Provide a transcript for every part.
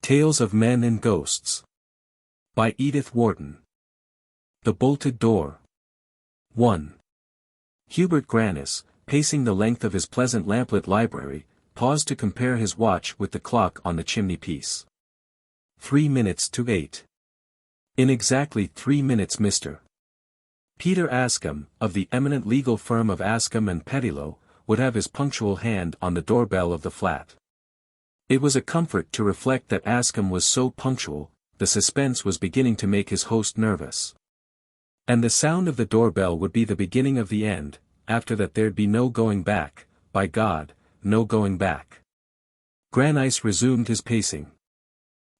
Tales of Men and Ghosts. By Edith Wharton. The Bolted Door. 1. Hubert Grannis, pacing the length of his pleasant lamplit library, paused to compare his watch with the clock on the chimney-piece. 3 minutes to 8. In exactly 3 minutes Mr. Peter Ascombe, of the eminent legal firm of Ascombe and Pettilow, would have his punctual hand on the doorbell of the flat. It was a comfort to reflect that Ascombe was so punctual. The suspense was beginning to make his host nervous. And the sound of the doorbell would be the beginning of the end. After that there'd be no going back, by God, no going back. Grannis resumed his pacing.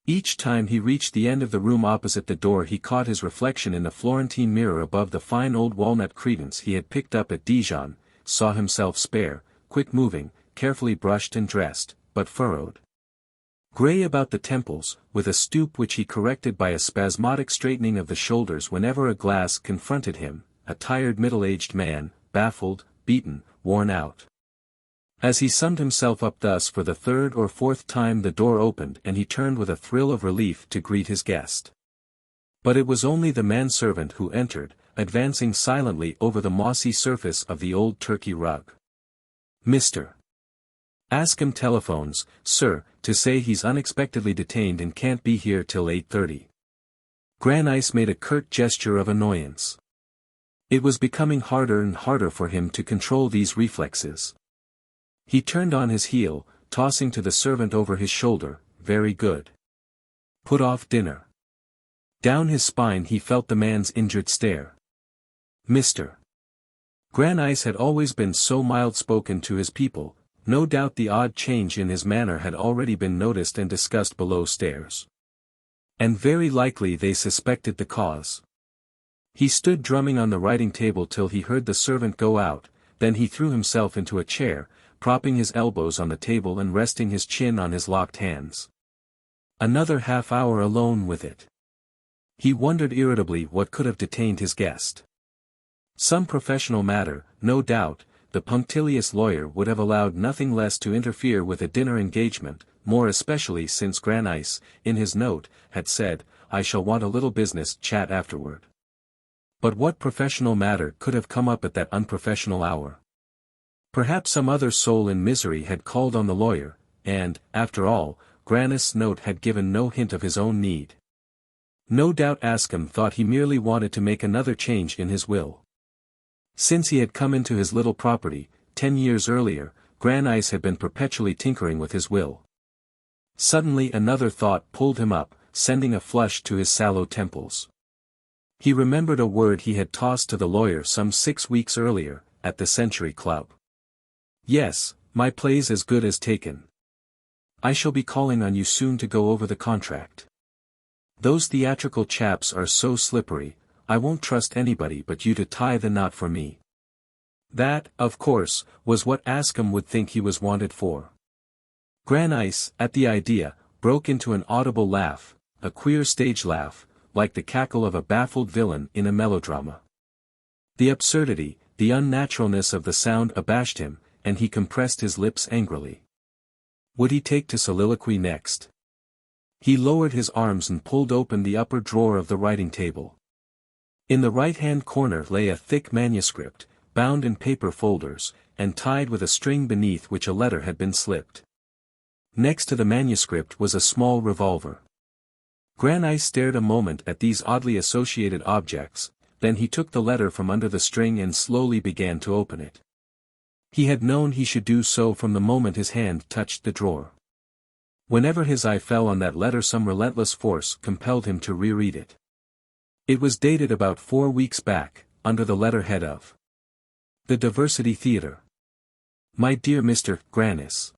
Each time he reached the end of the room opposite the door he caught his reflection in the Florentine mirror above the fine old walnut credence he had picked up at Dijon, saw himself spare, quick-moving, carefully brushed and dressed, but furrowed. Grey about the temples, with a stoop which he corrected by a spasmodic straightening of the shoulders whenever a glass confronted him, a tired middle-aged man, baffled, beaten, worn out. As he summed himself up thus for the third or fourth time the door opened and he turned with a thrill of relief to greet his guest. But it was only the manservant who entered, advancing silently over the mossy surface of the old Turkey rug. Mr. Ascombe telephones, sir, to say he's unexpectedly detained and can't be here till 8:30. Grannis made a curt gesture of annoyance. It was becoming harder and harder for him to control these reflexes. He turned on his heel, tossing to the servant over his shoulder, very good. Put off dinner. Down his spine he felt the man's injured stare. Mr. Grannis had always been so mild-spoken to his people. No doubt the odd change in his manner had already been noticed and discussed below stairs. And very likely they suspected the cause. He stood drumming on the writing table till he heard the servant go out, then he threw himself into a chair, propping his elbows on the table and resting his chin on his locked hands. Another half-hour alone with it. He wondered irritably what could have detained his guest. Some professional matter, no doubt. The punctilious lawyer would have allowed nothing less to interfere with a dinner engagement, more especially since Grannis, in his note, had said, "I shall want a little business chat afterward." But what professional matter could have come up at that unprofessional hour? Perhaps some other soul in misery had called on the lawyer, and, after all, Grannis' note had given no hint of his own need. No doubt Ascombe thought he merely wanted to make another change in his will. Since he had come into his little property, 10 years earlier, Grannis had been perpetually tinkering with his will. Suddenly another thought pulled him up, sending a flush to his sallow temples. He remembered a word he had tossed to the lawyer some 6 weeks earlier, at the Century Club. "Yes, my play's as good as taken. I shall be calling on you soon to go over the contract. Those theatrical chaps are so slippery. I won't trust anybody but you to tie the knot for me." That, of course, was what Ascombe would think he was wanted for. Grannis, at the idea, broke into an audible laugh, a queer stage laugh, like the cackle of a baffled villain in a melodrama. The absurdity, the unnaturalness of the sound abashed him, and he compressed his lips angrily. Would he take to soliloquy next? He lowered his arms and pulled open the upper drawer of the writing table. In the right-hand corner lay a thick manuscript, bound in paper folders, and tied with a string beneath which a letter had been slipped. Next to the manuscript was a small revolver. Grannis stared a moment at these oddly associated objects, then he took the letter from under the string and slowly began to open it. He had known he should do so from the moment his hand touched the drawer. Whenever his eye fell on that letter some relentless force compelled him to reread it. It was dated about 4 weeks back, under the letterhead of The Diversity Theatre. My dear Mr. Grannis,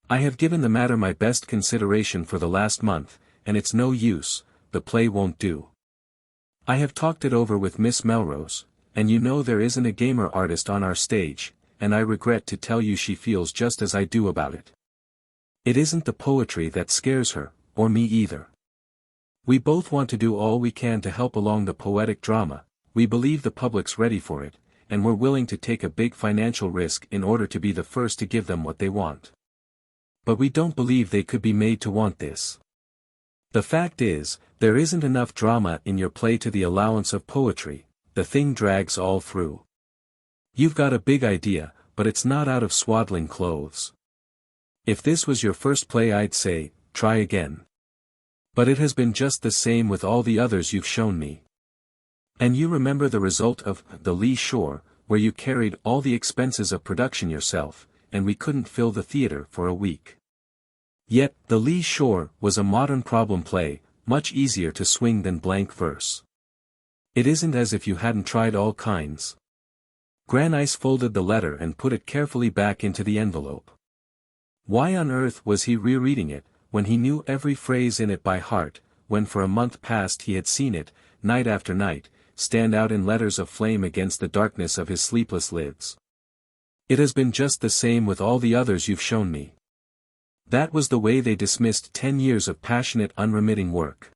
I have given the matter my best consideration for the last month, and it's no use, the play won't do. I have talked it over with Miss Melrose, and you know there isn't a gamer artist on our stage, and I regret to tell you she feels just as I do about it. It isn't the poetry that scares her, or me either. We both want to do all we can to help along the poetic drama, we believe the public's ready for it, and we're willing to take a big financial risk in order to be the first to give them what they want. But we don't believe they could be made to want this. The fact is, there isn't enough drama in your play to the allowance of poetry, the thing drags all through. You've got a big idea, but it's not out of swaddling clothes. If this was your first play I'd say, try again. But it has been just the same with all the others you've shown me. And you remember the result of The Lee Shore, where you carried all the expenses of production yourself, and we couldn't fill the theater for a week. Yet, The Lee Shore was a modern problem play, much easier to swing than blank verse. It isn't as if you hadn't tried all kinds. Granice folded the letter and put it carefully back into the envelope. Why on earth was he rereading it, when he knew every phrase in it by heart, when for a month past he had seen it, night after night, stand out in letters of flame against the darkness of his sleepless lids? It has been just the same with all the others you've shown me. That was the way they dismissed 10 years of passionate unremitting work.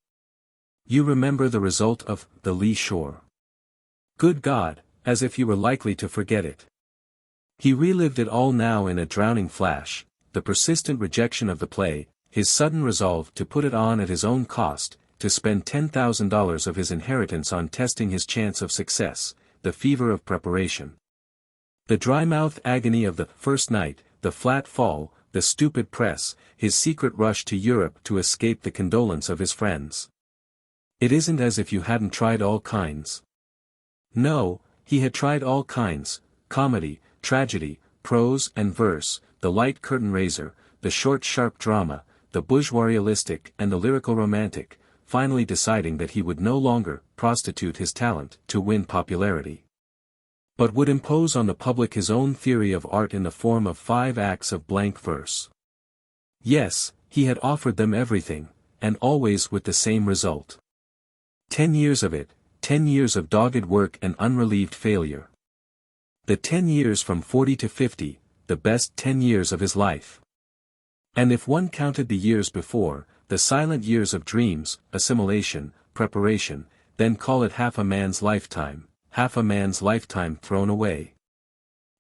You remember the result of The Lee Shore. Good God, as if you were likely to forget it. He relived it all now in a drowning flash, the persistent rejection of the play, his sudden resolve to put it on at his own cost, to spend $10,000 of his inheritance on testing his chance of success, the fever of preparation. The dry-mouthed agony of the first night, the flat fall, the stupid press, his secret rush to Europe to escape the condolence of his friends. It isn't as if you hadn't tried all kinds. No, he had tried all kinds, comedy, tragedy, prose and verse, the light curtain raiser, the short sharp drama, the bourgeois-realistic and the lyrical romantic, finally deciding that he would no longer prostitute his talent to win popularity, but would impose on the public his own theory of art in the form of 5 acts of blank verse. Yes, he had offered them everything, and always with the same result. 10 years of it, 10 years of dogged work and unrelieved failure. The 10 years from 40 to 50, the best 10 years of his life. And if one counted the years before, the silent years of dreams, assimilation, preparation, then call it half a man's lifetime thrown away.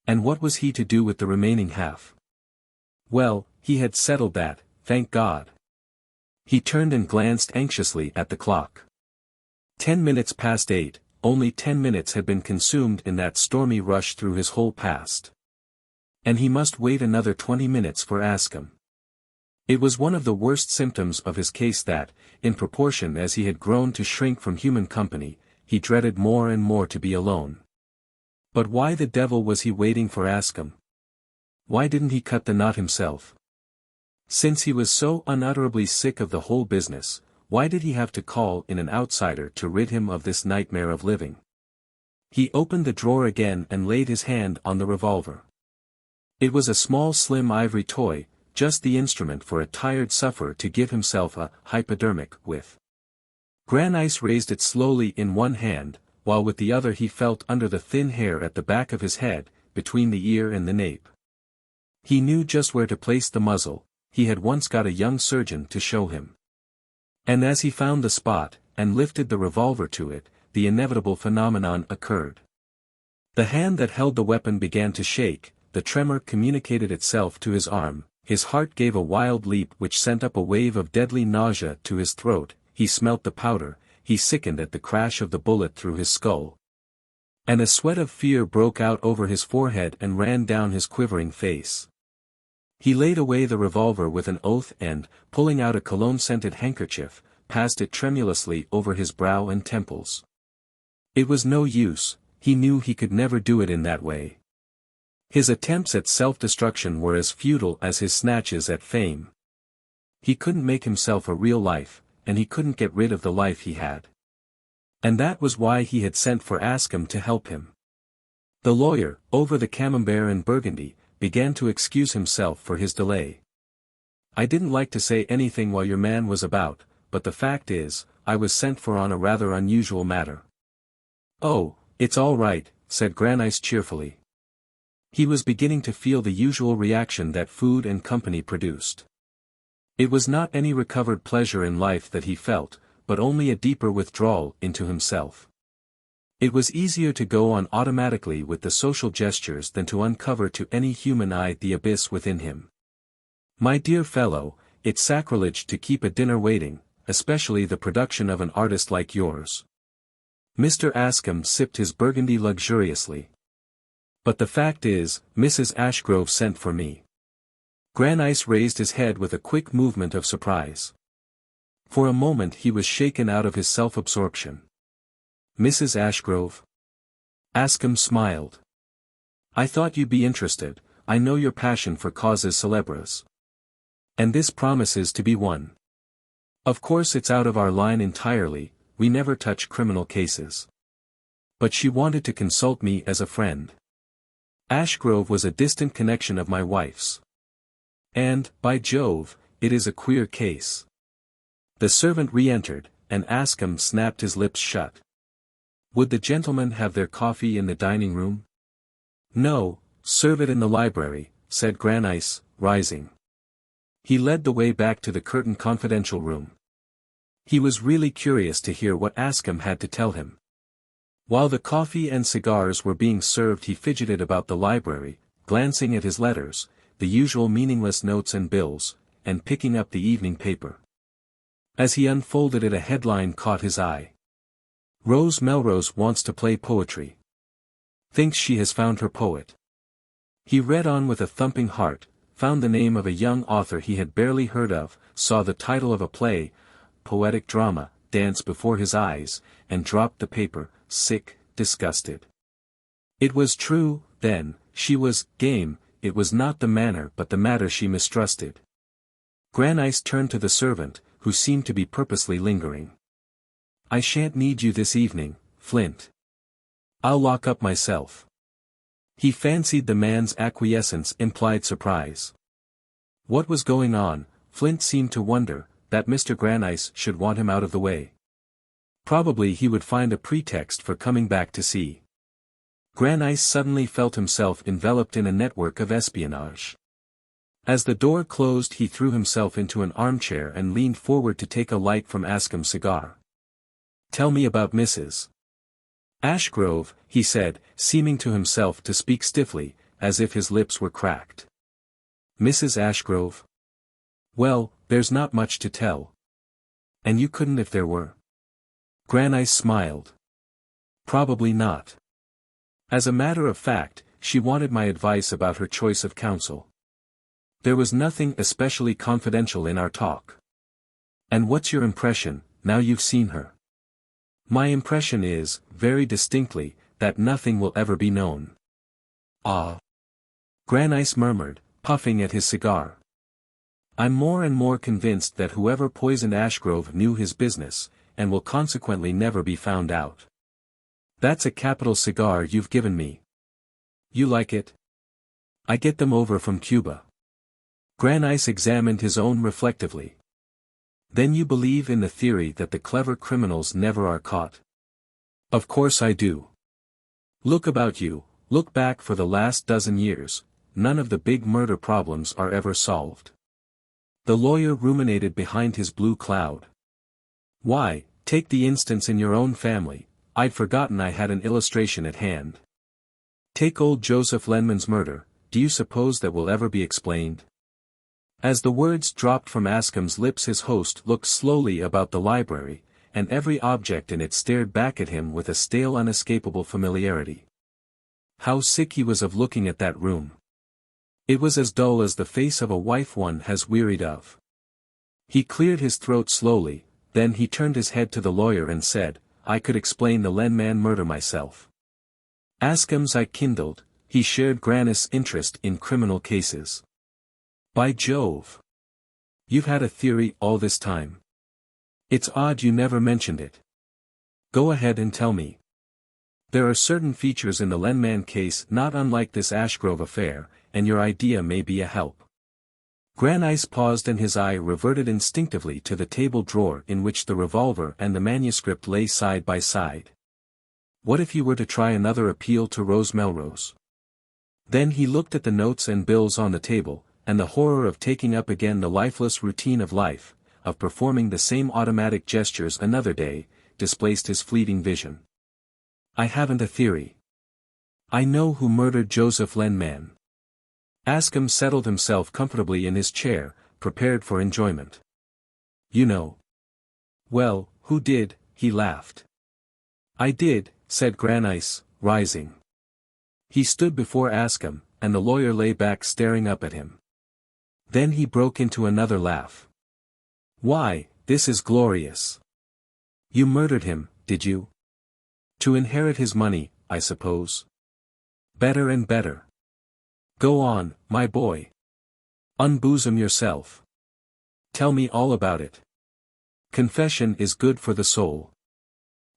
And what was he to do with the remaining half? Well, he had settled that, thank God. He turned and glanced anxiously at the clock. 10 minutes past 8, only 10 minutes had been consumed in that stormy rush through his whole past. And he must wait another 20 minutes for Ascom. It was one of the worst symptoms of his case that, in proportion as he had grown to shrink from human company, he dreaded more and more to be alone. But why the devil was he waiting for Ascom? Why didn't he cut the knot himself? Since he was so unutterably sick of the whole business, why did he have to call in an outsider to rid him of this nightmare of living? He opened the drawer again and laid his hand on the revolver. It was a small slim ivory toy, just the instrument for a tired sufferer to give himself a hypodermic with. Granice raised it slowly in one hand, while with the other he felt under the thin hair at the back of his head, between the ear and the nape. He knew just where to place the muzzle, he had once got a young surgeon to show him. And as he found the spot, and lifted the revolver to it, the inevitable phenomenon occurred. The hand that held the weapon began to shake, the tremor communicated itself to his arm, his heart gave a wild leap which sent up a wave of deadly nausea to his throat, he smelt the powder, he sickened at the crash of the bullet through his skull. And a sweat of fear broke out over his forehead and ran down his quivering face. He laid away the revolver with an oath and, pulling out a cologne-scented handkerchief, passed it tremulously over his brow and temples. It was no use, he knew he could never do it in that way. His attempts at self-destruction were as futile as his snatches at fame. He couldn't make himself a real life, and he couldn't get rid of the life he had. And that was why he had sent for Ascom to help him. The lawyer, over the camembert and burgundy, began to excuse himself for his delay. I didn't like to say anything while your man was about, but the fact is, I was sent for on a rather unusual matter. Oh, it's all right, said Granice cheerfully. He was beginning to feel the usual reaction that food and company produced. It was not any recovered pleasure in life that he felt, but only a deeper withdrawal into himself. It was easier to go on automatically with the social gestures than to uncover to any human eye the abyss within him. My dear fellow, it's sacrilege to keep a dinner waiting, especially the production of an artist like yours. Mr. Ascombe sipped his burgundy luxuriously. But the fact is, Mrs. Ashgrove sent for me. Granice raised his head with a quick movement of surprise. For a moment he was shaken out of his self-absorption. Mrs. Ashgrove? Ascombe smiled. I thought you'd be interested, I know your passion for causes célèbres. And this promises to be one. Of course it's out of our line entirely, we never touch criminal cases. But she wanted to consult me as a friend. Ashgrove was a distant connection of my wife's. And, by Jove, it is a queer case. The servant re-entered, and Ascombe snapped his lips shut. Would the gentlemen have their coffee in the dining room? No, serve it in the library, said Granice, rising. He led the way back to the curtained confidential room. He was really curious to hear what Ascombe had to tell him. While the coffee and cigars were being served, he fidgeted about the library, glancing at his letters, the usual meaningless notes and bills, and picking up the evening paper. As he unfolded it, a headline caught his eye. Rose Melrose wants to play poetry. Thinks she has found her poet. He read on with a thumping heart, found the name of a young author he had barely heard of, saw the title of a play, poetic drama, dance before his eyes, and dropped the paper, sick, disgusted. It was true, then, she was game, it was not the manner but the matter she mistrusted. Granice turned to the servant, who seemed to be purposely lingering. I shan't need you this evening, Flint. I'll lock up myself. He fancied the man's acquiescence implied surprise. What was going on, Flint seemed to wonder, that Mr. Granice should want him out of the way. Probably he would find a pretext for coming back to see. Granice suddenly felt himself enveloped in a network of espionage. As the door closed, he threw himself into an armchair and leaned forward to take a light from Ascombe's cigar. Tell me about Mrs. Ashgrove, he said, seeming to himself to speak stiffly, as if his lips were cracked. Mrs. Ashgrove? Well, there's not much to tell. And you couldn't if there were? Granice smiled. Probably not. As a matter of fact, she wanted my advice about her choice of counsel. There was nothing especially confidential in our talk. And what's your impression, now you've seen her? My impression is, very distinctly, that nothing will ever be known. Ah. Granice murmured, puffing at his cigar. I'm more and more convinced that whoever poisoned Ashgrove knew his business, and will consequently never be found out. That's a capital cigar you've given me. You like it? I get them over from Cuba. Granice examined his own reflectively. Then you believe in the theory that the clever criminals never are caught? Of course I do. Look about you, look back for the last dozen years, none of the big murder problems are ever solved. The lawyer ruminated behind his blue cloud. Why, take the instance in your own family, I'd forgotten I had an illustration at hand. Take old Joseph Lenman's murder, do you suppose that will ever be explained? As the words dropped from Ascombe's lips, his host looked slowly about the library, and every object in it stared back at him with a stale unescapable familiarity. How sick he was of looking at that room. It was as dull as the face of a wife one has wearied of. He cleared his throat slowly, then he turned his head to the lawyer and said, I could explain the Lenman murder myself. Ascombe's eye kindled, he shared Granice's interest in criminal cases. By Jove! You've had a theory all this time. It's odd you never mentioned it. Go ahead and tell me. There are certain features in the Lenman case not unlike this Ashgrove affair, and your idea may be a help. Granice paused and his eye reverted instinctively to the table drawer in which the revolver and the manuscript lay side by side. What if you were to try another appeal to Rose Melrose? Then he looked at the notes and bills on the table, and the horror of taking up again the lifeless routine of life, of performing the same automatic gestures another day, displaced his fleeting vision. I haven't a theory. I know who murdered Joseph Lenman. Ascombe settled himself comfortably in his chair, prepared for enjoyment. You know. Well, who did? He laughed. I did, said Granice, rising. He stood before Askham, and the lawyer lay back staring up at him. Then he broke into another laugh. Why, this is glorious. You murdered him, did you? To inherit his money, I suppose. Better and better. Go on, my boy. Unbosom yourself. Tell me all about it. Confession is good for the soul.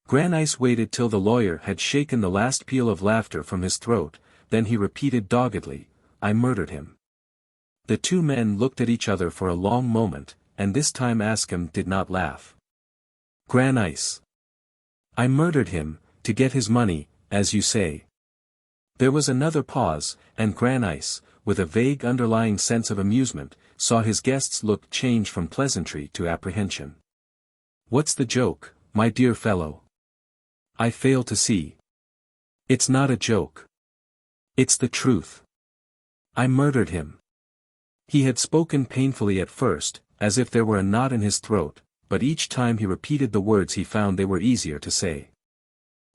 Granice waited till the lawyer had shaken the last peal of laughter from his throat, then he repeated doggedly, I murdered him. The two men looked at each other for a long moment, and this time Askham did not laugh. Granice. I murdered him, to get his money, as you say. There was another pause, and Granice, with a vague underlying sense of amusement, saw his guest's look change from pleasantry to apprehension. What's the joke, my dear fellow? I fail to see. It's not a joke. It's the truth. I murdered him. He had spoken painfully at first, as if there were a knot in his throat, but each time he repeated the words he found they were easier to say.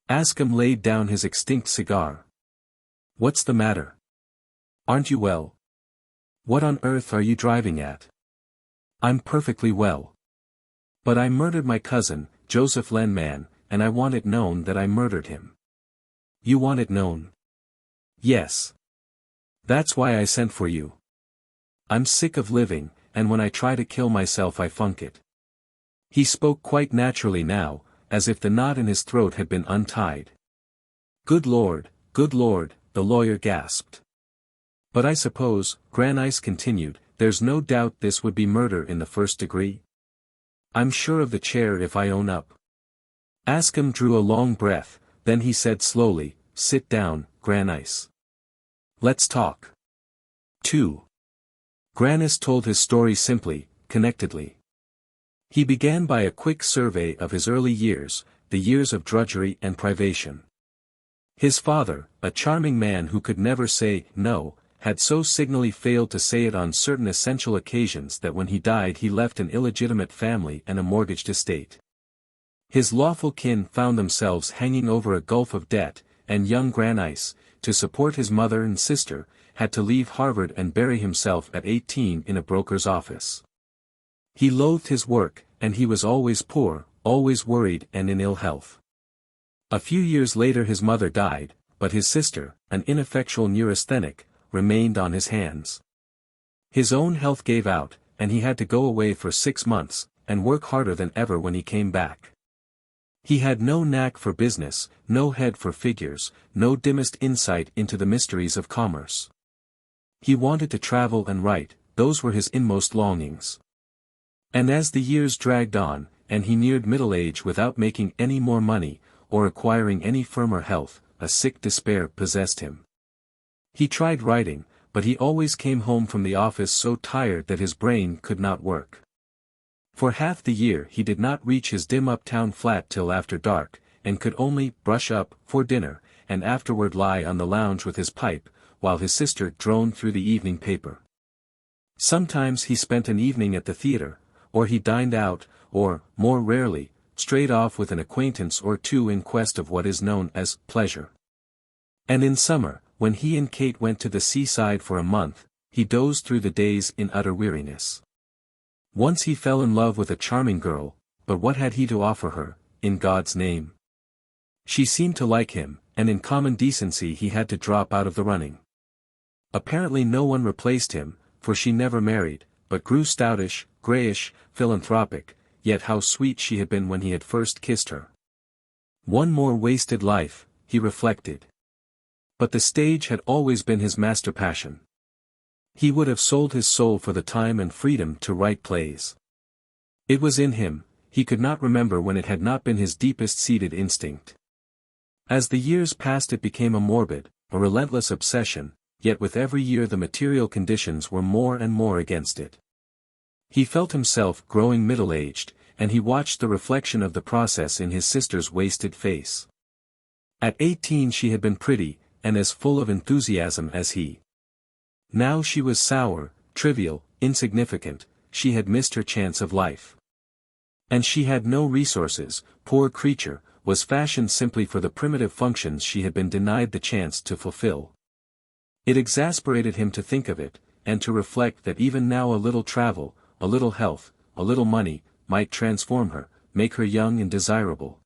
Askham laid down his extinct cigar. What's the matter? Aren't you well? What on earth are you driving at? I'm perfectly well. But I murdered my cousin, Joseph Lenman, and I want it known that I murdered him. You want it known? Yes. That's why I sent for you. I'm sick of living, and when I try to kill myself I funk it. He spoke quite naturally now, as if the knot in his throat had been untied. Good Lord, the lawyer gasped. But I suppose, Granice continued, there's no doubt this would be murder in the first degree? I'm sure of the chair if I own up. Askham drew a long breath, then he said slowly, sit down, Granice. Let's talk. 2. Granice told his story simply, connectedly. He began by a quick survey of his early years, the years of drudgery and privation. His father, a charming man who could never say no, had so signally failed to say it on certain essential occasions that when he died he left an illegitimate family and a mortgaged estate. His lawful kin found themselves hanging over a gulf of debt, and young Granice, to support his mother and sister, had to leave Harvard and bury himself at 18 in a broker's office. He loathed his work, and he was always poor, always worried and in ill health. A few years later his mother died, but his sister, an ineffectual neurasthenic, remained on his hands. His own health gave out, and he had to go away for 6 months, and work harder than ever when he came back. He had no knack for business, no head for figures, no dimmest insight into the mysteries of commerce. He wanted to travel and write, those were his inmost longings. And as the years dragged on, and he neared middle age without making any more money, or acquiring any firmer health, a sick despair possessed him. He tried writing, but he always came home from the office so tired that his brain could not work. For half the year he did not reach his dim uptown flat till after dark, and could only brush up for dinner, and afterward lie on the lounge with his pipe, while his sister droned through the evening paper. Sometimes he spent an evening at the theater, or he dined out, or, more rarely, strayed off with an acquaintance or two in quest of what is known as pleasure. And in summer, when he and Kate went to the seaside for a month, he dozed through the days in utter weariness. Once he fell in love with a charming girl, but what had he to offer her, in God's name? She seemed to like him, and in common decency he had to drop out of the running. Apparently no one replaced him, for she never married, but grew stoutish, greyish, philanthropic, yet how sweet she had been when he had first kissed her. One more wasted life, he reflected. But the stage had always been his master passion. He would have sold his soul for the time and freedom to write plays. It was in him, he could not remember when it had not been his deepest-seated instinct. As the years passed it became a morbid, a relentless obsession, yet with every year the material conditions were more and more against it. He felt himself growing middle-aged, and he watched the reflection of the process in his sister's wasted face. At 18 she had been pretty, and as full of enthusiasm as he. Now she was sour, trivial, insignificant, she had missed her chance of life. And she had no resources, poor creature, was fashioned simply for the primitive functions she had been denied the chance to fulfill. It exasperated him to think of it, and to reflect that even now a little travel, a little health, a little money, might transform her, make her young and desirable.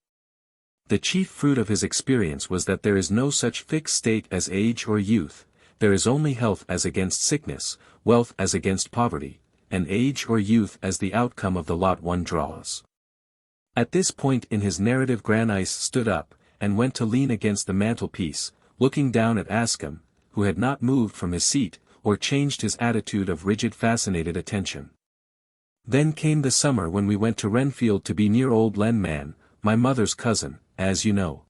The chief fruit of his experience was that there is no such fixed state as age or youth, there is only health as against sickness, wealth as against poverty, and age or youth as the outcome of the lot one draws. At this point in his narrative Granice stood up, and went to lean against the mantelpiece, looking down at Ascham, who had not moved from his seat, or changed his attitude of rigid fascinated attention. Then came the summer when we went to Renfield to be near old Len Man, my mother's cousin, as you know.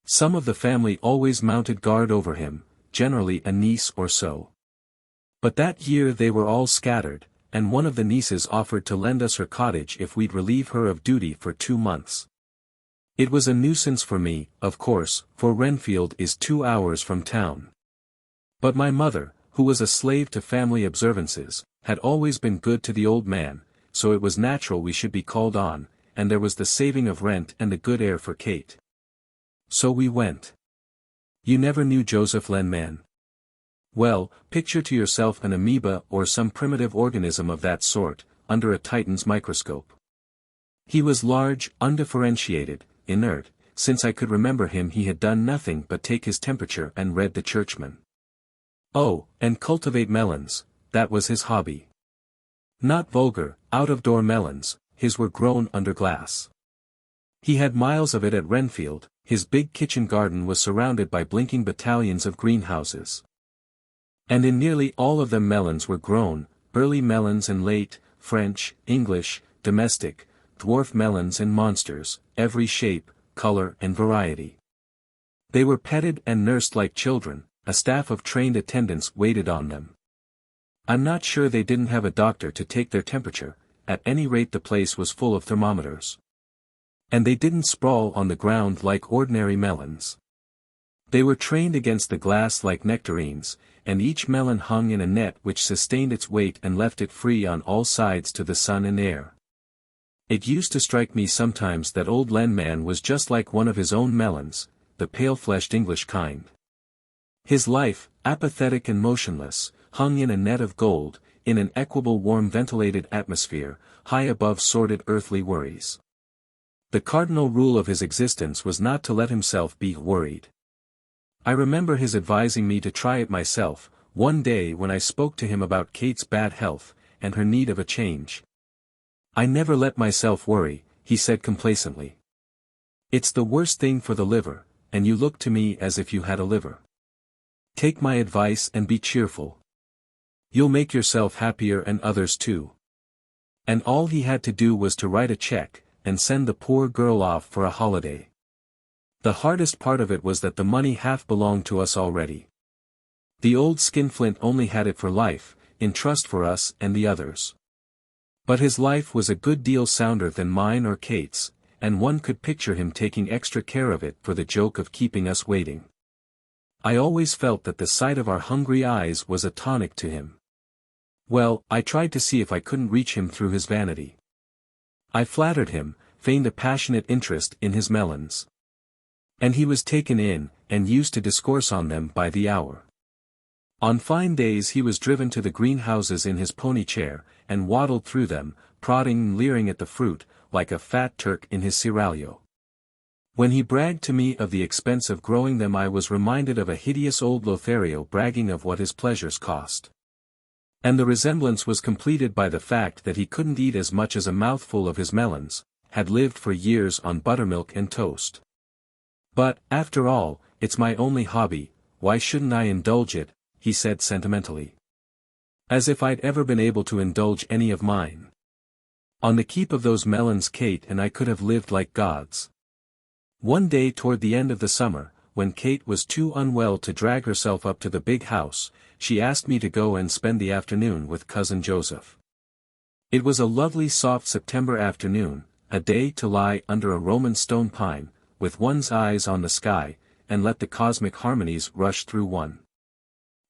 Some of the family always mounted guard over him, generally a niece or so. But that year they were all scattered, and one of the nieces offered to lend us her cottage if we'd relieve her of duty for 2 months. It was a nuisance for me, of course, for Renfield is 2 hours from town. But my mother, who was a slave to family observances, had always been good to the old man, so it was natural we should be called on, and there was the saving of rent and the good air for Kate. So we went. You never knew Joseph Lenman? Well, picture to yourself an amoeba or some primitive organism of that sort, under a Titan's microscope. He was large, undifferentiated, inert. Since I could remember him he had done nothing but take his temperature and read the Churchman. Oh, and cultivate melons, that was his hobby. Not vulgar, out-of-door melons, his were grown under glass. He had miles of it at Renfield, his big kitchen garden was surrounded by blinking battalions of greenhouses. And in nearly all of them melons were grown, early melons and late, French, English, domestic, dwarf melons and monsters, every shape, color and variety. They were petted and nursed like children, a staff of trained attendants waited on them. I'm not sure they didn't have a doctor to take their temperature, at any rate the place was full of thermometers. And they didn't sprawl on the ground like ordinary melons. They were trained against the glass like nectarines, and each melon hung in a net which sustained its weight and left it free on all sides to the sun and air. It used to strike me sometimes that old Lenman was just like one of his own melons, the pale-fleshed English kind. His life, apathetic and motionless, hung in a net of gold, in an equable warm ventilated atmosphere, high above sordid earthly worries. The cardinal rule of his existence was not to let himself be worried. I remember his advising me to try it myself, one day when I spoke to him about Kate's bad health, and her need of a change. I never let myself worry, he said complacently. It's the worst thing for the liver, and you look to me as if you had a liver. Take my advice and be cheerful. You'll make yourself happier and others too. And all he had to do was to write a check, and send the poor girl off for a holiday. The hardest part of it was that the money half belonged to us already. The old skinflint only had it for life, in trust for us and the others. But his life was a good deal sounder than mine or Kate's, and one could picture him taking extra care of it for the joke of keeping us waiting. I always felt that the sight of our hungry eyes was a tonic to him. Well, I tried to see if I couldn't reach him through his vanity. I flattered him, feigned a passionate interest in his melons. And he was taken in, and used to discourse on them by the hour. On fine days he was driven to the greenhouses in his pony chair, and waddled through them, prodding and leering at the fruit, like a fat Turk in his seraglio. When he bragged to me of the expense of growing them I was reminded of a hideous old Lothario bragging of what his pleasures cost. And the resemblance was completed by the fact that he couldn't eat as much as a mouthful of his melons, had lived for years on buttermilk and toast. But, after all, it's my only hobby, why shouldn't I indulge it, he said sentimentally. As if I'd ever been able to indulge any of mine. On the keep of those melons Kate and I could have lived like gods. One day toward the end of the summer, when Kate was too unwell to drag herself up to the big house, she asked me to go and spend the afternoon with Cousin Joseph. It was a lovely soft September afternoon, a day to lie under a Roman stone pine, with one's eyes on the sky, and let the cosmic harmonies rush through one.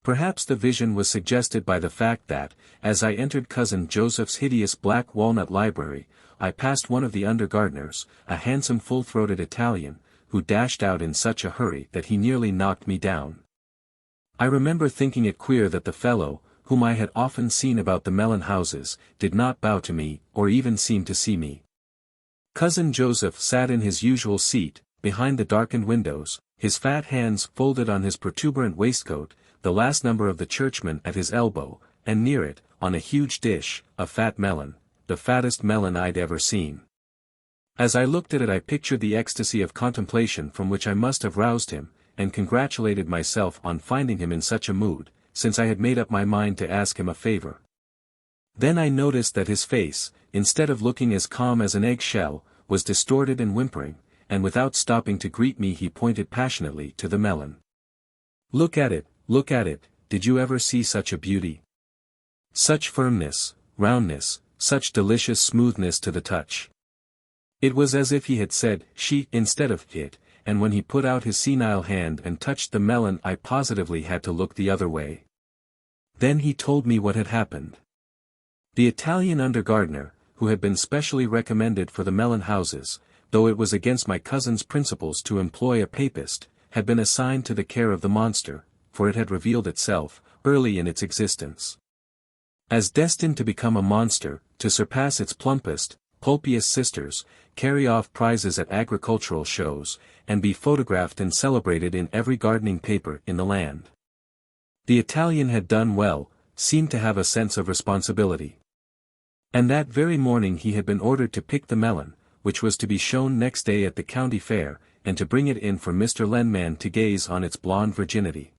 Perhaps the vision was suggested by the fact that, as I entered Cousin Joseph's hideous black walnut library, I passed one of the under-gardeners, a handsome full-throated Italian, who dashed out in such a hurry that he nearly knocked me down. I remember thinking it queer that the fellow, whom I had often seen about the melon houses, did not bow to me, or even seem to see me. Cousin Joseph sat in his usual seat, behind the darkened windows, his fat hands folded on his protuberant waistcoat, the last number of the Churchman at his elbow, and near it, on a huge dish, a fat melon, the fattest melon I'd ever seen. As I looked at it I pictured the ecstasy of contemplation from which I must have roused him, and congratulated myself on finding him in such a mood, since I had made up my mind to ask him a favor. Then I noticed that his face, instead of looking as calm as an egg-shell, was distorted and whimpering, and without stopping to greet me he pointed passionately to the melon. Look at it, did you ever see such a beauty? Such firmness, roundness, such delicious smoothness to the touch. It was as if he had said, she, instead of it, and when he put out his senile hand and touched the melon I positively had to look the other way. Then he told me what had happened. The Italian under-gardener, who had been specially recommended for the melon houses, though it was against my cousin's principles to employ a papist, had been assigned to the care of the monster, for it had revealed itself, early in its existence, as destined to become a monster, to surpass its plumpest, pulpiest sisters, carry off prizes at agricultural shows, and be photographed and celebrated in every gardening paper in the land. The Italian had done well, seemed to have a sense of responsibility. And that very morning he had been ordered to pick the melon, which was to be shown next day at the county fair, and to bring it in for Mr. Lenman to gaze on its blonde virginity.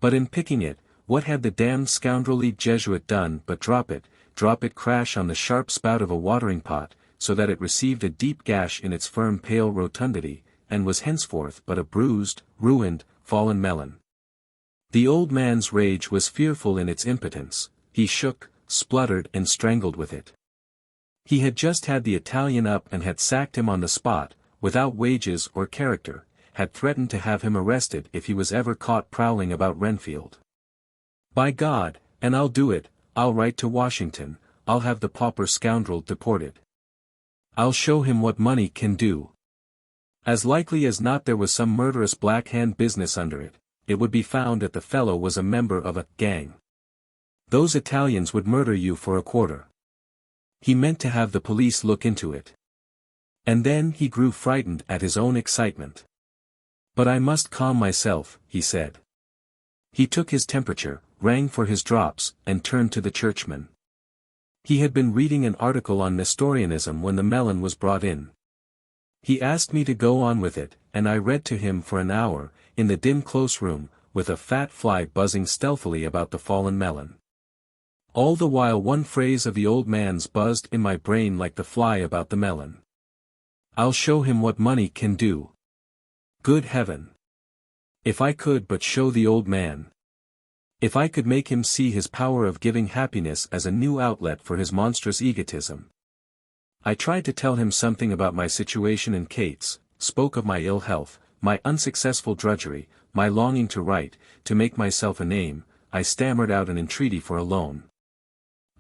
But in picking it, what had the damned scoundrelly Jesuit done but drop it crash on the sharp spout of a watering pot, so that it received a deep gash in its firm pale rotundity, and was henceforth but a bruised, ruined, fallen melon. The old man's rage was fearful in its impotence, he shook, spluttered and strangled with it. He had just had the Italian up and had sacked him on the spot, without wages or character, had threatened to have him arrested if he was ever caught prowling about Renfield. By God, and I'll do it, I'll write to Washington, I'll have the pauper scoundrel deported. I'll show him what money can do. As likely as not there was some murderous black hand business under it, it would be found that the fellow was a member of a gang. Those Italians would murder you for a quarter. He meant to have the police look into it. And then he grew frightened at his own excitement. But I must calm myself, he said. He took his temperature, rang for his drops, and turned to the Churchman. He had been reading an article on Nestorianism when the melon was brought in. He asked me to go on with it, and I read to him for an hour, in the dim close room, with a fat fly buzzing stealthily about the fallen melon. All the while one phrase of the old man's buzzed in my brain like the fly about the melon. I'll show him what money can do. Good heaven! If I could but show the old man. If I could make him see his power of giving happiness as a new outlet for his monstrous egotism. I tried to tell him something about my situation and Kate's, spoke of my ill health, my unsuccessful drudgery, my longing to write, to make myself a name. I stammered out an entreaty for a loan.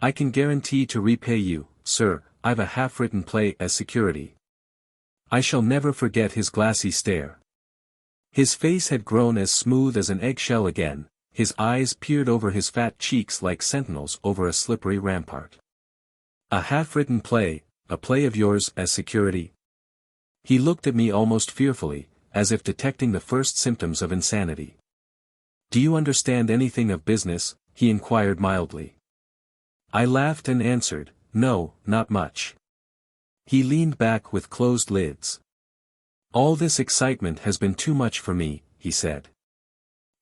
I can guarantee to repay you, sir, I've a half-written play as security. I shall never forget his glassy stare. His face had grown as smooth as an eggshell again, his eyes peered over his fat cheeks like sentinels over a slippery rampart. A half-written play, a play of yours as security? He looked at me almost fearfully, as if detecting the first symptoms of insanity. Do you understand anything of business? He inquired mildly. I laughed and answered, no, not much. He leaned back with closed lids. All this excitement has been too much for me, he said.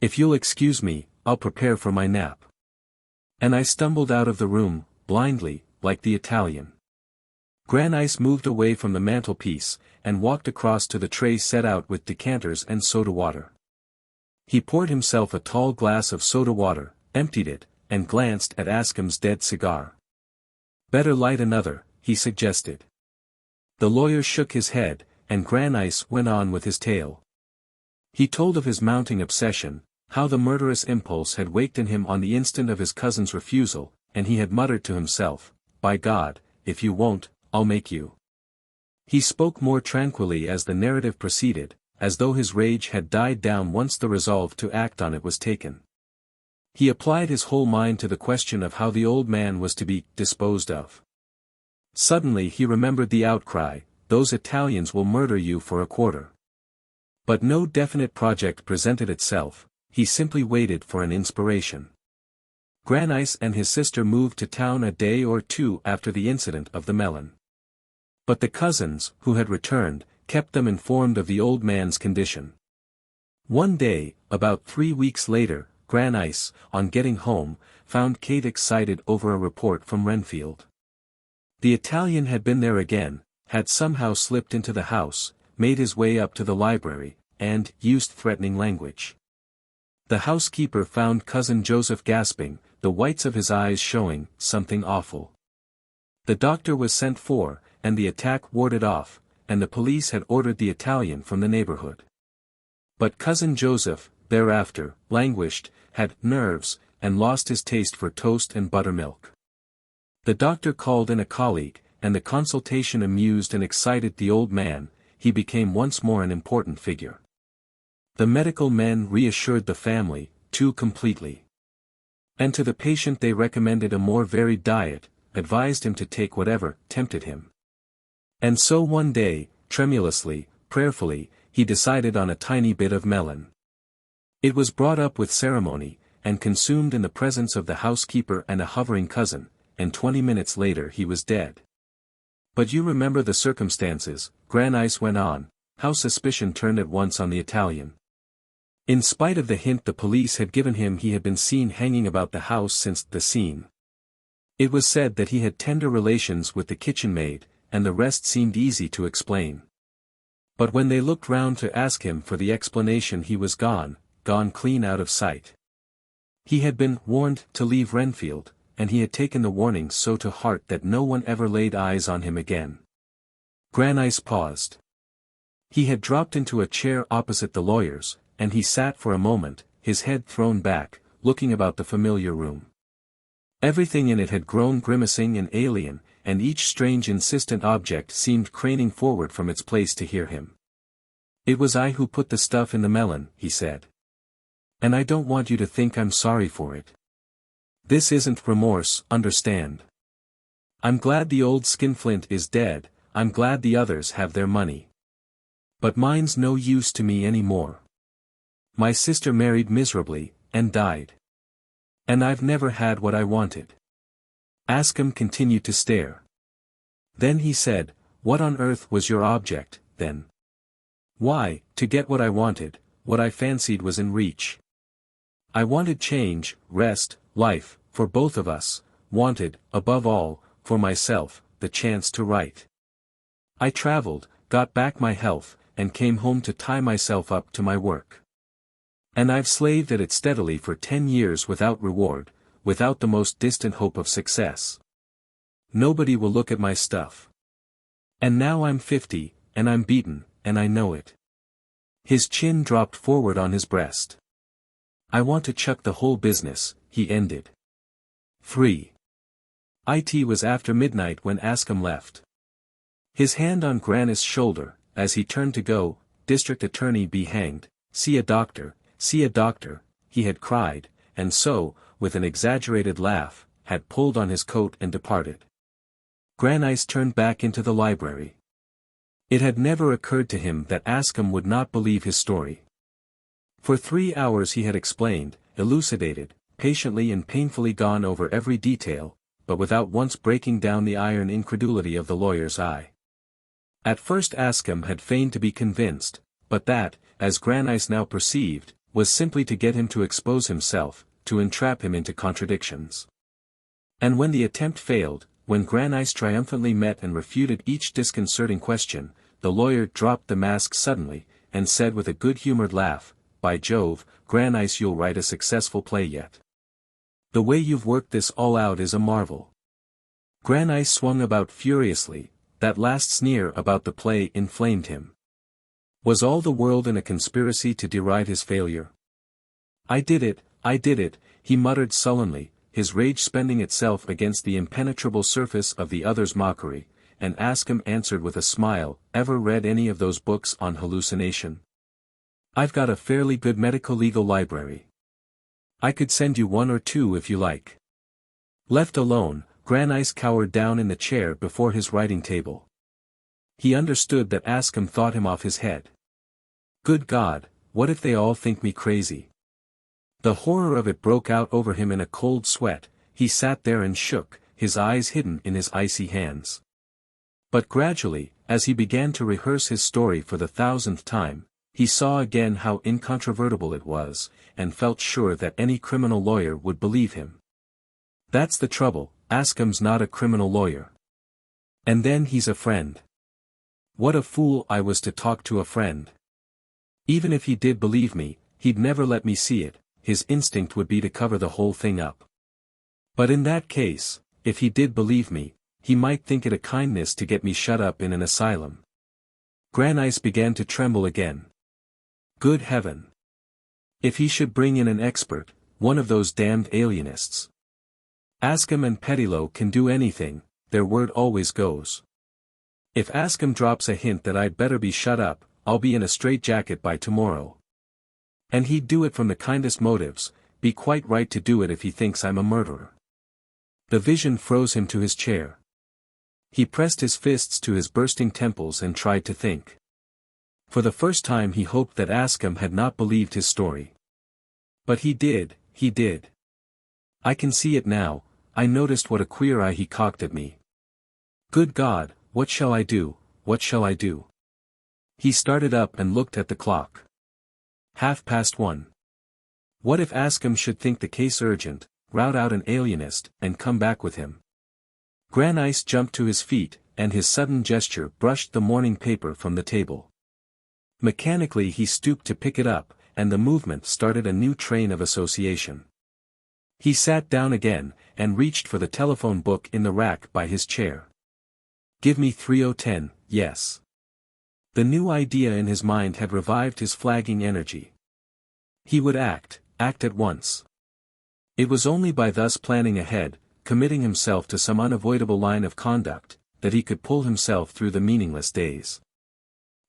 If you'll excuse me, I'll prepare for my nap. And I stumbled out of the room, blindly, like the Italian. Granice moved away from the mantelpiece, and walked across to the tray set out with decanters and soda water. He poured himself a tall glass of soda water, emptied it, and glanced at Ascham's dead cigar. Better light another, he suggested. The lawyer shook his head, and Granice went on with his tale. He told of his mounting obsession, how the murderous impulse had waked in him on the instant of his cousin's refusal, and he had muttered to himself, "By God, if you won't, I'll make you." He spoke more tranquilly as the narrative proceeded, as though his rage had died down once the resolve to act on it was taken. He applied his whole mind to the question of how the old man was to be disposed of. Suddenly he remembered the outcry, "Those Italians will murder you for a quarter." But no definite project presented itself, he simply waited for an inspiration. Granice and his sister moved to town a day or two after the incident of the melon. But the cousins, who had returned, kept them informed of the old man's condition. One day, about 3 weeks later, Granice, on getting home, found Kate excited over a report from Renfield. The Italian had been there again, had somehow slipped into the house, made his way up to the library, and used threatening language. The housekeeper found Cousin Joseph gasping, the whites of his eyes showing something awful. The doctor was sent for, and the attack warded off, and the police had ordered the Italian from the neighborhood. But Cousin Joseph, thereafter, languished, had nerves, and lost his taste for toast and buttermilk. The doctor called in a colleague, and the consultation amused and excited the old man. He became once more an important figure. The medical men reassured the family, too completely. And to the patient they recommended a more varied diet, advised him to take whatever tempted him. And so one day, tremulously, prayerfully, he decided on a tiny bit of melon. It was brought up with ceremony, and consumed in the presence of the housekeeper and a hovering cousin, and 20 minutes later he was dead. "But you remember the circumstances," Granice went on, how suspicion turned at once on the Italian. In spite of the hint the police had given him, he had been seen hanging about the house since the scene. It was said that he had tender relations with the kitchen maid, and the rest seemed easy to explain. But when they looked round to ask him for the explanation, he was gone clean out of sight. He had been warned to leave Renfield, and he had taken the warning so to heart that no one ever laid eyes on him again. Granice paused. He had dropped into a chair opposite the lawyer's, and he sat for a moment, his head thrown back, looking about the familiar room. Everything in it had grown grimacing and alien, and each strange insistent object seemed craning forward from its place to hear him. "It was I who put the stuff in the melon," he said. "And I don't want you to think I'm sorry for it. This isn't remorse, understand. I'm glad the old skinflint is dead, I'm glad the others have their money. But mine's no use to me any more. My sister married miserably, and died. And I've never had what I wanted." Askham continued to stare. Then he said, "What on earth was your object, then?" "Why, to get what I wanted, what I fancied was in reach. I wanted change, rest, life, for both of us, wanted, above all, for myself, the chance to write. I traveled, got back my health, and came home to tie myself up to my work. And I've slaved at it steadily for 10 years without reward, without the most distant hope of success. Nobody will look at my stuff. And now I'm 50, and I'm beaten, and I know it." His chin dropped forward on his breast. "I want to chuck the whole business," he ended. 3. It was after midnight when Askham left. His hand on Granice's shoulder, as he turned to go, "District Attorney be hanged, see a doctor, he had cried, and so, with an exaggerated laugh, had pulled on his coat and departed. Granice turned back into the library. It had never occurred to him that Askham would not believe his story. For 3 hours he had explained, elucidated, patiently and painfully gone over every detail, but without once breaking down the iron incredulity of the lawyer's eye. At first Askham had feigned to be convinced, but that, as Granice now perceived, was simply to get him to expose himself, to entrap him into contradictions. And when the attempt failed, when Granice triumphantly met and refuted each disconcerting question, the lawyer dropped the mask suddenly, and said with a good-humored laugh, "By Jove, Granice, you'll write a successful play yet. The way you've worked this all out is a marvel." Granice swung about furiously. That last sneer about the play inflamed him. Was all the world in a conspiracy to deride his failure? I did it, he muttered sullenly, his rage spending itself against the impenetrable surface of the other's mockery, and Askham answered with a smile, ever read any of those books on hallucination? I've got a fairly good medico-legal library. I could send you one or two if you like. Left alone, Granice cowered down in the chair before his writing table. He understood that Askham thought him off his head. Good God, what if they all think me crazy? The horror of it broke out over him in a cold sweat. He sat there and shook, his eyes hidden in his icy hands. But gradually, as he began to rehearse his story for the 1000th time, he saw again how incontrovertible it was, and felt sure that any criminal lawyer would believe him. That's the trouble, Askham's not a criminal lawyer. And then he's a friend. What a fool I was to talk to a friend. Even if he did believe me, he'd never let me see it, his instinct would be to cover the whole thing up. But in that case, if he did believe me, he might think it a kindness to get me shut up in an asylum. Granice began to tremble again. Good heaven! If he should bring in an expert, one of those damned alienists. Askham and Pettilow can do anything, their word always goes. If Askham drops a hint that I'd better be shut up, I'll be in a straitjacket by tomorrow. And he'd do it from the kindest motives, be quite right to do it if he thinks I'm a murderer. The vision froze him to his chair. He pressed his fists to his bursting temples and tried to think. For the first time he hoped that Askham had not believed his story. But he did. I can see it now, I noticed what a queer eye he cocked at me. Good God, what shall I do? He started up and looked at the clock. 1:30. What if Askham should think the case urgent, rout out an alienist, and come back with him? Granice jumped to his feet, and his sudden gesture brushed the morning paper from the table. Mechanically he stooped to pick it up, and the movement started a new train of association. He sat down again, and reached for the telephone book in the rack by his chair. Give me 3010, yes. The new idea in his mind had revived his flagging energy. He would act at once. It was only by thus planning ahead, committing himself to some unavoidable line of conduct, that he could pull himself through the meaningless days.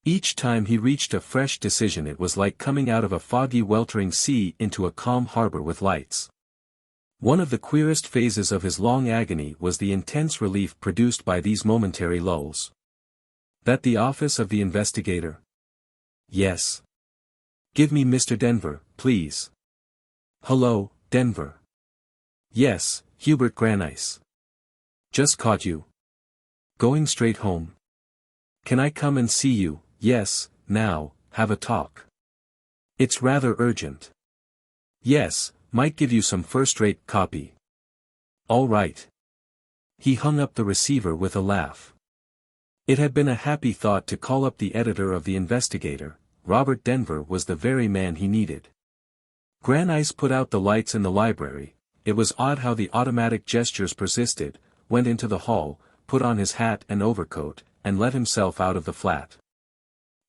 Each time he reached a fresh decision it was like coming out of a foggy weltering sea into a calm harbor with lights. One of the queerest phases of his long agony was the intense relief produced by these momentary lulls. That the office of the investigator? Yes. Give me Mr. Denver, please. Hello, Denver. Yes, Hubert Granice. Just caught you. Going straight home. Can I come and see you? Yes, now, have a talk. It's rather urgent. Yes, might give you some first-rate copy. All right. He hung up the receiver with a laugh. It had been a happy thought to call up the editor of the Investigator. Robert Denver was the very man he needed. Granice put out the lights in the library. It was odd how the automatic gestures persisted, went into the hall, put on his hat and overcoat, and let himself out of the flat.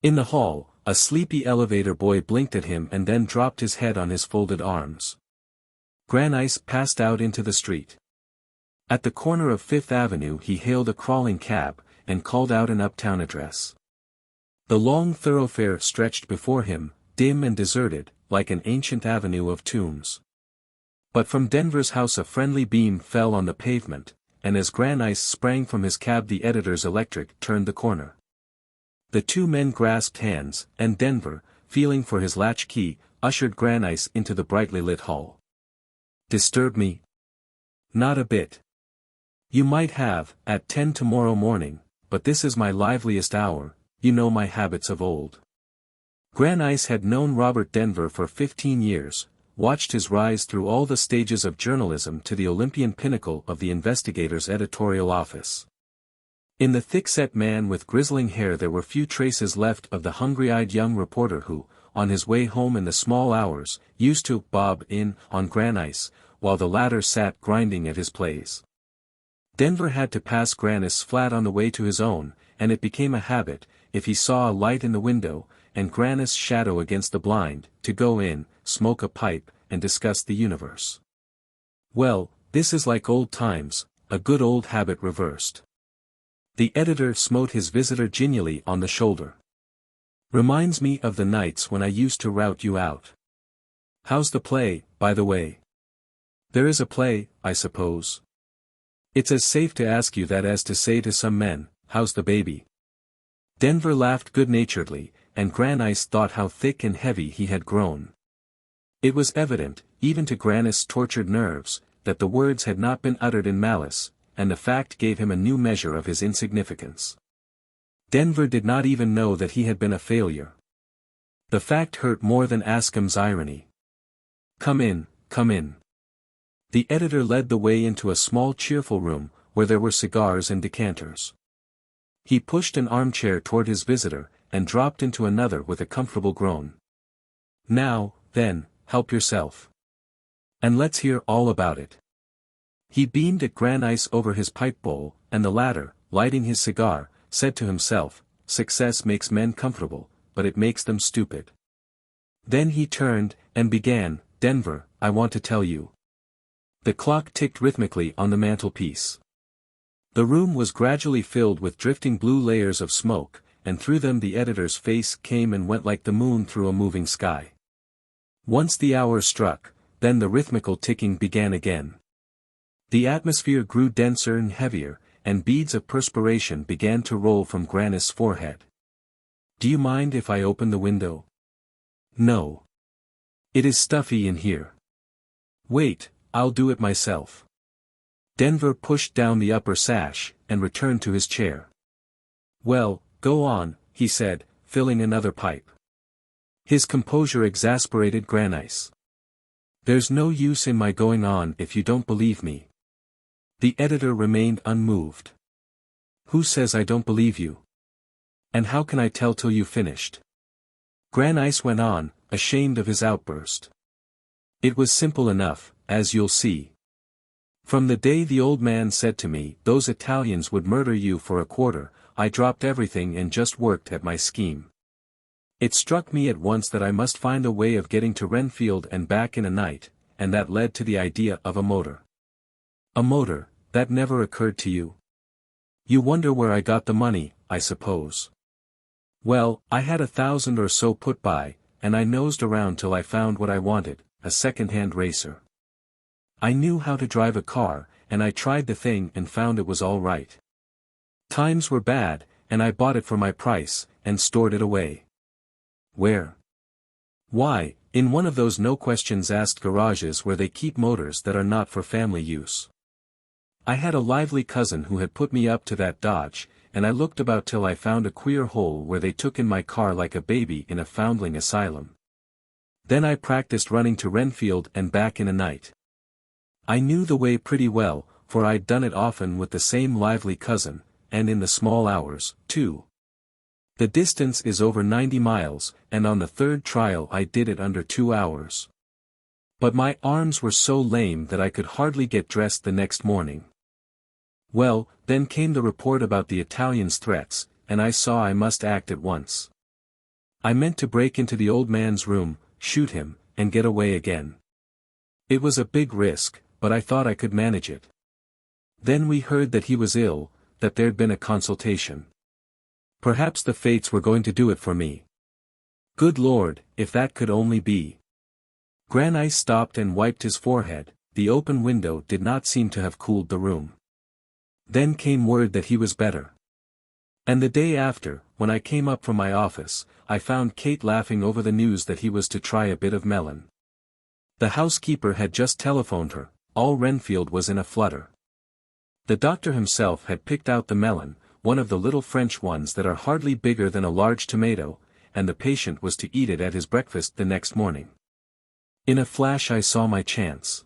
In the hall, a sleepy elevator boy blinked at him and then dropped his head on his folded arms. Granice passed out into the street. At the corner of Fifth Avenue he hailed a crawling cab, and called out an uptown address. The long thoroughfare stretched before him, dim and deserted, like an ancient avenue of tombs. But from Denver's house a friendly beam fell on the pavement, and as Granice sprang from his cab the editor's electric turned the corner. The two men grasped hands, and Denver, feeling for his latchkey, ushered Granice into the brightly lit hall. Disturb me? Not a bit. You might have, at 10 tomorrow morning, but this is my liveliest hour, you know my habits of old. Granice had known Robert Denver for 15 years, watched his rise through all the stages of journalism to the Olympian pinnacle of the Investigator's editorial office. In the thick-set man with grizzling hair there were few traces left of the hungry-eyed young reporter who, on his way home in the small hours, used to bob in on Granice, while the latter sat grinding at his plays. Denver had to pass Granice flat on the way to his own, and it became a habit, if he saw a light in the window, and Grannis' shadow against the blind, to go in, smoke a pipe, and discuss the universe. Well, this is like old times, a good old habit reversed. The editor smote his visitor genially on the shoulder. Reminds me of the nights when I used to rout you out. How's the play, by the way? There is a play, I suppose. It's as safe to ask you that as to say to some men, how's the baby? Denver laughed good-naturedly, and Grannis thought how thick and heavy he had grown. It was evident, even to Grannis' tortured nerves, that the words had not been uttered in malice, and the fact gave him a new measure of his insignificance. Denver did not even know that he had been a failure. The fact hurt more than Ascham's irony. Come in, come in. The editor led the way into a small cheerful room, where there were cigars and decanters. He pushed an armchair toward his visitor, and dropped into another with a comfortable groan. Now, then, help yourself. And let's hear all about it. He beamed at Grannis over his pipe bowl, and the latter, lighting his cigar, said to himself, success makes men comfortable, but it makes them stupid. Then he turned, and began, Denver, I want to tell you. The clock ticked rhythmically on the mantelpiece. The room was gradually filled with drifting blue layers of smoke, and through them the editor's face came and went like the moon through a moving sky. Once the hour struck, then the rhythmical ticking began again. The atmosphere grew denser and heavier, and beads of perspiration began to roll from Grannis' forehead. Do you mind if I open the window? No. It is stuffy in here. Wait, I'll do it myself. Denver pushed down the upper sash, and returned to his chair. Well, go on, he said, filling another pipe. His composure exasperated Grannis. There's no use in my going on if you don't believe me. The editor remained unmoved. Who says I don't believe you? And how can I tell till you finished? Grannis went on, ashamed of his outburst. It was simple enough, as you'll see. From the day the old man said to me, those Italians would murder you for a quarter, I dropped everything and just worked at my scheme. It struck me at once that I must find a way of getting to Renfield and back in a night, and that led to the idea of a motor. A motor, that never occurred to you? You wonder where I got the money, I suppose. Well, I had 1,000 or so put by, and I nosed around till I found what I wanted, a second-hand racer. I knew how to drive a car, and I tried the thing and found it was all right. Times were bad, and I bought it for my price, and stored it away. Where? Why, in one of those no-questions-asked garages where they keep motors that are not for family use. I had a lively cousin who had put me up to that dodge, and I looked about till I found a queer hole where they took in my car like a baby in a foundling asylum. Then I practiced running to Renfield and back in a night. I knew the way pretty well, for I'd done it often with the same lively cousin, and in the small hours, too. The distance is over 90 miles, and on the third trial I did it under 2 hours. But my arms were so lame that I could hardly get dressed the next morning. Well, then came the report about the Italian's threats, and I saw I must act at once. I meant to break into the old man's room, shoot him, and get away again. It was a big risk, but I thought I could manage it. Then we heard that he was ill, that there'd been a consultation. Perhaps the fates were going to do it for me. Good Lord, if that could only be. Grannis stopped and wiped his forehead. The open window did not seem to have cooled the room. Then came word that he was better. And the day after, when I came up from my office, I found Kate laughing over the news that he was to try a bit of melon. The housekeeper had just telephoned her, all Renfield was in a flutter. The doctor himself had picked out the melon, one of the little French ones that are hardly bigger than a large tomato, and the patient was to eat it at his breakfast the next morning. In a flash I saw my chance.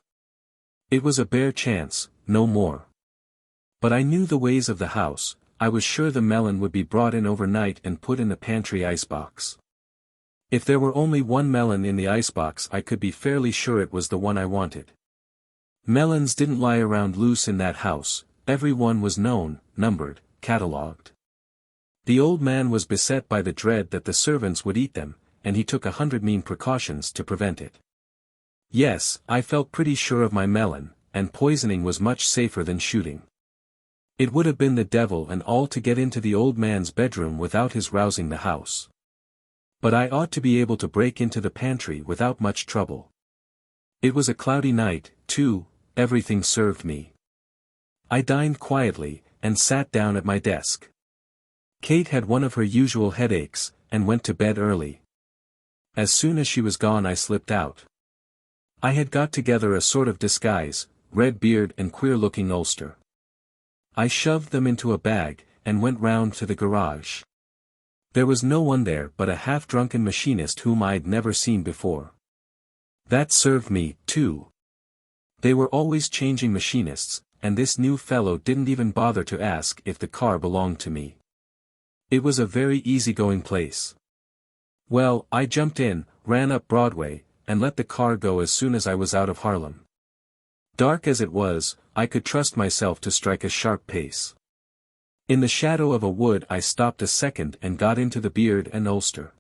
It was a bare chance, no more. But I knew the ways of the house. I was sure the melon would be brought in overnight and put in the pantry icebox. If there were only one melon in the icebox I could be fairly sure it was the one I wanted. Melons didn't lie around loose in that house, every one was known, numbered, catalogued. The old man was beset by the dread that the servants would eat them, and he took 100 mean precautions to prevent it. Yes, I felt pretty sure of my melon, and poisoning was much safer than shooting. It would have been the devil and all to get into the old man's bedroom without his rousing the house. But I ought to be able to break into the pantry without much trouble. It was a cloudy night, too, everything served me. I dined quietly, and sat down at my desk. Kate had one of her usual headaches, and went to bed early. As soon as she was gone I slipped out. I had got together a sort of disguise, red beard and queer-looking ulster. I shoved them into a bag, and went round to the garage. There was no one there but a half-drunken machinist whom I'd never seen before. That served me, too. They were always changing machinists, and this new fellow didn't even bother to ask if the car belonged to me. It was a very easy-going place. Well, I jumped in, ran up Broadway, and let the car go as soon as I was out of Harlem. Dark as it was, I could trust myself to strike a sharp pace. In the shadow of a wood I stopped a second and got into the beard and ulster.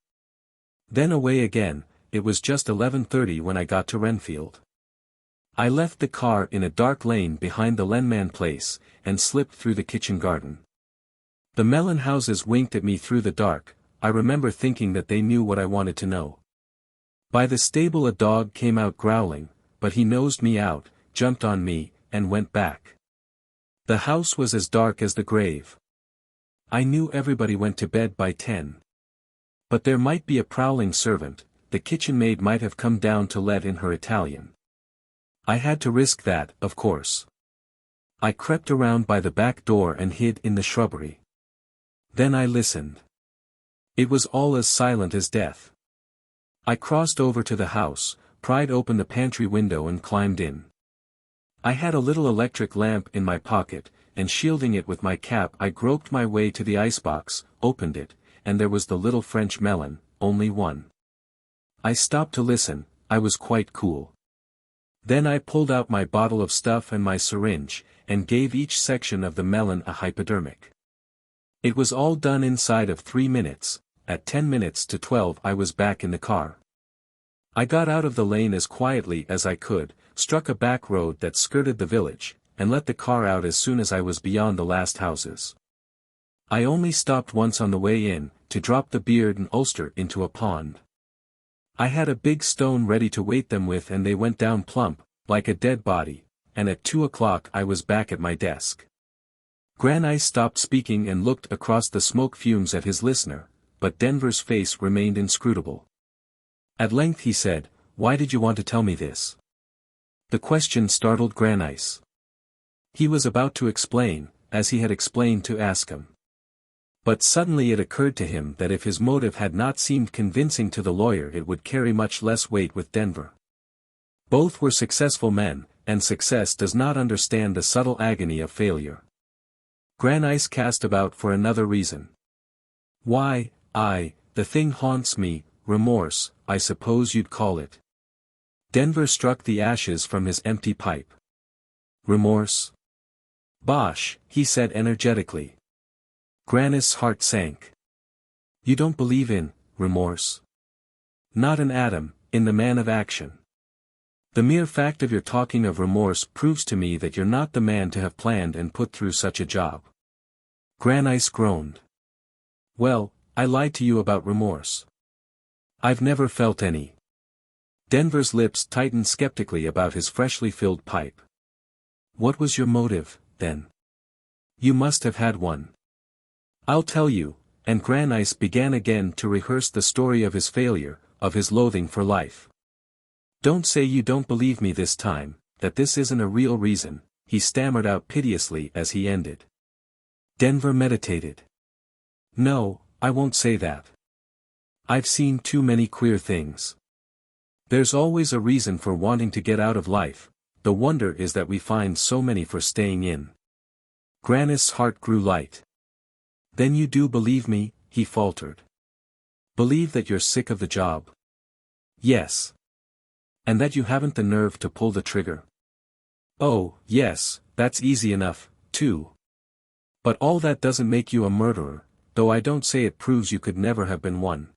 Then away again. It was just 11:30 when I got to Renfield. I left the car in a dark lane behind the Lenman place, and slipped through the kitchen garden. The melon houses winked at me through the dark. I remember thinking that they knew what I wanted to know. By the stable a dog came out growling, but he nosed me out, jumped on me, and went back. The house was as dark as the grave. I knew everybody went to bed by 10. But there might be a prowling servant. The kitchen maid might have come down to let in her Italian. I had to risk that, of course. I crept around by the back door and hid in the shrubbery. Then I listened. It was all as silent as death. I crossed over to the house, pried open the pantry window and climbed in. I had a little electric lamp in my pocket, and shielding it with my cap I groped my way to the icebox, opened it, and there was the little French melon, only one. I stopped to listen. I was quite cool. Then I pulled out my bottle of stuff and my syringe, and gave each section of the melon a hypodermic. It was all done inside of 3 minutes. At 10 minutes to 12 I was back in the car. I got out of the lane as quietly as I could, struck a back road that skirted the village, and let the car out as soon as I was beyond the last houses. I only stopped once on the way in, to drop the beard and ulster into a pond. I had a big stone ready to weight them with and they went down plump, like a dead body, and at 2 o'clock I was back at my desk. Granice stopped speaking and looked across the smoke fumes at his listener, but Denver's face remained inscrutable. At length he said, "Why did you want to tell me this?" The question startled Granice. He was about to explain, as he had explained to Ascham. But suddenly it occurred to him that if his motive had not seemed convincing to the lawyer it would carry much less weight with Denver. Both were successful men, and success does not understand the subtle agony of failure. Granice cast about for another reason. "Why, the thing haunts me, remorse, I suppose you'd call it." Denver struck the ashes from his empty pipe. "Remorse? Bosh," he said energetically. Granice's heart sank. "You don't believe in remorse?" "Not an atom, in the man of action. The mere fact of your talking of remorse proves to me that you're not the man to have planned and put through such a job." Granice groaned. "Well, I lied to you about remorse. I've never felt any." Denver's lips tightened skeptically about his freshly filled pipe. "What was your motive, then? You must have had one." "I'll tell you," and Granice began again to rehearse the story of his failure, of his loathing for life. "Don't say you don't believe me this time, that this isn't a real reason," he stammered out piteously as he ended. Denver meditated. "No, I won't say that. I've seen too many queer things. There's always a reason for wanting to get out of life, the wonder is that we find so many for staying in." Granice's heart grew light. "Then you do believe me," he faltered. "Believe that you're sick of the job?" "Yes." "And that you haven't the nerve to pull the trigger?" "Oh, yes, that's easy enough, too. But all that doesn't make you a murderer, though I don't say it proves you could never have been one.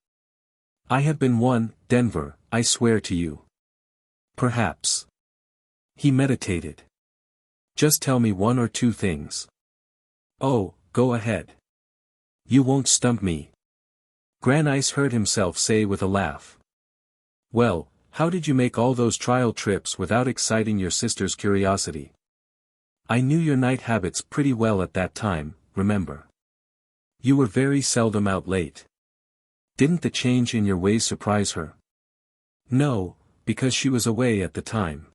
I have been one, Denver, I swear to you. Perhaps. He meditated. Just tell me one or two things. Oh, go ahead. You won't stump me. Granice heard himself say with a laugh. Well, how did you make all those trial trips without exciting your sister's curiosity? I knew your night habits pretty well at that time, remember. You were very seldom out late. Didn't the change in your ways surprise her? No, because she was away at the time.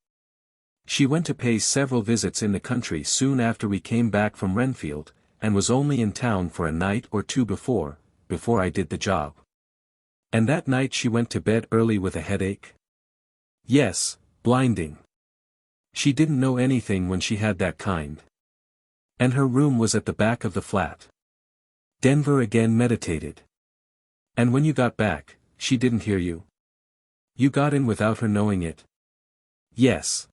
She went to pay several visits in the country soon after we came back from Renfield, and was only in town for a night or two before I did the job. And that night she went to bed early with a headache? Yes, blinding. She didn't know anything when she had that kind. And her room was at the back of the flat. Denver again meditated. And when you got back, she didn't hear you? You got in without her knowing it? Yes.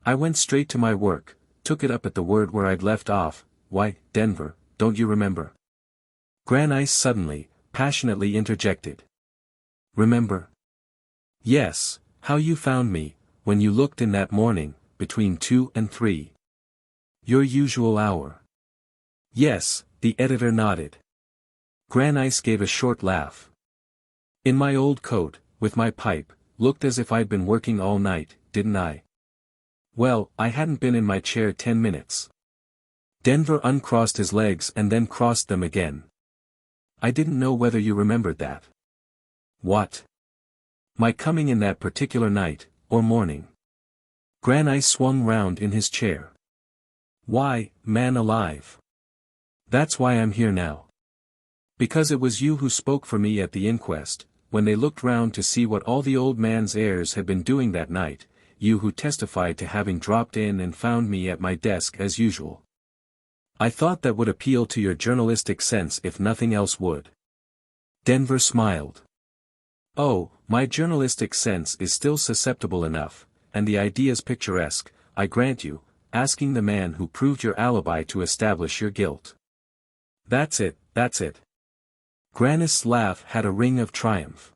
I went straight to my work, took it up at the word where I'd left off. Why, Denver, don't you remember? Granice suddenly, passionately interjected. Remember? Yes, how you found me, when you looked in that morning, between 2 and 3. Your usual hour. Yes, the editor nodded. Granice gave a short laugh. In my old coat, with my pipe, looked as if I'd been working all night, didn't I? Well, I hadn't been in my chair 10 minutes. Denver uncrossed his legs and then crossed them again. I didn't know whether you remembered that. What? My coming in that particular night, or morning. Granice swung round in his chair. Why, man alive. That's why I'm here now. Because it was you who spoke for me at the inquest, when they looked round to see what all the old man's heirs had been doing that night, you who testified to having dropped in and found me at my desk as usual. I thought that would appeal to your journalistic sense if nothing else would. Denver smiled. Oh, my journalistic sense is still susceptible enough, and the idea's picturesque, I grant you, asking the man who proved your alibi to establish your guilt. That's it, that's it. Granice's laugh had a ring of triumph.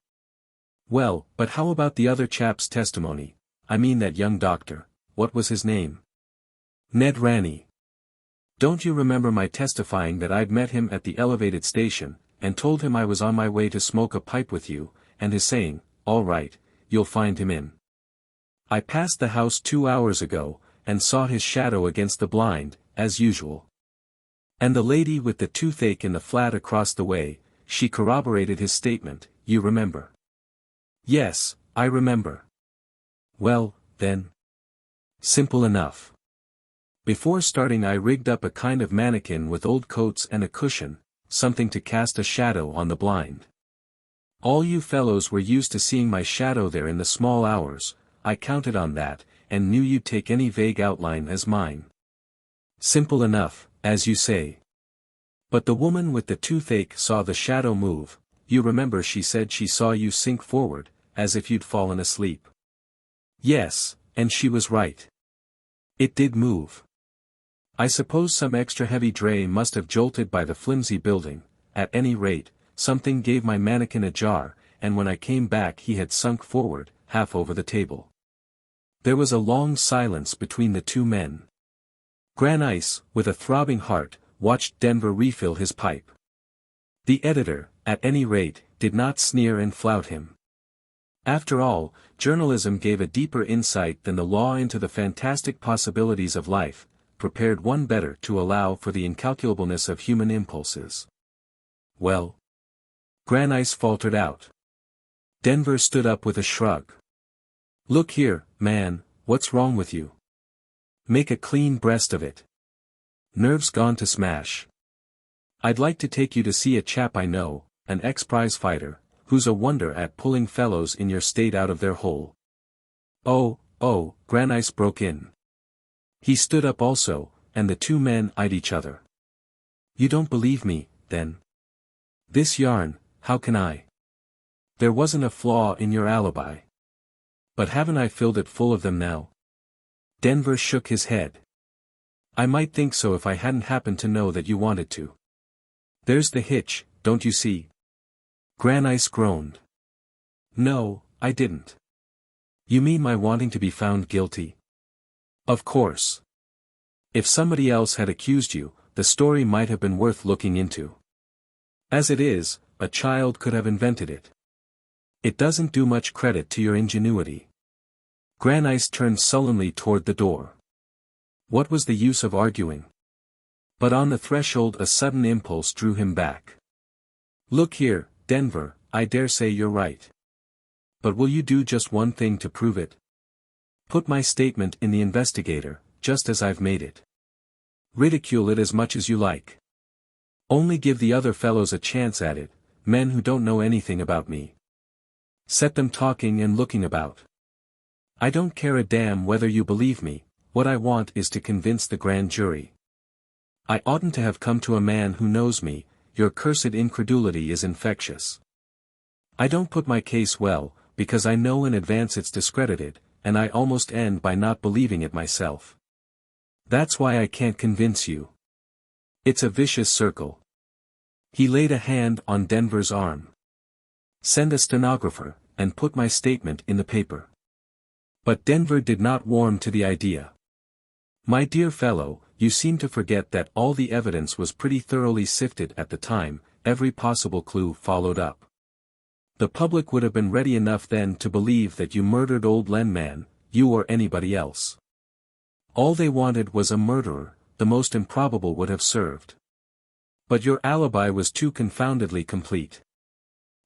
Well, but how about the other chap's testimony? I mean that young doctor, what was his name? Ned Ranney. Don't you remember my testifying that I'd met him at the elevated station, and told him I was on my way to smoke a pipe with you, and his saying, all right, you'll find him in. I passed the house 2 hours ago, and saw his shadow against the blind, as usual. And the lady with the toothache in the flat across the way, she corroborated his statement, you remember? Yes, I remember. Well, then. Simple enough. Before starting I rigged up a kind of mannequin with old coats and a cushion, something to cast a shadow on the blind. All you fellows were used to seeing my shadow there in the small hours, I counted on that, and knew you'd take any vague outline as mine. Simple enough, as you say. But the woman with the toothache saw the shadow move, you remember she said she saw you sink forward, as if you'd fallen asleep. Yes, and she was right. It did move. I suppose some extra heavy dray must have jolted by the flimsy building, at any rate, something gave my mannequin a jar, and when I came back he had sunk forward, half over the table. There was a long silence between the two men. Granice, with a throbbing heart, watched Denver refill his pipe. The editor, at any rate, did not sneer and flout him. After all, journalism gave a deeper insight than the law into the fantastic possibilities of life, prepared one better to allow for the incalculableness of human impulses. Well? Granice faltered out. Denver stood up with a shrug. Look here, man, what's wrong with you? Make a clean breast of it. Nerves gone to smash. I'd like to take you to see a chap I know, an ex-prize fighter, who's a wonder at pulling fellows in your state out of their hole. Oh, Granice broke in. He stood up also, and the two men eyed each other. You don't believe me, then? This yarn, how can I? There wasn't a flaw in your alibi. But haven't I filled it full of them now? Denver shook his head. I might think so if I hadn't happened to know that you wanted to. There's the hitch, don't you see? Granice groaned. No, I didn't. You mean my wanting to be found guilty? Of course. If somebody else had accused you, the story might have been worth looking into. As it is, a child could have invented it. It doesn't do much credit to your ingenuity. Granice turned sullenly toward the door. What was the use of arguing? But on the threshold a sudden impulse drew him back. Look here, Denver, I dare say you're right. But will you do just one thing to prove it? Put my statement in the Investigator, just as I've made it. Ridicule it as much as you like. Only give the other fellows a chance at it, men who don't know anything about me. Set them talking and looking about. I don't care a damn whether you believe me, what I want is to convince the grand jury. I oughtn't to have come to a man who knows me, your cursed incredulity is infectious. I don't put my case well, because I know in advance it's discredited, and I almost end by not believing it myself. That's why I can't convince you. It's a vicious circle. He laid a hand on Denver's arm. Send a stenographer, and put my statement in the paper. But Denver did not warm to the idea. My dear fellow, you seem to forget that all the evidence was pretty thoroughly sifted at the time, every possible clue followed up. The public would have been ready enough then to believe that you murdered old Lenman, you or anybody else. All they wanted was a murderer, the most improbable would have served. But your alibi was too confoundedly complete.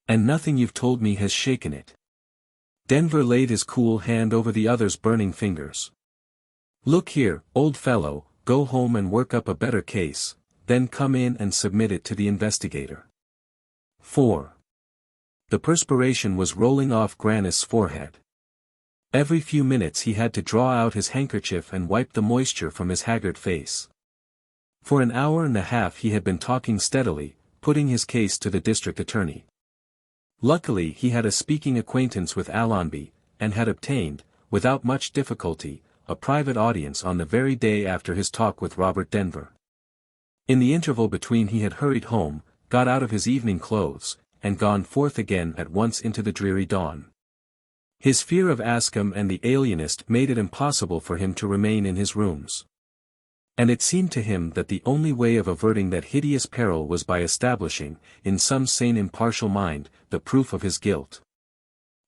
And nothing you've told me has shaken it. Denver laid his cool hand over the other's burning fingers. Look here, old fellow, go home and work up a better case, then come in and submit it to the Investigator. 4. The perspiration was rolling off Granice's forehead. Every few minutes he had to draw out his handkerchief and wipe the moisture from his haggard face. For an hour and a half he had been talking steadily, putting his case to the district attorney. Luckily he had a speaking acquaintance with Allonby, and had obtained, without much difficulty, a private audience on the very day after his talk with Robert Denver. In the interval between he had hurried home, got out of his evening clothes, and gone forth again at once into the dreary dawn. His fear of Ascom and the alienist made it impossible for him to remain in his rooms. And it seemed to him that the only way of averting that hideous peril was by establishing, in some sane impartial mind, the proof of his guilt.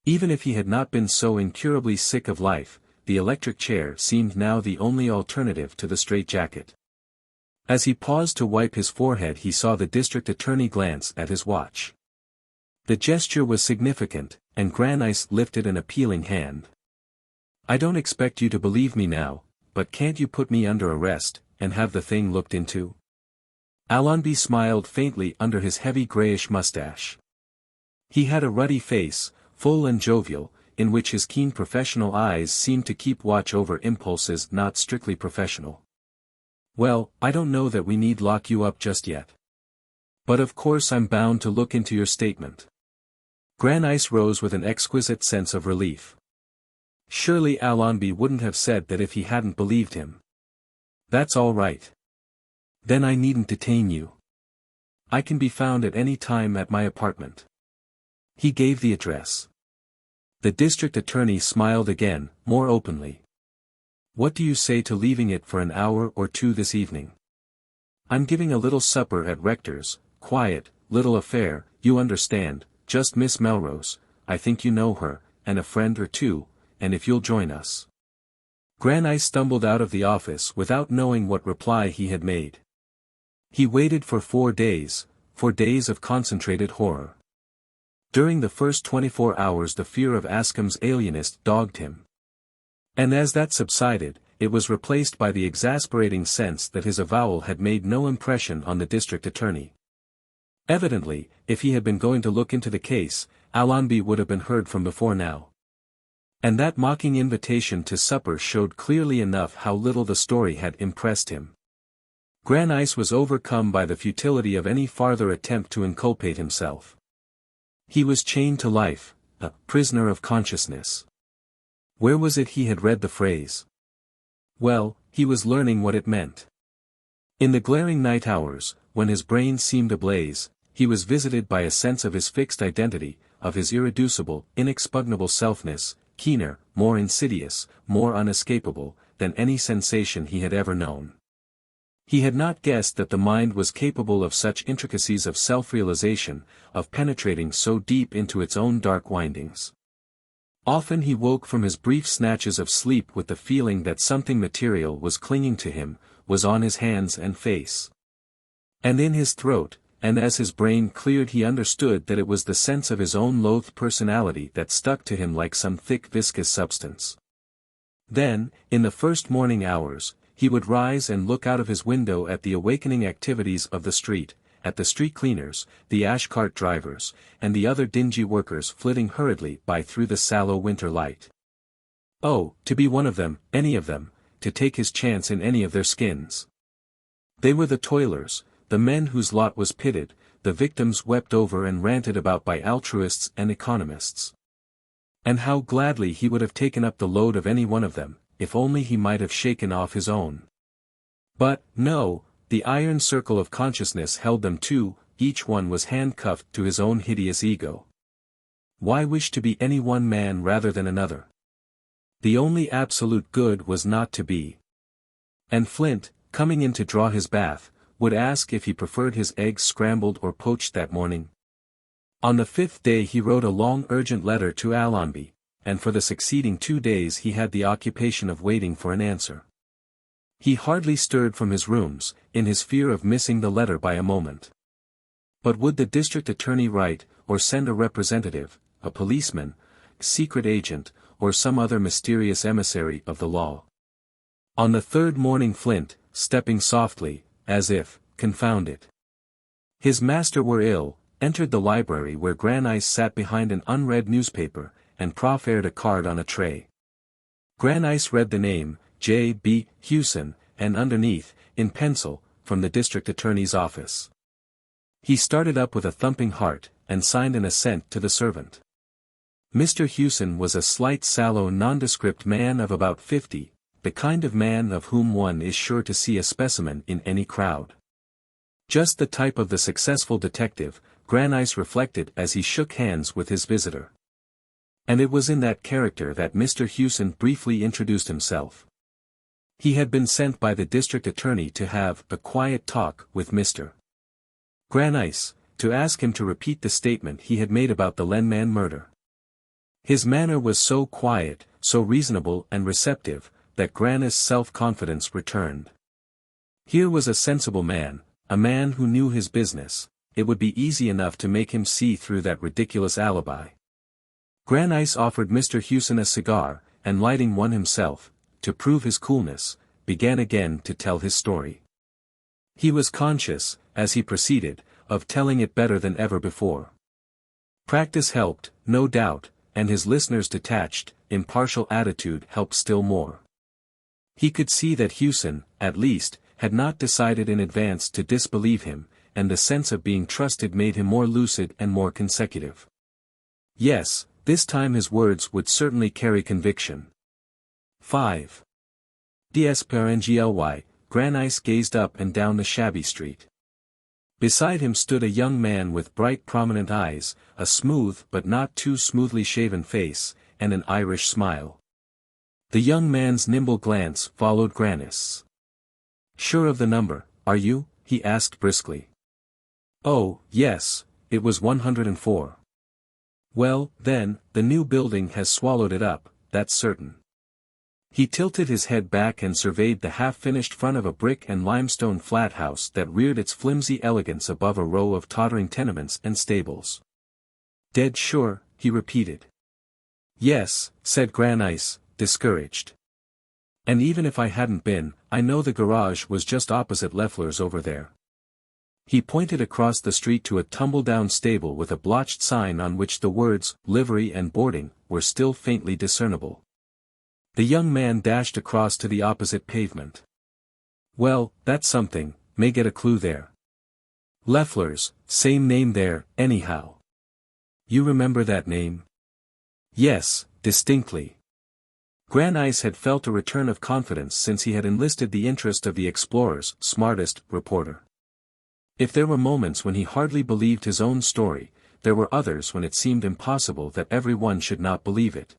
Even if he had not been so incurably sick of life, the electric chair seemed now the only alternative to the straitjacket. As he paused to wipe his forehead he saw the district attorney glance at his watch. The gesture was significant, and Granice lifted an appealing hand. I don't expect you to believe me now, but can't you put me under arrest, and have the thing looked into? Allonby smiled faintly under his heavy grayish mustache. He had a ruddy face, full and jovial, in which his keen professional eyes seemed to keep watch over impulses not strictly professional. Well, I don't know that we need lock you up just yet. But of course I'm bound to look into your statement. Granice rose with an exquisite sense of relief. Surely Allonby wouldn't have said that if he hadn't believed him. That's all right. Then I needn't detain you. I can be found at any time at my apartment. He gave the address. The district attorney smiled again, more openly. What do you say to leaving it for an hour or two this evening? I'm giving a little supper at Rector's, quiet, little affair, you understand, just Miss Melrose, I think you know her, and a friend or two, and if you'll join us. Granice stumbled out of the office without knowing what reply he had made. He waited for 4 days of concentrated horror. During the first 24 hours the fear of Ascom's alienist dogged him. And as that subsided, it was replaced by the exasperating sense that his avowal had made no impression on the district attorney. Evidently, if he had been going to look into the case, Allonby would have been heard from before now. And that mocking invitation to supper showed clearly enough how little the story had impressed him. Granice was overcome by the futility of any farther attempt to inculpate himself. He was chained to life, a prisoner of consciousness. Where was it he had read the phrase? Well, he was learning what it meant. In the glaring night hours, when his brain seemed ablaze, he was visited by a sense of his fixed identity, of his irreducible, inexpugnable selfness, keener, more insidious, more unescapable, than any sensation he had ever known. He had not guessed that the mind was capable of such intricacies of self-realization, of penetrating so deep into its own dark windings. Often he woke from his brief snatches of sleep with the feeling that something material was clinging to him, was on his hands and face, and in his throat, and as his brain cleared he understood that it was the sense of his own loathed personality that stuck to him like some thick viscous substance. Then, in the first morning hours, he would rise and look out of his window at the awakening activities of the street, at the street cleaners, the ash cart drivers, and the other dingy workers flitting hurriedly by through the sallow winter light. Oh, to be one of them, any of them, to take his chance in any of their skins. They were the toilers, the men whose lot was pitted, the victims wept over and ranted about by altruists and economists. And how gladly he would have taken up the load of any one of them, if only he might have shaken off his own. But, no, the iron circle of consciousness held them too, each one was handcuffed to his own hideous ego. Why wish to be any one man rather than another? The only absolute good was not to be. And Flint, coming in to draw his bath, would ask if he preferred his eggs scrambled or poached that morning. On the 5th day he wrote a long urgent letter to Allonby, and for the succeeding 2 days he had the occupation of waiting for an answer. He hardly stirred from his rooms, in his fear of missing the letter by a moment. But would the district attorney write, or send a representative, a policeman, secret agent, or some other mysterious emissary of the law? On the 3rd morning Flint, stepping softly, as if, confound it, his master were ill, entered the library where Granice sat behind an unread newspaper, and proffered a card on a tray. Granice read the name, J. B. Hewson, and underneath, in pencil, from the district attorney's office. He started up with a thumping heart, and signed an assent to the servant. Mr. Hewson was a slight sallow nondescript man of about 50, the kind of man of whom one is sure to see a specimen in any crowd. Just the type of the successful detective, Granice reflected as he shook hands with his visitor. And it was in that character that Mr. Hewson briefly introduced himself. He had been sent by the district attorney to have a quiet talk with Mr. Granice, to ask him to repeat the statement he had made about the Lenman murder. His manner was so quiet, so reasonable and receptive, that Granice's self-confidence returned. Here was a sensible man, a man who knew his business. It would be easy enough to make him see through that ridiculous alibi. Granice offered Mr. Hewson a cigar, and lighting one himself, to prove his coolness, began again to tell his story. He was conscious, as he proceeded, of telling it better than ever before. Practice helped, no doubt, and his listener's detached, impartial attitude helped still more. He could see that Hewson, at least, had not decided in advance to disbelieve him, and the sense of being trusted made him more lucid and more consecutive. Yes, this time his words would certainly carry conviction. 5. D'Espérangely, Granice gazed up and down the shabby street. Beside him stood a young man with bright prominent eyes, a smooth but not too smoothly shaven face, and an Irish smile. The young man's nimble glance followed Granice's. "Sure of the number, are you?" he asked briskly. "Oh, yes, it was 104. Well, then, the new building has swallowed it up, that's certain." He tilted his head back and surveyed the half-finished front of a brick and limestone flat house that reared its flimsy elegance above a row of tottering tenements and stables. "Dead sure," he repeated. "Yes," said Granice, discouraged. "And even if I hadn't been, I know the garage was just opposite Leffler's over there." He pointed across the street to a tumble-down stable with a blotched sign on which the words, "livery and boarding," were still faintly discernible. The young man dashed across to the opposite pavement. "Well, that's something, may get a clue there. Leffler's, same name there, anyhow. You remember that name?" "Yes, distinctly." Granice had felt a return of confidence since he had enlisted the interest of the Explorer's smartest reporter. If there were moments when he hardly believed his own story, there were others when it seemed impossible that everyone should not believe it.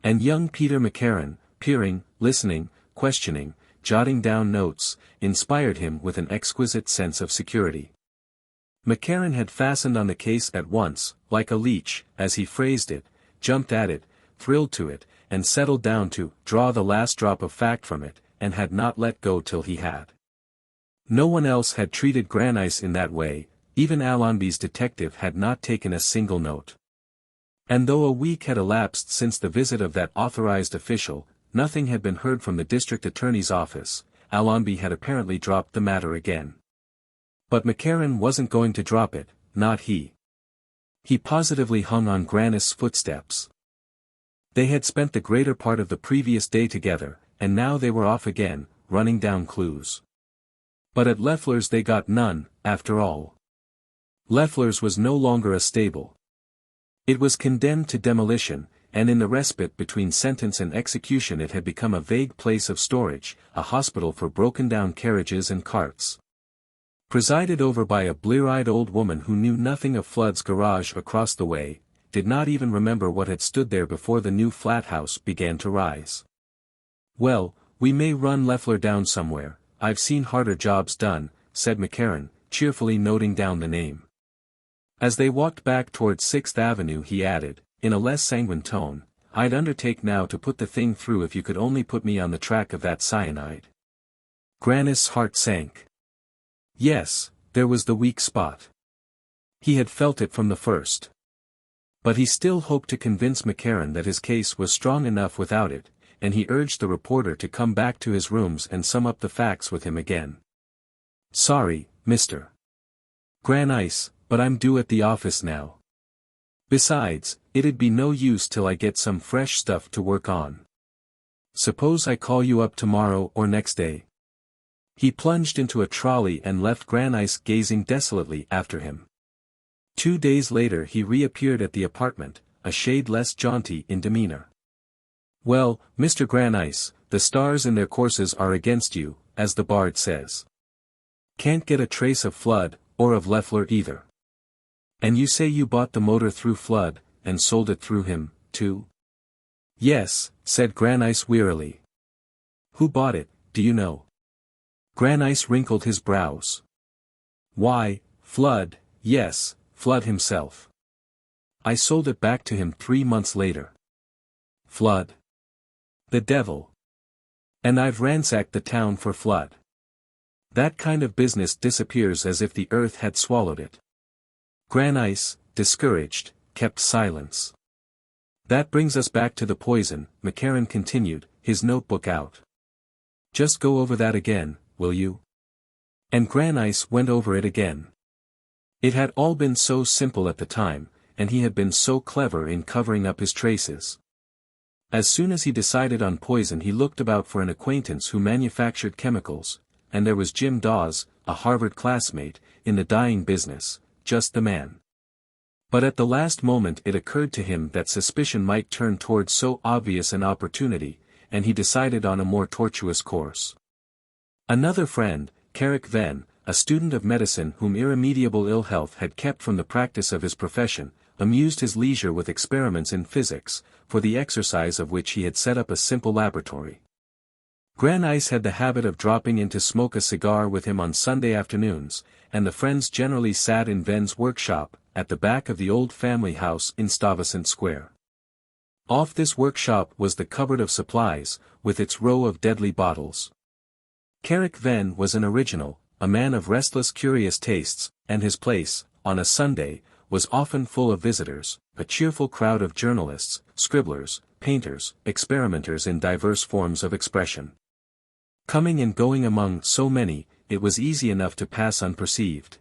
And young Peter McCarran, peering, listening, questioning, jotting down notes, inspired him with an exquisite sense of security. McCarran had fastened on the case at once, like a leech, as he phrased it, jumped at it, thrilled to it, and settled down to draw the last drop of fact from it, and had not let go till he had. No one else had treated Granice in that way, even Allonby's detective had not taken a single note. And though a week had elapsed since the visit of that authorized official, nothing had been heard from the district attorney's office. Allonby had apparently dropped the matter again. But McCarran wasn't going to drop it, not he. He positively hung on Granice's footsteps. They had spent the greater part of the previous day together, and now they were off again, running down clues. But at Leffler's they got none, after all. Leffler's was no longer a stable. It was condemned to demolition, and in the respite between sentence and execution it had become a vague place of storage, a hospital for broken-down carriages and carts. Presided over by a blear-eyed old woman who knew nothing of Flood's garage across the way, did not even remember what had stood there before the new flat house began to rise. "Well, we may run Leffler down somewhere, I've seen harder jobs done," said McCarran, cheerfully noting down the name. As they walked back towards 6th Avenue he added, in a less sanguine tone, "I'd undertake now to put the thing through if you could only put me on the track of that cyanide." Granice's heart sank. Yes, there was the weak spot. He had felt it from the first. But he still hoped to convince McCarran that his case was strong enough without it, and he urged the reporter to come back to his rooms and sum up the facts with him again. "Sorry, Mr. Granice, but I'm due at the office now. Besides, it'd be no use till I get some fresh stuff to work on. Suppose I call you up tomorrow or next day?" He plunged into a trolley and left Granice gazing desolately after him. 2 days later he reappeared at the apartment, a shade less jaunty in demeanor. "Well, Mr. Granice, the stars in their courses are against you, as the bard says. Can't get a trace of Flood, or of Leffler either. And you say you bought the motor through Flood, and sold it through him, too?" "Yes," said Granice wearily. "Who bought it, do you know?" Granice wrinkled his brows. "Why, Flood, yes, Flood himself. I sold it back to him 3 months later." "Flood? The devil. And I've ransacked the town for Flood. That kind of business disappears as if the earth had swallowed it." Granice, discouraged, kept silence. "That brings us back to the poison," McCarran continued, his notebook out. "Just go over that again, will you?" And Granice went over it again. It had all been so simple at the time, and he had been so clever in covering up his traces. As soon as he decided on poison he looked about for an acquaintance who manufactured chemicals, and there was Jim Dawes, a Harvard classmate, in the dyeing business, just the man. But at the last moment it occurred to him that suspicion might turn towards so obvious an opportunity, and he decided on a more tortuous course. Another friend, Carrick Venn, a student of medicine whom irremediable ill health had kept from the practice of his profession, amused his leisure with experiments in physics, for the exercise of which he had set up a simple laboratory. Granice had the habit of dropping in to smoke a cigar with him on Sunday afternoons, and the friends generally sat in Venn's workshop, at the back of the old family house in Stuyvesant Square. Off this workshop was the cupboard of supplies, with its row of deadly bottles. Carrick Venn was an original, a man of restless curious tastes, and his place, on a Sunday, was often full of visitors, a cheerful crowd of journalists, scribblers, painters, experimenters in diverse forms of expression. Coming and going among so many, it was easy enough to pass unperceived.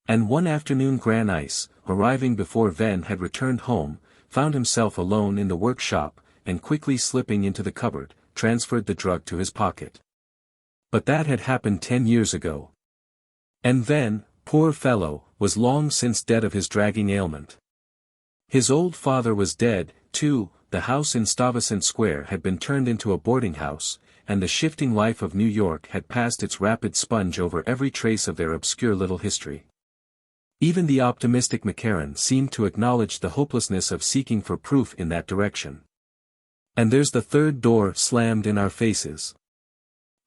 And one afternoon Granice, arriving before Venn had returned home, found himself alone in the workshop, and quickly slipping into the cupboard, transferred the drug to his pocket. But that had happened 10 years ago. And Venn, poor fellow, was long since dead of his dragging ailment. His old father was dead, too. The house in Stuyvesant Square had been turned into a boarding house, and the shifting life of New York had passed its rapid sponge over every trace of their obscure little history. Even the optimistic McCarran seemed to acknowledge the hopelessness of seeking for proof in that direction. And there's the third door slammed in our faces.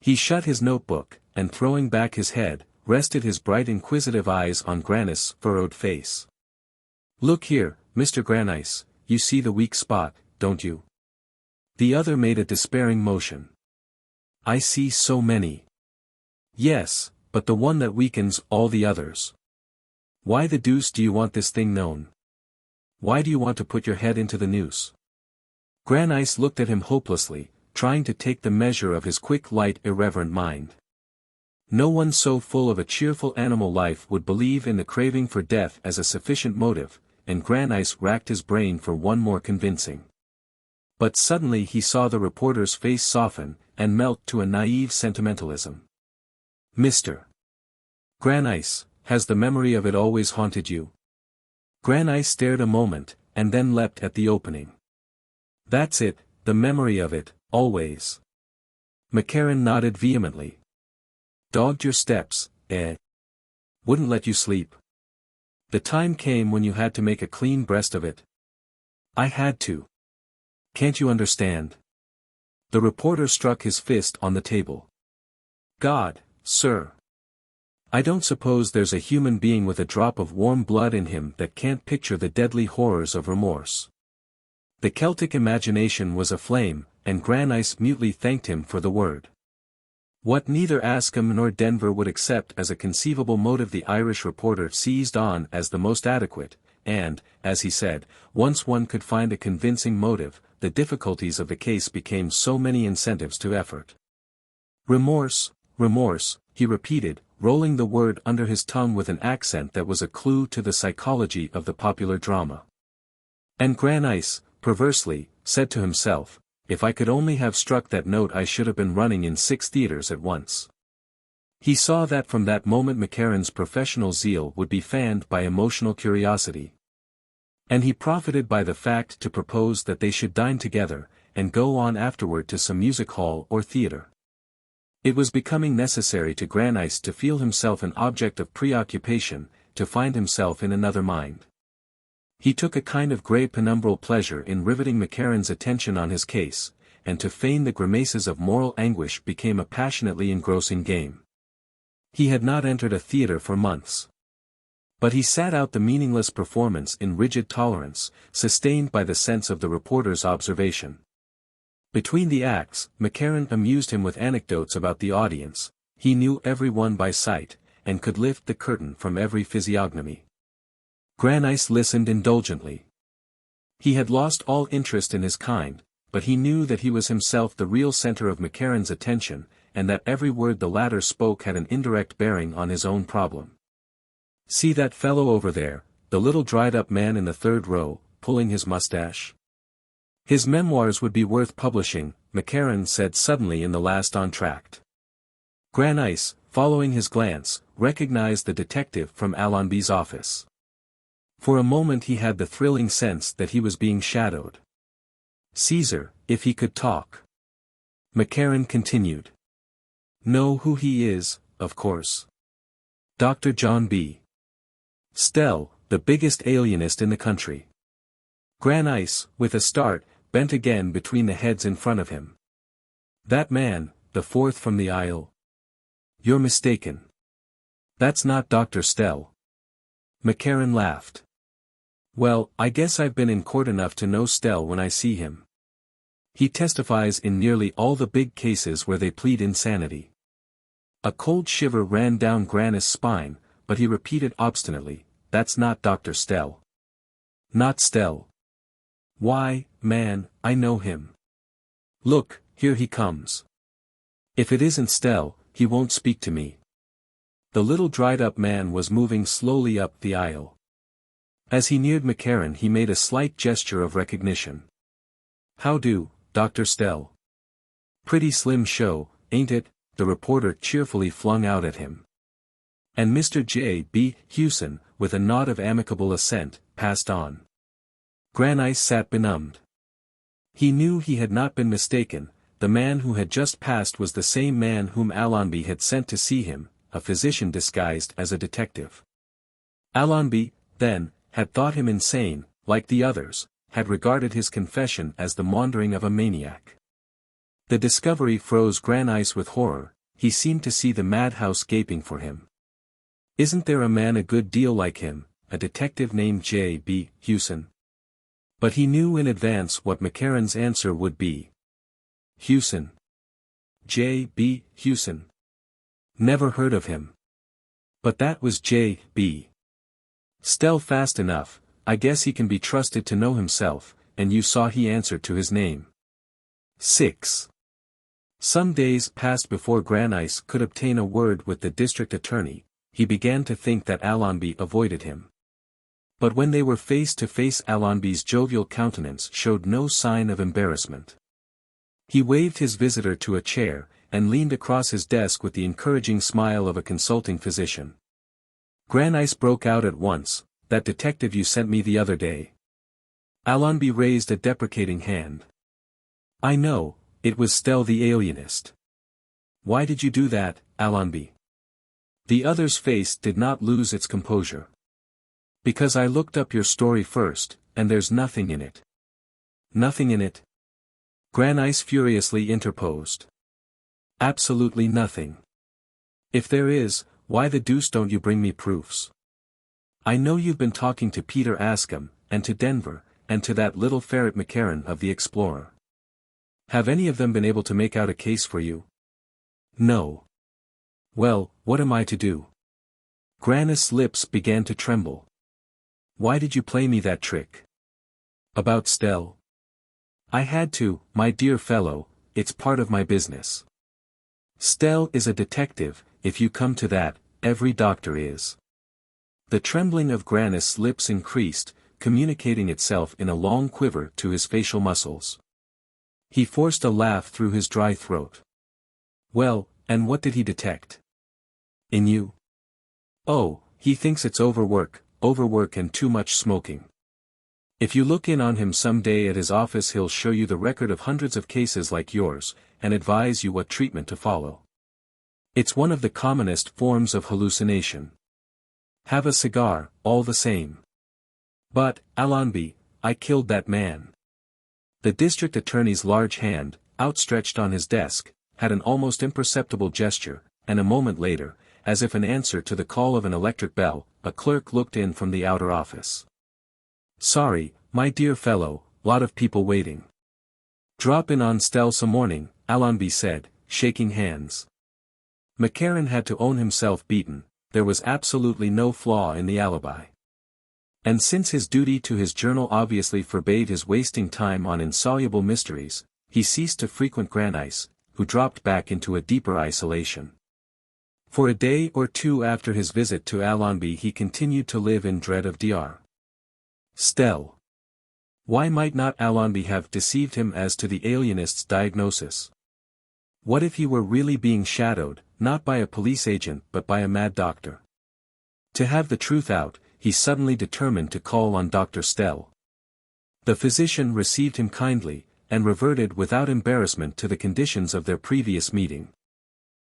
He shut his notebook, and throwing back his head, rested his bright inquisitive eyes on Grannis' furrowed face. "Look here, Mr. Grannis, you see the weak spot, don't you?" The other made a despairing motion. "I see so many." "Yes, but the one that weakens all the others. Why the deuce do you want this thing known? Why do you want to put your head into the noose?" Grannis looked at him hopelessly, trying to take the measure of his quick, light, irreverent mind. No one so full of a cheerful animal life would believe in the craving for death as a sufficient motive, and Grannis racked his brain for one more convincing. But suddenly he saw the reporter's face soften, and melt to a naive sentimentalism. "Mr. Grannis, has the memory of it always haunted you?" Grannis stared a moment, and then leapt at the opening. "That's it, the memory of it, always." McCarran nodded vehemently. "Dogged your steps, eh? Wouldn't let you sleep. The time came when you had to make a clean breast of it." "I had to. Can't you understand?" The reporter struck his fist on the table. "God, sir. I don't suppose there's a human being with a drop of warm blood in him that can't picture the deadly horrors of remorse." The Celtic imagination was aflame, and Grannis mutely thanked him for the word. What neither Ascombe nor Denver would accept as a conceivable motive the Irish reporter seized on as the most adequate, and, as he said, once one could find a convincing motive, the difficulties of the case became so many incentives to effort. "Remorse, remorse," he repeated, rolling the word under his tongue with an accent that was a clue to the psychology of the popular drama. And Grannis, perversely, said to himself, "If I could only have struck that note I should have been running in 6 theaters at once." He saw that from that moment McCarran's professional zeal would be fanned by emotional curiosity. And he profited by the fact to propose that they should dine together, and go on afterward to some music hall or theater. It was becoming necessary to Grannis to feel himself an object of preoccupation, to find himself in another mind. He took a kind of grey penumbral pleasure in riveting McCarran's attention on his case, and to feign the grimaces of moral anguish became a passionately engrossing game. He had not entered a theatre for months. But he sat out the meaningless performance in rigid tolerance, sustained by the sense of the reporter's observation. Between the acts, McCarran amused him with anecdotes about the audience. He knew every one by sight, and could lift the curtain from every physiognomy. Grannis listened indulgently. He had lost all interest in his kind, but he knew that he was himself the real center of McCarran's attention, and that every word the latter spoke had an indirect bearing on his own problem. "See that fellow over there, the little dried-up man in the third row, pulling his mustache? His memoirs would be worth publishing," McCarran said suddenly in the last entr'acte. Grannis, following his glance, recognized the detective from Allenby's office. For a moment he had the thrilling sense that he was being shadowed. "Caesar, if he could talk." McCarran continued. "Know who he is, of course. Dr. John B. Stell, the biggest alienist in the country." Grannis, with a start, bent again between the heads in front of him. "That man, the fourth from the aisle? You're mistaken. That's not Dr. Stell." McCarran laughed. "Well, I guess I've been in court enough to know Stell when I see him. He testifies in nearly all the big cases where they plead insanity." A cold shiver ran down Grannis' spine, but he repeated obstinately, "That's not Dr. Stell. Not Stell. Why, man, I know him. Look, here he comes. If it isn't Stell, he won't speak to me." The little dried-up man was moving slowly up the aisle. As he neared McCarran he made a slight gesture of recognition. "How do, Dr. Stell? Pretty slim show, ain't it?" the reporter cheerfully flung out at him. And Mr. J. B. Hewson, with a nod of amicable assent, passed on. Grannis sat benumbed. He knew he had not been mistaken, the man who had just passed was the same man whom Allenby had sent to see him, a physician disguised as a detective. Allenby, then, had thought him insane, like the others, had regarded his confession as the maundering of a maniac. The discovery froze Granice with horror. He seemed to see the madhouse gaping for him. Isn't there a man a good deal like him, a detective named J.B. Hewson? But he knew in advance what McCarran's answer would be. Hewson. J.B. Hewson. Never heard of him. But that was J.B. Stell fast enough, I guess he can be trusted to know himself, and you saw he answered to his name. 6. Some days passed before Granice could obtain a word with the district attorney. He began to think that Allenby avoided him. But when they were face to face, Allenby's jovial countenance showed no sign of embarrassment. He waved his visitor to a chair, and leaned across his desk with the encouraging smile of a consulting physician. Granice broke out at once, "That detective you sent me the other day." Allenby raised a deprecating hand. "I know, it was Stell the alienist." "Why did you do that, Allenby?" The other's face did not lose its composure. "Because I looked up your story first, and there's nothing in it." "Nothing in it?" Granice furiously interposed. "Absolutely nothing. If there is, why the deuce don't you bring me proofs? I know you've been talking to Peter Askham, and to Denver, and to that little ferret McCarran of the Explorer. Have any of them been able to make out a case for you?" "No." "Well, what am I to do?" Granice's lips began to tremble. "Why did you play me that trick?" "About Stell?" "I had to, my dear fellow, it's part of my business. Stell is a detective, if you come to that, every doctor is." The trembling of Granice's lips increased, communicating itself in a long quiver to his facial muscles. He forced a laugh through his dry throat. "Well, and what did he detect?" "In you?" "Oh, he thinks it's overwork and too much smoking. If you look in on him some day at his office he'll show you the record of hundreds of cases like yours, and advise you what treatment to follow. It's one of the commonest forms of hallucination. Have a cigar, all the same." "But, Allenby, I killed that man." The district attorney's large hand, outstretched on his desk, had an almost imperceptible gesture, and a moment later, as if in answer to the call of an electric bell, a clerk looked in from the outer office. "Sorry, my dear fellow, lot of people waiting." "Drop in on Stell some morning," Allenby said, shaking hands. McCarran had to own himself beaten. There was absolutely no flaw in the alibi. And since his duty to his journal obviously forbade his wasting time on insoluble mysteries, he ceased to frequent Granice, who dropped back into a deeper isolation. For a day or two after his visit to Allenby he continued to live in dread of Dr. Stell. Why might not Allenby have deceived him as to the alienist's diagnosis? What if he were really being shadowed, not by a police agent but by a mad doctor? To have the truth out, he suddenly determined to call on Dr. Stell. The physician received him kindly, and reverted without embarrassment to the conditions of their previous meeting.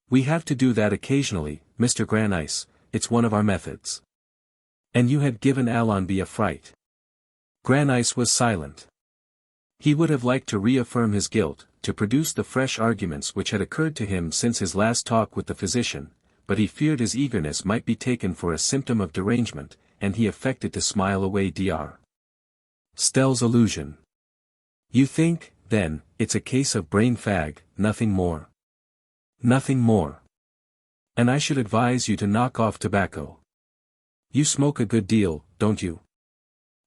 "We have to do that occasionally, Mr. Granice, it's one of our methods." "And you had given Allenby a fright." Granice was silent. He would have liked to reaffirm his guilt, to produce the fresh arguments which had occurred to him since his last talk with the physician, but he feared his eagerness might be taken for a symptom of derangement, and he affected to smile away Dr. Stell's illusion. "You think, then, it's a case of brain fag, nothing more?" "Nothing more. And I should advise you to knock off tobacco. You smoke a good deal, don't you?"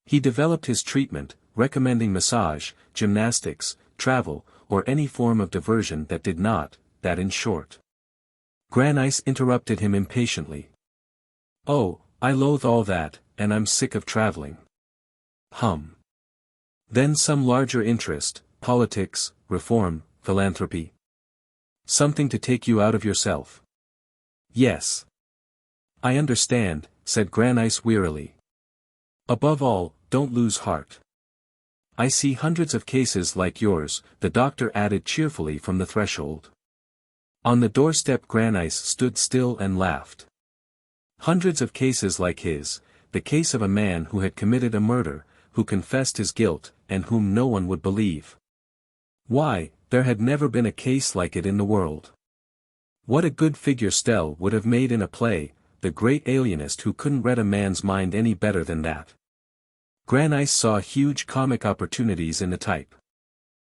He developed his treatment, recommending massage, gymnastics, travel, or any form of diversion that did not, that in short. Granice interrupted him impatiently. "Oh, I loathe all that, and I'm sick of traveling." Then some larger interest, politics, reform, philanthropy. Something to take you out of yourself." "Yes. I understand," said Granice wearily. "Above all, don't lose heart." I see hundreds of cases like yours, the doctor added cheerfully from the threshold. On the doorstep Granice stood still and laughed. Hundreds of cases like his, the case of a man who had committed a murder, who confessed his guilt, and whom no one would believe. Why, there had never been a case like it in the world. What a good figure Stell would have made in a play, the great alienist who couldn't read a man's mind any better than that. Granice saw huge comic opportunities in the type.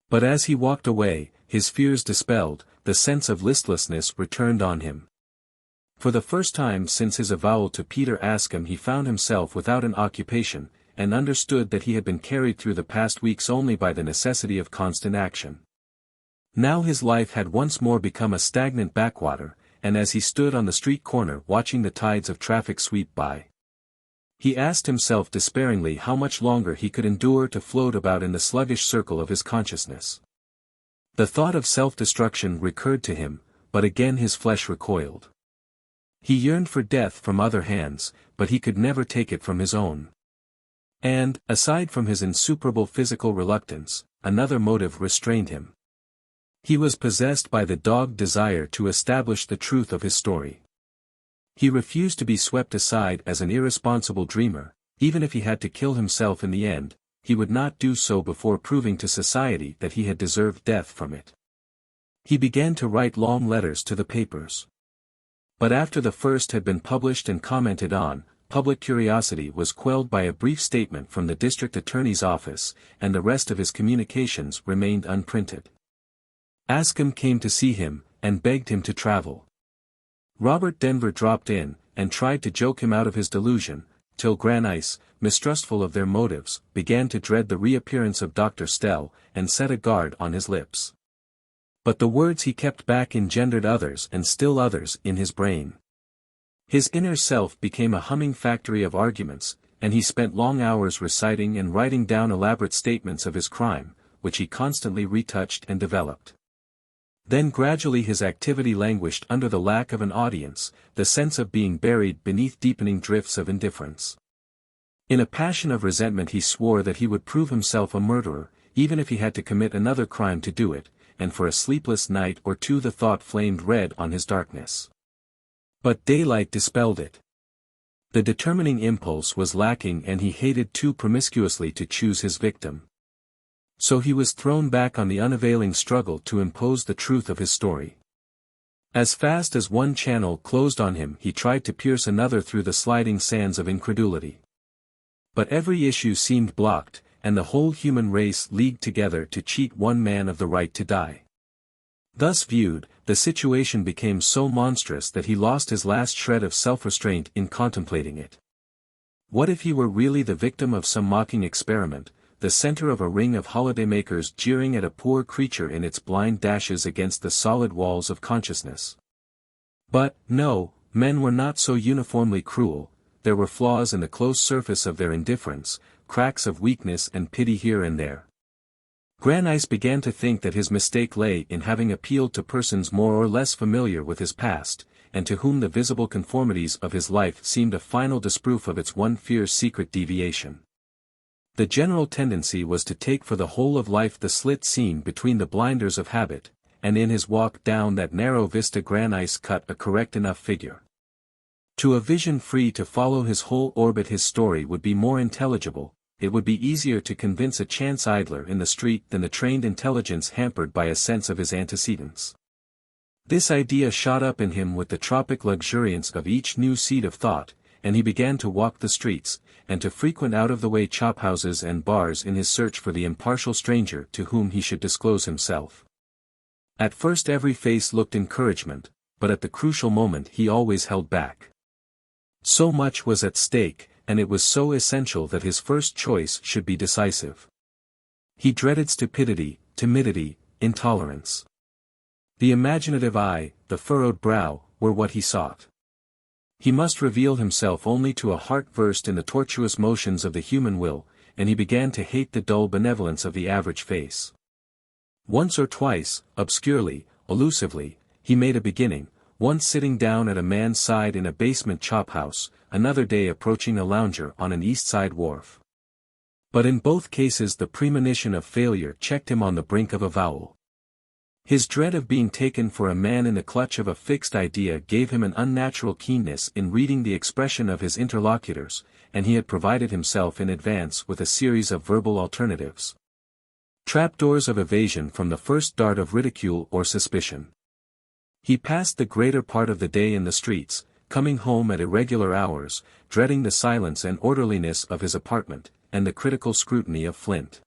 But as he walked away, his fears dispelled, the sense of listlessness returned on him. For the first time since his avowal to Peter Askham he found himself without an occupation, and understood that he had been carried through the past weeks only by the necessity of constant action. Now his life had once more become a stagnant backwater, and as he stood on the street corner watching the tides of traffic sweep by, he asked himself despairingly how much longer he could endure to float about in the sluggish circle of his consciousness. The thought of self-destruction recurred to him, but again his flesh recoiled. He yearned for death from other hands, but he could never take it from his own. And, aside from his insuperable physical reluctance, another motive restrained him. He was possessed by the dogged desire to establish the truth of his story. He refused to be swept aside as an irresponsible dreamer, even if he had to kill himself in the end, he would not do so before proving to society that he had deserved death from it. He began to write long letters to the papers. But after the first had been published and commented on, public curiosity was quelled by a brief statement from the district attorney's office, and the rest of his communications remained unprinted. Askham came to see him, and begged him to travel. Robert Denver dropped in, and tried to joke him out of his delusion, till Granice, mistrustful of their motives, began to dread the reappearance of Dr. Stell, and set a guard on his lips. But the words he kept back engendered others and still others in his brain. His inner self became a humming factory of arguments, and he spent long hours reciting and writing down elaborate statements of his crime, which he constantly retouched and developed. Then gradually his activity languished under the lack of an audience, the sense of being buried beneath deepening drifts of indifference. In a passion of resentment he swore that he would prove himself a murderer, even if he had to commit another crime to do it, and for a sleepless night or two the thought flamed red on his darkness. But daylight dispelled it. The determining impulse was lacking and he hated too promiscuously to choose his victim. So he was thrown back on the unavailing struggle to impose the truth of his story. As fast as one channel closed on him he tried to pierce another through the sliding sands of incredulity. But every issue seemed blocked, and the whole human race leagued together to cheat one man of the right to die. Thus viewed, the situation became so monstrous that he lost his last shred of self-restraint in contemplating it. What if he were really the victim of some mocking experiment, the center of a ring of holidaymakers jeering at a poor creature in its blind dashes against the solid walls of consciousness? But, no, men were not so uniformly cruel, there were flaws in the close surface of their indifference, cracks of weakness and pity here and there. Granice began to think that his mistake lay in having appealed to persons more or less familiar with his past, and to whom the visible conformities of his life seemed a final disproof of its one fierce secret deviation. The general tendency was to take for the whole of life the slit seen between the blinders of habit, and in his walk down that narrow vista Granice cut a correct enough figure. To a vision free to follow his whole orbit his story would be more intelligible, it would be easier to convince a chance idler in the street than the trained intelligence hampered by a sense of his antecedents. This idea shot up in him with the tropic luxuriance of each new seed of thought, and he began to walk the streets, and to frequent out-of-the-way chophouses and bars in his search for the impartial stranger to whom he should disclose himself. At first every face looked encouragement, but at the crucial moment he always held back. So much was at stake, and it was so essential that his first choice should be decisive. He dreaded stupidity, timidity, intolerance. The imaginative eye, the furrowed brow, were what he sought. He must reveal himself only to a heart versed in the tortuous motions of the human will, and he began to hate the dull benevolence of the average face. Once or twice, obscurely, elusively, he made a beginning, once sitting down at a man's side in a basement chophouse, another day approaching a lounger on an east side wharf. But in both cases the premonition of failure checked him on the brink of avowal. His dread of being taken for a man in the clutch of a fixed idea gave him an unnatural keenness in reading the expression of his interlocutors, and he had provided himself in advance with a series of verbal alternatives. Trapdoors of evasion from the first dart of ridicule or suspicion. He passed the greater part of the day in the streets, coming home at irregular hours, dreading the silence and orderliness of his apartment, and the critical scrutiny of Flint.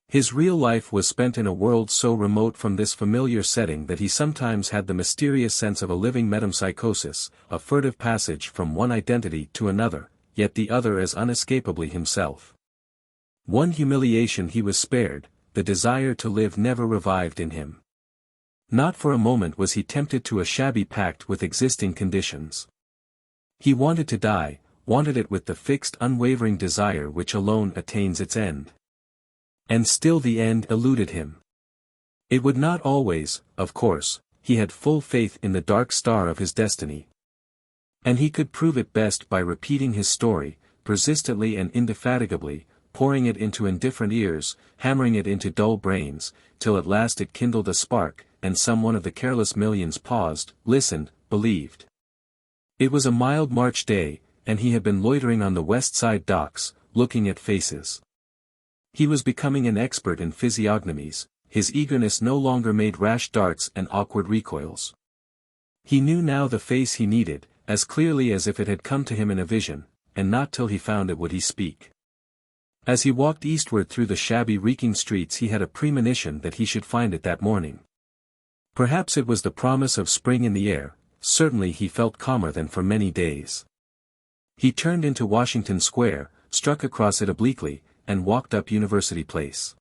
His real life was spent in a world so remote from this familiar setting that he sometimes had the mysterious sense of a living metempsychosis, a furtive passage from one identity to another, yet the other as unescapably himself. One humiliation he was spared, the desire to live never revived in him. Not for a moment was he tempted to a shabby pact with existing conditions. He wanted to die, wanted it with the fixed unwavering desire which alone attains its end. And still the end eluded him. It would not always, of course, he had full faith in the dark star of his destiny. And he could prove it best by repeating his story, persistently and indefatigably, pouring it into indifferent ears, hammering it into dull brains, till at last it kindled a spark, and some one of the careless millions paused, listened, believed. It was a mild March day, and he had been loitering on the West Side docks, looking at faces. He was becoming an expert in physiognomies, his eagerness no longer made rash darts and awkward recoils. He knew now the face he needed, as clearly as if it had come to him in a vision, and not till he found it would he speak. As he walked eastward through the shabby reeking streets he had a premonition that he should find it that morning. Perhaps it was the promise of spring in the air, certainly he felt calmer than for many days. He turned into Washington Square, struck across it obliquely, and walked up University Place.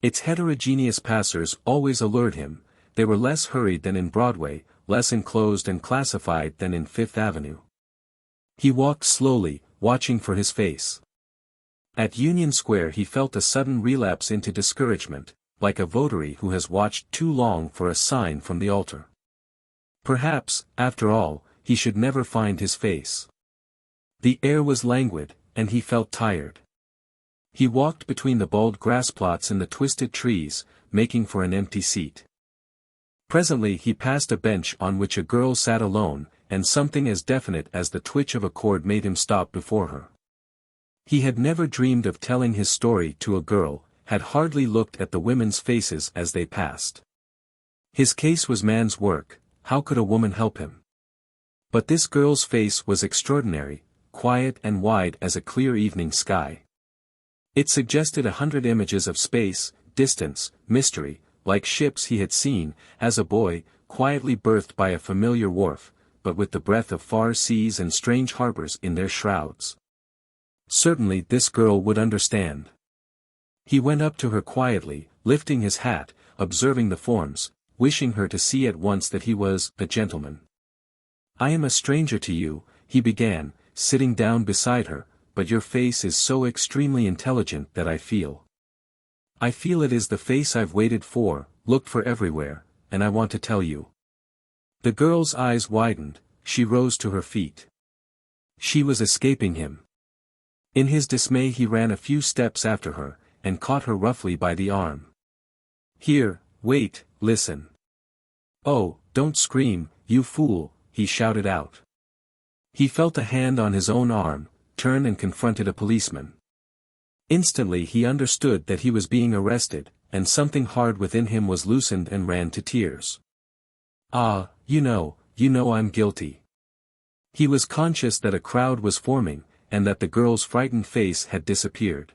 Its heterogeneous passers always allured him, they were less hurried than in Broadway, less enclosed and classified than in Fifth Avenue. He walked slowly, watching for his face. At Union Square he felt a sudden relapse into discouragement, like a votary who has watched too long for a sign from the altar. Perhaps, after all, he should never find his face. The air was languid, and he felt tired. He walked between the bald grass plots and the twisted trees, making for an empty seat. Presently he passed a bench on which a girl sat alone, and something as definite as the twitch of a cord made him stop before her. He had never dreamed of telling his story to a girl, had hardly looked at the women's faces as they passed. His case was man's work, how could a woman help him? But this girl's face was extraordinary, quiet and wide as a clear evening sky. It suggested 100 images of space, distance, mystery, like ships he had seen, as a boy, quietly berthed by a familiar wharf, but with the breath of far seas and strange harbors in their shrouds. Certainly this girl would understand. He went up to her quietly, lifting his hat, observing the forms, wishing her to see at once that he was a gentleman. "I am a stranger to you," he began, sitting down beside her, "but your face is so extremely intelligent that I feel it is the face I've waited for, looked for everywhere, and I want to tell you." The girl's eyes widened, she rose to her feet. She was escaping him. In his dismay he ran a few steps after her, and caught her roughly by the arm. "Here, wait, listen." "Oh, don't scream, you fool," he shouted out. He felt a hand on his own arm, turned and confronted a policeman. Instantly he understood that he was being arrested, and something hard within him was loosened and ran to tears. "Ah, you know I'm guilty." He was conscious that a crowd was forming, and that the girl's frightened face had disappeared.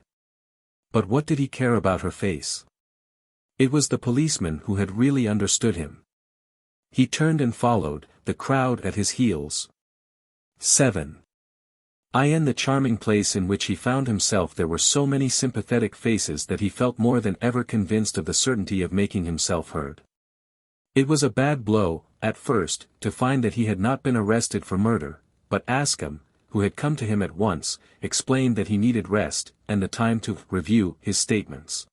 But what did he care about her face? It was the policeman who had really understood him. He turned and followed, the crowd at his heels. 7. In the charming place in which he found himself there were so many sympathetic faces that he felt more than ever convinced of the certainty of making himself heard. It was a bad blow, at first, to find that he had not been arrested for murder, but Ascom, who had come to him at once, explained that he needed rest, and the time to review his statements.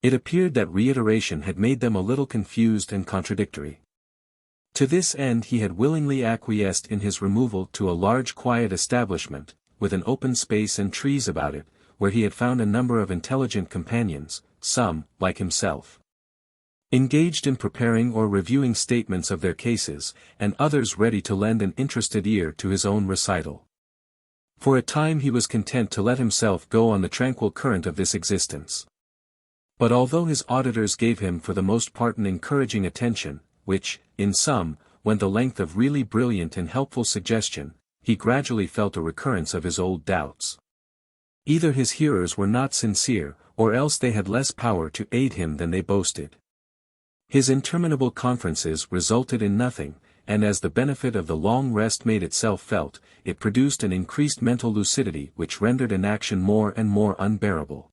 It appeared that reiteration had made them a little confused and contradictory. To this end he had willingly acquiesced in his removal to a large quiet establishment, with an open space and trees about it, where he had found a number of intelligent companions, some, like himself, engaged in preparing or reviewing statements of their cases, and others ready to lend an interested ear to his own recital. For a time he was content to let himself go on the tranquil current of this existence. But although his auditors gave him for the most part an encouraging attention, which, in some, went the length of really brilliant and helpful suggestion, he gradually felt a recurrence of his old doubts. Either his hearers were not sincere, or else they had less power to aid him than they boasted. His interminable conferences resulted in nothing, and as the benefit of the long rest made itself felt, it produced an increased mental lucidity which rendered inaction more and more unbearable.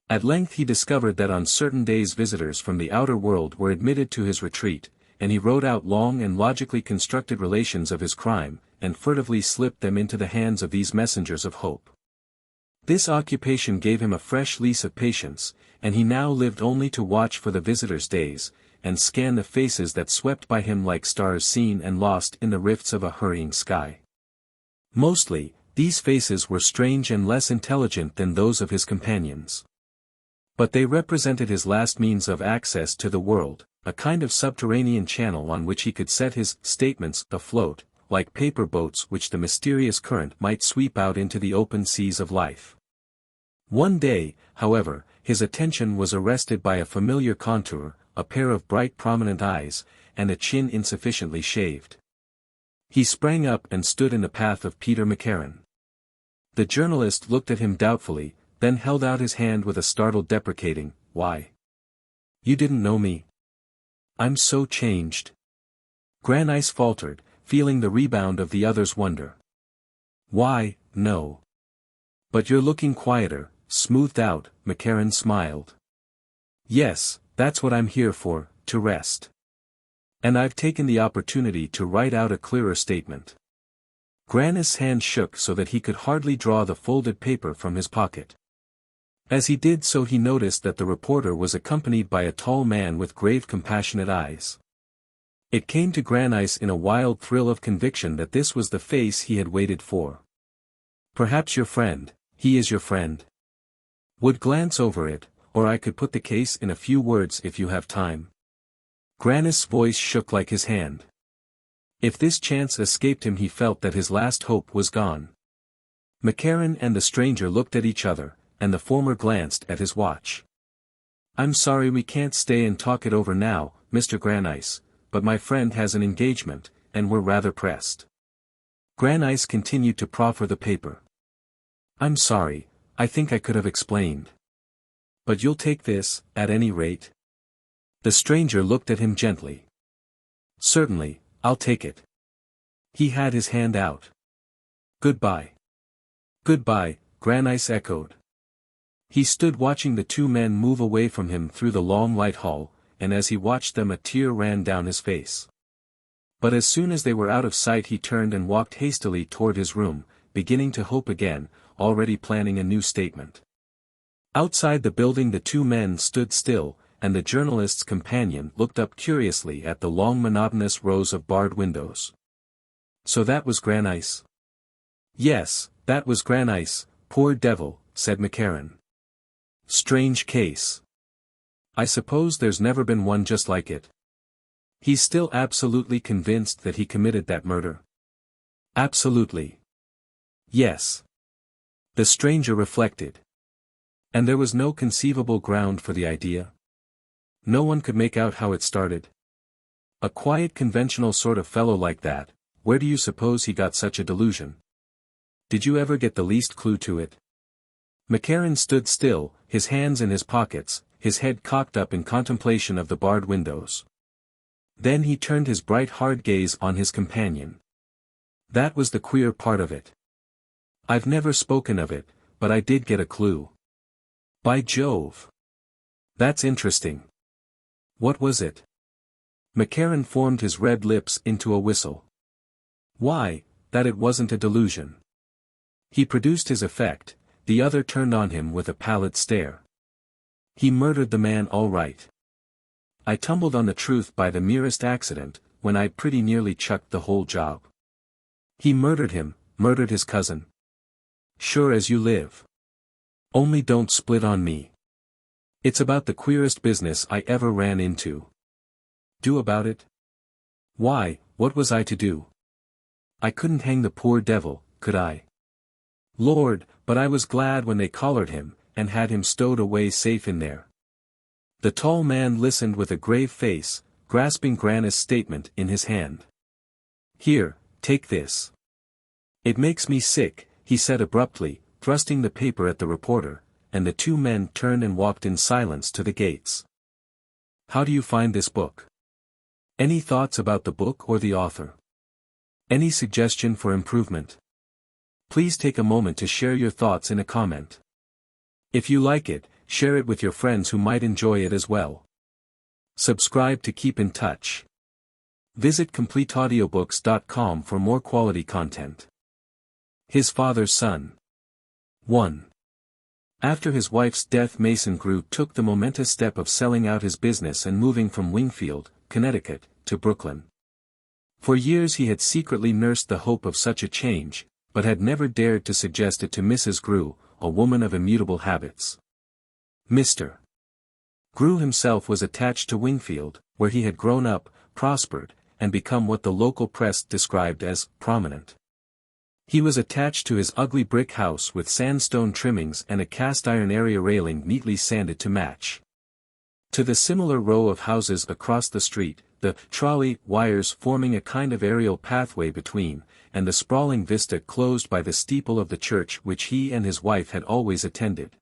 At length he discovered that on certain days visitors from the outer world were admitted to his retreat, and he wrote out long and logically constructed relations of his crime, and furtively slipped them into the hands of these messengers of hope. This occupation gave him a fresh lease of patience, and he now lived only to watch for the visitors' days, and scan the faces that swept by him like stars seen and lost in the rifts of a hurrying sky. Mostly, these faces were strange and less intelligent than those of his companions. But they represented his last means of access to the world, a kind of subterranean channel on which he could set his statements afloat, like paper boats which the mysterious current might sweep out into the open seas of life. One day, however, his attention was arrested by a familiar contour, a pair of bright prominent eyes, and a chin insufficiently shaved. He sprang up and stood in the path of Peter McCarran. The journalist looked at him doubtfully, then held out his hand with a startled deprecating, "Why? You didn't know me? I'm so changed." Granice faltered, feeling the rebound of the other's wonder. "Why, no. But you're looking quieter, smoothed out," McCarran smiled. "Yes, that's what I'm here for, to rest. And I've taken the opportunity to write out a clearer statement." Granice's hand shook so that he could hardly draw the folded paper from his pocket. As he did so he noticed that the reporter was accompanied by a tall man with grave compassionate eyes. It came to Granice in a wild thrill of conviction that this was the face he had waited for. "Perhaps your friend, he is your friend. Would glance over it, or I could put the case in a few words if you have time." Granice's voice shook like his hand. If this chance escaped him he felt that his last hope was gone. McCarran and the stranger looked at each other, and the former glanced at his watch. "I'm sorry we can't stay and talk it over now, Mr. Granice, but my friend has an engagement, and we're rather pressed." Granice continued to proffer the paper. "I'm sorry, I think I could have explained. But you'll take this, at any rate?" The stranger looked at him gently. "Certainly, I'll take it." He had his hand out. "Goodbye." "Goodbye," Granice echoed. He stood watching the two men move away from him through the long light hall, and as he watched them a tear ran down his face. But as soon as they were out of sight he turned and walked hastily toward his room, beginning to hope again, already planning a new statement. Outside the building the two men stood still, and the journalist's companion looked up curiously at the long monotonous rows of barred windows. "So that was Granice?" "Yes, that was Granice, poor devil," said McCarran. "Strange case. I suppose there's never been one just like it. He's still absolutely convinced that he committed that murder?" "Absolutely. Yes." The stranger reflected. "And there was no conceivable ground for the idea? No one could make out how it started? A quiet conventional sort of fellow like that, where do you suppose he got such a delusion? Did you ever get the least clue to it?" McCarran stood still, his hands in his pockets, his head cocked up in contemplation of the barred windows. Then he turned his bright hard gaze on his companion. "That was the queer part of it. I've never spoken of it, but I did get a clue." "By Jove! That's interesting. What was it?" McCarran formed his red lips into a whistle. "Why, that it wasn't a delusion." He produced his effect. The other turned on him with a pallid stare. "He murdered the man all right. I tumbled on the truth by the merest accident, when I'd pretty nearly chucked the whole job. He murdered him, murdered his cousin. Sure as you live." Only don't split on me. It's about the queerest business I ever ran into. Do about it? Why, what was I to do? I couldn't hang the poor devil, could I? Lord, but I was glad when they collared him, and had him stowed away safe in there. The tall man listened with a grave face, grasping Grannis' statement in his hand. Here, take this. It makes me sick, he said abruptly, thrusting the paper at the reporter, and the two men turned and walked in silence to the gates. How do you find this book? Any thoughts about the book or the author? Any suggestion for improvement? Please take a moment to share your thoughts in a comment. If you like it, share it with your friends who might enjoy it as well. Subscribe to keep in touch. Visit CompleteAudiobooks.com for more quality content. His Father's Son. 1. After his wife's death, Mason Grew took the momentous step of selling out his business and moving from Wingfield, Connecticut, to Brooklyn. For years he had secretly nursed the hope of such a change, but had never dared to suggest it to Mrs. Grew, a woman of immutable habits. Mr. Grew himself was attached to Wingfield, where he had grown up, prospered, and become what the local press described as prominent. He was attached to his ugly brick house with sandstone trimmings and a cast-iron area railing neatly sanded to match. To the similar row of houses across the street, the trolley wires forming a kind of aerial pathway between, and the sprawling vista closed by the steeple of the church which he and his wife had always attended,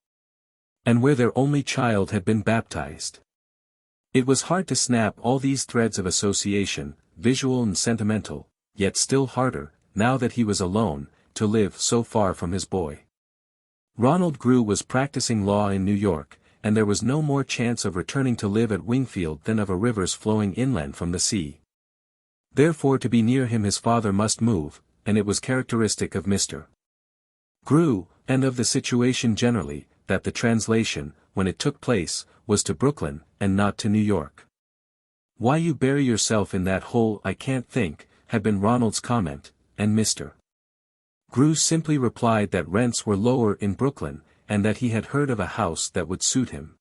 and where their only child had been baptized. It was hard to snap all these threads of association, visual and sentimental, yet still harder, now that he was alone, to live so far from his boy. Ronald Grew was practicing law in New York, and there was no more chance of returning to live at Wingfield than of a river's flowing inland from the sea. Therefore to be near him his father must move, and it was characteristic of Mr. Grew, and of the situation generally, that the translation, when it took place, was to Brooklyn, and not to New York. Why you bury yourself in that hole I can't think, had been Ronald's comment, and Mr. Grew simply replied that rents were lower in Brooklyn, and that he had heard of a house that would suit him.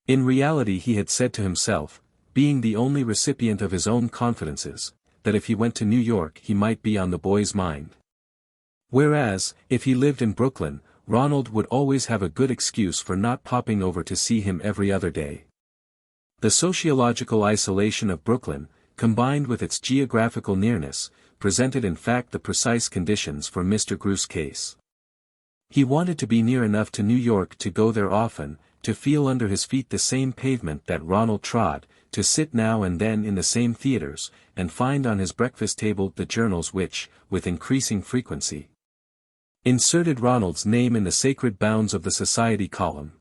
In reality he had said to himself, being the only recipient of his own confidences, that if he went to New York he might be on the boy's mind. Whereas, if he lived in Brooklyn, Ronald would always have a good excuse for not popping over to see him every other day. The sociological isolation of Brooklyn, combined with its geographical nearness, presented in fact the precise conditions for Mr. Grew's case. He wanted to be near enough to New York to go there often, to feel under his feet the same pavement that Ronald trod, to sit now and then in the same theaters, and find on his breakfast table the journals which, with increasing frequency, inserted Ronald's name in the sacred bounds of the society column.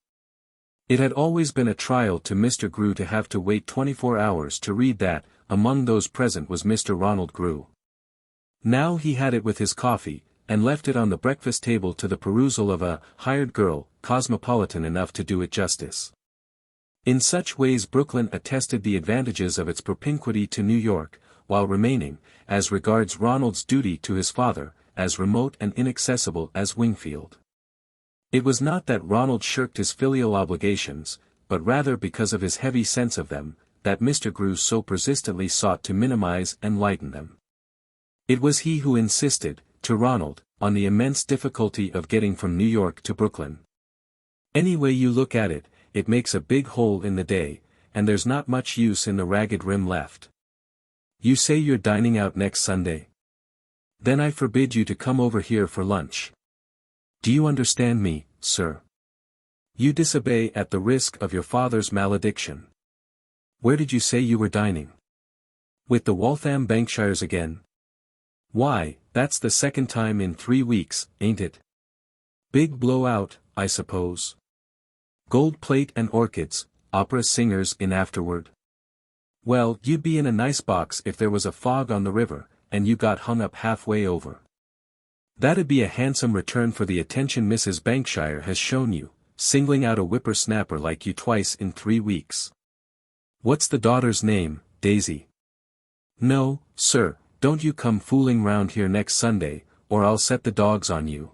It had always been a trial to Mr. Grew to have to wait 24 hours to read that, among those present was Mr. Ronald Grew. Now he had it with his coffee, and left it on the breakfast table to the perusal of a hired girl, cosmopolitan enough to do it justice. In such ways Brooklyn attested the advantages of its propinquity to New York, while remaining, as regards Ronald's duty to his father, as remote and inaccessible as Wingfield. It was not that Ronald shirked his filial obligations, but rather because of his heavy sense of them, that Mr. Grew so persistently sought to minimize and lighten them. It was he who insisted, to Ronald, on the immense difficulty of getting from New York to Brooklyn. Any way you look at it, it makes a big hole in the day, and there's not much use in the ragged rim left. You say you're dining out next Sunday? Then I forbid you to come over here for lunch. Do you understand me, sir? You disobey at the risk of your father's malediction. Where did you say you were dining? With the Waltham Bankshires again? Why, that's the second time in 3 weeks, ain't it? Big blowout, I suppose. Gold plate and orchids, opera singers in Afterward. Well, you'd be in a nice box if there was a fog on the river, and you got hung up halfway over. That'd be a handsome return for the attention Mrs. Bankshire has shown you, singling out a whippersnapper like you twice in 3 weeks. What's the daughter's name, Daisy? No, sir, don't you come fooling round here next Sunday, or I'll set the dogs on you.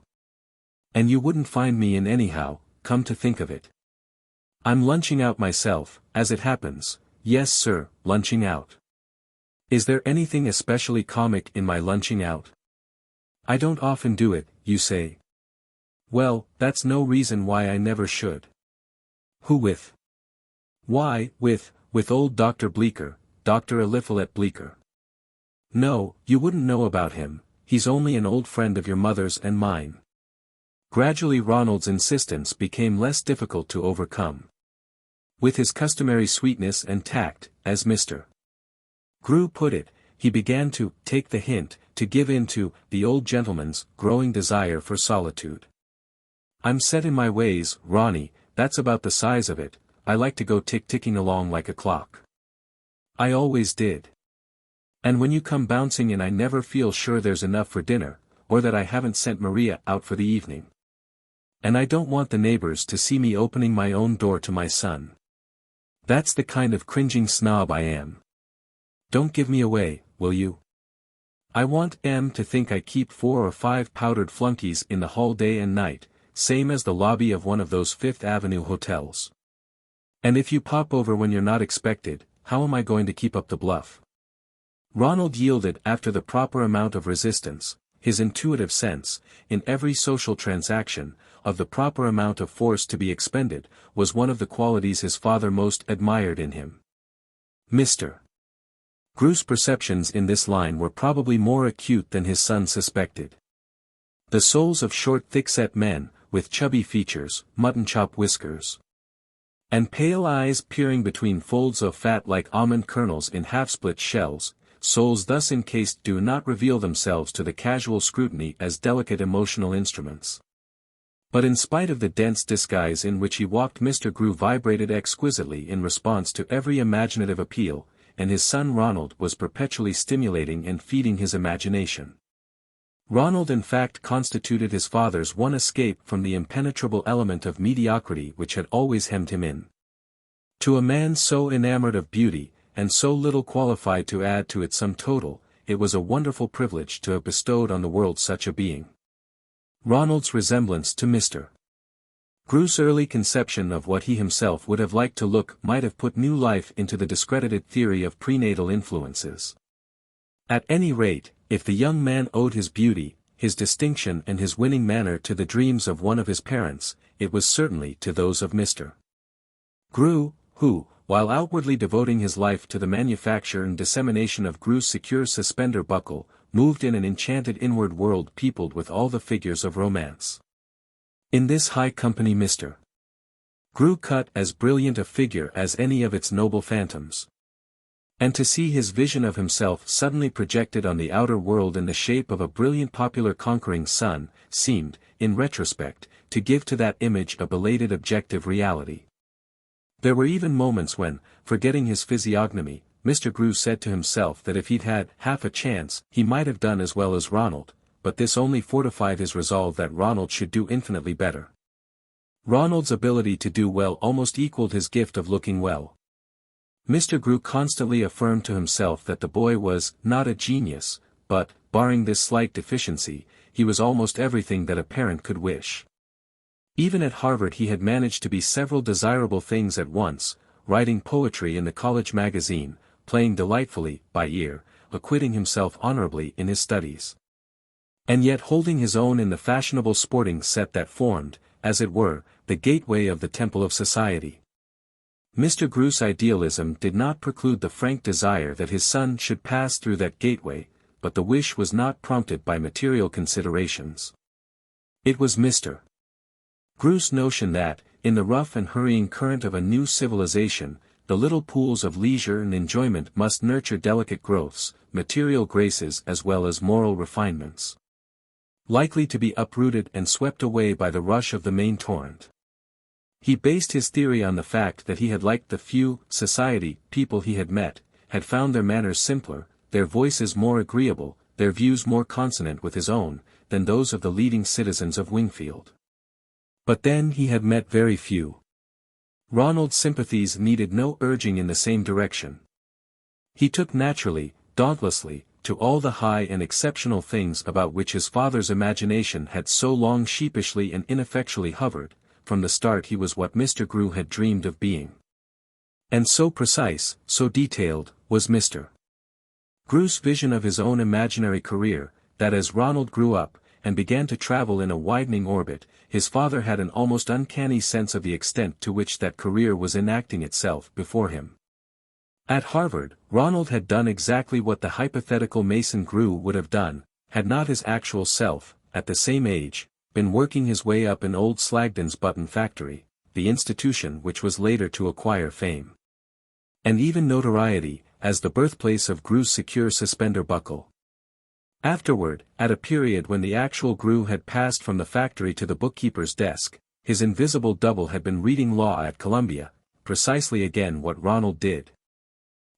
And you wouldn't find me in anyhow, come to think of it. I'm lunching out myself, as it happens. Yes sir, lunching out. Is there anything especially comic in my lunching out? I don't often do it, you say. Well, that's no reason why I never should. Who with? Why, with old Dr. Bleecker, Dr. Eliphalet Bleecker. No, you wouldn't know about him, he's only an old friend of your mother's and mine. Gradually Ronald's insistence became less difficult to overcome. With his customary sweetness and tact, as Mr. Grew put it, he began to take the hint, to give in to the old gentleman's growing desire for solitude. I'm set in my ways, Ronnie, that's about the size of it. I like to go ticking along like a clock. I always did. And when you come bouncing in I never feel sure there's enough for dinner, or that I haven't sent Maria out for the evening. And I don't want the neighbors to see me opening my own door to my son. That's the kind of cringing snob I am. Don't give me away, will you? I want M to think I keep 4 or 5 powdered flunkies in the hall day and night, same as the lobby of one of those Fifth Avenue hotels. And if you pop over when you're not expected, how am I going to keep up the bluff? Ronald yielded after the proper amount of resistance, his intuitive sense, in every social transaction, of the proper amount of force to be expended, was one of the qualities his father most admired in him. Mr. Grew's perceptions in this line were probably more acute than his son suspected. The souls of short thick-set men, with chubby features, mutton-chop whiskers, and pale eyes peering between folds of fat like almond kernels in half-split shells, souls thus encased do not reveal themselves to the casual scrutiny as delicate emotional instruments. But in spite of the dense disguise in which he walked, Mr. Grew vibrated exquisitely in response to every imaginative appeal, and his son Ronald was perpetually stimulating and feeding his imagination. Ronald in fact constituted his father's one escape from the impenetrable element of mediocrity which had always hemmed him in. To a man so enamored of beauty, and so little qualified to add to its sum total, it was a wonderful privilege to have bestowed on the world such a being. Ronald's resemblance to Mr. Grew's early conception of what he himself would have liked to look might have put new life into the discredited theory of prenatal influences. At any rate, if the young man owed his beauty, his distinction and his winning manner to the dreams of one of his parents, it was certainly to those of Mr. Grew, who, while outwardly devoting his life to the manufacture and dissemination of Grew's secure suspender buckle, moved in an enchanted inward world peopled with all the figures of romance. In this high company Mr. Grew cut as brilliant a figure as any of its noble phantoms. And to see his vision of himself suddenly projected on the outer world in the shape of a brilliant popular conquering son, seemed, in retrospect, to give to that image a belated objective reality. There were even moments when, forgetting his physiognomy, Mr. Grew said to himself that if he'd had half a chance, he might have done as well as Ronald, but this only fortified his resolve that Ronald should do infinitely better. Ronald's ability to do well almost equaled his gift of looking well. Mr. Grew constantly affirmed to himself that the boy was not a genius, but, barring this slight deficiency, he was almost everything that a parent could wish. Even at Harvard he had managed to be several desirable things at once, writing poetry in the college magazine, playing delightfully, by ear, acquitting himself honorably in his studies. And yet holding his own in the fashionable sporting set that formed, as it were, the gateway of the temple of society. Mr. Grew's idealism did not preclude the frank desire that his son should pass through that gateway, but the wish was not prompted by material considerations. It was Mr. Grew's notion that, in the rough and hurrying current of a new civilization, the little pools of leisure and enjoyment must nurture delicate growths, material graces as well as moral refinements, likely to be uprooted and swept away by the rush of the main torrent. He based his theory on the fact that he had liked the few society people he had met, had found their manners simpler, their voices more agreeable, their views more consonant with his own, than those of the leading citizens of Wingfield. But then he had met very few. Ronald's sympathies needed no urging in the same direction. He took naturally, dauntlessly, to all the high and exceptional things about which his father's imagination had so long sheepishly and ineffectually hovered. From the start he was what Mr. Grew had dreamed of being. And so precise, so detailed, was Mr. Grew's vision of his own imaginary career, that as Ronald grew up, and began to travel in a widening orbit, his father had an almost uncanny sense of the extent to which that career was enacting itself before him. At Harvard, Ronald had done exactly what the hypothetical Mason Grew would have done, had not his actual self, at the same age, been working his way up in old Slagden's button factory, the institution which was later to acquire fame and even notoriety, as the birthplace of Grew's secure suspender buckle. Afterward, at a period when the actual Grew had passed from the factory to the bookkeeper's desk, his invisible double had been reading law at Columbia, precisely again what Ronald did.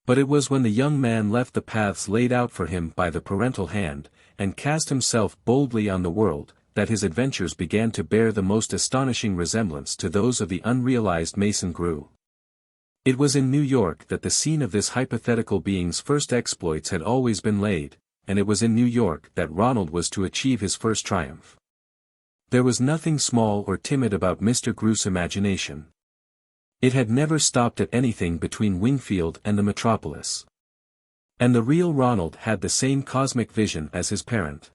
But it was when the young man left the paths laid out for him by the parental hand, and cast himself boldly on the world, that his adventures began to bear the most astonishing resemblance to those of the unrealized Mason Grew. It was in New York that the scene of this hypothetical being's first exploits had always been laid, and it was in New York that Ronald was to achieve his first triumph. There was nothing small or timid about Mr. Grew's imagination. It had never stopped at anything between Wingfield and the metropolis. And the real Ronald had the same cosmic vision as his parent.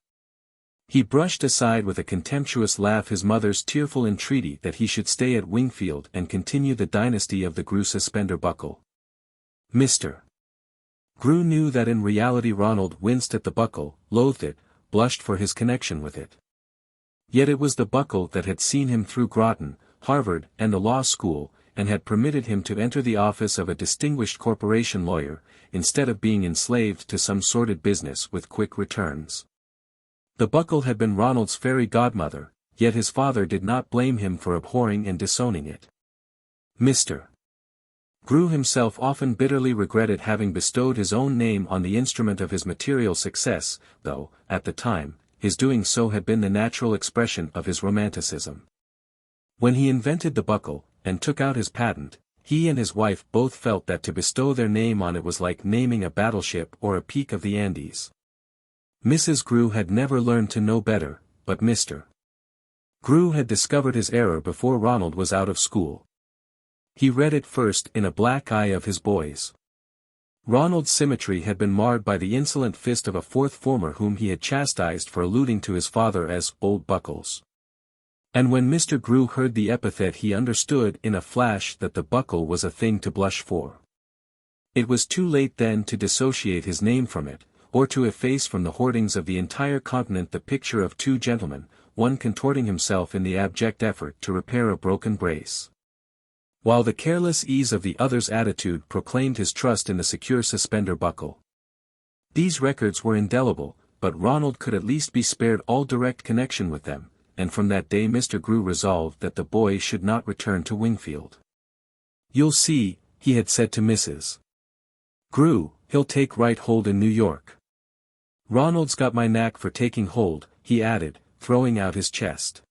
He brushed aside with a contemptuous laugh his mother's tearful entreaty that he should stay at Wingfield and continue the dynasty of the Grew suspender buckle. Mr. Grew knew that in reality Ronald winced at the buckle, loathed it, blushed for his connection with it. Yet it was the buckle that had seen him through Groton, Harvard, and the law school, and had permitted him to enter the office of a distinguished corporation lawyer, instead of being enslaved to some sordid business with quick returns. The buckle had been Ronald's fairy godmother, yet his father did not blame him for abhorring and disowning it. Mr. Grew himself often bitterly regretted having bestowed his own name on the instrument of his material success, though, at the time, his doing so had been the natural expression of his romanticism. When he invented the buckle, and took out his patent, he and his wife both felt that to bestow their name on it was like naming a battleship or a peak of the Andes. Mrs. Grew had never learned to know better, but Mr. Grew had discovered his error before Ronald was out of school. He read it first in a black eye of his boys. Ronald's symmetry had been marred by the insolent fist of a fourth former whom he had chastised for alluding to his father as Old Buckles. And when Mr. Grew heard the epithet he understood in a flash that the buckle was a thing to blush for. It was too late then to dissociate his name from it, or to efface from the hoardings of the entire continent the picture of two gentlemen, one contorting himself in the abject effort to repair a broken brace, while the careless ease of the other's attitude proclaimed his trust in the secure suspender buckle. These records were indelible, but Ronald could at least be spared all direct connection with them, and from that day Mr. Grew resolved that the boy should not return to Wingfield. "You'll see," he had said to Mrs. Grew, "he'll take right hold in New York. Ronald's got my knack for taking hold," he added, throwing out his chest.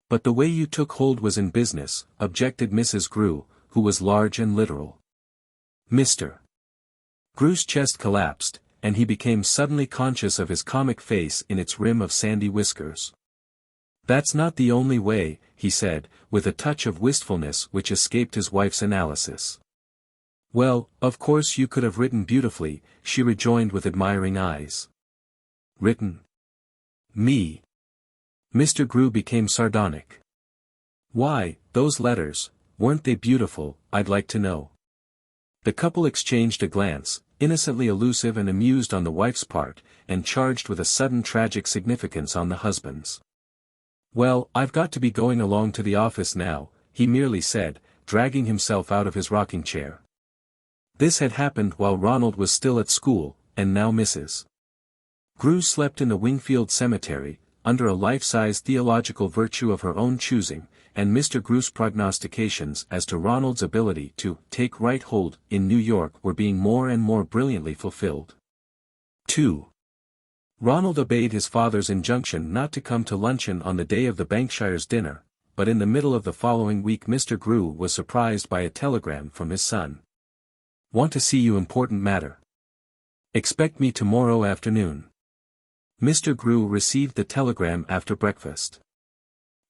"But the way you took hold was in business," objected Mrs. Grew, who was large and literal. Mr. Grew's chest collapsed, and he became suddenly conscious of his comic face in its rim of sandy whiskers. "That's not the only way," he said, with a touch of wistfulness which escaped his wife's analysis. "Well, of course you could have written beautifully," she rejoined with admiring eyes. "Written? Me?" Mr. Grew became sardonic. "Why, those letters, weren't they beautiful, I'd like to know?" The couple exchanged a glance, innocently allusive and amused on the wife's part, and charged with a sudden tragic significance on the husband's. "Well, I've got to be going along to the office now," he merely said, dragging himself out of his rocking chair. This had happened while Ronald was still at school, and now Mrs. Grew slept in the Wingfield cemetery, under a life-size theological virtue of her own choosing, and Mr. Grew's prognostications as to Ronald's ability to take right hold in New York were being more and more brilliantly fulfilled. 2. Ronald obeyed his father's injunction not to come to luncheon on the day of the Bankshire's dinner, but in the middle of the following week Mr. Grew was surprised by a telegram from his son. "Want to see you important matter." Expect me tomorrow afternoon. Mr. Grew received the telegram after breakfast.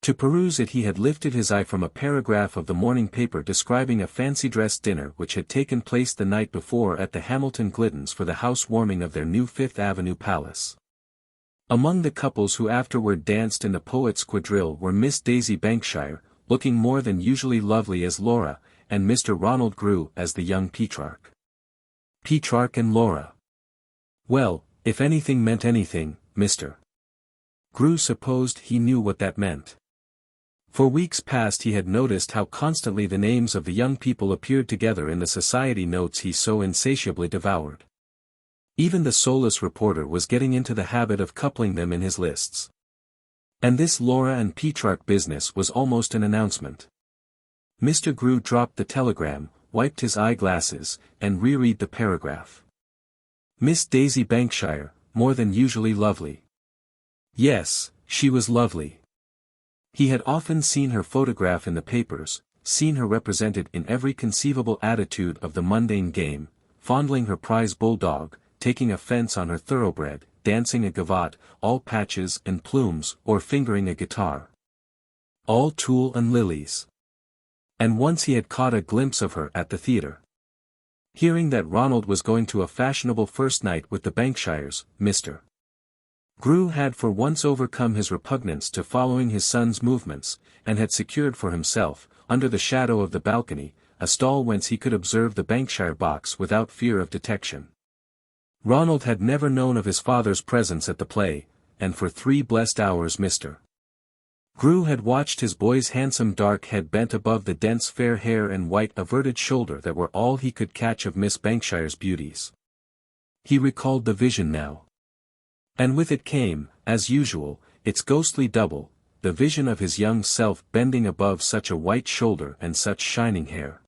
To peruse it he had lifted his eye from a paragraph of the morning paper describing a fancy-dress dinner which had taken place the night before at the Hamilton Gliddons for the housewarming of their new Fifth Avenue palace. Among the couples who afterward danced in the Poets' Quadrille were Miss Daisy Bankshire, looking more than usually lovely as Laura, and Mr. Ronald Grew as the young Petrarch. Petrarch and Laura. Well, if anything meant anything, Mr. Grew supposed he knew what that meant. For weeks past he had noticed how constantly the names of the young people appeared together in the society notes he so insatiably devoured. Even the soulless reporter was getting into the habit of coupling them in his lists. And this Laura and Petrarch business was almost an announcement. Mr. Grew dropped the telegram, wiped his eyeglasses, and reread the paragraph. Miss Daisy Bankshire, more than usually lovely. Yes, she was lovely. He had often seen her photograph in the papers, seen her represented in every conceivable attitude of the mundane game, fondling her prize bulldog, taking a fence on her thoroughbred, dancing a gavotte, all patches and plumes, or fingering a guitar. All tulle and lilies. And once he had caught a glimpse of her at the theatre. Hearing that Ronald was going to a fashionable first night with the Bankshires, Mr. Grew had for once overcome his repugnance to following his son's movements, and had secured for himself, under the shadow of the balcony, a stall whence he could observe the Bankshire box without fear of detection. Ronald had never known of his father's presence at the play, and for 3 blessed hours Mr. Grew had watched his boy's handsome dark head bent above the dense fair hair and white averted shoulder that were all he could catch of Miss Bankshire's beauties. He recalled the vision now. And with it came, as usual, its ghostly double, the vision of his young self bending above such a white shoulder and such shining hair.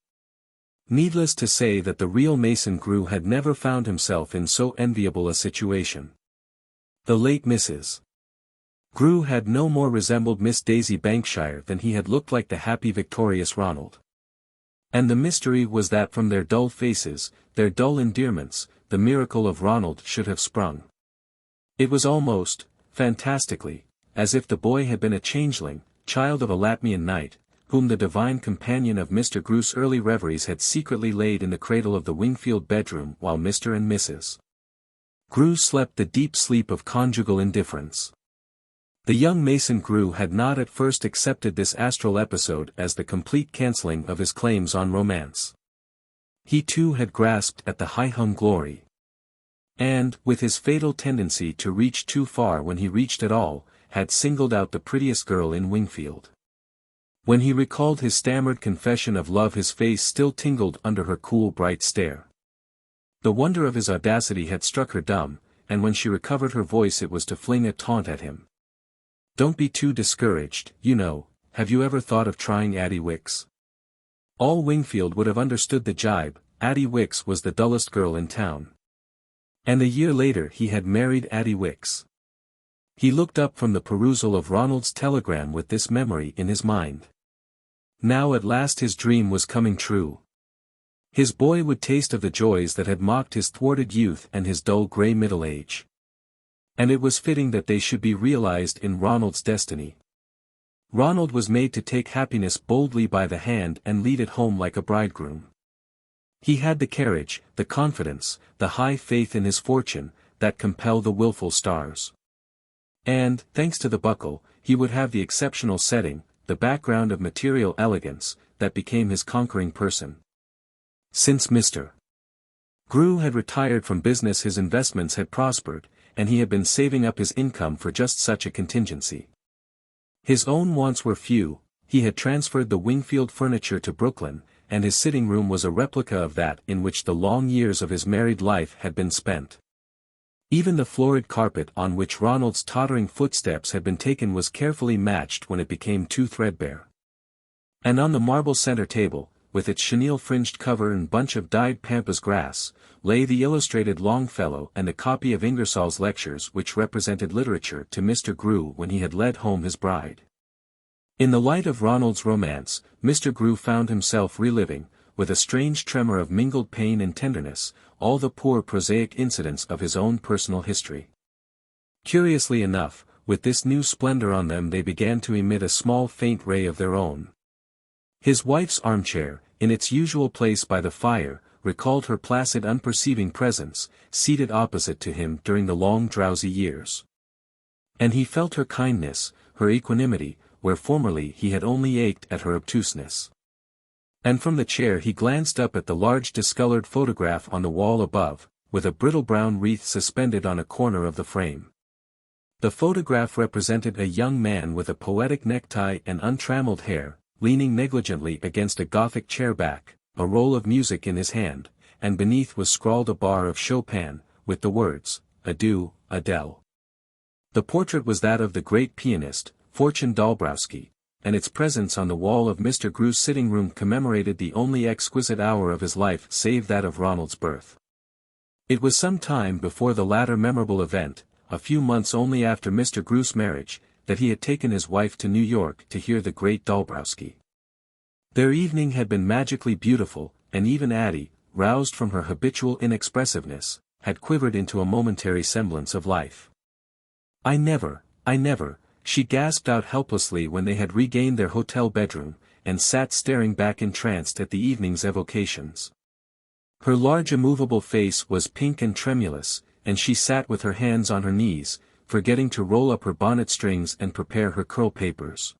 Needless to say that the real Mason Grew had never found himself in so enviable a situation. The late Mrs. Grew had no more resembled Miss Daisy Bankshire than he had looked like the happy victorious Ronald. And the mystery was that from their dull faces, their dull endearments, the miracle of Ronald should have sprung. It was almost, fantastically, as if the boy had been a changeling, child of a Latmian knight, whom the divine companion of Mr. Grew's early reveries had secretly laid in the cradle of the Wingfield bedroom while Mr. and Mrs. Grew slept the deep sleep of conjugal indifference. The young Mason Grew had not at first accepted this astral episode as the complete cancelling of his claims on romance. He too had grasped at the high-hung glory. And, with his fatal tendency to reach too far when he reached at all, had singled out the prettiest girl in Wingfield. When he recalled his stammered confession of love his face still tingled under her cool bright stare. The wonder of his audacity had struck her dumb, and when she recovered her voice it was to fling a taunt at him. "Don't be too discouraged, you know, have you ever thought of trying Addie Wicks?" All Wingfield would have understood the jibe. Addie Wicks was the dullest girl in town. And a year later he had married Addie Wicks. He looked up from the perusal of Ronald's telegram with this memory in his mind. Now at last his dream was coming true. His boy would taste of the joys that had mocked his thwarted youth and his dull grey middle age. And it was fitting that they should be realized in Ronald's destiny. Ronald was made to take happiness boldly by the hand and lead it home like a bridegroom. He had the courage, the confidence, the high faith in his fortune, that compel the willful stars. And, thanks to the buckle, he would have the exceptional setting, the background of material elegance, that became his conquering person. Since Mr. Grew had retired from business his investments had prospered, and he had been saving up his income for just such a contingency. His own wants were few, he had transferred the Wingfield furniture to Brooklyn, and his sitting room was a replica of that in which the long years of his married life had been spent. Even the florid carpet on which Ronald's tottering footsteps had been taken was carefully matched when it became too threadbare. And on the marble center table, with its chenille-fringed cover and bunch of dyed pampas grass, lay the illustrated Longfellow and a copy of Ingersoll's lectures which represented literature to Mr. Grew when he had led home his bride. In the light of Ronald's romance, Mr. Grew found himself reliving, with a strange tremor of mingled pain and tenderness, all the poor prosaic incidents of his own personal history. Curiously enough, with this new splendor on them they began to emit a small faint ray of their own. His wife's armchair, in its usual place by the fire, recalled her placid unperceiving presence, seated opposite to him during the long drowsy years. And he felt her kindness, her equanimity, where formerly he had only ached at her obtuseness. And from the chair he glanced up at the large discolored photograph on the wall above, with a brittle brown wreath suspended on a corner of the frame. The photograph represented a young man with a poetic necktie and untrammeled hair, leaning negligently against a Gothic chair back, a roll of music in his hand, and beneath was scrawled a bar of Chopin, with the words, "Adieu, Adele." The portrait was that of the great pianist, Fortune Dolbrowski, and its presence on the wall of Mr. Grew's sitting room commemorated the only exquisite hour of his life save that of Ronald's birth. It was some time before the latter memorable event, a few months only after Mr. Grew's marriage, that he had taken his wife to New York to hear the great Dolbrowski. Their evening had been magically beautiful, and even Addie, roused from her habitual inexpressiveness, had quivered into a momentary semblance of life. I never, she gasped out helplessly when they had regained their hotel bedroom, and sat staring back entranced at the evening's evocations. Her large immovable face was pink and tremulous, and she sat with her hands on her knees, forgetting to roll up her bonnet strings and prepare her curl papers.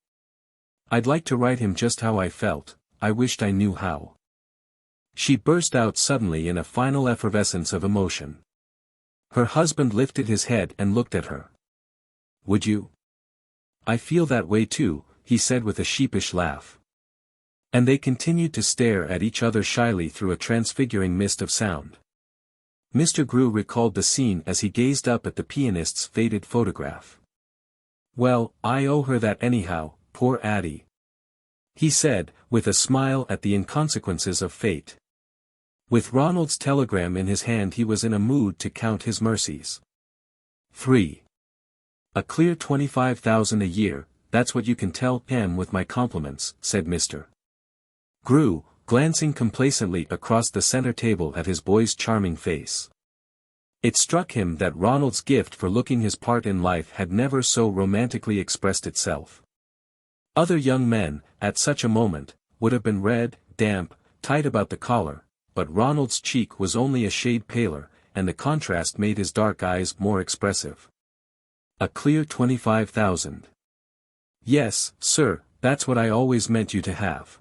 I'd like to write him just how I felt, I wished I knew how. She burst out suddenly in a final effervescence of emotion. Her husband lifted his head and looked at her. Would you? I feel that way too, he said with a sheepish laugh. And they continued to stare at each other shyly through a transfiguring mist of sound. Mr. Grew recalled the scene as he gazed up at the pianist's faded photograph. Well, I owe her that anyhow, poor Addie, he said, with a smile at the inconsequences of fate. With Ronald's telegram in his hand he was in a mood to count his mercies. 3. A clear 25,000 a year, that's what you can tell him with my compliments, said Mr. Grew, glancing complacently across the center table at his boy's charming face. It struck him that Ronald's gift for looking his part in life had never so romantically expressed itself. Other young men, at such a moment, would have been red, damp, tight about the collar, but Ronald's cheek was only a shade paler, and the contrast made his dark eyes more expressive. A clear 25,000. Yes, sir, that's what I always meant you to have.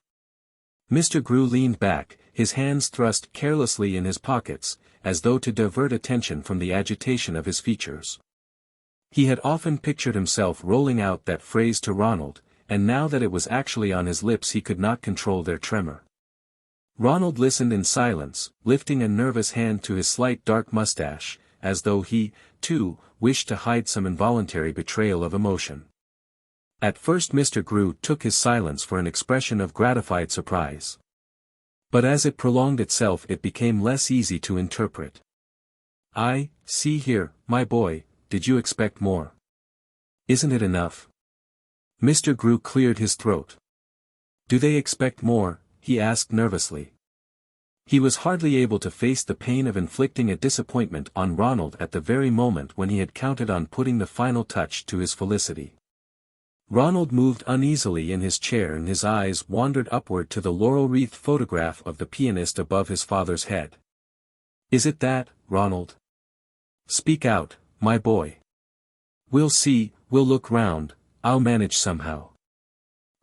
Mr. Grew leaned back, his hands thrust carelessly in his pockets, as though to divert attention from the agitation of his features. He had often pictured himself rolling out that phrase to Ronald, and now that it was actually on his lips he could not control their tremor. Ronald listened in silence, lifting a nervous hand to his slight dark mustache, as though he, too, wished to hide some involuntary betrayal of emotion. At first Mr. Grew took his silence for an expression of gratified surprise. But as it prolonged itself it became less easy to interpret. See here, my boy, did you expect more? Isn't it enough? Mr. Grew cleared his throat. Do they expect more? He asked nervously. He was hardly able to face the pain of inflicting a disappointment on Ronald at the very moment when he had counted on putting the final touch to his felicity. Ronald moved uneasily in his chair and his eyes wandered upward to the laurel-wreathed photograph of the pianist above his father's head. Is it that, Ronald? Speak out, my boy. We'll see, we'll look round, I'll manage somehow.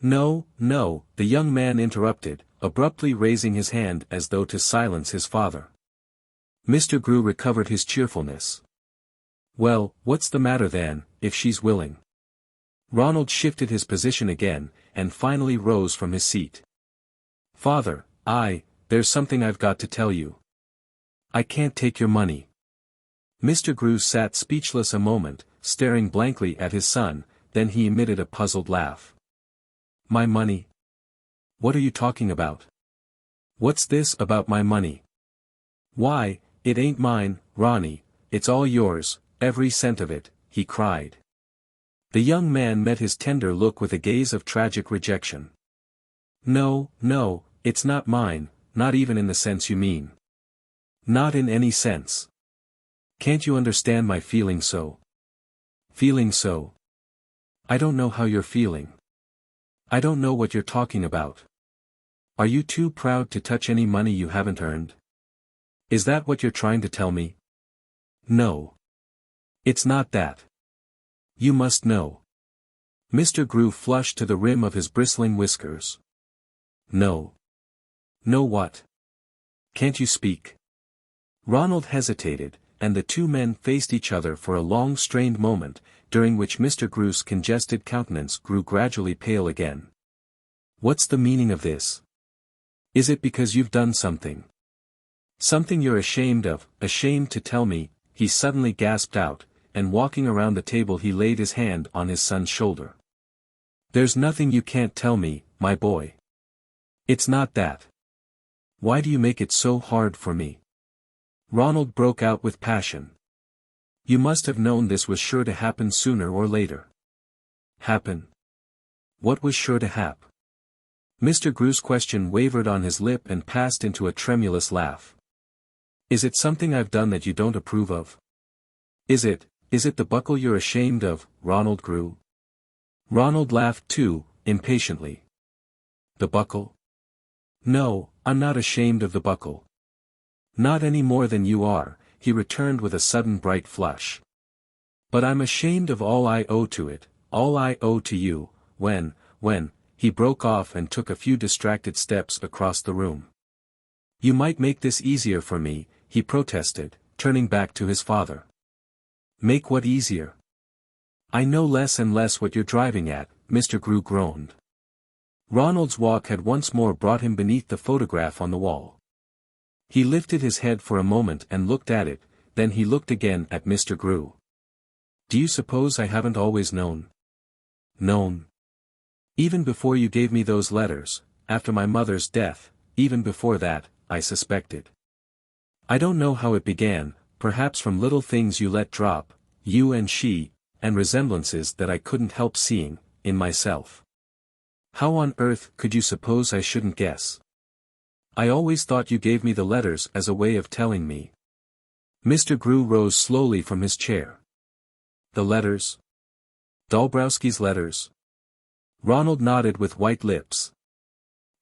No, the young man interrupted, abruptly raising his hand as though to silence his father. Mr. Grew recovered his cheerfulness. Well, what's the matter then, if she's willing? Ronald shifted his position again, and finally rose from his seat. Father, there's something I've got to tell you. I can't take your money. Mr. Grew sat speechless a moment, staring blankly at his son, then he emitted a puzzled laugh. My money? What are you talking about? What's this about my money? Why, it ain't mine, Ronnie, it's all yours, every cent of it, he cried. The young man met his tender look with a gaze of tragic rejection. No, it's not mine, not even in the sense you mean. Not in any sense. Can't you understand my feeling so? Feeling so? I don't know how you're feeling. I don't know what you're talking about. Are you too proud to touch any money you haven't earned? Is that what you're trying to tell me? No. It's not that. You must know. Mr. Grew flushed to the rim of his bristling whiskers. No. Know what? Can't you speak? Ronald hesitated, and the two men faced each other for a long strained moment, during which Mr. Grew's congested countenance grew gradually pale again. What's the meaning of this? Is it because you've done something? Something you're ashamed of, ashamed to tell me, he suddenly gasped out, and walking around the table he laid his hand on his son's shoulder. There's nothing you can't tell me, my boy. It's not that. Why do you make it so hard for me? Ronald broke out with passion. You must have known this was sure to happen sooner or later. Happen? What was sure to happen? Mr. Grew's question wavered on his lip and passed into a tremulous laugh. Is it something I've done that you don't approve of? Is it the buckle you're ashamed of, Ronald Grew? Ronald laughed too, impatiently. The buckle? No, I'm not ashamed of the buckle. Not any more than you are, he returned with a sudden bright flush. But I'm ashamed of all I owe to it, all I owe to you, when, he broke off and took a few distracted steps across the room. You might make this easier for me, he protested, turning back to his father. Make what easier? I know less and less what you're driving at, Mr. Grew groaned. Ronald's walk had once more brought him beneath the photograph on the wall. He lifted his head for a moment and looked at it, then he looked again at Mr. Grew. Do you suppose I haven't always known? Known? Even before you gave me those letters, after my mother's death, even before that, I suspected. I don't know how it began, perhaps from little things you let drop, you and she, and resemblances that I couldn't help seeing, in myself. How on earth could you suppose I shouldn't guess? I always thought you gave me the letters as a way of telling me. Mr. Grew rose slowly from his chair. The letters? Dolbrowski's letters? Ronald nodded with white lips.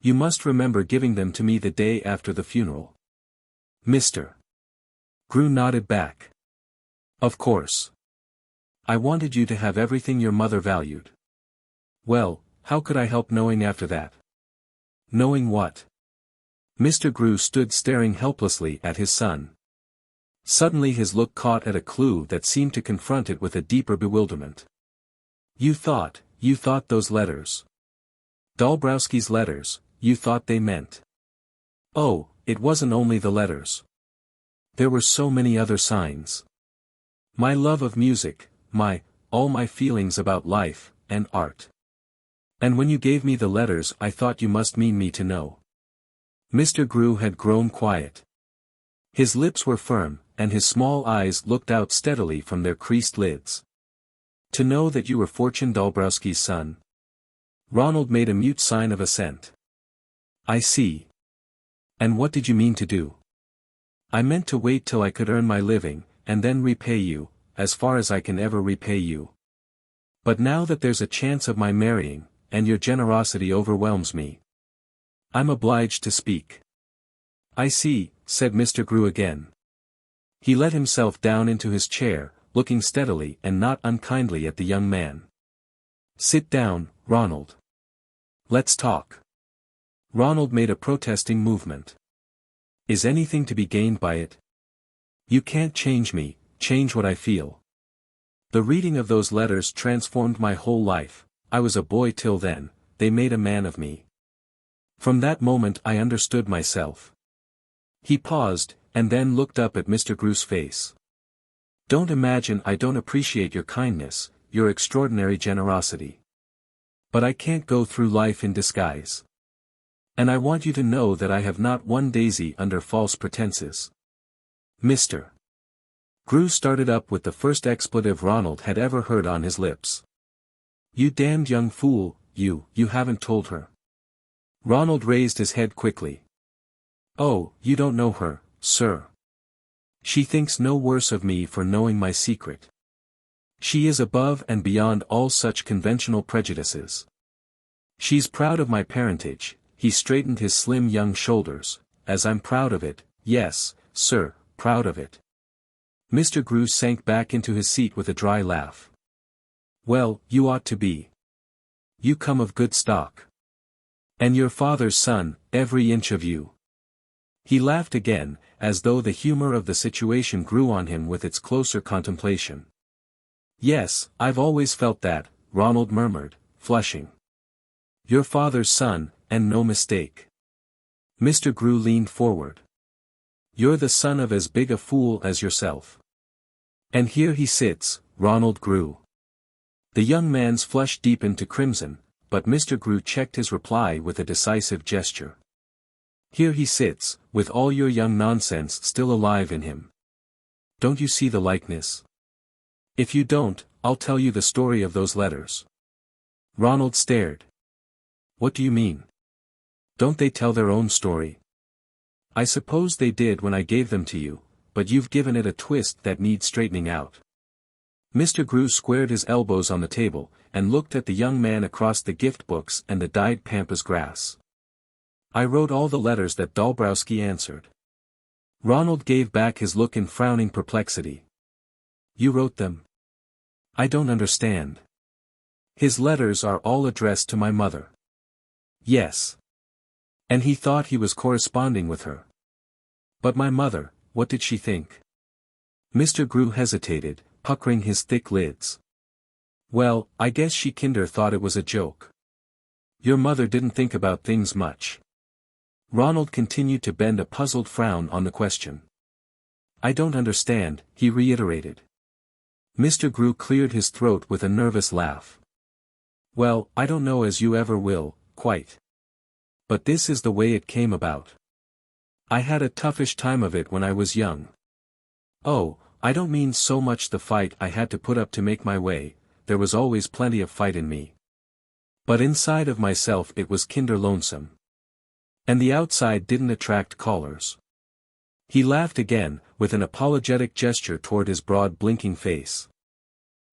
You must remember giving them to me the day after the funeral. Mr. Grew nodded back. Of course. I wanted you to have everything your mother valued. Well, how could I help knowing after that? Knowing what? Mr. Grew stood staring helplessly at his son. Suddenly his look caught at a clue that seemed to confront it with a deeper bewilderment. You thought those letters. Dolbrowski's letters, you thought they meant. Oh, it wasn't only the letters. There were so many other signs. My love of music, all my feelings about life, and art. And when you gave me the letters I thought you must mean me to know. Mr. Grew had grown quiet. His lips were firm, and his small eyes looked out steadily from their creased lids. To know that you were Fortune Dolbrowski's son? Ronald made a mute sign of assent. I see. And what did you mean to do? I meant to wait till I could earn my living, and then repay you, as far as I can ever repay you. But now that there's a chance of my marrying, and your generosity overwhelms me, I'm obliged to speak. I see, said Mr. Grew again. He let himself down into his chair, looking steadily and not unkindly at the young man. Sit down, Ronald. Let's talk. Ronald made a protesting movement. Is anything to be gained by it? You can't change me, change what I feel. The reading of those letters transformed my whole life. I was a boy till then, they made a man of me. From that moment I understood myself. He paused, and then looked up at Mr. Grew's face. Don't imagine I don't appreciate your kindness, your extraordinary generosity. But I can't go through life in disguise. And I want you to know that I have not one daisy under false pretenses. Mr. Grew started up with the first expletive Ronald had ever heard on his lips. You damned young fool, you haven't told her. Ronald raised his head quickly. Oh, you don't know her, sir. She thinks no worse of me for knowing my secret. She is above and beyond all such conventional prejudices. She's proud of my parentage. He straightened his slim young shoulders, as I'm proud of it, yes, sir, proud of it. Mr. Grew sank back into his seat with a dry laugh. Well, you ought to be. You come of good stock. And your father's son, every inch of you. He laughed again, as though the humor of the situation grew on him with its closer contemplation. Yes, I've always felt that, Ronald murmured, flushing. Your father's son, and no mistake. Mr. Grew leaned forward. You're the son of as big a fool as yourself. And here he sits, Ronald Grew. The young man's flush deepened to crimson, but Mr. Grew checked his reply with a decisive gesture. Here he sits, with all your young nonsense still alive in him. Don't you see the likeness? If you don't, I'll tell you the story of those letters. Ronald stared. What do you mean? Don't they tell their own story? I suppose they did when I gave them to you, but you've given it a twist that needs straightening out. Mr. Grew squared his elbows on the table, and looked at the young man across the gift books and the dyed pampas grass. I wrote all the letters that Dolbrowski answered. Ronald gave back his look in frowning perplexity. You wrote them? I don't understand. His letters are all addressed to my mother. Yes. And he thought he was corresponding with her. But my mother, what did she think? Mr. Grew hesitated, puckering his thick lids. Well, I guess she kinder thought it was a joke. Your mother didn't think about things much. Ronald continued to bend a puzzled frown on the question. I don't understand, he reiterated. Mr. Grew cleared his throat with a nervous laugh. Well, I don't know as you ever will, quite. But this is the way it came about. I had a toughish time of it when I was young. Oh, I don't mean so much the fight I had to put up to make my way, there was always plenty of fight in me. But inside of myself it was kinder lonesome. And the outside didn't attract callers. He laughed again, with an apologetic gesture toward his broad blinking face.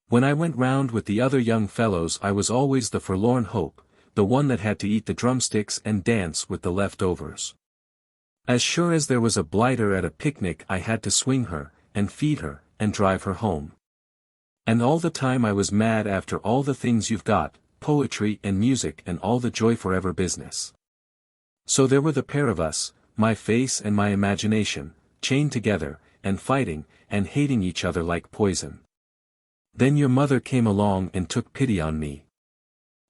When I went round with the other young fellows I was always the forlorn hope, the one that had to eat the drumsticks and dance with the leftovers. As sure as there was a blighter at a picnic I had to swing her, and feed her, and drive her home. And all the time I was mad after all the things you've got, poetry and music and all the joy forever business. So there were the pair of us, my face and my imagination, chained together, and fighting, and hating each other like poison. Then your mother came along and took pity on me.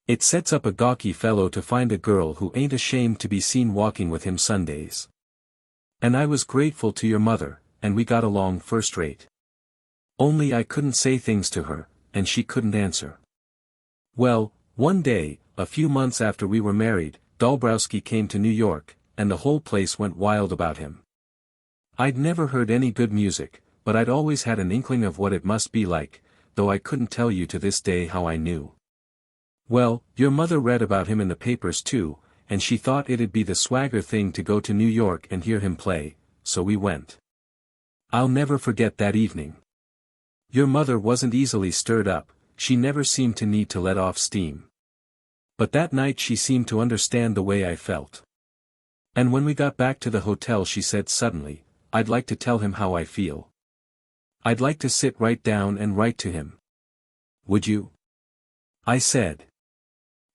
It sets up a gawky fellow to find a girl who ain't ashamed to be seen walking with him Sundays. And I was grateful to your mother, and we got along first rate. Only I couldn't say things to her, and she couldn't answer. Well, one day, a few months after we were married, Dolbrowski came to New York, and the whole place went wild about him. I'd never heard any good music, but I'd always had an inkling of what it must be like, though I couldn't tell you to this day how I knew. Well, your mother read about him in the papers too, and she thought it'd be the swagger thing to go to New York and hear him play, so we went. I'll never forget that evening. Your mother wasn't easily stirred up, she never seemed to need to let off steam. But that night she seemed to understand the way I felt. And when we got back to the hotel she said suddenly, I'd like to tell him how I feel. I'd like to sit right down and write to him. Would you? I said.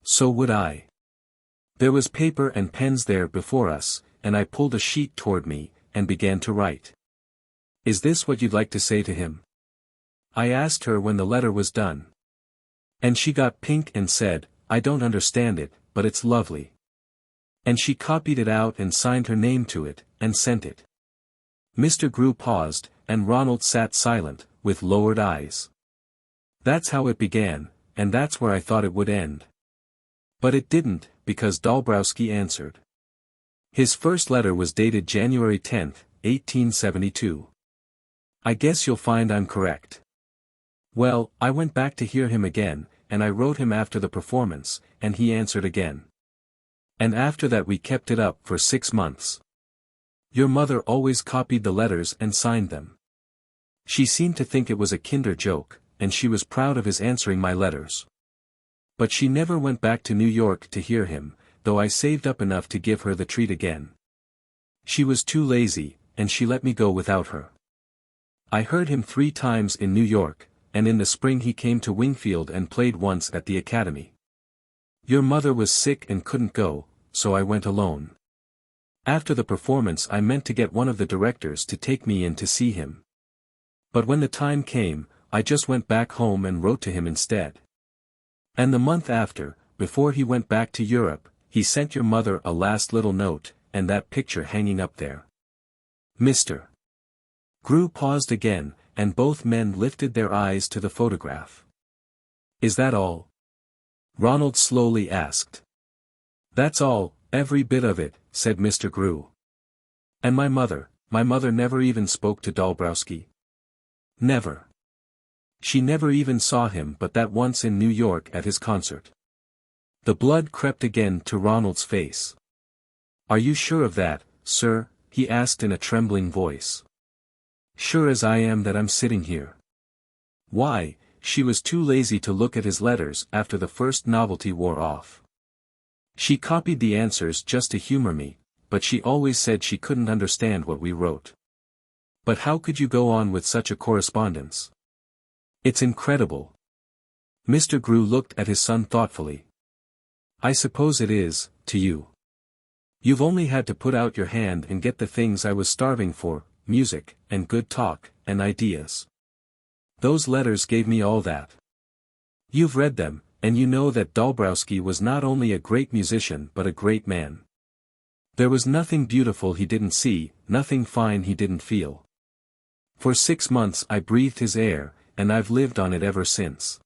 So would I. There was paper and pens there before us, and I pulled a sheet toward me, and began to write. Is this what you'd like to say to him? I asked her when the letter was done. And she got pink and said, I don't understand it, but it's lovely. And she copied it out and signed her name to it, and sent it. Mr. Grew paused, and Ronald sat silent, with lowered eyes. That's how it began, and that's where I thought it would end. But it didn't, because Dolbrowski answered. His first letter was dated January 10, 1872. I guess you'll find I'm correct. Well, I went back to hear him again, and I wrote him after the performance, and he answered again. And after that we kept it up for 6 months. Your mother always copied the letters and signed them. She seemed to think it was a kinder joke, and she was proud of his answering my letters. But she never went back to New York to hear him, though I saved up enough to give her the treat again. She was too lazy, and she let me go without her. I heard him 3 times in New York, and in the spring he came to Wingfield and played once at the Academy. Your mother was sick and couldn't go, so I went alone. After the performance I meant to get one of the directors to take me in to see him. But when the time came, I just went back home and wrote to him instead. And the month after, before he went back to Europe, he sent your mother a last little note, and that picture hanging up there. Mr. Grew paused again, and both men lifted their eyes to the photograph. Is that all? Ronald slowly asked. That's all, every bit of it, said Mr. Grew. And my mother never even spoke to Dolbrowski? Never. She never even saw him but that once in New York at his concert. The blood crept again to Ronald's face. Are you sure of that, sir? He asked in a trembling voice. Sure as I am that I'm sitting here. Why, she was too lazy to look at his letters after the first novelty wore off. She copied the answers just to humor me, but she always said she couldn't understand what we wrote. But how could you go on with such a correspondence? It's incredible. Mr. Grew looked at his son thoughtfully. I suppose it is, to you. You've only had to put out your hand and get the things I was starving for, music, and good talk, and ideas. Those letters gave me all that. You've read them, and you know that Dolbrowski was not only a great musician but a great man. There was nothing beautiful he didn't see, nothing fine he didn't feel. For 6 months I breathed his air, and I've lived on it ever since.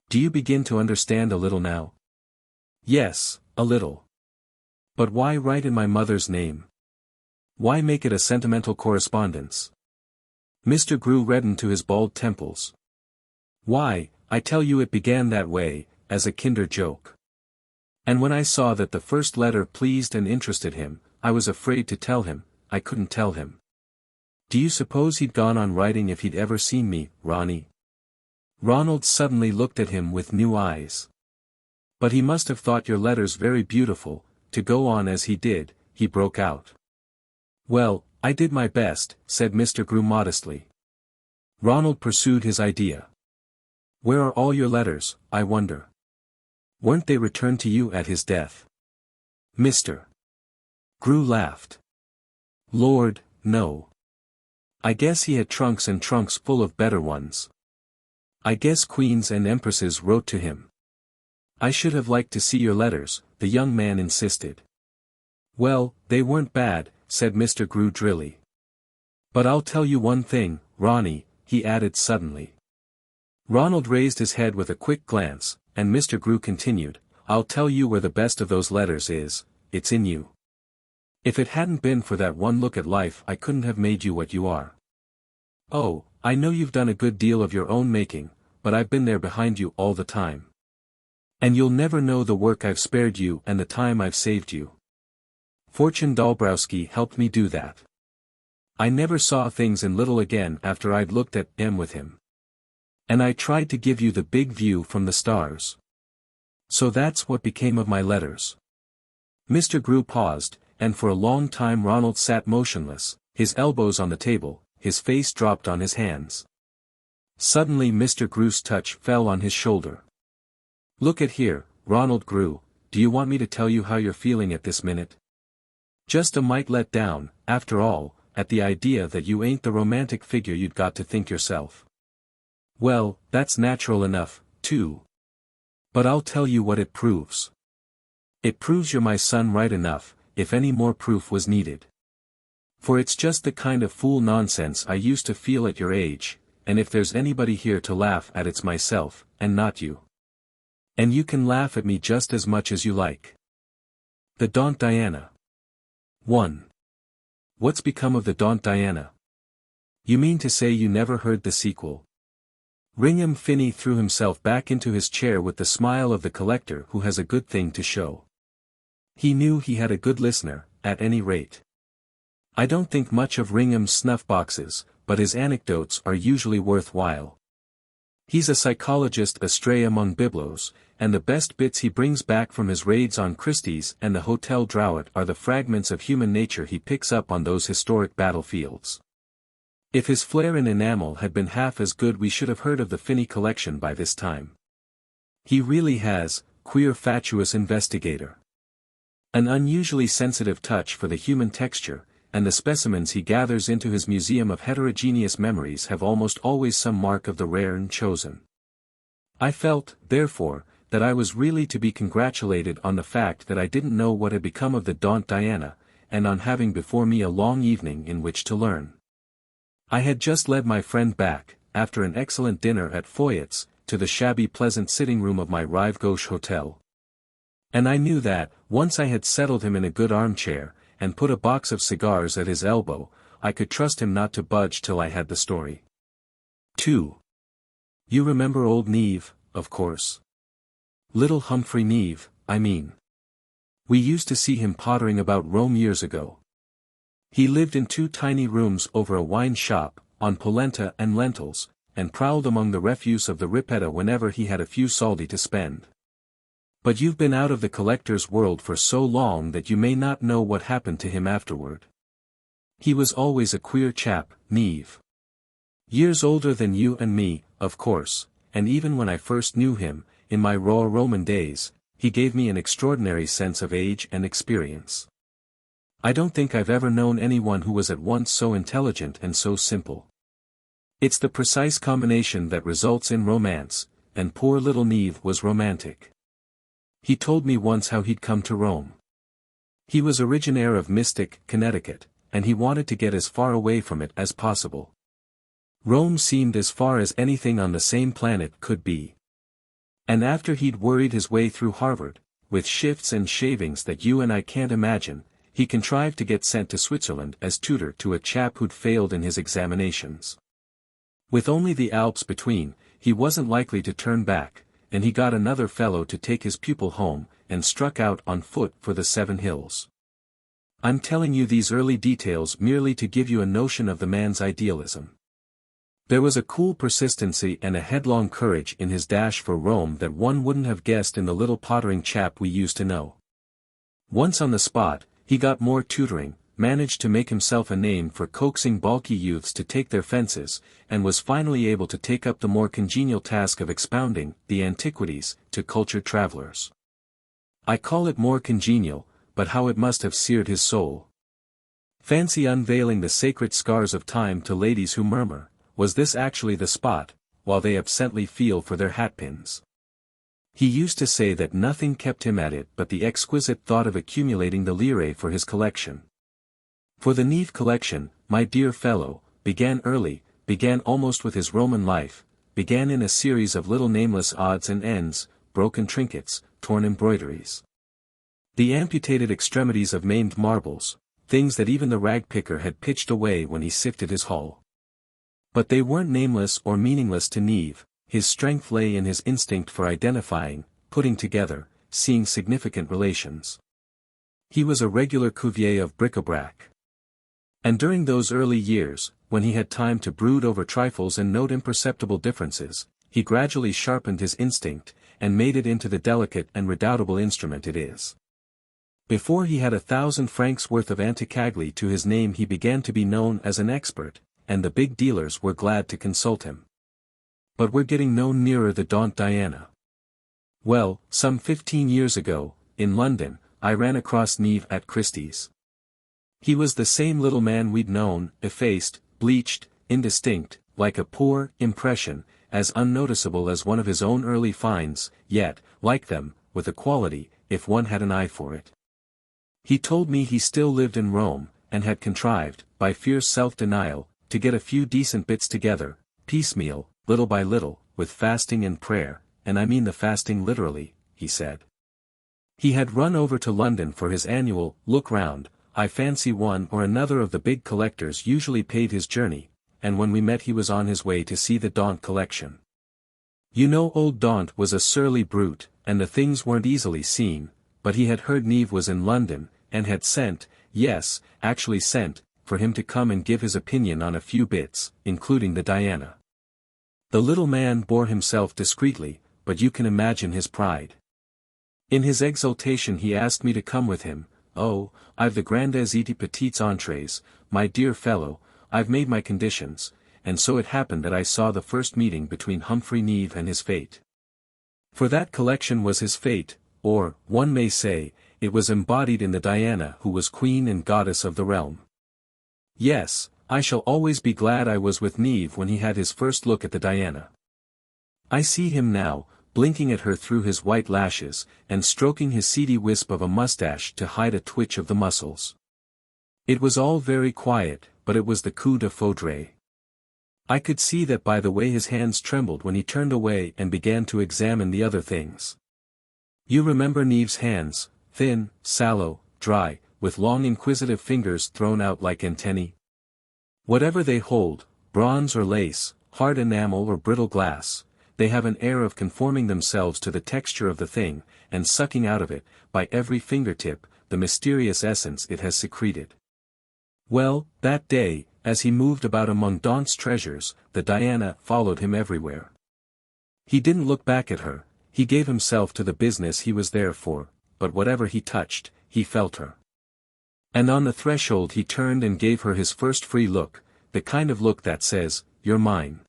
Do you begin to understand a little now? Yes, a little. But why write in my mother's name? Why make it a sentimental correspondence? Mr. Grew reddened to his bald temples. Why, I tell you it began that way, as a kinder joke. And when I saw that the first letter pleased and interested him, I was afraid to tell him, I couldn't tell him. Do you suppose he'd gone on writing if he'd ever seen me, Ronnie? Ronald suddenly looked at him with new eyes. But he must have thought your letters very beautiful, to go on as he did, he broke out. Well, I did my best, said Mr. Grew modestly. Ronald pursued his idea. Where are all your letters, I wonder? Weren't they returned to you at his death? Mr. Grew laughed. Lord, no. I guess he had trunks and trunks full of better ones. I guess queens and empresses wrote to him. I should have liked to see your letters, the young man insisted. Well, they weren't bad, said Mr. Grew drily. But I'll tell you one thing, Ronnie, he added suddenly. Ronald raised his head with a quick glance, and Mr. Grew continued, I'll tell you where the best of those letters is, it's in you. If it hadn't been for that one look at life I couldn't have made you what you are. Oh, I know you've done a good deal of your own making, but I've been there behind you all the time. And you'll never know the work I've spared you and the time I've saved you. Fortune Dolbrowski helped me do that. I never saw things in little again after I'd looked at them with him. And I tried to give you the big view from the stars. So that's what became of my letters. Mr. Grew paused, and for a long time Ronald sat motionless, his elbows on the table, his face dropped on his hands. Suddenly Mr. Grew's touch fell on his shoulder. Look at here, Ronald Grew, do you want me to tell you how you're feeling at this minute? Just a mite let down, after all, at the idea that you ain't the romantic figure you'd got to think yourself. Well, that's natural enough, too. But I'll tell you what it proves. It proves you're my son right enough, if any more proof was needed. For it's just the kind of fool nonsense I used to feel at your age, and if there's anybody here to laugh at it's myself, and not you. And you can laugh at me just as much as you like. The Daunt Diana. 1. What's become of the Daunt Diana? You mean to say you never heard the sequel? Ringham Finney threw himself back into his chair with the smile of the collector who has a good thing to show. He knew he had a good listener, at any rate. I don't think much of Ringham's snuff boxes, but his anecdotes are usually worthwhile. He's a psychologist astray among biblos, and the best bits he brings back from his raids on Christie's and the Hotel Drought are the fragments of human nature he picks up on those historic battlefields. If his flair in enamel had been half as good, we should have heard of the Finney collection by this time. He really has, queer fatuous investigator. An unusually sensitive touch for the human texture, and the specimens he gathers into his museum of heterogeneous memories have almost always some mark of the rare and chosen. I felt, therefore, that I was really to be congratulated on the fact that I didn't know what had become of the Daunt Diana, and on having before me a long evening in which to learn. I had just led my friend back, after an excellent dinner at Foyot's, to the shabby pleasant sitting room of my Rive Gauche hotel. And I knew that, once I had settled him in a good armchair, and put a box of cigars at his elbow, I could trust him not to budge till I had the story. 2. You remember old Neve, of course. Little Humphrey Neve, I mean. We used to see him pottering about Rome years ago. He lived in 2 tiny rooms over a wine shop, on polenta and lentils, and prowled among the refuse of the Ripetta whenever he had a few soldi to spend. But you've been out of the collector's world for so long that you may not know what happened to him afterward. He was always a queer chap, Neve. Years older than you and me, of course, and even when I first knew him, in my raw Roman days, he gave me an extraordinary sense of age and experience. I don't think I've ever known anyone who was at once so intelligent and so simple. It's the precise combination that results in romance, and poor little Neve was romantic. He told me once how he'd come to Rome. He was originaire of Mystic, Connecticut, and he wanted to get as far away from it as possible. Rome seemed as far as anything on the same planet could be. And after he'd worried his way through Harvard, with shifts and shavings that you and I can't imagine, he contrived to get sent to Switzerland as tutor to a chap who'd failed in his examinations. With only the Alps between, he wasn't likely to turn back, and he got another fellow to take his pupil home, and struck out on foot for the 7 Hills. I'm telling you these early details merely to give you a notion of the man's idealism. There was a cool persistency and a headlong courage in his dash for Rome that one wouldn't have guessed in the little pottering chap we used to know. Once on the spot, he got more tutoring, managed to make himself a name for coaxing balky youths to take their fences, and was finally able to take up the more congenial task of expounding the antiquities to cultured travelers. I call it more congenial, but how it must have seared his soul. Fancy unveiling the sacred scars of time to ladies who murmur, was this actually the spot, while they absently feel for their hatpins. He used to say that nothing kept him at it but the exquisite thought of accumulating the lire for his collection. For the Neve collection, my dear fellow, began early, began almost with his Roman life, began in a series of little nameless odds and ends, broken trinkets, torn embroideries. The amputated extremities of maimed marbles, things that even the rag picker had pitched away when he sifted his haul. But they weren't nameless or meaningless to Neve. His strength lay in his instinct for identifying, putting together, seeing significant relations. He was a regular Cuvier of bric-a-brac. And during those early years, when he had time to brood over trifles and note imperceptible differences, he gradually sharpened his instinct, and made it into the delicate and redoubtable instrument it is. Before he had 1,000 francs worth of anticagli to his name he began to be known as an expert, and the big dealers were glad to consult him. But we're getting no nearer the Daunt Diana. Well, some 15 years ago, in London, I ran across Neve at Christie's. He was the same little man we'd known, effaced, bleached, indistinct, like a poor impression, as unnoticeable as one of his own early finds, yet, like them, with a quality, if one had an eye for it. He told me he still lived in Rome, and had contrived, by fierce self-denial, to get a few decent bits together, piecemeal, little by little, with fasting and prayer, and I mean the fasting literally, he said. He had run over to London for his annual look-round. I fancy one or another of the big collectors usually paid his journey, and when we met he was on his way to see the Daunt collection. You know old Daunt was a surly brute, and the things weren't easily seen, but he had heard Neve was in London, and had sent, yes, actually sent, for him to come and give his opinion on a few bits, including the Diana. The little man bore himself discreetly, but you can imagine his pride. In his exultation he asked me to come with him. Oh, I've the grandes et petites entrées, my dear fellow, I've made my conditions, and so it happened that I saw the first meeting between Humphrey Neave and his fate. For that collection was his fate, or, one may say, it was embodied in the Diana who was queen and goddess of the realm. Yes, I shall always be glad I was with Neave when he had his first look at the Diana. I see him now, blinking at her through his white lashes, and stroking his seedy wisp of a mustache to hide a twitch of the muscles. It was all very quiet, but it was the coup de foudre. I could see that by the way his hands trembled when he turned away and began to examine the other things. You remember Neave's hands, thin, sallow, dry, with long inquisitive fingers thrown out like antennae. Whatever they hold, bronze or lace, hard enamel or brittle glass, they have an air of conforming themselves to the texture of the thing, and sucking out of it, by every fingertip, the mysterious essence it has secreted. Well, that day, as he moved about among Daunt's treasures, the Diana followed him everywhere. He didn't look back at her, he gave himself to the business he was there for, but whatever he touched, he felt her. And on the threshold he turned and gave her his first free look, the kind of look that says, "You're mine."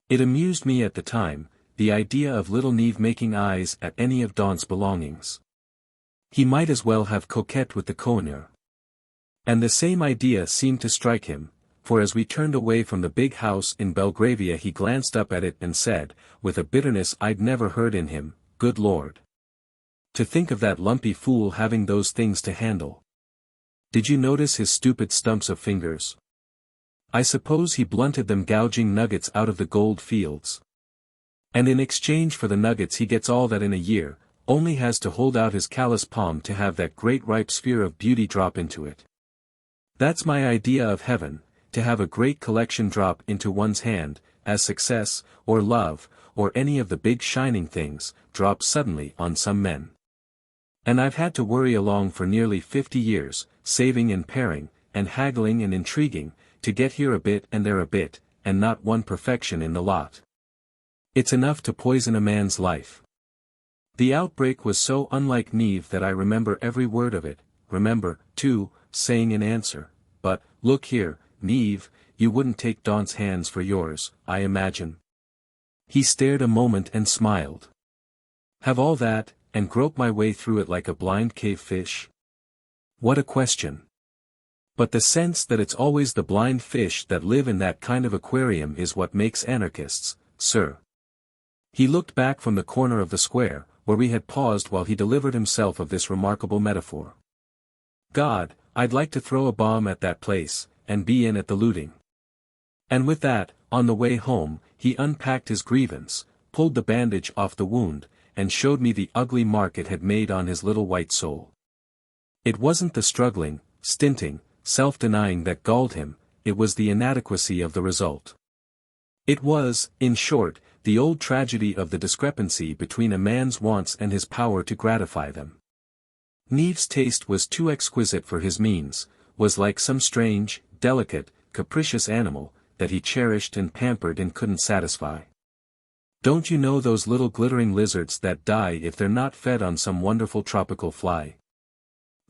It amused me at the time, the idea of little Neave making eyes at any of Daunt's belongings. He might as well have coquetted with the Kohinoor. And the same idea seemed to strike him, for as we turned away from the big house in Belgravia he glanced up at it and said, with a bitterness I'd never heard in him, "Good Lord! To think of that lumpy fool having those things to handle. Did you notice his stupid stumps of fingers? I suppose he blunted them gouging nuggets out of the gold fields. And in exchange for the nuggets he gets all that in a year, only has to hold out his callous palm to have that great ripe sphere of beauty drop into it. That's my idea of heaven, to have a great collection drop into one's hand, as success, or love, or any of the big shining things, drop suddenly on some men. And I've had to worry along for nearly 50 years, saving and paring, and haggling and intriguing, to get here a bit and there a bit, and not one perfection in the lot. It's enough to poison a man's life. The outbreak was so unlike Neave that I remember every word of it, remember, too, saying in answer, "But, look here, Neave, you wouldn't take Daunt's hands for yours, I imagine." He stared a moment and smiled. "Have all that, and grope my way through it like a blind cave fish? What a question! But the sense that it's always the blind fish that live in that kind of aquarium is what makes anarchists, sir." He looked back from the corner of the square, where we had paused while he delivered himself of this remarkable metaphor. "God, I'd like to throw a bomb at that place, and be in at the looting." And with that, on the way home, he unpacked his grievance, pulled the bandage off the wound, and showed me the ugly mark it had made on his little white soul. It wasn't the struggling, stinting, self-denying that galled him, it was the inadequacy of the result. It was, in short, the old tragedy of the discrepancy between a man's wants and his power to gratify them. Neave's taste was too exquisite for his means, was like some strange, delicate, capricious animal, that he cherished and pampered and couldn't satisfy. Don't you know those little glittering lizards that die if they're not fed on some wonderful tropical fly?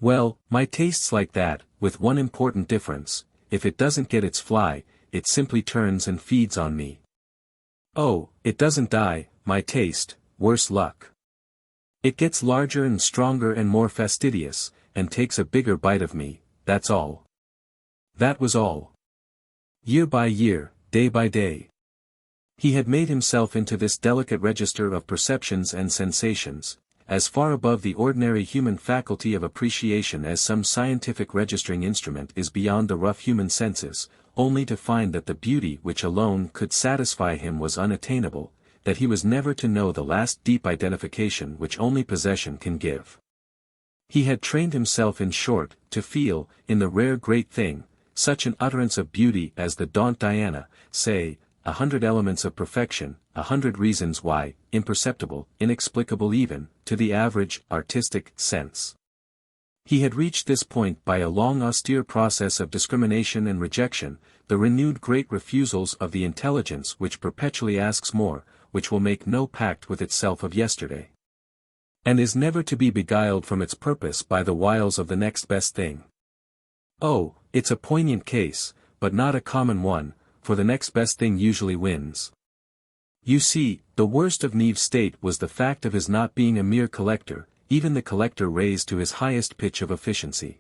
Well, my taste's like that, with one important difference: if it doesn't get its fly, it simply turns and feeds on me. Oh, it doesn't die, my taste, worse luck. It gets larger and stronger and more fastidious, and takes a bigger bite of me, that's all. That was all. Year by year, day by day. He had made himself into this delicate register of perceptions and sensations, as far above the ordinary human faculty of appreciation as some scientific registering instrument is beyond the rough human senses, only to find that the beauty which alone could satisfy him was unattainable, that he was never to know the last deep identification which only possession can give. He had trained himself in short, to feel, in the rare great thing, such an utterance of beauty as the Daunt Diana, say, 100 elements of perfection, 100 reasons why, imperceptible, inexplicable even, to the average, artistic, sense. He had reached this point by a long austere process of discrimination and rejection, the renewed great refusals of the intelligence which perpetually asks more, which will make no pact with itself of yesterday, and is never to be beguiled from its purpose by the wiles of the next best thing. Oh, it's a poignant case, but not a common one, for the next best thing usually wins. You see, the worst of Neve's state was the fact of his not being a mere collector, even the collector raised to his highest pitch of efficiency.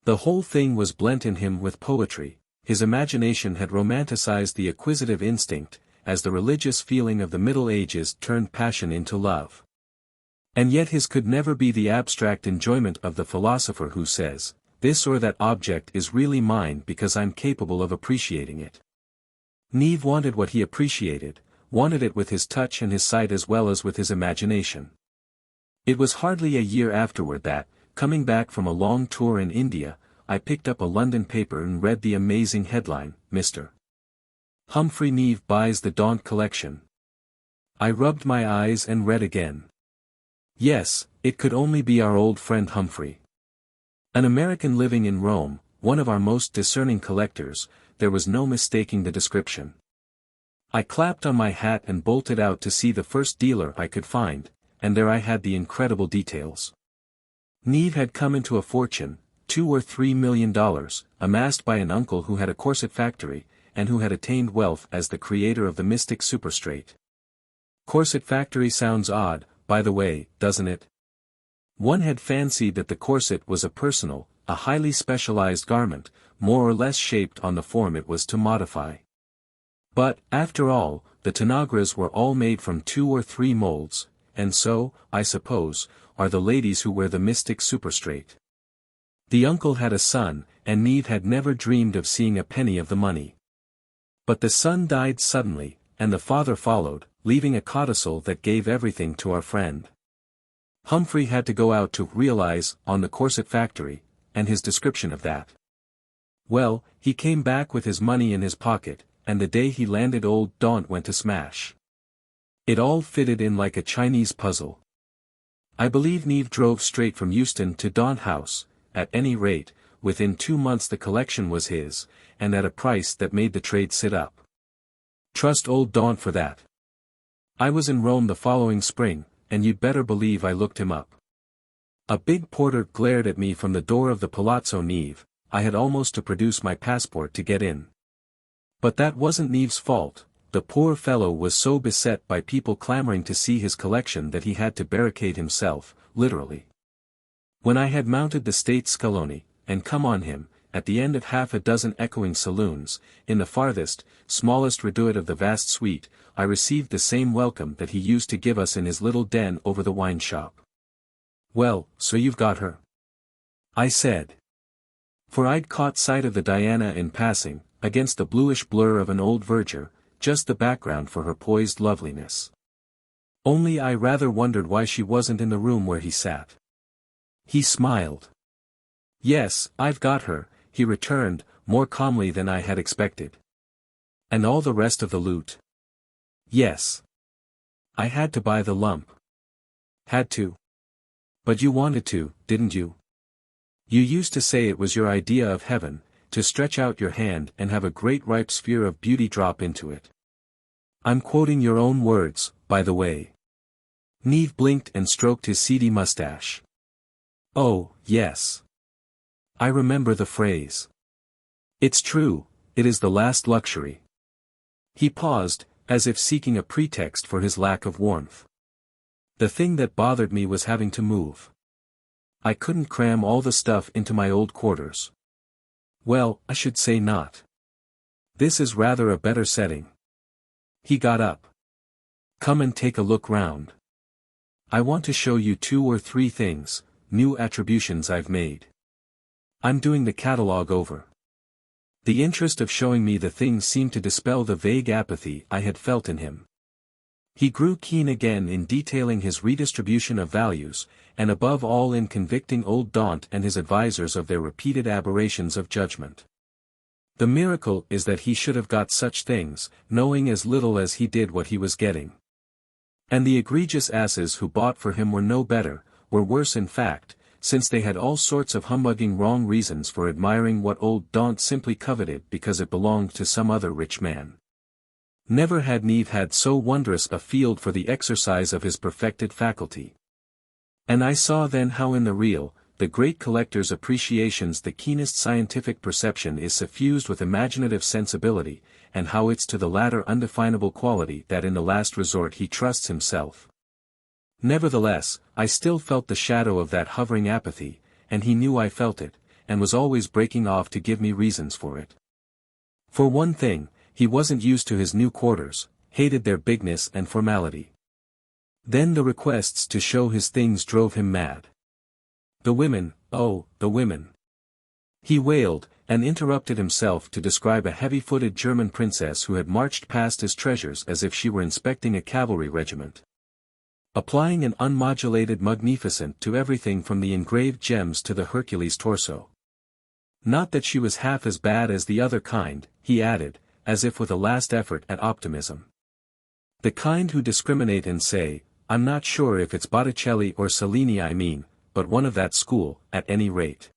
The whole thing was blent in him with poetry, his imagination had romanticized the acquisitive instinct, as the religious feeling of the Middle Ages turned passion into love. And yet his could never be the abstract enjoyment of the philosopher who says, this or that object is really mine because I'm capable of appreciating it. Neve wanted what he appreciated, wanted it with his touch and his sight as well as with his imagination. It was hardly a year afterward that, coming back from a long tour in India, I picked up a London paper and read the amazing headline, Mr. Humphrey Neve buys the Daunt collection. I rubbed my eyes and read again. Yes, it could only be our old friend Humphrey. An American living in Rome, one of our most discerning collectors, there was no mistaking the description. I clapped on my hat and bolted out to see the first dealer I could find, and there I had the incredible details. Neve had come into a fortune, $2 or $3 million, amassed by an uncle who had a corset factory, and who had attained wealth as the creator of the mystic superstraight. Corset factory sounds odd, by the way, doesn't it? One had fancied that the corset was a personal, a highly specialized garment, more or less shaped on the form it was to modify. But, after all, the Tanagras were all made from 2 or 3 molds, and so, I suppose, are the ladies who wear the mystic superstraight. The uncle had a son, and Neve had never dreamed of seeing a penny of the money. But the son died suddenly, and the father followed, leaving a codicil that gave everything to our friend. Humphrey had to go out to realize on the corset factory, and his description of that. Well, he came back with his money in his pocket, and the day he landed old Daunt went to smash. It all fitted in like a Chinese puzzle. I believe Neve drove straight from Euston to Daunt House, at any rate, within 2 months the collection was his, and at a price that made the trade sit up. Trust old Daunt for that. I was in Rome the following spring, and you'd better believe I looked him up. A big porter glared at me from the door of the Palazzo Neve, I had almost to produce my passport to get in. But that wasn't Neve's fault, the poor fellow was so beset by people clamoring to see his collection that he had to barricade himself, literally. When I had mounted the state scalone, and come on him, at the end of half a dozen echoing saloons, in the farthest, smallest reduit of the vast suite, I received the same welcome that he used to give us in his little den over the wine shop. Well, so you've got her? I said. For I'd caught sight of the Diana in passing, against the bluish blur of an old verdure, just the background for her poised loveliness. Only I rather wondered why she wasn't in the room where he sat. He smiled. Yes, I've got her, he returned, more calmly than I had expected. And all the rest of the loot? Yes. I had to buy the lump. Had to. But you wanted to, didn't you? You used to say it was your idea of heaven, to stretch out your hand and have a great ripe sphere of beauty drop into it. I'm quoting your own words, by the way. Neve blinked and stroked his seedy mustache. Oh, yes. I remember the phrase. It's true, it is the last luxury. He paused, as if seeking a pretext for his lack of warmth. The thing that bothered me was having to move. I couldn't cram all the stuff into my old quarters. Well, I should say not. This is rather a better setting. He got up. Come and take a look round. I want to show you 2 or 3 things, new attributions I've made. I'm doing the catalogue over. The interest of showing me the things seemed to dispel the vague apathy I had felt in him. He grew keen again in detailing his redistribution of values, and above all in convicting old Daunt and his advisers of their repeated aberrations of judgment. The miracle is that he should have got such things, knowing as little as he did what he was getting. And the egregious asses who bought for him were no better, were worse in fact, since they had all sorts of humbugging wrong reasons for admiring what old Daunt simply coveted because it belonged to some other rich man. Never had Neve had so wondrous a field for the exercise of his perfected faculty. And I saw then how in the real, the great collector's appreciations the keenest scientific perception is suffused with imaginative sensibility, and how it's to the latter undefinable quality that in the last resort he trusts himself. Nevertheless, I still felt the shadow of that hovering apathy, and he knew I felt it, and was always breaking off to give me reasons for it. For one thing, he wasn't used to his new quarters, hated their bigness and formality. Then the requests to show his things drove him mad. The women, oh, the women. He wailed, and interrupted himself to describe a heavy-footed German princess who had marched past his treasures as if she were inspecting a cavalry regiment. Applying an unmodulated magnificent to everything from the engraved gems to the Hercules torso. Not that she was half as bad as the other kind, he added, as if with a last effort at optimism. The kind who discriminate and say, I'm not sure if it's Botticelli or Cellini I mean, but one of that school, at any rate.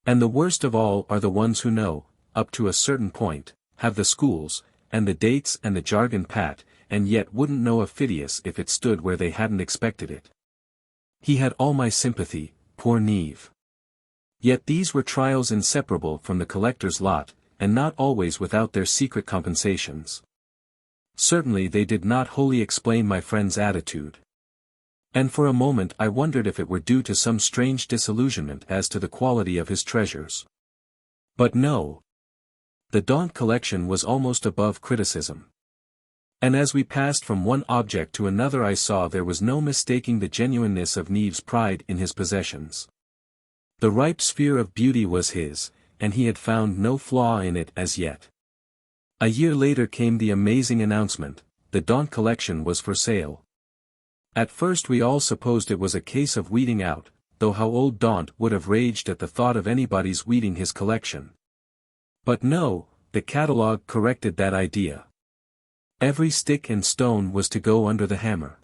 And the worst of all are the ones who know, up to a certain point, have the schools, and the dates and the jargon pat, and yet wouldn't know a Phidias if it stood where they hadn't expected it. He had all my sympathy, poor Neve. Yet these were trials inseparable from the collector's lot, and not always without their secret compensations. Certainly they did not wholly explain my friend's attitude. And for a moment I wondered if it were due to some strange disillusionment as to the quality of his treasures. But no. The Daunt collection was almost above criticism. And as we passed from one object to another I saw there was no mistaking the genuineness of Neve's pride in his possessions. The ripe sphere of beauty was his, and he had found no flaw in it as yet. A year later came the amazing announcement, the Daunt collection was for sale. At first we all supposed it was a case of weeding out, though how old Daunt would have raged at the thought of anybody's weeding his collection. But no, the catalogue corrected that idea. Every stick and stone was to go under the hammer.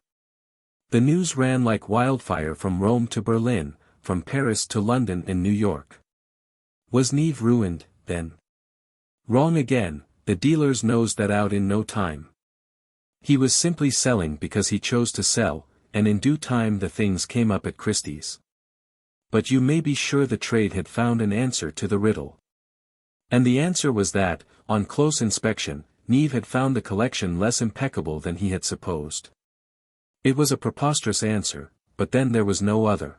The news ran like wildfire from Rome to Berlin, from Paris to London and New York. Was Neve ruined, then? Wrong again, the dealers nosed that out in no time. He was simply selling because he chose to sell, and in due time the things came up at Christie's. But you may be sure the trade had found an answer to the riddle. And the answer was that, on close inspection, Neve had found the collection less impeccable than he had supposed. It was a preposterous answer, but then there was no other.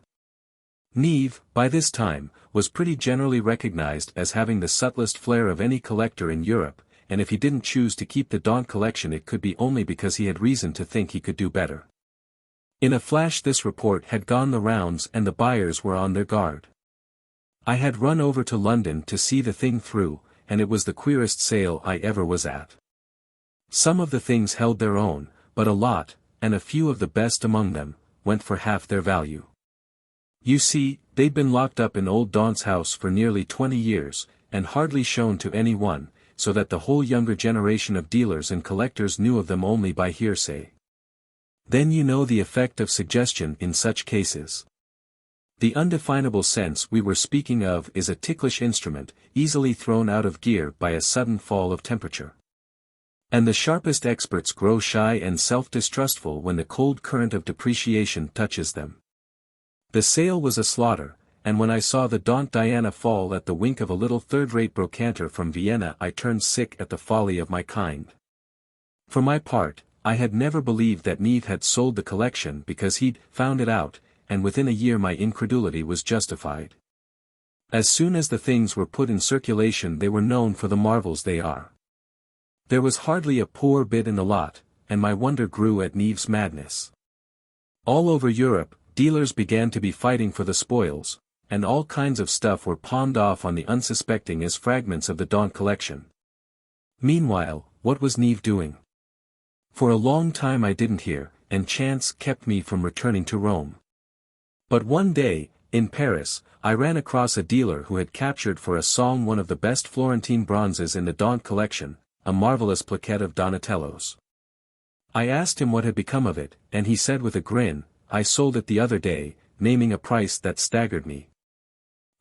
Neve, by this time, was pretty generally recognized as having the subtlest flair of any collector in Europe, and if he didn't choose to keep the Daunt collection it could be only because he had reason to think he could do better. In a flash this report had gone the rounds and the buyers were on their guard. I had run over to London to see the thing through, and it was the queerest sale I ever was at. Some of the things held their own, but a lot, and a few of the best among them, went for half their value. You see, they'd been locked up in old Daunt's house for nearly 20 years, and hardly shown to any one, so that the whole younger generation of dealers and collectors knew of them only by hearsay. Then you know the effect of suggestion in such cases. The undefinable sense we were speaking of is a ticklish instrument, easily thrown out of gear by a sudden fall of temperature. And the sharpest experts grow shy and self-distrustful when the cold current of depreciation touches them. The sale was a slaughter, and when I saw the Daunt Diana fall at the wink of a little third-rate brocanter from Vienna I turned sick at the folly of my kind. For my part, I had never believed that Neve had sold the collection because he'd found it out, and within a year my incredulity was justified. As soon as the things were put in circulation they were known for the marvels they are. There was hardly a poor bit in the lot, and my wonder grew at Neve's madness. All over Europe, dealers began to be fighting for the spoils, and all kinds of stuff were pawned off on the unsuspecting as fragments of the Daunt collection. Meanwhile, what was Neve doing? For a long time I didn't hear, and chance kept me from returning to Rome. But one day, in Paris, I ran across a dealer who had captured for a song one of the best Florentine bronzes in the Daunt collection, a marvelous plaquette of Donatello's. I asked him what had become of it, and he said with a grin, I sold it the other day, naming a price that staggered me.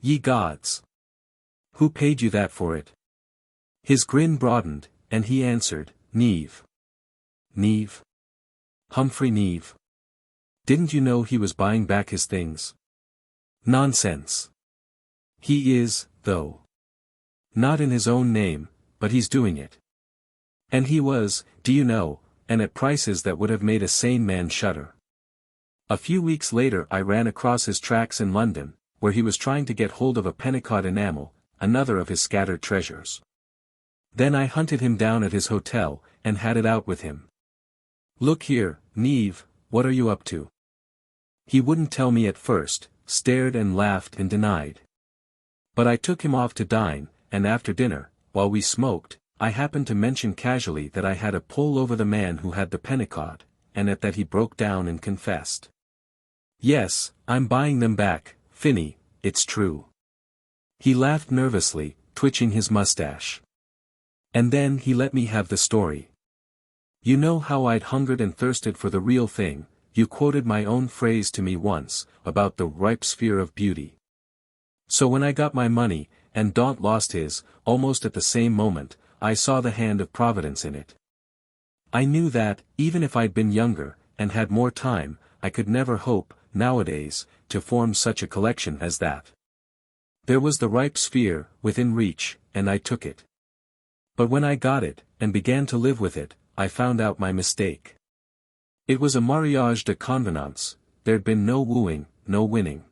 Ye gods! Who paid you that for it? His grin broadened, and he answered, Neve. Neve? Humphrey Neve. Didn't you know he was buying back his things? Nonsense. He is, though. Not in his own name, but he's doing it. And he was, do you know, and at prices that would have made a sane man shudder. A few weeks later I ran across his tracks in London, where he was trying to get hold of a Pennicott enamel, another of his scattered treasures. Then I hunted him down at his hotel, and had it out with him. Look here, Neve, what are you up to? He wouldn't tell me at first, stared and laughed and denied. But I took him off to dine, and after dinner, while we smoked, I happened to mention casually that I had a pull over the man who had the Pennicott, and at that he broke down and confessed. Yes, I'm buying them back, Finny, it's true. He laughed nervously, twitching his mustache. And then he let me have the story. You know how I'd hungered and thirsted for the real thing, you quoted my own phrase to me once, about the ripe sphere of beauty. So when I got my money, and Daunt lost his, almost at the same moment, I saw the hand of Providence in it. I knew that, even if I'd been younger, and had more time, I could never hope, nowadays, to form such a collection as that. There was the ripe sphere, within reach, and I took it. But when I got it, and began to live with it, I found out my mistake. It was a mariage de convenance, there'd been no wooing, no winning.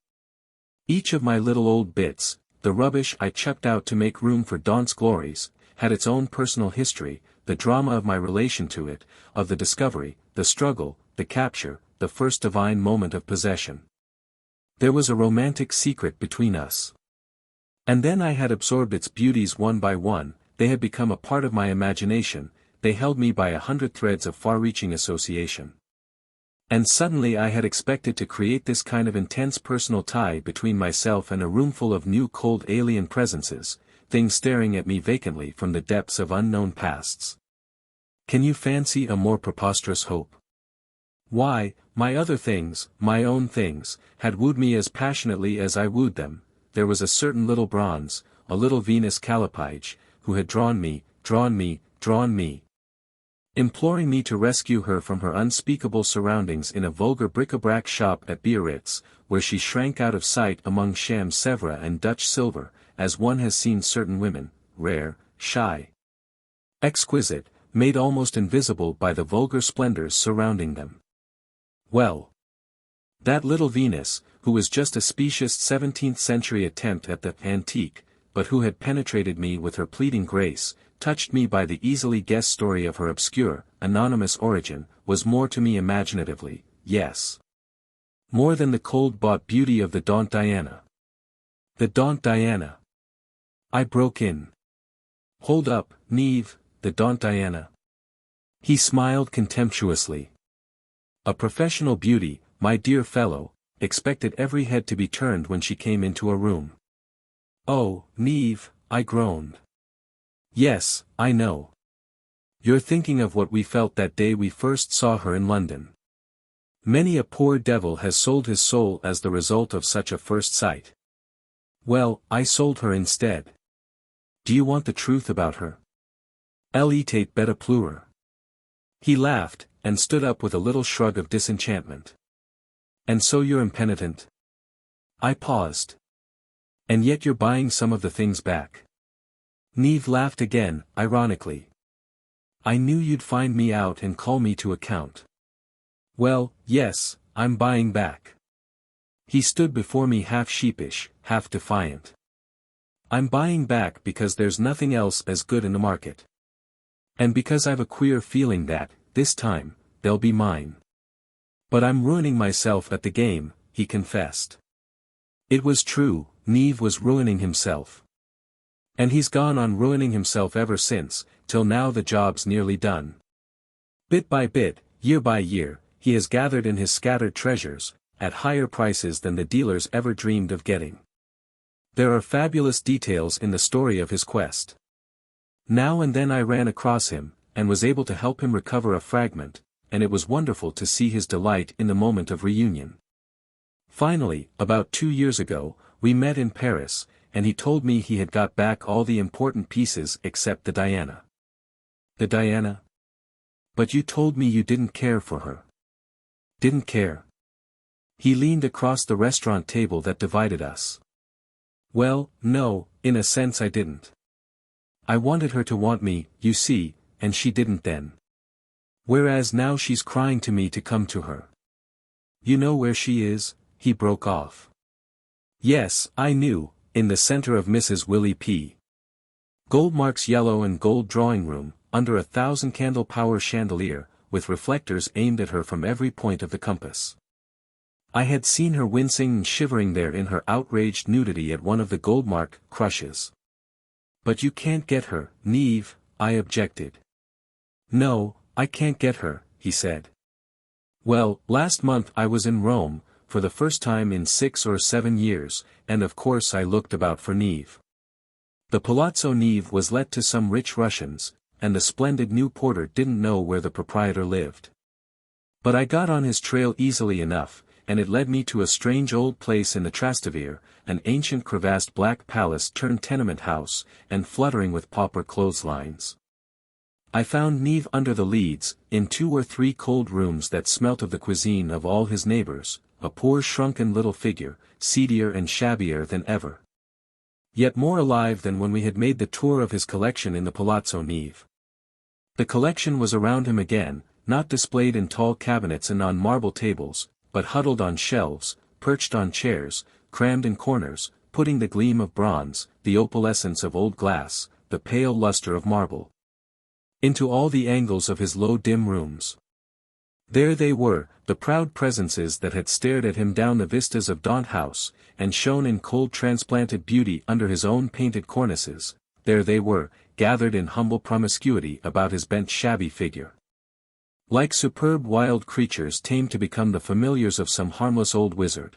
Each of my little old bits, the rubbish I chucked out to make room for Daunt's glories, had its own personal history, the drama of my relation to it, of the discovery, the struggle, the capture, the first divine moment of possession. There was a romantic secret between us. And then I had absorbed its beauties one by one, they had become a part of my imagination, they held me by 100 threads of far-reaching association. And suddenly I had expected to create this kind of intense personal tie between myself and a roomful of new cold alien presences, things staring at me vacantly from the depths of unknown pasts. Can you fancy a more preposterous hope? Why, my other things, my own things, had wooed me as passionately as I wooed them. There was a certain little bronze, a little Venus Callipyge, who had drawn me, imploring me to rescue her from her unspeakable surroundings in a vulgar bric-a-brac shop at Biarritz, where she shrank out of sight among sham Sèvres and Dutch silver, as one has seen certain women, rare, shy, exquisite, made almost invisible by the vulgar splendors surrounding them. Well, that little Venus, who was just a specious 17th-century attempt at the antique, but who had penetrated me with her pleading grace, touched me by the easily guessed story of her obscure, anonymous origin, was more to me imaginatively, yes. More than the cold-bought beauty of the Daunt Diana. The Daunt Diana. I broke in. Hold up, Neve, the Daunt Diana. He smiled contemptuously. A professional beauty, my dear fellow, expected every head to be turned when she came into a room. Oh, Neve, I groaned. Yes, I know. You're thinking of what we felt that day we first saw her in London. Many a poor devil has sold his soul as the result of such a first sight. Well, I sold her instead. Do you want the truth about her? Elle était bête à pleurer. He laughed, and stood up with a little shrug of disenchantment. And so you're impenitent? I paused. And yet you're buying some of the things back. Neve laughed again, ironically. I knew you'd find me out and call me to account. Well, yes, I'm buying back. He stood before me half sheepish, half defiant. I'm buying back because there's nothing else as good in the market. And because I've a queer feeling that, this time, they'll be mine. But I'm ruining myself at the game, he confessed. It was true, Neve was ruining himself. And he's gone on ruining himself ever since, till now the job's nearly done. Bit by bit, year by year, he has gathered in his scattered treasures, at higher prices than the dealers ever dreamed of getting. There are fabulous details in the story of his quest. Now and then I ran across him, and was able to help him recover a fragment, and it was wonderful to see his delight in the moment of reunion. Finally, about 2 years ago, we met in Paris, and he told me he had got back all the important pieces except the Diana. The Diana? But you told me you didn't care for her. Didn't care? He leaned across the restaurant table that divided us. Well, no, in a sense I didn't. I wanted her to want me, you see, and she didn't then. Whereas now she's crying to me to come to her. You know where she is? He broke off. Yes, I knew, in the center of Mrs. Willie P. Goldmark's yellow and gold drawing room, under a 1,000-candle power chandelier, with reflectors aimed at her from every point of the compass. I had seen her wincing and shivering there in her outraged nudity at one of the Goldmark crushes. But you can't get her, Neve, I objected. No, I can't get her, he said. Well, last month I was in Rome, for the first time in 6 or 7 years, and of course I looked about for Neve. The Palazzo Neve was let to some rich Russians, and the splendid new porter didn't know where the proprietor lived. But I got on his trail easily enough, and it led me to a strange old place in the Trastevere, an ancient crevassed black palace turned tenement house, and fluttering with pauper clotheslines. I found Neve under the leads, in 2 or 3 cold rooms that smelt of the cuisine of all his neighbors, a poor shrunken little figure, seedier and shabbier than ever. Yet more alive than when we had made the tour of his collection in the Palazzo Neve. The collection was around him again, not displayed in tall cabinets and on marble tables, but huddled on shelves, perched on chairs, crammed in corners, putting the gleam of bronze, the opalescence of old glass, the pale luster of marble, into all the angles of his low dim rooms. There they were, the proud presences that had stared at him down the vistas of Daunt House, and shone in cold transplanted beauty under his own painted cornices. There they were, gathered in humble promiscuity about his bent shabby figure. Like superb wild creatures tamed to become the familiars of some harmless old wizard.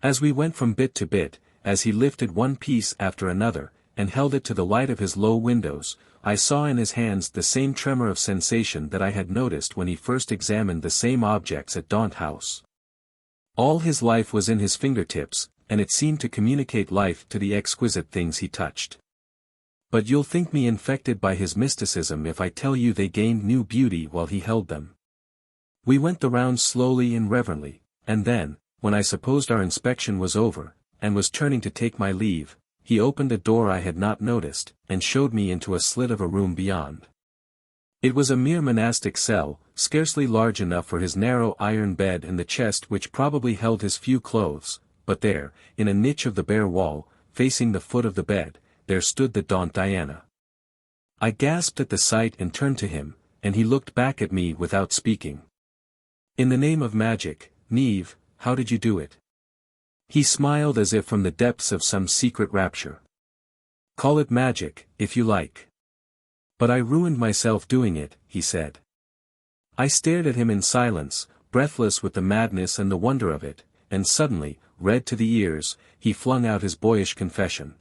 As we went from bit to bit, as he lifted one piece after another, and held it to the light of his low windows, I saw in his hands the same tremor of sensation that I had noticed when he first examined the same objects at Daunt House. All his life was in his fingertips, and it seemed to communicate life to the exquisite things he touched. But you'll think me infected by his mysticism if I tell you they gained new beauty while he held them. We went the rounds slowly and reverently, and then, when I supposed our inspection was over, and was turning to take my leave, he opened a door I had not noticed, and showed me into a slit of a room beyond. It was a mere monastic cell, scarcely large enough for his narrow iron bed and the chest which probably held his few clothes, but there, in a niche of the bare wall, facing the foot of the bed, there stood the Daunt Diana. I gasped at the sight and turned to him, and he looked back at me without speaking. In the name of magic, Neve, how did you do it? He smiled as if from the depths of some secret rapture. Call it magic, if you like. But I ruined myself doing it, he said. I stared at him in silence, breathless with the madness and the wonder of it, and suddenly, red to the ears, he flung out his boyish confession.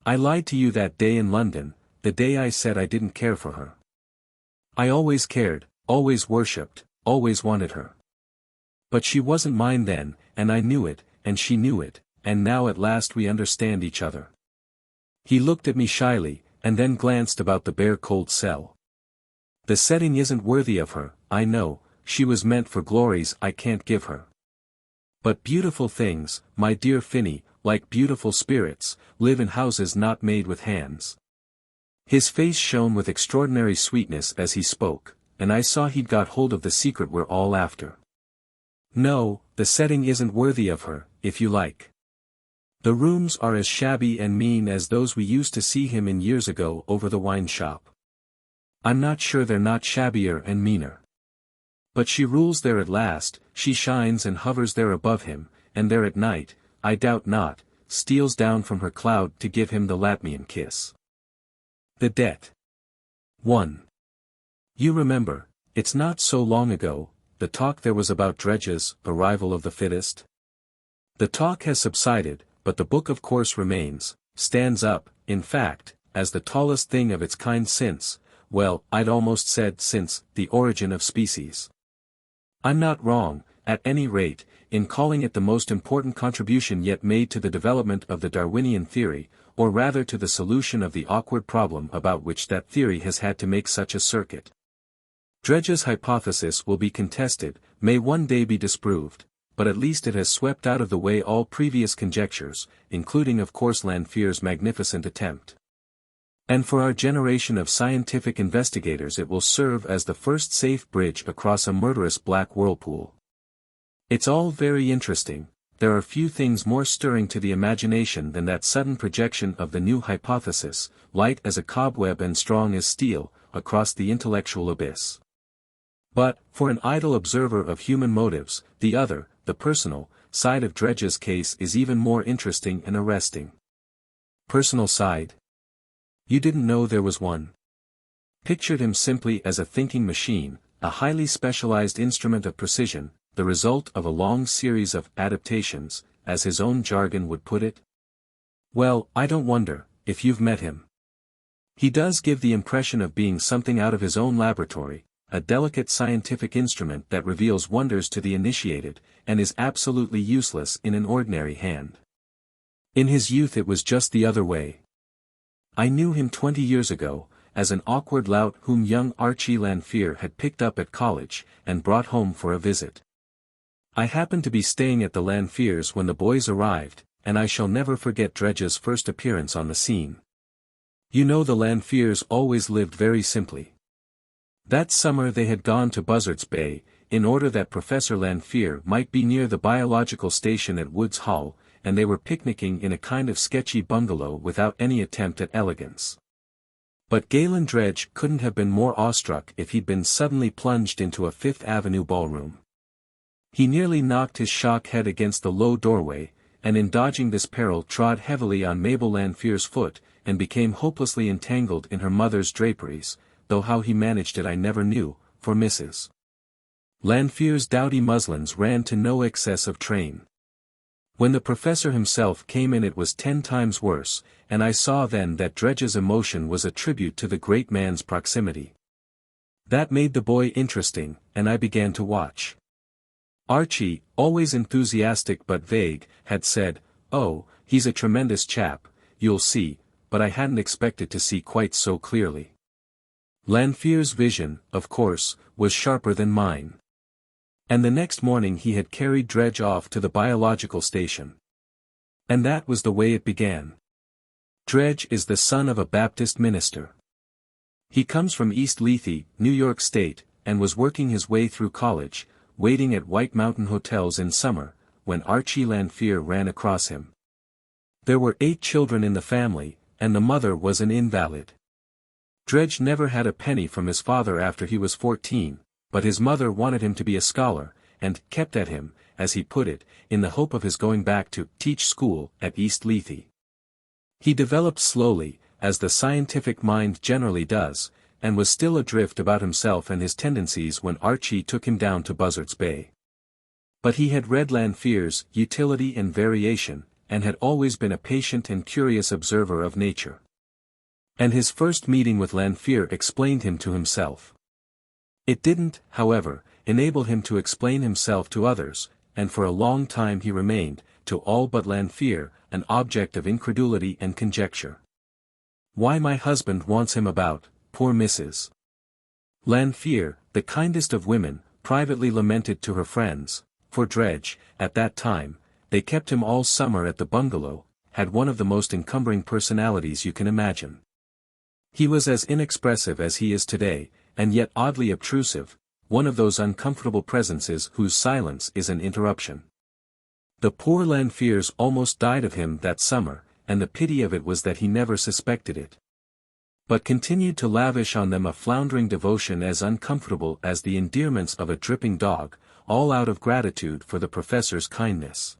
I lied to you that day in London, the day I said I didn't care for her. I always cared, always worshipped, always wanted her. But she wasn't mine then, and I knew it, and she knew it, and now at last we understand each other. He looked at me shyly, and then glanced about the bare cold cell. The setting isn't worthy of her, I know, she was meant for glories I can't give her. But beautiful things, my dear Finny, like beautiful spirits, live in houses not made with hands. His face shone with extraordinary sweetness as he spoke, and I saw he'd got hold of the secret we're all after. No, the setting isn't worthy of her, if you like. The rooms are as shabby and mean as those we used to see him in years ago over the wine shop. I'm not sure they're not shabbier and meaner. But she rules there at last, she shines and hovers there above him, and there at night, I doubt not, steals down from her cloud to give him the Latmian kiss. The debt. 1. You remember, it's not so long ago, the talk there was about Dredge's arrival of the fittest? The talk has subsided, but the book of course remains, stands up, in fact, as the tallest thing of its kind since, well, I'd almost said since, the origin of species. I'm not wrong, at any rate, in calling it the most important contribution yet made to the development of the Darwinian theory, or rather to the solution of the awkward problem about which that theory has had to make such a circuit. Dredge's hypothesis will be contested, may one day be disproved, but at least it has swept out of the way all previous conjectures, including of course Lanfear's magnificent attempt. And for our generation of scientific investigators it will serve as the first safe bridge across a murderous black whirlpool. It's all very interesting. There are few things more stirring to the imagination than that sudden projection of the new hypothesis, light as a cobweb and strong as steel, across the intellectual abyss. But, for an idle observer of human motives, the other, the personal, side of Dredge's case is even more interesting and arresting. Personal side? You didn't know there was one? Pictured him simply as a thinking machine, a highly specialized instrument of precision, the result of a long series of adaptations, as his own jargon would put it? Well, I don't wonder, if you've met him. He does give the impression of being something out of his own laboratory, a delicate scientific instrument that reveals wonders to the initiated, and is absolutely useless in an ordinary hand. In his youth it was just the other way. I knew him 20 years ago, as an awkward lout whom young Archie Lanfear had picked up at college, and brought home for a visit. I happened to be staying at the Lanfears when the boys arrived, and I shall never forget Dredge's first appearance on the scene. You know the Lanfears always lived very simply. That summer they had gone to Buzzards Bay, in order that Professor Lanfear might be near the biological station at Woods Hall, and they were picnicking in a kind of sketchy bungalow without any attempt at elegance. But Galen Dredge couldn't have been more awestruck if he'd been suddenly plunged into a Fifth Avenue ballroom. He nearly knocked his shock head against the low doorway, and in dodging this peril trod heavily on Mabel Lanfear's foot, and became hopelessly entangled in her mother's draperies, though how he managed it I never knew, for Mrs. Lanfear's dowdy muslins ran to no excess of train. When the professor himself came in it was 10 times worse, and I saw then that Dredge's emotion was a tribute to the great man's proximity. That made the boy interesting, and I began to watch. Archie, always enthusiastic but vague, had said, "Oh, he's a tremendous chap, you'll see," but I hadn't expected to see quite so clearly. Lanfear's vision, of course, was sharper than mine. And the next morning he had carried Dredge off to the biological station. And that was the way it began. Dredge is the son of a Baptist minister. He comes from East Lethe, New York State, and was working his way through college, waiting at White Mountain hotels in summer, when Archie Lanfear ran across him. There were 8 children in the family, and the mother was an invalid. Dredge never had a penny from his father after he was 14, but his mother wanted him to be a scholar, and kept at him, as he put it, in the hope of his going back to teach school at East Lethe. He developed slowly, as the scientific mind generally does, and was still adrift about himself and his tendencies when Archie took him down to Buzzards Bay. But he had read Lanfear's Utility and Variation, and had always been a patient and curious observer of nature. And his first meeting with Lanfear explained him to himself. It didn't, however, enable him to explain himself to others, and for a long time he remained, to all but Lanfear, an object of incredulity and conjecture. "Why my husband wants him about, poor Mrs. Lanfear, the kindest of women, privately lamented to her friends, for Dredge, at that time, they kept him all summer at the bungalow, had one of the most encumbering personalities you can imagine. He was as inexpressive as he is today, and yet oddly obtrusive, one of those uncomfortable presences whose silence is an interruption. The poor Lanfears almost died of him that summer, and the pity of it was that he never suspected it. But continued to lavish on them a floundering devotion as uncomfortable as the endearments of a dripping dog, all out of gratitude for the professor's kindness.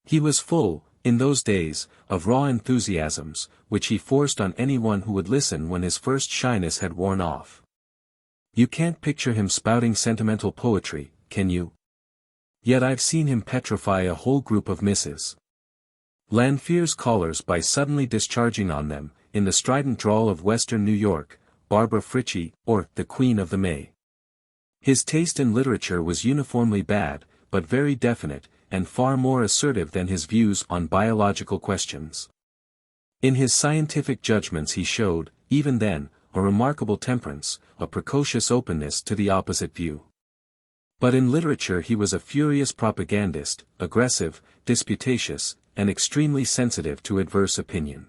He was full, in those days, of raw enthusiasms, which he forced on anyone who would listen when his first shyness had worn off. You can't picture him spouting sentimental poetry, can you? Yet I've seen him petrify a whole group of Mrs. Lanfear's callers by suddenly discharging on them, in the strident drawl of Western New York, Barbara Fritchie, or the Queen of the May. His taste in literature was uniformly bad, but very definite, and far more assertive than his views on biological questions. In his scientific judgments he showed, even then, a remarkable temperance, a precocious openness to the opposite view. But in literature he was a furious propagandist, aggressive, disputatious, and extremely sensitive to adverse opinion.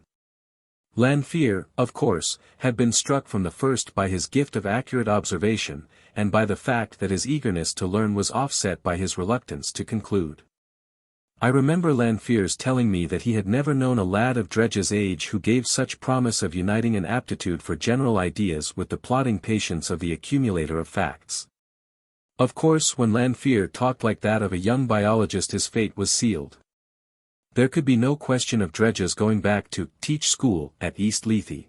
Lanfear, of course, had been struck from the first by his gift of accurate observation, and by the fact that his eagerness to learn was offset by his reluctance to conclude. I remember Lanfear's telling me that he had never known a lad of Dredge's age who gave such promise of uniting an aptitude for general ideas with the plodding patience of the accumulator of facts. Of course, when Lanfear talked like that of a young biologist his fate was sealed. There could be no question of Dredge's going back to teach school at East Lethe.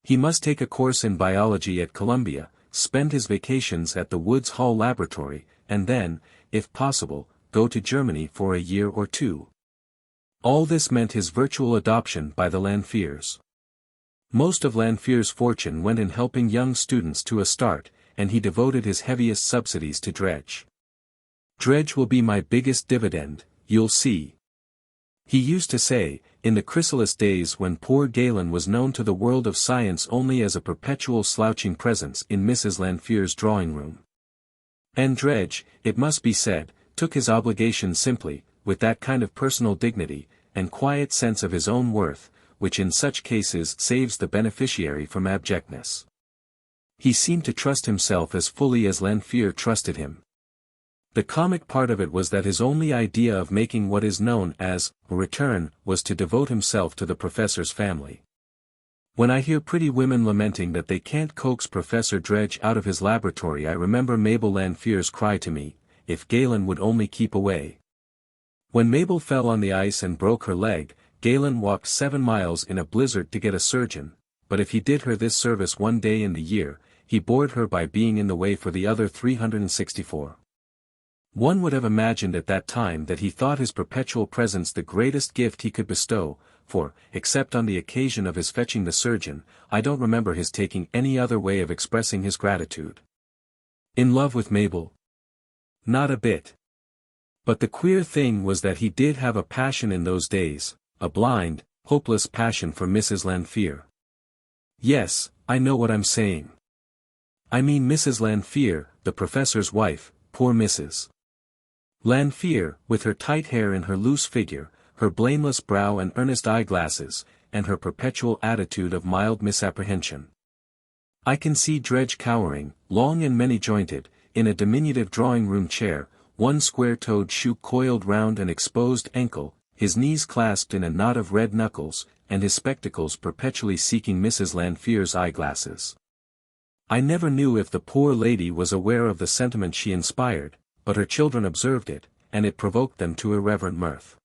He must take a course in biology at Columbia, spend his vacations at the Woods Hole Laboratory, and then, if possible, go to Germany for a year or two. All this meant his virtual adoption by the Lanfears. Most of Lanfear's fortune went in helping young students to a start, and he devoted his heaviest subsidies to Dredge. "Dredge will be my biggest dividend, you'll see," he used to say, in the chrysalis days when poor Galen was known to the world of science only as a perpetual slouching presence in Mrs. Lanfear's drawing room. And Dredge, it must be said, took his obligation simply, with that kind of personal dignity, and quiet sense of his own worth, which in such cases saves the beneficiary from abjectness. He seemed to trust himself as fully as Lanfear trusted him. The comic part of it was that his only idea of making what is known as a return was to devote himself to the professor's family. When I hear pretty women lamenting that they can't coax Professor Dredge out of his laboratory, I remember Mabel Lanfear's cry to me, "If Galen would only keep away." When Mabel fell on the ice and broke her leg, Galen walked 7 miles in a blizzard to get a surgeon, but if he did her this service one day in the year, he bored her by being in the way for the other 364. One would have imagined at that time that he thought his perpetual presence the greatest gift he could bestow, for, except on the occasion of his fetching the surgeon, I don't remember his taking any other way of expressing his gratitude. In love with Mabel? Not a bit. But the queer thing was that he did have a passion in those days, a blind, hopeless passion for Mrs. Lanfear. Yes, I know what I'm saying. I mean Mrs. Lanfear, the professor's wife, poor Mrs. Lanfear, with her tight hair and her loose figure, her blameless brow and earnest eyeglasses, and her perpetual attitude of mild misapprehension. I can see Dredge cowering, long and many-jointed, in a diminutive drawing-room chair, one square-toed shoe coiled round an exposed ankle, his knees clasped in a knot of red knuckles, and his spectacles perpetually seeking Mrs. Lanfear's eyeglasses. I never knew if the poor lady was aware of the sentiment she inspired, but her children observed it, and it provoked them to irreverent mirth.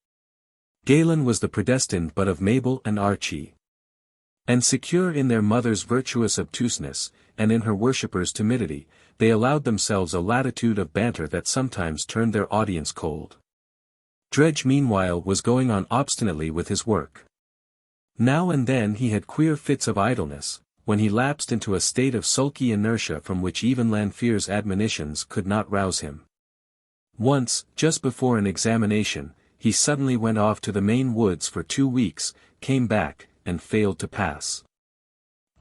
Galen was the predestined but of Mabel and Archie. And secure in their mother's virtuous obtuseness, and in her worshippers' timidity, they allowed themselves a latitude of banter that sometimes turned their audience cold. Dredge meanwhile was going on obstinately with his work. Now and then he had queer fits of idleness, when he lapsed into a state of sulky inertia from which even Lanfear's admonitions could not rouse him. Once, just before an examination, he suddenly went off to the Maine woods for 2 weeks, came back, and failed to pass.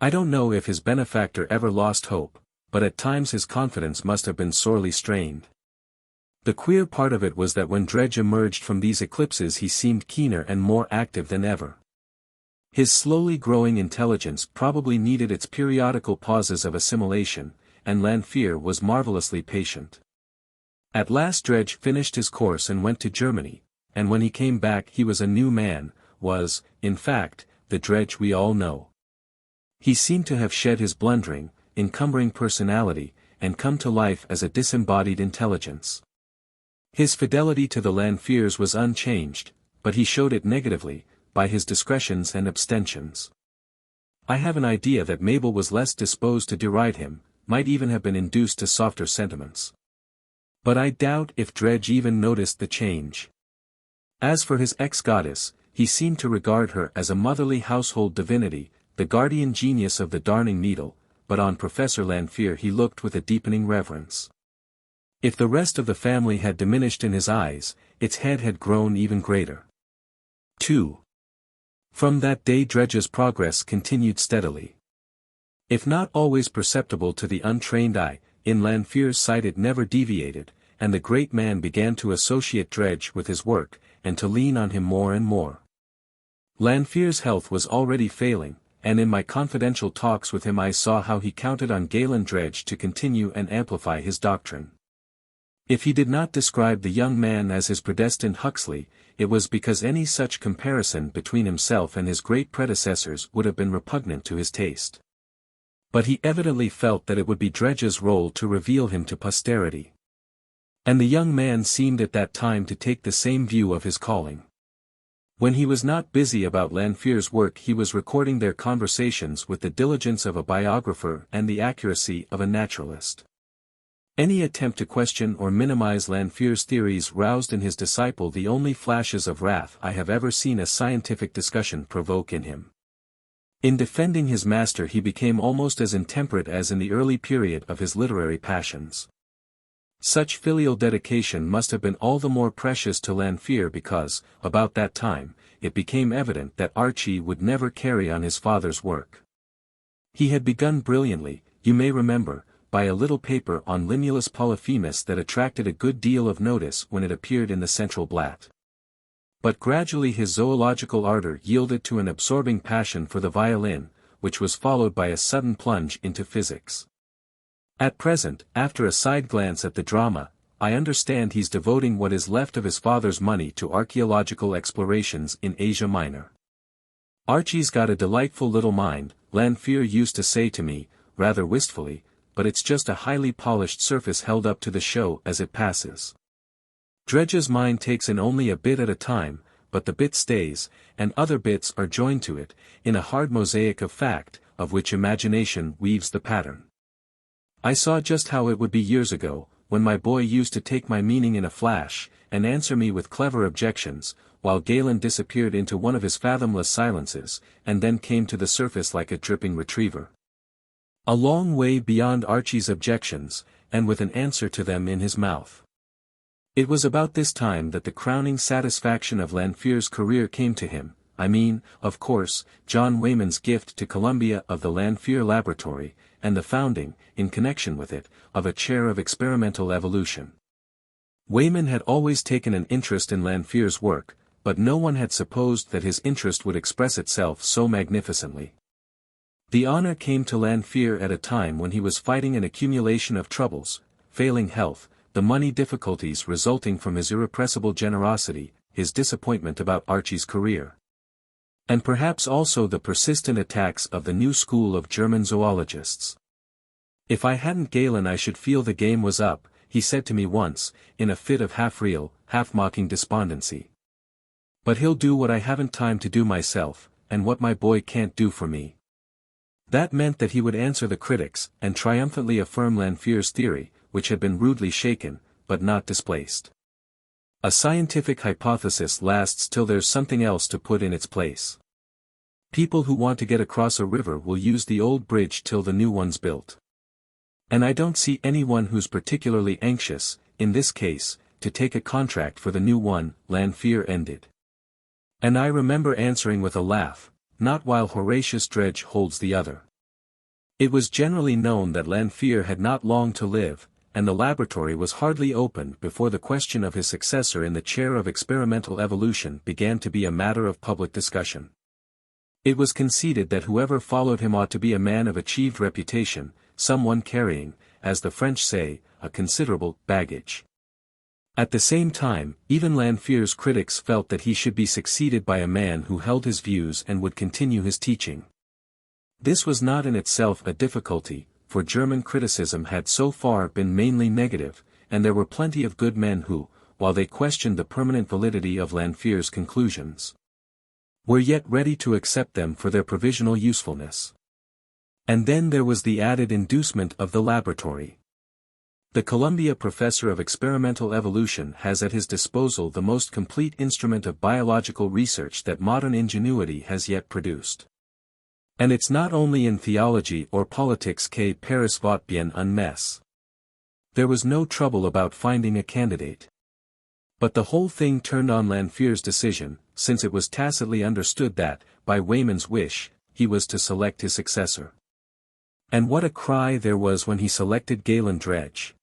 I don't know if his benefactor ever lost hope, but at times his confidence must have been sorely strained. The queer part of it was that when Dredge emerged from these eclipses he seemed keener and more active than ever. His slowly growing intelligence probably needed its periodical pauses of assimilation, and Lanfear was marvelously patient. At last Dredge finished his course and went to Germany, and when he came back he was a new man, was, in fact, the Dredge we all know. He seemed to have shed his blundering, encumbering personality, and come to life as a disembodied intelligence. His fidelity to the Lanfears was unchanged, but he showed it negatively, by his discretions and abstentions. I have an idea that Mabel was less disposed to deride him, might even have been induced to softer sentiments. But I doubt if Dredge even noticed the change. As for his ex-goddess, he seemed to regard her as a motherly household divinity, the guardian genius of the darning needle, but on Professor Lanfear he looked with a deepening reverence. If the rest of the family had diminished in his eyes, its head had grown even greater. 2. From that day Dredge's progress continued steadily. If not always perceptible to the untrained eye, in Lanfear's sight it never deviated, and the great man began to associate Dredge with his work, and to lean on him more and more. Lanfear's health was already failing, and in my confidential talks with him I saw how he counted on Galen Dredge to continue and amplify his doctrine. If he did not describe the young man as his predestined Huxley, it was because any such comparison between himself and his great predecessors would have been repugnant to his taste. But he evidently felt that it would be Dredge's role to reveal him to posterity. And the young man seemed at that time to take the same view of his calling. When he was not busy about Lanfear's work he was recording their conversations with the diligence of a biographer and the accuracy of a naturalist. Any attempt to question or minimize Lanfear's theories roused in his disciple the only flashes of wrath I have ever seen a scientific discussion provoke in him. In defending his master he became almost as intemperate as in the early period of his literary passions. Such filial dedication must have been all the more precious to Lanfear because, about that time, it became evident that Archie would never carry on his father's work. He had begun brilliantly, you may remember, by a little paper on Limulus polyphemus that attracted a good deal of notice when it appeared in the Central Blatt. But gradually his zoological ardor yielded to an absorbing passion for the violin, which was followed by a sudden plunge into physics. At present, after a side glance at the drama, I understand he's devoting what is left of his father's money to archaeological explorations in Asia Minor. Archie's got a delightful little mind, Lanfear used to say to me, rather wistfully, but it's just a highly polished surface held up to the show as it passes. Dredge's mind takes in only a bit at a time, but the bit stays, and other bits are joined to it, in a hard mosaic of fact, of which imagination weaves the pattern. I saw just how it would be years ago, when my boy used to take my meaning in a flash, and answer me with clever objections, while Galen disappeared into one of his fathomless silences, and then came to the surface like a dripping retriever. A long way beyond Archie's objections, and with an answer to them in his mouth. It was about this time that the crowning satisfaction of Lanfear's career came to him, I mean, of course, John Wayman's gift to Columbia of the Lanfear Laboratory, and the founding, in connection with it, of a chair of experimental evolution. Wayman had always taken an interest in Lanfear's work, but no one had supposed that his interest would express itself so magnificently. The honor came to Lanfear at a time when he was fighting an accumulation of troubles, failing health, the money difficulties resulting from his irrepressible generosity, his disappointment about Archie's career. And perhaps also the persistent attacks of the new school of German zoologists. If I hadn't Galen I should feel the game was up, he said to me once, in a fit of half-real, half-mocking despondency. But he'll do what I haven't time to do myself, and what my boy can't do for me. That meant that he would answer the critics, and triumphantly affirm Lanfear's theory, which had been rudely shaken, but not displaced. A scientific hypothesis lasts till there's something else to put in its place. People who want to get across a river will use the old bridge till the new one's built. And I don't see anyone who's particularly anxious, in this case, to take a contract for the new one, Lanfear ended. And I remember answering with a laugh, not while Horatius Dredge holds the other. It was generally known that Lanfear had not long to live, and the laboratory was hardly opened before the question of his successor in the chair of experimental evolution began to be a matter of public discussion. It was conceded that whoever followed him ought to be a man of achieved reputation, someone carrying, as the French say, a considerable baggage. At the same time, even Lanfear's critics felt that he should be succeeded by a man who held his views and would continue his teaching. This was not in itself a difficulty, for German criticism had so far been mainly negative, and there were plenty of good men who, while they questioned the permanent validity of Lanfear's conclusions, were yet ready to accept them for their provisional usefulness. And then there was the added inducement of the laboratory. The Columbia professor of experimental evolution has at his disposal the most complete instrument of biological research that modern ingenuity has yet produced. And it's not only in theology or politics que Paris vote bien un mess. There was no trouble about finding a candidate. But the whole thing turned on Lanfear's decision, since it was tacitly understood that, by Wayman's wish, he was to select his successor. And what a cry there was when he selected Galen Dredge.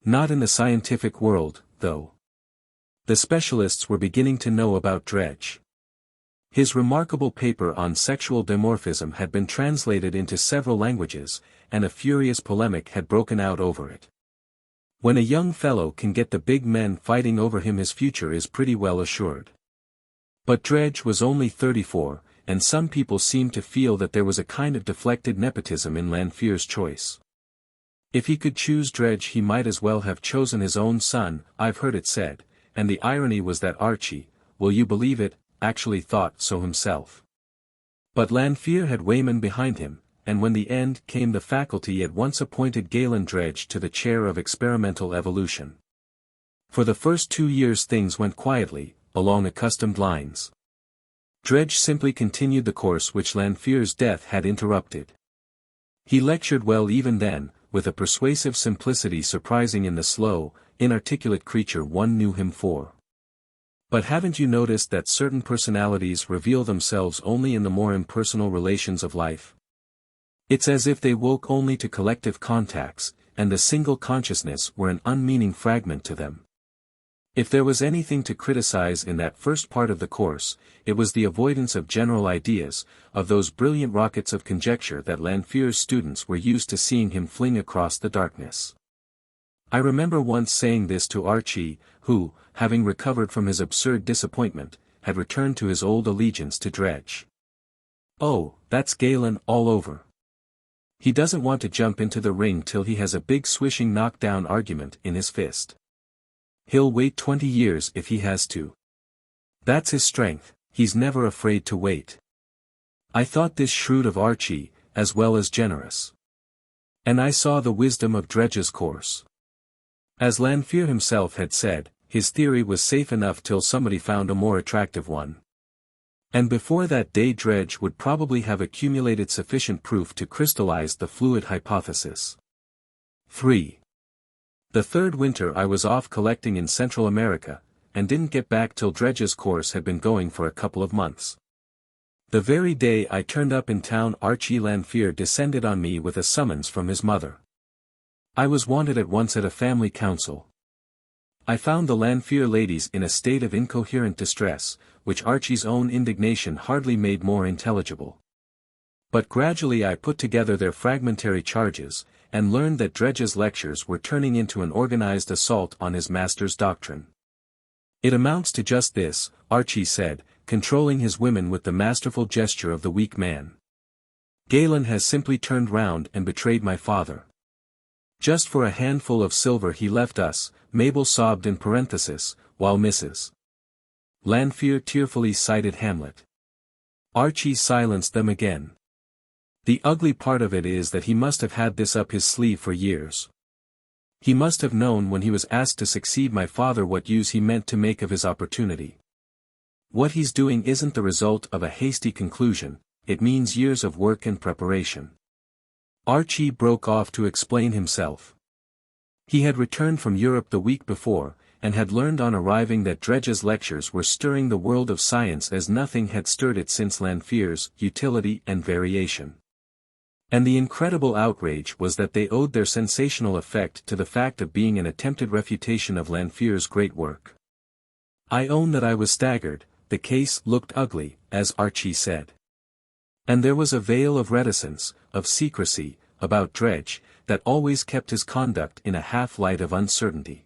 Not in the scientific world, though. The specialists were beginning to know about Dredge. His remarkable paper on sexual dimorphism had been translated into several languages, and a furious polemic had broken out over it. When a young fellow can get the big men fighting over him, his future is pretty well assured. But Dredge was only 34, and some people seemed to feel that there was a kind of deflected nepotism in Lanfear's choice. If he could choose Dredge, he might as well have chosen his own son, I've heard it said, and the irony was that Archie, will you believe it, actually thought so himself. But Lanfear had Wayman behind him, and when the end came, the faculty at once appointed Galen Dredge to the chair of experimental evolution. For the first 2 years things went quietly, along accustomed lines. Dredge simply continued the course which Lanfear's death had interrupted. He lectured well even then, with a persuasive simplicity surprising in the slow, inarticulate creature one knew him for. But haven't you noticed that certain personalities reveal themselves only in the more impersonal relations of life? It's as if they woke only to collective contacts, and the single consciousness were an unmeaning fragment to them. If there was anything to criticize in that first part of the course, it was the avoidance of general ideas, of those brilliant rockets of conjecture that Lanfear's students were used to seeing him fling across the darkness. I remember once saying this to Archie, who, having recovered from his absurd disappointment, had returned to his old allegiance to Dredge. "Oh, that's Galen all over. He doesn't want to jump into the ring till he has a big swishing knockdown argument in his fist. He'll wait 20 years if he has to. That's his strength, he's never afraid to wait." I thought this shrewd of Archie, as well as generous. And I saw the wisdom of Dredge's course. As Lanfear himself had said, his theory was safe enough till somebody found a more attractive one. And before that day Dredge would probably have accumulated sufficient proof to crystallize the fluid hypothesis. 3. The third winter I was off collecting in Central America, and didn't get back till Dredge's course had been going for a couple of months. The very day I turned up in town, Archie Lanfear descended on me with a summons from his mother. I was wanted at once at a family council. I found the Lanfear ladies in a state of incoherent distress, which Archie's own indignation hardly made more intelligible. But gradually I put together their fragmentary charges, and learned that Dredge's lectures were turning into an organized assault on his master's doctrine. "It amounts to just this," Archie said, controlling his women with the masterful gesture of the weak man. "Galen has simply turned round and betrayed my father. Just for a handful of silver he left us," Mabel sobbed in parenthesis, while Mrs. Lanfear tearfully cited Hamlet. Archie silenced them again. "The ugly part of it is that he must have had this up his sleeve for years. He must have known when he was asked to succeed my father what use he meant to make of his opportunity. What he's doing isn't the result of a hasty conclusion, it means years of work and preparation." Archie broke off to explain himself. He had returned from Europe the week before, and had learned on arriving that Dredge's lectures were stirring the world of science as nothing had stirred it since Lanfear's Utility and Variation. And the incredible outrage was that they owed their sensational effect to the fact of being an attempted refutation of Lanfear's great work. I own that I was staggered. The case looked ugly, as Archie said. And there was a veil of reticence, of secrecy, about Dredge, that always kept his conduct in a half-light of uncertainty.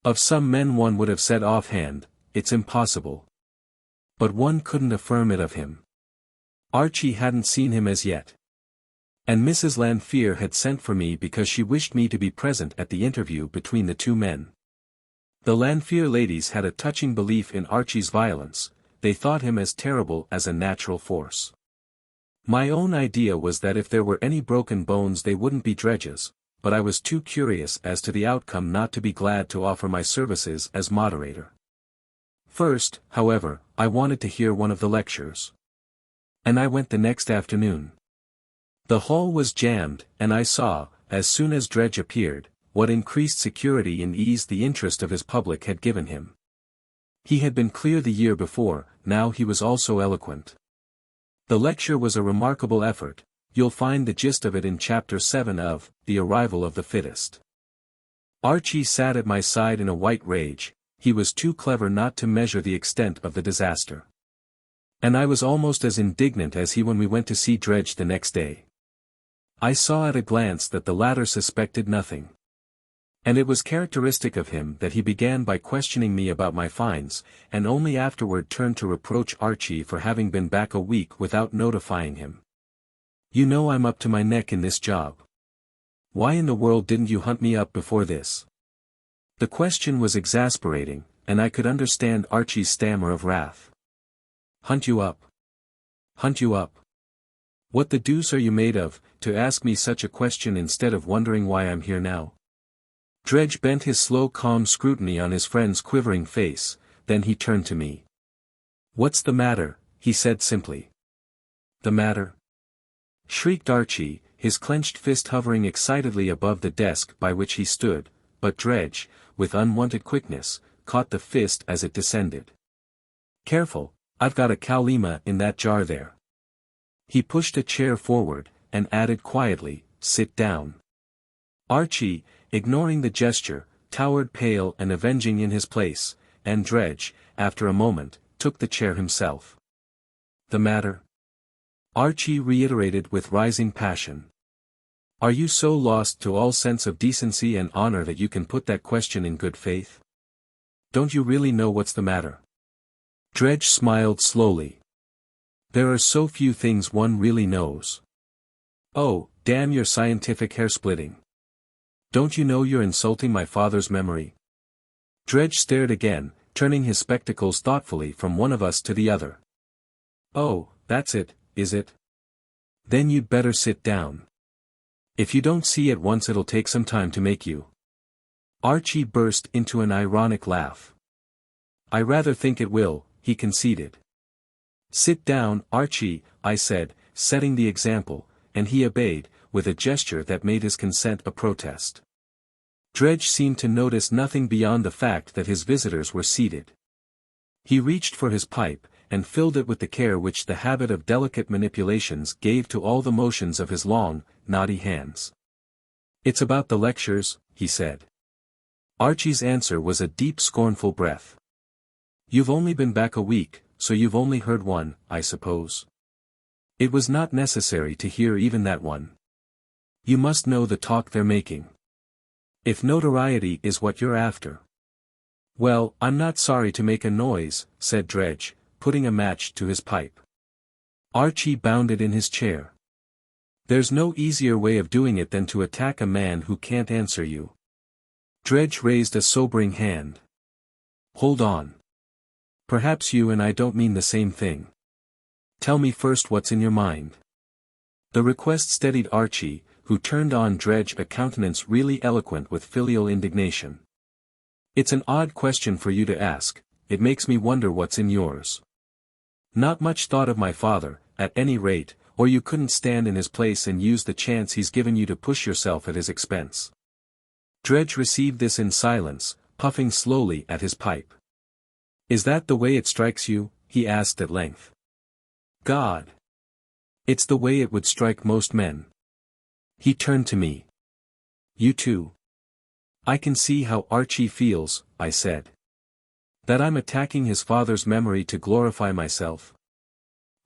Of some men one would have said offhand, "It's impossible." But one couldn't affirm it of him. Archie hadn't seen him as yet. And Mrs. Lanfear had sent for me because she wished me to be present at the interview between the two men. The Lanfear ladies had a touching belief in Archie's violence, they thought him as terrible as a natural force. My own idea was that if there were any broken bones they wouldn't be Dredge's, but I was too curious as to the outcome not to be glad to offer my services as moderator. First, however, I wanted to hear one of the lectures. And I went the next afternoon. The hall was jammed, and I saw, as soon as Dredge appeared, what increased security and ease the interest of his public had given him. He had been clear the year before, now he was also eloquent. The lecture was a remarkable effort. You'll find the gist of it in Chapter 7 of The Arrival of the Fittest. Archie sat at my side in a white rage. He was too clever not to measure the extent of the disaster. And I was almost as indignant as he when we went to see Dredge the next day. I saw at a glance that the latter suspected nothing. And it was characteristic of him that he began by questioning me about my fines, and only afterward turned to reproach Archie for having been back a week without notifying him. You know I'm up to my neck in this job. Why in the world didn't you hunt me up before this? The question was exasperating, and I could understand Archie's stammer of wrath. Hunt you up? Hunt you up? What the deuce are you made of, to ask me such a question instead of wondering why I'm here now? Dredge bent his slow calm scrutiny on his friend's quivering face, then he turned to me. What's the matter? He said simply. The matter? Shrieked Archie, his clenched fist hovering excitedly above the desk by which he stood, but Dredge, with unwonted quickness, caught the fist as it descended. Careful, I've got a Kaolima in that jar there. He pushed a chair forward, and added quietly, sit down. Archie, ignoring the gesture, towered pale and avenging in his place, and Dredge, after a moment, took the chair himself. The matter? Archie reiterated with rising passion. Are you so lost to all sense of decency and honor that you can put that question in good faith? Don't you really know what's the matter? Dredge smiled slowly. There are so few things one really knows. Oh, damn your scientific hair-splitting. Don't you know you're insulting my father's memory? Dredge stared again, turning his spectacles thoughtfully from one of us to the other. Oh, that's it, is it? Then you'd better sit down. If you don't see at once it'll take some time to make you. Archie burst into an ironic laugh. I rather think it will, he conceded. Sit down, Archie, I said, setting the example, and he obeyed, with a gesture that made his consent a protest. Dredge seemed to notice nothing beyond the fact that his visitors were seated. He reached for his pipe, and filled it with the care which the habit of delicate manipulations gave to all the motions of his long, knotty hands. It's about the lectures, he said. Archie's answer was a deep scornful breath. You've only been back a week, so you've only heard one, I suppose. It was not necessary to hear even that one. You must know the talk they're making. If notoriety is what you're after. Well, I'm not sorry to make a noise, said Dredge, putting a match to his pipe. Archie bounded in his chair. There's no easier way of doing it than to attack a man who can't answer you. Dredge raised a sobering hand. Hold on. Perhaps you and I don't mean the same thing. Tell me first what's in your mind. The request steadied Archie, who turned on Dredge a countenance really eloquent with filial indignation. It's an odd question for you to ask, it makes me wonder what's in yours. Not much thought of my father, at any rate, or you couldn't stand in his place and use the chance he's given you to push yourself at his expense. Dredge received this in silence, puffing slowly at his pipe. Is that the way it strikes you? He asked at length. God! It's the way it would strike most men. He turned to me. You too. I can see how Archie feels, I said. That I'm attacking his father's memory to glorify myself?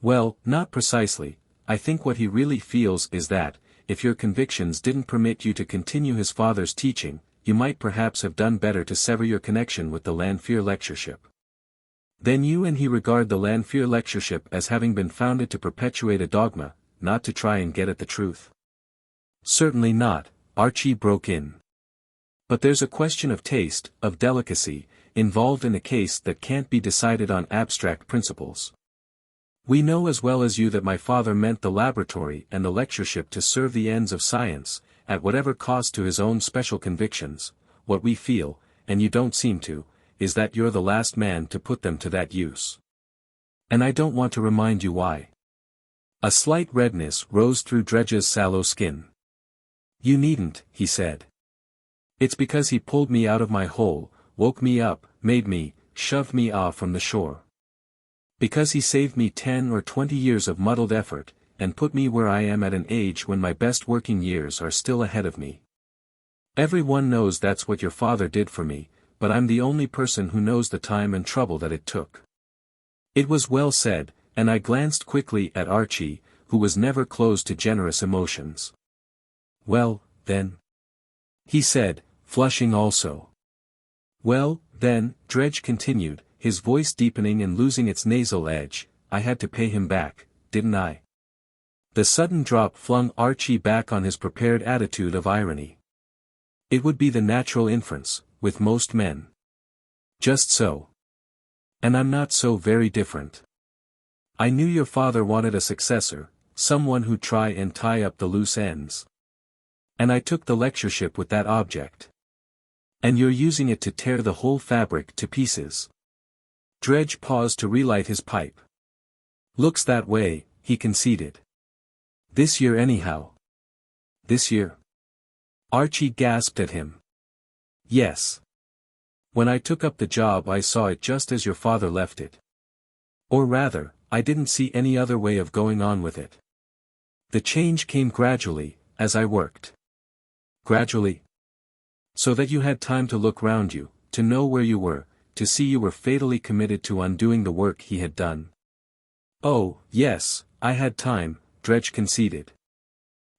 Well, not precisely. I think what he really feels is that, if your convictions didn't permit you to continue his father's teaching, you might perhaps have done better to sever your connection with the Lanfear lectureship. Then you and he regard the Lanfear lectureship as having been founded to perpetuate a dogma, not to try and get at the truth. Certainly not, Archie broke in. But there's a question of taste, of delicacy, involved in a case that can't be decided on abstract principles. We know as well as you that my father meant the laboratory and the lectureship to serve the ends of science, at whatever cost to his own special convictions. What we feel, and you don't seem to, is that you're the last man to put them to that use. And I don't want to remind you why. A slight redness rose through Dredge's sallow skin. "You needn't," he said. "It's because he pulled me out of my hole, woke me up, made me, shoved me off from the shore. Because he saved me 10 or 20 years of muddled effort, and put me where I am at an age when my best working years are still ahead of me. Everyone knows that's what your father did for me, but I'm the only person who knows the time and trouble that it took." It was well said, and I glanced quickly at Archie, who was never closed to generous emotions. "Well, then," he said, flushing also. "Well, then," Dredge continued, his voice deepening and losing its nasal edge, "I had to pay him back, didn't I?" The sudden drop flung Archie back on his prepared attitude of irony. "It would be the natural inference, with most men." "Just so. And I'm not so very different. I knew your father wanted a successor, someone who'd try and tie up the loose ends. And I took the lectureship with that object. And you're using it to tear the whole fabric to pieces." Dredge paused to relight his pipe. "Looks that way," he conceded. "This year anyhow." "This year?" Archie gasped at him. "Yes. When I took up the job I saw it just as your father left it. Or rather, I didn't see any other way of going on with it. The change came gradually, as I worked." "Gradually?" "So that you had time to look round you, to know where you were, to see you were fatally committed to undoing the work he had done." "Oh, yes, I had time," Dredge conceded.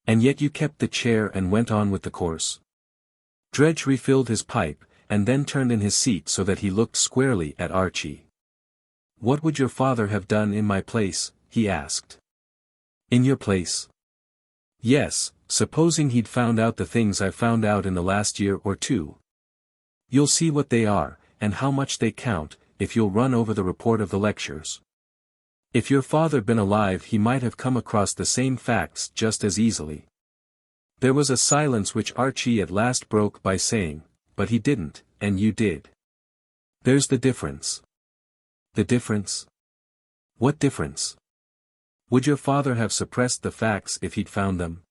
"And yet you kept the chair and went on with the course." Dredge refilled his pipe, and then turned in his seat so that he looked squarely at Archie. "What would your father have done in my place?" he asked. "In your place?" "Yes, supposing he'd found out the things I've found out in the last year or two. You'll see what they are, and how much they count, if you'll run over the report of the lectures. If your father'd been alive he might have come across the same facts just as easily." There was a silence which Archie at last broke by saying, "But he didn't, and you did. There's the difference." "The difference? What difference?" "Would your father have suppressed the facts if he'd found them?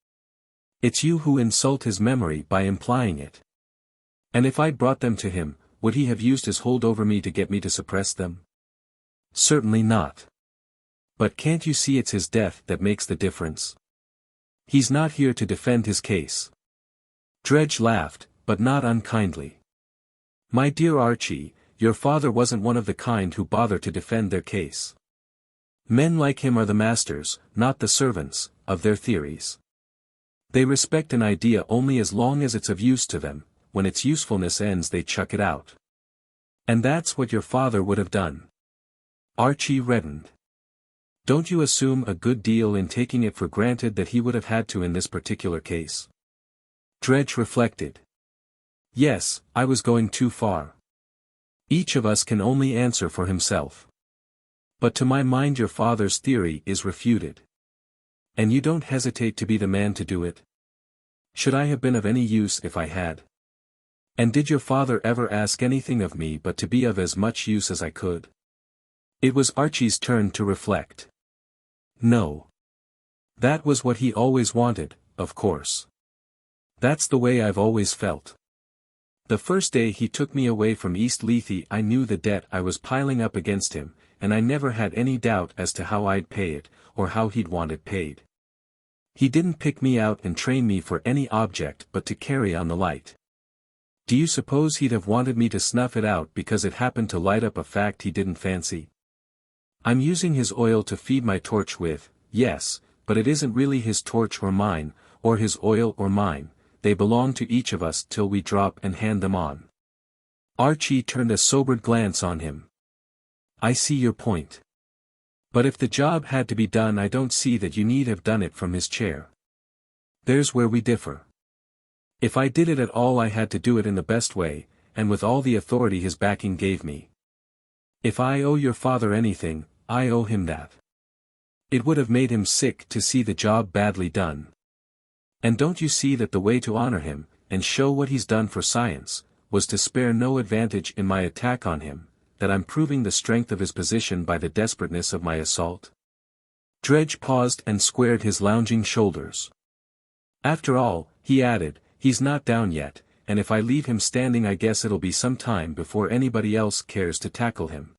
It's you who insult his memory by implying it. And if I'd brought them to him, would he have used his hold over me to get me to suppress them? Certainly not. But can't you see it's his death that makes the difference? He's not here to defend his case." Dredge laughed, but not unkindly. "My dear Archie, your father wasn't one of the kind who bother to defend their case. Men like him are the masters, not the servants, of their theories. They respect an idea only as long as it's of use to them. When its usefulness ends they chuck it out. And that's what your father would have done." Archie reddened. "Don't you assume a good deal in taking it for granted that he would have had to in this particular case?" Dredge reflected. "Yes, I was going too far. Each of us can only answer for himself. But to my mind your father's theory is refuted. And you don't hesitate to be the man to do it? Should I have been of any use if I had? And did your father ever ask anything of me but to be of as much use as I could?" It was Archie's turn to reflect. "No. That was what he always wanted, of course. That's the way I've always felt. The first day he took me away from East Lethe I knew the debt I was piling up against him, and I never had any doubt as to how I'd pay it, or how he'd want it paid. He didn't pick me out and train me for any object but to carry on the light. Do you suppose he'd have wanted me to snuff it out because it happened to light up a fact he didn't fancy? I'm using his oil to feed my torch with, yes, but it isn't really his torch or mine, or his oil or mine. They belong to each of us till we drop and hand them on." Archie turned a sobered glance on him. "I see your point. But if the job had to be done I don't see that you need have done it from his chair. There's where we differ. If I did it at all I had to do it in the best way, and with all the authority his backing gave me. If I owe your father anything, I owe him that. It would have made him sick to see the job badly done. And don't you see that the way to honor him, and show what he's done for science, was to spare no advantage in my attack on him, that I'm proving the strength of his position by the desperateness of my assault? Dredge paused and squared his lounging shoulders. After all, he added, he's not down yet, and if I leave him standing I guess it'll be some time before anybody else cares to tackle him.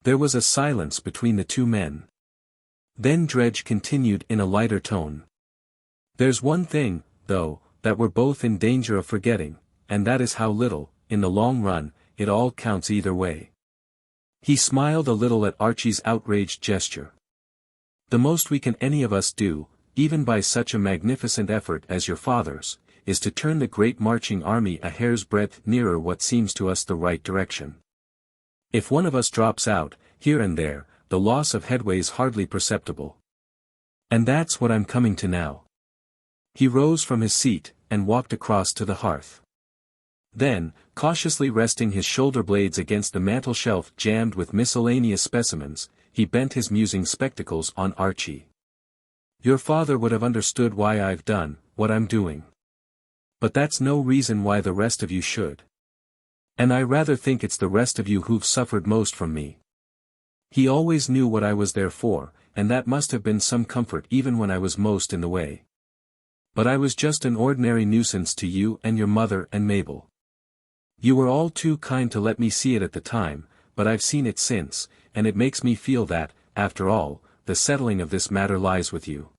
There was a silence between the two men. Then Dredge continued in a lighter tone. There's one thing, though, that we're both in danger of forgetting, and that is how little, in the long run, it all counts either way. He smiled a little at Archie's outraged gesture. The most we can any of us do, even by such a magnificent effort as your father's, is to turn the great marching army a hair's breadth nearer what seems to us the right direction. If one of us drops out, here and there, the loss of headway's hardly perceptible. And that's what I'm coming to now. He rose from his seat, and walked across to the hearth. Then, cautiously resting his shoulder blades against the mantel shelf jammed with miscellaneous specimens, he bent his musing spectacles on Archie. Your father would have understood why I've done what I'm doing. But that's no reason why the rest of you should. And I rather think it's the rest of you who've suffered most from me. He always knew what I was there for, and that must have been some comfort even when I was most in the way. But I was just an ordinary nuisance to you and your mother and Mabel. You were all too kind to let me see it at the time, but I've seen it since, and it makes me feel that, after all, the settling of this matter lies with you.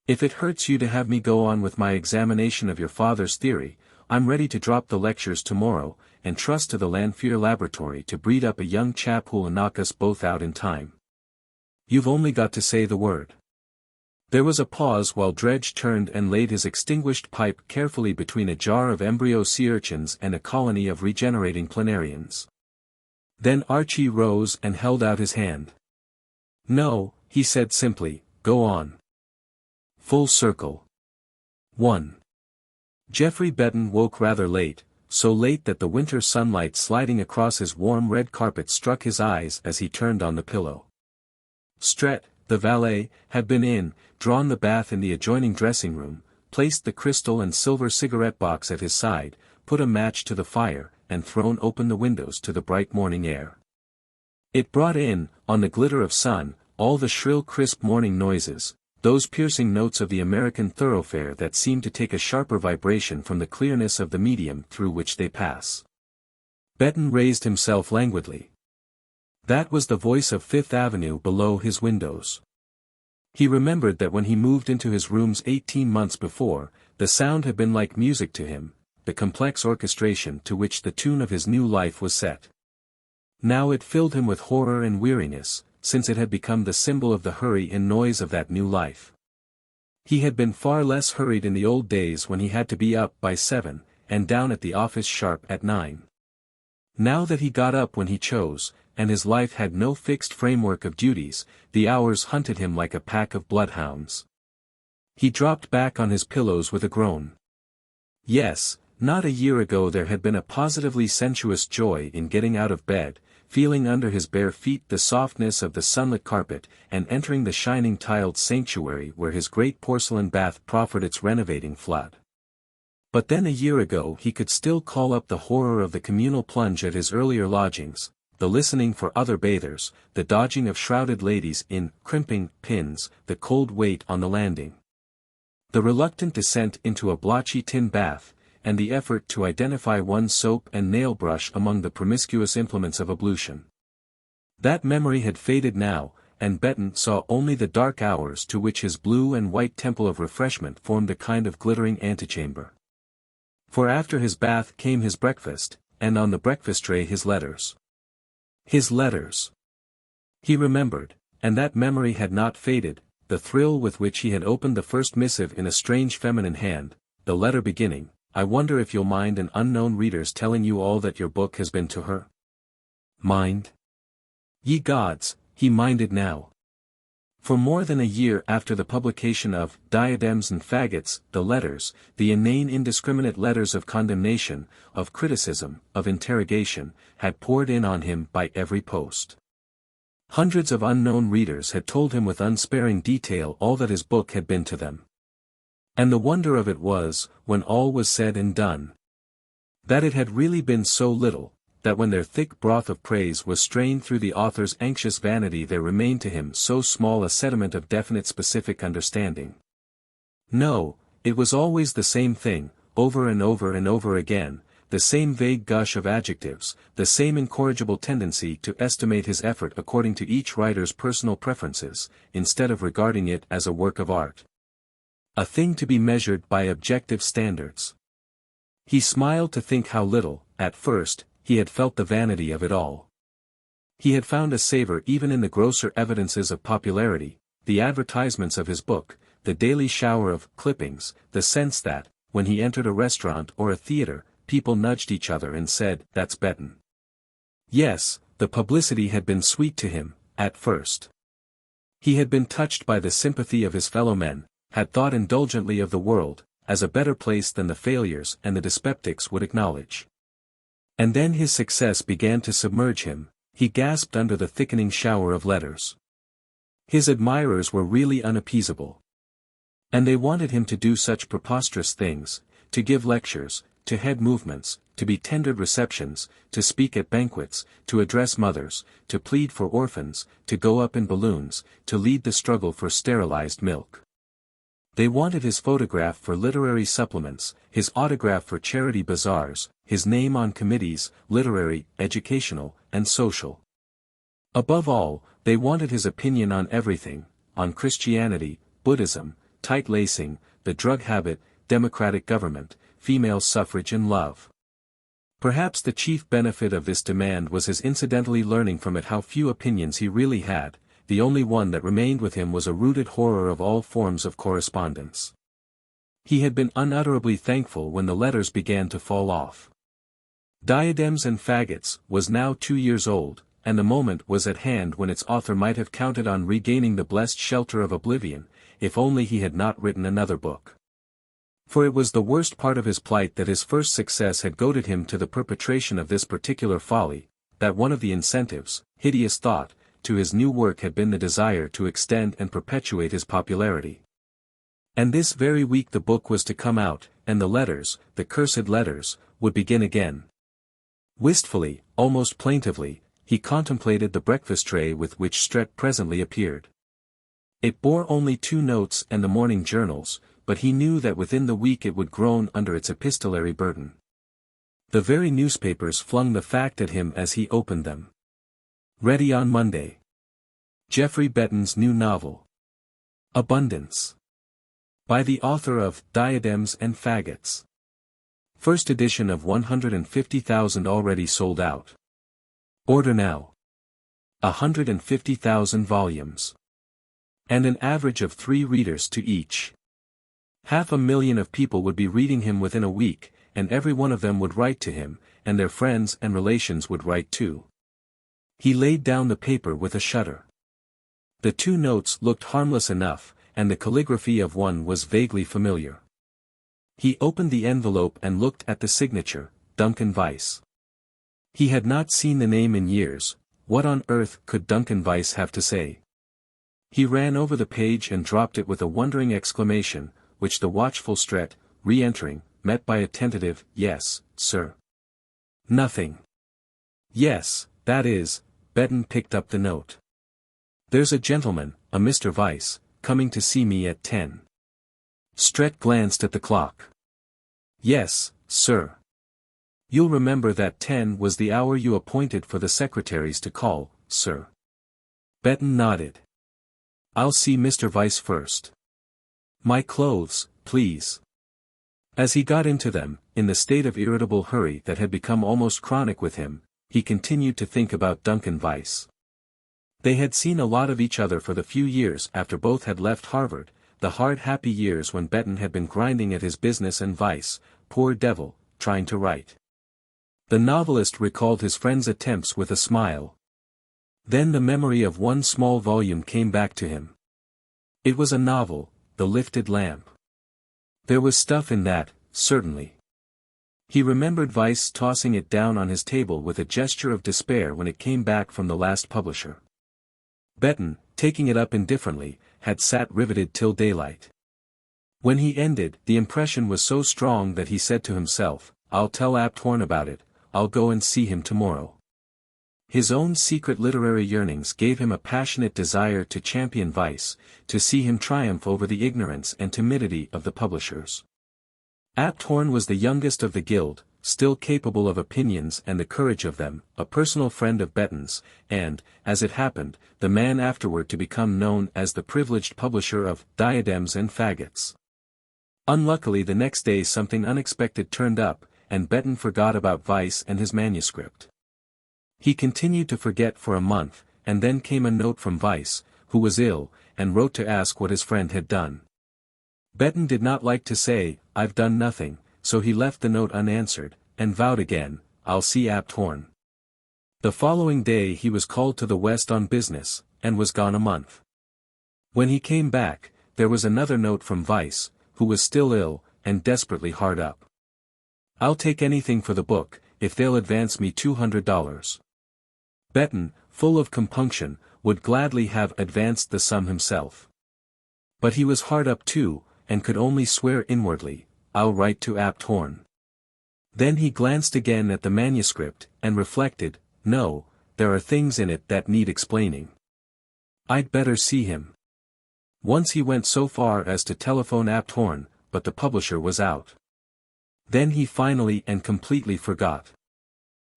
If it hurts you to have me go on with my examination of your father's theory, I'm ready to drop the lectures tomorrow, and trust to the Lanfear laboratory to breed up a young chap who'll knock us both out in time. You've only got to say the word. There was a pause while Dredge turned and laid his extinguished pipe carefully between a jar of embryo sea urchins and a colony of regenerating planarians. Then Archie rose and held out his hand. No, he said simply, go on. Full circle. 1. Geoffrey Betton woke rather late, so late that the winter sunlight sliding across his warm red carpet struck his eyes as he turned on the pillow. Stret, the valet, had been in, drawn the bath in the adjoining dressing room, placed the crystal and silver cigarette box at his side, put a match to the fire, and thrown open the windows to the bright morning air. It brought in, on the glitter of sun, all the shrill crisp morning noises, those piercing notes of the American thoroughfare that seem to take a sharper vibration from the clearness of the medium through which they pass. Betton raised himself languidly. That was the voice of Fifth Avenue below his windows. He remembered that when he moved into his rooms 18 months before, the sound had been like music to him, the complex orchestration to which the tune of his new life was set. Now it filled him with horror and weariness, since it had become the symbol of the hurry and noise of that new life. He had been far less hurried in the old days when he had to be up by 7, and down at the office sharp at 9. Now that he got up when he chose, and his life had no fixed framework of duties, the hours hunted him like a pack of bloodhounds. He dropped back on his pillows with a groan. Yes, not a year ago there had been a positively sensuous joy in getting out of bed, feeling under his bare feet the softness of the sunlit carpet, and entering the shining tiled sanctuary where his great porcelain bath proffered its renovating flood. But then a year ago he could still call up the horror of the communal plunge at his earlier lodgings, the listening for other bathers, the dodging of shrouded ladies in crimping pins, the cold wait on the landing. The reluctant descent into a blotchy tin bath, and the effort to identify one's soap and nail brush among the promiscuous implements of ablution. That memory had faded now, and Betton saw only the dark hours to which his blue and white temple of refreshment formed a kind of glittering antechamber. For after his bath came his breakfast, and on the breakfast tray his letters. His letters. He remembered, and that memory had not faded, the thrill with which he had opened the first missive in a strange feminine hand, the letter beginning, I wonder if you'll mind an unknown reader's telling you all that your book has been to her? Mind? Ye gods, he minded now. For more than a year after the publication of Diadems and Faggots, the letters, the inane indiscriminate letters of condemnation, of criticism, of interrogation, had poured in on him by every post. Hundreds of unknown readers had told him with unsparing detail all that his book had been to them. And the wonder of it was, when all was said and done, that it had really been so little, that when their thick broth of praise was strained through the author's anxious vanity there remained to him so small a sediment of definite specific understanding. No, it was always the same thing, over and over and over again, the same vague gush of adjectives, the same incorrigible tendency to estimate his effort according to each writer's personal preferences, instead of regarding it as a work of art. A thing to be measured by objective standards. He smiled to think how little, at first, he had felt the vanity of it all. He had found a savor even in the grosser evidences of popularity, the advertisements of his book, the daily shower of clippings, the sense that, when he entered a restaurant or a theater, people nudged each other and said, "That's Betten." Yes, the publicity had been sweet to him, at first. He had been touched by the sympathy of his fellow men, had thought indulgently of the world, as a better place than the failures and the dyspeptics would acknowledge. And then his success began to submerge him, he gasped under the thickening shower of letters. His admirers were really unappeasable. And they wanted him to do such preposterous things, to give lectures, to head movements, to be tendered receptions, to speak at banquets, to address mothers, to plead for orphans, to go up in balloons, to lead the struggle for sterilized milk. They wanted his photograph for literary supplements, his autograph for charity bazaars, his name on committees, literary, educational, and social. Above all, they wanted his opinion on everything, on Christianity, Buddhism, tight lacing, the drug habit, democratic government, female suffrage and love. Perhaps the chief benefit of this demand was his incidentally learning from it how few opinions he really had. The only one that remained with him was a rooted horror of all forms of correspondence. He had been unutterably thankful when the letters began to fall off. Diadems and Faggots was now 2 years old, and the moment was at hand when its author might have counted on regaining the blessed shelter of oblivion, if only he had not written another book. For it was the worst part of his plight that his first success had goaded him to the perpetration of this particular folly, that one of the incentives, hideous thought, to his new work had been the desire to extend and perpetuate his popularity. And this very week the book was to come out, and the letters, the cursed letters, would begin again. Wistfully, almost plaintively, he contemplated the breakfast tray with which Stret presently appeared. It bore only 2 notes and the morning journals, but he knew that within the week it would groan under its epistolary burden. The very newspapers flung the fact at him as he opened them. Ready on Monday. Geoffrey Betten's new novel. Abundance. By the author of Diadems and Faggots. First edition of 150,000 already sold out. Order now. 150,000 volumes. And an average of 3 readers to each. 500,000 of people would be reading him within a week, and every one of them would write to him, and their friends and relations would write too. He laid down the paper with a shudder. The 2 notes looked harmless enough, and the calligraphy of one was vaguely familiar. He opened the envelope and looked at the signature, Duncan Weiss. He had not seen the name in years. What on earth could Duncan Weiss have to say? He ran over the page and dropped it with a wondering exclamation, which the watchful Stret, re-entering, met by a tentative, "Yes, sir." "Nothing." "Yes, that is," Betten picked up the note. "There's a gentleman, a Mr. Weiss, coming to see me at 10. Stret glanced at the clock. "Yes, sir. You'll remember that 10 was the hour you appointed for the secretaries to call, sir." Betten nodded. "I'll see Mr. Weiss first. My clothes, please." As he got into them, in the state of irritable hurry that had become almost chronic with him, he continued to think about Duncan Weiss. They had seen a lot of each other for the few years after both had left Harvard, the hard happy years when Betten had been grinding at his business and Weiss, poor devil, trying to write. The novelist recalled his friend's attempts with a smile. Then the memory of one small volume came back to him. It was a novel, The Lifted Lamp. There was stuff in that, certainly. He remembered Weiss tossing it down on his table with a gesture of despair when it came back from the last publisher. Betten, taking it up indifferently, had sat riveted till daylight. When he ended, the impression was so strong that he said to himself, "I'll tell Abt Horn about it, I'll go and see him tomorrow. His own secret literary yearnings gave him a passionate desire to champion Vice, to see him triumph over the ignorance and timidity of the publishers. Apthorn was the youngest of the guild, still capable of opinions and the courage of them, a personal friend of Betton's, and, as it happened, the man afterward to become known as the privileged publisher of Diadems and Faggots. Unluckily the next day something unexpected turned up, and Betton forgot about Vice and his manuscript. He continued to forget for a month, and then came a note from Vice, who was ill, and wrote to ask what his friend had done. Betton did not like to say, "I've done nothing," so he left the note unanswered, and vowed again, "I'll see Apthorn." The following day he was called to the West on business, and was gone a month. When he came back, there was another note from Vice, who was still ill, and desperately hard up. "I'll take anything for the book, if they'll advance me $200. Betton, full of compunction, would gladly have advanced the sum himself. But he was hard up too, and could only swear inwardly, "I'll write to Apthorn." Then he glanced again at the manuscript, and reflected, "No, there are things in it that need explaining. I'd better see him." Once he went so far as to telephone Apthorn, but the publisher was out. Then he finally and completely forgot.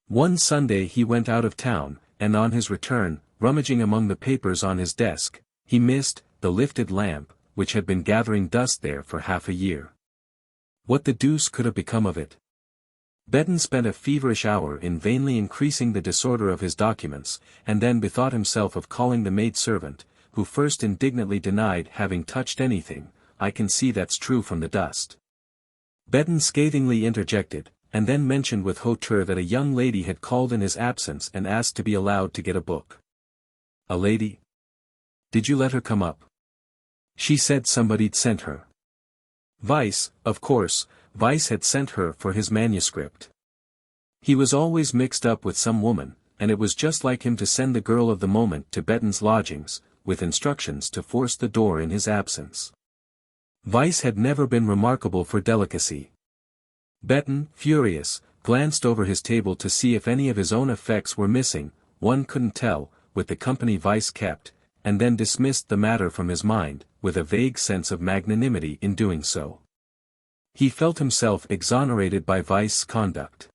One Sunday he went out of town, and on his return, rummaging among the papers on his desk, he missed the lifted lamp, which had been gathering dust there for half a year. What the deuce could have become of it? Betton spent a feverish hour in vainly increasing the disorder of his documents, and then bethought himself of calling the maid-servant, who first indignantly denied having touched anything. "I can see that's true from the dust." Betton scathingly interjected, and then mentioned with hauteur that a young lady had called in his absence and asked to be allowed to get a book. "A lady? Did you let her come up?" "She said somebody'd sent her." Vice, of course, Vice had sent her for his manuscript. He was always mixed up with some woman, and it was just like him to send the girl of the moment to Betton's lodgings, with instructions to force the door in his absence. Vice had never been remarkable for delicacy. Betton, furious, glanced over his table to see if any of his own effects were missing, one couldn't tell, with the company Vice kept, and then dismissed the matter from his mind, with a vague sense of magnanimity in doing so. He felt himself exonerated by Vice's conduct.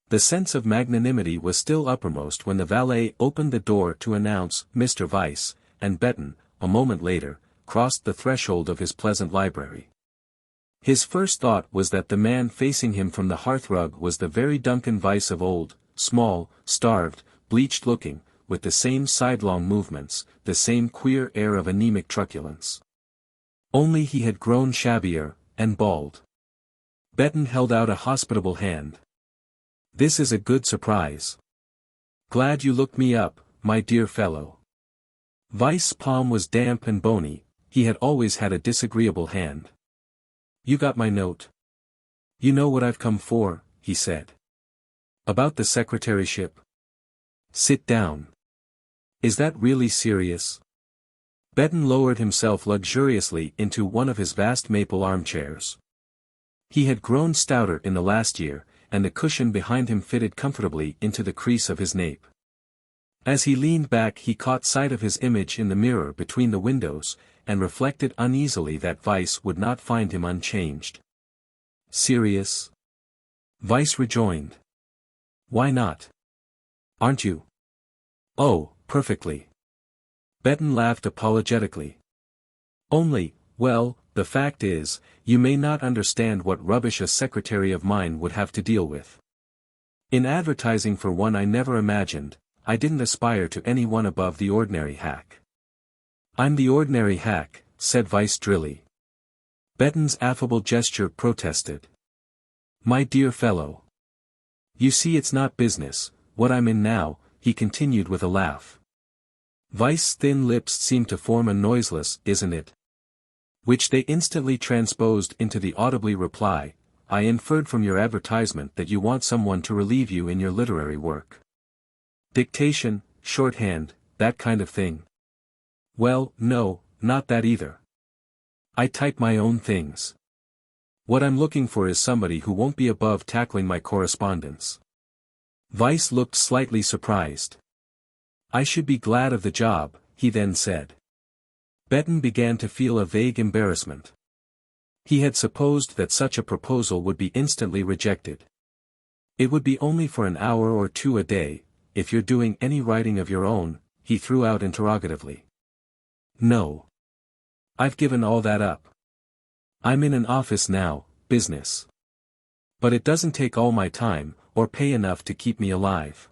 The sense of magnanimity was still uppermost when the valet opened the door to announce Mr. Vice, and Betton, a moment later, crossed the threshold of his pleasant library. His first thought was that the man facing him from the hearthrug was the very Duncan Vice of old, small, starved, bleached-looking, with the same sidelong movements, the same queer air of anemic truculence. Only he had grown shabbier, and bald. Betton held out a hospitable hand. "This is a good surprise. Glad you looked me up, my dear fellow." Vice's palm was damp and bony. He had always had a disagreeable hand. "You got my note? You know what I've come for," he said. "About the secretaryship?" "Sit down. Is that really serious?" Betton lowered himself luxuriously into one of his vast maple armchairs. He had grown stouter in the last year, and the cushion behind him fitted comfortably into the crease of his nape. As he leaned back he caught sight of his image in the mirror between the windows, and reflected uneasily that Vice would not find him unchanged. "Serious?" Vice rejoined. "Why not? Aren't you?" "Oh, perfectly." Betton laughed apologetically. "Only, well, the fact is, you may not understand what rubbish a secretary of mine would have to deal with. In advertising for one I never imagined, I didn't aspire to any one above the ordinary hack." "I'm the ordinary hack," said Vice drily. Betton's affable gesture protested. "My dear fellow. You see it's not business, what I'm in now," he continued with a laugh. Vice's thin lips seemed to form a noiseless "isn't it?" which they instantly transposed into the audibly reply, "I inferred from your advertisement that you want someone to relieve you in your literary work. Dictation, shorthand, that kind of thing." "Well, no, not that either. I type my own things. What I'm looking for is somebody who won't be above tackling my correspondence. Weiss looked slightly surprised. I should be glad of the job, he then said. Betten began to feel a vague embarrassment. He had supposed that such a proposal would be instantly rejected. It would be only for an hour or two a day, if you're doing any writing of your own, he threw out interrogatively. No. I've given all that up. I'm in an office now, business. But it doesn't take all my time, or pay enough to keep me alive.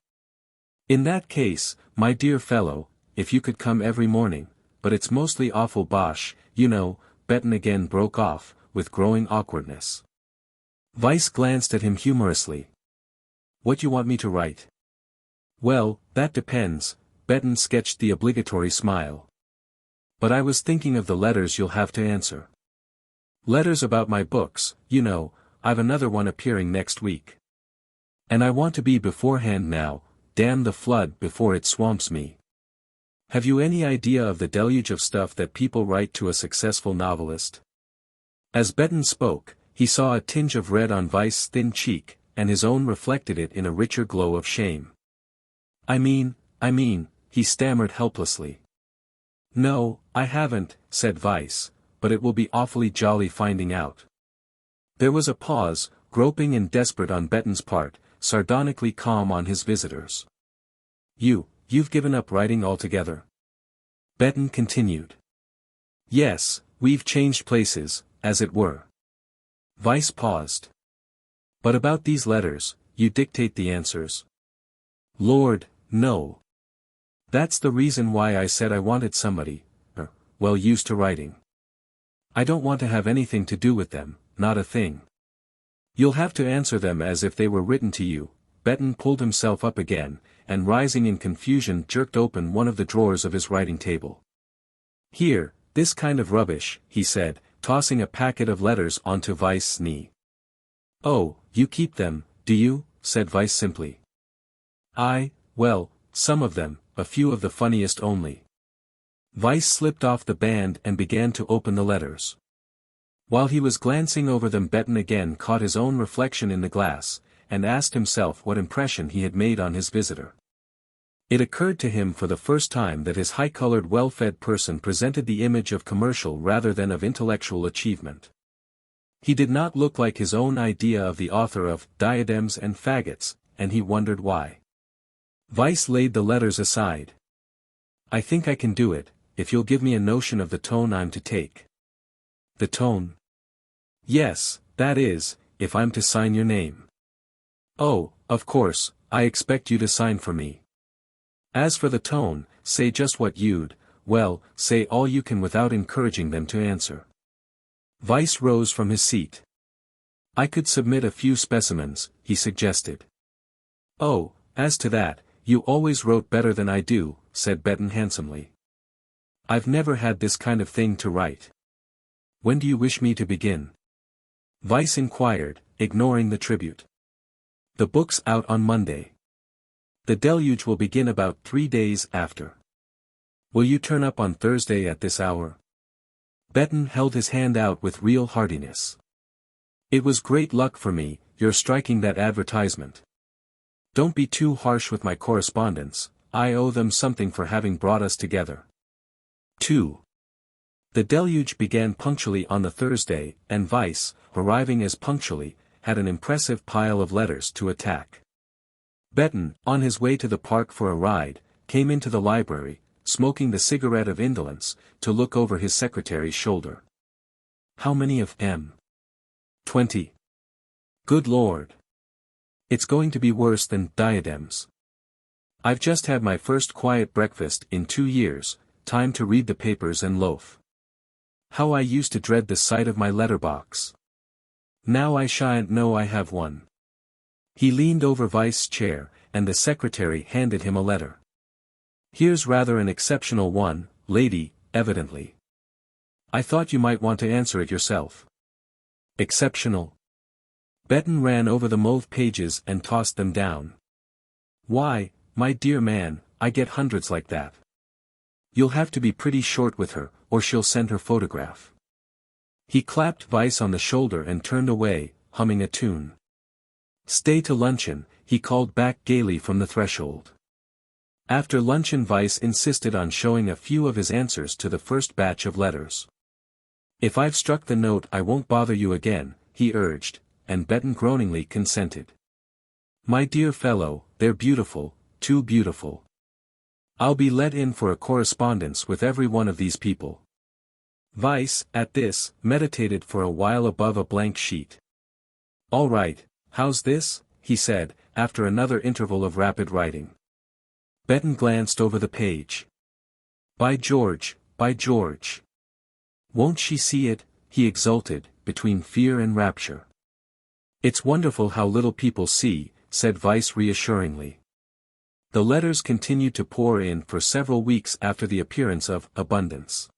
In that case, my dear fellow, if you could come every morning, but it's mostly awful bosh, you know, Betten again broke off, with growing awkwardness. Weiss glanced at him humorously. What you want me to write? Well, that depends, Betten sketched the obligatory smile. But I was thinking of the letters you'll have to answer. Letters about my books, you know, I've another one appearing next week. And I want to be beforehand now, damn the flood before it swamps me. Have you any idea of the deluge of stuff that people write to a successful novelist? As Betten spoke, he saw a tinge of red on Weiss's thin cheek, and his own reflected it in a richer glow of shame. I mean, he stammered helplessly. No, I haven't, said Weiss, but it will be awfully jolly finding out. There was a pause, groping and desperate on Betten's part, sardonically calm on his visitor's. You've given up writing altogether? Betten continued. Yes, we've changed places, as it were. Weiss paused. But about these letters, you dictate the answers? Lord, no. That's the reason why I said I wanted somebody, well used to writing. I don't want to have anything to do with them, not a thing. You'll have to answer them as if they were written to you. Betten pulled himself up again, and rising in confusion jerked open one of the drawers of his writing table. Here, this kind of rubbish, he said, tossing a packet of letters onto Weiss's knee. Oh, you keep them, do you? Said Weiss simply. Well, some of them, a few of the funniest only. Weiss slipped off the band and began to open the letters. While he was glancing over them, Betten again caught his own reflection in the glass, and asked himself what impression he had made on his visitor. It occurred to him for the first time that his high-colored well-fed person presented the image of commercial rather than of intellectual achievement. He did not look like his own idea of the author of Diadems and Faggots, and he wondered why. Weiss laid the letters aside. I think I can do it, if you'll give me a notion of the tone I'm to take. The tone? Yes, that is, if I'm to sign your name. Oh, of course, I expect you to sign for me. As for the tone, say just what say all you can without encouraging them to answer. Weiss rose from his seat. I could submit a few specimens, he suggested. Oh, as to that, you always wrote better than I do, said Betten handsomely. I've never had this kind of thing to write. When do you wish me to begin? Weiss inquired, ignoring the tribute. The book's out on Monday. The deluge will begin about 3 days after. Will you turn up on Thursday at this hour? Betten held his hand out with real heartiness. It was great luck for me, your striking that advertisement. Don't be too harsh with my correspondents, I owe them something for having brought us together. 2. The deluge began punctually on the Thursday, and Weiss, arriving as punctually, had an impressive pile of letters to attack. Betten, on his way to the park for a ride, came into the library, smoking the cigarette of indolence, to look over his secretary's shoulder. How many of them? 20. Good Lord. It's going to be worse than Diadems. I've just had my first quiet breakfast in 2 years, time to read the papers and loaf. How I used to dread the sight of my letterbox. Now I shan't know I have one. He leaned over Weiss's chair, and the secretary handed him a letter. Here's rather an exceptional one, lady, evidently. I thought you might want to answer it yourself. Exceptional? Betten ran over the mauve pages and tossed them down. Why, my dear man, I get hundreds like that. You'll have to be pretty short with her, or she'll send her photograph. He clapped Weiss on the shoulder and turned away, humming a tune. Stay to luncheon, he called back gaily from the threshold. After luncheon Vice insisted on showing a few of his answers to the first batch of letters. "If I've struck the note I won't bother you again," he urged, and Betton groaningly consented. "My dear fellow, they're beautiful, too beautiful. I'll be let in for a correspondence with every one of these people." Vice, at this, meditated for a while above a blank sheet. "All right, how's this?" he said, after another interval of rapid writing. Betton glanced over the page. By George, by George. Won't she see it?" he exulted, between fear and rapture. "It's wonderful how little people see," said Vice reassuringly. The letters continued to pour in for several weeks after the appearance of Abundance.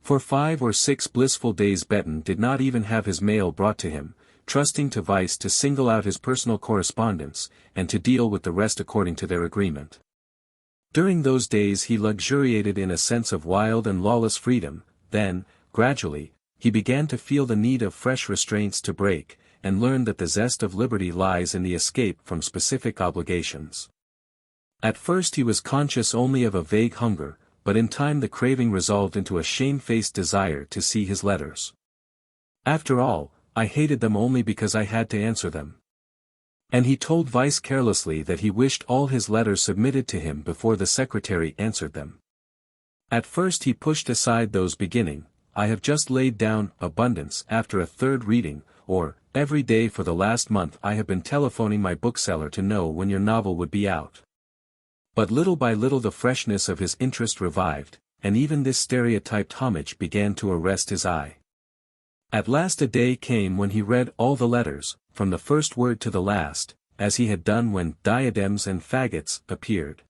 For 5 or 6 blissful days Betton did not even have his mail brought to him, trusting to Vice to single out his personal correspondence, and to deal with the rest according to their agreement. During those days he luxuriated in a sense of wild and lawless freedom. Then, gradually, he began to feel the need of fresh restraints to break, and learn that the zest of liberty lies in the escape from specific obligations. At first he was conscious only of a vague hunger, but in time the craving resolved into a shamefaced desire to see his letters. "After all, I hated them only because I had to answer them." And he told Vice carelessly that he wished all his letters submitted to him before the secretary answered them. At first he pushed aside those beginning, "I have just laid down Abundance after a 3rd reading," or, "Every day for the last month I have been telephoning my bookseller to know when your novel would be out." But little by little the freshness of his interest revived, and even this stereotyped homage began to arrest his eye. At last a day came when he read all the letters, from the first word to the last, as he had done when Diadems and Faggots appeared.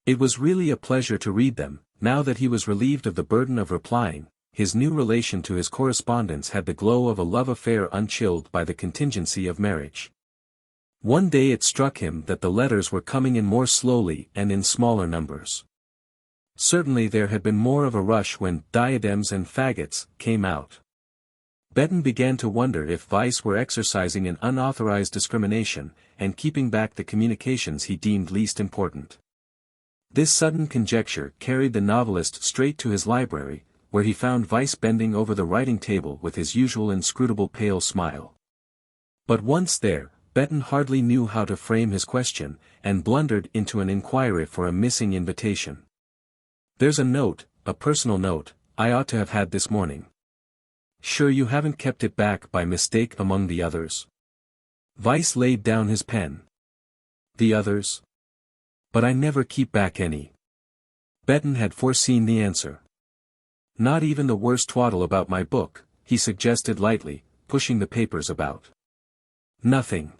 It was really a pleasure to read them. Now that he was relieved of the burden of replying, his new relation to his correspondence had the glow of a love affair unchilled by the contingency of marriage. One day it struck him that the letters were coming in more slowly and in smaller numbers. Certainly there had been more of a rush when Diadems and Faggots came out. Betton began to wonder if Vice were exercising an unauthorized discrimination, and keeping back the communications he deemed least important. This sudden conjecture carried the novelist straight to his library, where he found Vice bending over the writing table with his usual inscrutable pale smile. But once there, Betton hardly knew how to frame his question, and blundered into an inquiry for a missing invitation. "There's a note, a personal note, I ought to have had this morning. Sure you haven't kept it back by mistake among the others?" Vice laid down his pen. "The others? But I never keep back any." Betton had foreseen the answer. "Not even the worst twaddle about my book," he suggested lightly, pushing the papers about. "Nothing.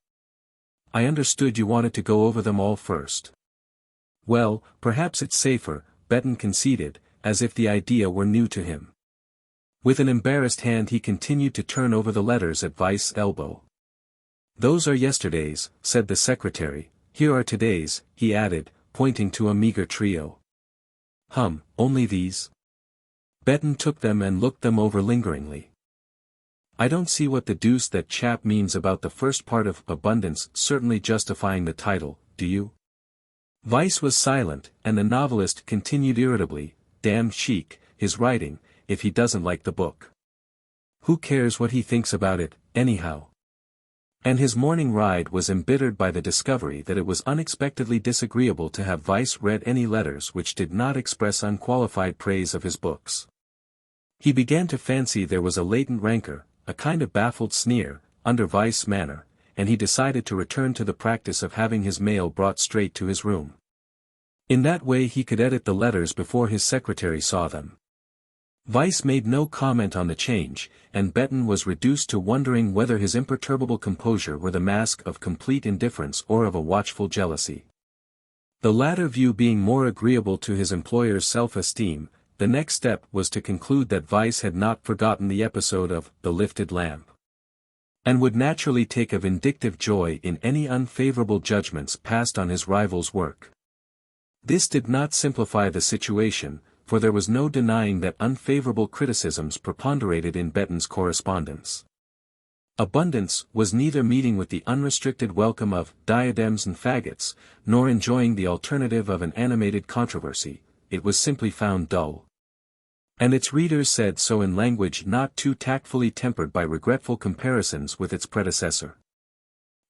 I understood you wanted to go over them all first." "Well, perhaps it's safer," Betton conceded, as if the idea were new to him. With an embarrassed hand he continued to turn over the letters at Vice's elbow. "Those are yesterday's," said the secretary. "Here are today's," he added, pointing to a meager trio. Only these?" Betton took them and looked them over lingeringly. "I don't see what the deuce that chap means about the first part of Abundance certainly justifying the title, do you?" Vice was silent, and the novelist continued irritably, "Damn chic, his writing, if he doesn't like the book. Who cares what he thinks about it, anyhow?" And his morning ride was embittered by the discovery that it was unexpectedly disagreeable to have Vice read any letters which did not express unqualified praise of his books. He began to fancy there was a latent rancor, a kind of baffled sneer, under Vice's manner, and he decided to return to the practice of having his mail brought straight to his room. In that way he could edit the letters before his secretary saw them. Vice made no comment on the change, and Betton was reduced to wondering whether his imperturbable composure were the mask of complete indifference or of a watchful jealousy. The latter view being more agreeable to his employer's self-esteem, the next step was to conclude that Vice had not forgotten the episode of The Lifted Lamp, and would naturally take a vindictive joy in any unfavorable judgments passed on his rival's work. This did not simplify the situation, for there was no denying that unfavorable criticisms preponderated in Betton's correspondence. Abundance was neither meeting with the unrestricted welcome of diadems and faggots, nor enjoying the alternative of an animated controversy, it was simply found dull. And its readers said so in language not too tactfully tempered by regretful comparisons with its predecessor.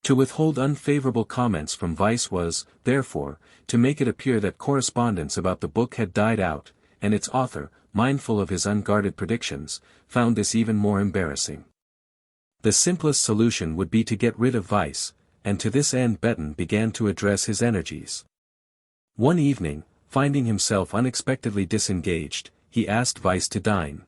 To withhold unfavorable comments from Vice was, therefore, to make it appear that correspondence about the book had died out, and its author, mindful of his unguarded predictions, found this even more embarrassing. The simplest solution would be to get rid of Vice, and to this end Betten began to address his energies. One evening, finding himself unexpectedly disengaged, he asked Vice to dine.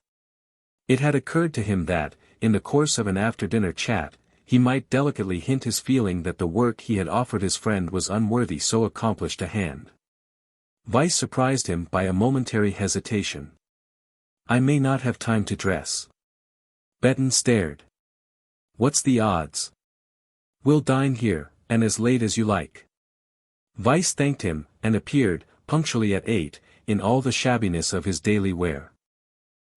It had occurred to him that, in the course of an after-dinner chat, he might delicately hint his feeling that the work he had offered his friend was unworthy so accomplished a hand. Vice surprised him by a momentary hesitation. "I may not have time to dress." Betten stared. "What's the odds? We'll dine here, and as late as you like." Vice thanked him, and appeared, punctually at 8, in all the shabbiness of his daily wear.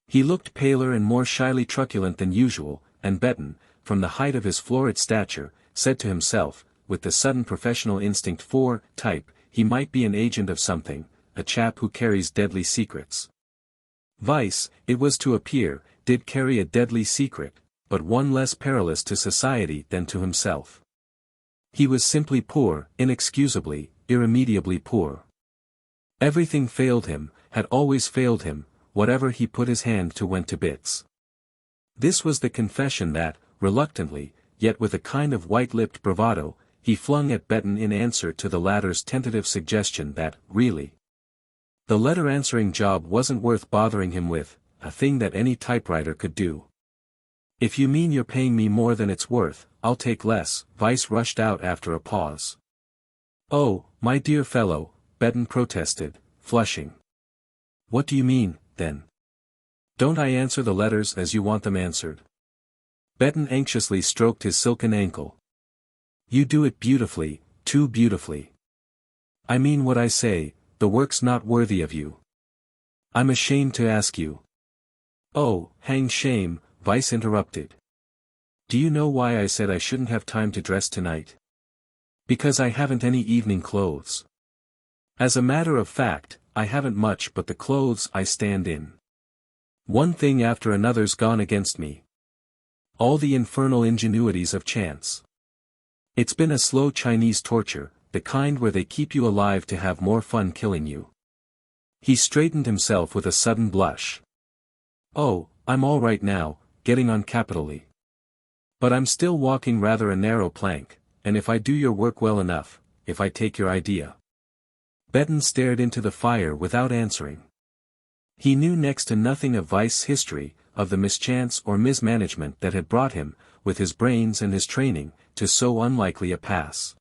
He looked paler and more shyly truculent than usual, and Betten, from the height of his florid stature, said to himself, with the sudden professional instinct for type, he might be an agent of something, a chap who carries deadly secrets. Vice, it was to appear, did carry a deadly secret, but one less perilous to society than to himself. He was simply poor, inexcusably, irremediably poor. Everything failed him, had always failed him, whatever he put his hand to went to bits. This was the confession that, reluctantly, yet with a kind of white-lipped bravado, he flung at Betten in answer to the latter's tentative suggestion that, really, the letter-answering job wasn't worth bothering him with, a thing that any typewriter could do. "If you mean you're paying me more than it's worth, I'll take less," Vice rushed out after a pause. "Oh, my dear fellow," Betten protested, flushing. "What do you mean, then? Don't I answer the letters as you want them answered?" Betten anxiously stroked his silken ankle. "You do it beautifully, too beautifully. I mean what I say, the work's not worthy of you. I'm ashamed to ask you." "Oh, hang shame," Vice interrupted. "Do you know why I said I shouldn't have time to dress tonight? Because I haven't any evening clothes. As a matter of fact, I haven't much but the clothes I stand in. One thing after another's gone against me. All the infernal ingenuities of chance. It's been a slow Chinese torture, the kind where they keep you alive to have more fun killing you." He straightened himself with a sudden blush. "Oh, I'm all right now, getting on capitally. But I'm still walking rather a narrow plank, and if I do your work well enough, if I take your idea." Betten stared into the fire without answering. He knew next to nothing of Vice's history, of the mischance or mismanagement that had brought him, with his brains and his training, to so unlikely a pass.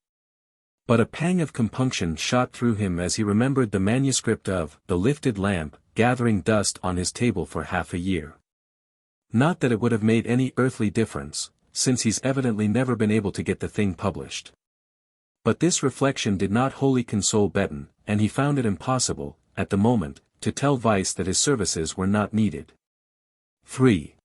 But a pang of compunction shot through him as he remembered the manuscript of The Lifted Lamp, gathering dust on his table for half a year. Not that it would have made any earthly difference, since he's evidently never been able to get the thing published. But this reflection did not wholly console Betten, and he found it impossible, at the moment, to tell Vice that his services were not needed. 3.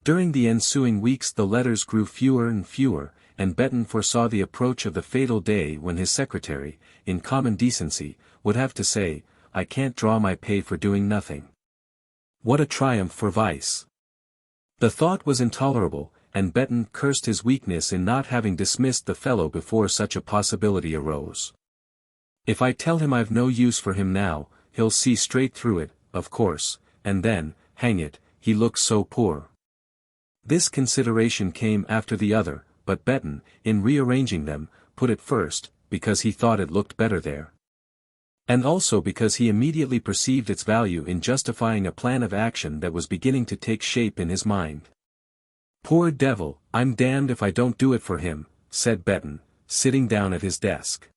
During the ensuing weeks the letters grew fewer and fewer, and Betten foresaw the approach of the fatal day when his secretary, in common decency, would have to say, "I can't draw my pay for doing nothing." What a triumph for Vice! The thought was intolerable, and Betten cursed his weakness in not having dismissed the fellow before such a possibility arose. "If I tell him I've no use for him now, he'll see straight through it, of course, and then, hang it, he looks so poor." This consideration came after the other, but Betten, in rearranging them, put it first, because he thought it looked better there. And also because he immediately perceived its value in justifying a plan of action that was beginning to take shape in his mind. "Poor devil, I'm damned if I don't do it for him," said Betten, sitting down at his desk.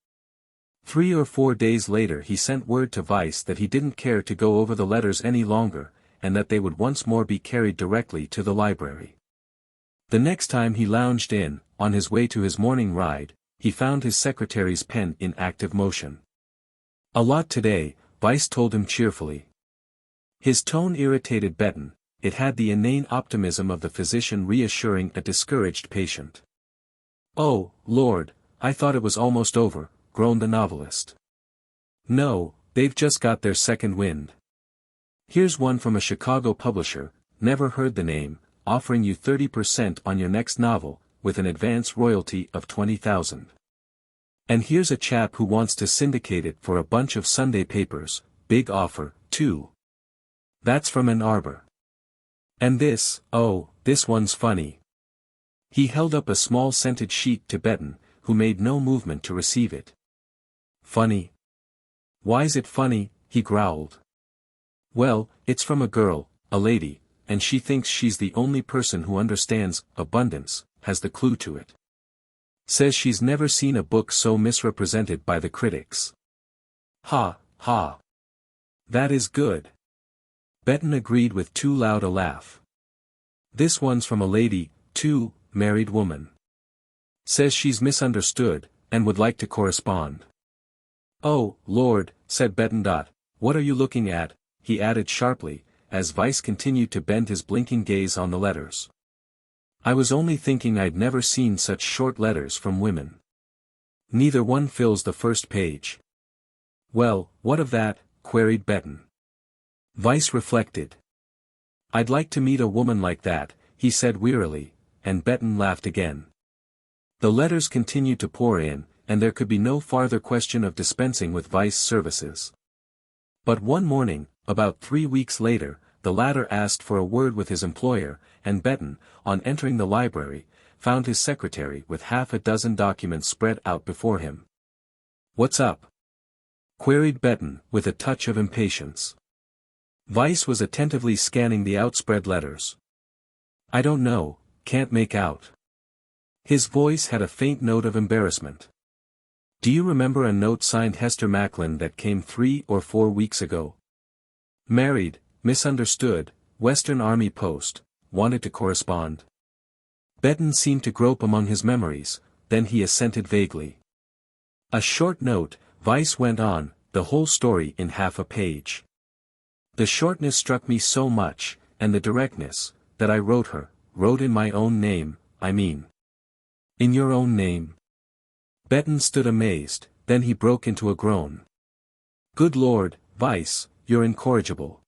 3 or 4 days later he sent word to Vice that he didn't care to go over the letters any longer, and that they would once more be carried directly to the library. The next time he lounged in, on his way to his morning ride, he found his secretary's pen in active motion. "A lot today," Vice told him cheerfully. His tone irritated Betten, it had the inane optimism of the physician reassuring a discouraged patient. "Oh, Lord, I thought it was almost over," groaned the novelist. "No, they've just got their second wind. Here's one from a Chicago publisher, never heard the name, offering you 30% on your next novel, with an advance royalty of $20,000. And here's a chap who wants to syndicate it for a bunch of Sunday papers, big offer, too. That's from Ann Arbor. And this, oh, this one's funny." He held up a small scented sheet to Betton, who made no movement to receive it. "Funny? Why's it funny?" he growled. "Well, it's from a girl, a lady, and she thinks she's the only person who understands abundance, has the clue to it. Says she's never seen a book so misrepresented by the critics." "Ha, ha. That is good." Betton agreed with too loud a laugh. "This one's from a lady, too, married woman. Says she's misunderstood, and would like to correspond." "Oh, Lord," said Betton. "What are you looking at?" he added sharply, as Weiss continued to bend his blinking gaze on the letters. "I was only thinking I'd never seen such short letters from women. Neither one fills the first page." "Well, what of that?" queried Betton. Weiss reflected. "I'd like to meet a woman like that," he said wearily, and Betton laughed again. The letters continued to pour in, and there could be no farther question of dispensing with Weiss' services. But one morning, about 3 weeks later, the latter asked for a word with his employer, and Betton, on entering the library, found his secretary with half a dozen documents spread out before him. "What's up?" queried Betton, with a touch of impatience. Weiss was attentively scanning the outspread letters. "I don't know, can't make out." His voice had a faint note of embarrassment. "Do you remember a note signed Hester Macklin that came 3 or 4 weeks ago? Married, misunderstood, Western Army Post, wanted to correspond." Betton seemed to grope among his memories, then he assented vaguely. "A short note," Weiss went on, "the whole story in half a page. The shortness struck me so much, and the directness, that I wrote in my own name, I mean." "In your own name?" Betton stood amazed, then he broke into a groan. "Good Lord, Weiss, you're incorrigible."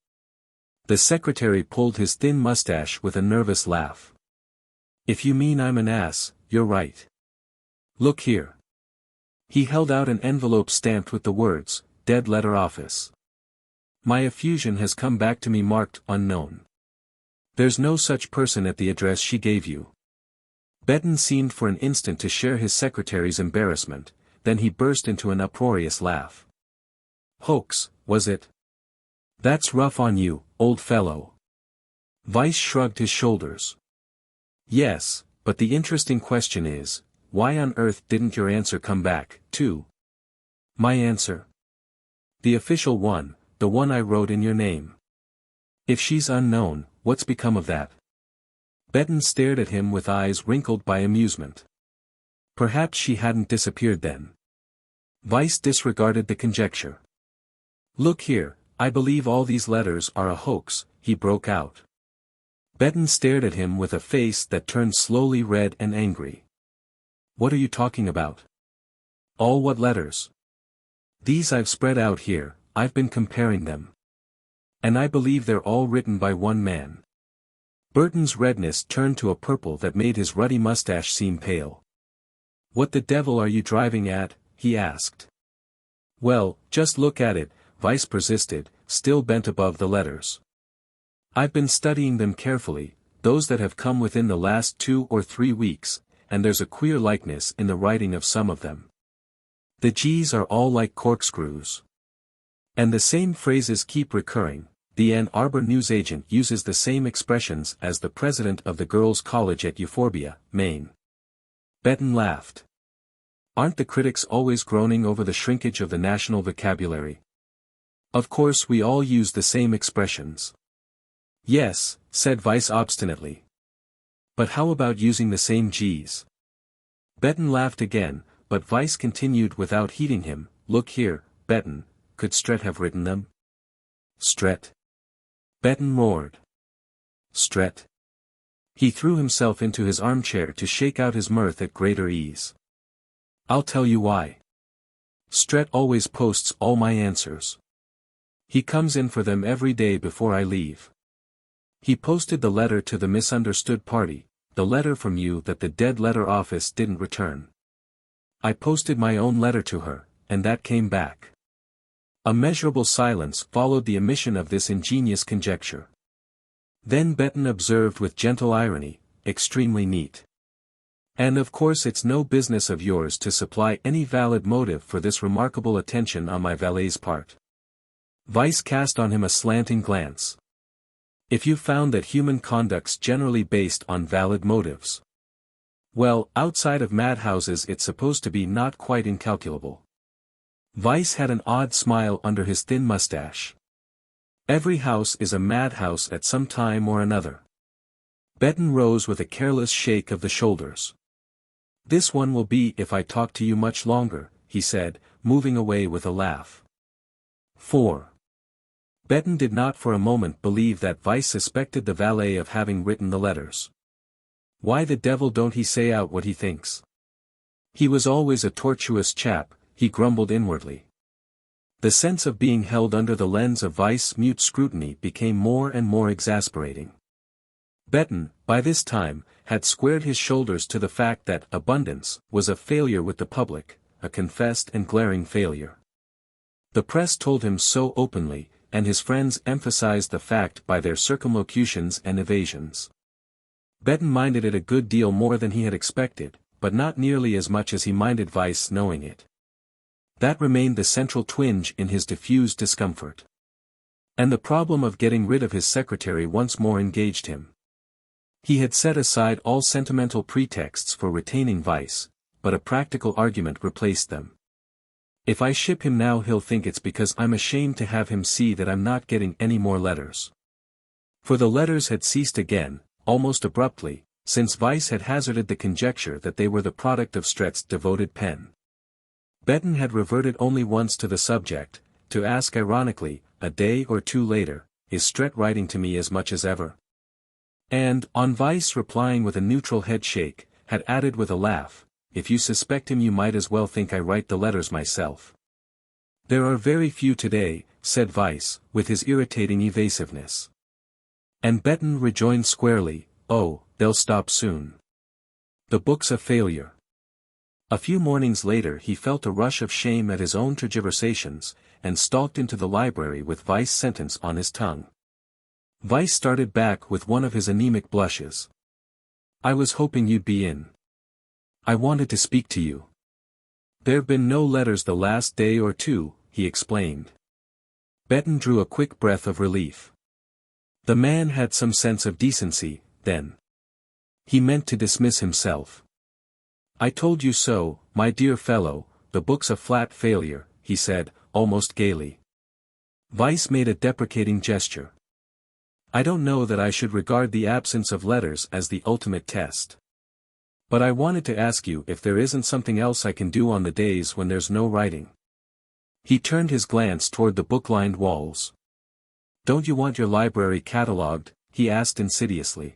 The secretary pulled his thin mustache with a nervous laugh. "If you mean I'm an ass, you're right. Look here." He held out an envelope stamped with the words, "Dead Letter Office. My effusion has come back to me marked unknown. There's no such person at the address she gave you." Betton seemed for an instant to share his secretary's embarrassment, then he burst into an uproarious laugh. "Hoax, was it? That's rough on you, old fellow." Weiss shrugged his shoulders. "Yes, but the interesting question is, why on earth didn't your answer come back, too?" "My answer?" "The official one, the one I wrote in your name. If she's unknown, what's become of that?" Betton stared at him with eyes wrinkled by amusement. "Perhaps she hadn't disappeared then." Weiss disregarded the conjecture. "Look here, I believe all these letters are a hoax," he broke out. Betton stared at him with a face that turned slowly red and angry. "What are you talking about?" "All what letters?" "These I've spread out here, I've been comparing them. And I believe they're all written by one man." Burton's redness turned to a purple that made his ruddy mustache seem pale. "What the devil are you driving at?" he asked. "Well, just look at it," Weiss persisted, still bent above the letters. "I've been studying them carefully, those that have come within the last 2 or 3 weeks, and there's a queer likeness in the writing of some of them. The G's are all like corkscrews. And the same phrases keep recurring. The Ann Arbor newsagent uses the same expressions as the president of the girls' college at Euphorbia, Maine." Betton laughed. "Aren't the critics always groaning over the shrinkage of the national vocabulary? Of course we all use the same expressions." "Yes," said Weiss obstinately. "But how about using the same G's?" Betton laughed again, but Weiss continued without heeding him, "Look here, Betton, could Stret have written them?" "Stret?" Betton roared. Stret? He threw himself into his armchair to shake out his mirth at greater ease. I'll tell you why. Stret always posts all my answers. He comes in for them every day before I leave. He posted the letter to the misunderstood party, the letter from you that the dead letter office didn't return. I posted my own letter to her, and that came back. A measurable silence followed the emission of this ingenious conjecture. Then Betton observed with gentle irony, extremely neat. And of course it's no business of yours to supply any valid motive for this remarkable attention on my valet's part. Weiss cast on him a slanting glance. If you found that human conduct's generally based on valid motives. Well, outside of madhouses it's supposed to be not quite incalculable. Weiss had an odd smile under his thin mustache. Every house is a madhouse at some time or another. Betton rose with a careless shake of the shoulders. This one will be if I talk to you much longer, he said, moving away with a laugh. 4. Betton did not for a moment believe that Weiss suspected the valet of having written the letters. Why the devil don't he say out what he thinks? He was always a tortuous chap, he grumbled inwardly. The sense of being held under the lens of Weiss' mute scrutiny became more and more exasperating. Betton, by this time, had squared his shoulders to the fact that abundance was a failure with the public, a confessed and glaring failure. The press told him so openly, and his friends emphasized the fact by their circumlocutions and evasions. Betton minded it a good deal more than he had expected, but not nearly as much as he minded Weiss knowing it. That remained the central twinge in his diffused discomfort. And the problem of getting rid of his secretary once more engaged him. He had set aside all sentimental pretexts for retaining Weiss, but a practical argument replaced them. If I ship him now he'll think it's because I'm ashamed to have him see that I'm not getting any more letters. For the letters had ceased again, almost abruptly, since Weiss had hazarded the conjecture that they were the product of Stret's devoted pen. Betton had reverted only once to the subject, to ask ironically, a day or two later, is Stret writing to me as much as ever? And, on Weiss replying with a neutral head shake, had added with a laugh, if you suspect him you might as well think I write the letters myself. There are very few today, said Weiss, with his irritating evasiveness. And Betton rejoined squarely, oh, they'll stop soon. The book's a failure. A few mornings later he felt a rush of shame at his own tergiversations, and stalked into the library with Weiss' sentence on his tongue. Weiss started back with one of his anemic blushes. I was hoping you'd be in. I wanted to speak to you. There've been no letters the last day or two, he explained. Betton drew a quick breath of relief. The man had some sense of decency, then. He meant to dismiss himself. I told you so, my dear fellow, the book's a flat failure, he said, almost gaily. Weiss made a deprecating gesture. I don't know that I should regard the absence of letters as the ultimate test. But I wanted to ask you if there isn't something else I can do on the days when there's no writing. He turned his glance toward the book-lined walls. Don't you want your library catalogued? He asked insidiously.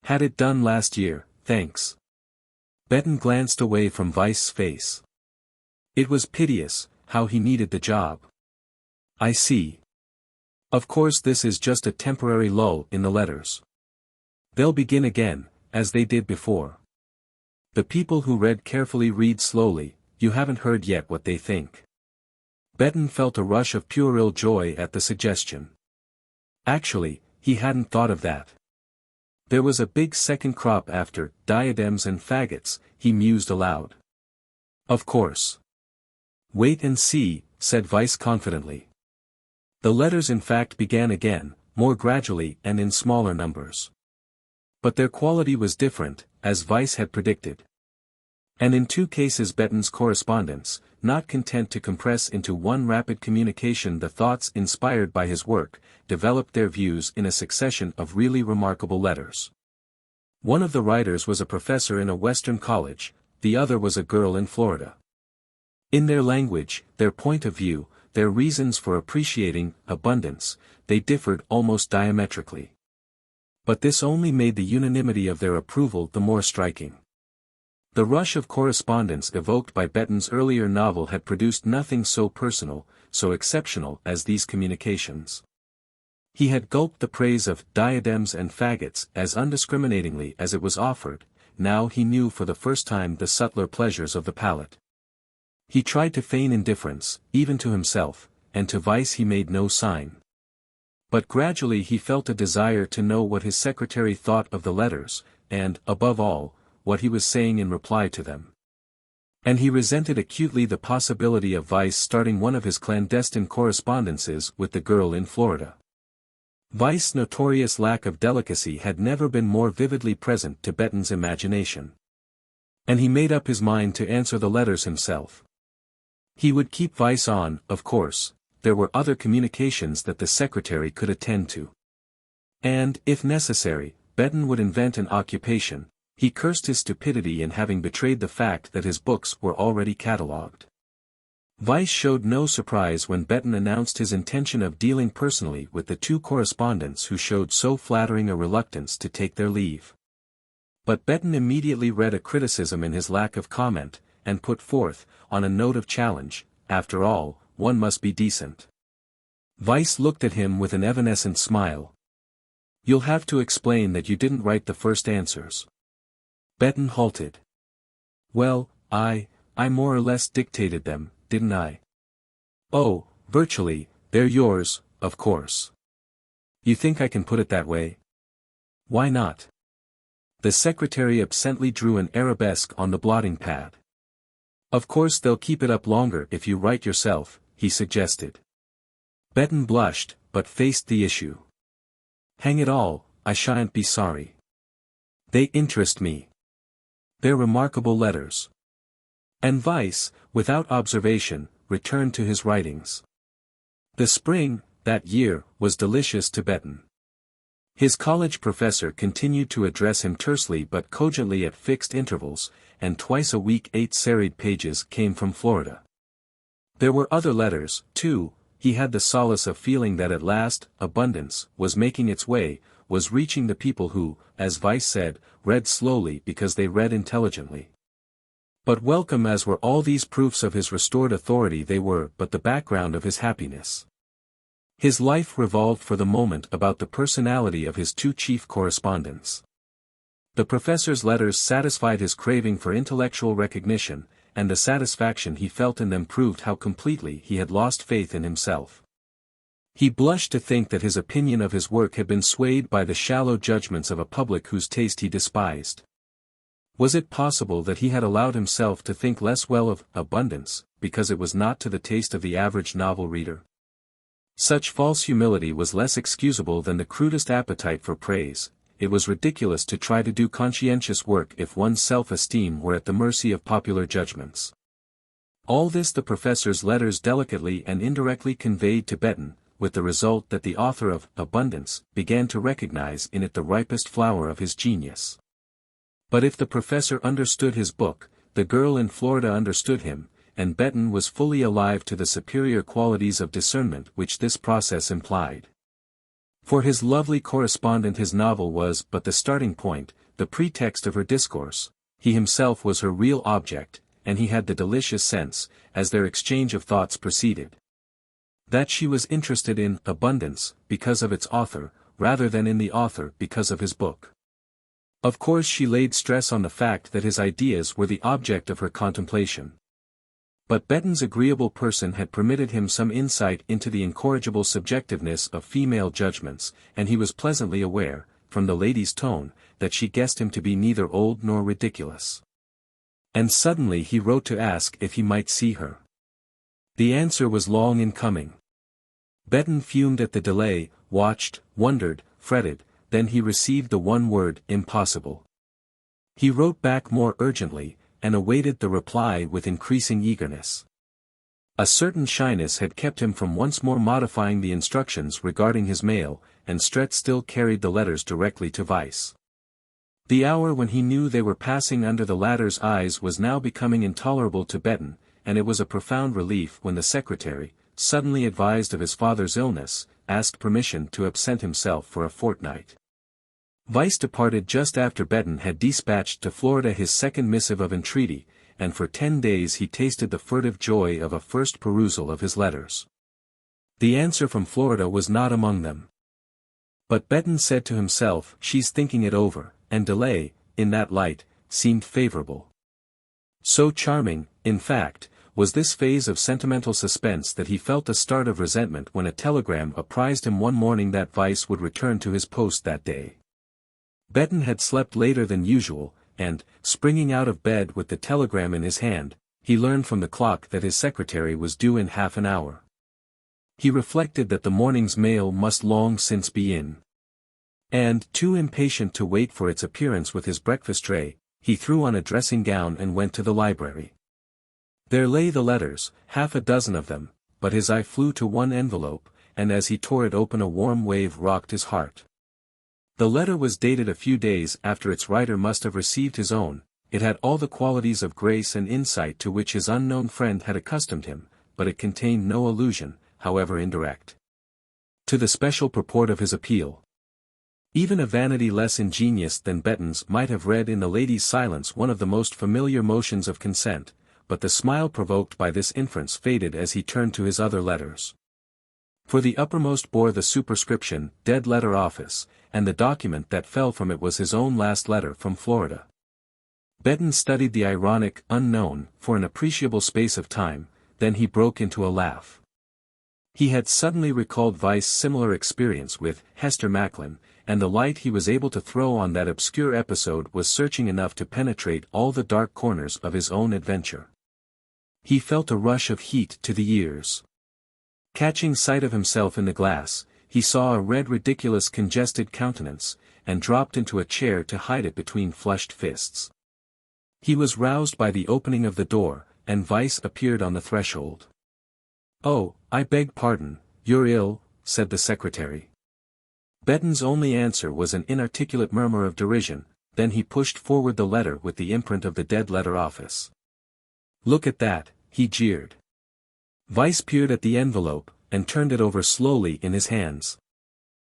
Had it done last year, thanks. Betton glanced away from Weiss's face. It was piteous, how he needed the job. I see. Of course this is just a temporary lull in the letters. They'll begin again, as they did before. The people who read carefully read slowly, you haven't heard yet what they think. Betton felt a rush of puerile joy at the suggestion. Actually, he hadn't thought of that. There was a big second crop after diadems and faggots, he mused aloud. Of course. Wait and see, said Weiss confidently. The letters in fact began again, more gradually and in smaller numbers. But their quality was different, as Weiss had predicted. And in two cases Betton's correspondents, not content to compress into one rapid communication the thoughts inspired by his work, developed their views in a succession of really remarkable letters. One of the writers was a professor in a Western college, the other was a girl in Florida. In their language, their point of view, their reasons for appreciating abundance, they differed almost diametrically. But this only made the unanimity of their approval the more striking. The rush of correspondence evoked by Betton's earlier novel had produced nothing so personal, so exceptional as these communications. He had gulped the praise of diadems and faggots as undiscriminatingly as it was offered. Now he knew for the first time the subtler pleasures of the palate. He tried to feign indifference, even to himself, and to Vice he made no sign. But gradually he felt a desire to know what his secretary thought of the letters, and, above all, what he was saying in reply to them. And he resented acutely the possibility of Vice starting one of his clandestine correspondences with the girl in Florida. Vice's notorious lack of delicacy had never been more vividly present to Betton's imagination. And he made up his mind to answer the letters himself. He would keep Vice on, of course. There were other communications that the secretary could attend to. And, if necessary, Betton would invent an occupation. He cursed his stupidity in having betrayed the fact that his books were already catalogued. Vice showed no surprise when Betton announced his intention of dealing personally with the two correspondents who showed so flattering a reluctance to take their leave. But Betton immediately read a criticism in his lack of comment, and put forth, on a note of challenge, after all, one must be decent. Vice looked at him with an evanescent smile. "You'll have to explain that you didn't write the first answers." Betton halted. "Well, I more or less dictated them, didn't I?" "Oh, virtually, they're yours, of course." "You think I can put it that way?" "Why not?" The secretary absently drew an arabesque on the blotting pad. "Of course they'll keep it up longer if you write yourself," he suggested. Betton blushed, but faced the issue. "Hang it all, I shan't be sorry. They interest me. They're remarkable letters." And Vice, without observation, returned to his writings. The spring, that year, was delicious to Betton. His college professor continued to address him tersely but cogently at fixed intervals, and twice a week 8 serried pages came from Florida. There were other letters, too. He had the solace of feeling that at last, abundance was making its way, was reaching the people who, as Vice said, read slowly because they read intelligently. But welcome as were all these proofs of his restored authority, they were but the background of his happiness. His life revolved for the moment about the personality of his two chief correspondents. The professor's letters satisfied his craving for intellectual recognition, and the satisfaction he felt in them proved how completely he had lost faith in himself. He blushed to think that his opinion of his work had been swayed by the shallow judgments of a public whose taste he despised. Was it possible that he had allowed himself to think less well of abundance, because it was not to the taste of the average novel reader? Such false humility was less excusable than the crudest appetite for praise. It was ridiculous to try to do conscientious work if one's self-esteem were at the mercy of popular judgments. All this the professor's letters delicately and indirectly conveyed to Betton, with the result that the author of Abundance began to recognize in it the ripest flower of his genius. But if the professor understood his book, the girl in Florida understood him, and Betton was fully alive to the superior qualities of discernment which this process implied. For his lovely correspondent his novel was but the starting point, the pretext of her discourse. He himself was her real object, and he had the delicious sense, as their exchange of thoughts proceeded, that she was interested in Abundance because of its author, rather than in the author because of his book. Of course she laid stress on the fact that his ideas were the object of her contemplation. But Betton's agreeable person had permitted him some insight into the incorrigible subjectiveness of female judgments, and he was pleasantly aware, from the lady's tone, that she guessed him to be neither old nor ridiculous. And suddenly he wrote to ask if he might see her. The answer was long in coming. Betton fumed at the delay, watched, wondered, fretted, then he received the one word, impossible. He wrote back more urgently, and awaited the reply with increasing eagerness. A certain shyness had kept him from once more modifying the instructions regarding his mail, and Stretz still carried the letters directly to Vice. The hour when he knew they were passing under the latter's eyes was now becoming intolerable to Betton, and it was a profound relief when the secretary, suddenly advised of his father's illness, asked permission to absent himself for a fortnight. Vice departed just after Betton had dispatched to Florida his second missive of entreaty, and for 10 days he tasted the furtive joy of a first perusal of his letters. The answer from Florida was not among them. But Betton said to himself, she's thinking it over, and delay, in that light, seemed favorable. So charming, in fact, was this phase of sentimental suspense that he felt a start of resentment when a telegram apprised him one morning that Vice would return to his post that day. Betton had slept later than usual, and, springing out of bed with the telegram in his hand, he learned from the clock that his secretary was due in half an hour. He reflected that the morning's mail must long since be in. And, too impatient to wait for its appearance with his breakfast tray, he threw on a dressing gown and went to the library. There lay the letters, half a dozen of them, but his eye flew to one envelope, and as he tore it open a warm wave rocked his heart. The letter was dated a few days after its writer must have received his own. It had all the qualities of grace and insight to which his unknown friend had accustomed him, but it contained no allusion, however indirect, to the special purport of his appeal. Even a vanity less ingenious than Betton's might have read in the lady's silence one of the most familiar motions of consent, but the smile provoked by this inference faded as he turned to his other letters. For the uppermost bore the superscription, Dead Letter Office, and the document that fell from it was his own last letter from Florida. Betton studied the ironic unknown for an appreciable space of time, then he broke into a laugh. He had suddenly recalled Vice's similar experience with Hester Macklin, and the light he was able to throw on that obscure episode was searching enough to penetrate all the dark corners of his own adventure. He felt a rush of heat to the ears. Catching sight of himself in the glass, he saw a red ridiculous congested countenance, and dropped into a chair to hide it between flushed fists. He was roused by the opening of the door, and Vice appeared on the threshold. "Oh, I beg pardon, you're ill," said the secretary. Betton's only answer was an inarticulate murmur of derision, then he pushed forward the letter with the imprint of the Dead Letter Office. "Look at that," he jeered. Vice peered at the envelope, and turned it over slowly in his hands.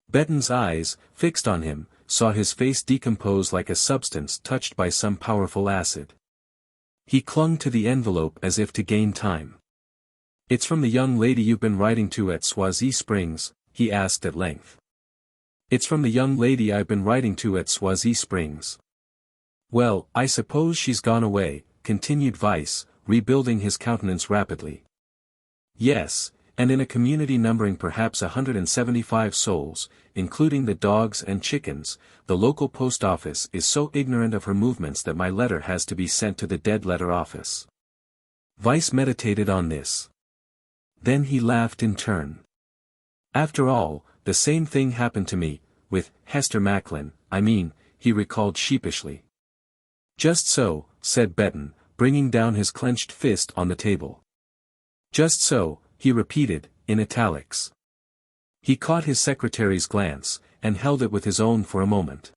Betton's eyes, fixed on him, saw his face decompose like a substance touched by some powerful acid. He clung to the envelope as if to gain time. "It's from the young lady you've been writing to at Swazi Springs?" he asked at length. "It's from the young lady I've been writing to at Swazi Springs. Well, I suppose she's gone away," continued Vice, rebuilding his countenance rapidly. "Yes, and in a community numbering perhaps 175 souls, including the dogs and chickens, the local post office is so ignorant of her movements that my letter has to be sent to the Dead Letter Office." Vice meditated on this. Then he laughed in turn. "After all, the same thing happened to me, with Hester Macklin, I mean," he recalled sheepishly. "Just so," said Betton, bringing down his clenched fist on the table. "Just so," he repeated, in italics. He caught his secretary's glance, and held it with his own for a moment.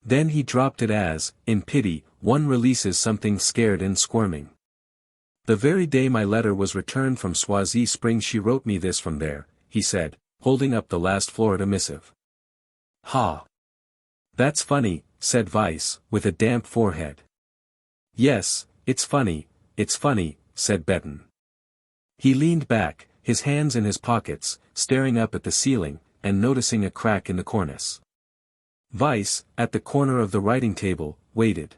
Then he dropped it as, in pity, one releases something scared and squirming. "The very day my letter was returned from Swazi Springs she wrote me this from there," he said, holding up the last Florida missive. "Ha! That's funny," said Vice, with a damp forehead. "Yes, it's funny," said Betton. He leaned back, his hands in his pockets, staring up at the ceiling, and noticing a crack in the cornice. Vice, at the corner of the writing table, waited.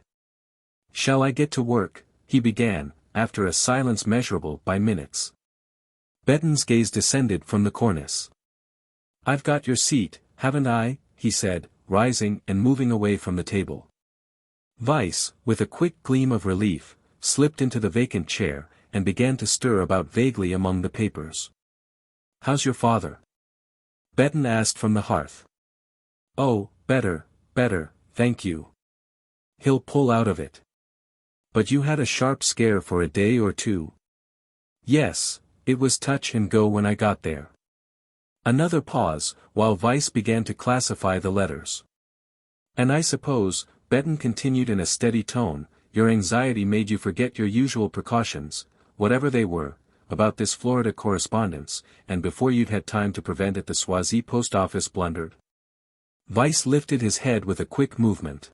"Shall I get to work?" he began, after a silence measurable by minutes. Betton's gaze descended from the cornice. "I've got your seat, haven't I?" he said, rising and moving away from the table. Vice, with a quick gleam of relief, slipped into the vacant chair, and began to stir about vaguely among the papers. "How's your father?" Betton asked from the hearth. "Oh, better, thank you. He'll pull out of it." "But you had a sharp scare for a day or two?" "Yes, it was touch and go when I got there." Another pause, while Vice began to classify the letters. "And I suppose," Betton continued in a steady tone, "your anxiety made you forget your usual precautions, whatever they were, about this Florida correspondence, and before you'd had time to prevent it the Swazi post office blundered?" Weiss lifted his head with a quick movement.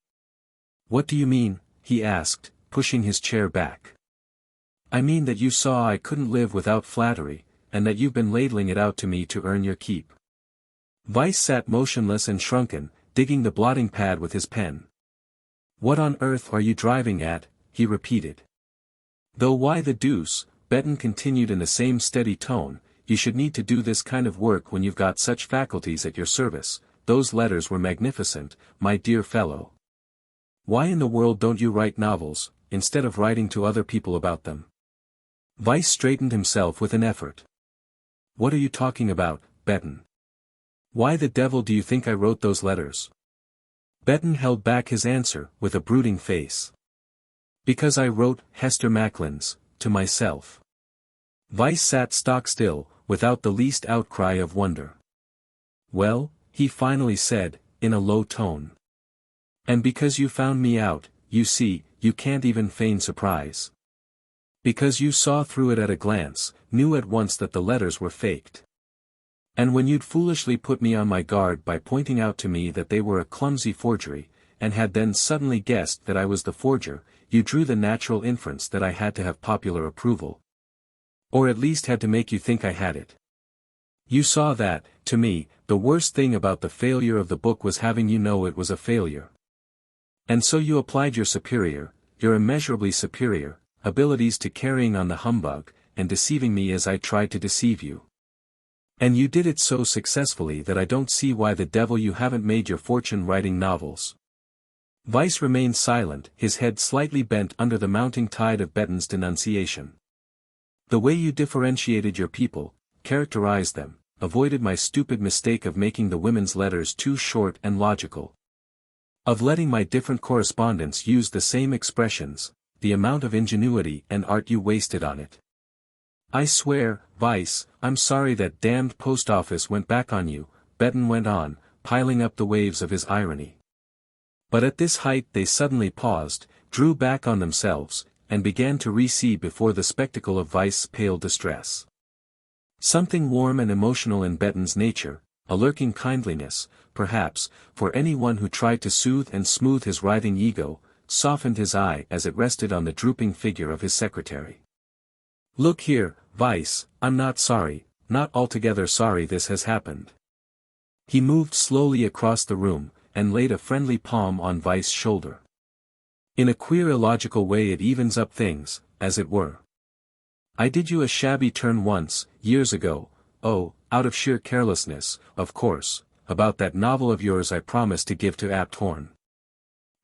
"What do you mean?" he asked, pushing his chair back. "I mean that you saw I couldn't live without flattery, and that you've been ladling it out to me to earn your keep." Weiss sat motionless and shrunken, digging the blotting pad with his pen. "What on earth are you driving at?" he repeated. "Though why the deuce," Benton continued in the same steady tone, "you should need to do this kind of work when you've got such faculties at your service. Those letters were magnificent, my dear fellow. Why in the world don't you write novels, instead of writing to other people about them?" Weiss straightened himself with an effort. "What are you talking about, Benton? Why the devil do you think I wrote those letters?" Benton held back his answer, with a brooding face. "Because I wrote Hester Macklin's, to myself." Weiss sat stock still, without the least outcry of wonder. "Well," he finally said, in a low tone. "And because you found me out, you see, you can't even feign surprise. Because you saw through it at a glance, knew at once that the letters were faked. And when you'd foolishly put me on my guard by pointing out to me that they were a clumsy forgery, and had then suddenly guessed that I was the forger, you drew the natural inference that I had to have popular approval. Or at least had to make you think I had it. You saw that, to me, the worst thing about the failure of the book was having you know it was a failure. And so you applied your superior, your immeasurably superior, abilities to carrying on the humbug, and deceiving me as I tried to deceive you. And you did it so successfully that I don't see why the devil you haven't made your fortune writing novels." Weiss remained silent, his head slightly bent under the mounting tide of Benton's denunciation. "The way you differentiated your people, characterized them, avoided my stupid mistake of making the women's letters too short and logical. Of letting my different correspondents use the same expressions, the amount of ingenuity and art you wasted on it. I swear, Weiss, I'm sorry that damned post office went back on you," Benton went on, piling up the waves of his irony. But at this height they suddenly paused, drew back on themselves, and began to recede before the spectacle of Weiss's pale distress. Something warm and emotional in Benton's nature, a lurking kindliness, perhaps, for anyone who tried to soothe and smooth his writhing ego, softened his eye as it rested on the drooping figure of his secretary. "Look here, Weiss, I'm not sorry, not altogether sorry this has happened." He moved slowly across the room, and laid a friendly palm on Weiss's shoulder. "In a queer illogical way it evens up things, as it were. I did you a shabby turn once, years ago, out of sheer carelessness, of course, about that novel of yours I promised to give to Abt Horn.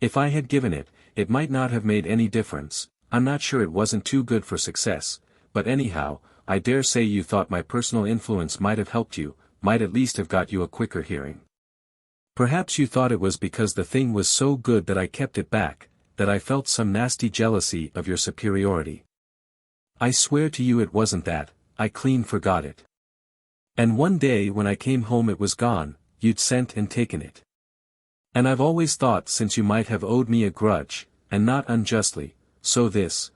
If I had given it, it might not have made any difference. I'm not sure it wasn't too good for success, but anyhow, I dare say you thought my personal influence might have helped you, might at least have got you a quicker hearing. Perhaps you thought it was because the thing was so good that I kept it back, that I felt some nasty jealousy of your superiority. I swear to you it wasn't that, I clean forgot it. And one day when I came home it was gone, you'd sent and taken it. And I've always thought since you might have owed me a grudge, and not unjustly, so this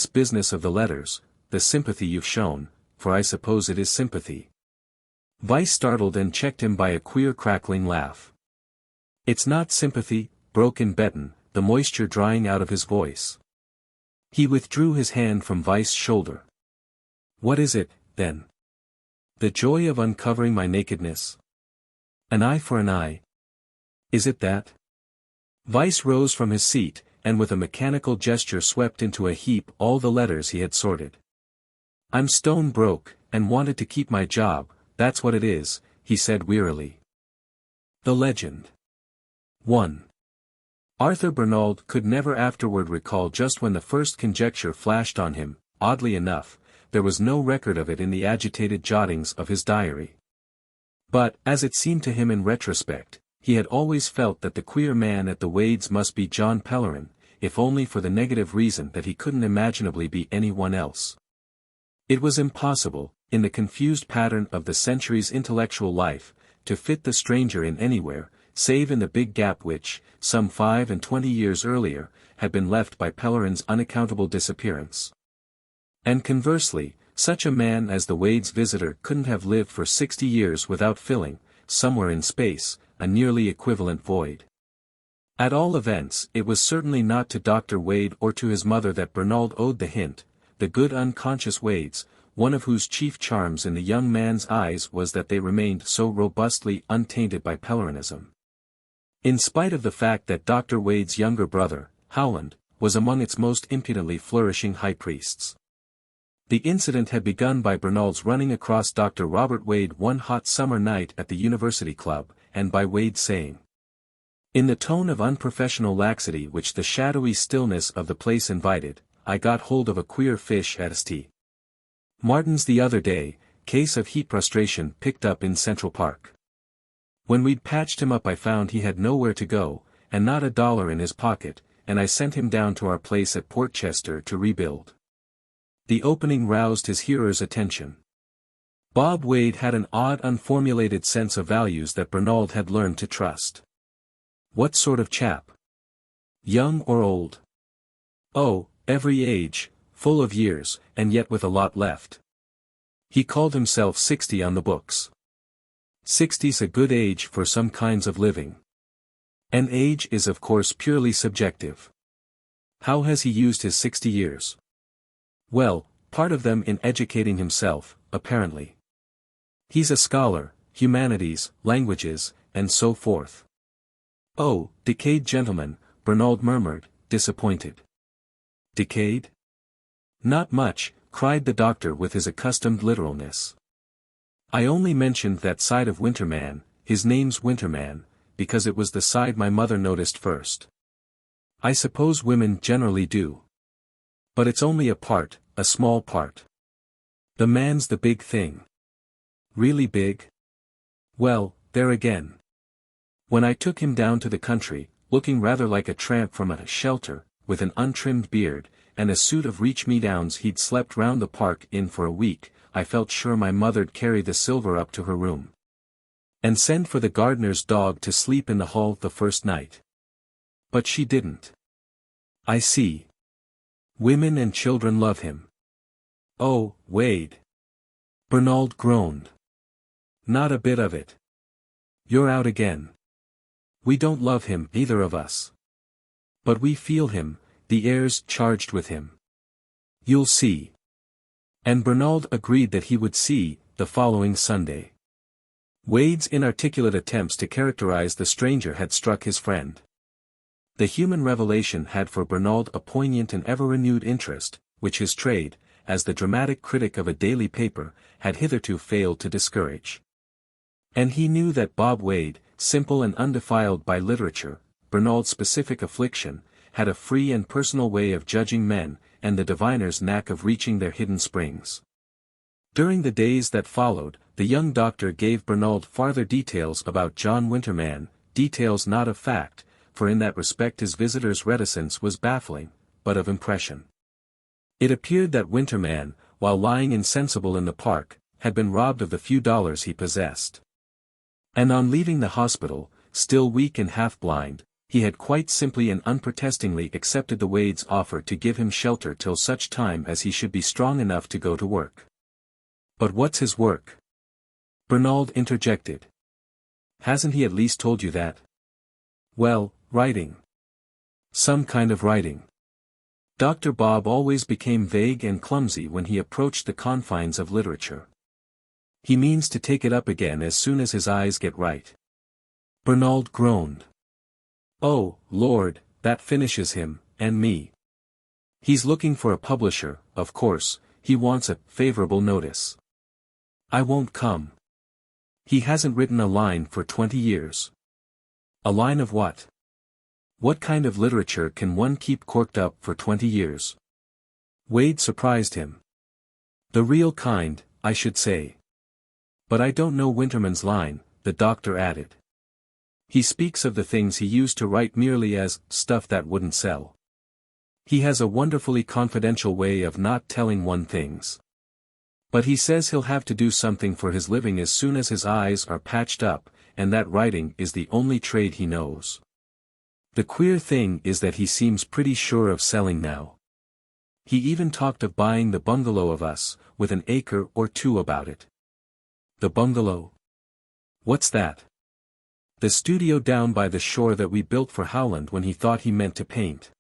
business of the letters, the sympathy you've shown, for I suppose it is sympathy." Weiss startled and checked him by a queer crackling laugh. "It's not sympathy," broke in Benton, the moisture drying out of his voice. He withdrew his hand from Weiss's shoulder. "What is it, then? The joy of uncovering my nakedness? An eye for an eye? Is it that?" Weiss rose from his seat, and with a mechanical gesture swept into a heap all the letters he had sorted. "I'm stone broke, and wanted to keep my job, that's what it is," he said wearily. The legend. 1. Arthur Bernald could never afterward recall just when the first conjecture flashed on him. Oddly enough, there was no record of it in the agitated jottings of his diary. But, as it seemed to him in retrospect, he had always felt that the queer man at the Wades must be John Pellerin, if only for the negative reason that he couldn't imaginably be anyone else. It was impossible, in the confused pattern of the century's intellectual life, to fit the stranger in anywhere, save in the big gap which, some 25 years earlier, had been left by Pellerin's unaccountable disappearance. And conversely, such a man as the Wades' visitor couldn't have lived for 60 years without filling, somewhere in space, a nearly equivalent void. At all events, it was certainly not to Dr. Wade or to his mother that Bernald owed the hint, the good unconscious Wades, one of whose chief charms in the young man's eyes was that they remained so robustly untainted by Pellerinism. In spite of the fact that Dr. Wade's younger brother, Howland, was among its most impudently flourishing high priests. The incident had begun by Bernald's running across Dr. Robert Wade one hot summer night at the University Club, and by Wade saying, in the tone of unprofessional laxity which the shadowy stillness of the place invited, "I got hold of a queer fish at St. Martin's the other day, case of heat prostration picked up in Central Park. When we'd patched him up I found he had nowhere to go, and not a dollar in his pocket, and I sent him down to our place at Portchester to rebuild." The opening roused his hearer's attention. Bob Wade had an odd unformulated sense of values that Bernald had learned to trust. What sort of chap? Young or old? Oh, every age, full of years, and yet with a lot left. He called himself 60 on the books. 60's a good age for some kinds of living. And age is of course purely subjective. How has he used his 60 years? Well, part of them in educating himself, apparently. He's a scholar, humanities, languages, and so forth. Oh, decayed gentleman, Bernald murmured, disappointed. Decayed? Not much, cried the doctor with his accustomed literalness. I only mentioned that side of Winterman, his name's Winterman, because it was the side my mother noticed first. I suppose women generally do. But it's only a part, a small part. The man's the big thing. Really big? Well, there again. When I took him down to the country, looking rather like a tramp from a shelter, with an untrimmed beard, and a suit of reach-me-downs he'd slept round the park in for a week, I felt sure my mother'd carry the silver up to her room. And send for the gardener's dog to sleep in the hall the first night. But she didn't. I see. Women and children love him. Oh, Wade. Bernald groaned. Not a bit of it. You're out again. We don't love him, either of us. But we feel him, the air's charged with him. You'll see. And Bernald agreed that he would see, the following Sunday. Wade's inarticulate attempts to characterize the stranger had struck his friend. The human revelation had for Bernald a poignant and ever-renewed interest, which his trade, as the dramatic critic of a daily paper, had hitherto failed to discourage. And he knew that Bob Wade, simple and undefiled by literature, Bernald's specific affliction, had a free and personal way of judging men, and the diviner's knack of reaching their hidden springs. During the days that followed, the young doctor gave Bernald farther details about John Winterman, details not of fact, for in that respect his visitor's reticence was baffling, but of impression. It appeared that Winterman, while lying insensible in the park, had been robbed of the few dollars he possessed. And on leaving the hospital, still weak and half-blind, he had quite simply and unprotestingly accepted the Wade's offer to give him shelter till such time as he should be strong enough to go to work. But what's his work? Bernald interjected. Hasn't he at least told you that? Well, writing. Some kind of writing. Dr. Bob always became vague and clumsy when he approached the confines of literature. He means to take it up again as soon as his eyes get right. Bernald groaned. Oh, Lord, that finishes him, and me. He's looking for a publisher, of course, he wants a favorable notice. I won't come. He hasn't written a line for 20 years. A line of what? What kind of literature can one keep corked up for 20 years? Wade surprised him. The real kind, I should say. But I don't know Winterman's line, the doctor added. He speaks of the things he used to write merely as stuff that wouldn't sell. He has a wonderfully confidential way of not telling one things. But he says he'll have to do something for his living as soon as his eyes are patched up, and that writing is the only trade he knows. The queer thing is that he seems pretty sure of selling now. He even talked of buying the bungalow of us, with an acre or two about it. The bungalow? What's that? The studio down by the shore that we built for Howland when he thought he meant to paint.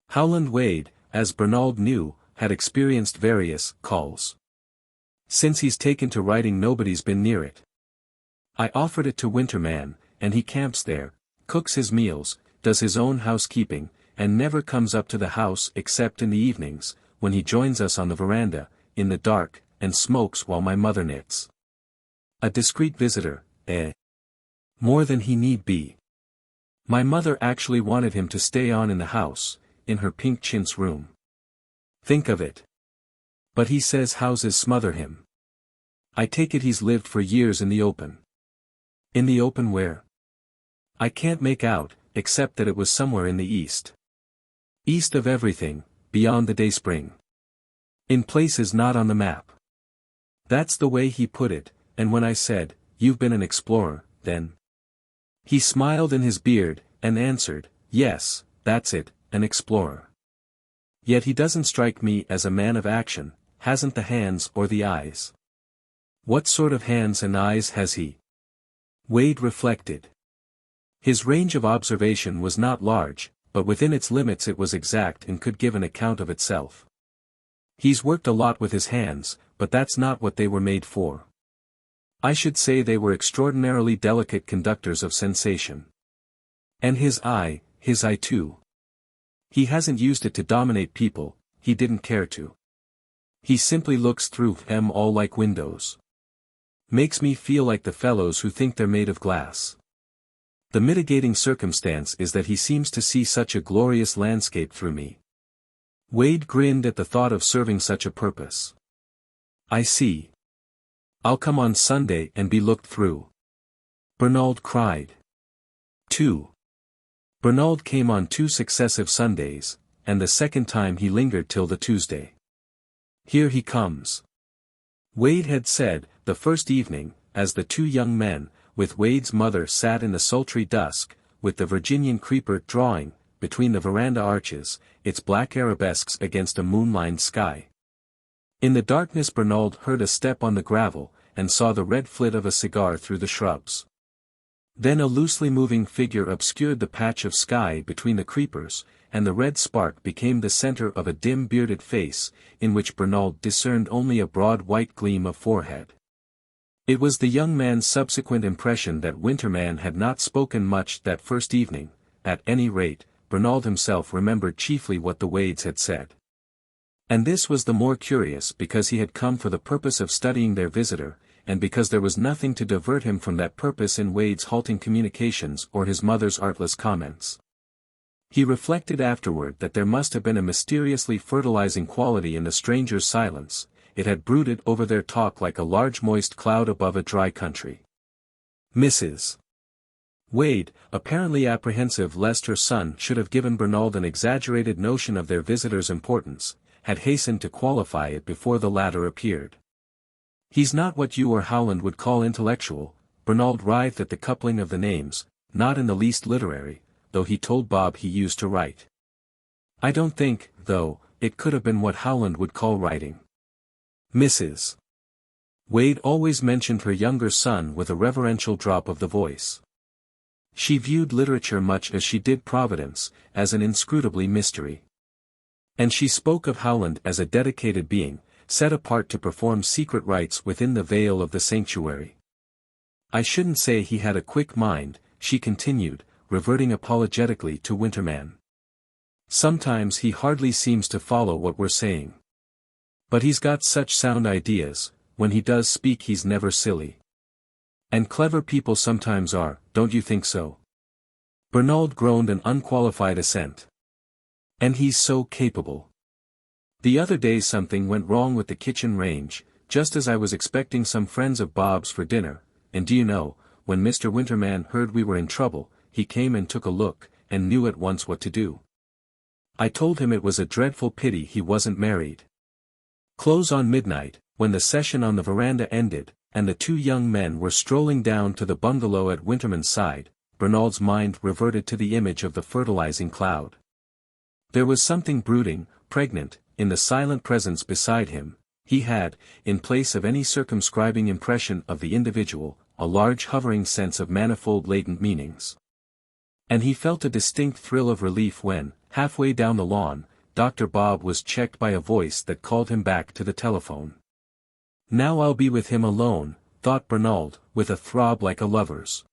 Howland Wade, as Bernald knew, had experienced various calls. Since he's taken to writing, nobody's been near it. I offered it to Winterman, and he camps there, cooks his meals, does his own housekeeping, and never comes up to the house except in the evenings, when he joins us on the veranda, in the dark, and smokes while my mother knits. A discreet visitor, eh? More than he need be. My mother actually wanted him to stay on in the house, in her pink chintz room. Think of it. But he says houses smother him. I take it he's lived for years in the open. In the open where? I can't make out, except that it was somewhere in the east. East of everything, beyond the dayspring. In places not on the map. That's the way he put it, and when I said, "You've been an explorer, then?" He smiled in his beard, and answered, "Yes, that's it, an explorer." Yet he doesn't strike me as a man of action, hasn't the hands or the eyes. What sort of hands and eyes has he? Wade reflected. His range of observation was not large, but within its limits it was exact and could give an account of itself. He's worked a lot with his hands, but that's not what they were made for. I should say they were extraordinarily delicate conductors of sensation. And his eye too. He hasn't used it to dominate people, he didn't care to. He simply looks through them all like windows. Makes me feel like the fellows who think they're made of glass. The mitigating circumstance is that he seems to see such a glorious landscape through me. Wade grinned at the thought of serving such a purpose. I see. I'll come on Sunday and be looked through. Bernald cried. 2. Bernald came on 2 successive Sundays, and the second time he lingered till the Tuesday. Here he comes. Wade had said, the first evening, as the 2 young men, with Wade's mother sat in the sultry dusk, with the Virginian creeper drawing, between the veranda arches, its black arabesques against a moon-lined sky. In the darkness Bernald heard a step on the gravel, and saw the red flit of a cigar through the shrubs. Then a loosely moving figure obscured the patch of sky between the creepers, and the red spark became the center of a dim bearded face, in which Bernald discerned only a broad white gleam of forehead. It was the young man's subsequent impression that Winterman had not spoken much that first evening. At any rate, Bernald himself remembered chiefly what the Wades had said. And this was the more curious because he had come for the purpose of studying their visitor, and because there was nothing to divert him from that purpose in Wade's halting communications or his mother's artless comments. He reflected afterward that there must have been a mysteriously fertilizing quality in the stranger's silence. It had brooded over their talk like a large moist cloud above a dry country. Mrs. Wade, apparently apprehensive lest her son should have given Bernald an exaggerated notion of their visitor's importance, had hastened to qualify it before the latter appeared. He's not what you or Howland would call intellectual. Bernald writhed at the coupling of the names, not in the least literary, though he told Bob he used to write. I don't think, though, it could have been what Howland would call writing. Mrs. Wade always mentioned her younger son with a reverential drop of the voice. She viewed literature much as she did Providence, as an inscrutably mystery. And she spoke of Howland as a dedicated being, set apart to perform secret rites within the veil of the sanctuary. I shouldn't say he had a quick mind, she continued, reverting apologetically to Winterman. Sometimes he hardly seems to follow what we're saying. But he's got such sound ideas, when he does speak he's never silly. And clever people sometimes are, don't you think so? Bernald groaned an unqualified assent. And he's so capable. The other day something went wrong with the kitchen range, just as I was expecting some friends of Bob's for dinner, and do you know, when Mr. Winterman heard we were in trouble, he came and took a look, and knew at once what to do. I told him it was a dreadful pity he wasn't married. Close on midnight, when the session on the veranda ended, and the 2 young men were strolling down to the bungalow at Winterman's side, Bernald's mind reverted to the image of the fertilizing cloud. There was something brooding, pregnant, in the silent presence beside him. He had, in place of any circumscribing impression of the individual, a large hovering sense of manifold latent meanings. And he felt a distinct thrill of relief when, halfway down the lawn, Dr. Bob was checked by a voice that called him back to the telephone. Now I'll be with him alone, thought Bernald, with a throb like a lover's.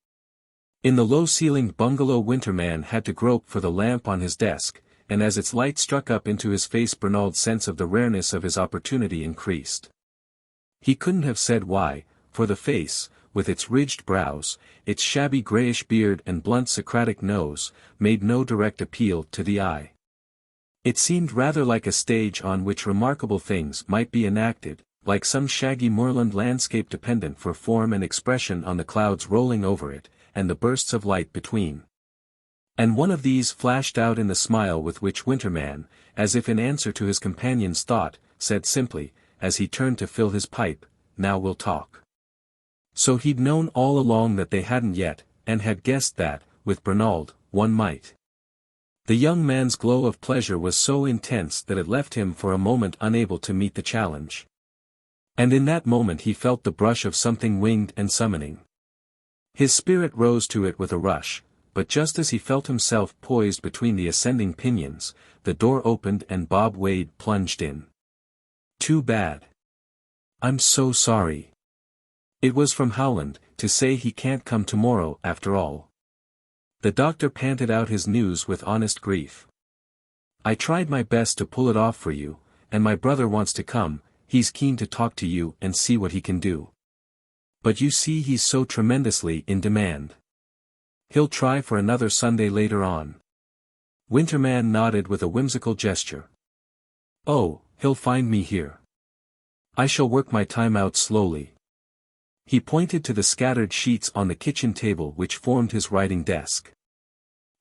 In the low-ceilinged bungalow Winterman had to grope for the lamp on his desk, and as its light struck up into his face Bernald's sense of the rareness of his opportunity increased. He couldn't have said why, for the face, with its ridged brows, its shabby grayish beard and blunt Socratic nose, made no direct appeal to the eye. It seemed rather like a stage on which remarkable things might be enacted, like some shaggy moorland landscape dependent for form and expression on the clouds rolling over it, and the bursts of light between. And one of these flashed out in the smile with which Winterman, as if in answer to his companion's thought, said simply, as he turned to fill his pipe, "Now we'll talk." So he'd known all along that they hadn't yet, and had guessed that, with Bernald, one might. The young man's glow of pleasure was so intense that it left him for a moment unable to meet the challenge. And in that moment he felt the brush of something winged and summoning. His spirit rose to it with a rush, but just as he felt himself poised between the ascending pinions, the door opened and Bob Wade plunged in. "Too bad. I'm so sorry." It was from Howland, to say he can't come tomorrow after all. The doctor panted out his news with honest grief. "I tried my best to pull it off for you, and my brother wants to come, he's keen to talk to you and see what he can do. But you see he's so tremendously in demand. He'll try for another Sunday later on." Winterman nodded with a whimsical gesture. "Oh, he'll find me here. I shall work my time out slowly." He pointed to the scattered sheets on the kitchen table which formed his writing desk.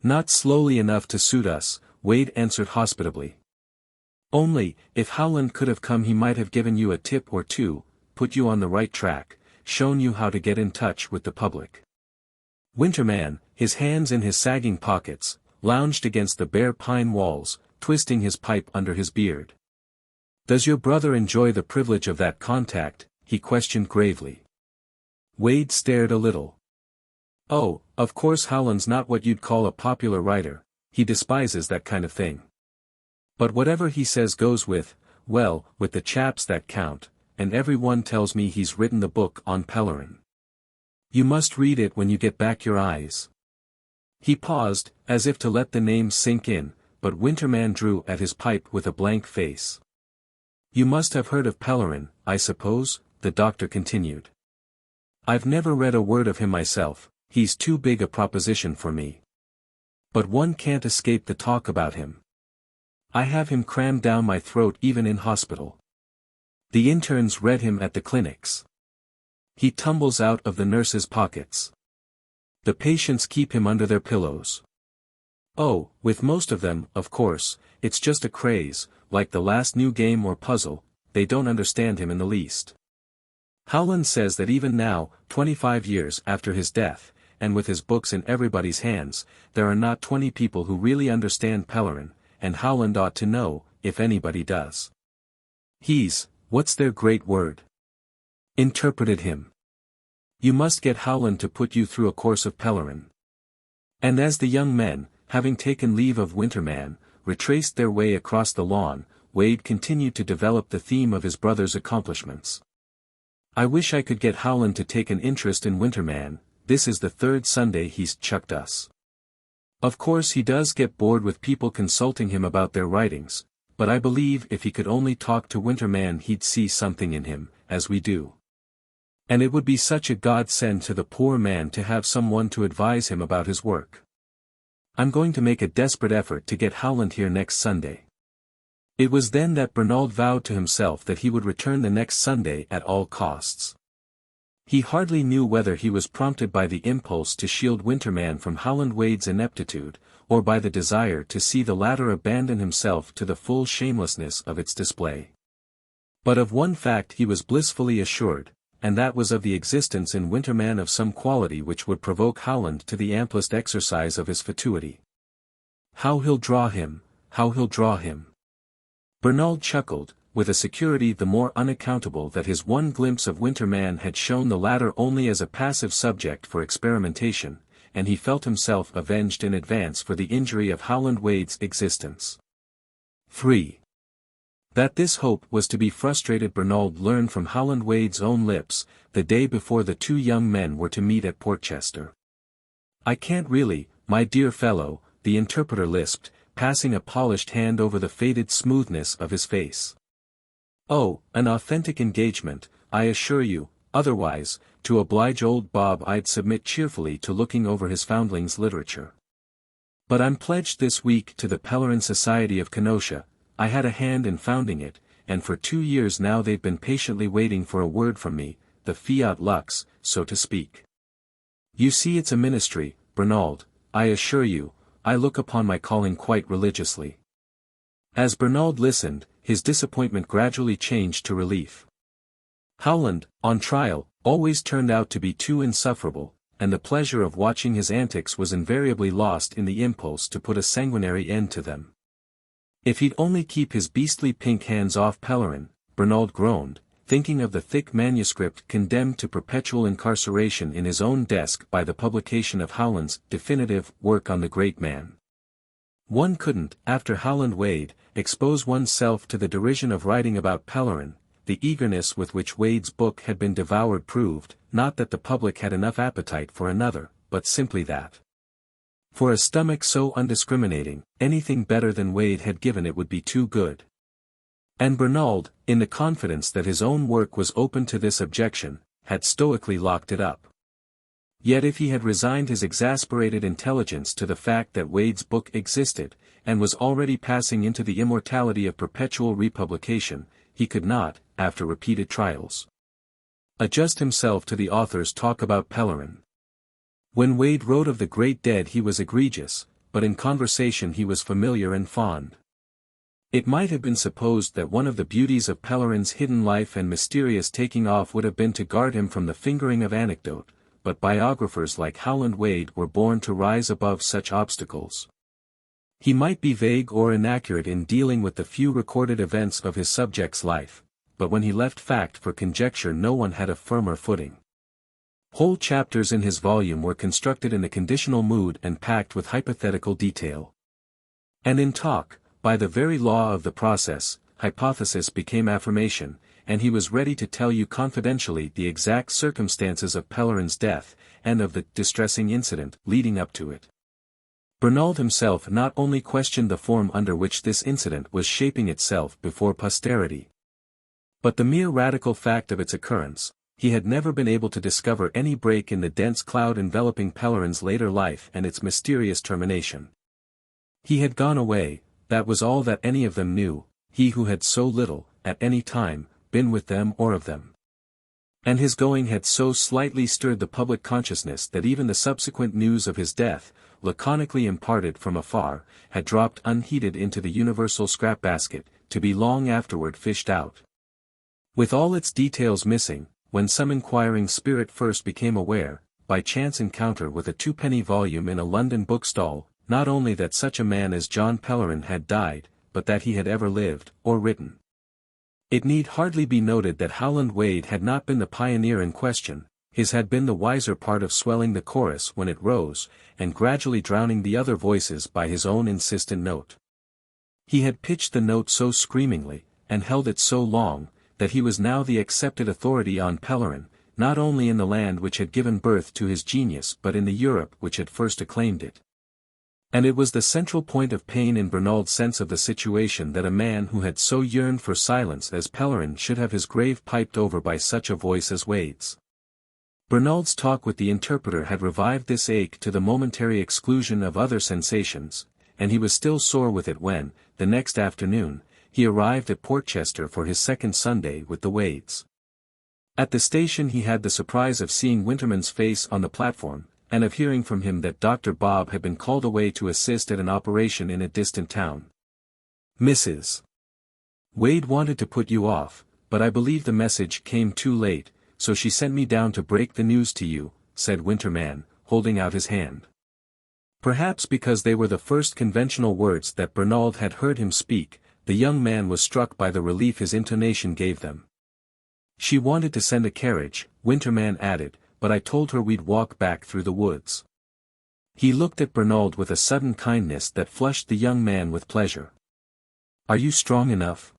"Not slowly enough to suit us," Wade answered hospitably. "Only, if Howland could have come he might have given you a tip or two, put you on the right track, shown you how to get in touch with the public." Winterman, his hands in his sagging pockets, lounged against the bare pine walls, twisting his pipe under his beard. "Does your brother enjoy the privilege of that contact?" he questioned gravely. Wade stared a little. "Oh, of course Howland's not what you'd call a popular writer, he despises that kind of thing. But whatever he says goes with the chaps that count, and everyone tells me he's written the book on Pellerin. You must read it when you get back your eyes." He paused, as if to let the name sink in, but Winterman drew at his pipe with a blank face. "You must have heard of Pellerin, I suppose," the doctor continued. "I've never read a word of him myself, he's too big a proposition for me. But one can't escape the talk about him. I have him crammed down my throat even in hospital. The interns read him at the clinics. He tumbles out of the nurses' pockets. The patients keep him under their pillows. Oh, with most of them, of course, it's just a craze, like the last new game or puzzle, they don't understand him in the least. Howland says that even now, 25 years after his death, and with his books in everybody's hands, there are not 20 people who really understand Pellerin, and Howland ought to know, if anybody does. He's, what's their great word? Interpreted him. You must get Howland to put you through a course of Pellerin." And as the young men, having taken leave of Winterman, retraced their way across the lawn, Wade continued to develop the theme of his brother's accomplishments. "I wish I could get Howland to take an interest in Winterman, this is the third Sunday he's chucked us. Of course he does get bored with people consulting him about their writings, but I believe if he could only talk to Winterman he'd see something in him, as we do. And it would be such a godsend to the poor man to have someone to advise him about his work. I'm going to make a desperate effort to get Howland here next Sunday." It was then that Bernald vowed to himself that he would return the next Sunday at all costs. He hardly knew whether he was prompted by the impulse to shield Winterman from Howland Wade's ineptitude, or by the desire to see the latter abandon himself to the full shamelessness of its display. But of one fact he was blissfully assured, and that was of the existence in Winterman of some quality which would provoke Howland to the amplest exercise of his fatuity. How he'll draw him, how he'll draw him. Bernald chuckled, with a security the more unaccountable that his one glimpse of Winterman had shown the latter only as a passive subject for experimentation, and he felt himself avenged in advance for the injury of Howland Wade's existence. 3. That this hope was to be frustrated Bernald learned from Howland Wade's own lips, the day before the two young men were to meet at Portchester. "I can't really, my dear fellow," the interpreter lisped, passing a polished hand over the faded smoothness of his face. "Oh, an authentic engagement, I assure you, otherwise, to oblige old Bob I'd submit cheerfully to looking over his foundling's literature. But I'm pledged this week to the Pellerin Society of Kenosha. I had a hand in founding it, and for 2 years now they've been patiently waiting for a word from me, the fiat lux, so to speak. You see it's a ministry, Bernald, I assure you, I look upon my calling quite religiously." As Bernald listened, his disappointment gradually changed to relief. Howland, on trial, always turned out to be too insufferable, and the pleasure of watching his antics was invariably lost in the impulse to put a sanguinary end to them. If he'd only keep his beastly pink hands off Pellerin, Bernald groaned, thinking of the thick manuscript condemned to perpetual incarceration in his own desk by the publication of Howland's definitive work on the great man. One couldn't, after Howland Wade, expose oneself to the derision of writing about Pellerin. The eagerness with which Wade's book had been devoured proved, not that the public had enough appetite for another, but simply that, for a stomach so undiscriminating, anything better than Wade had given it would be too good. And Bernald, in the confidence that his own work was open to this objection, had stoically locked it up. Yet if he had resigned his exasperated intelligence to the fact that Wade's book existed, and was already passing into the immortality of perpetual republication, he could not, after repeated trials, adjust himself to the author's talk about Pellerin. When Wade wrote of the great dead he was egregious, but in conversation he was familiar and fond. It might have been supposed that one of the beauties of Pellerin's hidden life and mysterious taking off would have been to guard him from the fingering of anecdote, but biographers like Howland Wade were born to rise above such obstacles. He might be vague or inaccurate in dealing with the few recorded events of his subject's life, but when he left fact for conjecture no one had a firmer footing. Whole chapters in his volume were constructed in the conditional mood and packed with hypothetical detail. And in talk, by the very law of the process, hypothesis became affirmation, and he was ready to tell you confidentially the exact circumstances of Pellerin's death, and of the distressing incident leading up to it. Bernald himself not only questioned the form under which this incident was shaping itself before posterity, but the mere radical fact of its occurrence. He had never been able to discover any break in the dense cloud enveloping Pellerin's later life and its mysterious termination. He had gone away, that was all that any of them knew, he who had so little, at any time, been with them or of them. And his going had so slightly stirred the public consciousness that even the subsequent news of his death, laconically imparted from afar, had dropped unheeded into the universal scrap basket, to be long afterward fished out. With all its details missing, when some inquiring spirit first became aware, by chance encounter with a 2-penny volume in a London bookstall, not only that such a man as John Pellerin had died, but that he had ever lived, or written. It need hardly be noted that Howland Wade had not been the pioneer in question, his had been the wiser part of swelling the chorus when it rose, and gradually drowning the other voices by his own insistent note. He had pitched the note so screamingly, and held it so long, that he was now the accepted authority on Pellerin, not only in the land which had given birth to his genius but in the Europe which had first acclaimed it. And it was the central point of pain in Bernald's sense of the situation that a man who had so yearned for silence as Pellerin should have his grave piped over by such a voice as Wade's. Bernald's talk with the interpreter had revived this ache to the momentary exclusion of other sensations, and he was still sore with it when, the next afternoon, he arrived at Portchester for his second Sunday with the Wades. At the station he had the surprise of seeing Winterman's face on the platform, and of hearing from him that Dr. Bob had been called away to assist at an operation in a distant town. "Mrs. Wade wanted to put you off, but I believe the message came too late, so she sent me down to break the news to you," said Winterman, holding out his hand. Perhaps because they were the first conventional words that Bernald had heard him speak, the young man was struck by the relief his intonation gave them. She wanted to send a carriage, Winterman added, but I told her we'd walk back through the woods. He looked at Bernald with a sudden kindness that flushed the young man with pleasure. Are you strong enough?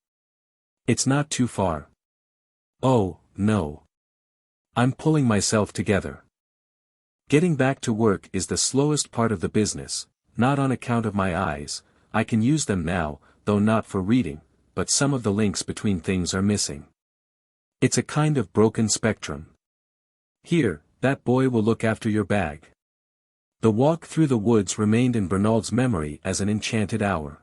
It's not too far. Oh, no. I'm pulling myself together. Getting back to work is the slowest part of the business, not on account of my eyes. I can use them now, though not for reading, but some of the links between things are missing. It's a kind of broken spectrum. Here, that boy will look after your bag. The walk through the woods remained in Bernald's memory as an enchanted hour.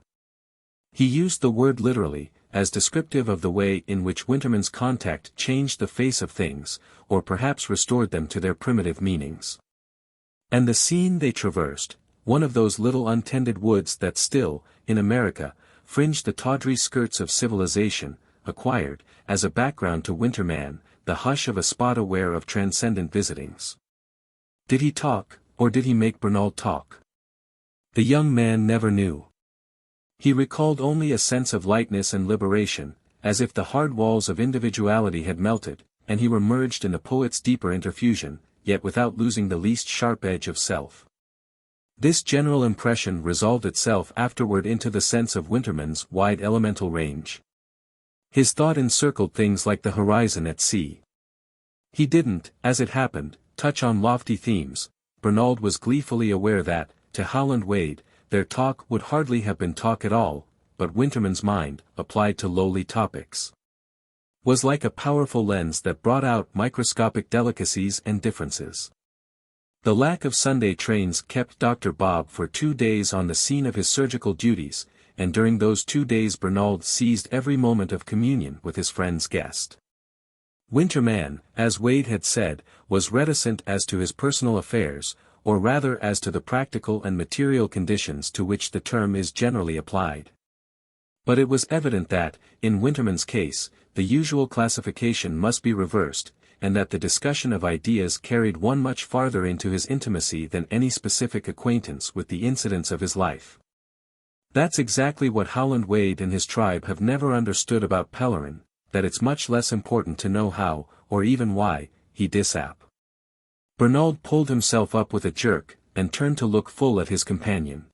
He used the word literally, as descriptive of the way in which Winterman's contact changed the face of things, or perhaps restored them to their primitive meanings. And the scene they traversed, one of those little untended woods that still, in America, fringe the tawdry skirts of civilization, acquired, as a background to Winterman, the hush of a spot aware of transcendent visitings. Did he talk, or did he make Bernald talk? The young man never knew. He recalled only a sense of lightness and liberation, as if the hard walls of individuality had melted, and he were merged in the poet's deeper interfusion, yet without losing the least sharp edge of self. This general impression resolved itself afterward into the sense of Winterman's wide elemental range. His thought encircled things like the horizon at sea. He didn't, as it happened, touch on lofty themes. Bernald was gleefully aware that, to Howland Wade, their talk would hardly have been talk at all, but Winterman's mind, applied to lowly topics, was like a powerful lens that brought out microscopic delicacies and differences. The lack of Sunday trains kept Dr. Bob for 2 days on the scene of his surgical duties, and during those 2 days Bernald seized every moment of communion with his friend's guest. Winterman, as Wade had said, was reticent as to his personal affairs, or rather as to the practical and material conditions to which the term is generally applied. But it was evident that, in Winterman's case, the usual classification must be reversed, and that the discussion of ideas carried one much farther into his intimacy than any specific acquaintance with the incidents of his life. That's exactly what Howland Wade and his tribe have never understood about Pellerin, that it's much less important to know how, or even why, he dissap. Bernald pulled himself up with a jerk, and turned to look full at his companion.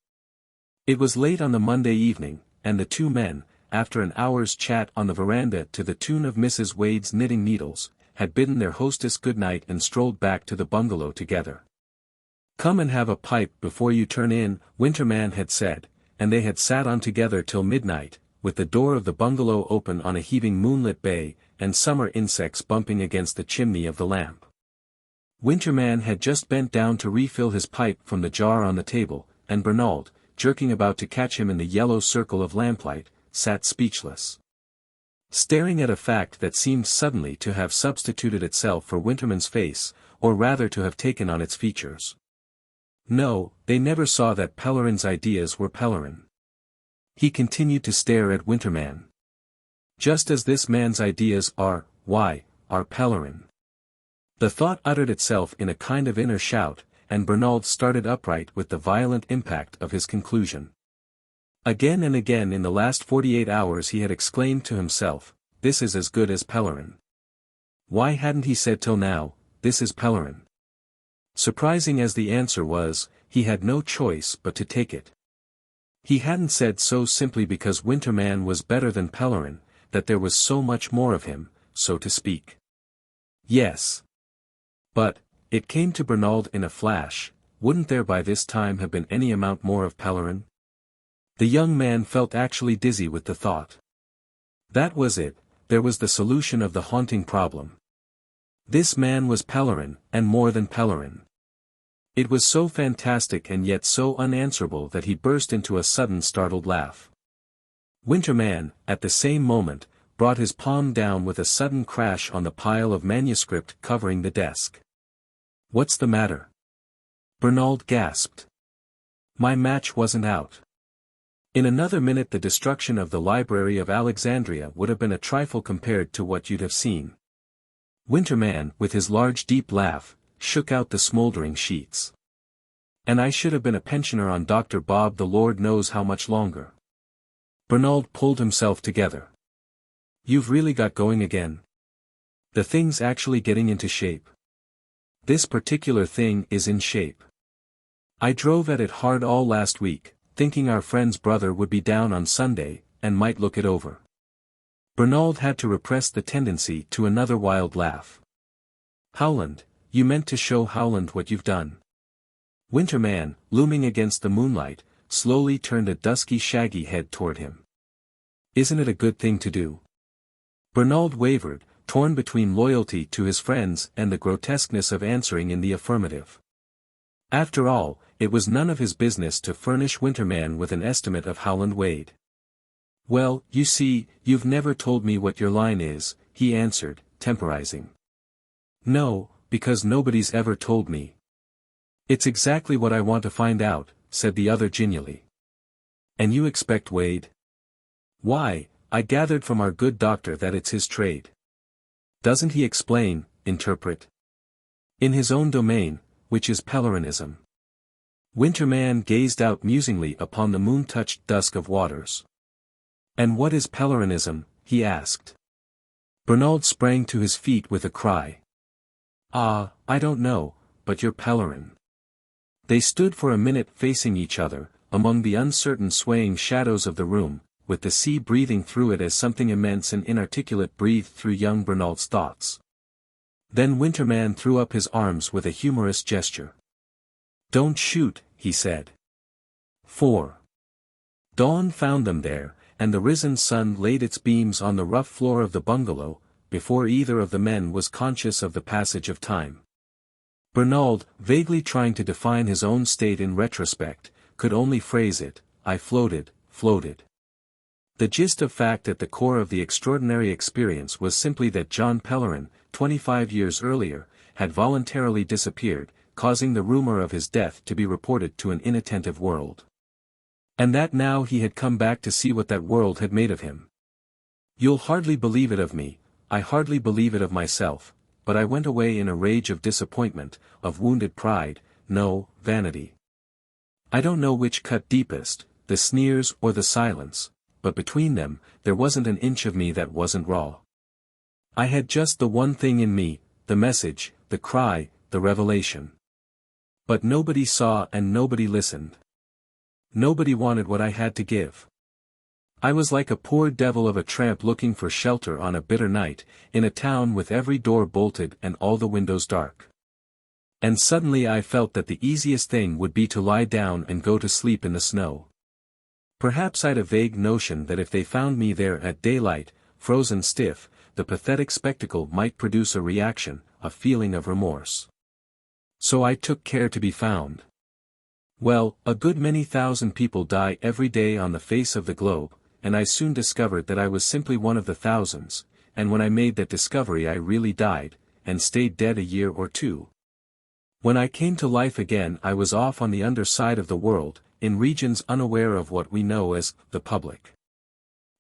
It was late on the Monday evening, and the two men, after an hour's chat on the veranda to the tune of Mrs. Wade's knitting needles, had bidden their hostess good night and strolled back to the bungalow together. "Come and have a pipe before you turn in," Winterman had said, and they had sat on together till midnight, with the door of the bungalow open on a heaving moonlit bay, and summer insects bumping against the chimney of the lamp. Winterman had just bent down to refill his pipe from the jar on the table, and Bernald, jerking about to catch him in the yellow circle of lamplight, sat speechless, staring at a fact that seemed suddenly to have substituted itself for Winterman's face, or rather to have taken on its features. No, they never saw that Pellerin's ideas were Pellerin. He continued to stare at Winterman. Just as this man's ideas are Pellerin. The thought uttered itself in a kind of inner shout, and Bernald started upright with the violent impact of his conclusion. Again and again in the last 48 hours he had exclaimed to himself, "This is as good as Pellerin." Why hadn't he said till now, "This is Pellerin"? Surprising as the answer was, he had no choice but to take it. He hadn't said so simply because Winterman was better than Pellerin, that there was so much more of him, so to speak. Yes. But, it came to Bernald in a flash, wouldn't there by this time have been any amount more of Pellerin? The young man felt actually dizzy with the thought. That was it, there was the solution of the haunting problem. This man was Pellerin, and more than Pellerin. It was so fantastic and yet so unanswerable that he burst into a sudden startled laugh. Winterman, at the same moment, brought his palm down with a sudden crash on the pile of manuscript covering the desk. "What's the matter?" Bernald gasped. "My match wasn't out." In another minute the destruction of the Library of Alexandria would have been a trifle compared to what you'd have seen. Winterman, with his large deep laugh, shook out the smoldering sheets. "And I should have been a pensioner on Dr. Bob the Lord knows how much longer." Bernald pulled himself together. You've really got going again. The thing's actually getting into shape. This particular thing is in shape. I drove at it hard all last week, thinking our friend's brother would be down on Sunday, and might look it over. Bernald had to repress the tendency to another wild laugh. Howland, you meant to show Howland what you've done. Winterman, looming against the moonlight, slowly turned a dusky shaggy head toward him. Isn't it a good thing to do? Bernald wavered, torn between loyalty to his friends and the grotesqueness of answering in the affirmative. After all, it was none of his business to furnish Winterman with an estimate of Howland Wade. Well, you see, you've never told me what your line is, he answered, temporizing. No, because nobody's ever told me. It's exactly what I want to find out, said the other genially. And you expect Wade? Why, I gathered from our good doctor that it's his trade. Doesn't he explain, interpret? In his own domain, which is Pellerinism. Winterman gazed out musingly upon the moon-touched dusk of waters. And what is Pellerinism? He asked. Bernald sprang to his feet with a cry. Ah, I don't know, but you're Pellerin. They stood for a minute facing each other, among the uncertain swaying shadows of the room, with the sea breathing through it as something immense and inarticulate breathed through young Bernald's thoughts. Then Winterman threw up his arms with a humorous gesture. Don't shoot, he said. 4. Dawn found them there, and the risen sun laid its beams on the rough floor of the bungalow, before either of the men was conscious of the passage of time. Bernald, vaguely trying to define his own state in retrospect, could only phrase it, I floated. The gist of fact at the core of the extraordinary experience was simply that John Pellerin, 25 years earlier, had voluntarily disappeared, causing the rumor of his death to be reported to an inattentive world. And that now he had come back to see what that world had made of him. You'll hardly believe it of me, I hardly believe it of myself, but I went away in a rage of disappointment, of wounded pride, no, vanity. I don't know which cut deepest, the sneers or the silence, but between them, there wasn't an inch of me that wasn't raw. I had just the one thing in me, the message, the cry, the revelation. But nobody saw and nobody listened. Nobody wanted what I had to give. I was like a poor devil of a tramp looking for shelter on a bitter night, in a town with every door bolted and all the windows dark. And suddenly I felt that the easiest thing would be to lie down and go to sleep in the snow. Perhaps I'd a vague notion that if they found me there at daylight, frozen stiff, the pathetic spectacle might produce a reaction, a feeling of remorse. So I took care to be found. Well, a good many thousand people die every day on the face of the globe, and I soon discovered that I was simply one of the thousands, and when I made that discovery I really died, and stayed dead a year or two. When I came to life again I was off on the underside of the world, in regions unaware of what we know as the public.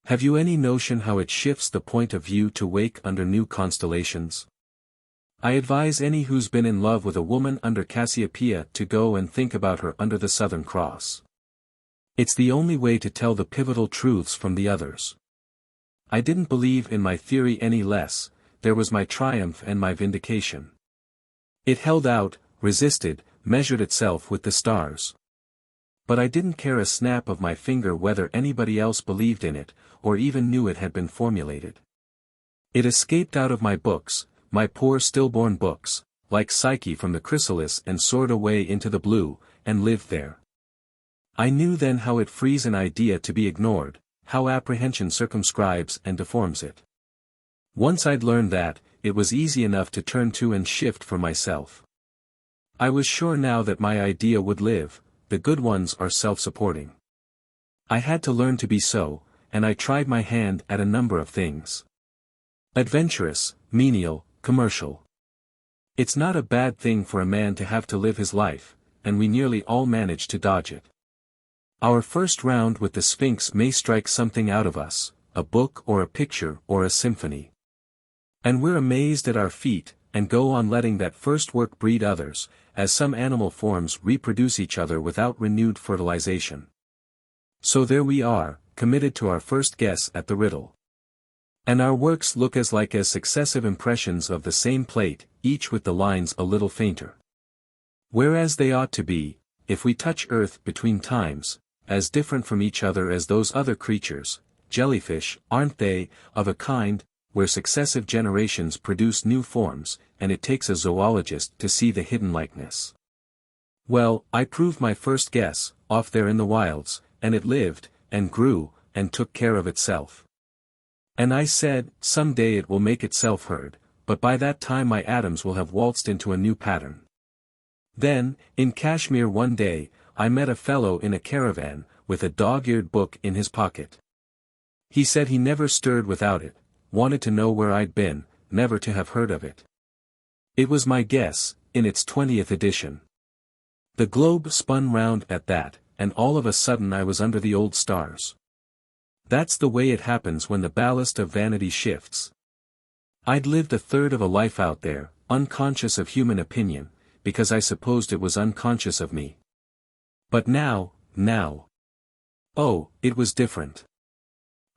Have you any notion how it shifts the point of view to wake under new constellations? I advise any who's been in love with a woman under Cassiopeia to go and think about her under the Southern Cross. It's the only way to tell the pivotal truths from the others. I didn't believe in my theory any less, there was my triumph and my vindication. It held out, resisted, measured itself with the stars. But I didn't care a snap of my finger whether anybody else believed in it, or even knew it had been formulated. It escaped out of my books, my poor stillborn books, like Psyche from the chrysalis and soared away into the blue, and lived there. I knew then how it frees an idea to be ignored, how apprehension circumscribes and deforms it. Once I'd learned that, it was easy enough to turn to and shift for myself. I was sure now that my idea would live, the good ones are self-supporting. I had to learn to be so, and I tried my hand at a number of things. Adventurous, menial, commercial. It's not a bad thing for a man to have to live his life, and we nearly all manage to dodge it. Our first round with the Sphinx may strike something out of us, a book or a picture or a symphony. And we're amazed at our feat, and go on letting that first work breed others, as some animal forms reproduce each other without renewed fertilization. So there we are, committed to our first guess at the riddle. And our works look as like as successive impressions of the same plate, each with the lines a little fainter. Whereas they ought to be, if we touch earth between times, as different from each other as those other creatures, jellyfish, aren't they, of a kind, where successive generations produce new forms, and it takes a zoologist to see the hidden likeness. Well, I proved my first guess, off there in the wilds, and it lived, and grew, and took care of itself. And I said, some day it will make itself heard, but by that time my atoms will have waltzed into a new pattern. Then, in Kashmir one day, I met a fellow in a caravan, with a dog-eared book in his pocket. He said he never stirred without it, wanted to know where I'd been, never to have heard of it. It was my guess, in its 20th edition. The globe spun round at that, and all of a sudden I was under the old stars. That's the way it happens when the ballast of vanity shifts. I'd lived a third of a life out there, unconscious of human opinion, because I supposed it was unconscious of me. But now. Oh, it was different.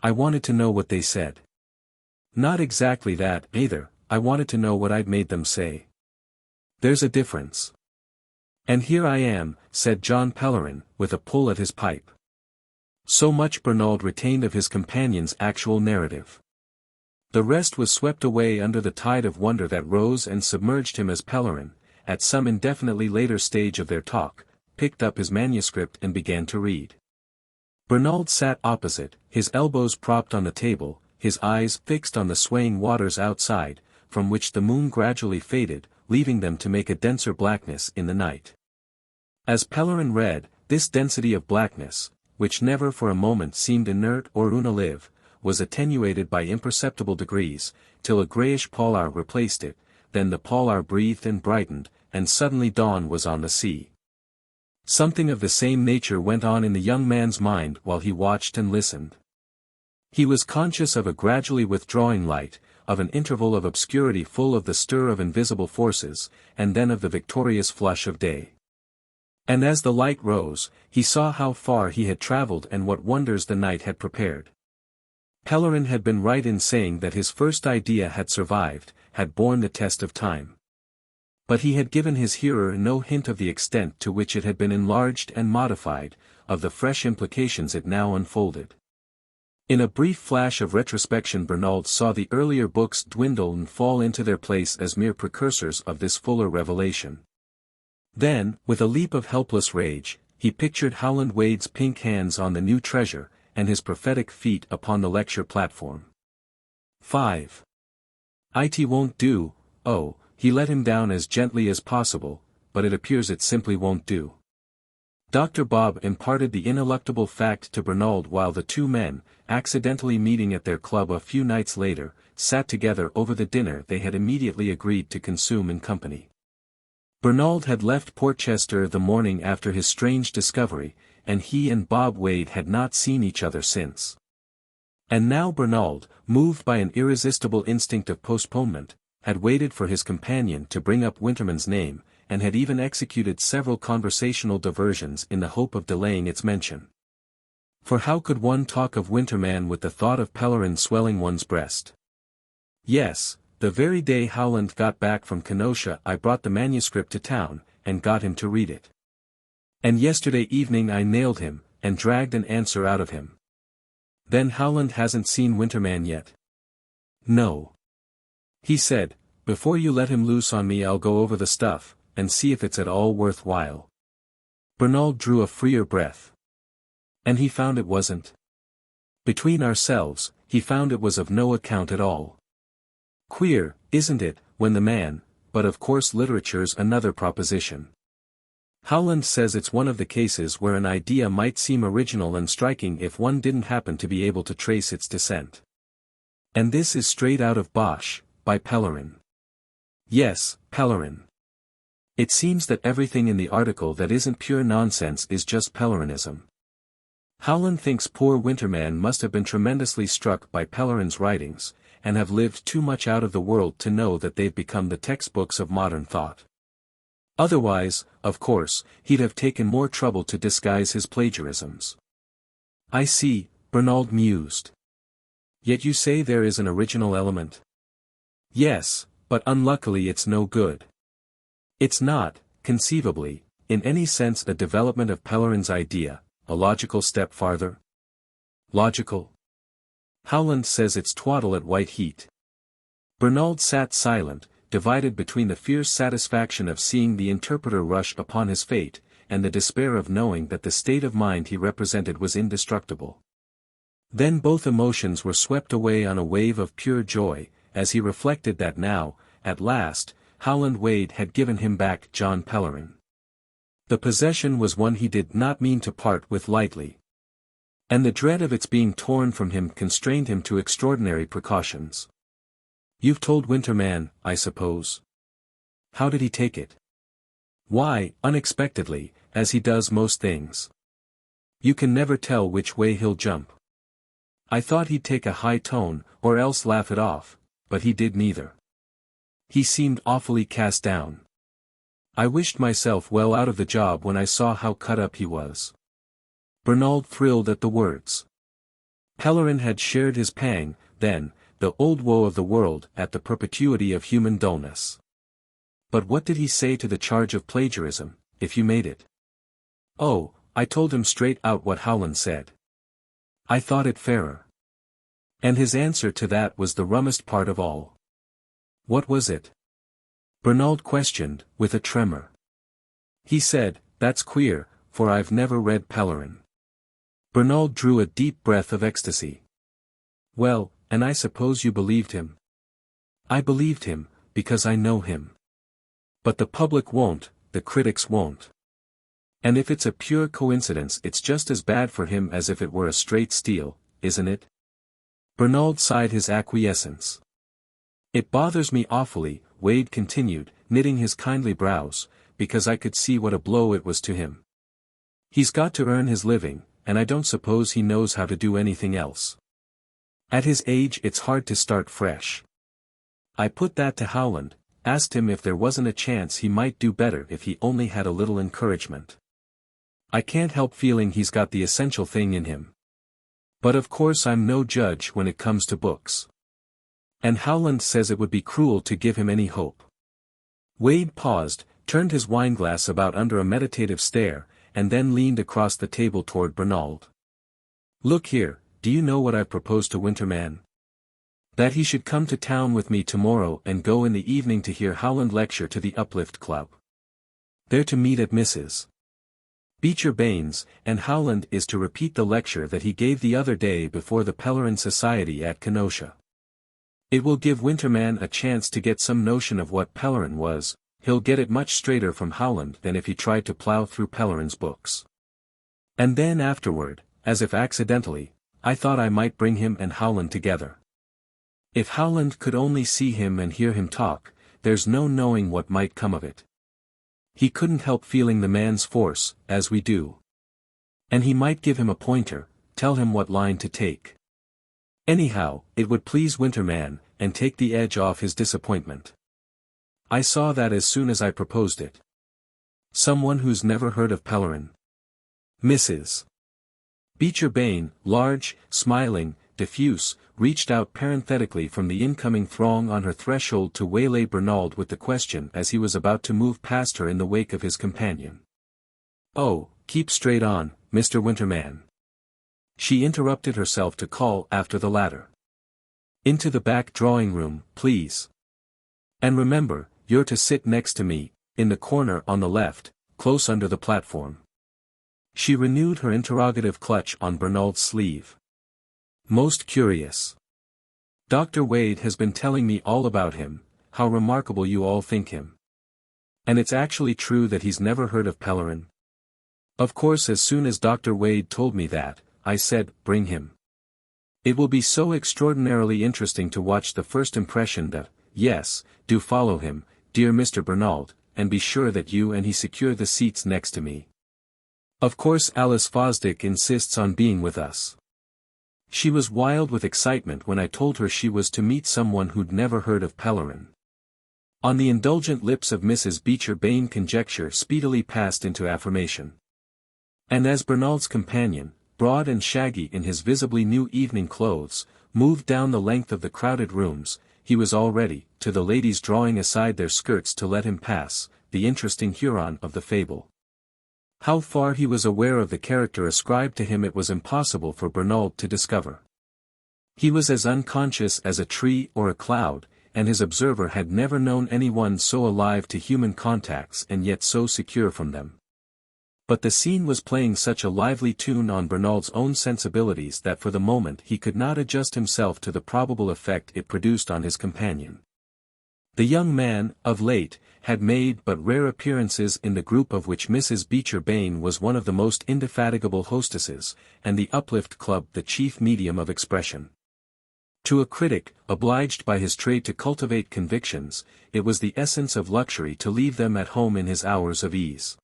I wanted to know what they said. Not exactly that, either, I wanted to know what I'd made them say. There's a difference. And here I am, said John Pellerin, with a pull at his pipe. So much Bernald retained of his companion's actual narrative. The rest was swept away under the tide of wonder that rose and submerged him as Pellerin, at some indefinitely later stage of their talk, picked up his manuscript and began to read. Bernald sat opposite, his elbows propped on the table, his eyes fixed on the swaying waters outside, from which the moon gradually faded, leaving them to make a denser blackness in the night. As Pellerin read, this density of blackness, which never for a moment seemed inert or unalive, was attenuated by imperceptible degrees, till a greyish pallor replaced it, then the pallor breathed and brightened, and suddenly dawn was on the sea. Something of the same nature went on in the young man's mind while he watched and listened. He was conscious of a gradually withdrawing light, of an interval of obscurity full of the stir of invisible forces, and then of the victorious flush of day. And as the light rose, he saw how far he had travelled and what wonders the night had prepared. Pellerin had been right in saying that his first idea had survived, had borne the test of time. But he had given his hearer no hint of the extent to which it had been enlarged and modified, of the fresh implications it now unfolded. In a brief flash of retrospection Bernald saw the earlier books dwindle and fall into their place as mere precursors of this fuller revelation. Then, with a leap of helpless rage, he pictured Howland Wade's pink hands on the new treasure, and his prophetic feet upon the lecture platform. 5. It won't do. Oh, he let him down as gently as possible, but it appears it simply won't do. Dr. Bob imparted the ineluctable fact to Bernald while the two men, accidentally meeting at their club a few nights later, sat together over the dinner they had immediately agreed to consume in company. Bernald had left Portchester the morning after his strange discovery, and he and Bob Wade had not seen each other since. And now Bernald, moved by an irresistible instinct of postponement, had waited for his companion to bring up Winterman's name, and had even executed several conversational diversions in the hope of delaying its mention. For how could one talk of Winterman with the thought of Pellerin swelling one's breast? Yes, the very day Howland got back from Kenosha I brought the manuscript to town, and got him to read it. And yesterday evening I nailed him, and dragged an answer out of him. Then Howland hasn't seen Winterman yet. No. He said, before you let him loose on me I'll go over the stuff, and see if it's at all worth while. Bernald drew a freer breath. And he found it wasn't. Between ourselves, he found it was of no account at all. Queer, isn't it, when the man, but of course literature's another proposition. Howland says it's one of the cases where an idea might seem original and striking if one didn't happen to be able to trace its descent. And this is straight out of Bosch, by Pellerin. Yes, Pellerin. It seems that everything in the article that isn't pure nonsense is just Pellerinism. Howland thinks poor Winterman must have been tremendously struck by Pellerin's writings, and have lived too much out of the world to know that they've become the textbooks of modern thought. Otherwise, of course, he'd have taken more trouble to disguise his plagiarisms. I see, Bernald mused. Yet you say there is an original element? Yes, but unluckily it's no good. It's not, conceivably, in any sense a development of Pellerin's idea, a logical step farther. Logical? Howland says it's twaddle at white heat. Bernald sat silent, divided between the fierce satisfaction of seeing the interpreter rush upon his fate, and the despair of knowing that the state of mind he represented was indestructible. Then both emotions were swept away on a wave of pure joy, as he reflected that now, at last, Howland Wade had given him back John Pellerin. The possession was one he did not mean to part with lightly. And the dread of its being torn from him constrained him to extraordinary precautions. You've told Winterman, I suppose. How did he take it? Why, unexpectedly, as he does most things. You can never tell which way he'll jump. I thought he'd take a high tone, or else laugh it off, but he did neither. He seemed awfully cast down. I wished myself well out of the job when I saw how cut up he was. Bernald thrilled at the words. Pellerin had shared his pang, then, the old woe of the world at the perpetuity of human dullness. But what did he say to the charge of plagiarism, if you made it? Oh, I told him straight out what Howland said. I thought it fairer. And his answer to that was the rummest part of all. What was it? Bernald questioned, with a tremor. He said, that's queer, for I've never read Pellerin. Bernald drew a deep breath of ecstasy. Well, and I suppose you believed him? I believed him, because I know him. But the public won't, the critics won't. And if it's a pure coincidence it's just as bad for him as if it were a straight steal, isn't it? Bernald sighed his acquiescence. It bothers me awfully, Wade continued, knitting his kindly brows, because I could see what a blow it was to him. He's got to earn his living, and I don't suppose he knows how to do anything else. At his age it's hard to start fresh. I put that to Howland, asked him if there wasn't a chance he might do better if he only had a little encouragement. I can't help feeling he's got the essential thing in him. But of course I'm no judge when it comes to books. And Howland says it would be cruel to give him any hope. Wade paused, turned his wineglass about under a meditative stare, and then leaned across the table toward Bernald. Look here, do you know what I've proposed to Winterman? That he should come to town with me tomorrow and go in the evening to hear Howland lecture to the Uplift Club. They're to meet at Mrs. Beecher Bain's, and Howland is to repeat the lecture that he gave the other day before the Pellerin Society at Kenosha. It will give Winterman a chance to get some notion of what Pellerin was. He'll get it much straighter from Howland than if he tried to plow through Pellerin's books. And then afterward, as if accidentally, I thought I might bring him and Howland together. If Howland could only see him and hear him talk, there's no knowing what might come of it. He couldn't help feeling the man's force, as we do. And he might give him a pointer, tell him what line to take. Anyhow, it would please Winterman, and take the edge off his disappointment. I saw that as soon as I proposed it. Someone who's never heard of Pellerin. Mrs. Beecher Bain, large, smiling, diffuse, reached out parenthetically from the incoming throng on her threshold to waylay Bernald with the question as he was about to move past her in the wake of his companion. Oh, keep straight on, Mr. Winterman. She interrupted herself to call after the latter. Into the back drawing room, please. And remember, you're to sit next to me, in the corner on the left, close under the platform. She renewed her interrogative clutch on Bernald's sleeve. Most curious. Dr. Wade has been telling me all about him, how remarkable you all think him. And it's actually true that he's never heard of Pellerin. Of course as soon as Dr. Wade told me that, I said, bring him. It will be so extraordinarily interesting to watch the first impression that, yes, do follow him, dear Mr. Bernald, and be sure that you and he secure the seats next to me. Of course Alice Fosdick insists on being with us. She was wild with excitement when I told her she was to meet someone who'd never heard of Pellerin. On the indulgent lips of Mrs. Beecher Bain conjecture speedily passed into affirmation. And as Bernald's companion, broad and shaggy in his visibly new evening clothes, moved down the length of the crowded rooms. He was already, to the ladies drawing aside their skirts to let him pass, the interesting Huron of the fable. How far he was aware of the character ascribed to him it was impossible for Bernald to discover. He was as unconscious as a tree or a cloud, and his observer had never known anyone so alive to human contacts and yet so secure from them. But the scene was playing such a lively tune on Bernald's own sensibilities that for the moment he could not adjust himself to the probable effect it produced on his companion. The young man, of late, had made but rare appearances in the group of which Mrs. Beecher Bain was one of the most indefatigable hostesses, and the Uplift Club the chief medium of expression. To a critic, obliged by his trade to cultivate convictions, it was the essence of luxury to leave them at home in his hours of ease.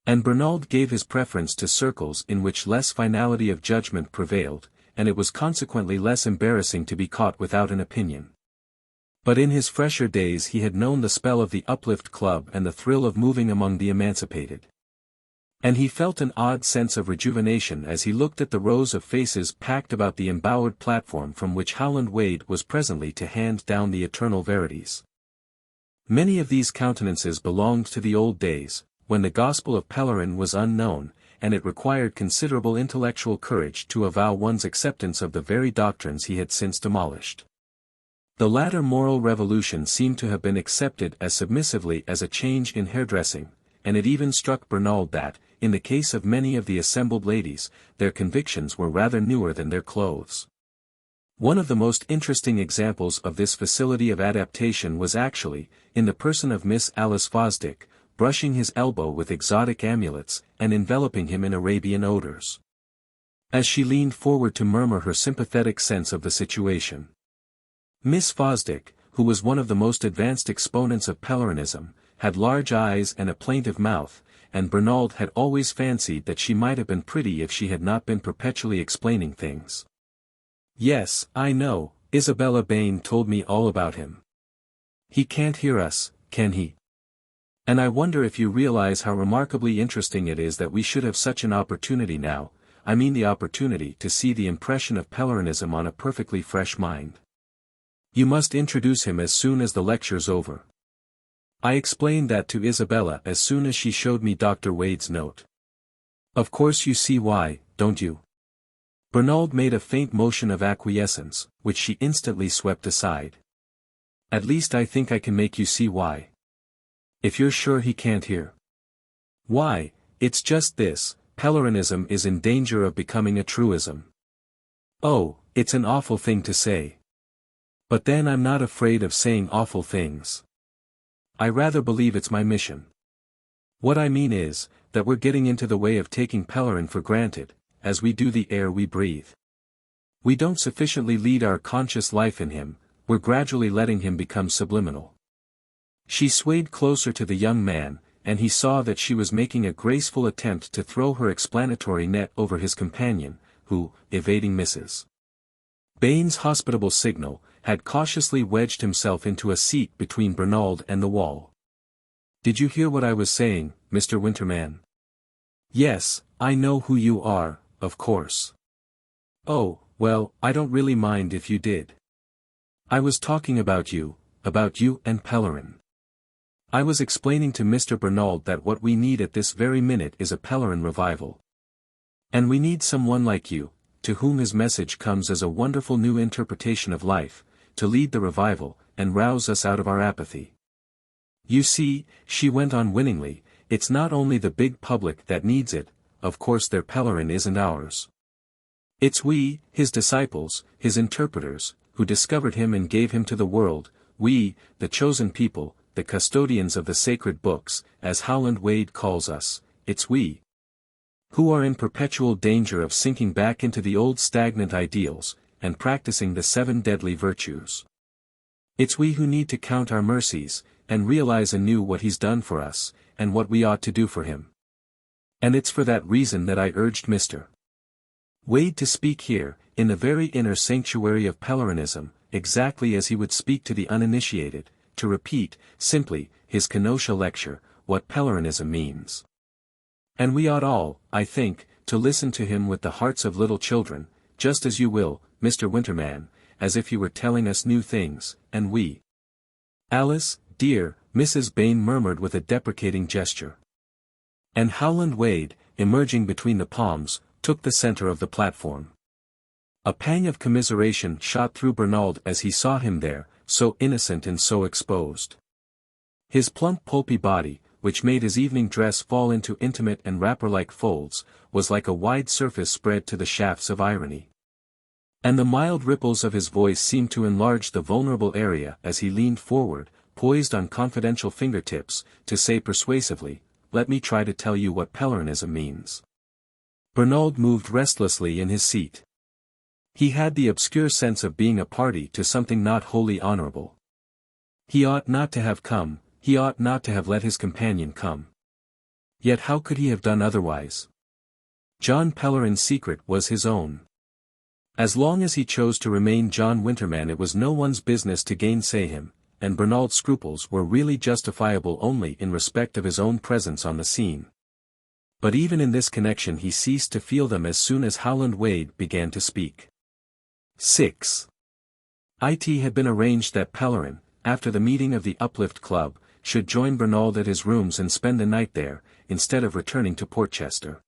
And Bernald gave his preference to circles in which less finality of judgment prevailed, and it was consequently less embarrassing to be caught without an opinion. But in his fresher days he had known the spell of the Uplift Club and the thrill of moving among the emancipated. And he felt an odd sense of rejuvenation as he looked at the rows of faces packed about the embowered platform from which Howland Wade was presently to hand down the eternal verities. Many of these countenances belonged to the old days, when the gospel of Pellerin was unknown, and it required considerable intellectual courage to avow one's acceptance of the very doctrines he had since demolished. The latter moral revolution seemed to have been accepted as submissively as a change in hairdressing, and it even struck Bernald that, in the case of many of the assembled ladies, their convictions were rather newer than their clothes. One of the most interesting examples of this facility of adaptation was actually, in the person of Miss Alice Fosdick, brushing his elbow with exotic amulets, and enveloping him in Arabian odors. As she leaned forward to murmur her sympathetic sense of the situation. Miss Fosdick, who was one of the most advanced exponents of Pellerinism, had large eyes and a plaintive mouth, and Bernald had always fancied that she might have been pretty if she had not been perpetually explaining things. "Yes, I know, Isabella Bain told me all about him. He can't hear us, can he? And I wonder if you realize how remarkably interesting it is that we should have such an opportunity now, I mean the opportunity to see the impression of Pellerinism on a perfectly fresh mind. You must introduce him as soon as the lecture's over." I explained that to Isabella as soon as she showed me Dr. Wade's note. "Of course you see why, don't you?" Bernald made a faint motion of acquiescence, which she instantly swept aside. "At least I think I can make you see why. If you're sure he can't hear." "Why, it's just this, Pellerinism is in danger of becoming a truism." "Oh, it's an awful thing to say. But then I'm not afraid of saying awful things. I rather believe it's my mission. What I mean is, that we're getting into the way of taking Pellerin for granted, as we do the air we breathe. We don't sufficiently lead our conscious life in him, we're gradually letting him become subliminal." She swayed closer to the young man, and he saw that she was making a graceful attempt to throw her explanatory net over his companion, who, evading Mrs. Bain's hospitable signal, had cautiously wedged himself into a seat between Bernald and the wall. "Did you hear what I was saying, Mr. Winterman?" "Yes, I know who you are, of course." "Oh, well, I don't really mind if you did. I was talking about you and Pellerin. I was explaining to Mr. Bernald that what we need at this very minute is a Pellerin revival. And we need someone like you, to whom his message comes as a wonderful new interpretation of life, to lead the revival, and rouse us out of our apathy. You see," she went on winningly, "it's not only the big public that needs it, of course their Pellerin isn't ours. It's we, his disciples, his interpreters, who discovered him and gave him to the world, we, the chosen people, the custodians of the sacred books, as Howland Wade calls us, it's we, who are in perpetual danger of sinking back into the old stagnant ideals, and practicing the 7 deadly virtues. It's we who need to count our mercies, and realize anew what he's done for us, and what we ought to do for him. And it's for that reason that I urged Mr. Wade to speak here, in the very inner sanctuary of Pellerinism, exactly as he would speak to the uninitiated, to repeat, simply, his Kenosha lecture, what Pellerinism means. And we ought all, I think, to listen to him with the hearts of little children, just as you will, Mr. Winterman, as if you were telling us new things, and we. Alice, dear, Mrs. Bain murmured with a deprecating gesture. And Howland Wade, emerging between the palms, took the center of the platform. A pang of commiseration shot through Bernald as he saw him there, so innocent and so exposed. His plump pulpy body, which made his evening dress fall into intimate and wrapper-like folds, was like a wide surface spread to the shafts of irony. And the mild ripples of his voice seemed to enlarge the vulnerable area as he leaned forward, poised on confidential fingertips, to say persuasively, "Let me try to tell you what Pellerinism means." Bernald moved restlessly in his seat. He had the obscure sense of being a party to something not wholly honorable. He ought not to have come, he ought not to have let his companion come. Yet how could he have done otherwise? John Pellerin's secret was his own. As long as he chose to remain John Winterman, it was no one's business to gainsay him, and Bernald's scruples were really justifiable only in respect of his own presence on the scene. But even in this connection he ceased to feel them as soon as Howland Wade began to speak. 6. It had been arranged that Pellerin, after the meeting of the Uplift Club, should join Bernald at his rooms and spend the night there, instead of returning to Portchester.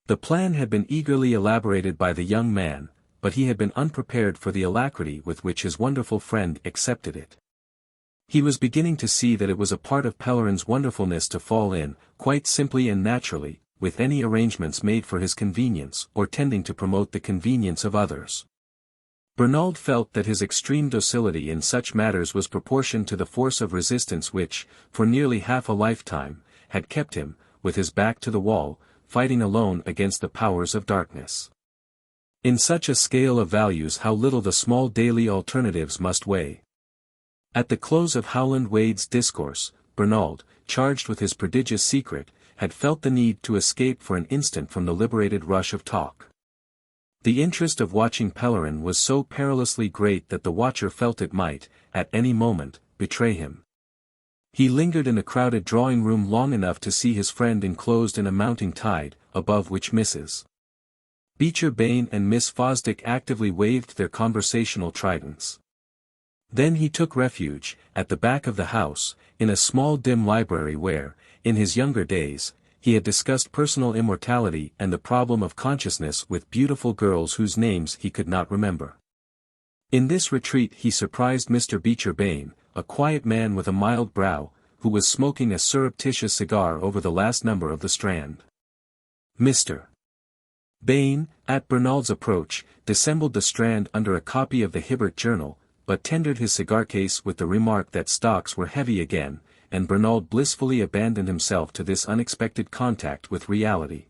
The plan had been eagerly elaborated by the young man, but he had been unprepared for the alacrity with which his wonderful friend accepted it. He was beginning to see that it was a part of Pellerin's wonderfulness to fall in, quite simply and naturally, with any arrangements made for his convenience or tending to promote the convenience of others. Bernald felt that his extreme docility in such matters was proportioned to the force of resistance which, for nearly half a lifetime, had kept him, with his back to the wall, fighting alone against the powers of darkness. In such a scale of values how little the small daily alternatives must weigh. At the close of Howland Wade's discourse, Bernald, charged with his prodigious secret, had felt the need to escape for an instant from the liberated rush of talk. The interest of watching Pellerin was so perilously great that the watcher felt it might, at any moment, betray him. He lingered in the crowded drawing-room long enough to see his friend enclosed in a mounting tide, above which Mrs. Beecher Bain and Miss Fosdick actively waved their conversational tridents. Then he took refuge, at the back of the house, in a small dim library where, in his younger days, he had discussed personal immortality and the problem of consciousness with beautiful girls whose names he could not remember. In this retreat he surprised Mr. Beecher Bain, a quiet man with a mild brow, who was smoking a surreptitious cigar over the last number of the Strand. Mr. Bain, at Bernald's approach, dissembled the Strand under a copy of the Hibbert Journal, but tendered his cigar case with the remark that stocks were heavy again, and Bernald blissfully abandoned himself to this unexpected contact with reality.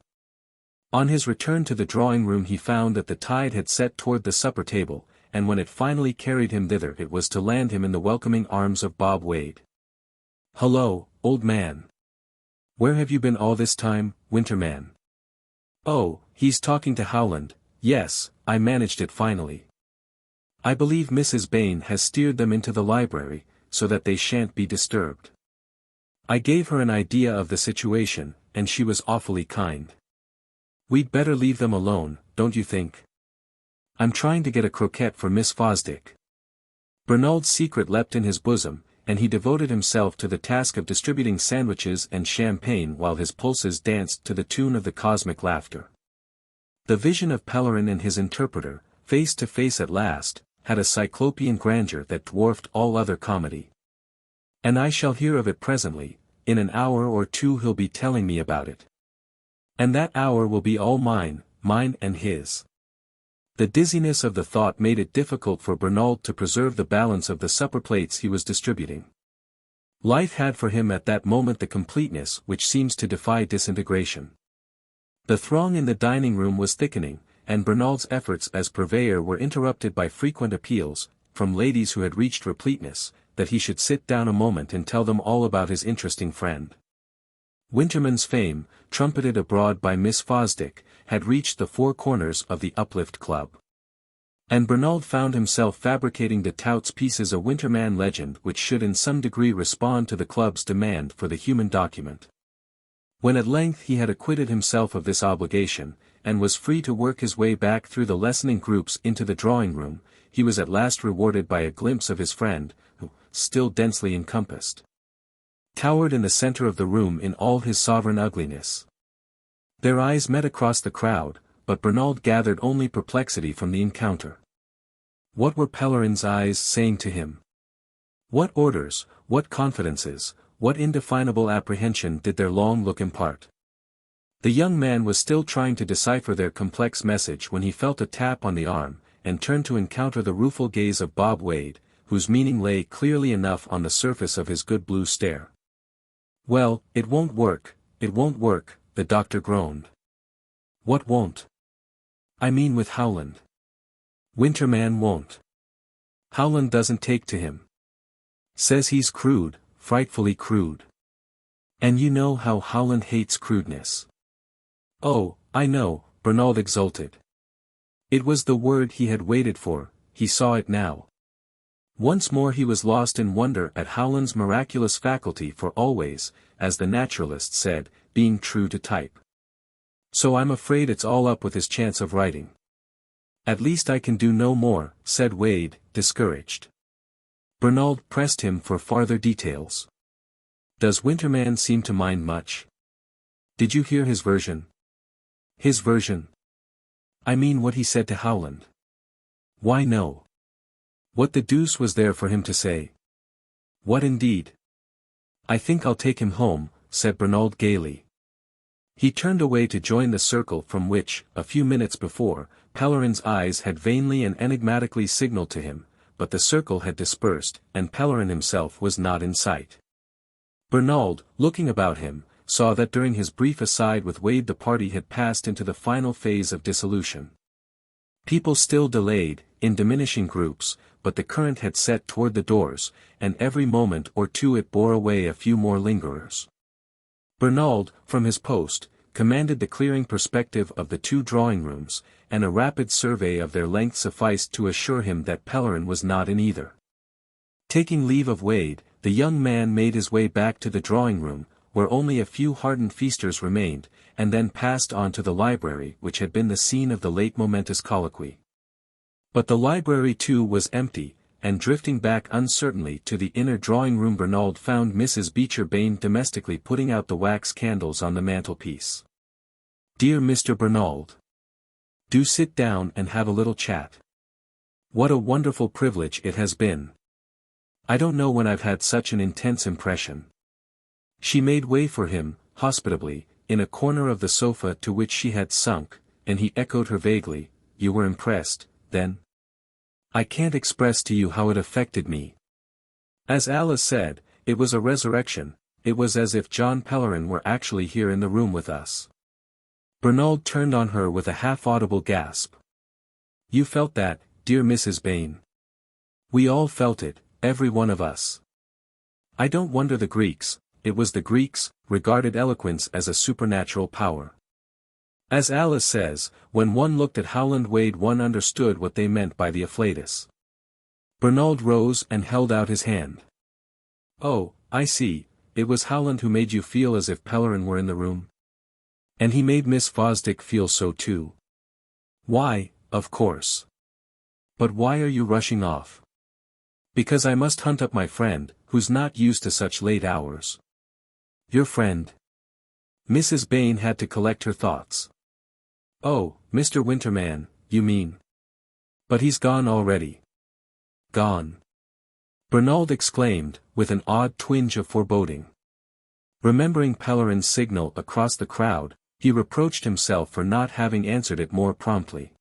On his return to the drawing-room he found that the tide had set toward the supper table, and when it finally carried him thither it was to land him in the welcoming arms of Bob Wade. "Hullo, old man. Where have you been all this time, Winterman?" "Oh, he's talking to Howland. Yes, I managed it finally. I believe Mrs. Bain has steered them into the library, so that they shan't be disturbed. I gave her an idea of the situation, and she was awfully kind. We'd better leave them alone, don't you think? I'm trying to get a croquette for Miss Fosdick." Bernald's secret leapt in his bosom, and he devoted himself to the task of distributing sandwiches and champagne while his pulses danced to the tune of the cosmic laughter. The vision of Pellerin and his interpreter, face to face at last, had a cyclopean grandeur that dwarfed all other comedy. "And I shall hear of it presently, in an hour or two he'll be telling me about it. And that hour will be all mine and his." The dizziness of the thought made it difficult for Bernald to preserve the balance of the supper plates he was distributing. Life had for him at that moment the completeness which seems to defy disintegration. The throng in the dining room was thickening, and Bernald's efforts as purveyor were interrupted by frequent appeals, from ladies who had reached repleteness, that he should sit down a moment and tell them all about his interesting friend. Winterman's fame, trumpeted abroad by Miss Fosdick, had reached the four corners of the Uplift Club. And Bernald found himself fabricating de Tout's pieces a Winterman legend which should in some degree respond to the club's demand for the human document. When at length he had acquitted himself of this obligation, and was free to work his way back through the lessening groups into the drawing room, he was at last rewarded by a glimpse of his friend, who, still densely encompassed, towered in the center of the room in all his sovereign ugliness. Their eyes met across the crowd, but Bernald gathered only perplexity from the encounter. What were Pellerin's eyes saying to him? What orders, what confidences, what indefinable apprehension did their long look impart? The young man was still trying to decipher their complex message when he felt a tap on the arm, and turned to encounter the rueful gaze of Bob Wade, whose meaning lay clearly enough on the surface of his good blue stare. "Well, it won't work," the doctor groaned. "What won't?" "I mean with Howland. Winterman won't. Howland doesn't take to him. Says he's crude, frightfully crude. And you know how Howland hates crudeness." "Oh, I know," Bernald exulted. It was the word he had waited for, he saw it now. Once more he was lost in wonder at Howland's miraculous faculty for always, as the naturalist said, being true to type. "So I'm afraid it's all up with his chance of writing." "At least I can do no more," said Wade, discouraged. Bernald pressed him for farther details. "Does Winterman seem to mind much? Did you hear his version?" "His version? I mean what he said to Howland." "Why no. What the deuce was there for him to say?" "What indeed?" "I think I'll take him home," said Bernald gaily. He turned away to join the circle from which, a few minutes before, Pellerin's eyes had vainly and enigmatically signaled to him, but the circle had dispersed, and Pellerin himself was not in sight. Bernald, looking about him, saw that during his brief aside with Wade the party had passed into the final phase of dissolution. People still delayed, in diminishing groups, but the current had set toward the doors, and every moment or two it bore away a few more lingerers. Bernald, from his post, commanded the clearing perspective of the two drawing rooms, and a rapid survey of their length sufficed to assure him that Pellerin was not in either. Taking leave of Wade, the young man made his way back to the drawing room, where only a few hardened feasters remained, and then passed on to the library which had been the scene of the late momentous colloquy. But the library too was empty, and drifting back uncertainly to the inner drawing-room Bernald found Mrs. Beecher Bain domestically putting out the wax candles on the mantelpiece. "Dear Mr. Bernald, do sit down and have a little chat. What a wonderful privilege it has been. I don't know when I've had such an intense impression." She made way for him, hospitably, in a corner of the sofa to which she had sunk, and he echoed her vaguely, "You were impressed, then?" "I can't express to you how it affected me. As Alice said, it was a resurrection, it was as if John Pellerin were actually here in the room with us." Bernald turned on her with a half-audible gasp. "You felt that, dear Mrs. Bain. We all felt it, every one of us. I don't wonder the Greeks, it was the Greeks, regarded eloquence as a supernatural power. As Alice says, when one looked at Howland Wade one understood what they meant by the afflatus." Bernald rose and held out his hand. "Oh, I see, it was Howland who made you feel as if Pellerin were in the room? And he made Miss Fosdick feel so too?" "Why, of course. But why are you rushing off?" "Because I must hunt up my friend, who's not used to such late hours." "Your friend?" Mrs. Bain had to collect her thoughts. "Oh, Mr. Winterman, you mean? But he's gone already." "Gone?" Bernald exclaimed, with an odd twinge of foreboding. Remembering Pellerin's signal across the crowd, he reproached himself for not having answered it more promptly.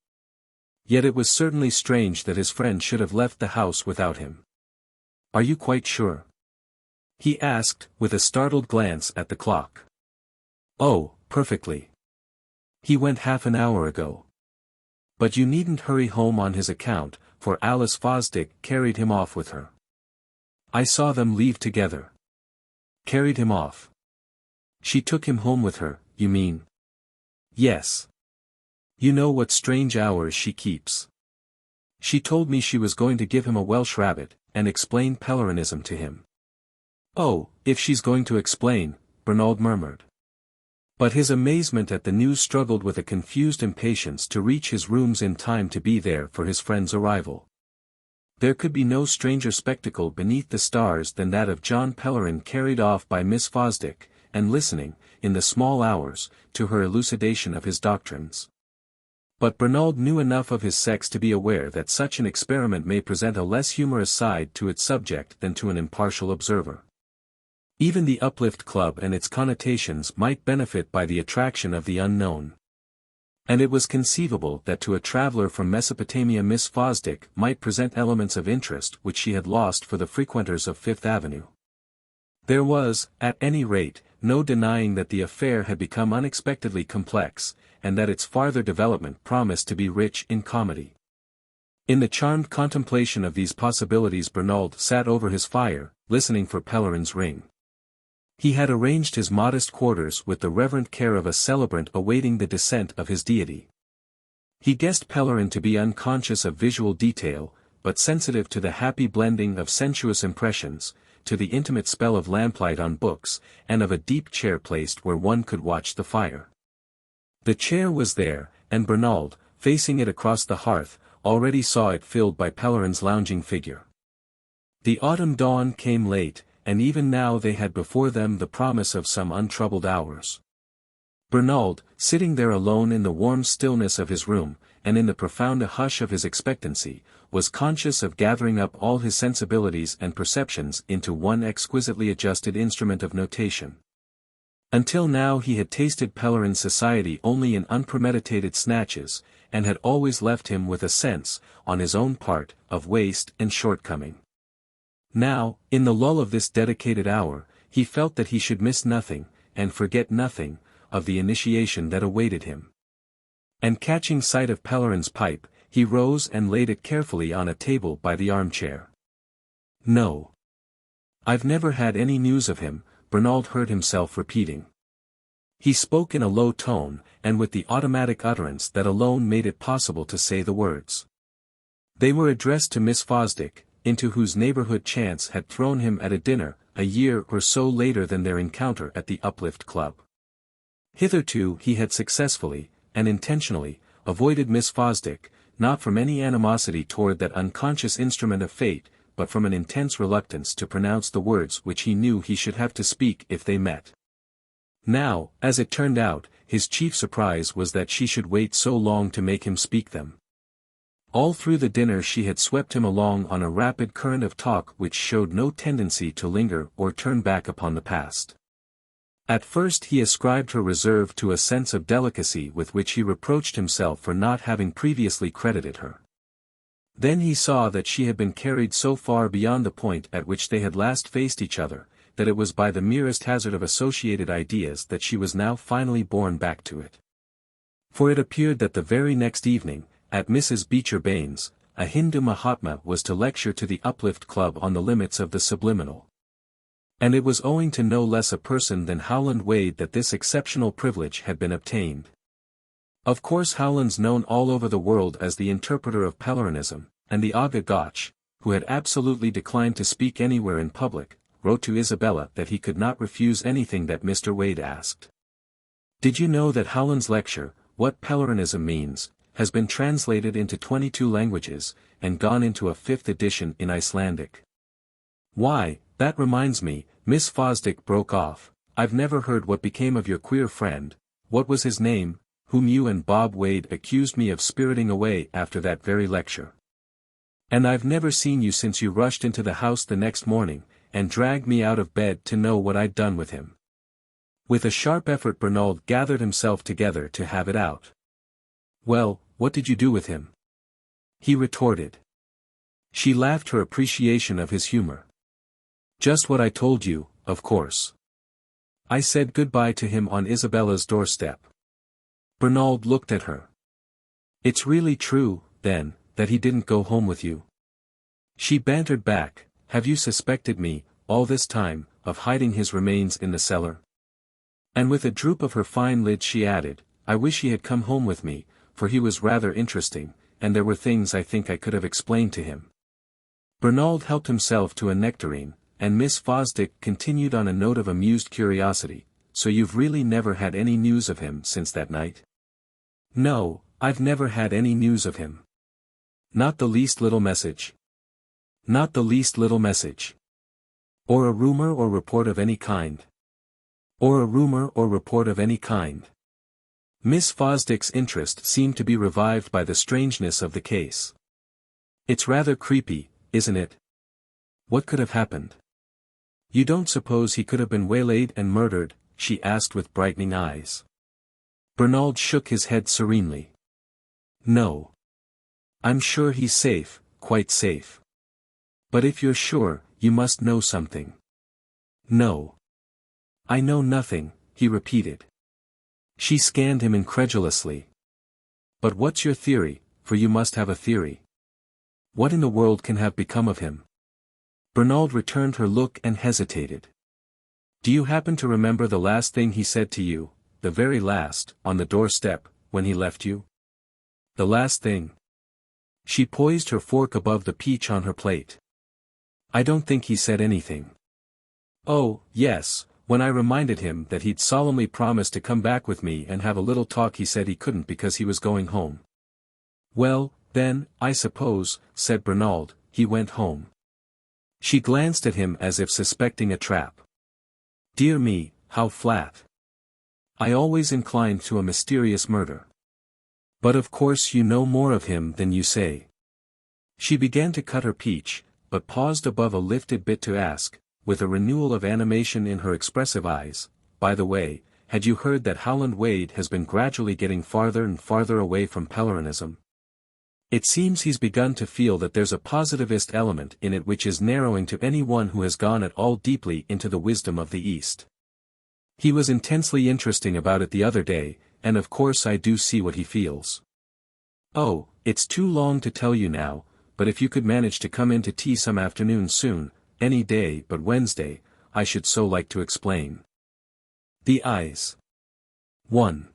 Yet it was certainly strange that his friend should have left the house without him. "Are you quite sure?" he asked, with a startled glance at the clock. "Oh, perfectly. He went half an hour ago. But you needn't hurry home on his account, for Alice Fosdick carried him off with her. I saw them leave together." "Carried him off? She took him home with her, you mean?" "Yes. You know what strange hours she keeps. She told me she was going to give him a Welsh rabbit, and explain Pellerinism to him." "Oh, if she's going to explain," Bernald murmured. But his amazement at the news struggled with a confused impatience to reach his rooms in time to be there for his friend's arrival. There could be no stranger spectacle beneath the stars than that of John Pellerin carried off by Miss Fosdick, and listening, in the small hours, to her elucidation of his doctrines. But Bernald knew enough of his sex to be aware that such an experiment may present a less humorous side to its subject than to an impartial observer. Even the Uplift Club and its connotations might benefit by the attraction of the unknown. And it was conceivable that to a traveler from Mesopotamia Miss Fosdick might present elements of interest which she had lost for the frequenters of Fifth Avenue. There was, at any rate, no denying that the affair had become unexpectedly complex, and that its farther development promised to be rich in comedy. In the charmed contemplation of these possibilities Bernald sat over his fire, listening for Pellerin's ring. He had arranged his modest quarters with the reverent care of a celebrant awaiting the descent of his deity. He guessed Pellerin to be unconscious of visual detail, but sensitive to the happy blending of sensuous impressions, to the intimate spell of lamplight on books, and of a deep chair placed where one could watch the fire. The chair was there, and Bernald, facing it across the hearth, already saw it filled by Pellerin's lounging figure. The autumn dawn came late, and even now they had before them the promise of some untroubled hours. Bernald, sitting there alone in the warm stillness of his room, and in the profound hush of his expectancy, was conscious of gathering up all his sensibilities and perceptions into one exquisitely adjusted instrument of notation. Until now he had tasted Pellerin's society only in unpremeditated snatches, and had always left him with a sense, on his own part, of waste and shortcoming. Now, in the lull of this dedicated hour, he felt that he should miss nothing, and forget nothing, of the initiation that awaited him. And catching sight of Pellerin's pipe, he rose and laid it carefully on a table by the armchair. "No. I've never had any news of him," Bernald heard himself repeating. He spoke in a low tone, and with the automatic utterance that alone made it possible to say the words. They were addressed to Miss Fosdick, into whose neighborhood chance had thrown him at a dinner, a year or so later than their encounter at the Uplift Club. Hitherto he had successfully, and intentionally, avoided Miss Fosdick, not from any animosity toward that unconscious instrument of fate, but from an intense reluctance to pronounce the words which he knew he should have to speak if they met. Now, as it turned out, his chief surprise was that she should wait so long to make him speak them. All through the dinner she had swept him along on a rapid current of talk which showed no tendency to linger or turn back upon the past. At first he ascribed her reserve to a sense of delicacy with which he reproached himself for not having previously credited her. Then he saw that she had been carried so far beyond the point at which they had last faced each other, that it was by the merest hazard of associated ideas that she was now finally borne back to it. For it appeared that the very next evening, at Mrs. Beecher Bain's, a Hindu Mahatma was to lecture to the Uplift Club on the limits of the subliminal. And it was owing to no less a person than Howland Wade that this exceptional privilege had been obtained. Of course Howland's known all over the world as the interpreter of Pellerinism, and the Aga Gotch, who had absolutely declined to speak anywhere in public, wrote to Isabella that he could not refuse anything that Mr. Wade asked. Did you know that Howland's lecture, What Pellerinism Means, has been translated into 22 languages, and gone into a 5th edition in Icelandic? Why, that reminds me, Miss Fosdick broke off, I've never heard what became of your queer friend, what was his name, whom you and Bob Wade accused me of spiriting away after that very lecture. And I've never seen you since you rushed into the house the next morning, and dragged me out of bed to know what I'd done with him. With a sharp effort Bernald gathered himself together to have it out. Well, what did you do with him? He retorted. She laughed her appreciation of his humor. Just what I told you, of course. I said goodbye to him on Isabella's doorstep. Bernald looked at her. It's really true, then, that he didn't go home with you? She bantered back, have you suspected me, all this time, of hiding his remains in the cellar? And with a droop of her fine lids she added, I wish he had come home with me, for he was rather interesting, and there were things I think I could have explained to him. Bernald helped himself to a nectarine, and Miss Fosdick continued on a note of amused curiosity, so you've really never had any news of him since that night? No, I've never had any news of him. Not the least little message. Not the least little message. Or a rumor or report of any kind. Or a rumor or report of any kind. Miss Fosdick's interest seemed to be revived by the strangeness of the case. It's rather creepy, isn't it? What could have happened? You don't suppose he could have been waylaid and murdered? She asked with brightening eyes. Bernald shook his head serenely. No. I'm sure he's safe, quite safe. But if you're sure, you must know something. No. I know nothing, he repeated. She scanned him incredulously. But what's your theory, for you must have a theory. What in the world can have become of him? Bernald returned her look and hesitated. Do you happen to remember the last thing he said to you, the very last, on the doorstep, when he left you? The last thing. She poised her fork above the peach on her plate. I don't think he said anything. Oh, yes, when I reminded him that he'd solemnly promised to come back with me and have a little talk, he said he couldn't because he was going home. Well, then, I suppose, said Bernald, he went home. She glanced at him as if suspecting a trap. Dear me, how flat. I always inclined to a mysterious murder. But of course you know more of him than you say. She began to cut her peach, but paused above a lifted bit to ask, with a renewal of animation in her expressive eyes, by the way, had you heard that Howland Wade has been gradually getting farther and farther away from Pellerinism? It seems he's begun to feel that there's a positivist element in it which is narrowing to anyone who has gone at all deeply into the wisdom of the East. He was intensely interesting about it the other day, and of course I do see what he feels. Oh, it's too long to tell you now, but if you could manage to come in to tea some afternoon soon, any day but Wednesday, I should so like to explain. The Eyes. 1.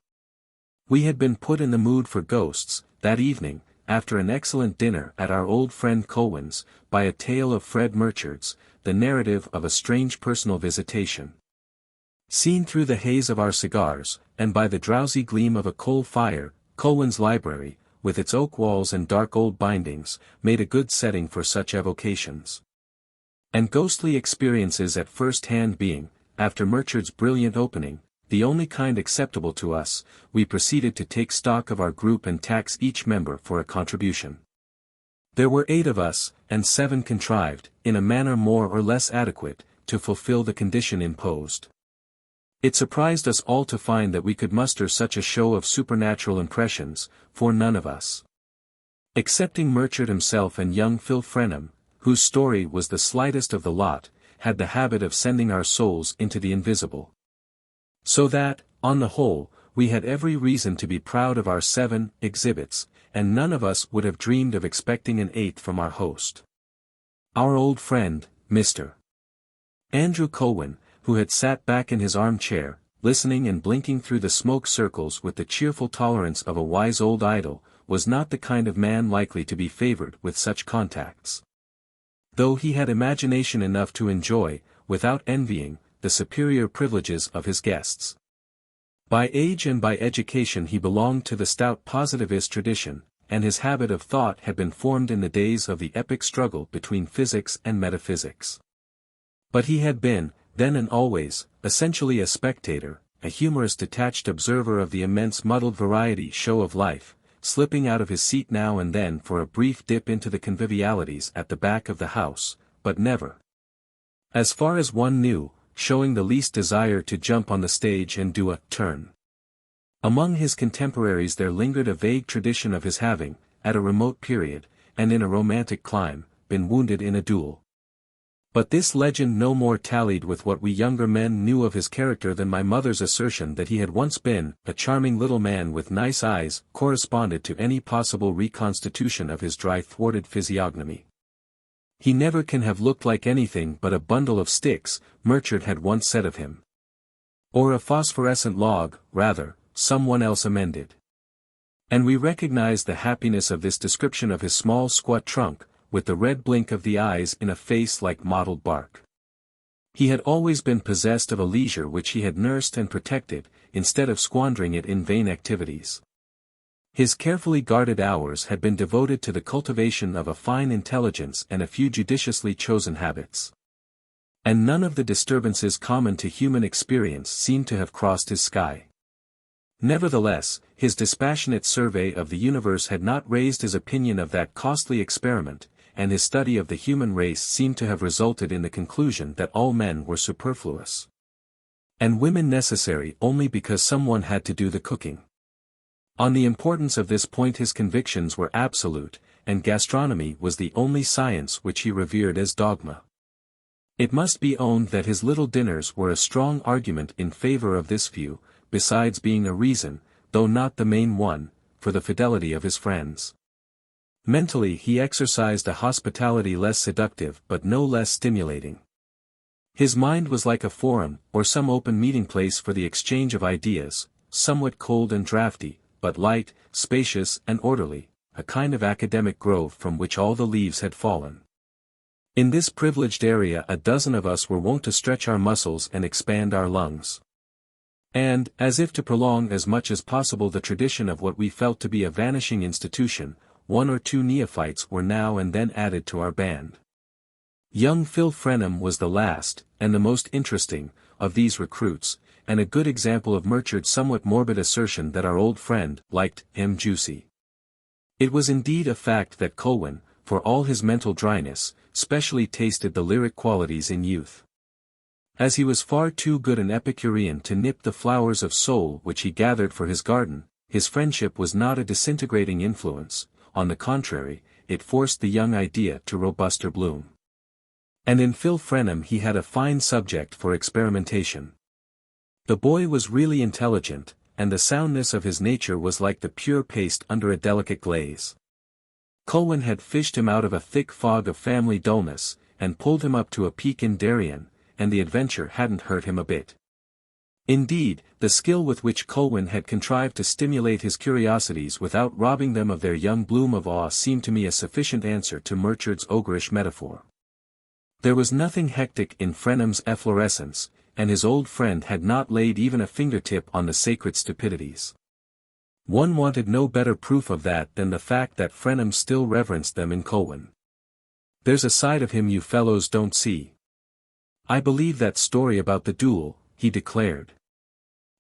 We had been put in the mood for ghosts, that evening, after an excellent dinner at our old friend Colwyn's, by a tale of Fred Murchard's, the narrative of a strange personal visitation. Seen through the haze of our cigars, and by the drowsy gleam of a coal fire, Colwyn's library, with its oak walls and dark old bindings, made a good setting for such evocations. And ghostly experiences at first hand being, after Murchard's brilliant opening, the only kind acceptable to us, we proceeded to take stock of our group and tax each member for a contribution. There were 8 of us, and 7 contrived, in a manner more or less adequate, to fulfill the condition imposed. It surprised us all to find that we could muster such a show of supernatural impressions, for none of us, excepting Murchard himself and young Phil Frenham, whose story was the slightest of the lot, had the habit of sending our souls into the invisible. So that, on the whole, we had every reason to be proud of our 7 exhibits, and none of us would have dreamed of expecting an 8th from our host. Our old friend, Mr. Andrew Colwyn, who had sat back in his armchair, listening and blinking through the smoke circles with the cheerful tolerance of a wise old idol, was not the kind of man likely to be favored with such contacts. Though he had imagination enough to enjoy, without envying, the superior privileges of his guests. By age and by education he belonged to the stout positivist tradition, and his habit of thought had been formed in the days of the epic struggle between physics and metaphysics. But he had been, then and always, essentially a spectator, a humorous detached observer of the immense muddled variety show of life, slipping out of his seat now and then for a brief dip into the convivialities at the back of the house, but never, as far as one knew, showing the least desire to jump on the stage and do a turn. Among his contemporaries there lingered a vague tradition of his having, at a remote period, and in a romantic clime, been wounded in a duel. But this legend no more tallied with what we younger men knew of his character than my mother's assertion that he had once been a charming little man with nice eyes corresponded to any possible reconstitution of his dry thwarted physiognomy. He never can have looked like anything but a bundle of sticks, Murchard had once said of him. Or a phosphorescent log, rather, someone else amended. And we recognized the happiness of this description of his small squat trunk, with the red blink of the eyes in a face like mottled bark. He had always been possessed of a leisure which he had nursed and protected, instead of squandering it in vain activities. His carefully guarded hours had been devoted to the cultivation of a fine intelligence and a few judiciously chosen habits. And none of the disturbances common to human experience seemed to have crossed his sky. Nevertheless, his dispassionate survey of the universe had not raised his opinion of that costly experiment, and his study of the human race seemed to have resulted in the conclusion that all men were superfluous, and women necessary only because someone had to do the cooking. On the importance of this point his convictions were absolute, and gastronomy was the only science which he revered as dogma. It must be owned that his little dinners were a strong argument in favor of this view, besides being a reason, though not the main one, for the fidelity of his friends. Mentally he exercised a hospitality less seductive but no less stimulating. His mind was like a forum, or some open meeting place for the exchange of ideas, somewhat cold and draughty, but light, spacious and orderly, a kind of academic grove from which all the leaves had fallen. In this privileged area a dozen of us were wont to stretch our muscles and expand our lungs. And, as if to prolong as much as possible the tradition of what we felt to be a vanishing institution, one or two neophytes were now and then added to our band. Young Phil Frenham was the last, and the most interesting, of these recruits, and a good example of Murchard's somewhat morbid assertion that our old friend liked him juicy. It was indeed a fact that Colwyn, for all his mental dryness, specially tasted the lyric qualities in youth. As he was far too good an Epicurean to nip the flowers of soul which he gathered for his garden, his friendship was not a disintegrating influence, on the contrary, it forced the young idea to robuster bloom. And in Phil Frenham he had a fine subject for experimentation. The boy was really intelligent, and the soundness of his nature was like the pure paste under a delicate glaze. Colwyn had fished him out of a thick fog of family dullness, and pulled him up to a peak in Darien, and the adventure hadn't hurt him a bit. Indeed, the skill with which Colwyn had contrived to stimulate his curiosities without robbing them of their young bloom of awe seemed to me a sufficient answer to Murchard's ogreish metaphor. There was nothing hectic in Frenham's efflorescence, and his old friend had not laid even a fingertip on the sacred stupidities. One wanted no better proof of that than the fact that Frenham still reverenced them in Colwyn. "There's a side of him you fellows don't see. I believe that story about the duel," he declared.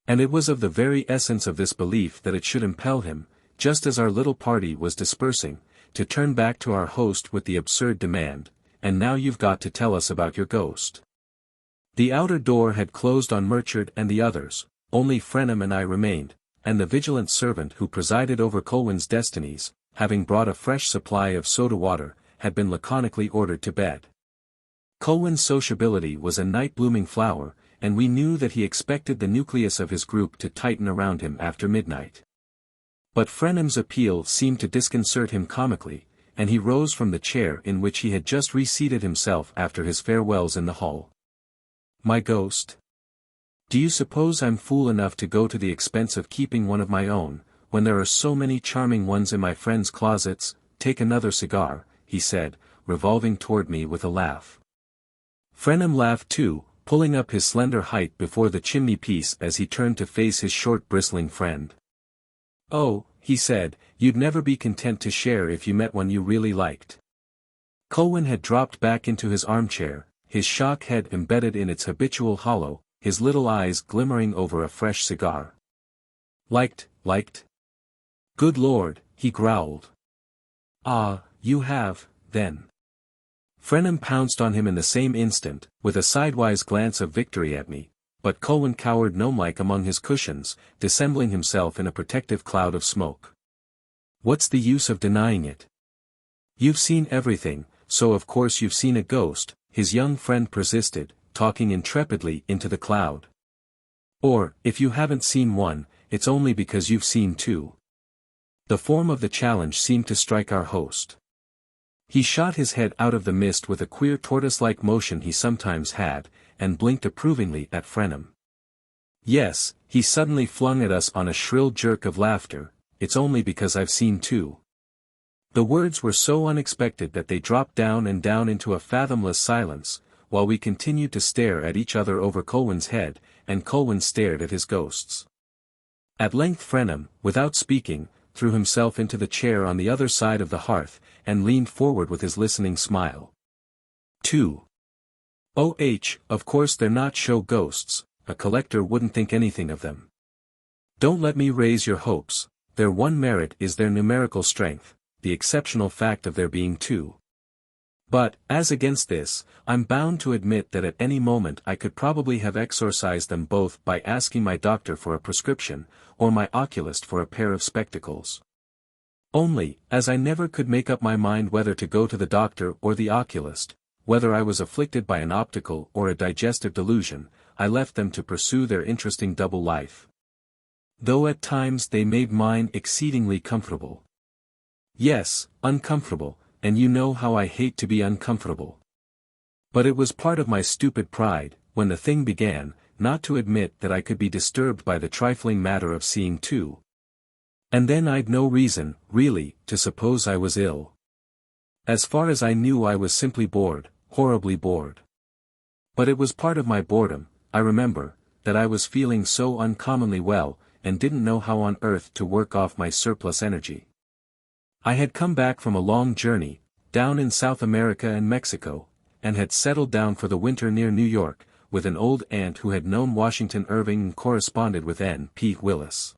And it was of the very essence of this belief that it should impel him, just as our little party was dispersing, to turn back to our host with the absurd demand, "And now you've got to tell us about your ghost." The outer door had closed on Murchard and the others, only Frenham and I remained, and the vigilant servant who presided over Colwyn's destinies, having brought a fresh supply of soda water, had been laconically ordered to bed. Colwyn's sociability was a night-blooming flower, and we knew that he expected the nucleus of his group to tighten around him after midnight. But Frenham's appeal seemed to disconcert him comically, and he rose from the chair in which he had just reseated himself after his farewells in the hall. "My ghost? Do you suppose I'm fool enough to go to the expense of keeping one of my own, when there are so many charming ones in my friends' closets? Take another cigar," he said, revolving toward me with a laugh. Frenham laughed too, pulling up his slender height before the chimney-piece as he turned to face his short bristling friend. "Oh," he said, "you'd never be content to share if you met one you really liked." Colwyn had dropped back into his armchair, his shock head embedded in its habitual hollow, his little eyes glimmering over a fresh cigar. Liked? Good Lord," he growled. "Ah, you have, then." Frenham pounced on him in the same instant, with a sidewise glance of victory at me, but Colwyn cowered gnome-like among his cushions, dissembling himself in a protective cloud of smoke. "What's the use of denying it? You've seen everything, so of course you've seen a ghost," his young friend persisted, talking intrepidly into the cloud. "Or, if you haven't seen one, it's only because you've seen two." The form of the challenge seemed to strike our host. He shot his head out of the mist with a queer tortoise-like motion he sometimes had, and blinked approvingly at Frenham. "Yes," he suddenly flung at us on a shrill jerk of laughter, "it's only because I've seen two." The words were so unexpected that they dropped down and down into a fathomless silence, while we continued to stare at each other over Colwyn's head, and Colwyn stared at his ghosts. At length Frenham, without speaking, threw himself into the chair on the other side of the hearth, and leaned forward with his listening smile. 2. Of course they're not show ghosts, a collector wouldn't think anything of them. Don't let me raise your hopes, their one merit is their numerical strength, the exceptional fact of there being 2. But, as against this, I'm bound to admit that at any moment I could probably have exorcised them both by asking my doctor for a prescription, or my oculist for a pair of spectacles. Only, as I never could make up my mind whether to go to the doctor or the oculist, whether I was afflicted by an optical or a digestive delusion, I left them to pursue their interesting double life. Though at times they made mine exceedingly comfortable. Yes, uncomfortable, and you know how I hate to be uncomfortable. But it was part of my stupid pride, when the thing began, not to admit that I could be disturbed by the trifling matter of seeing 2. And then I'd no reason, really, to suppose I was ill. As far as I knew I was simply bored, horribly bored. But it was part of my boredom, I remember, that I was feeling so uncommonly well, and didn't know how on earth to work off my surplus energy. I had come back from a long journey, down in South America and Mexico, and had settled down for the winter near New York, with an old aunt who had known Washington Irving and corresponded with N. P. Willis.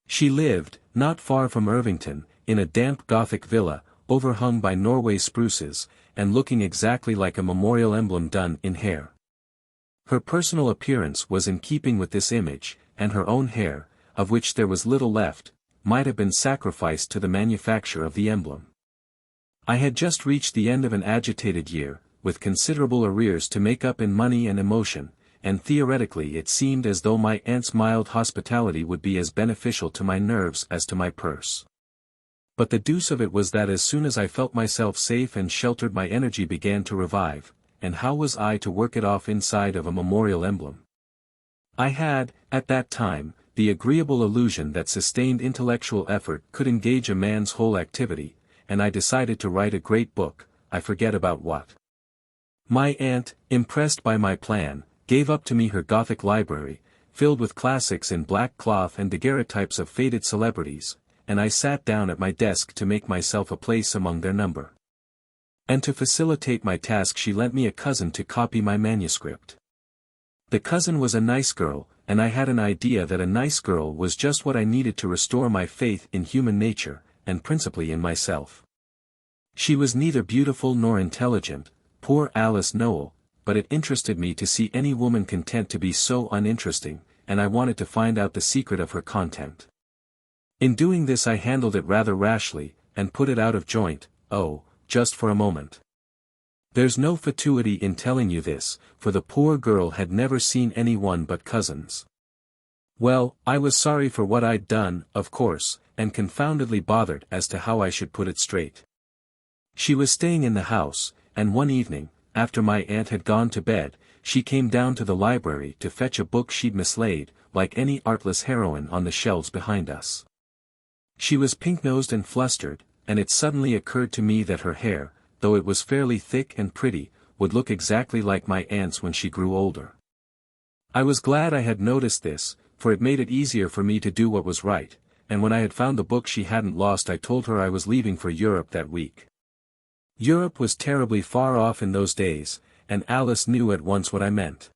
She lived, not far from Irvington, in a damp Gothic villa, overhung by Norway spruces, and looking exactly like a memorial emblem done in hair. Her personal appearance was in keeping with this image, and her own hair, of which there was little left, might have been sacrificed to the manufacture of the emblem. I had just reached the end of an agitated year, with considerable arrears to make up in money and emotion, and theoretically it seemed as though my aunt's mild hospitality would be as beneficial to my nerves as to my purse. But the deuce of it was that as soon as I felt myself safe and sheltered my energy began to revive, and how was I to work it off inside of a memorial emblem? I had, at that time, the agreeable illusion that sustained intellectual effort could engage a man's whole activity, and I decided to write a great book, I forget about what. My aunt, impressed by my plan, gave up to me her Gothic library, filled with classics in black cloth and daguerreotypes of faded celebrities, and I sat down at my desk to make myself a place among their number. And to facilitate my task she lent me a cousin to copy my manuscript. The cousin was a nice girl, and I had an idea that a nice girl was just what I needed to restore my faith in human nature, and principally in myself. She was neither beautiful nor intelligent, poor Alice Noel, but it interested me to see any woman content to be so uninteresting, and I wanted to find out the secret of her content. In doing this I handled it rather rashly, and put it out of joint, just for a moment. There's no fatuity in telling you this, for the poor girl had never seen anyone but cousins. Well, I was sorry for what I'd done, of course, and confoundedly bothered as to how I should put it straight. She was staying in the house, and one evening, after my aunt had gone to bed, she came down to the library to fetch a book she'd mislaid, like any artless heroine on the shelves behind us. She was pink-nosed and flustered, and it suddenly occurred to me that her hair, though it was fairly thick and pretty, would look exactly like my aunt's when she grew older. I was glad I had noticed this, for it made it easier for me to do what was right, and when I had found the book she hadn't lost I told her I was leaving for Europe that week. Europe was terribly far off in those days, and Alice knew at once what I meant.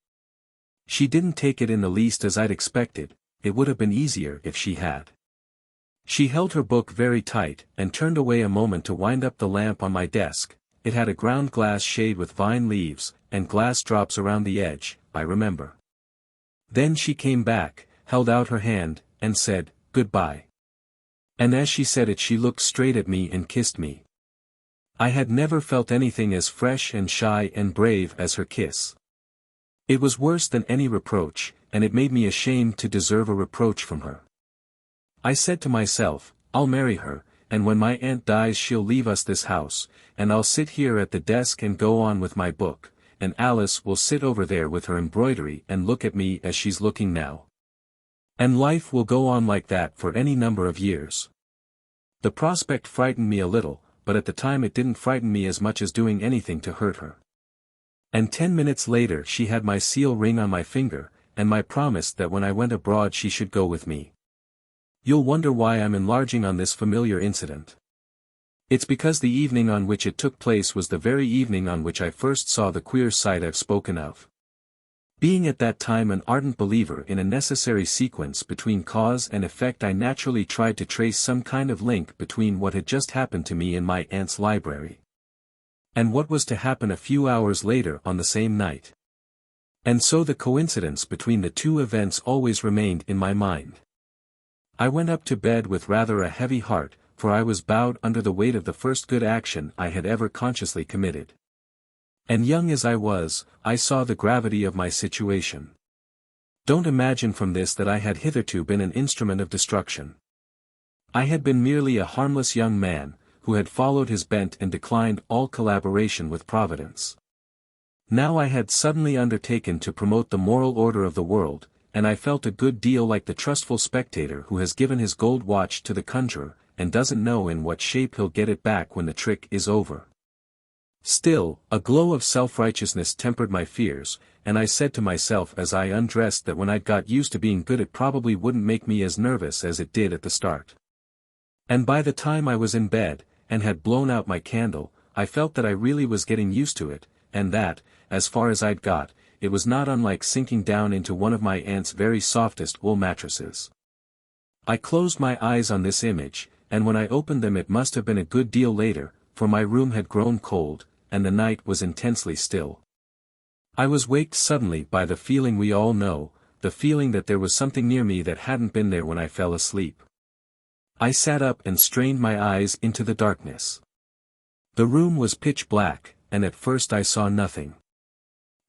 She didn't take it in the least as I'd expected, it would have been easier if she had. She held her book very tight, and turned away a moment to wind up the lamp on my desk. It had a ground glass shade with vine leaves, and glass drops around the edge, I remember. Then she came back, held out her hand, and said, "Goodbye." And as she said it she looked straight at me and kissed me. I had never felt anything as fresh and shy and brave as her kiss. It was worse than any reproach, and it made me ashamed to deserve a reproach from her. I said to myself, I'll marry her, and when my aunt dies she'll leave us this house, and I'll sit here at the desk and go on with my book, and Alice will sit over there with her embroidery and look at me as she's looking now. And life will go on like that for any number of years. The prospect frightened me a little, but at the time it didn't frighten me as much as doing anything to hurt her. And 10 minutes later she had my seal ring on my finger, and my promise that when I went abroad she should go with me. You'll wonder why I'm enlarging on this familiar incident. It's because the evening on which it took place was the very evening on which I first saw the queer sight I've spoken of. Being at that time an ardent believer in a necessary sequence between cause and effect, I naturally tried to trace some kind of link between what had just happened to me in my aunt's library and what was to happen a few hours later on the same night. And so the coincidence between the two events always remained in my mind. I went up to bed with rather a heavy heart, for I was bowed under the weight of the first good action I had ever consciously committed. And young as I was, I saw the gravity of my situation. Don't imagine from this that I had hitherto been an instrument of destruction. I had been merely a harmless young man, who had followed his bent and declined all collaboration with Providence. Now I had suddenly undertaken to promote the moral order of the world, and I felt a good deal like the trustful spectator who has given his gold watch to the conjurer, and doesn't know in what shape he'll get it back when the trick is over. Still, a glow of self-righteousness tempered my fears, and I said to myself as I undressed that when I'd got used to being good it probably wouldn't make me as nervous as it did at the start. And by the time I was in bed, and had blown out my candle, I felt that I really was getting used to it, and that, as far as I'd got, it was not unlike sinking down into one of my aunt's very softest wool mattresses. I closed my eyes on this image, and when I opened them it must have been a good deal later, for my room had grown cold, and the night was intensely still. I was waked suddenly by the feeling we all know, the feeling that there was something near me that hadn't been there when I fell asleep. I sat up and strained my eyes into the darkness. The room was pitch black, and at first I saw nothing.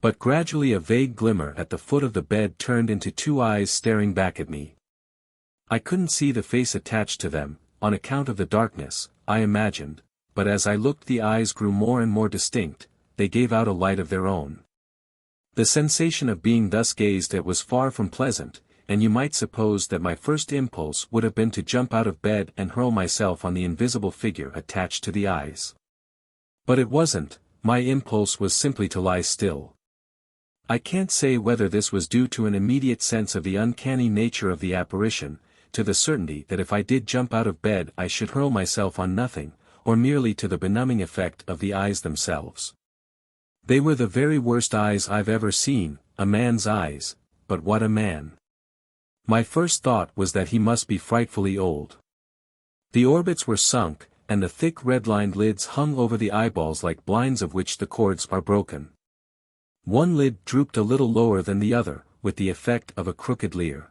But gradually a vague glimmer at the foot of the bed turned into two eyes staring back at me. I couldn't see the face attached to them, on account of the darkness, I imagined, but as I looked the eyes grew more and more distinct, they gave out a light of their own. The sensation of being thus gazed at was far from pleasant, and you might suppose that my first impulse would have been to jump out of bed and hurl myself on the invisible figure attached to the eyes. But it wasn't, my impulse was simply to lie still. I can't say whether this was due to an immediate sense of the uncanny nature of the apparition, to the certainty that if I did jump out of bed I should hurl myself on nothing, or merely to the benumbing effect of the eyes themselves. They were the very worst eyes I've ever seen, a man's eyes, but what a man. My first thought was that he must be frightfully old. The orbits were sunk, and the thick red-lined lids hung over the eyeballs like blinds of which the cords are broken. One lid drooped a little lower than the other, with the effect of a crooked leer.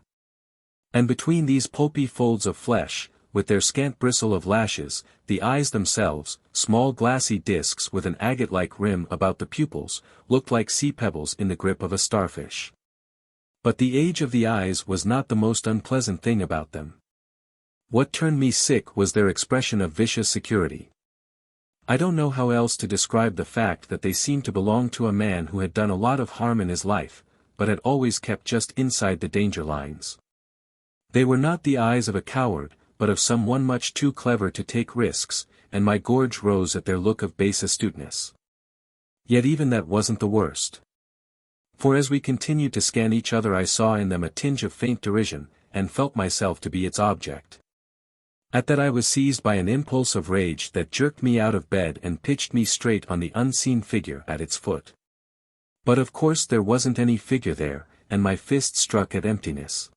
And between these pulpy folds of flesh, with their scant bristle of lashes, the eyes themselves, small glassy discs with an agate-like rim about the pupils, looked like sea pebbles in the grip of a starfish. But the age of the eyes was not the most unpleasant thing about them. What turned me sick was their expression of vicious security. I don't know how else to describe the fact that they seemed to belong to a man who had done a lot of harm in his life, but had always kept just inside the danger lines. They were not the eyes of a coward, but of someone much too clever to take risks, and my gorge rose at their look of base astuteness. Yet even that wasn't the worst. For as we continued to scan each other I saw in them a tinge of faint derision, and felt myself to be its object. At that I was seized by an impulse of rage that jerked me out of bed and pitched me straight on the unseen figure at its foot. But of course there wasn't any figure there, and my fist struck at emptiness.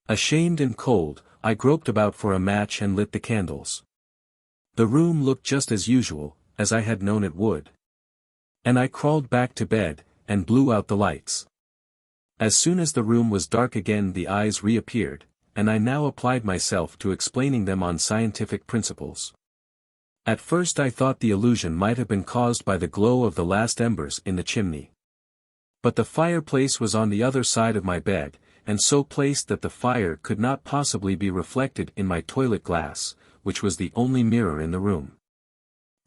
Ashamed and cold, I groped about for a match and lit the candles. The room looked just as usual, as I had known it would. And I crawled back to bed, and blew out the lights. As soon as the room was dark again the eyes reappeared, and I now applied myself to explaining them on scientific principles. At first I thought the illusion might have been caused by the glow of the last embers in the chimney. But the fireplace was on the other side of my bed, and so placed that the fire could not possibly be reflected in my toilet glass, which was the only mirror in the room.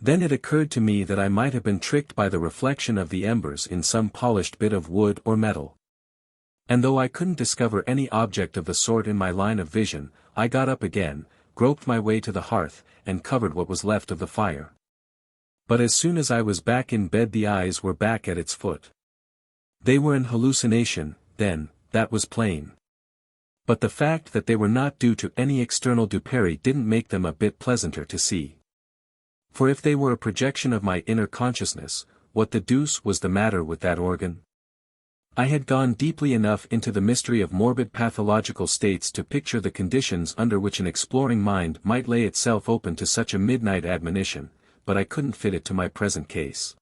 Then it occurred to me that I might have been tricked by the reflection of the embers in some polished bit of wood or metal. And though I couldn't discover any object of the sort in my line of vision, I got up again, groped my way to the hearth, and covered what was left of the fire. But as soon as I was back in bed the eyes were back at its foot. They were an hallucination, then, that was plain. But the fact that they were not due to any external dupery didn't make them a bit pleasanter to see. For if they were a projection of my inner consciousness, what the deuce was the matter with that organ? I had gone deeply enough into the mystery of morbid pathological states to picture the conditions under which an exploring mind might lay itself open to such a midnight admonition, but I couldn't fit it to my present case.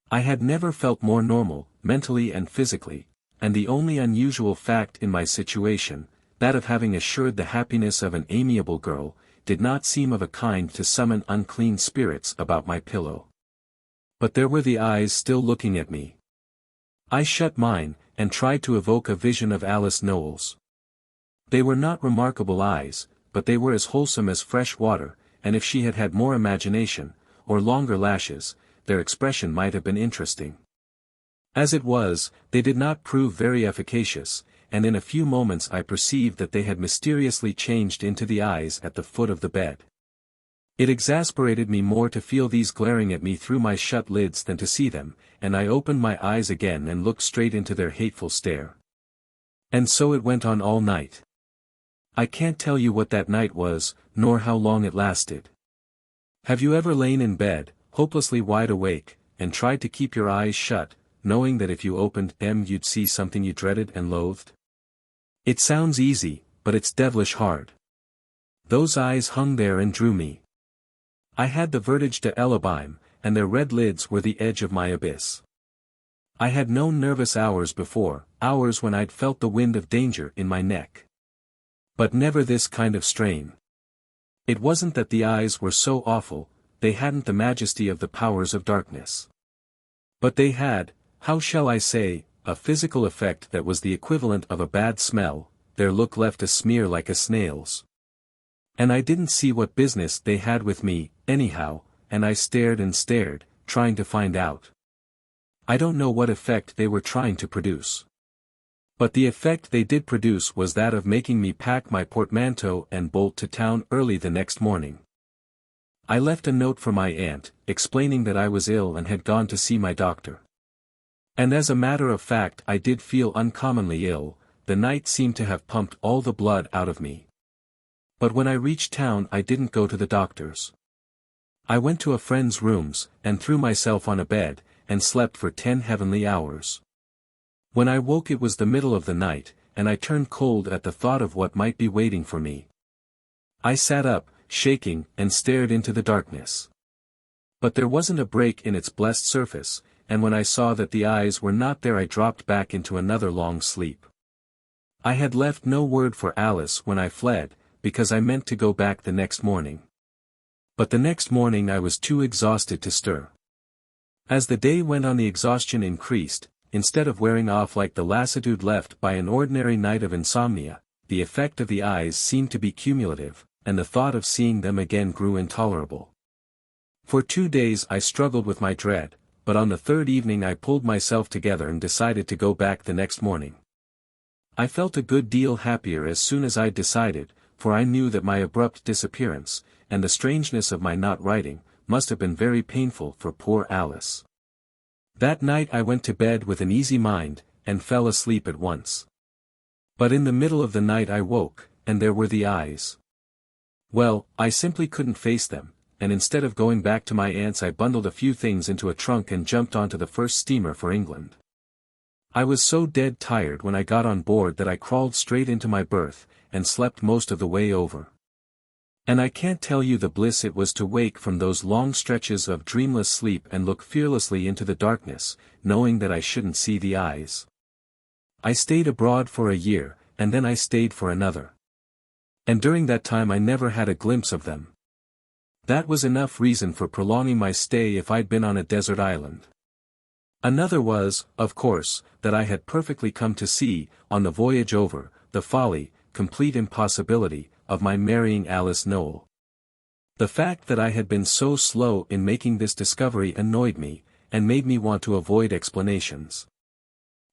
I had never felt more normal, mentally and physically, and the only unusual fact in my situation, that of having assured the happiness of an amiable girl, did not seem of a kind to summon unclean spirits about my pillow. But there were the eyes still looking at me. I shut mine, and tried to evoke a vision of Alice Knowles. They were not remarkable eyes, but they were as wholesome as fresh water, and if she had had more imagination, or longer lashes, their expression might have been interesting. As it was, they did not prove very efficacious, and in a few moments I perceived that they had mysteriously changed into the eyes at the foot of the bed. It exasperated me more to feel these glaring at me through my shut lids than to see them, and I opened my eyes again and looked straight into their hateful stare. And so it went on all night. I can't tell you what that night was, nor how long it lasted. Have you ever lain in bed, hopelessly wide awake, and tried to keep your eyes shut, knowing that if you opened them you'd see something you dreaded and loathed? It sounds easy, but it's devilish hard. Those eyes hung there and drew me. I had the vertige de l'abîme, and their red lids were the edge of my abyss. I had known nervous hours before, hours when I'd felt the wind of danger in my neck. But never this kind of strain. It wasn't that the eyes were so awful, they hadn't the majesty of the powers of darkness. But they had, how shall I say, a physical effect that was the equivalent of a bad smell. Their look left a smear like a snail's. And I didn't see what business they had with me, anyhow, and I stared and stared, trying to find out. I don't know what effect they were trying to produce. But the effect they did produce was that of making me pack my portmanteau and bolt to town early the next morning. I left a note for my aunt, explaining that I was ill and had gone to see my doctor. And as a matter of fact I did feel uncommonly ill. The night seemed to have pumped all the blood out of me. But when I reached town I didn't go to the doctor's. I went to a friend's rooms, and threw myself on a bed, and slept for 10 heavenly hours. When I woke it was the middle of the night, and I turned cold at the thought of what might be waiting for me. I sat up, shaking, and stared into the darkness. But there wasn't a break in its blessed surface, and when I saw that the eyes were not there I dropped back into another long sleep. I had left no word for Alice when I fled, because I meant to go back the next morning. But the next morning I was too exhausted to stir. As the day went on the exhaustion increased, instead of wearing off like the lassitude left by an ordinary night of insomnia, the effect of the eyes seemed to be cumulative, and the thought of seeing them again grew intolerable. For 2 days I struggled with my dread, but on the third evening I pulled myself together and decided to go back the next morning. I felt a good deal happier as soon as I'd decided, for I knew that my abrupt disappearance, and the strangeness of my not writing, must have been very painful for poor Alice. That night I went to bed with an easy mind, and fell asleep at once. But in the middle of the night I woke, and there were the eyes. Well, I simply couldn't face them, and instead of going back to my aunt's I bundled a few things into a trunk and jumped onto the first steamer for England. I was so dead tired when I got on board that I crawled straight into my berth, and slept most of the way over. And I can't tell you the bliss it was to wake from those long stretches of dreamless sleep and look fearlessly into the darkness, knowing that I shouldn't see the eyes. I stayed abroad for a year, and then I stayed for another. And during that time I never had a glimpse of them. That was enough reason for prolonging my stay if I'd been on a desert island. Another was, of course, that I had perfectly come to see, on the voyage over, the folly, complete impossibility, of my marrying Alice Knowles. The fact that I had been so slow in making this discovery annoyed me, and made me want to avoid explanations.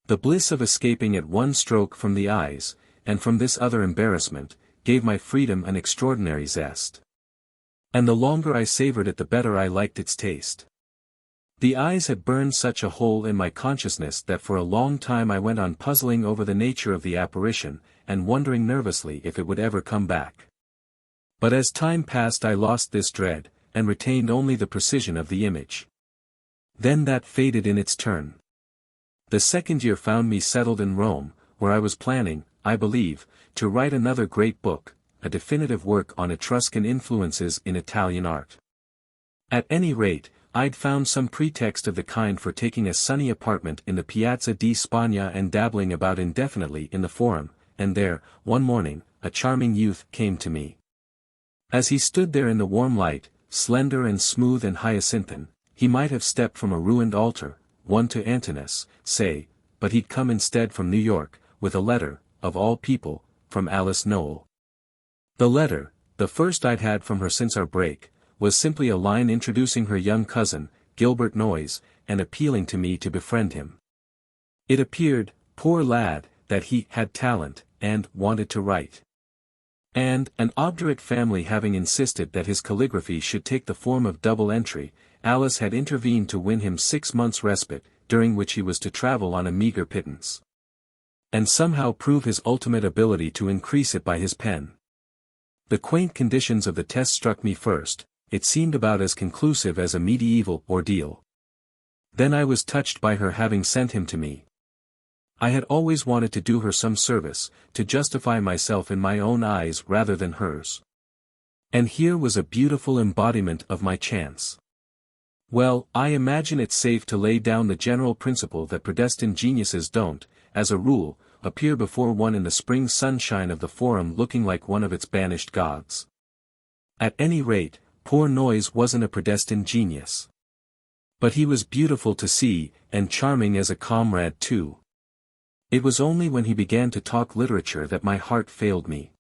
The bliss of escaping at one stroke from the eyes, and from this other embarrassment, gave my freedom an extraordinary zest. And the longer I savored it the better I liked its taste. The eyes had burned such a hole in my consciousness that for a long time I went on puzzling over the nature of the apparition, and wondering nervously if it would ever come back. But as time passed I lost this dread, and retained only the precision of the image. Then that faded in its turn. The second year found me settled in Rome, where I was planning, I believe, to write another great book, a definitive work on Etruscan influences in Italian art. At any rate, I'd found some pretext of the kind for taking a sunny apartment in the Piazza di Spagna and dabbling about indefinitely in the Forum, and there, one morning, a charming youth came to me. As he stood there in the warm light, slender and smooth and hyacinthine, he might have stepped from a ruined altar, one to Antinous, say, but he'd come instead from New York, with a letter, of all people, from Alice Noel. The letter, the first I'd had from her since our break, was simply a line introducing her young cousin, Gilbert Noyes, and appealing to me to befriend him. It appeared, poor lad, that he had talent, and wanted to write. And, an obdurate family having insisted that his calligraphy should take the form of double entry, Alice had intervened to win him 6 months' respite, during which he was to travel on a meager pittance. And somehow prove his ultimate ability to increase it by his pen. The quaint conditions of the test struck me first. It seemed about as conclusive as a medieval ordeal. Then I was touched by her having sent him to me. I had always wanted to do her some service, to justify myself in my own eyes rather than hers. And here was a beautiful embodiment of my chance. Well, I imagine it's safe to lay down the general principle that predestined geniuses don't, as a rule, appear before one in the spring sunshine of the Forum looking like one of its banished gods. At any rate, poor Noyes wasn't a predestined genius. But he was beautiful to see, and charming as a comrade too. It was only when he began to talk literature that my heart failed me.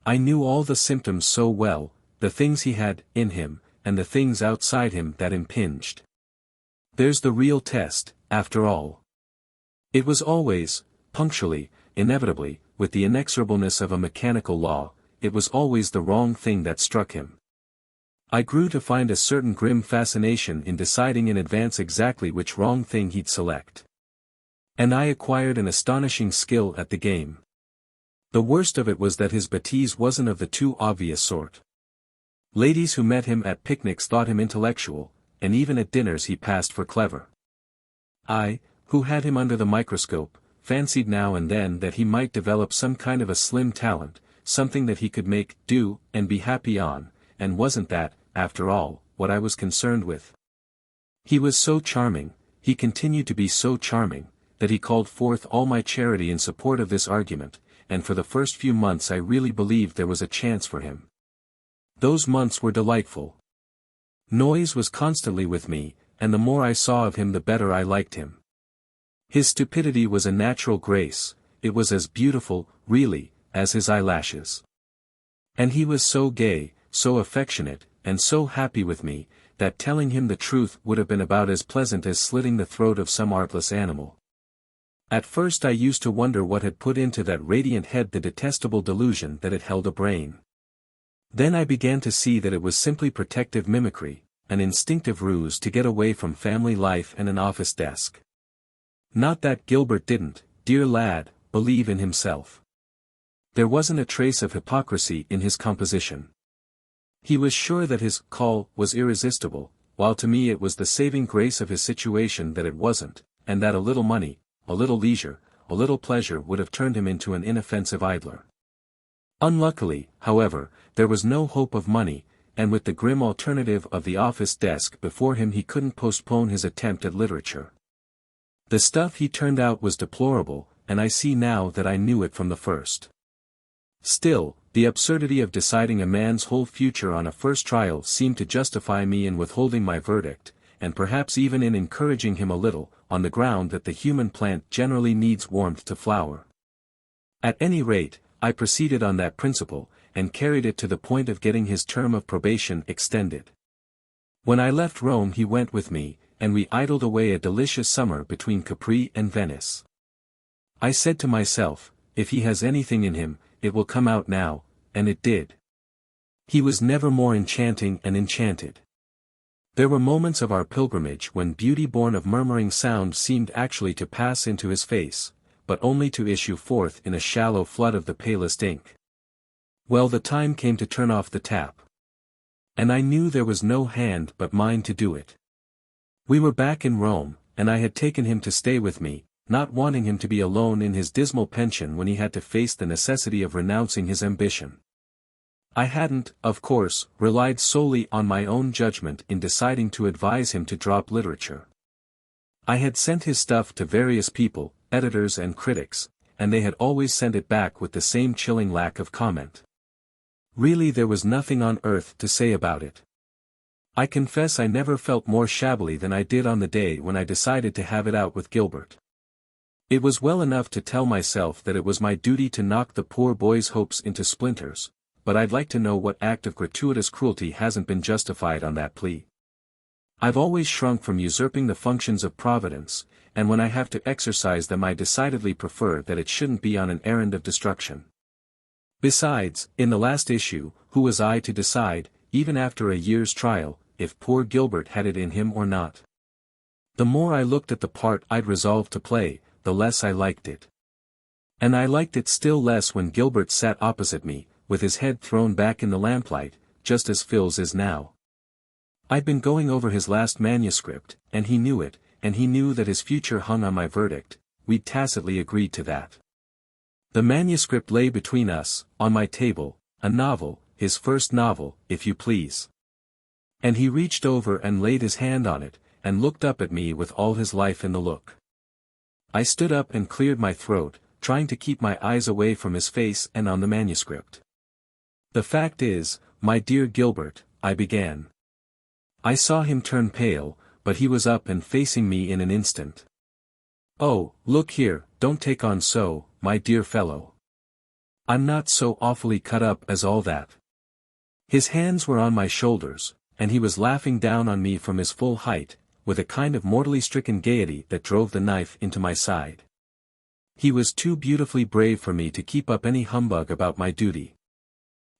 I knew all the symptoms so well, the things he had in him, and the things outside him that impinged. There's the real test, after all. It was always, punctually, inevitably, with the inexorableness of a mechanical law, it was always the wrong thing that struck him. I grew to find a certain grim fascination in deciding in advance exactly which wrong thing he'd select. And I acquired an astonishing skill at the game. The worst of it was that his bêtise wasn't of the too obvious sort. Ladies who met him at picnics thought him intellectual, and even at dinners he passed for clever. I, who had him under the microscope, fancied now and then that he might develop some kind of a slim talent, something that he could make do and be happy on. And wasn't that, after all, what I was concerned with? He was so charming, he continued to be so charming, that he called forth all my charity in support of this argument, and for the first few months I really believed there was a chance for him. Those months were delightful. Noyes was constantly with me, and the more I saw of him the better I liked him. His stupidity was a natural grace, it was as beautiful, really, as his eyelashes. And he was so gay, so affectionate, and so happy with me, that telling him the truth would have been about as pleasant as slitting the throat of some artless animal. At first I used to wonder what had put into that radiant head the detestable delusion that it held a brain. Then I began to see that it was simply protective mimicry, an instinctive ruse to get away from family life and an office desk. Not that Gilbert didn't, dear lad, believe in himself. There wasn't a trace of hypocrisy in his composition. He was sure that his call was irresistible, while to me it was the saving grace of his situation that it wasn't, and that a little money, a little leisure, a little pleasure would have turned him into an inoffensive idler. Unluckily, however, there was no hope of money, and with the grim alternative of the office desk before him he couldn't postpone his attempt at literature. The stuff he turned out was deplorable, and I see now that I knew it from the first. Still, the absurdity of deciding a man's whole future on a first trial seemed to justify me in withholding my verdict, and perhaps even in encouraging him a little, on the ground that the human plant generally needs warmth to flower. At any rate, I proceeded on that principle, and carried it to the point of getting his term of probation extended. When I left Rome he went with me, and we idled away a delicious summer between Capri and Venice. I said to myself, if he has anything in him, it will come out now, and it did. He was never more enchanting and enchanted. There were moments of our pilgrimage when beauty born of murmuring sound seemed actually to pass into his face, but only to issue forth in a shallow flood of the palest ink. Well, the time came to turn off the tap. And I knew there was no hand but mine to do it. We were back in Rome, and I had taken him to stay with me, not wanting him to be alone in his dismal pension when he had to face the necessity of renouncing his ambition. I hadn't, of course, relied solely on my own judgment in deciding to advise him to drop literature. I had sent his stuff to various people, editors and critics, and they had always sent it back with the same chilling lack of comment. Really, there was nothing on earth to say about it. I confess I never felt more shabbily than I did on the day when I decided to have it out with Gilbert. It was well enough to tell myself that it was my duty to knock the poor boy's hopes into splinters, but I'd like to know what act of gratuitous cruelty hasn't been justified on that plea. I've always shrunk from usurping the functions of Providence, and when I have to exercise them I decidedly prefer that it shouldn't be on an errand of destruction. Besides, in the last issue, who was I to decide, even after a year's trial, if poor Gilbert had it in him or not? The more I looked at the part I'd resolved to play, the less I liked it. And I liked it still less when Gilbert sat opposite me, with his head thrown back in the lamplight, just as Phil's is now. I'd been going over his last manuscript, and he knew it, and he knew that his future hung on my verdict. We'd tacitly agreed to that. The manuscript lay between us, on my table, a novel, his first novel, if you please. And he reached over and laid his hand on it, and looked up at me with all his life in the look. I stood up and cleared my throat, trying to keep my eyes away from his face and on the manuscript. The fact is, my dear Gilbert, I began. I saw him turn pale, but he was up and facing me in an instant. Oh, look here, don't take on so, my dear fellow. I'm not so awfully cut up as all that. His hands were on my shoulders, and he was laughing down on me from his full height, with a kind of mortally stricken gaiety that drove the knife into my side. He was too beautifully brave for me to keep up any humbug about my duty.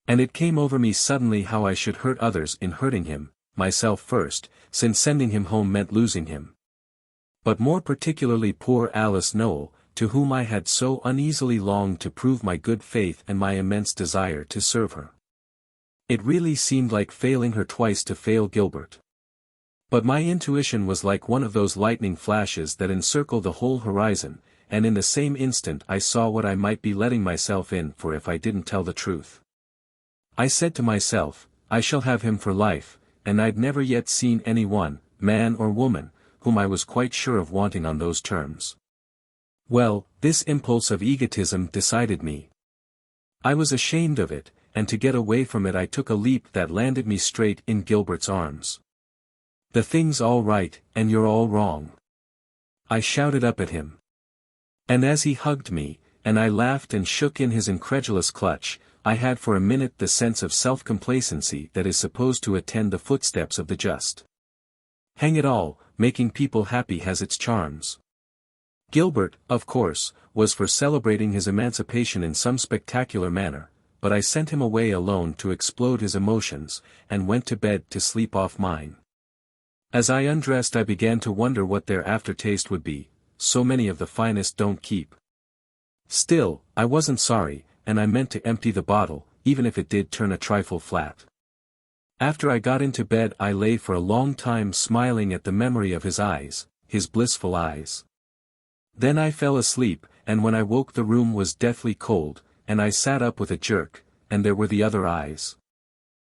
And it came over me suddenly how I should hurt others in hurting him, myself first, since sending him home meant losing him. But more particularly poor Alice Noel, to whom I had so uneasily longed to prove my good faith and my immense desire to serve her. It really seemed like failing her twice to fail Gilbert. But my intuition was like one of those lightning flashes that encircle the whole horizon, and in the same instant I saw what I might be letting myself in for if I didn't tell the truth. I said to myself, I shall have him for life, and I'd never yet seen anyone, man or woman, whom I was quite sure of wanting on those terms. Well, this impulse of egotism decided me. I was ashamed of it, and to get away from it I took a leap that landed me straight in Gilbert's arms. The thing's all right, and you're all wrong. I shouted up at him. And as he hugged me, and I laughed and shook in his incredulous clutch, I had for a minute the sense of self-complacency that is supposed to attend the footsteps of the just. Hang it all, making people happy has its charms. Gilbert, of course, was for celebrating his emancipation in some spectacular manner, but I sent him away alone to explode his emotions, and went to bed to sleep off mine. As I undressed I began to wonder what their aftertaste would be, so many of the finest don't keep. Still, I wasn't sorry, and I meant to empty the bottle, even if it did turn a trifle flat. After I got into bed I lay for a long time smiling at the memory of his eyes, his blissful eyes. Then I fell asleep, and when I woke the room was deathly cold, and I sat up with a jerk, and there were the other eyes.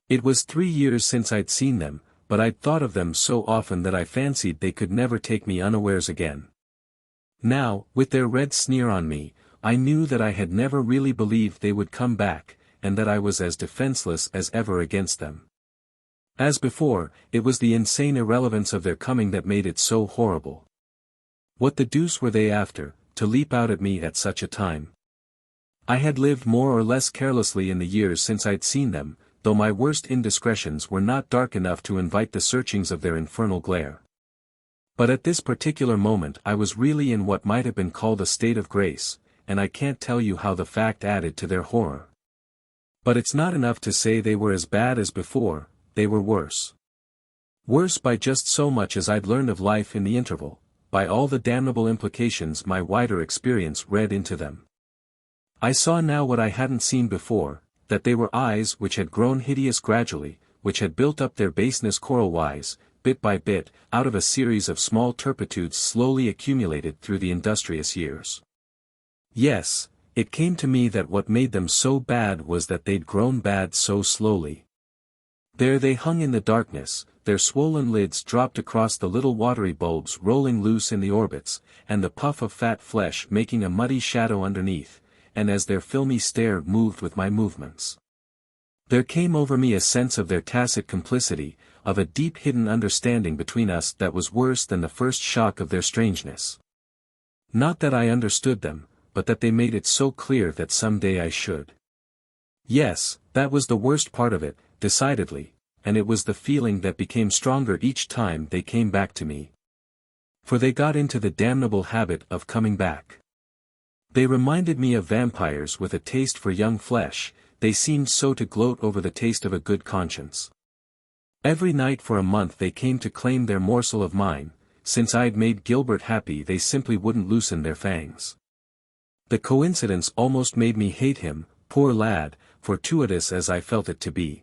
It was 3 years since I'd seen them, but I'd thought of them so often that I fancied they could never take me unawares again. Now, with their red sneer on me, I knew that I had never really believed they would come back, and that I was as defenseless as ever against them. As before, it was the insane irrelevance of their coming that made it so horrible. What the deuce were they after, to leap out at me at such a time? I had lived more or less carelessly in the years since I'd seen them, though my worst indiscretions were not dark enough to invite the searchings of their infernal glare. But at this particular moment I was really in what might have been called a state of grace, and I can't tell you how the fact added to their horror. But it's not enough to say they were as bad as before, they were worse. Worse by just so much as I'd learned of life in the interval, by all the damnable implications my wider experience read into them. I saw now what I hadn't seen before, that they were eyes which had grown hideous gradually, which had built up their baseness coral-wise, bit by bit, out of a series of small turpitudes slowly accumulated through the industrious years. Yes, it came to me that what made them so bad was that they'd grown bad so slowly. There they hung in the darkness, their swollen lids dropped across the little watery bulbs rolling loose in the orbits, and the puff of fat flesh making a muddy shadow underneath, and as their filmy stare moved with my movements, there came over me a sense of their tacit complicity, of a deep hidden understanding between us that was worse than the first shock of their strangeness. Not that I understood them, but that they made it so clear that some day I should. Yes, that was the worst part of it, decidedly, and it was the feeling that became stronger each time they came back to me. For they got into the damnable habit of coming back. They reminded me of vampires with a taste for young flesh, they seemed so to gloat over the taste of a good conscience. Every night for a month they came to claim their morsel of mine, since I'd made Gilbert happy they simply wouldn't loosen their fangs. The coincidence almost made me hate him, poor lad, fortuitous as I felt it to be.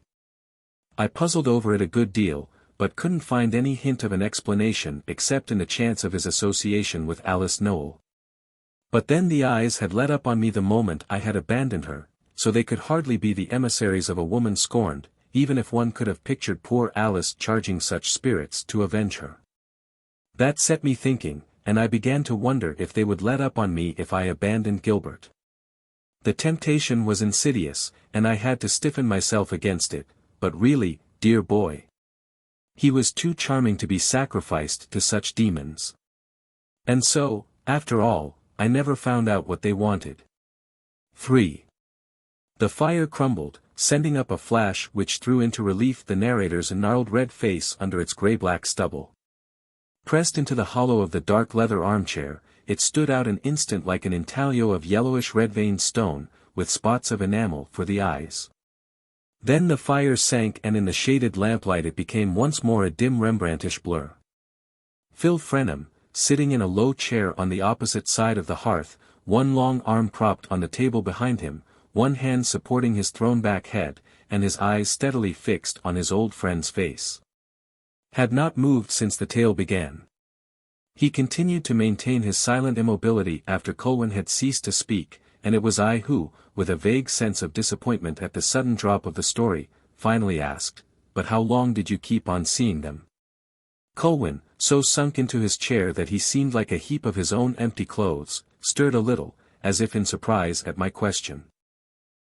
I puzzled over it a good deal, but couldn't find any hint of an explanation except in the chance of his association with Alice Noel. But then the eyes had let up on me the moment I had abandoned her, so they could hardly be the emissaries of a woman scorned, even if one could have pictured poor Alice charging such spirits to avenge her. That set me thinking, and I began to wonder if they would let up on me if I abandoned Gilbert. The temptation was insidious, and I had to stiffen myself against it, but really, dear boy, he was too charming to be sacrificed to such demons. And so, after all, I never found out what they wanted. 3. The fire crumbled, sending up a flash which threw into relief the narrator's gnarled red face under its grey-black stubble. Pressed into the hollow of the dark leather armchair, it stood out an instant like an intaglio of yellowish red-veined stone, with spots of enamel for the eyes. Then the fire sank and in the shaded lamplight it became once more a dim Rembrandtish blur. Phil Frenham, sitting in a low chair on the opposite side of the hearth, one long arm propped on the table behind him, one hand supporting his thrown-back head, and his eyes steadily fixed on his old friend's face, had not moved since the tale began. He continued to maintain his silent immobility after Colwyn had ceased to speak, and it was I who, with a vague sense of disappointment at the sudden drop of the story, finally asked, "But how long did you keep on seeing them?" Colwyn, so sunk into his chair that he seemed like a heap of his own empty clothes, stirred a little, as if in surprise at my question.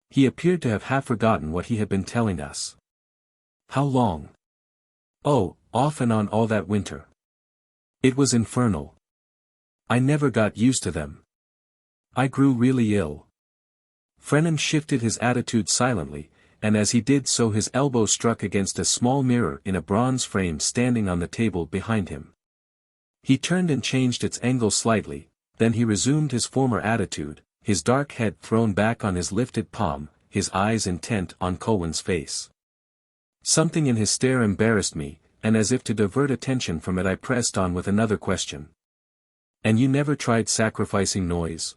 He appeared to have half forgotten what he had been telling us. "How long?" "Oh, off and on all that winter. It was infernal. I never got used to them. I grew really ill." Frenham shifted his attitude silently, and as he did so his elbow struck against a small mirror in a bronze frame standing on the table behind him. He turned and changed its angle slightly, then he resumed his former attitude, his dark head thrown back on his lifted palm, his eyes intent on Colwyn's face. Something in his stare embarrassed me, and as if to divert attention from it I pressed on with another question. "And you never tried sacrificing Noyes?"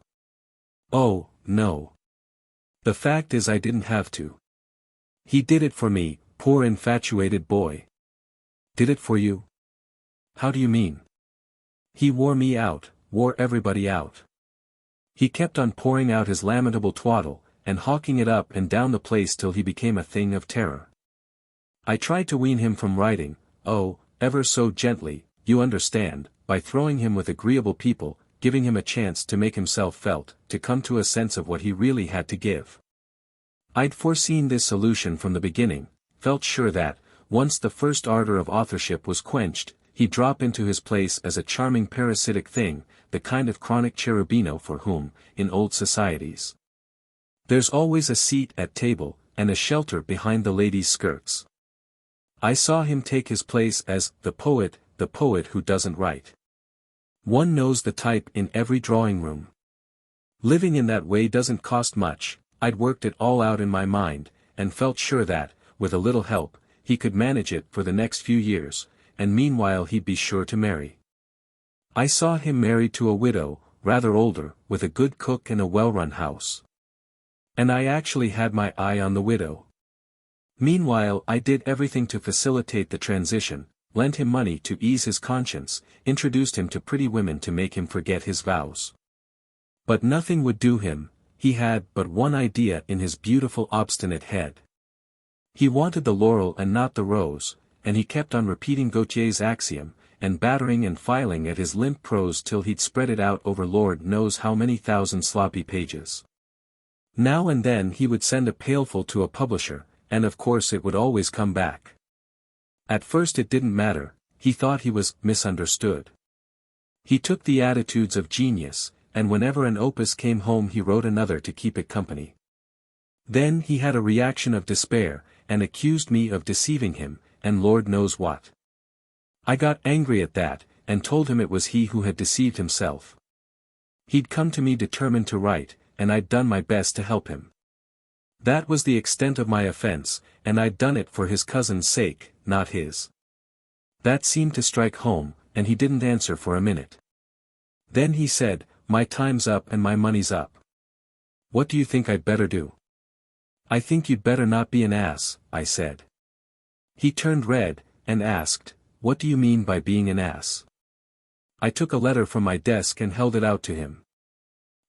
"Oh, no. The fact is I didn't have to. He did it for me, poor infatuated boy." "Did it for you? How do you mean?" "He wore me out, wore everybody out. He kept on pouring out his lamentable twaddle, and hawking it up and down the place till he became a thing of terror. I tried to wean him from writing, oh, ever so gently, you understand, by throwing him with agreeable people, giving him a chance to make himself felt, to come to a sense of what he really had to give. I'd foreseen this solution from the beginning, felt sure that, once the first ardor of authorship was quenched, he'd drop into his place as a charming parasitic thing, the kind of chronic cherubino for whom, in old societies, there's always a seat at table, and a shelter behind the ladies' skirts. I saw him take his place as the poet who doesn't write. One knows the type in every drawing room. Living in that way doesn't cost much. I'd worked it all out in my mind, and felt sure that, with a little help, he could manage it for the next few years, and meanwhile he'd be sure to marry. I saw him married to a widow, rather older, with a good cook and a well-run house. And I actually had my eye on the widow. Meanwhile I did everything to facilitate the transition, lent him money to ease his conscience, introduced him to pretty women to make him forget his vows. But nothing would do him. He had but one idea in his beautiful obstinate head. He wanted the laurel and not the rose, and he kept on repeating Gautier's axiom, and battering and filing at his limp prose till he'd spread it out over Lord knows how many thousand sloppy pages. Now and then he would send a pailful to a publisher, and of course it would always come back. At first it didn't matter, he thought he was misunderstood. He took the attitudes of genius, and whenever an opus came home he wrote another to keep it company. Then he had a reaction of despair, and accused me of deceiving him, and Lord knows what. I got angry at that, and told him it was he who had deceived himself. He'd come to me determined to write, and I'd done my best to help him. That was the extent of my offense, and I'd done it for his cousin's sake, not his. That seemed to strike home, and he didn't answer for a minute. Then he said, "My time's up and my money's up. What do you think I'd better do?" "I think you'd better not be an ass," I said. He turned red, and asked, "What do you mean by being an ass?" I took a letter from my desk and held it out to him.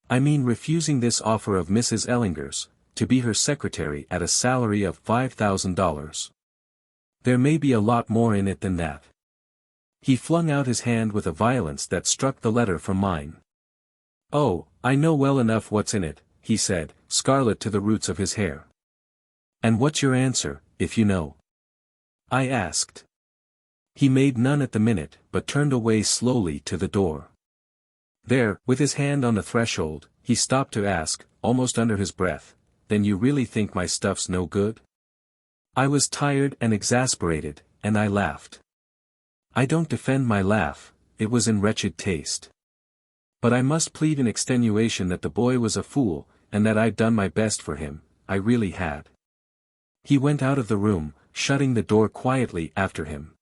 "I mean refusing this offer of Mrs. Ellinger's, to be her secretary at a salary of $5,000. There may be a lot more in it than that." He flung out his hand with a violence that struck the letter from mine. "Oh, I know well enough what's in it," he said, scarlet to the roots of his hair. "And what's your answer, if you know?" I asked. He made none at the minute, but turned away slowly to the door. There, with his hand on the threshold, he stopped to ask, almost under his breath, "Then you really think my stuff's no good?" I was tired and exasperated, and I laughed. I don't defend my laugh, it was in wretched taste. But I must plead in extenuation that the boy was a fool, and that I'd done my best for him, I really had. He went out of the room, shutting the door quietly after him.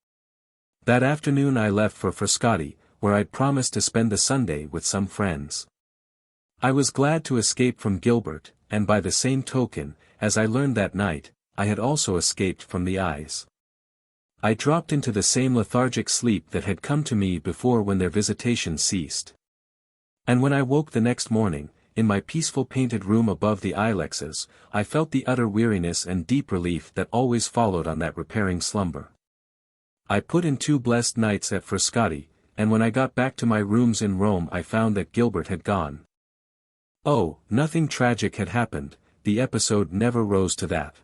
That afternoon I left for Frascati, where I'd promised to spend the Sunday with some friends. I was glad to escape from Gilbert, and by the same token, as I learned that night, I had also escaped from the eyes. I dropped into the same lethargic sleep that had come to me before when their visitation ceased. And when I woke the next morning, in my peaceful painted room above the ilexes, I felt the utter weariness and deep relief that always followed on that repairing slumber. I put in 2 blessed nights at Frascati, and when I got back to my rooms in Rome I found that Gilbert had gone. Oh, nothing tragic had happened, the episode never rose to that.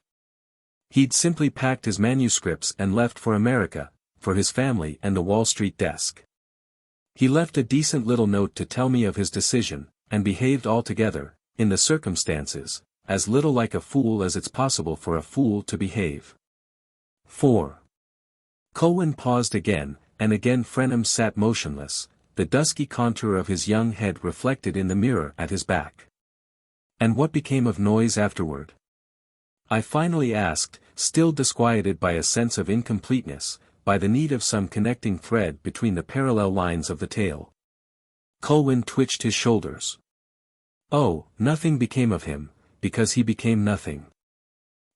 He'd simply packed his manuscripts and left for America, for his family and the Wall Street desk. He left a decent little note to tell me of his decision, and behaved altogether, in the circumstances, as little like a fool as it's possible for a fool to behave. 4. Colwyn paused again, and again Frenham sat motionless, the dusky contour of his young head reflected in the mirror at his back. "And what became of Noise afterward?" I finally asked, still disquieted by a sense of incompleteness, by the need of some connecting thread between the parallel lines of the tale. Colwyn twitched his shoulders. "Oh, nothing became of him, because he became nothing.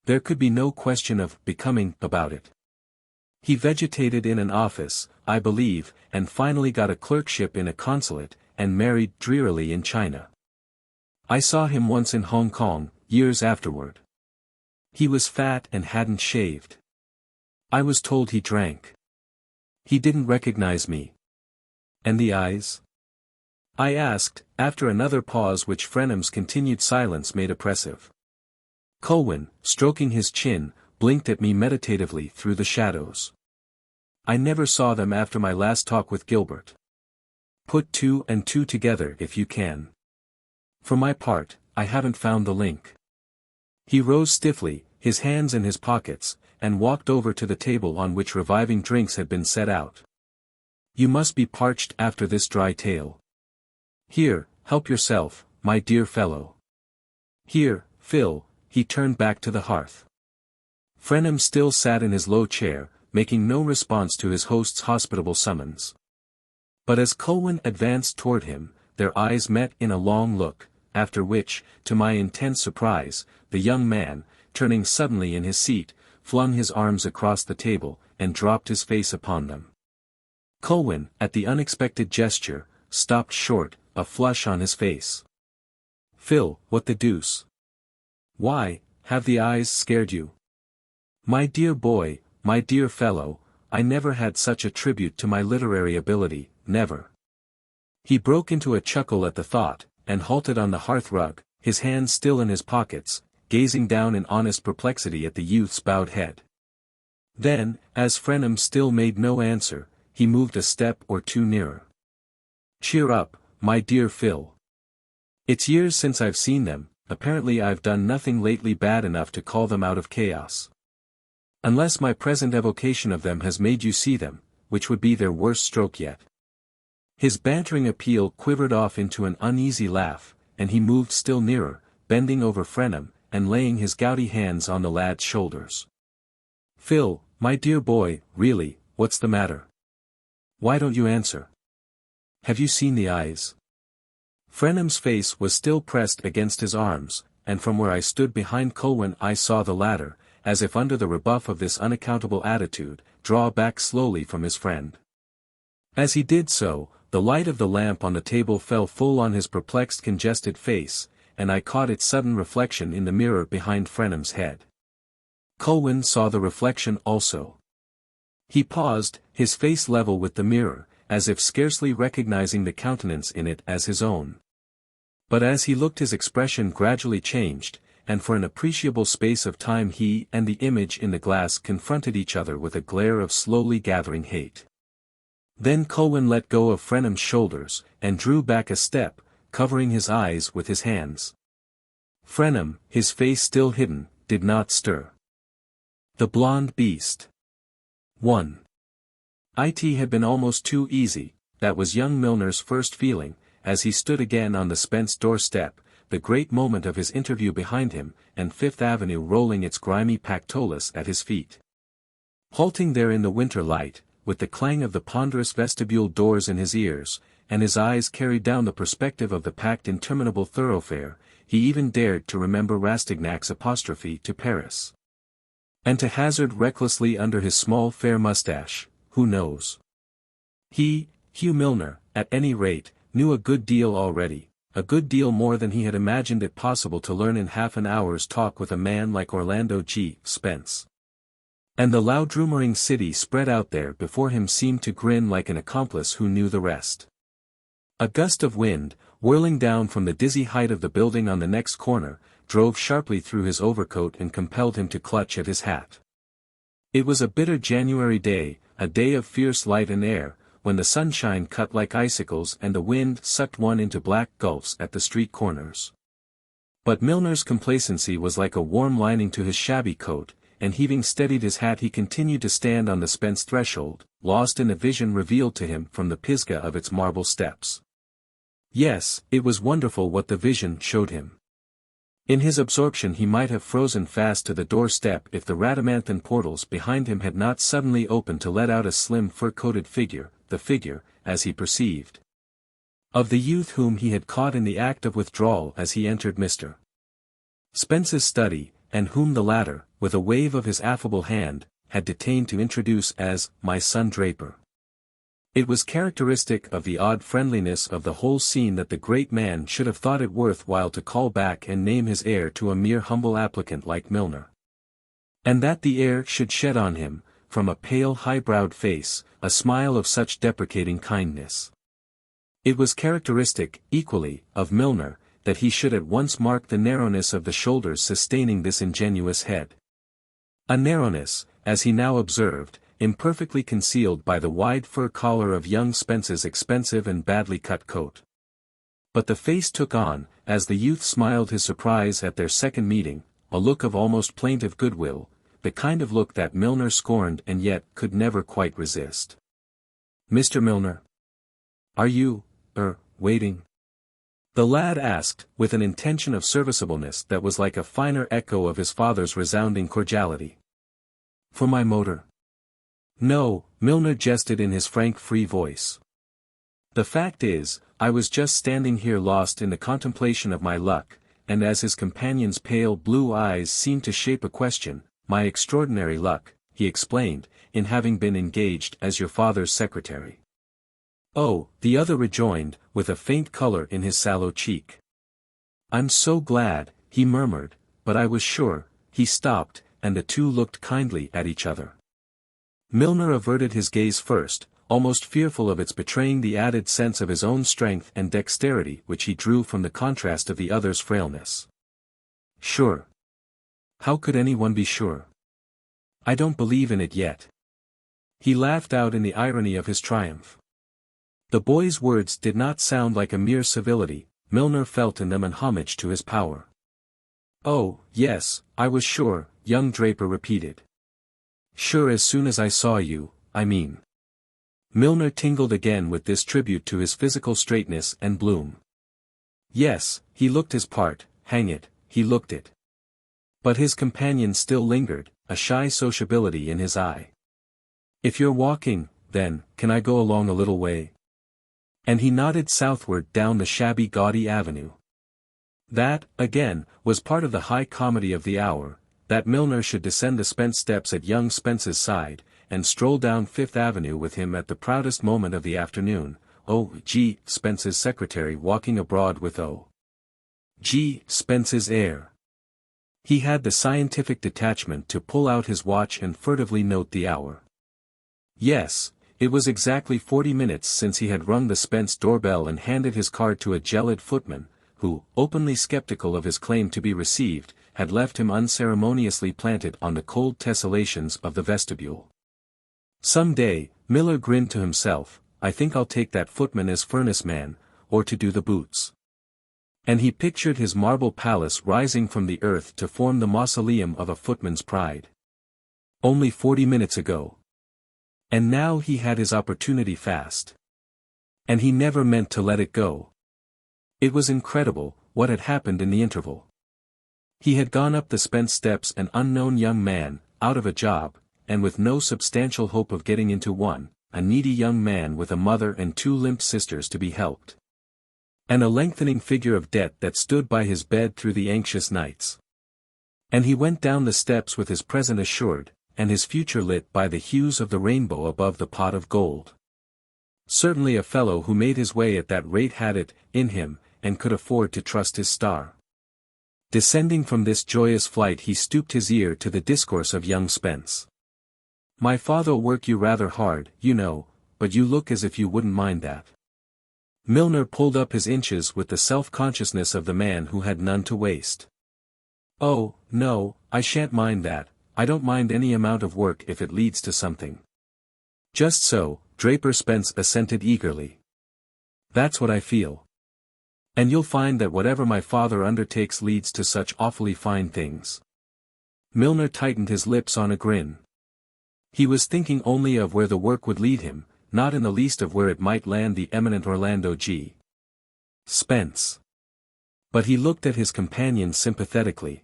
There could be no question of becoming about it. He vegetated in an office, I believe, and finally got a clerkship in a consulate, and married drearily in China. I saw him once in Hong Kong, years afterward. He was fat and hadn't shaved. I was told he drank. He didn't recognize me." "And the eyes?" I asked, after another pause which Frenham's continued silence made oppressive. Colwyn, stroking his chin, blinked at me meditatively through the shadows. "I never saw them after my last talk with Gilbert. Put 2 and 2 together if you can. For my part, I haven't found the link." He rose stiffly, his hands in his pockets, and walked over to the table on which reviving drinks had been set out. "You must be parched after this dry tale. Here, help yourself, my dear fellow. Here, Phil," he turned back to the hearth. Frenham still sat in his low chair, making no response to his host's hospitable summons. But as Colwyn advanced toward him, their eyes met in a long look, after which, to my intense surprise, the young man, turning suddenly in his seat, flung his arms across the table, and dropped his face upon them. Colwyn, at the unexpected gesture, stopped short, a flush on his face. "Phil, what the deuce? Why, have the eyes scared you? My dear boy, my dear fellow, I never had such a tribute to my literary ability, never." He broke into a chuckle at the thought, and halted on the hearthrug, his hands still in his pockets, gazing down in honest perplexity at the youth's bowed head. Then, as Frenham still made no answer, he moved a step or two nearer. "Cheer up, my dear Phil. It's years since I've seen them, apparently I've done nothing lately bad enough to call them out of chaos. Unless my present evocation of them has made you see them, which would be their worst stroke yet." His bantering appeal quivered off into an uneasy laugh, and he moved still nearer, bending over Frenham, and laying his gouty hands on the lad's shoulders. "Phil, my dear boy, really, what's the matter? Why don't you answer? Have you seen the eyes?" Frenham's face was still pressed against his arms, and from where I stood behind Colwyn I saw the latter, as if under the rebuff of this unaccountable attitude, draw back slowly from his friend. As he did so, the light of the lamp on the table fell full on his perplexed, congested face, and I caught its sudden reflection in the mirror behind Frenham's head. Colwyn saw the reflection also. He paused, his face level with the mirror, as if scarcely recognizing the countenance in it as his own. But as he looked his expression gradually changed, and for an appreciable space of time he and the image in the glass confronted each other with a glare of slowly gathering hate. Then Colwyn let go of Frenham's shoulders, and drew back a step, covering his eyes with his hands. Frenham, his face still hidden, did not stir. The Blond Beast. 1. It had been almost too easy, that was young Milner's first feeling, as he stood again on the Spence doorstep, the great moment of his interview behind him, and Fifth Avenue rolling its grimy Pactolus at his feet. Halting there in the winter light, with the clang of the ponderous vestibule doors in his ears, and his eyes carried down the perspective of the packed interminable thoroughfare, he even dared to remember Rastignac's apostrophe to Paris. And to hazard recklessly under his small fair mustache, who knows? He, Hugh Milner, at any rate, knew a good deal already, a good deal more than he had imagined it possible to learn in half an hour's talk with a man like Orlando G. Spence. And the loud-rumoring city spread out there before him seemed to grin like an accomplice who knew the rest. A gust of wind, whirling down from the dizzy height of the building on the next corner, drove sharply through his overcoat and compelled him to clutch at his hat. It was a bitter January day, a day of fierce light and air, when the sunshine cut like icicles and the wind sucked one into black gulfs at the street corners. But Milner's complacency was like a warm lining to his shabby coat, and heaving steadied his hat he continued to stand on the Spence threshold, lost in a vision revealed to him from the Pisgah of its marble steps. Yes, it was wonderful what the vision showed him. In his absorption he might have frozen fast to the doorstep if the Rhadamanthine portals behind him had not suddenly opened to let out a slim fur-coated figure, the figure, as he perceived, of the youth whom he had caught in the act of withdrawal as he entered Mr. Spence's study, and whom the latter, with a wave of his affable hand, had detained to introduce as "my son Draper." It was characteristic of the odd friendliness of the whole scene that the great man should have thought it worth while to call back and name his heir to a mere humble applicant like Milner. And that the heir should shed on him, from a pale high-browed face, a smile of such deprecating kindness. It was characteristic, equally, of Milner, that he should at once mark the narrowness of the shoulders sustaining this ingenuous head. A narrowness, as he now observed, imperfectly concealed by the wide fur collar of young Spence's expensive and badly cut coat. But the face took on, as the youth smiled his surprise at their second meeting, a look of almost plaintive goodwill, the kind of look that Milner scorned and yet could never quite resist. "Mr. Milner? Are you, waiting?" the lad asked, with an intention of serviceableness that was like a finer echo of his father's resounding cordiality. "For my motor?" No, Milner jested in his frank free voice. The fact is, I was just standing here lost in the contemplation of my luck, and as his companion's pale blue eyes seemed to shape a question, my extraordinary luck, he explained, in having been engaged as your father's secretary. Oh, the other rejoined, with a faint color in his sallow cheek. I'm so glad, he murmured, but I was sure. He stopped, and the two looked kindly at each other. Milner averted his gaze first, almost fearful of its betraying the added sense of his own strength and dexterity which he drew from the contrast of the other's frailness. Sure. How could anyone be sure? I don't believe in it yet. He laughed out in the irony of his triumph. The boy's words did not sound like a mere civility. Milner felt in them an homage to his power. Oh, yes, I was sure, young Draper repeated. Sure as soon as I saw you, I mean. Milner tingled again with this tribute to his physical straightness and bloom. Yes, he looked his part, hang it, he looked it. But his companion still lingered, a shy sociability in his eye. If you're walking, then, can I go along a little way? And he nodded southward down the shabby gaudy avenue. That, again, was part of the high comedy of the hour, that Milner should descend the Spence steps at young Spence's side, and stroll down Fifth Avenue with him at the proudest moment of the afternoon. O. G. Spence's secretary walking abroad with O. G. Spence's air. He had the scientific detachment to pull out his watch and furtively note the hour. Yes, it was exactly 40 minutes since he had rung the Spence doorbell and handed his card to a gelid footman, who, openly skeptical of his claim to be received, had left him unceremoniously planted on the cold tessellations of the vestibule. Some day, Miller grinned to himself, I think I'll take that footman as furnace man, or to do the boots. And he pictured his marble palace rising from the earth to form the mausoleum of a footman's pride. Only 40 minutes ago. And now he had his opportunity fast. And he never meant to let it go. It was incredible, what had happened in the interval. He had gone up the Spence steps an unknown young man, out of a job, and with no substantial hope of getting into one, a needy young man with a mother and 2 limp sisters to be helped. And a lengthening figure of debt that stood by his bed through the anxious nights. And he went down the steps with his present assured, and his future lit by the hues of the rainbow above the pot of gold. Certainly a fellow who made his way at that rate had it in him, and could afford to trust his star. Descending from this joyous flight he stooped his ear to the discourse of young Spence. My father'll work you rather hard, you know, but you look as if you wouldn't mind that. Milner pulled up his inches with the self-consciousness of the man who had none to waste. Oh, no, I shan't mind that, I don't mind any amount of work if it leads to something. Just so, Draper Spence assented eagerly. That's what I feel. And you'll find that whatever my father undertakes leads to such awfully fine things. Milner tightened his lips on a grin. He was thinking only of where the work would lead him, not in the least of where it might land the eminent Orlando G. Spence. But he looked at his companion sympathetically.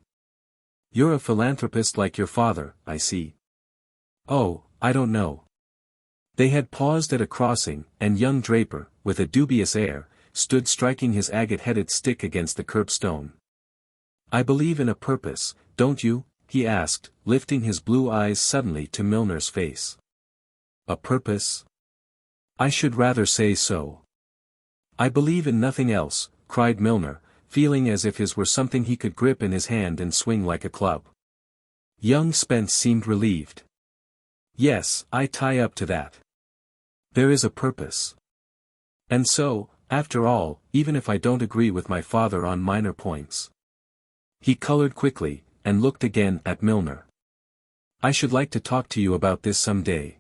You're a philanthropist like your father, I see. Oh, I don't know. They had paused at a crossing, and young Draper, with a dubious air, stood striking his agate-headed stick against the curbstone. I believe in a purpose, don't you? He asked, lifting his blue eyes suddenly to Milner's face. A purpose? I should rather say so. I believe in nothing else, cried Milner, feeling as if his were something he could grip in his hand and swing like a club. Young Spence seemed relieved. Yes, I tie up to that. There is a purpose. And so, after all, even if I don't agree with my father on minor points. He colored quickly, and looked again at Milner. I should like to talk to you about this some day.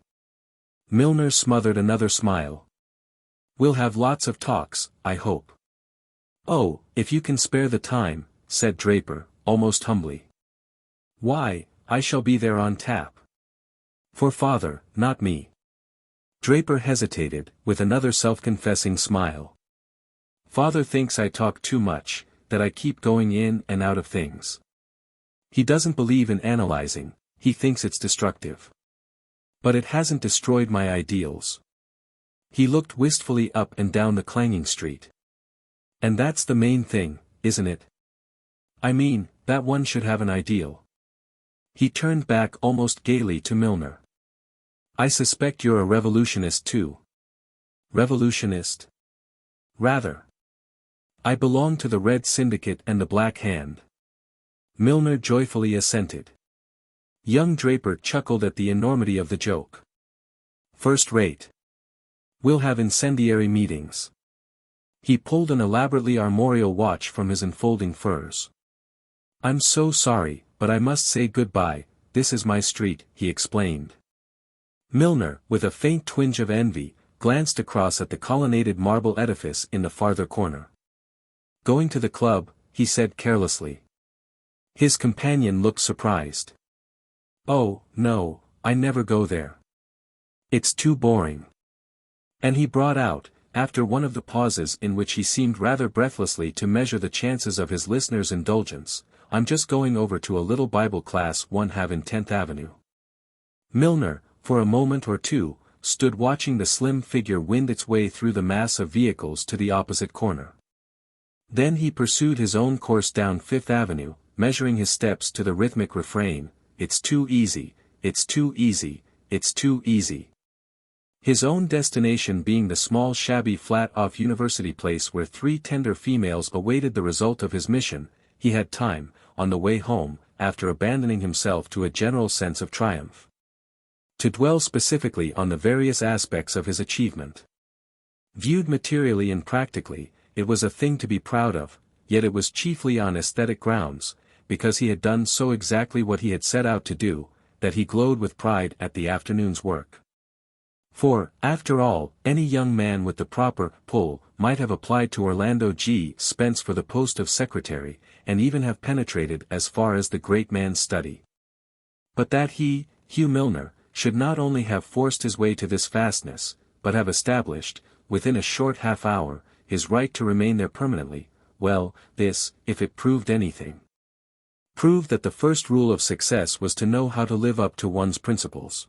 Milner smothered another smile. We'll have lots of talks, I hope. Oh, if you can spare the time, said Draper, almost humbly. Why, I shall be there on tap. For father, not me. Draper hesitated, with another self-confessing smile. Father thinks I talk too much, that I keep going in and out of things. He doesn't believe in analyzing, he thinks it's destructive. But it hasn't destroyed my ideals. He looked wistfully up and down the clanging street. And that's the main thing, isn't it? I mean, that one should have an ideal. He turned back almost gaily to Milner. I suspect you're a revolutionist too. Revolutionist? Rather. I belong to the Red Syndicate and the Black Hand. Milner joyfully assented. Young Draper chuckled at the enormity of the joke. First rate. We'll have incendiary meetings. He pulled an elaborately armorial watch from his enfolding furs. I'm so sorry, but I must say goodbye, this is my street, he explained. Milner, with a faint twinge of envy, glanced across at the colonnaded marble edifice in the farther corner. Going to the club, he said carelessly. His companion looked surprised. Oh, no, I never go there. It's too boring. And he brought out, after one of the pauses in which he seemed rather breathlessly to measure the chances of his listener's indulgence, I'm just going over to a little Bible class one have in 10th Avenue. Milner, for a moment or two, stood watching the slim figure wind its way through the mass of vehicles to the opposite corner. Then he pursued his own course down 5th Avenue, measuring his steps to the rhythmic refrain, it's too easy, it's too easy, it's too easy. His own destination being the small shabby flat-off university place where 3 tender females awaited the result of his mission, he had time, on the way home, after abandoning himself to a general sense of triumph, to dwell specifically on the various aspects of his achievement. Viewed materially and practically, it was a thing to be proud of, yet it was chiefly on aesthetic grounds, because he had done so exactly what he had set out to do, that he glowed with pride at the afternoon's work. For, after all, any young man with the proper pull might have applied to Orlando G. Spence for the post of secretary, and even have penetrated as far as the great man's study. But that he, Hugh Milner, should not only have forced his way to this fastness, but have established, within a short half-hour, his right to remain there permanently, well, this, if it proved anything, proved that the first rule of success was to know how to live up to one's principles.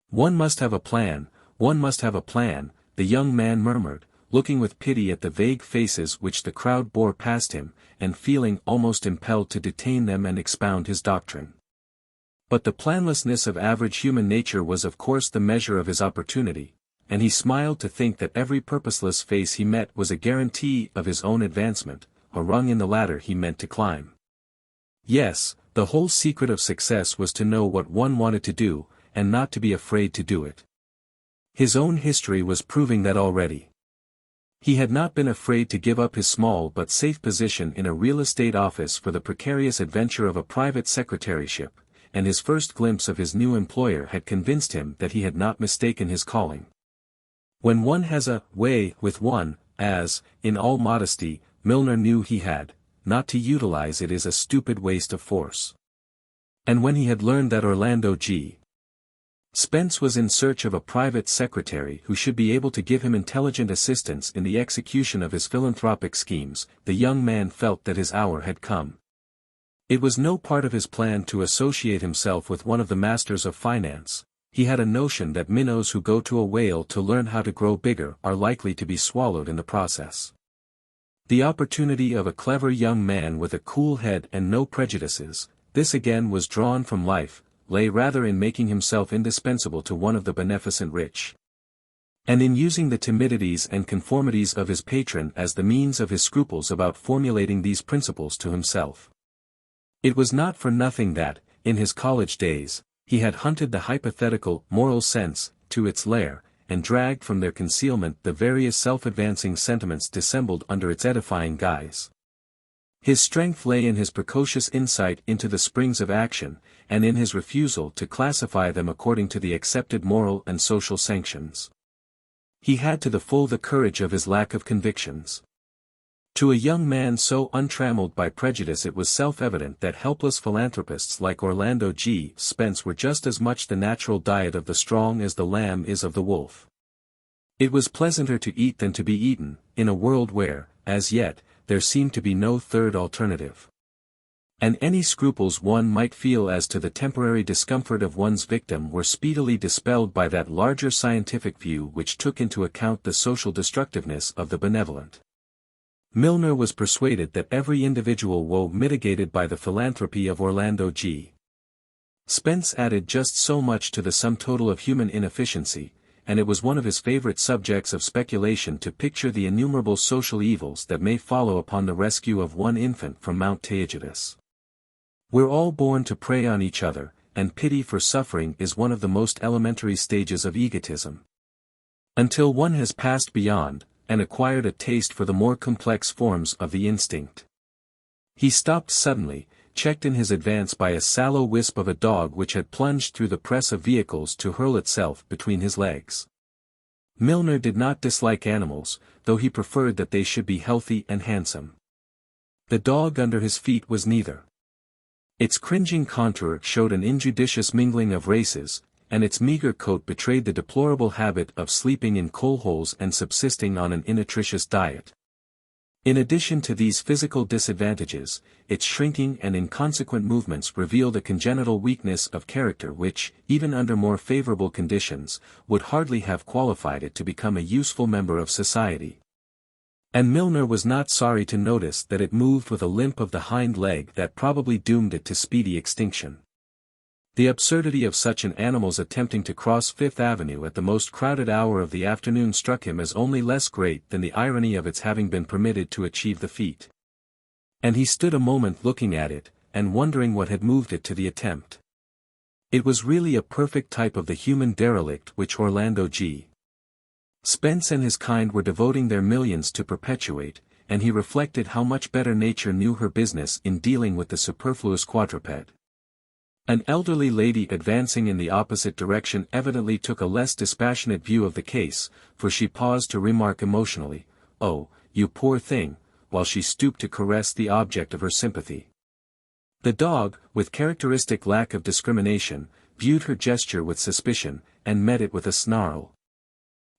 One must have a plan, the young man murmured, looking with pity at the vague faces which the crowd bore past him, and feeling almost impelled to detain them and expound his doctrine. But the planlessness of average human nature was of course the measure of his opportunity, and he smiled to think that every purposeless face he met was a guarantee of his own advancement, a rung in the ladder he meant to climb. Yes, the whole secret of success was to know what one wanted to do, and not to be afraid to do it. His own history was proving that already. He had not been afraid to give up his small but safe position in a real estate office for the precarious adventure of a private secretaryship, and his first glimpse of his new employer had convinced him that he had not mistaken his calling. When one has a way with one, as, in all modesty, Milner knew he had, not to utilize it is a stupid waste of force. And when he had learned that Orlando G. Spence was in search of a private secretary who should be able to give him intelligent assistance in the execution of his philanthropic schemes, the young man felt that his hour had come. It was no part of his plan to associate himself with one of the masters of finance. He had a notion that minnows who go to a whale to learn how to grow bigger are likely to be swallowed in the process. The opportunity of a clever young man with a cool head and no prejudices, this again was drawn from life, lay rather in making himself indispensable to one of the beneficent rich, and in using the timidities and conformities of his patron as the means of his scruples about formulating these principles to himself. It was not for nothing that, in his college days, he had hunted the hypothetical moral sense to its lair, and dragged from their concealment the various self-advancing sentiments dissembled under its edifying guise. His strength lay in his precocious insight into the springs of action, and in his refusal to classify them according to the accepted moral and social sanctions. He had to the full the courage of his lack of convictions. To a young man so untrammeled by prejudice it was self-evident that helpless philanthropists like Orlando G. Spence were just as much the natural diet of the strong as the lamb is of the wolf. It was pleasanter to eat than to be eaten, in a world where, as yet, there seemed to be no third alternative. And any scruples one might feel as to the temporary discomfort of one's victim were speedily dispelled by that larger scientific view which took into account the social destructiveness of the benevolent. Milner was persuaded that every individual woe mitigated by the philanthropy of Orlando G. Spence added just so much to the sum total of human inefficiency, and it was one of his favorite subjects of speculation to picture the innumerable social evils that may follow upon the rescue of one infant from Mount Taygetus. We're all born to prey on each other, and pity for suffering is one of the most elementary stages of egotism. Until one has passed beyond, and acquired a taste for the more complex forms of the instinct. He stopped suddenly, checked in his advance by a sallow wisp of a dog which had plunged through the press of vehicles to hurl itself between his legs. Milner did not dislike animals, though he preferred that they should be healthy and handsome. The dog under his feet was neither. Its cringing contour showed an injudicious mingling of races, and its meager coat betrayed the deplorable habit of sleeping in coal-holes and subsisting on an innutritious diet. In addition to these physical disadvantages, its shrinking and inconsequent movements revealed a congenital weakness of character which, even under more favorable conditions, would hardly have qualified it to become a useful member of society. And Milner was not sorry to notice that it moved with a limp of the hind leg that probably doomed it to speedy extinction. The absurdity of such an animal's attempting to cross Fifth Avenue at the most crowded hour of the afternoon struck him as only less great than the irony of its having been permitted to achieve the feat. And he stood a moment looking at it, and wondering what had moved it to the attempt. It was really a perfect type of the human derelict which Orlando G. Spence and his kind were devoting their millions to perpetuate, and he reflected how much better nature knew her business in dealing with the superfluous quadruped. An elderly lady advancing in the opposite direction evidently took a less dispassionate view of the case, for she paused to remark emotionally, "Oh, you poor thing," while she stooped to caress the object of her sympathy. The dog, with characteristic lack of discrimination, viewed her gesture with suspicion, and met it with a snarl.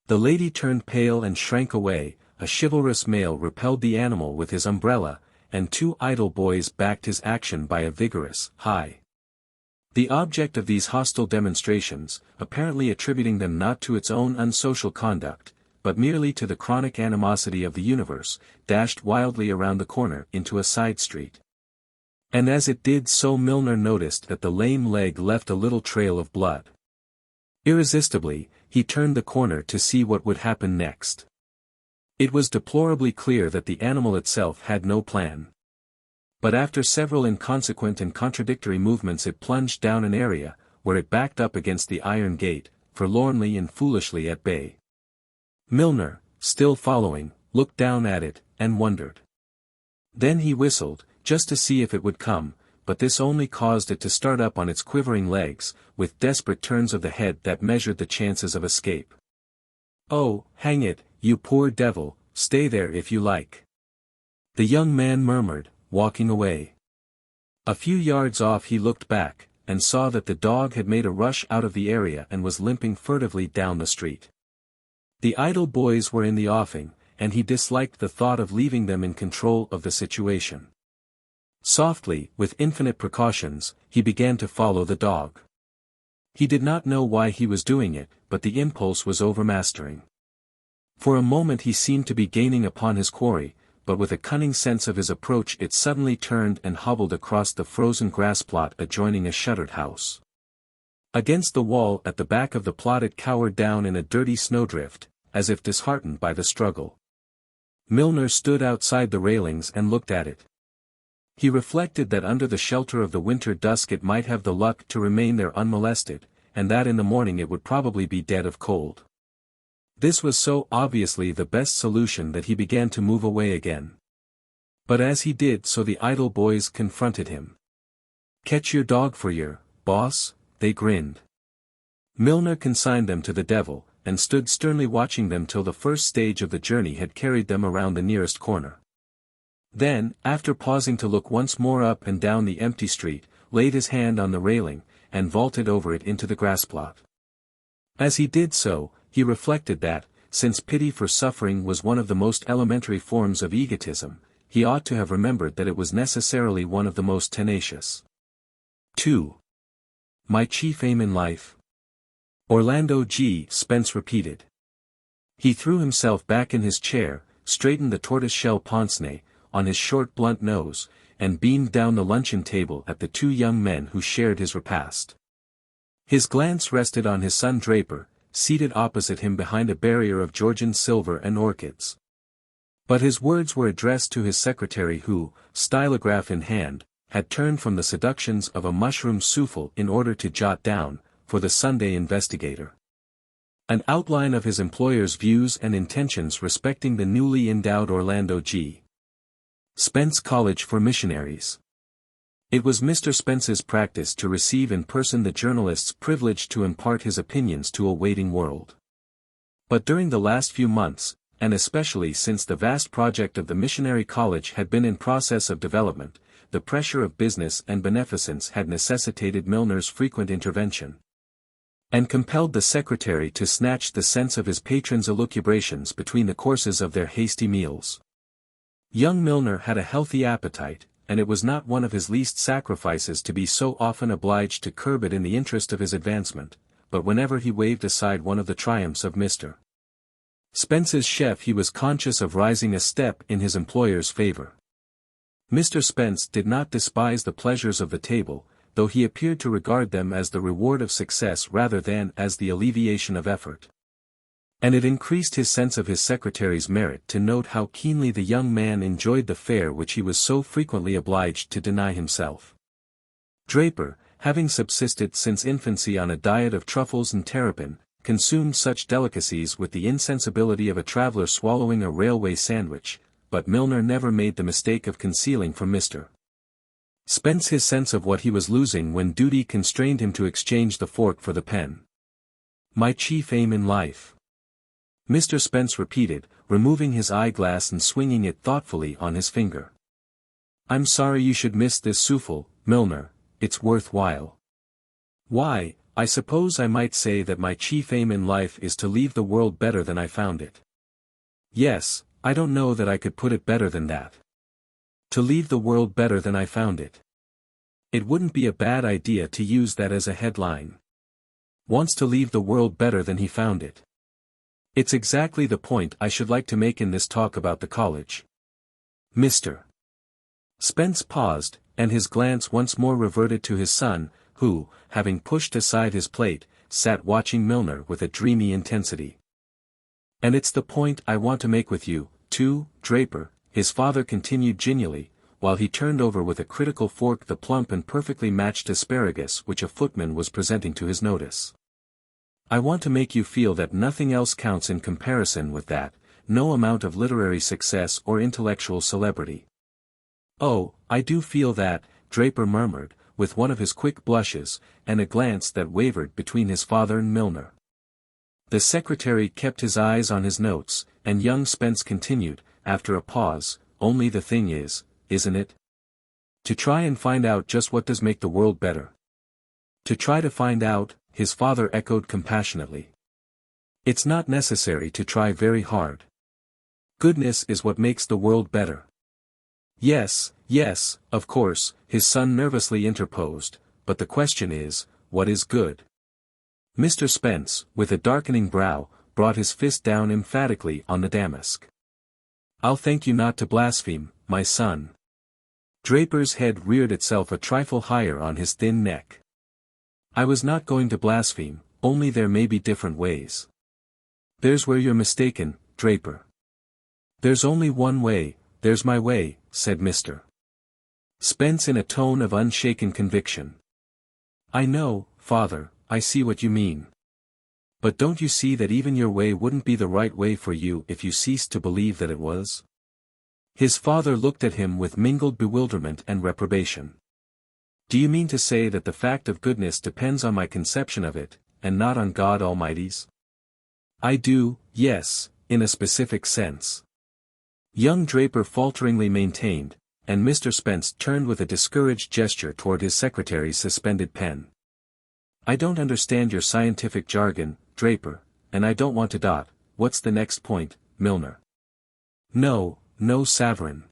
The lady turned pale and shrank away, a chivalrous male repelled the animal with his umbrella, and two idle boys backed his action by a vigorous, "Hi." The object of these hostile demonstrations, apparently attributing them not to its own unsocial conduct, but merely to the chronic animosity of the universe, dashed wildly around the corner into a side street. And as it did so Milner noticed that the lame leg left a little trail of blood. Irresistibly, he turned the corner to see what would happen next. It was deplorably clear that the animal itself had no plan. But after several inconsequent and contradictory movements it plunged down an area, where it backed up against the iron gate, forlornly and foolishly at bay. Milner, still following, looked down at it, and wondered. Then he whistled, just to see if it would come, but this only caused it to start up on its quivering legs, with desperate turns of the head that measured the chances of escape. "Oh, hang it, you poor devil, stay there if you like," the young man murmured, walking away. A few yards off he looked back, and saw that the dog had made a rush out of the area and was limping furtively down the street. The idle boys were in the offing, and he disliked the thought of leaving them in control of the situation. Softly, with infinite precautions, he began to follow the dog. He did not know why he was doing it, but the impulse was overmastering. For a moment he seemed to be gaining upon his quarry, but with a cunning sense of his approach it suddenly turned and hobbled across the frozen grass plot adjoining a shuttered house. Against the wall at the back of the plot it cowered down in a dirty snowdrift, as if disheartened by the struggle. Milner stood outside the railings and looked at it. He reflected that under the shelter of the winter dusk it might have the luck to remain there unmolested, and that in the morning it would probably be dead of cold. This was so obviously the best solution that he began to move away again. But as he did so the idle boys confronted him. "Catch your dog for your boss?" they grinned. Milner consigned them to the devil, and stood sternly watching them till the first stage of the journey had carried them around the nearest corner. Then, after pausing to look once more up and down the empty street, laid his hand on the railing, and vaulted over it into the grass plot. As he did so, he reflected that, since pity for suffering was one of the most elementary forms of egotism, he ought to have remembered that it was necessarily one of the most tenacious. 2. My chief aim in life? Orlando G. Spence repeated. He threw himself back in his chair, straightened the tortoise-shell pince-nez on his short blunt nose, and beamed down the luncheon table at the two young men who shared his repast. His glance rested on his son Draper, seated opposite him behind a barrier of Georgian silver and orchids. But his words were addressed to his secretary who, stylograph in hand, had turned from the seductions of a mushroom souffle in order to jot down, for the Sunday Investigator, an outline of his employer's views and intentions respecting the newly endowed Orlando G. Spence College for Missionaries. It was Mr. Spence's practice to receive in person the journalist's privilege to impart his opinions to a waiting world. But during the last few months, and especially since the vast project of the missionary college had been in process of development, the pressure of business and beneficence had necessitated Milner's frequent intervention, and compelled the secretary to snatch the sense of his patrons' elucubrations between the courses of their hasty meals. Young Milner had a healthy appetite, and it was not one of his least sacrifices to be so often obliged to curb it in the interest of his advancement, but whenever he waved aside one of the triumphs of Mr. Spence's chef he was conscious of rising a step in his employer's favor. Mr. Spence did not despise the pleasures of the table, though he appeared to regard them as the reward of success rather than as the alleviation of effort. And it increased his sense of his secretary's merit to note how keenly the young man enjoyed the fare which he was so frequently obliged to deny himself. Draper, having subsisted since infancy on a diet of truffles and terrapin, consumed such delicacies with the insensibility of a traveler swallowing a railway sandwich, but Milner never made the mistake of concealing from Mr. Spence his sense of what he was losing when duty constrained him to exchange the fork for the pen. My chief aim in life? Mr. Spence repeated, removing his eyeglass and swinging it thoughtfully on his finger. I'm sorry you should miss this souffle, Milner, it's worth while. Why, I suppose I might say that my chief aim in life is to leave the world better than I found it. Yes, I don't know that I could put it better than that. To leave the world better than I found it. It wouldn't be a bad idea to use that as a headline. Wants to leave the world better than he found it. It's exactly the point I should like to make in this talk about the college. Mr. Spence paused, and his glance once more reverted to his son, who, having pushed aside his plate, sat watching Milner with a dreamy intensity. And it's the point I want to make with you, too, Draper, his father continued genially, while he turned over with a critical fork the plump and perfectly matched asparagus which a footman was presenting to his notice. I want to make you feel that nothing else counts in comparison with that, no amount of literary success or intellectual celebrity. Oh, I do feel that, Draper murmured, with one of his quick blushes, and a glance that wavered between his father and Milner. The secretary kept his eyes on his notes, and young Spence continued, after a pause, only the thing is, isn't it? To try and find out just what does make the world better. To try to find out, his father echoed compassionately. It's not necessary to try very hard. Goodness is what makes the world better. Yes, yes, of course, his son nervously interposed, but the question is, what is good? Mr. Spence, with a darkening brow, brought his fist down emphatically on the damask. I'll thank you not to blaspheme, my son. Draper's head reared itself a trifle higher on his thin neck. I was not going to blaspheme, only there may be different ways. There's where you're mistaken, Draper. There's only one way, there's my way, said Mr. Spence in a tone of unshaken conviction. I know, father, I see what you mean. But don't you see that even your way wouldn't be the right way for you if you ceased to believe that it was? His father looked at him with mingled bewilderment and reprobation. Do you mean to say that the fact of goodness depends on my conception of it, and not on God Almighty's? I do, yes, in a specific sense. Young Draper falteringly maintained, and Mr. Spence turned with a discouraged gesture toward his secretary's suspended pen. I don't understand your scientific jargon, Draper, and I don't want to. What's the next point, Milner? No, Saverin.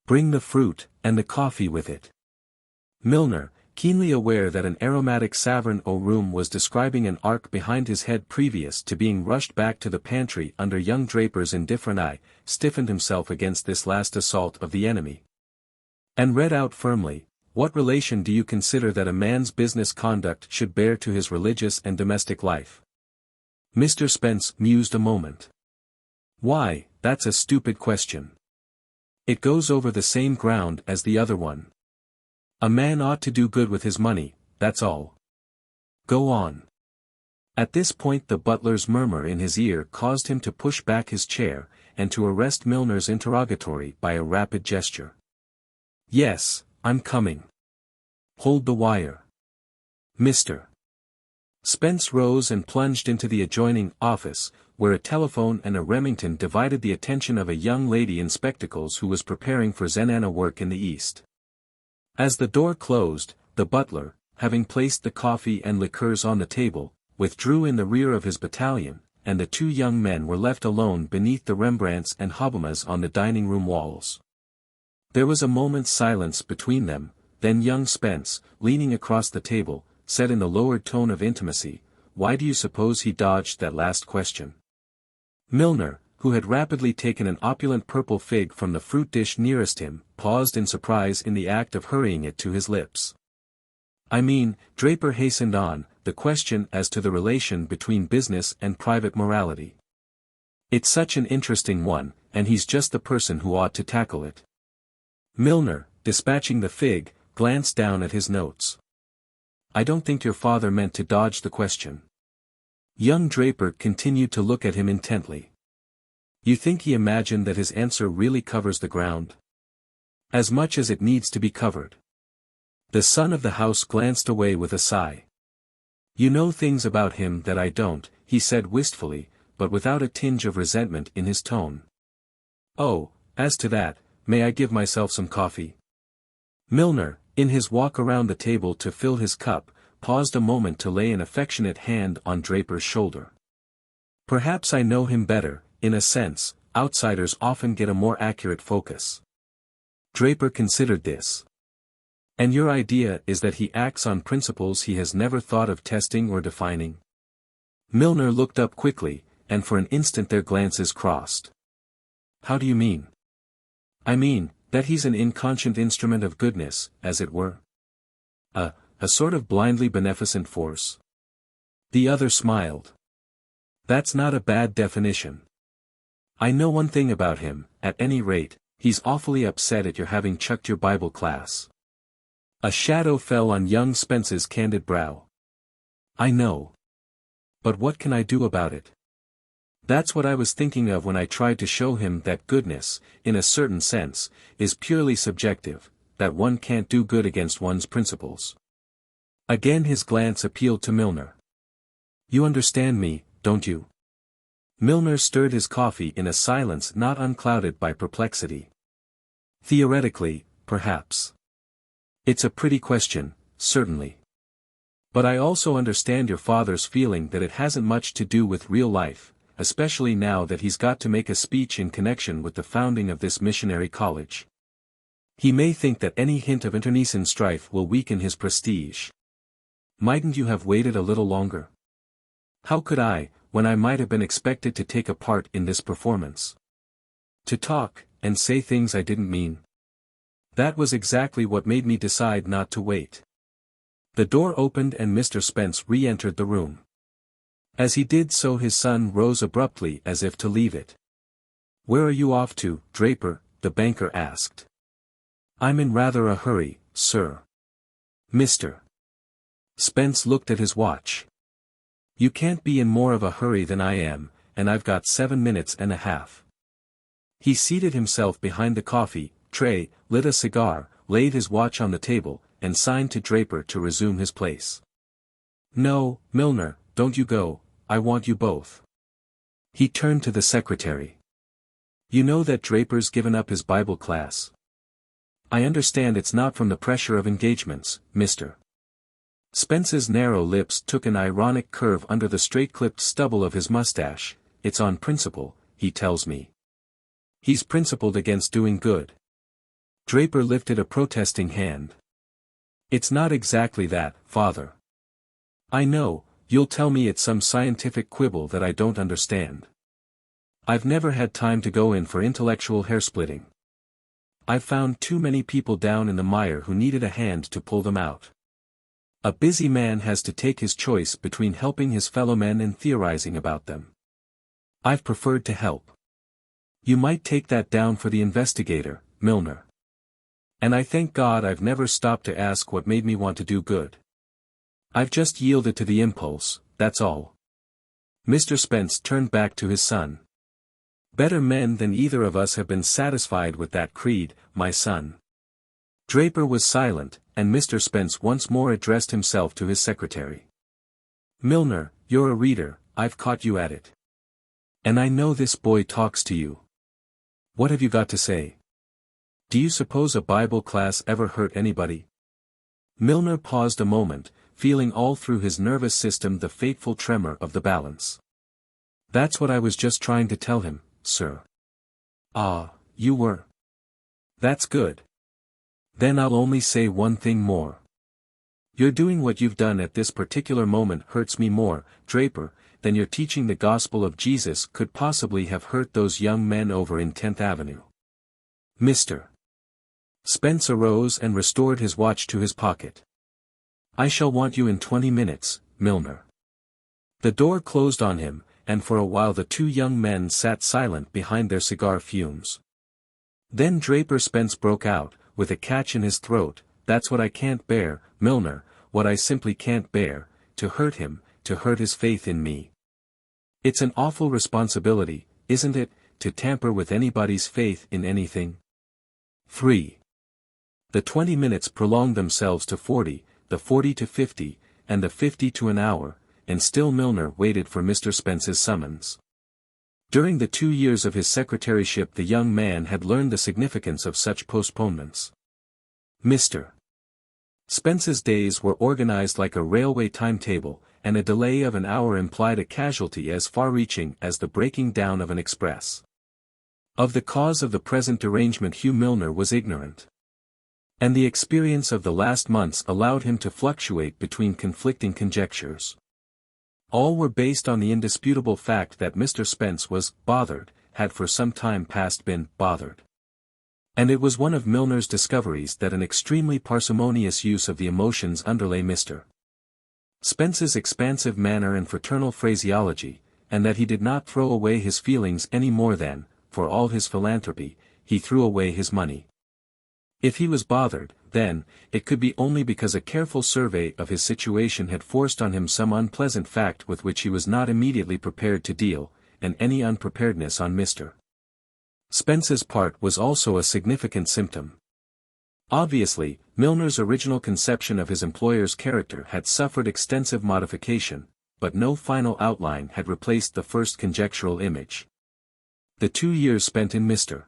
Bring the fruit, and the coffee with it. Milner, keenly aware that an aromatic Savern room was describing an arc behind his head previous to being rushed back to the pantry under young Draper's indifferent eye, stiffened himself against this last assault of the enemy. And read out firmly, "What relation do you consider that a man's business conduct should bear to his religious and domestic life?" Mr. Spence mused a moment. "Why, that's a stupid question. It goes over the same ground as the other one. A man ought to do good with his money, that's all. Go on." At this point the butler's murmur in his ear caused him to push back his chair, and to arrest Milner's interrogatory by a rapid gesture. "Yes, I'm coming. Hold the wire. Mr. Spence rose and plunged into the adjoining office, where a telephone and a Remington divided the attention of a young lady in spectacles who was preparing for zenana work in the east. As the door closed, the butler, having placed the coffee and liqueurs on the table, withdrew in the rear of his battalion, and the two young men were left alone beneath the Rembrandts and Hobblemas on the dining-room walls. There was a moment's silence between them, then young Spence, leaning across the table, said in the lowered tone of intimacy, "Why do you suppose he dodged that last question?" Milner, who had rapidly taken an opulent purple fig from the fruit dish nearest him, paused in surprise in the act of hurrying it to his lips. "I mean," Draper hastened on, "the question as to the relation between business and private morality. It's such an interesting one, and he's just the person who ought to tackle it." Milner, dispatching the fig, glanced down at his notes. "I don't think your father meant to dodge the question." Young Draper continued to look at him intently. "You think he imagined that his answer really covers the ground? As much as it needs to be covered." The son of the house glanced away with a sigh. "You know things about him that I don't," he said wistfully, but without a tinge of resentment in his tone. "Oh, as to that, may I give myself some coffee?" Milner, in his walk around the table to fill his cup, paused a moment to lay an affectionate hand on Draper's shoulder. "Perhaps I know him better, in a sense, outsiders often get a more accurate focus." Draper considered this. "And your idea is that he acts on principles he has never thought of testing or defining?" Milner looked up quickly, and for an instant their glances crossed. "How do you mean?" "I mean, that he's an inconscient instrument of goodness, as it were. A sort of blindly beneficent force." The other smiled. "That's not a bad definition. I know one thing about him, at any rate, he's awfully upset at your having chucked your Bible class." A shadow fell on young Spence's candid brow. "I know. But what can I do about it? That's what I was thinking of when I tried to show him that goodness, in a certain sense, is purely subjective, that one can't do good against one's principles." Again his glance appealed to Milner. "You understand me, don't you?" Milner stirred his coffee in a silence not unclouded by perplexity. "Theoretically, perhaps. It's a pretty question, certainly. But I also understand your father's feeling that it hasn't much to do with real life, especially now that he's got to make a speech in connection with the founding of this missionary college. He may think that any hint of internecine strife will weaken his prestige. Mightn't you have waited a little longer? How could I, when I might have been expected to take a part in this performance? To talk, and say things I didn't mean. That was exactly what made me decide not to wait." The door opened and Mr. Spence re-entered the room. As he did so his son rose abruptly as if to leave it. "Where are you off to, Draper?" the banker asked. "I'm in rather a hurry, sir." Mr. Spence looked at his watch. "You can't be in more of a hurry than I am, and I've got 7 minutes and a half." He seated himself behind the coffee tray, lit a cigar, laid his watch on the table, and signed to Draper to resume his place. "No, Milner, don't you go, I want you both." He turned to the secretary. "You know that Draper's given up his Bible class. I understand it's not from the pressure of engagements, Mr. Spence's narrow lips took an ironic curve under the straight-clipped stubble of his mustache. "It's on principle, he tells me. He's principled against doing good." Draper lifted a protesting hand. It's not exactly that, Father. I know, you'll tell me it's some scientific quibble that I don't understand. I've never had time to go in for intellectual hairsplitting. I've found too many people down in the mire who needed a hand to pull them out. A busy man has to take his choice between helping his fellow men and theorizing about them. I've preferred to help. You might take that down for the investigator, Milner. And I thank God I've never stopped to ask what made me want to do good. I've just yielded to the impulse, that's all. Mr. Spence turned back to his son. Better men than either of us have been satisfied with that creed, my son. Draper was silent, and Mr. Spence once more addressed himself to his secretary. Milner, you're a reader, I've caught you at it. And I know this boy talks to you. What have you got to say? Do you suppose a Bible class ever hurt anybody? Milner paused a moment, feeling all through his nervous system the fateful tremor of the balance. That's what I was just trying to tell him, sir. Ah, you were. That's good. Then I'll only say one thing more. You're doing what you've done at this particular moment hurts me more, Draper, than your teaching the gospel of Jesus could possibly have hurt those young men over in 10th Avenue. Mr. Spence arose and restored his watch to his pocket. I shall want you in 20 minutes, Milner. The door closed on him, and for a while the two young men sat silent behind their cigar fumes. Then Draper Spence broke out, with a catch in his throat, that's what I can't bear, Milner, what I simply can't bear, to hurt him, to hurt his faith in me. It's an awful responsibility, isn't it, to tamper with anybody's faith in anything? 3. The 20 minutes prolonged themselves to 40, the 40 to 50, and the 50 to an hour, and still Milner waited for Mr. Spence's summons. During the 2 years of his secretaryship the young man had learned the significance of such postponements. Mr. Spence's days were organized like a railway timetable, and a delay of an hour implied a casualty as far-reaching as the breaking down of an express. Of the cause of the present derangement Hugh Milner was ignorant. And the experience of the last months allowed him to fluctuate between conflicting conjectures. All were based on the indisputable fact that Mr. Spence was bothered, had for some time past been bothered. And it was one of Milner's discoveries that an extremely parsimonious use of the emotions underlay Mr. Spence's expansive manner and fraternal phraseology, and that he did not throw away his feelings any more than, for all his philanthropy, he threw away his money. If he was bothered, then, it could be only because a careful survey of his situation had forced on him some unpleasant fact with which he was not immediately prepared to deal, and any unpreparedness on Mr. Spence's part was also a significant symptom. Obviously, Milner's original conception of his employer's character had suffered extensive modification, but no final outline had replaced the first conjectural image. The 2 years spent in Mr.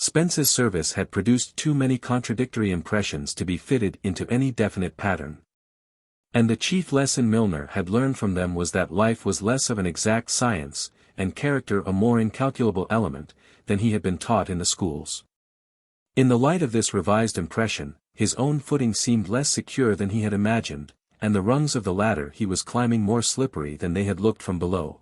Spence's service had produced too many contradictory impressions to be fitted into any definite pattern. And the chief lesson Milner had learned from them was that life was less of an exact science, and character a more incalculable element, than he had been taught in the schools. In the light of this revised impression, his own footing seemed less secure than he had imagined, and the rungs of the ladder he was climbing more slippery than they had looked from below.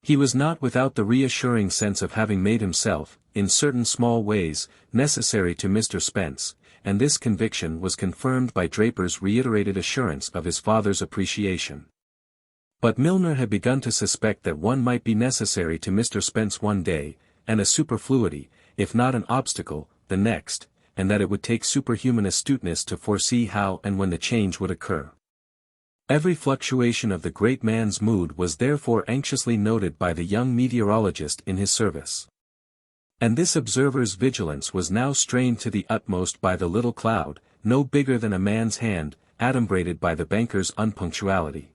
He was not without the reassuring sense of having made himself, in certain small ways, necessary to Mr. Spence, and this conviction was confirmed by Draper's reiterated assurance of his father's appreciation. But Milner had begun to suspect that one might be necessary to Mr. Spence one day, and a superfluity, if not an obstacle, the next, and that it would take superhuman astuteness to foresee how and when the change would occur. Every fluctuation of the great man's mood was therefore anxiously noted by the young meteorologist in his service. And this observer's vigilance was now strained to the utmost by the little cloud, no bigger than a man's hand, adumbrated by the banker's unpunctuality.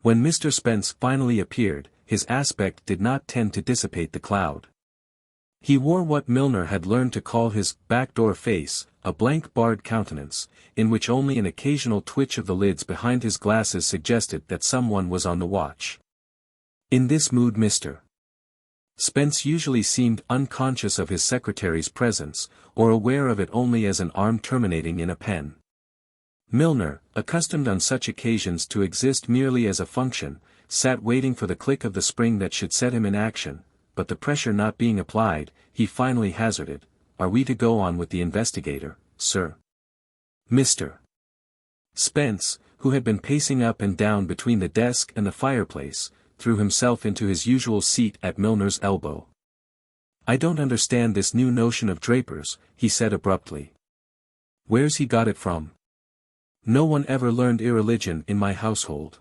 When Mr. Spence finally appeared, his aspect did not tend to dissipate the cloud. He wore what Milner had learned to call his backdoor face, a blank barred countenance, in which only an occasional twitch of the lids behind his glasses suggested that someone was on the watch. In this mood Mr. Spence usually seemed unconscious of his secretary's presence, or aware of it only as an arm terminating in a pen. Milner, accustomed on such occasions to exist merely as a function, sat waiting for the click of the spring that should set him in action, but the pressure not being applied, he finally hazarded, "Are we to go on with the investigator, sir?" Mr. Spence, who had been pacing up and down between the desk and the fireplace, threw himself into his usual seat at Milner's elbow. "I don't understand this new notion of Draper's," he said abruptly. "Where's he got it from? No one ever learned irreligion in my household."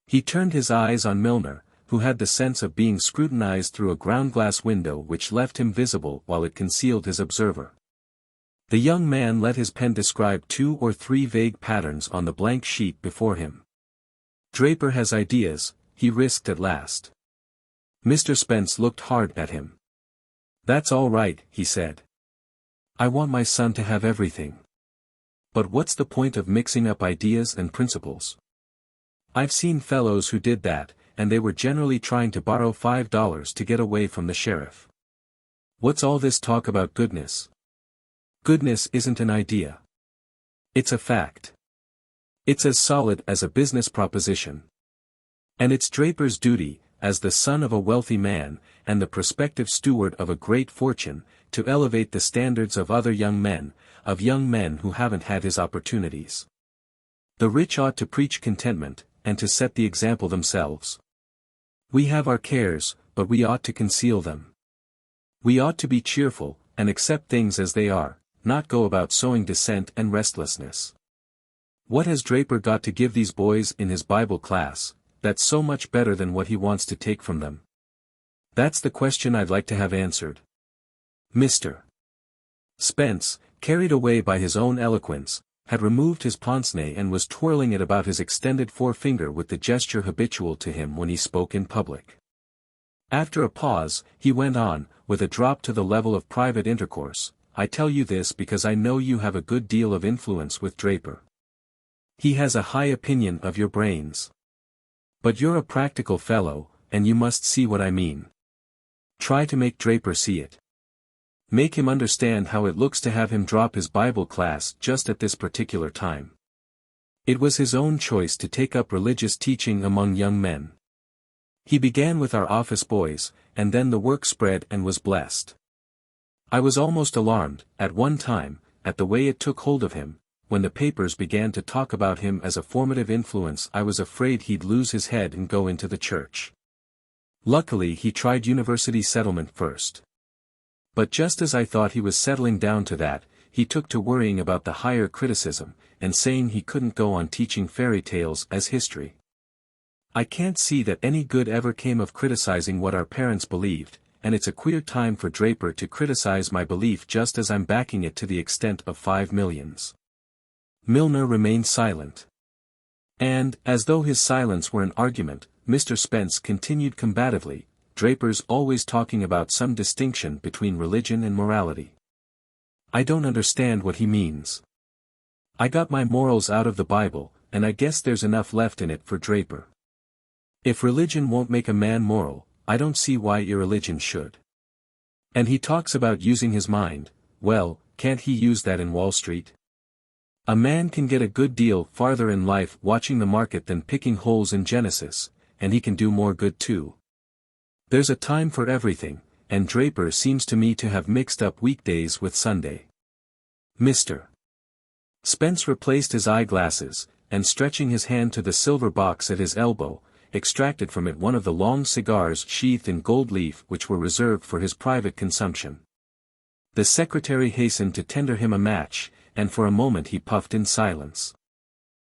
He turned his eyes on Milner, who had the sense of being scrutinized through a ground-glass window which left him visible while it concealed his observer. The young man let his pen describe 2 or 3 vague patterns on the blank sheet before him. "Draper has ideas," he risked at last. Mr. Spence looked hard at him. "That's all right," he said. "I want my son to have everything. But what's the point of mixing up ideas and principles? I've seen fellows who did that, and they were generally trying to borrow $5 to get away from the sheriff. What's all this talk about goodness? Goodness isn't an idea. It's a fact. It's as solid as a business proposition. And it's Draper's duty, as the son of a wealthy man, and the prospective steward of a great fortune, to elevate the standards of other young men, of young men who haven't had his opportunities. The rich ought to preach contentment, and to set the example themselves. We have our cares, but we ought to conceal them. We ought to be cheerful, and accept things as they are, not go about sowing dissent and restlessness. What has Draper got to give these boys in his Bible class, that's so much better than what he wants to take from them? That's the question I'd like to have answered." Mr. Spence, carried away by his own eloquence, had removed his pince-nez and was twirling it about his extended forefinger with the gesture habitual to him when he spoke in public. After a pause, he went on, with a drop to the level of private intercourse, "I tell you this because I know you have a good deal of influence with Draper. He has a high opinion of your brains. But you're a practical fellow, and you must see what I mean. Try to make Draper see it. Make him understand how it looks to have him drop his Bible class just at this particular time. It was his own choice to take up religious teaching among young men. He began with our office boys, and then the work spread and was blessed. I was almost alarmed, at one time, at the way it took hold of him. When the papers began to talk about him as a formative influence, I was afraid he'd lose his head and go into the church. Luckily he tried university settlement first. But just as I thought he was settling down to that, he took to worrying about the higher criticism, and saying he couldn't go on teaching fairy tales as history. I can't see that any good ever came of criticizing what our parents believed, and it's a queer time for Draper to criticize my belief just as I'm backing it to the extent of 5 millions. Milner remained silent. And, as though his silence were an argument, Mr. Spence continued combatively, "Draper's always talking about some distinction between religion and morality. I don't understand what he means. I got my morals out of the Bible, and I guess there's enough left in it for Draper. If religion won't make a man moral, I don't see why irreligion should. And he talks about using his mind. Well, can't he use that in Wall Street? A man can get a good deal farther in life watching the market than picking holes in Genesis, and he can do more good too. There's a time for everything, and Draper seems to me to have mixed up weekdays with Sunday." Mr. Spence replaced his eyeglasses, and stretching his hand to the silver box at his elbow, extracted from it one of the long cigars sheathed in gold leaf which were reserved for his private consumption. The secretary hastened to tender him a match, and for a moment he puffed in silence.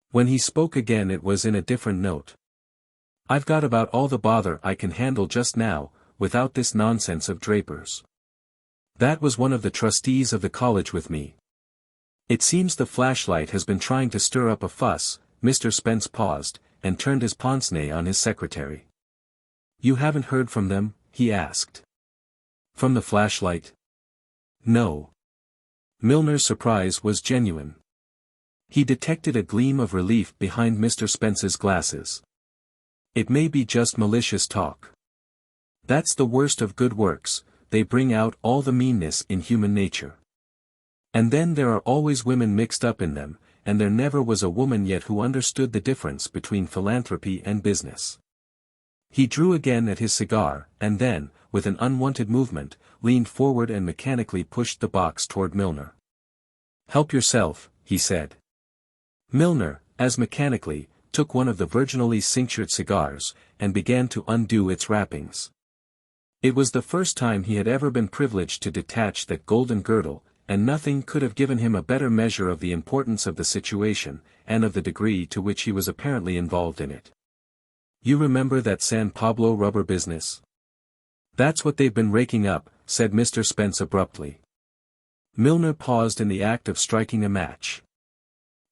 When he spoke again it was in a different note. "I've got about all the bother I can handle just now, without this nonsense of Draper's. That was one of the trustees of the college with me. It seems the flashlight has been trying to stir up a fuss." Mr. Spence paused, and turned his pince-nez on his secretary. "You haven't heard from them?" he asked. "From the flashlight? No." Milner's surprise was genuine. He detected a gleam of relief behind Mr. Spence's glasses. "It may be just malicious talk. That's the worst of good works, they bring out all the meanness in human nature. And then there are always women mixed up in them, and there never was a woman yet who understood the difference between philanthropy and business. He drew again at his cigar, and then, with an unwanted movement, leaned forward and mechanically pushed the box toward Milner. "Help yourself," he said. Milner, as mechanically, took one of the virginally cinctured cigars, and began to undo its wrappings. It was the first time he had ever been privileged to detach that golden girdle, and nothing could have given him a better measure of the importance of the situation, and of the degree to which he was apparently involved in it. "You remember that San Pablo rubber business? That's what they've been raking up," said Mr. Spence abruptly. Milner paused in the act of striking a match.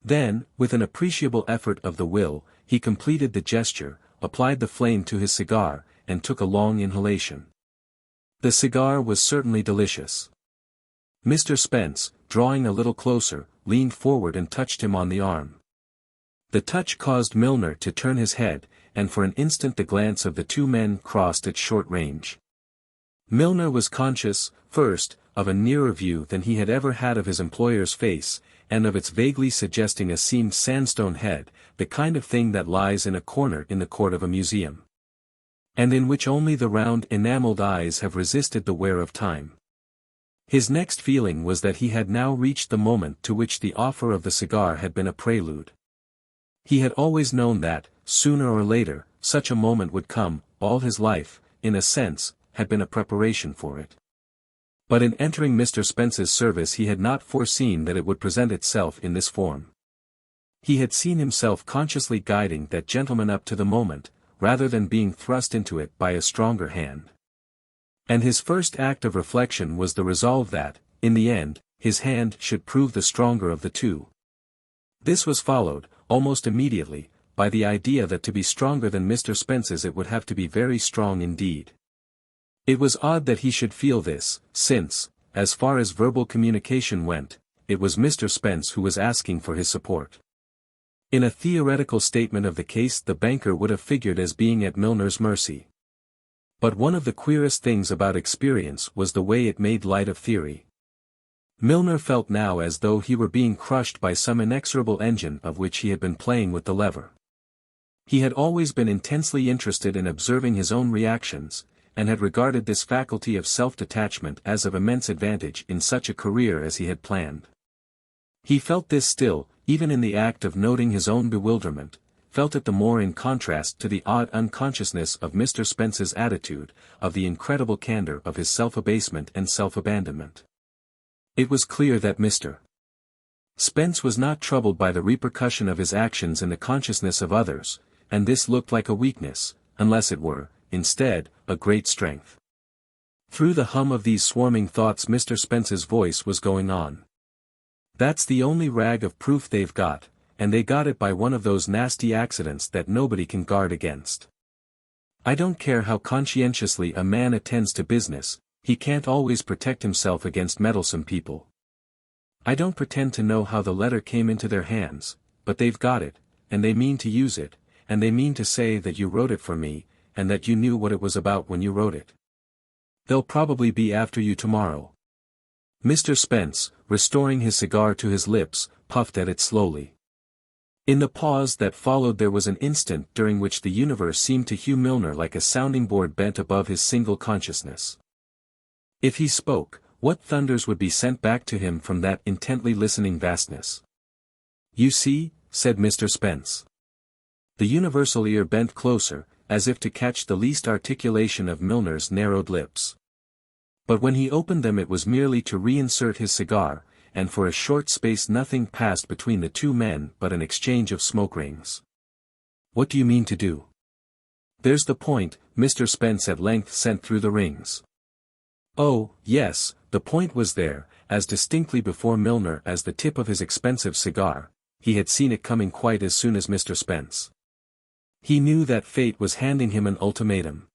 Then, with an appreciable effort of the will, he completed the gesture, applied the flame to his cigar, and took a long inhalation. The cigar was certainly delicious. Mr. Spence, drawing a little closer, leaned forward and touched him on the arm. The touch caused Milner to turn his head, and for an instant the glance of the two men crossed at short range. Milner was conscious, first, of a nearer view than he had ever had of his employer's face, and of its vaguely suggesting a seamed sandstone head, the kind of thing that lies in a corner in the court of a museum, and in which only the round enameled eyes have resisted the wear of time. His next feeling was that he had now reached the moment to which the offer of the cigar had been a prelude. He had always known that, sooner or later, such a moment would come. All his life, in a sense, had been a preparation for it. But in entering Mr. Spence's service he had not foreseen that it would present itself in this form. He had seen himself consciously guiding that gentleman up to the moment, rather than being thrust into it by a stronger hand. And his first act of reflection was the resolve that, in the end, his hand should prove the stronger of the two. This was followed, almost immediately, by the idea that to be stronger than Mr. Spence's it would have to be very strong indeed. It was odd that he should feel this, since, as far as verbal communication went, it was Mr. Spence who was asking for his support. In a theoretical statement of the case the banker would have figured as being at Milner's mercy. But one of the queerest things about experience was the way it made light of theory. Milner felt now as though he were being crushed by some inexorable engine of which he had been playing with the lever. He had always been intensely interested in observing his own reactions, and had regarded this faculty of self-detachment as of immense advantage in such a career as he had planned. He felt this still, even in the act of noting his own bewilderment, felt it the more in contrast to the odd unconsciousness of Mr. Spence's attitude, of the incredible candor of his self-abasement and self-abandonment. It was clear that Mr. Spence was not troubled by the repercussion of his actions in the consciousness of others, and this looked like a weakness, unless it were, instead, a great strength. Through the hum of these swarming thoughts Mr. Spence's voice was going on. "That's the only rag of proof they've got, and they got it by one of those nasty accidents that nobody can guard against. I don't care how conscientiously a man attends to business, he can't always protect himself against meddlesome people. I don't pretend to know how the letter came into their hands, but they've got it, and they mean to use it, and they mean to say that you wrote it for me, and that you knew what it was about when you wrote it. They'll probably be after you tomorrow." Mr. Spence, restoring his cigar to his lips, puffed at it slowly. In the pause that followed there was an instant during which the universe seemed to Hugh Milner like a sounding board bent above his single consciousness. If he spoke, what thunders would be sent back to him from that intently listening vastness? "You see," said Mr. Spence. The universal ear bent closer, as if to catch the least articulation of Milner's narrowed lips. But when he opened them it was merely to reinsert his cigar, and for a short space nothing passed between the two men but an exchange of smoke rings. "What do you mean to do?" "There's the point," Mr. Spence at length sent through the rings. Oh, yes, the point was there, as distinctly before Milner as the tip of his expensive cigar. He had seen it coming quite as soon as Mr. Spence. He knew that fate was handing him an ultimatum.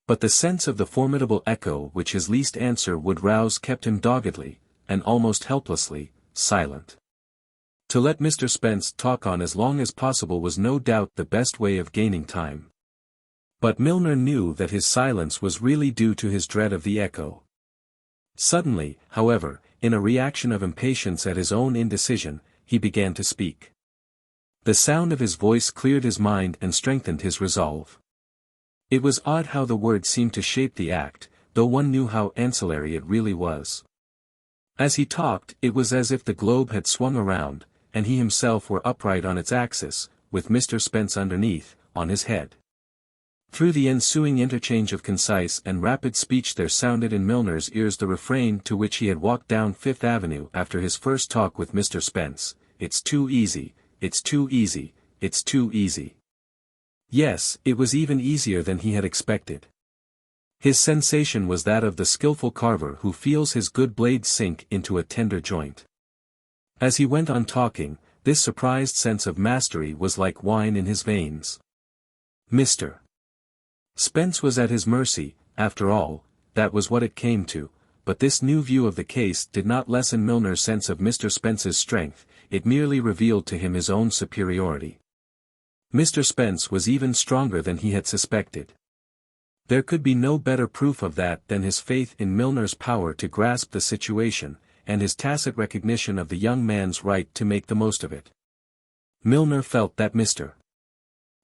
But the sense of the formidable echo which his least answer would rouse kept him doggedly, and almost helplessly, silent. To let Mr. Spence talk on as long as possible was no doubt the best way of gaining time. But Milner knew that his silence was really due to his dread of the echo. Suddenly, however, in a reaction of impatience at his own indecision, he began to speak. The sound of his voice cleared his mind and strengthened his resolve. It was odd how the words seemed to shape the act, though one knew how ancillary it really was. As he talked, it was as if the globe had swung around, and he himself were upright on its axis, with Mr. Spence underneath, on his head. Through the ensuing interchange of concise and rapid speech there sounded in Milner's ears the refrain to which he had walked down Fifth Avenue after his first talk with Mr. Spence: "It's too easy, it's too easy, it's too easy." Yes, it was even easier than he had expected. His sensation was that of the skillful carver who feels his good blade sink into a tender joint. As he went on talking, this surprised sense of mastery was like wine in his veins. Mr. Spence was at his mercy, after all, that was what it came to, but this new view of the case did not lessen Milner's sense of Mr. Spence's strength, it merely revealed to him his own superiority. Mr. Spence was even stronger than he had suspected. There could be no better proof of that than his faith in Milner's power to grasp the situation, and his tacit recognition of the young man's right to make the most of it. Milner felt that Mr.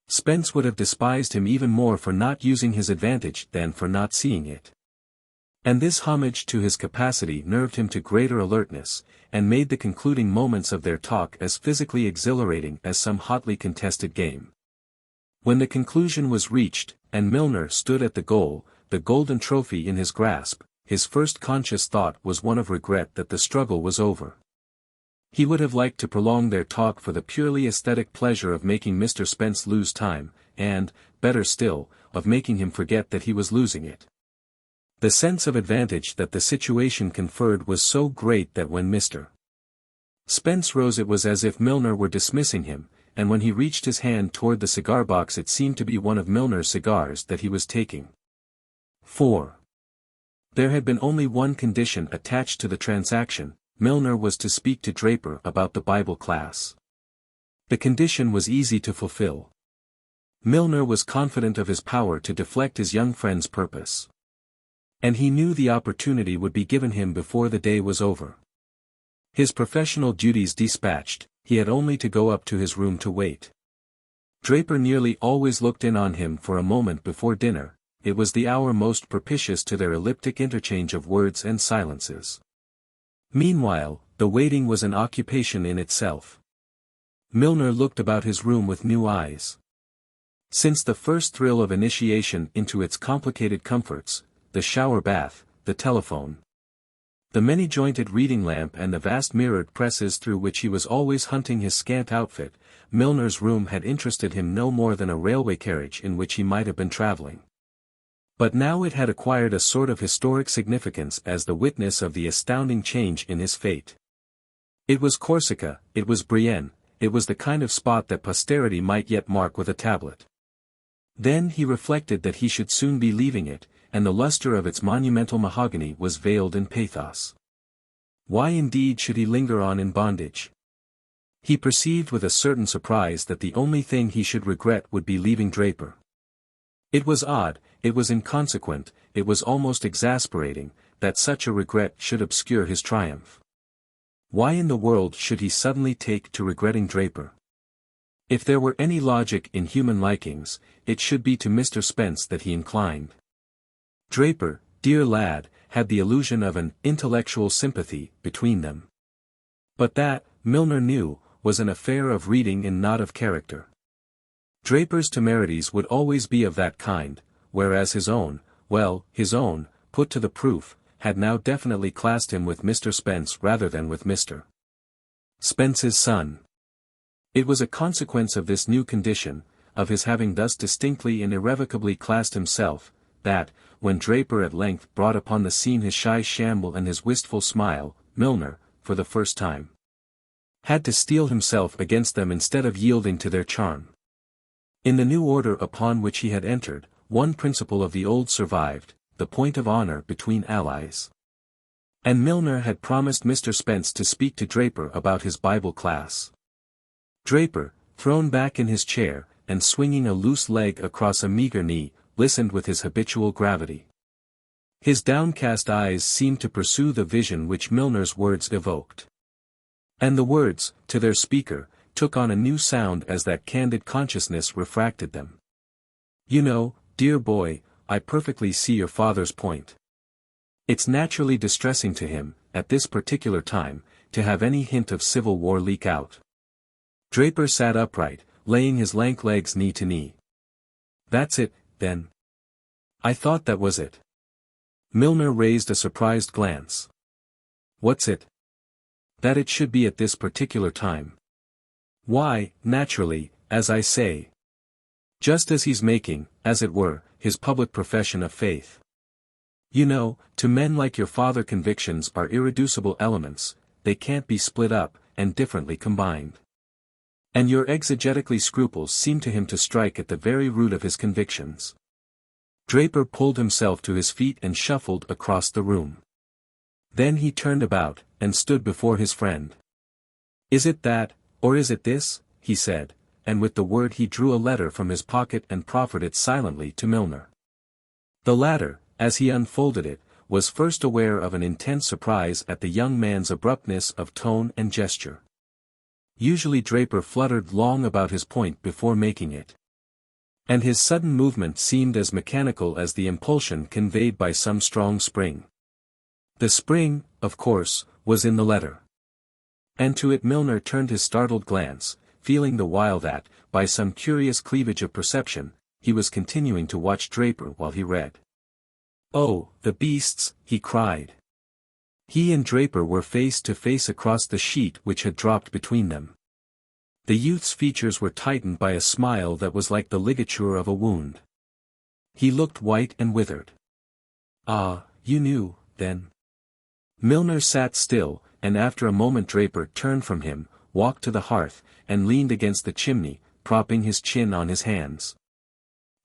Spence would have despised him even more for not using his advantage than for not seeing it. And this homage to his capacity nerved him to greater alertness, and made the concluding moments of their talk as physically exhilarating as some hotly contested game. When the conclusion was reached, and Milner stood at the goal, the golden trophy in his grasp, his first conscious thought was one of regret that the struggle was over. He would have liked to prolong their talk for the purely aesthetic pleasure of making Mr. Spence lose time, and, better still, of making him forget that he was losing it. The sense of advantage that the situation conferred was so great that when Mr. Spence rose it was as if Milner were dismissing him, and when he reached his hand toward the cigar box it seemed to be one of Milner's cigars that he was taking. 4. There had been only one condition attached to the transaction: Milner was to speak to Draper about the Bible class. The condition was easy to fulfill. Milner was confident of his power to deflect his young friend's purpose. And he knew the opportunity would be given him before the day was over. His professional duties dispatched, he had only to go up to his room to wait. Draper nearly always looked in on him for a moment before dinner. It was the hour most propitious to their elliptic interchange of words and silences. Meanwhile, the waiting was an occupation in itself. Milner looked about his room with new eyes. Since the first thrill of initiation into its complicated comforts, the shower bath, the telephone, the many-jointed reading lamp and the vast mirrored presses through which he was always hunting his scant outfit, Milner's room had interested him no more than a railway carriage in which he might have been traveling. But now it had acquired a sort of historic significance as the witness of the astounding change in his fate. It was Corsica, it was Brienne, it was the kind of spot that posterity might yet mark with a tablet. Then he reflected that he should soon be leaving it, and the luster of its monumental mahogany was veiled in pathos. Why indeed should he linger on in bondage? He perceived with a certain surprise that the only thing he should regret would be leaving Draper. It was odd, it was inconsequent, it was almost exasperating, that such a regret should obscure his triumph. Why in the world should he suddenly take to regretting Draper? If there were any logic in human likings, it should be to Mr. Spence that he inclined. Draper, dear lad, had the illusion of an intellectual sympathy between them. But that, Milner knew, was an affair of reading and not of character. Draper's temerities would always be of that kind, whereas his own, put to the proof, had now definitely classed him with Mr. Spence rather than with Mr. Spence's son. It was a consequence of this new condition, of his having thus distinctly and irrevocably classed himself, that, when Draper at length brought upon the scene his shy shamble and his wistful smile, Milner, for the first time, had to steel himself against them instead of yielding to their charm. In the new order upon which he had entered, one principle of the old survived, the point of honor between allies. And Milner had promised Mr. Spence to speak to Draper about his Bible class. Draper, thrown back in his chair, and swinging a loose leg across a meager knee, listened with his habitual gravity. His downcast eyes seemed to pursue the vision which Milner's words evoked. And the words, to their speaker, took on a new sound as that candid consciousness refracted them. "You know, dear boy, I perfectly see your father's point. It's naturally distressing to him, at this particular time, to have any hint of civil war leak out." Draper sat upright, laying his lank legs knee to knee. "That's it, then. I thought that was it." Milner raised a surprised glance. "What's it?" "That it should be at this particular time. Why, naturally, as I say. Just as he's making, as it were, his public profession of faith. You know, to men like your father convictions are irreducible elements, they can't be split up, and differently combined. And your exegetically scruples seem to him to strike at the very root of his convictions." Draper pulled himself to his feet and shuffled across the room. Then he turned about, and stood before his friend. "Is it that, or is it this?" he said, and with the word he drew a letter from his pocket and proffered it silently to Milner. The latter, as he unfolded it, was first aware of an intense surprise at the young man's abruptness of tone and gesture. Usually Draper fluttered long about his point before making it. And his sudden movement seemed as mechanical as the impulsion conveyed by some strong spring. The spring, of course, was in the letter. And to it Milner turned his startled glance, feeling the while that, by some curious cleavage of perception, he was continuing to watch Draper while he read. "Oh, the beasts!" he cried. He and Draper were face to face across the sheet which had dropped between them. The youth's features were tightened by a smile that was like the ligature of a wound. He looked white and withered. "Ah, you knew, then?" Milner sat still, and after a moment Draper turned from him, walked to the hearth, and leaned against the chimney, propping his chin on his hands.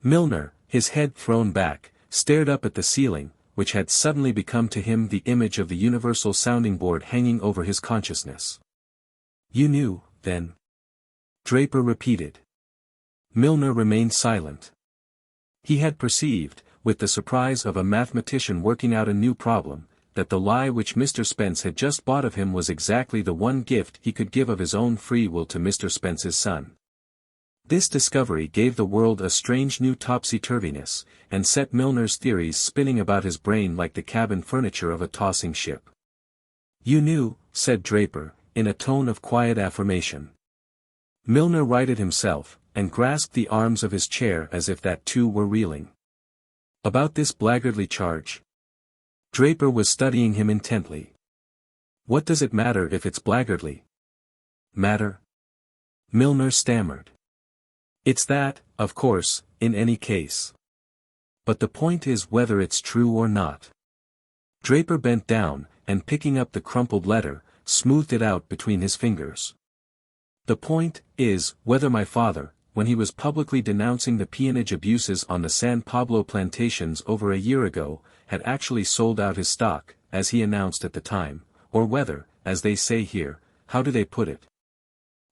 Milner, his head thrown back, stared up at the ceiling, which had suddenly become to him the image of the universal sounding board hanging over his consciousness. "You knew, then?" Draper repeated. Milner remained silent. He had perceived, with the surprise of a mathematician working out a new problem, that the lie which Mr. Spence had just bought of him was exactly the one gift he could give of his own free will to Mr. Spence's son. This discovery gave the world a strange new topsy-turviness, and set Milner's theories spinning about his brain like the cabin furniture of a tossing ship. "You knew," said Draper, in a tone of quiet affirmation. Milner righted himself, and grasped the arms of his chair as if that too were reeling. "About this blackguardly charge?" Draper was studying him intently. "What does it matter if it's blackguardly?" "Matter?" Milner stammered. "It's that, of course, in any case. But the point is whether it's true or not." Draper bent down, and picking up the crumpled letter, smoothed it out between his fingers. "The point is whether my father, when he was publicly denouncing the peonage abuses on the San Pablo plantations over a year ago, had actually sold out his stock, as he announced at the time, or whether, as they say here, how do they put it?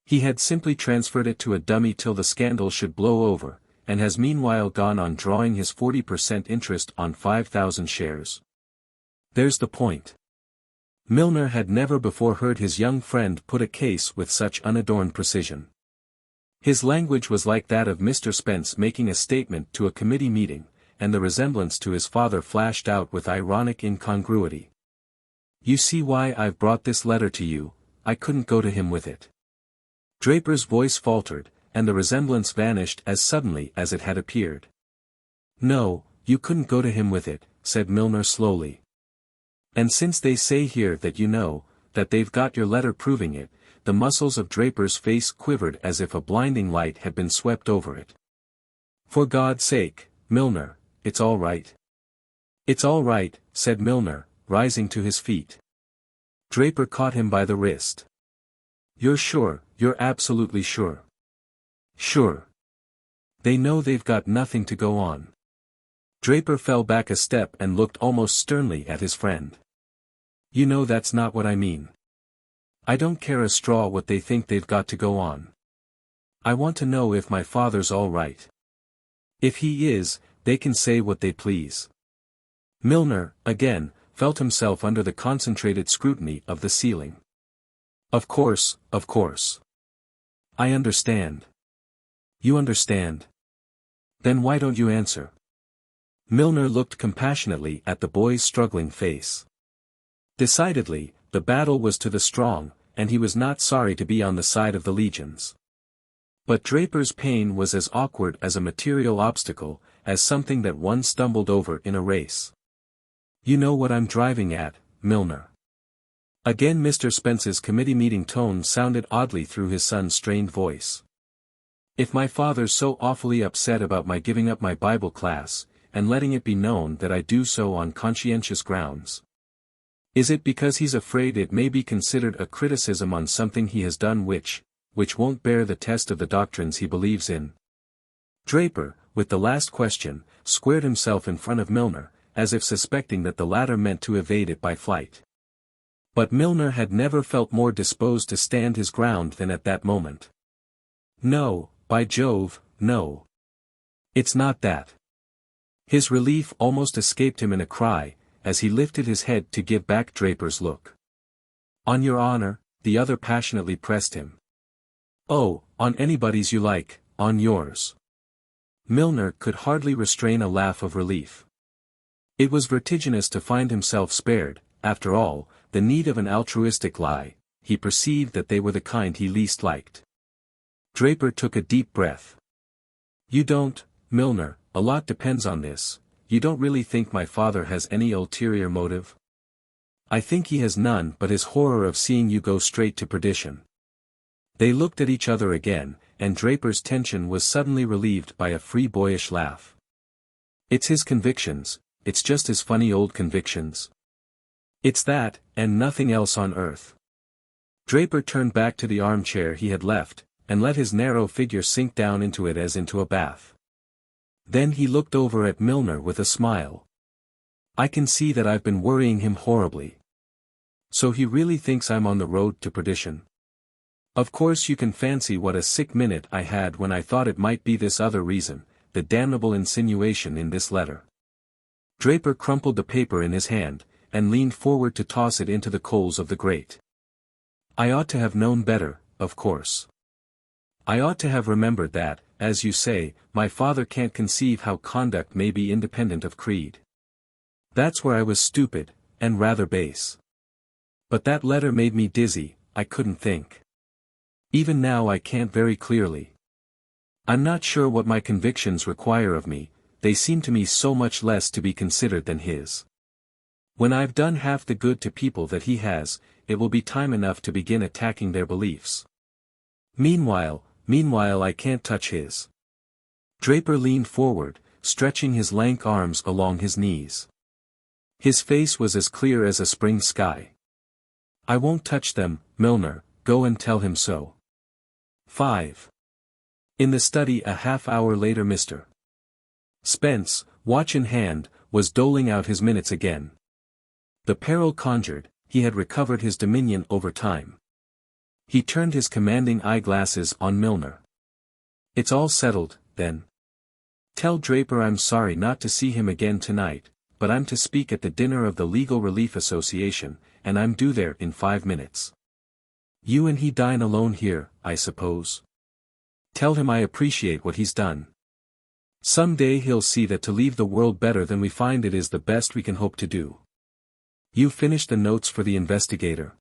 He had simply transferred it to a dummy till the scandal should blow over, and has meanwhile gone on drawing his 40% interest on 5,000 shares. There's the point." Milner had never before heard his young friend put a case with such unadorned precision. His language was like that of Mr. Spence making a statement to a committee meeting, and the resemblance to his father flashed out with ironic incongruity. "You see why I've brought this letter to you. I couldn't go to him with it." Draper's voice faltered, and the resemblance vanished as suddenly as it had appeared. "No, you couldn't go to him with it," said Milner slowly. "And since they say here that you know, that they've got your letter proving it," the muscles of Draper's face quivered as if a blinding light had been swept over it. "For God's sake, Milner, it's all right." "It's all right," said Milner, rising to his feet. Draper caught him by the wrist. "You're sure, you're absolutely sure?" "Sure. They know they've got nothing to go on." Draper fell back a step and looked almost sternly at his friend. "You know that's not what I mean. I don't care a straw what they think they've got to go on. I want to know if my father's all right. If he is, they can say what they please. Milner, again, felt himself under the concentrated scrutiny of the ceiling. Of course, of course. I understand. You understand? Then why don't you answer? Milner looked compassionately at the boy's struggling face. Decidedly, the battle was to the strong, and he was not sorry to be on the side of the legions. But Draper's pain was as awkward as a material obstacle, as something that one stumbled over in a race. You know what I'm driving at, Milner. Again Mr. Spence's committee meeting tone sounded oddly through his son's strained voice. If my father's so awfully upset about my giving up my Bible class, and letting it be known that I do so on conscientious grounds, is it because he's afraid it may be considered a criticism on something he has done which won't bear the test of the doctrines he believes in? Draper, with the last question, squared himself in front of Milner, as if suspecting that the latter meant to evade it by flight. But Milner had never felt more disposed to stand his ground than at that moment. No, by Jove, no. It's not that. His relief almost escaped him in a cry, as he lifted his head to give back Draper's look. On your honor, the other passionately pressed him. Oh, on anybody's you like, on yours. Milner could hardly restrain a laugh of relief. It was vertiginous to find himself spared, after all, the need of an altruistic lie. He perceived that they were the kind he least liked. Draper took a deep breath. You don't, Milner, a lot depends on this. You don't really think my father has any ulterior motive? I think he has none but his horror of seeing you go straight to perdition. They looked at each other again, and Draper's tension was suddenly relieved by a free boyish laugh. It's his convictions, it's just his funny old convictions. It's that, and nothing else on earth. Draper turned back to the armchair he had left, and let his narrow figure sink down into it as into a bath. Then he looked over at Milner with a smile. I can see that I've been worrying him horribly. So he really thinks I'm on the road to perdition. Of course you can fancy what a sick minute I had when I thought it might be this other reason, the damnable insinuation in this letter. Draper crumpled the paper in his hand, and leaned forward to toss it into the coals of the grate. I ought to have known better, of course. I ought to have remembered that, as you say, my father can't conceive how conduct may be independent of creed. That's where I was stupid, and rather base. But that letter made me dizzy, I couldn't think. Even now I can't very clearly. I'm not sure what my convictions require of me, they seem to me so much less to be considered than his. When I've done half the good to people that he has, it will be time enough to begin attacking their beliefs. Meanwhile I can't touch his. Draper leaned forward, stretching his lank arms along his knees. His face was as clear as a spring sky. I won't touch them, Milner, go and tell him so. 5. In the study a half-hour later Mr. Spence, watch in hand, was doling out his minutes again. The peril conjured, he had recovered his dominion over time. He turned his commanding eyeglasses on Milner. It's all settled, then. Tell Draper I'm sorry not to see him again tonight, but I'm to speak at the dinner of the Legal Relief Association, and I'm due there in 5 minutes. You and he dine alone here, I suppose. Tell him I appreciate what he's done. Some day he'll see that to leave the world better than we find it is the best we can hope to do. You finished the notes for the investigator.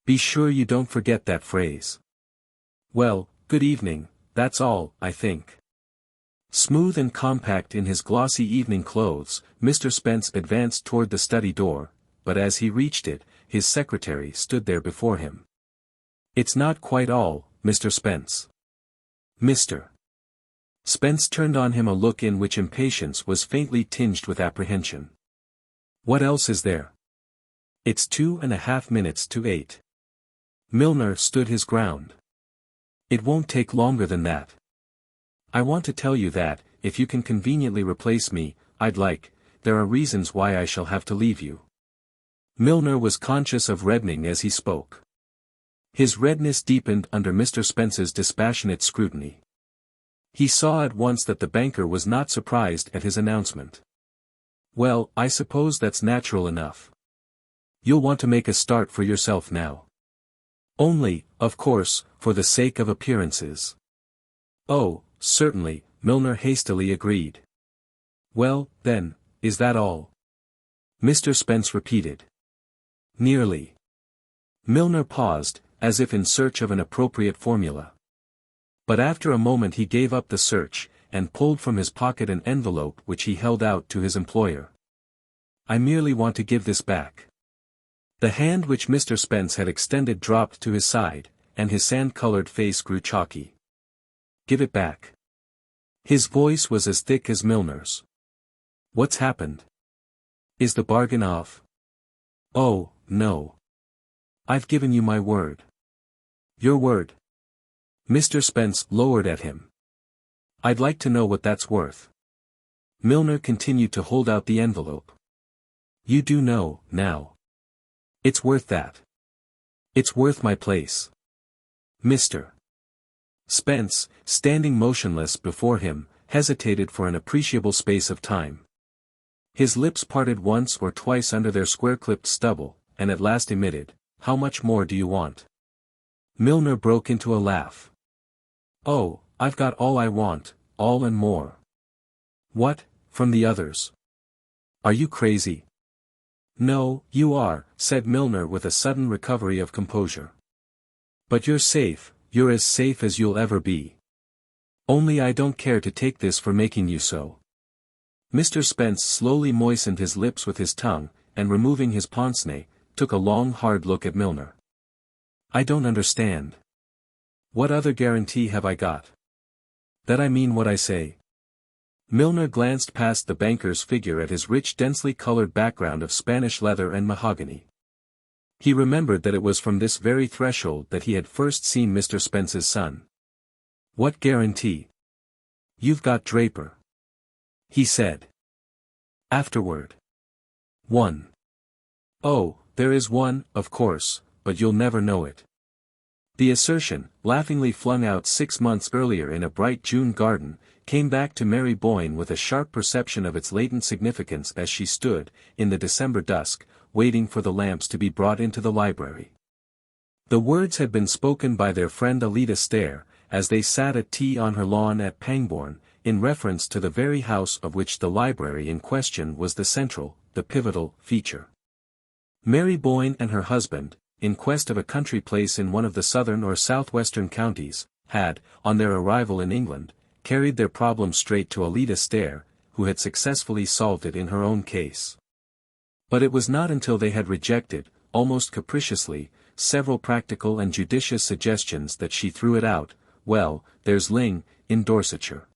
Be sure you don't forget that phrase. Well, good evening, that's all, I think. Smooth and compact in his glossy evening clothes, Mr. Spence advanced toward the study door, but as he reached it, his secretary stood there before him. It's not quite all, Mr. Spence. Mr. Spence turned on him a look in which impatience was faintly tinged with apprehension. What else is there? It's 2.5 minutes to 8. Milner stood his ground. It won't take longer than that. I want to tell you that, if you can conveniently replace me, there are reasons why I shall have to leave you. Milner was conscious of reddening as he spoke. His redness deepened under Mr. Spence's dispassionate scrutiny. He saw at once that the banker was not surprised at his announcement. Well, I suppose that's natural enough. You'll want to make a start for yourself now. Only, of course, for the sake of appearances. Oh, certainly, Milner hastily agreed. Well, then, is that all? Mr. Spence repeated. Nearly. Milner paused, as if in search of an appropriate formula. But after a moment he gave up the search, and pulled from his pocket an envelope which he held out to his employer. I merely want to give this back. The hand which Mr. Spence had extended dropped to his side, and his sand-colored face grew chalky. Give it back. His voice was as thick as Milner's. What's happened? Is the bargain off? Oh, no. I've given you my word. Your word? Mr. Spence lowered at him. I'd like to know what that's worth. Milner continued to hold out the envelope. You do know, now. It's worth that. It's worth my place. Mr. Spence, standing motionless before him, hesitated for an appreciable space of time. His lips parted once or twice under their square-clipped stubble, and at last emitted, How much more do you want? Milner broke into a laugh. Oh, I've got all I want, all and more. What, from the others? Are you crazy? No, you are, said Milner with a sudden recovery of composure. But you're safe, you're as safe as you'll ever be. Only I don't care to take this for making you so. Mr. Spence slowly moistened his lips with his tongue, and removing his pince-nez, took a long hard look at Milner. I don't understand. What other guarantee have I got? That I mean what I say. Milner glanced past the banker's figure at his rich densely colored background of Spanish leather and mahogany. He remembered that it was from this very threshold that he had first seen Mr. Spence's son. What guarantee? You've got Draper. He said. Afterward. 1. Oh, there is one, of course, but you'll never know it. The assertion, laughingly flung out 6 months earlier in a bright June garden, came back to Mary Boyne with a sharp perception of its latent significance as she stood, in the December dusk, waiting for the lamps to be brought into the library. The words had been spoken by their friend Alida Stair, as they sat at tea on her lawn at Pangbourne, in reference to the very house of which the library in question was the central, the pivotal, feature. Mary Boyne and her husband, in quest of a country place in one of the southern or southwestern counties, had, on their arrival in England, carried their problem straight to Alida Stair, who had successfully solved it in her own case. But it was not until they had rejected, almost capriciously, several practical and judicious suggestions that she threw it out. Well, there's Ling, in Dorsetshire.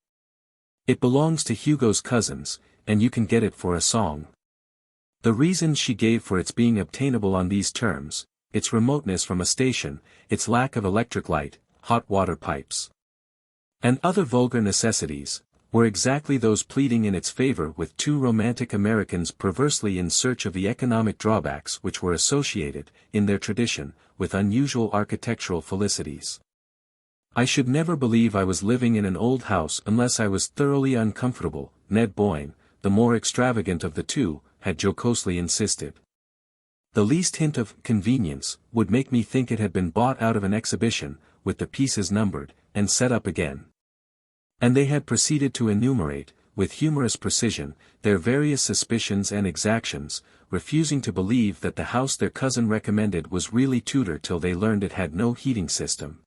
It belongs to Hugo's cousins, and you can get it for a song. The reasons she gave for its being obtainable on these terms, its remoteness from a station, its lack of electric light, hot water pipes, and other vulgar necessities, were exactly those pleading in its favor with two romantic Americans perversely in search of the economic drawbacks which were associated, in their tradition, with unusual architectural felicities. I should never believe I was living in an old house unless I was thoroughly uncomfortable, Ned Boyne, the more extravagant of the two, had jocosely insisted. The least hint of convenience would make me think it had been bought out of an exhibition, with the pieces numbered, and set up again. And they had proceeded to enumerate, with humorous precision, their various suspicions and exactions, refusing to believe that the house their cousin recommended was really Tudor till they learned it had no heating system.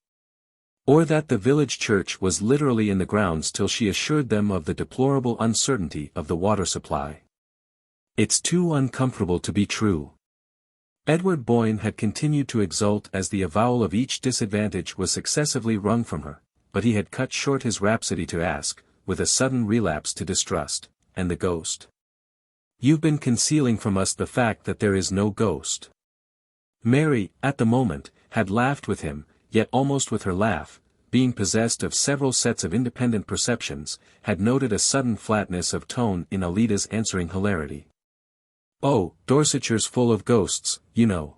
Or that the village church was literally in the grounds till she assured them of the deplorable uncertainty of the water supply. It's too uncomfortable to be true. Edward Boyne had continued to exult as the avowal of each disadvantage was successively wrung from her, but he had cut short his rhapsody to ask, with a sudden relapse to distrust, and the ghost? You've been concealing from us the fact that there is no ghost. Mary, at the moment, had laughed with him, yet almost with her laugh, being possessed of several sets of independent perceptions, had noted a sudden flatness of tone in Alida's answering hilarity. Oh, Dorsetshire's full of ghosts, you know.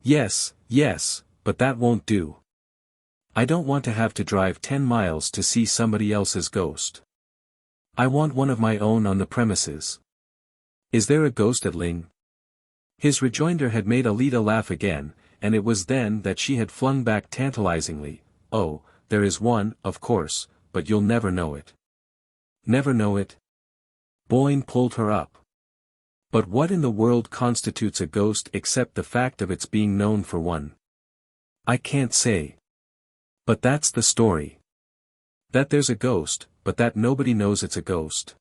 Yes, yes, but that won't do. I don't want to have to drive 10 miles to see somebody else's ghost. I want one of my own on the premises. Is there a ghost at Ling? His rejoinder had made Alida laugh again, and it was then that she had flung back tantalizingly, "Oh, there is one, of course, but you'll never know it." Never know it? Boyne pulled her up. But what in the world constitutes a ghost except the fact of its being known for one? I can't say. But that's the story. That there's a ghost, but that nobody knows it's a ghost.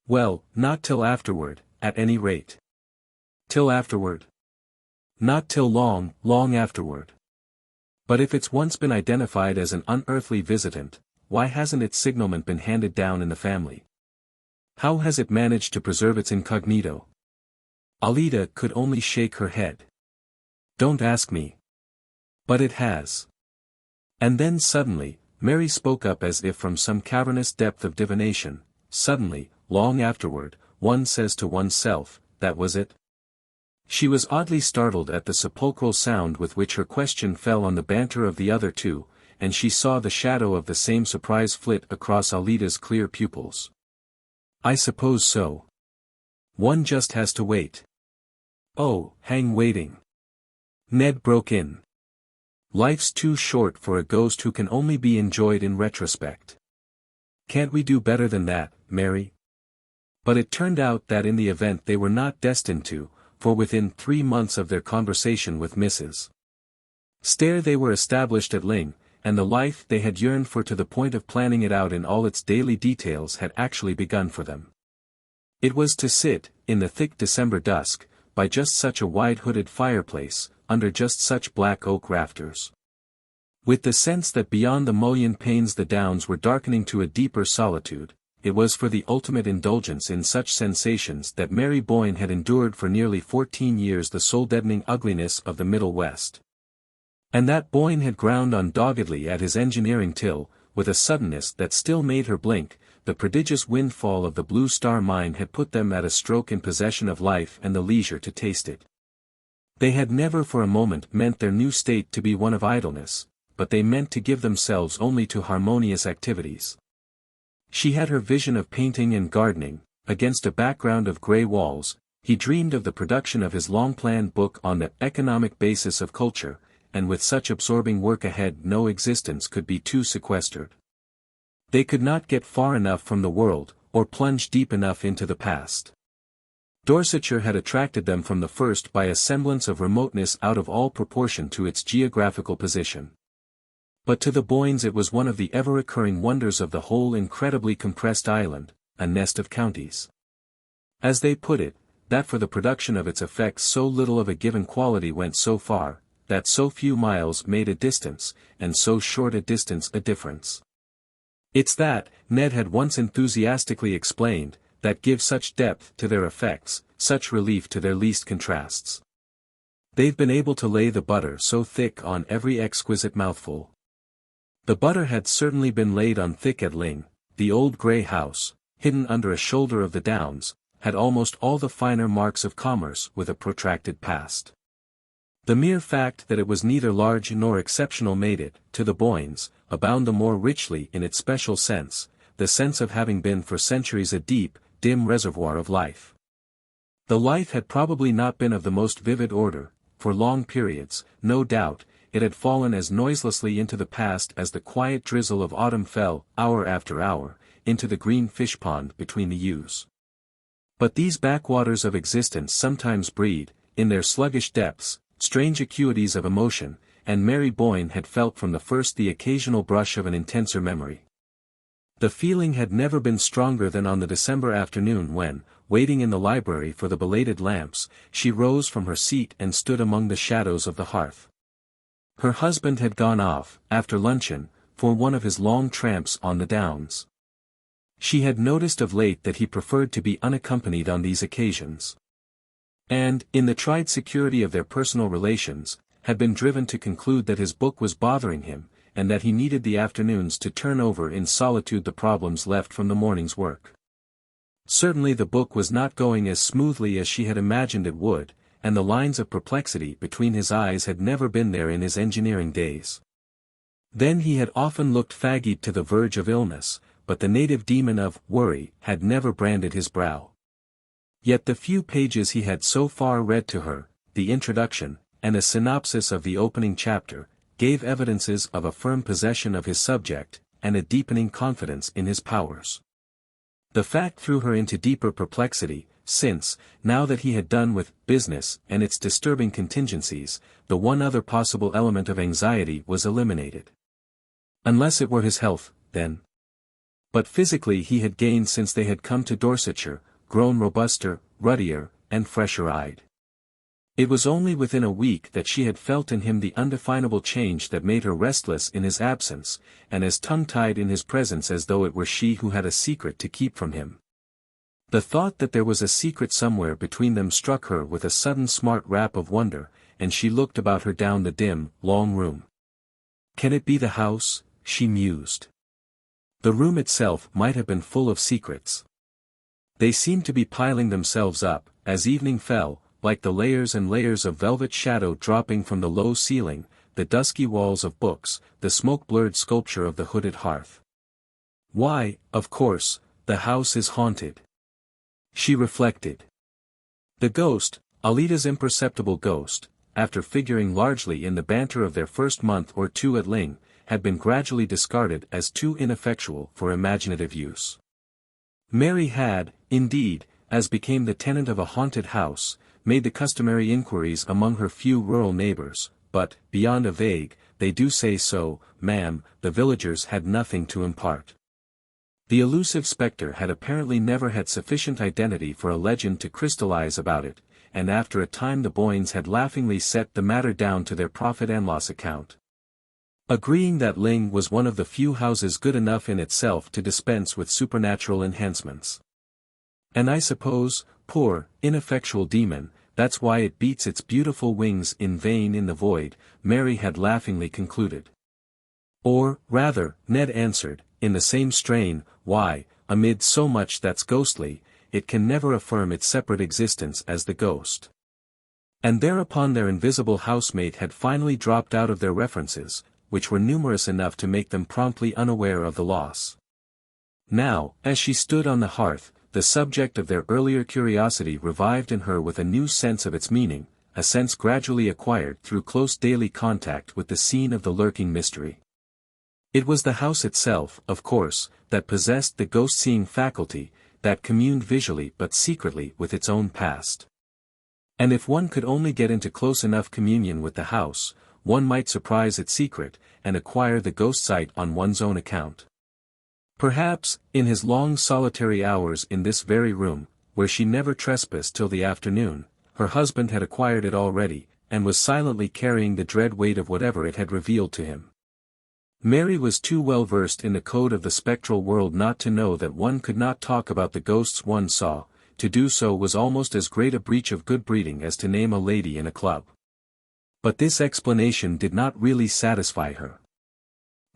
Well, not till afterward, at any rate. Till afterward? Not till long, long afterward. But if it's once been identified as an unearthly visitant, why hasn't its signalment been handed down in the family? How has it managed to preserve its incognito? Alida could only shake her head. Don't ask me. But it has. And then suddenly, Mary spoke up as if from some cavernous depth of divination. Suddenly, long afterward, one says to oneself, that was it? She was oddly startled at the sepulchral sound with which her question fell on the banter of the other two, and she saw the shadow of the same surprise flit across Alida's clear pupils. I suppose so. One just has to wait. Oh, hang waiting. Ned broke in. Life's too short for a ghost who can only be enjoyed in retrospect. Can't we do better than that, Mary? But it turned out that in the event they were not destined to, for within 3 months of their conversation with Mrs. Stair they were established at Ling, and the life they had yearned for to the point of planning it out in all its daily details had actually begun for them. It was to sit, in the thick December dusk, by just such a wide-hooded fireplace, under just such black oak rafters. With the sense that beyond the mullioned panes the downs were darkening to a deeper solitude, it was for the ultimate indulgence in such sensations that Mary Boyne had endured for nearly 14 years the soul-deadening ugliness of the Middle West. And that Boyne had ground on doggedly at his engineering till, with a suddenness that still made her blink, the prodigious windfall of the Blue Star Mine had put them at a stroke in possession of life and the leisure to taste it. They had never for a moment meant their new state to be one of idleness, but they meant to give themselves only to harmonious activities. She had her vision of painting and gardening, against a background of grey walls. He dreamed of the production of his long-planned book on the economic basis of culture, and with such absorbing work ahead no existence could be too sequestered. They could not get far enough from the world, or plunge deep enough into the past. Dorsetshire had attracted them from the first by a semblance of remoteness out of all proportion to its geographical position. But to the Boynes it was one of the ever-recurring wonders of the whole incredibly compressed island, a nest of counties. As they put it, that for the production of its effects so little of a given quality went so far, that so few miles made a distance, and so short a distance a difference. It's that, Ned had once enthusiastically explained, that gives such depth to their effects, such relief to their least contrasts. They've been able to lay the butter so thick on every exquisite mouthful. The butter had certainly been laid on thick at Ling. The old grey house, hidden under a shoulder of the downs, had almost all the finer marks of commerce with a protracted past. The mere fact that it was neither large nor exceptional made it, to the Boynes, abound the more richly in its special sense, the sense of having been for centuries a deep, dim reservoir of life. The life had probably not been of the most vivid order, for long periods, no doubt, it had fallen as noiselessly into the past as the quiet drizzle of autumn fell, hour after hour, into the green fish pond between the yews. But these backwaters of existence sometimes breed, in their sluggish depths, strange acuities of emotion, and Mary Boyne had felt from the first the occasional brush of an intenser memory. The feeling had never been stronger than on the December afternoon when, waiting in the library for the belated lamps, she rose from her seat and stood among the shadows of the hearth. Her husband had gone off, after luncheon, for one of his long tramps on the downs. She had noticed of late that he preferred to be unaccompanied on these occasions. And, in the tried security of their personal relations, had been driven to conclude that his book was bothering him, and that he needed the afternoons to turn over in solitude the problems left from the morning's work. Certainly the book was not going as smoothly as she had imagined it would, and the lines of perplexity between his eyes had never been there in his engineering days. Then he had often looked fagged to the verge of illness, but the native demon of worry had never branded his brow. Yet the few pages he had so far read to her, the introduction, and a synopsis of the opening chapter, gave evidences of a firm possession of his subject, and a deepening confidence in his powers. The fact threw her into deeper perplexity, since, now that he had done with business and its disturbing contingencies, the one other possible element of anxiety was eliminated. Unless it were his health, then. But physically he had gained since they had come to Dorsetshire, grown robuster, ruddier, and fresher-eyed. It was only within a week that she had felt in him the undefinable change that made her restless in his absence, and as tongue-tied in his presence as though it were she who had a secret to keep from him. The thought that there was a secret somewhere between them struck her with a sudden smart rap of wonder, and she looked about her down the dim, long room. "Can it be the house?" she mused. The room itself might have been full of secrets. They seemed to be piling themselves up, as evening fell, like the layers and layers of velvet shadow dropping from the low ceiling, the dusky walls of books, the smoke-blurred sculpture of the hooded hearth. Why, of course, the house is haunted. She reflected. The ghost, Alida's imperceptible ghost, after figuring largely in the banter of their first month or two at Ling, had been gradually discarded as too ineffectual for imaginative use. Mary had, indeed, as became the tenant of a haunted house, made the customary inquiries among her few rural neighbors, but, beyond a vague, "They do say so, ma'am," the villagers had nothing to impart. The elusive spectre had apparently never had sufficient identity for a legend to crystallize about it, and after a time the Boynes had laughingly set the matter down to their profit and loss account, agreeing that Ling was one of the few houses good enough in itself to dispense with supernatural enhancements. "And I suppose, poor, ineffectual demon, that's why it beats its beautiful wings in vain in the void," Mary had laughingly concluded. "Or, rather," Ned answered, in the same strain, "why, amid so much that's ghostly, it can never affirm its separate existence as the ghost." And thereupon their invisible housemate had finally dropped out of their references, which were numerous enough to make them promptly unaware of the loss. Now, as she stood on the hearth, the subject of their earlier curiosity revived in her with a new sense of its meaning, a sense gradually acquired through close daily contact with the scene of the lurking mystery. It was the house itself, of course, that possessed the ghost-seeing faculty, that communed visually but secretly with its own past. And if one could only get into close enough communion with the house, one might surprise its secret, and acquire the ghost sight on one's own account. Perhaps, in his long solitary hours in this very room, where she never trespassed till the afternoon, her husband had acquired it already, and was silently carrying the dread weight of whatever it had revealed to him. Mary was too well versed in the code of the spectral world not to know that one could not talk about the ghosts one saw. To do so was almost as great a breach of good breeding as to name a lady in a club. But this explanation did not really satisfy her.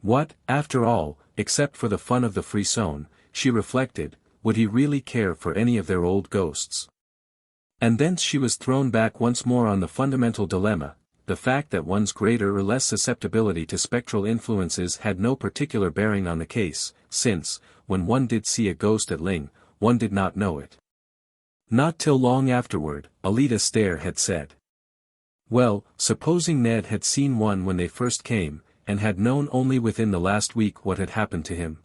What, after all, except for the fun of the frisson, she reflected, would he really care for any of their old ghosts? And thence she was thrown back once more on the fundamental dilemma, the fact that one's greater or less susceptibility to spectral influences had no particular bearing on the case, since, when one did see a ghost at Ling, one did not know it. Not till long afterward, Alida Stair had said. Well, supposing Ned had seen one when they first came, and had known only within the last week what had happened to him.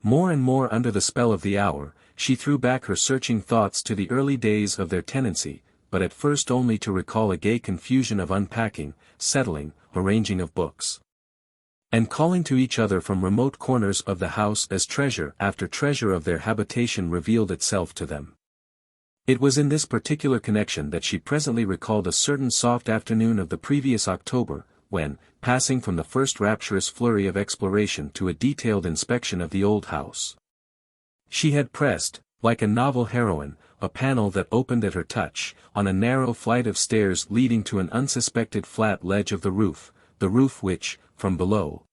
More and more under the spell of the hour, she threw back her searching thoughts to the early days of their tenancy, but at first only to recall a gay confusion of unpacking, settling, arranging of books, and calling to each other from remote corners of the house as treasure after treasure of their habitation revealed itself to them. It was in this particular connection that she presently recalled a certain soft afternoon of the previous October, when, passing from the first rapturous flurry of exploration to a detailed inspection of the old house, she had pressed, like a novel heroine, a panel that opened at her touch, on a narrow flight of stairs leading to an unsuspected flat ledge of the roof which, from below,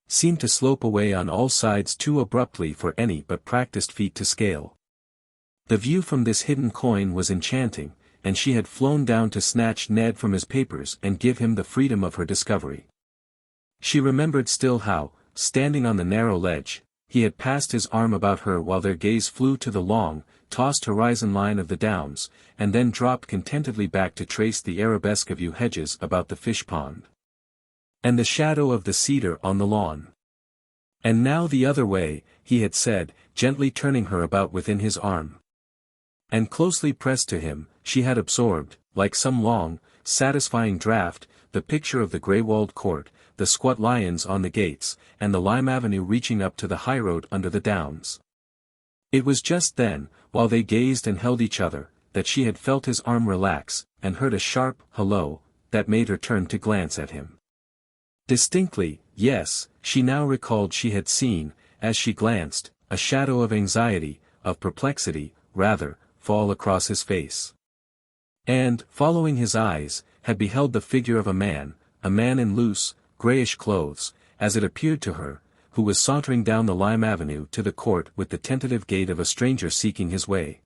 seemed to slope away on all sides too abruptly for any but practiced feet to scale. The view from this hidden coign was enchanting, and she had flown down to snatch Ned from his papers and give him the freedom of her discovery. She remembered still how, standing on the narrow ledge, he had passed his arm about her while their gaze flew to the long, tossed horizon line of the downs, and then dropped contentedly back to trace the arabesque of yew hedges about the fish pond. And the shadow of the cedar on the lawn. And now the other way, he had said, gently turning her about within his arm. And closely pressed to him, she had absorbed, like some long, satisfying draught, the picture of the grey-walled court, the squat lions on the gates, and the lime avenue reaching up to the highroad under the downs. It was just then, while they gazed and held each other, that she had felt his arm relax, and heard a sharp "hello," that made her turn to glance at him. Distinctly, yes, she now recalled she had seen, as she glanced, a shadow of anxiety, of perplexity, rather, fall across his face. And, following his eyes, had beheld the figure of a man in loose, greyish clothes, as it appeared to her, who was sauntering down the lime avenue to the court with the tentative gait of a stranger seeking his way.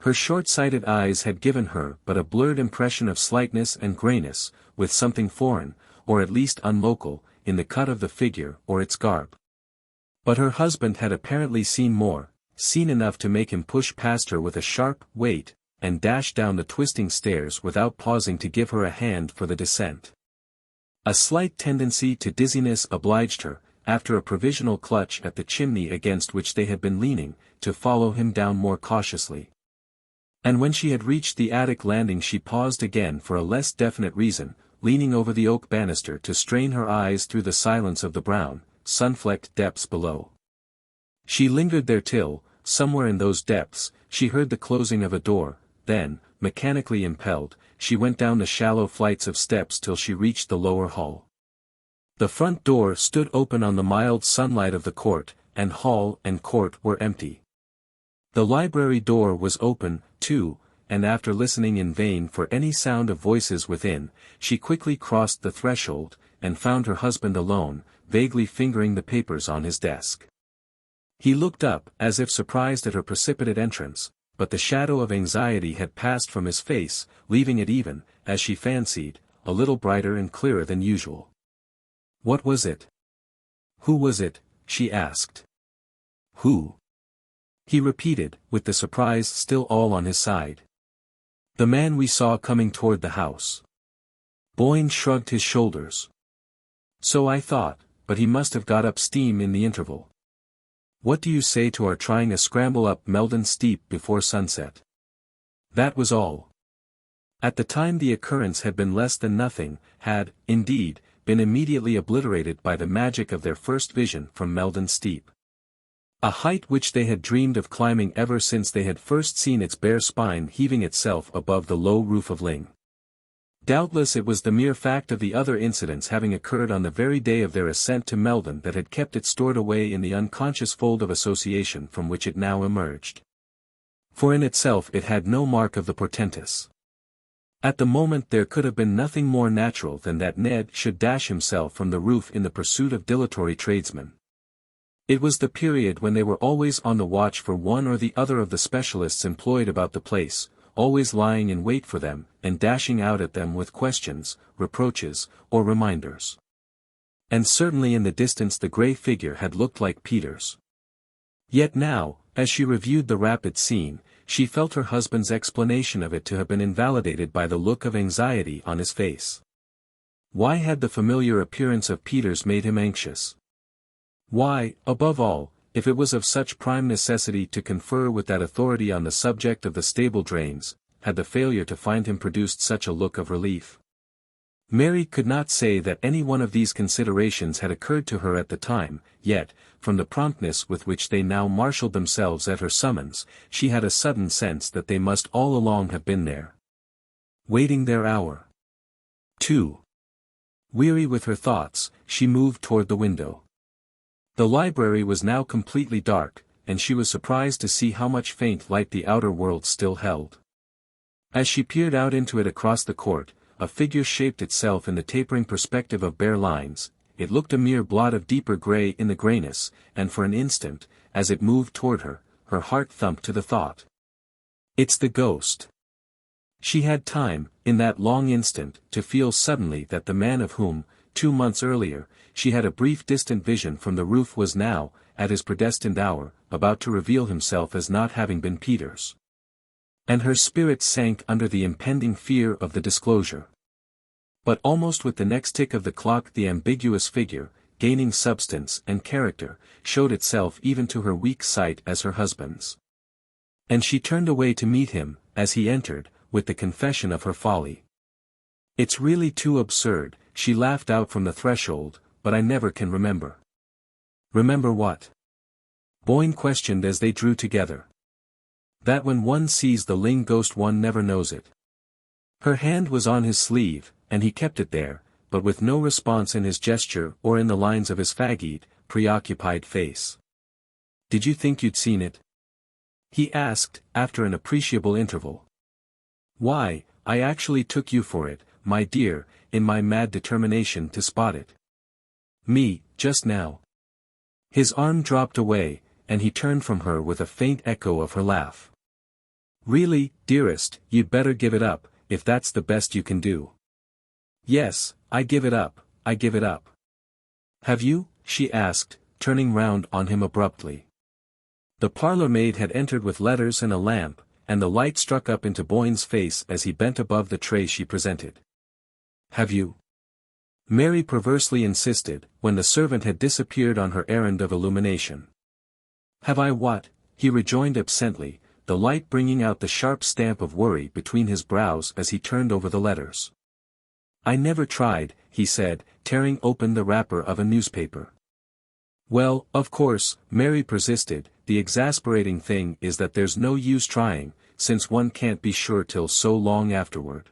Her short-sighted eyes had given her but a blurred impression of slightness and greyness, with something foreign, or at least unlocal, in the cut of the figure or its garb. But her husband had apparently seen more, seen enough to make him push past her with a sharp "wait," and dash down the twisting stairs without pausing to give her a hand for the descent. A slight tendency to dizziness obliged her, after a provisional clutch at the chimney against which they had been leaning, to follow him down more cautiously. And when she had reached the attic landing she paused again for a less definite reason, leaning over the oak banister to strain her eyes through the silence of the brown, sun-flecked depths below. She lingered there till, somewhere in those depths, she heard the closing of a door, then, mechanically impelled, she went down the shallow flights of steps till she reached the lower hall. The front door stood open on the mild sunlight of the court, and hall and court were empty. The library door was open, too, and after listening in vain for any sound of voices within, she quickly crossed the threshold, and found her husband alone, vaguely fingering the papers on his desk. He looked up, as if surprised at her precipitate entrance, but the shadow of anxiety had passed from his face, leaving it even, as she fancied, a little brighter and clearer than usual. What was it? Who was it? She asked. Who? He repeated, with the surprise still all on his side. The man we saw coming toward the house. Boyne shrugged his shoulders. So I thought, but he must have got up steam in the interval. What do you say to our trying a scramble up Meldon Steep before sunset? That was all. At the time the occurrence had been less than nothing, had, indeed, been immediately obliterated by the magic of their first vision from Meldon Steep. A height which they had dreamed of climbing ever since they had first seen its bare spine heaving itself above the low roof of Ling. Doubtless it was the mere fact of the other incidents having occurred on the very day of their ascent to Meldon that had kept it stored away in the unconscious fold of association from which it now emerged. For in itself it had no mark of the portentous. At the moment there could have been nothing more natural than that Ned should dash himself from the roof in the pursuit of dilatory tradesmen. It was the period when they were always on the watch for one or the other of the specialists employed about the place, always lying in wait for them, and dashing out at them with questions, reproaches, or reminders. And certainly in the distance the grey figure had looked like Peter's. Yet now, as she reviewed the rapid scene, she felt her husband's explanation of it to have been invalidated by the look of anxiety on his face. Why had the familiar appearance of Peter's made him anxious? Why, above all, if it was of such prime necessity to confer with that authority on the subject of the stable drains, had the failure to find him produced such a look of relief? Mary could not say that any one of these considerations had occurred to her at the time, yet, from the promptness with which they now marshalled themselves at her summons, she had a sudden sense that they must all along have been there, waiting their hour. 2. Weary with her thoughts, she moved toward the window. The library was now completely dark, and she was surprised to see how much faint light the outer world still held. As she peered out into it across the court, a figure shaped itself in the tapering perspective of bare lines. It looked a mere blot of deeper grey in the greyness, and for an instant, as it moved toward her, her heart thumped to the thought. It's the ghost. She had time, in that long instant, to feel suddenly that the man of whom, 2 months earlier, she had a brief distant vision from the roof was now, at his predestined hour, about to reveal himself as not having been Peter's. And her spirit sank under the impending fear of the disclosure. But almost with the next tick of the clock the ambiguous figure, gaining substance and character, showed itself even to her weak sight as her husband's. And she turned away to meet him, as he entered, with the confession of her folly. "It's really too absurd," she laughed out from the threshold, "but I never can remember." "Remember what?" Boyne questioned as they drew together. "That when one sees the Ling ghost one never knows it." Her hand was on his sleeve, and he kept it there, but with no response in his gesture or in the lines of his fagged, preoccupied face. "Did you think you'd seen it?" he asked, after an appreciable interval. "Why, I actually took you for it, my dear, in my mad determination to spot it." "Me, just now." His arm dropped away, and he turned from her with a faint echo of her laugh. "Really, dearest, you'd better give it up, if that's the best you can do." "Yes, I give it up, I give it up." "Have you?" she asked, turning round on him abruptly. The parlour-maid had entered with letters and a lamp, and the light struck up into Boyne's face as he bent above the tray she presented. "Have you?" Mary perversely insisted, when the servant had disappeared on her errand of illumination. "Have I what?" he rejoined absently, the light bringing out the sharp stamp of worry between his brows as he turned over the letters. "I never tried," he said, tearing open the wrapper of a newspaper. "Well, of course," Mary persisted, "the exasperating thing is that there's no use trying, since one can't be sure till so long afterward."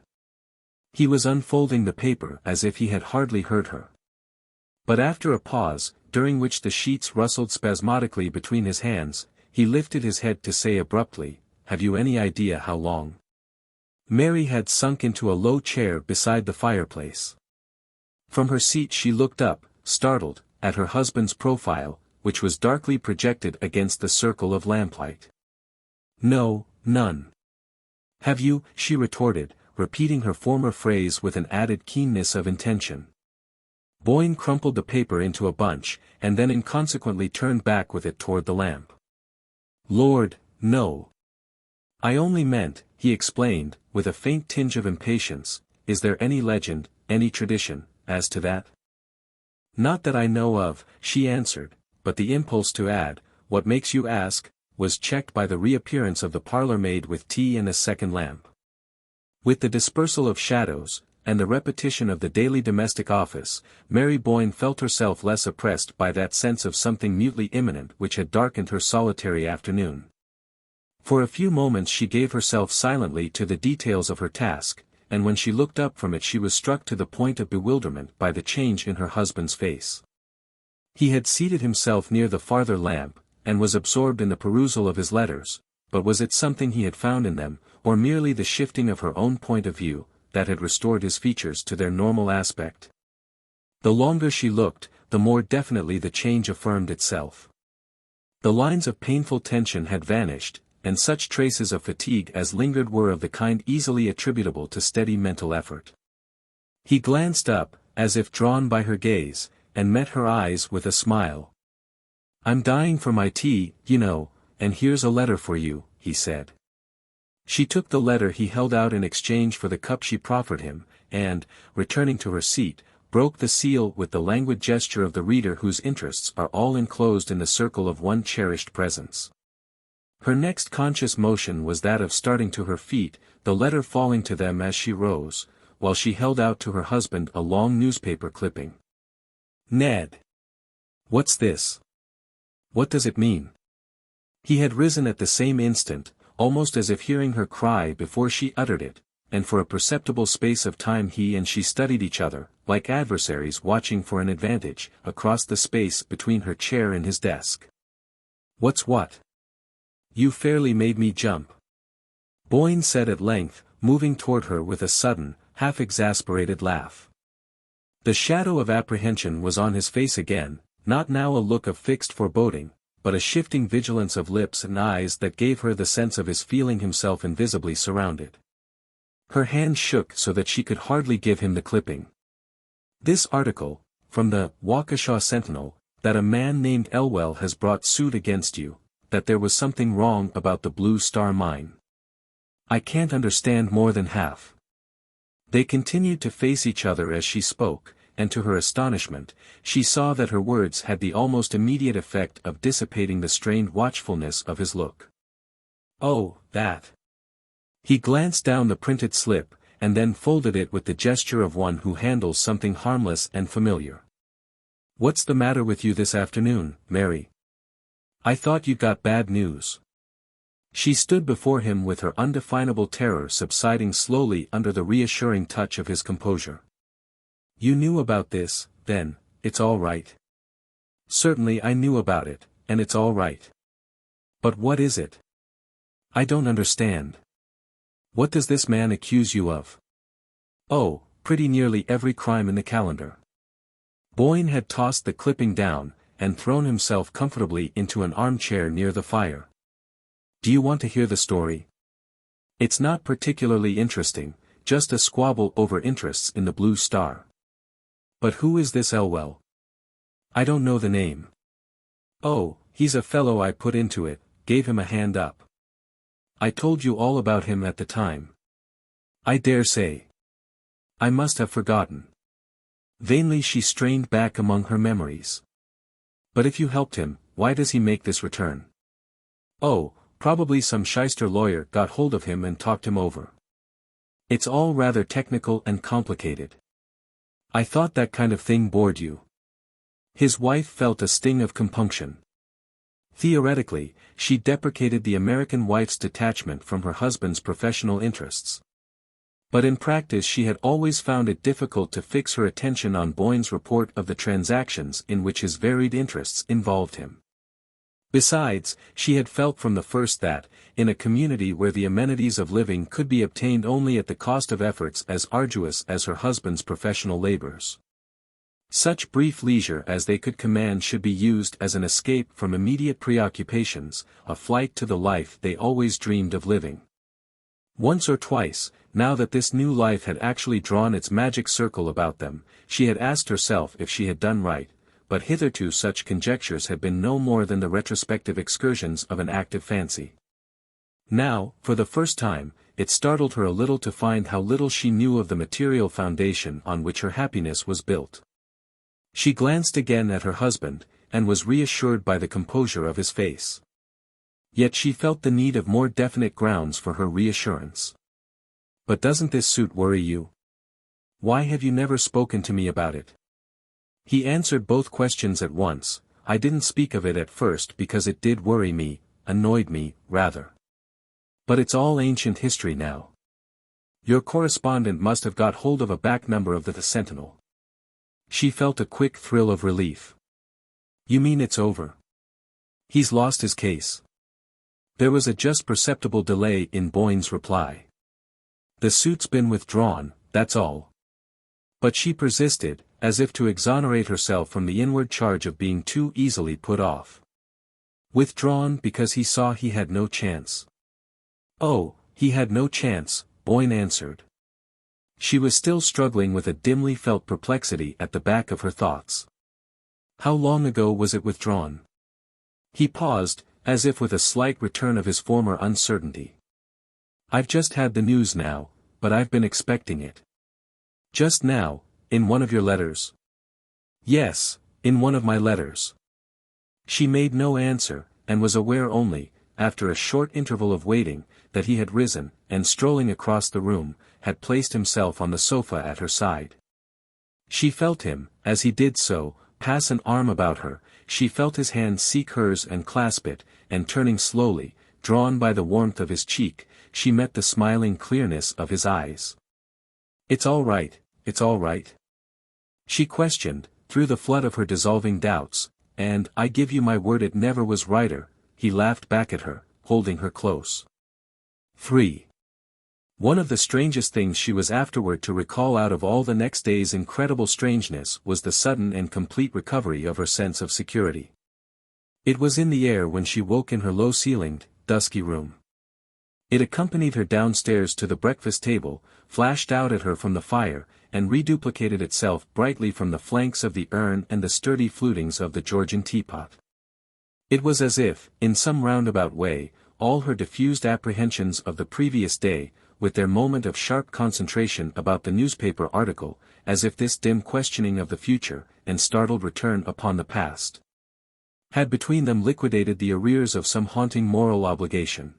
He was unfolding the paper as if he had hardly heard her. But after a pause, during which the sheets rustled spasmodically between his hands, he lifted his head to say abruptly, "Have you any idea how long?" Mary had sunk into a low chair beside the fireplace. From her seat she looked up, startled, at her husband's profile, which was darkly projected against the circle of lamplight. "No, none." "Have you?" she retorted, repeating her former phrase with an added keenness of intention. Boyne crumpled the paper into a bunch, and then inconsequently turned back with it toward the lamp. "Lord, no. I only meant," he explained, with a faint tinge of impatience, "is there any legend, any tradition, as to that?" "Not that I know of," she answered, but the impulse to add, "What makes you ask?" was checked by the reappearance of the parlour-maid with tea and a second lamp. With the dispersal of shadows, and the repetition of the daily domestic office, Mary Boyne felt herself less oppressed by that sense of something mutely imminent which had darkened her solitary afternoon. For a few moments she gave herself silently to the details of her task, and when she looked up from it she was struck to the point of bewilderment by the change in her husband's face. He had seated himself near the farther lamp, and was absorbed in the perusal of his letters, but was it something he had found in them, or merely the shifting of her own point of view, that had restored his features to their normal aspect? The longer she looked, the more definitely the change affirmed itself. The lines of painful tension had vanished, and such traces of fatigue as lingered were of the kind easily attributable to steady mental effort. He glanced up, as if drawn by her gaze, and met her eyes with a smile. "I'm dying for my tea, you know, and here's a letter for you," he said. She took the letter he held out in exchange for the cup she proffered him, and, returning to her seat, broke the seal with the languid gesture of the reader whose interests are all enclosed in the circle of one cherished presence. Her next conscious motion was that of starting to her feet, the letter falling to them as she rose, while she held out to her husband a long newspaper clipping. "Ned! What's this? What does it mean?" He had risen at the same instant, almost as if hearing her cry before she uttered it, and for a perceptible space of time he and she studied each other, like adversaries watching for an advantage, across the space between her chair and his desk. "What's what? You fairly made me jump," Boyne said at length, moving toward her with a sudden, half-exasperated laugh. The shadow of apprehension was on his face again, not now a look of fixed foreboding, but a shifting vigilance of lips and eyes that gave her the sense of his feeling himself invisibly surrounded. Her hand shook so that she could hardly give him the clipping. This article, from the Waukesha Sentinel, that a man named Elwell has brought suit against you, that there was something wrong about the Blue Star Mine. I can't understand more than half. They continued to face each other as she spoke, and to her astonishment, she saw that her words had the almost immediate effect of dissipating the strained watchfulness of his look. Oh, that. He glanced down the printed slip, and then folded it with the gesture of one who handles something harmless and familiar. What's the matter with you this afternoon, Mary? I thought you got bad news. She stood before him with her undefinable terror subsiding slowly under the reassuring touch of his composure. You knew about this, then, it's all right. Certainly I knew about it, and it's all right. But what is it? I don't understand. What does this man accuse you of? Oh, pretty nearly every crime in the calendar. Boyne had tossed the clipping down, and thrown himself comfortably into an armchair near the fire. Do you want to hear the story? It's not particularly interesting, just a squabble over interests in the Blue Star. But who is this Elwell? I don't know the name. Oh, he's a fellow I put into it, gave him a hand up. I told you all about him at the time. I dare say. I must have forgotten. Vainly she strained back among her memories. But if you helped him, why does he make this return? Oh, probably some shyster lawyer got hold of him and talked him over. It's all rather technical and complicated. I thought that kind of thing bored you. His wife felt a sting of compunction. Theoretically, she deprecated the American wife's detachment from her husband's professional interests. But in practice she had always found it difficult to fix her attention on Boyne's report of the transactions in which his varied interests involved him. Besides, she had felt from the first that, in a community where the amenities of living could be obtained only at the cost of efforts as arduous as her husband's professional labors, such brief leisure as they could command should be used as an escape from immediate preoccupations, a flight to the life they always dreamed of living. Once or twice, now that this new life had actually drawn its magic circle about them, she had asked herself if she had done right, but hitherto such conjectures had been no more than the retrospective excursions of an active fancy. Now, for the first time, it startled her a little to find how little she knew of the material foundation on which her happiness was built. She glanced again at her husband, and was reassured by the composure of his face. Yet she felt the need of more definite grounds for her reassurance. But doesn't this suit worry you? Why have you never spoken to me about it? He answered both questions at once. I didn't speak of it at first because it did worry me, annoyed me, rather. But it's all ancient history now. Your correspondent must have got hold of a back number of the Sentinel. She felt a quick thrill of relief. You mean it's over? He's lost his case. There was a just perceptible delay in Boyne's reply. The suit's been withdrawn, that's all. But she persisted, as if to exonerate herself from the inward charge of being too easily put off. Withdrawn because he saw he had no chance. Oh, he had no chance, Boyne answered. She was still struggling with a dimly felt perplexity at the back of her thoughts. How long ago was it withdrawn? He paused, as if with a slight return of his former uncertainty. I've just had the news now, but I've been expecting it. Just now, in one of your letters? Yes, in one of my letters. She made no answer, and was aware only, after a short interval of waiting, that he had risen, and strolling across the room, had placed himself on the sofa at her side. She felt him, as he did so, pass an arm about her, she felt his hand seek hers and clasp it, and turning slowly, drawn by the warmth of his cheek, she met the smiling clearness of his eyes. It's all right, it's all right? She questioned, through the flood of her dissolving doubts, and I give you my word it never was righter. He laughed back at her, holding her close. 3. One of the strangest things she was afterward to recall out of all the next day's incredible strangeness was the sudden and complete recovery of her sense of security. It was in the air when she woke in her low-ceilinged, dusky room. It accompanied her downstairs to the breakfast table, flashed out at her from the fire, and reduplicated itself brightly from the flanks of the urn and the sturdy flutings of the Georgian teapot. It was as if, in some roundabout way, all her diffused apprehensions of the previous day, with their moment of sharp concentration about the newspaper article, as if this dim questioning of the future, and startled return upon the past, had between them liquidated the arrears of some haunting moral obligation.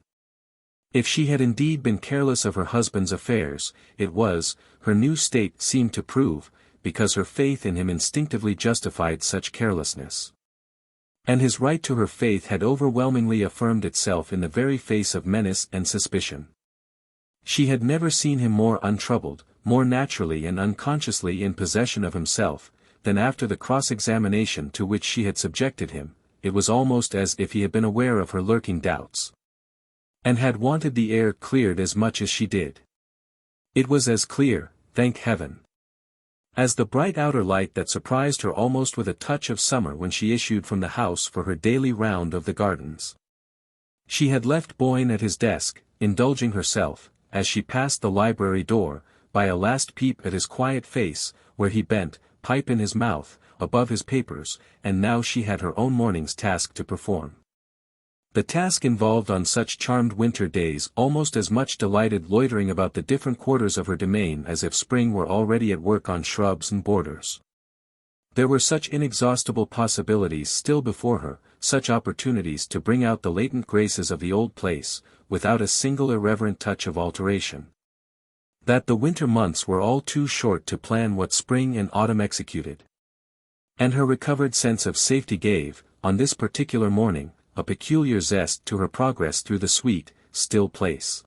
If she had indeed been careless of her husband's affairs, it was, her new state seemed to prove, because her faith in him instinctively justified such carelessness. And his right to her faith had overwhelmingly affirmed itself in the very face of menace and suspicion. She had never seen him more untroubled, more naturally and unconsciously in possession of himself, than after the cross-examination to which she had subjected him. It was almost as if he had been aware of her lurking doubts, and had wanted the air cleared as much as she did. It was as clear, thank heaven, as the bright outer light that surprised her almost with a touch of summer when she issued from the house for her daily round of the gardens. She had left Boyne at his desk, indulging herself, as she passed the library door, by a last peep at his quiet face, where he bent, pipe in his mouth, above his papers, and now she had her own morning's task to perform. The task involved on such charmed winter days almost as much delighted loitering about the different quarters of her domain as if spring were already at work on shrubs and borders. There were such inexhaustible possibilities still before her, such opportunities to bring out the latent graces of the old place, without a single irreverent touch of alteration, that the winter months were all too short to plan what spring and autumn executed. And her recovered sense of safety gave, on this particular morning, a peculiar zest to her progress through the sweet, still place.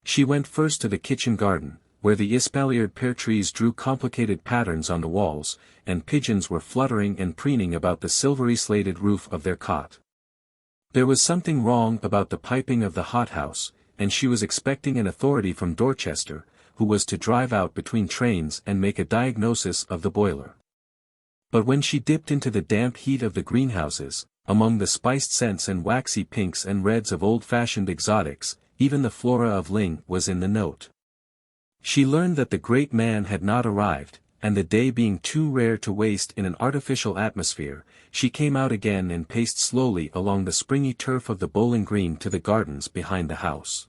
She went first to the kitchen garden, where the espaliered pear trees drew complicated patterns on the walls, and pigeons were fluttering and preening about the silvery slated roof of their cot. There was something wrong about the piping of the hothouse, and she was expecting an authority from Dorchester, who was to drive out between trains and make a diagnosis of the boiler. But when she dipped into the damp heat of the greenhouses, among the spiced scents and waxy pinks and reds of old-fashioned exotics, even the flora of Ling was in the note. She learned that the great man had not arrived, and the day being too rare to waste in an artificial atmosphere, she came out again and paced slowly along the springy turf of the bowling green to the gardens behind the house.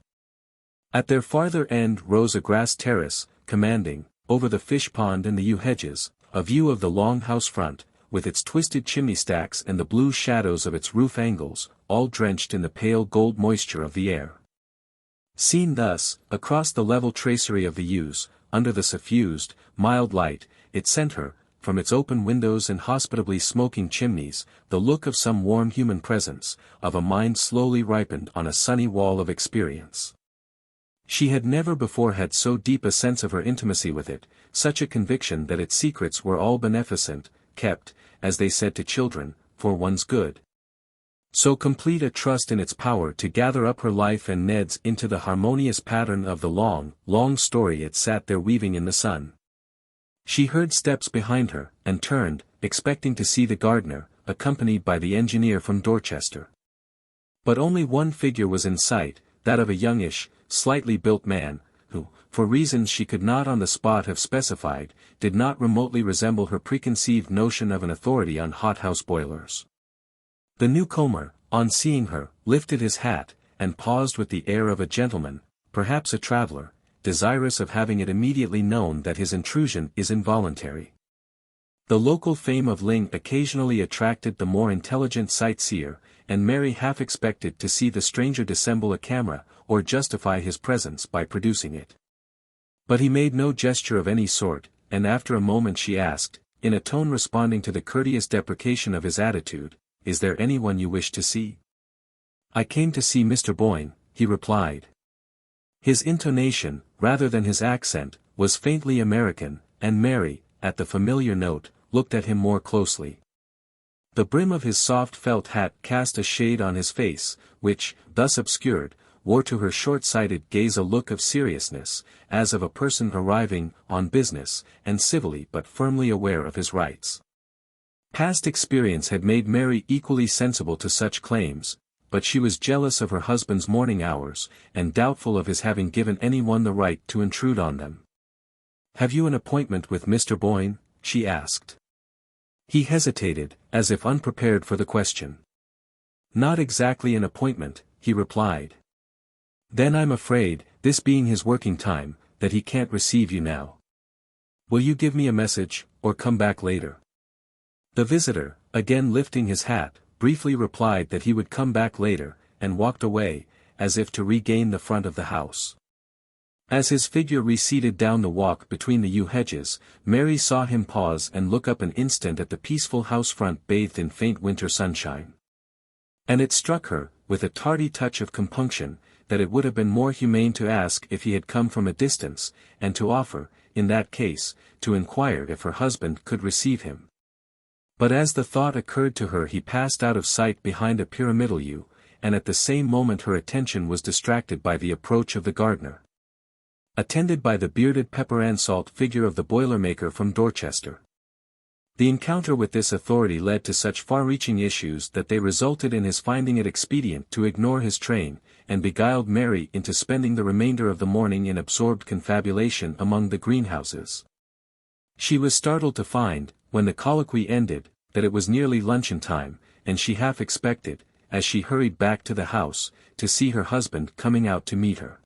At their farther end rose a grass terrace, commanding, over the fish pond and the yew hedges, a view of the long house front, with its twisted chimney stacks and the blue shadows of its roof angles, all drenched in the pale gold moisture of the air. Seen thus, across the level tracery of the yews, under the suffused, mild light, it sent her, from its open windows and hospitably smoking chimneys, the look of some warm human presence, of a mind slowly ripened on a sunny wall of experience. She had never before had so deep a sense of her intimacy with it, such a conviction that its secrets were all beneficent, kept, as they said to children, for one's good. So complete a trust in its power to gather up her life and Ned's into the harmonious pattern of the long, long story it sat there weaving in the sun. She heard steps behind her, and turned, expecting to see the gardener, accompanied by the engineer from Dorchester. But only one figure was in sight, that of a youngish, slightly built man, who, for reasons she could not on the spot have specified, did not remotely resemble her preconceived notion of an authority on hothouse boilers. The newcomer, on seeing her, lifted his hat, and paused with the air of a gentleman, perhaps a traveler, desirous of having it immediately known that his intrusion is involuntary. The local fame of Ling occasionally attracted the more intelligent sightseer, and Mary half expected to see the stranger dissemble a camera, or justify his presence by producing it. But he made no gesture of any sort, and after a moment she asked, in a tone responding to the courteous deprecation of his attitude, "Is there anyone you wish to see?" "I came to see Mr. Boyne," he replied. His intonation, rather than his accent, was faintly American, and Mary, at the familiar note, looked at him more closely. The brim of his soft felt hat cast a shade on his face, which, thus obscured, wore to her short-sighted gaze a look of seriousness, as of a person arriving, on business, and civilly but firmly aware of his rights. Past experience had made Mary equally sensible to such claims, but she was jealous of her husband's morning hours, and doubtful of his having given anyone the right to intrude on them. "Have you an appointment with Mr. Boyne?" she asked. He hesitated, as if unprepared for the question. "Not exactly an appointment," he replied. "Then I'm afraid, this being his working time, that he can't receive you now. Will you give me a message, or come back later?" The visitor, again lifting his hat, briefly replied that he would come back later, and walked away, as if to regain the front of the house. As his figure receded down the walk between the yew hedges, Mary saw him pause and look up an instant at the peaceful house front bathed in faint winter sunshine. And it struck her, with a tardy touch of compunction, that it would have been more humane to ask if he had come from a distance, and to offer, in that case, to inquire if her husband could receive him. But as the thought occurred to her he passed out of sight behind a pyramidal yew, and at the same moment her attention was distracted by the approach of the gardener, attended by the bearded pepper-and-salt figure of the boilermaker from Dorchester. The encounter with this authority led to such far-reaching issues that they resulted in his finding it expedient to ignore his train, and beguiled Mary into spending the remainder of the morning in absorbed confabulation among the greenhouses. She was startled to find, when the colloquy ended, that it was nearly luncheon time, and she half expected, as she hurried back to the house, to see her husband coming out to meet her.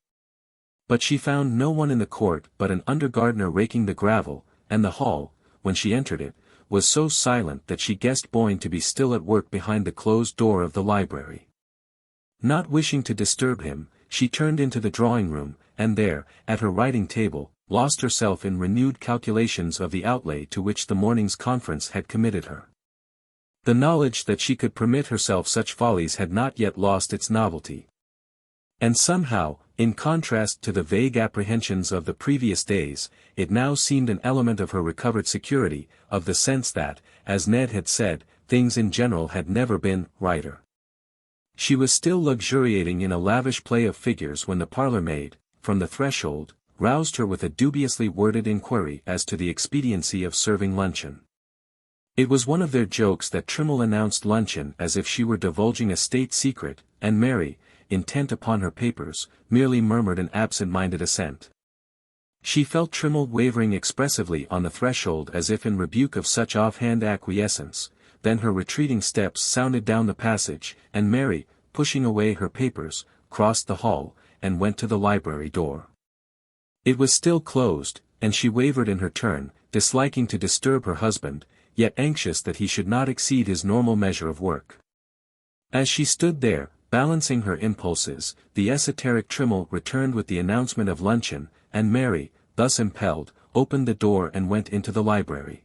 But she found no one in the court but an under-gardener raking the gravel, and the hall, when she entered it, was so silent that she guessed Boyne to be still at work behind the closed door of the library. Not wishing to disturb him, she turned into the drawing-room, and there, at her writing table, lost herself in renewed calculations of the outlay to which the morning's conference had committed her. The knowledge that she could permit herself such follies had not yet lost its novelty. And somehow, in contrast to the vague apprehensions of the previous days, it now seemed an element of her recovered security, of the sense that, as Ned had said, things in general had never been righter. She was still luxuriating in a lavish play of figures when the parlour-maid, from the threshold, roused her with a dubiously worded inquiry as to the expediency of serving luncheon. It was one of their jokes that Trimmle announced luncheon as if she were divulging a state secret, and Mary, intent upon her papers, merely murmured an absent-minded assent. She felt Trimmle wavering expressively on the threshold as if in rebuke of such offhand acquiescence, then her retreating steps sounded down the passage, and Mary, pushing away her papers, crossed the hall, and went to the library door. It was still closed, and she wavered in her turn, disliking to disturb her husband, yet anxious that he should not exceed his normal measure of work. As she stood there, balancing her impulses, the esoteric Trimmle returned with the announcement of luncheon, and Mary, thus impelled, opened the door and went into the library.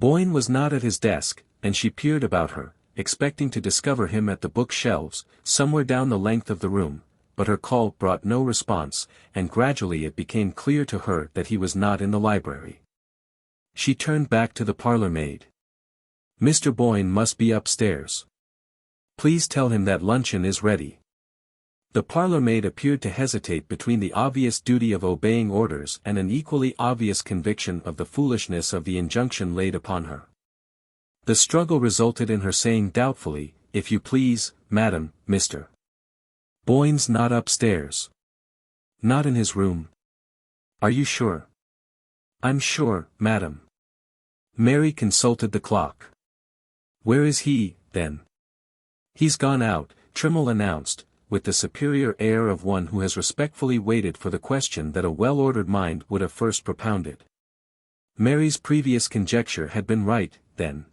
Boyne was not at his desk, and she peered about her, expecting to discover him at the book-shelves, somewhere down the length of the room, but her call brought no response, and gradually it became clear to her that he was not in the library. She turned back to the parlour-maid. "Mr. Boyne must be upstairs. Please tell him that luncheon is ready." The parlour-maid appeared to hesitate between the obvious duty of obeying orders and an equally obvious conviction of the foolishness of the injunction laid upon her. The struggle resulted in her saying doubtfully, "If you please, madam, Mr. Boyne's not upstairs. Not in his room." "Are you sure?" "I'm sure, madam." Mary consulted the clock. "Where is he, then?" "He's gone out," Trimmle announced, with the superior air of one who has respectfully waited for the question that a well-ordered mind would have first propounded. Mary's previous conjecture had been right, then.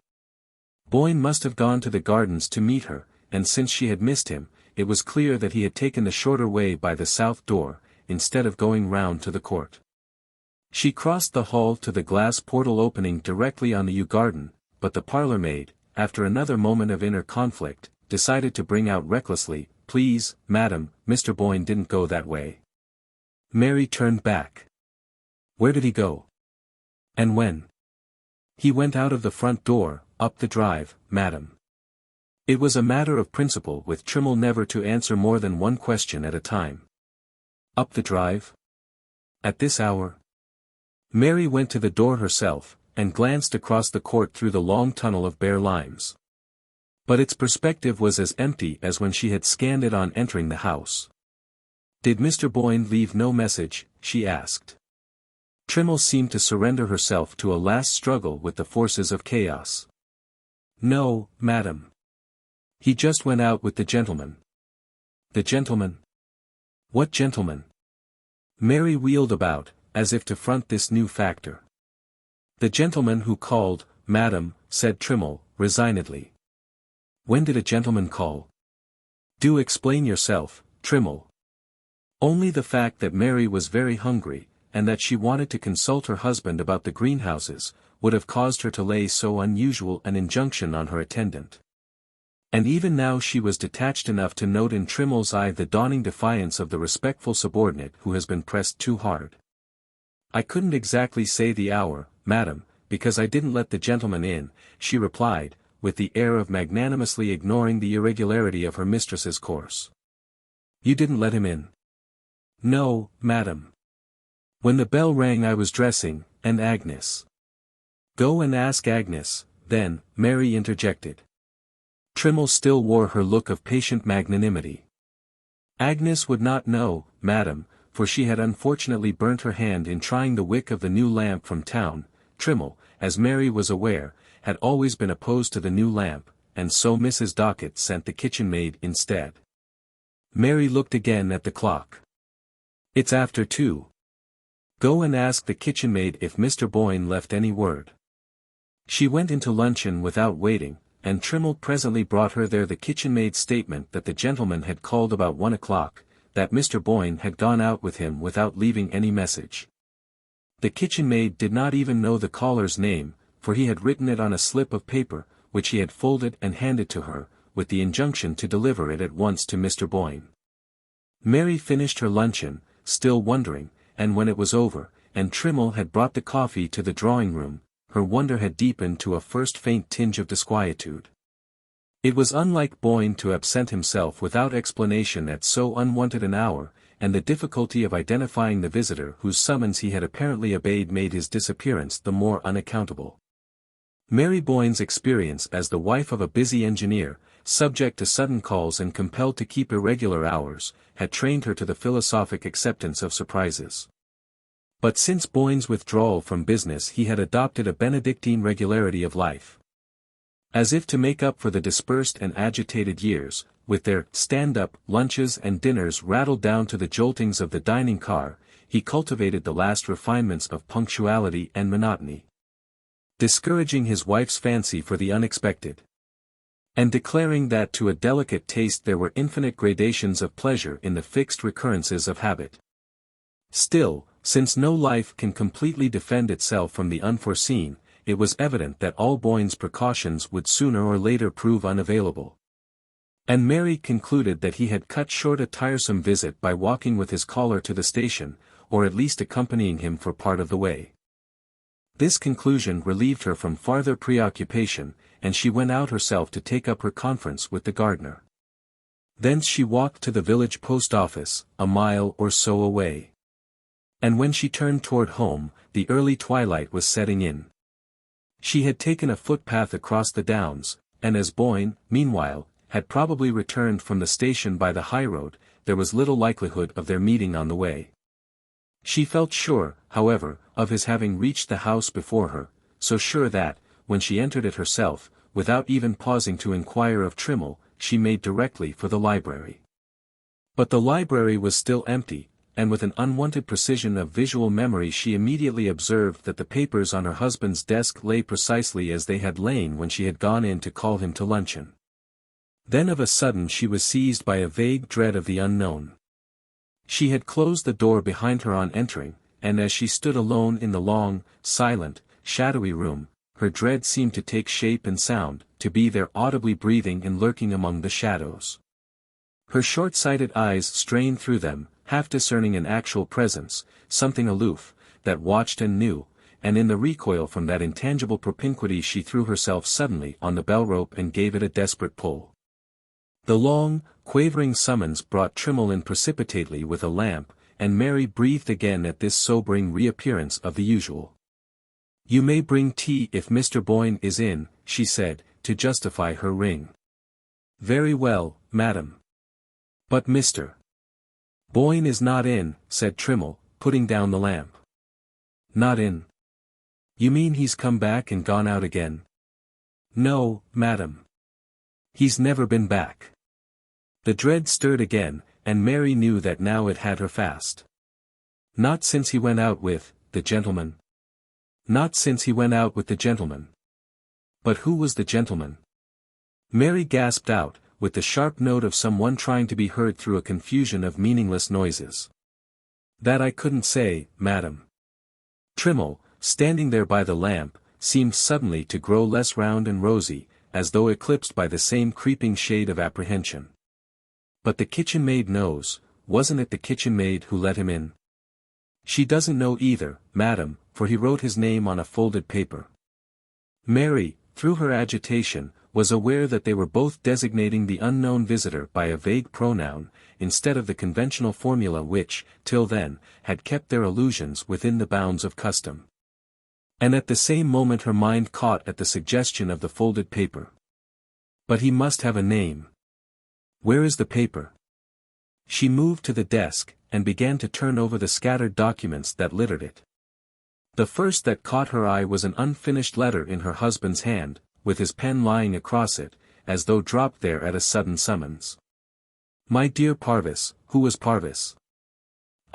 Boyne must have gone to the gardens to meet her, and since she had missed him, it was clear that he had taken the shorter way by the south door, instead of going round to the court. She crossed the hall to the glass portal opening directly on the yew garden, but the parlour-maid, after another moment of inner conflict, decided to bring out recklessly, "Please, madam, Mr. Boyne didn't go that way." Mary turned back. "Where did he go? And when?" "He went out of the front door, up the drive, madam." It was a matter of principle with Trimmle never to answer more than one question at a time. "Up the drive? At this hour?" Mary went to the door herself, and glanced across the court through the long tunnel of bare limes. But its perspective was as empty as when she had scanned it on entering the house. "Did Mr. Boyne leave no message?" she asked. Trimmel seemed to surrender herself to a last struggle with the forces of chaos. "No, madam. He just went out with the gentleman." "The gentleman? What gentleman?" Mary wheeled about, as if to front this new factor. "The gentleman who called, madam," said Trimmel, resignedly. "When did a gentleman call?" "Do explain yourself, Trimmel." Only the fact that Mary was very hungry, and that she wanted to consult her husband about the greenhouses, would have caused her to lay so unusual an injunction on her attendant. And even now she was detached enough to note in Trimmel's eye the dawning defiance of the respectful subordinate who has been pressed too hard. "I couldn't exactly say the hour, madam, because I didn't let the gentleman in," she replied, with the air of magnanimously ignoring the irregularity of her mistress's course. "You didn't let him in?" "No, madam. When the bell rang I was dressing, and Agnes—" "Go and ask Agnes, then," Mary interjected. Trimmel still wore her look of patient magnanimity. "Agnes would not know, madam, for she had unfortunately burnt her hand in trying the wick of the new lamp from town." Trimmel, as Mary was aware, had always been opposed to the new lamp, and so Mrs. Dockett sent the kitchen maid instead. Mary looked again at the clock. "It's after 2. Go and ask the kitchen maid if Mr. Boyne left any word." She went into luncheon without waiting, and Trimmel presently brought her there the kitchen maid's statement that the gentleman had called about 1 o'clock, that Mr. Boyne had gone out with him without leaving any message. The kitchen maid did not even know the caller's name, for he had written it on a slip of paper, which he had folded and handed to her, with the injunction to deliver it at once to Mr. Boyne. Mary finished her luncheon, still wondering, and when it was over, and Trimmel had brought the coffee to the drawing-room, her wonder had deepened to a first faint tinge of disquietude. It was unlike Boyne to absent himself without explanation at so unwonted an hour, and the difficulty of identifying the visitor whose summons he had apparently obeyed made his disappearance the more unaccountable. Mary Boyne's experience as the wife of a busy engineer, subject to sudden calls and compelled to keep irregular hours, had trained her to the philosophic acceptance of surprises. But since Boyne's withdrawal from business he had adopted a Benedictine regularity of life. As if to make up for the dispersed and agitated years, with their stand-up lunches and dinners rattled down to the joltings of the dining car, he cultivated the last refinements of punctuality and monotony, discouraging his wife's fancy for the unexpected, and declaring that to a delicate taste there were infinite gradations of pleasure in the fixed recurrences of habit. Still, since no life can completely defend itself from the unforeseen, it was evident that all Boyne's precautions would sooner or later prove unavailable. And Mary concluded that he had cut short a tiresome visit by walking with his caller to the station, or at least accompanying him for part of the way. This conclusion relieved her from farther preoccupation, and she went out herself to take up her conference with the gardener. Thence she walked to the village post office, a mile or so away. And when she turned toward home, the early twilight was setting in. She had taken a footpath across the downs, and as Boyne, meanwhile, had probably returned from the station by the highroad, there was little likelihood of their meeting on the way. She felt sure, however, of his having reached the house before her, so sure that, when she entered it herself, without even pausing to inquire of Trimmel, she made directly for the library. But the library was still empty, and with an unwonted precision of visual memory she immediately observed that the papers on her husband's desk lay precisely as they had lain when she had gone in to call him to luncheon. Then of a sudden she was seized by a vague dread of the unknown. She had closed the door behind her on entering, and as she stood alone in the long, silent, shadowy room, her dread seemed to take shape and sound, to be there audibly breathing and lurking among the shadows. Her short-sighted eyes strained through them, half discerning an actual presence, something aloof, that watched and knew, and in the recoil from that intangible propinquity she threw herself suddenly on the bell rope and gave it a desperate pull. The long, quavering summons brought Trimmel in precipitately with a lamp, and Mary breathed again at this sobering reappearance of the usual. "You may bring tea if Mr. Boyne is in," she said, to justify her ring. "Very well, madam." "But Mr. Boyne is not in," said Trimmel, putting down the lamp. Not in. You mean he's come back and gone out again? No, madam. He's never been back. The dread stirred again, and Mary knew that now it had her fast. Not since he went out with the gentleman. Not since he went out with the gentleman. But who was the gentleman? Mary gasped out, with the sharp note of someone trying to be heard through a confusion of meaningless noises. That I couldn't say, madam. Trimmle, standing there by the lamp, seemed suddenly to grow less round and rosy, as though eclipsed by the same creeping shade of apprehension. But the kitchen maid knows, wasn't it the kitchen maid who let him in? She doesn't know either, madam, for he wrote his name on a folded paper. Mary, through her agitation, was aware that they were both designating the unknown visitor by a vague pronoun, instead of the conventional formula which, till then, had kept their allusions within the bounds of custom. And at the same moment her mind caught at the suggestion of the folded paper. But he must have a name. Where is the paper? She moved to the desk, and began to turn over the scattered documents that littered it. The first that caught her eye was an unfinished letter in her husband's hand, with his pen lying across it, as though dropped there at a sudden summons. My dear Parvis, who was Parvis?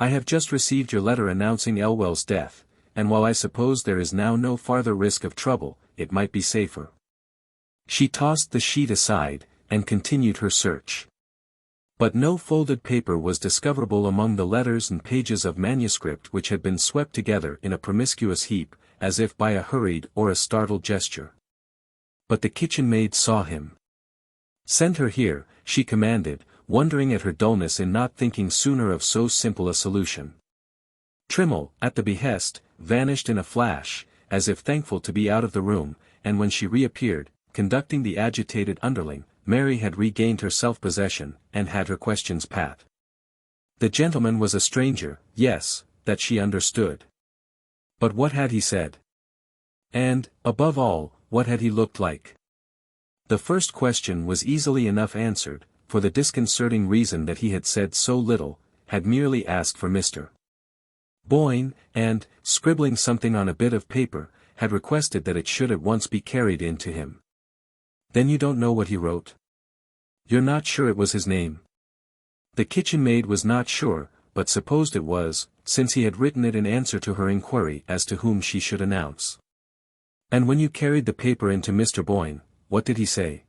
I have just received your letter announcing Elwell's death, and while I suppose there is now no farther risk of trouble, it might be safer. She tossed the sheet aside, and continued her search. But no folded paper was discoverable among the letters and pages of manuscript which had been swept together in a promiscuous heap, as if by a hurried or a startled gesture. But the kitchen maid saw him. Send her here, she commanded, wondering at her dullness in not thinking sooner of so simple a solution. Trimmle, at the behest, vanished in a flash, as if thankful to be out of the room, and when she reappeared, conducting the agitated underling, Mary had regained her self-possession, and had her questions pat. The gentleman was a stranger, yes, that she understood. But what had he said? And, above all, what had he looked like? The first question was easily enough answered, for the disconcerting reason that he had said so little, had merely asked for Mr. Boyne, and, scribbling something on a bit of paper, had requested that it should at once be carried in to him. Then you don't know what he wrote? You're not sure it was his name? The kitchen maid was not sure, but supposed it was, since he had written it in answer to her inquiry as to whom she should announce. And when you carried the paper into Mr. Boyne, what did he say?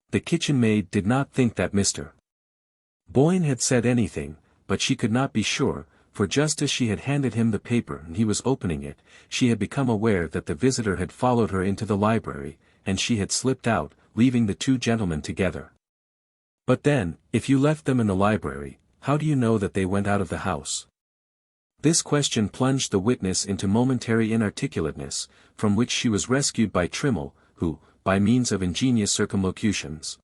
The kitchen maid did not think that Mr. Boyne had said anything, but she could not be sure, for just as she had handed him the paper and he was opening it, she had become aware that the visitor had followed her into the library, and she had slipped out, leaving the two gentlemen together. But then, if you left them in the library, how do you know that they went out of the house? This question plunged the witness into momentary inarticulateness, from which she was rescued by Trimmle, who, by means of ingenious circumlocutions,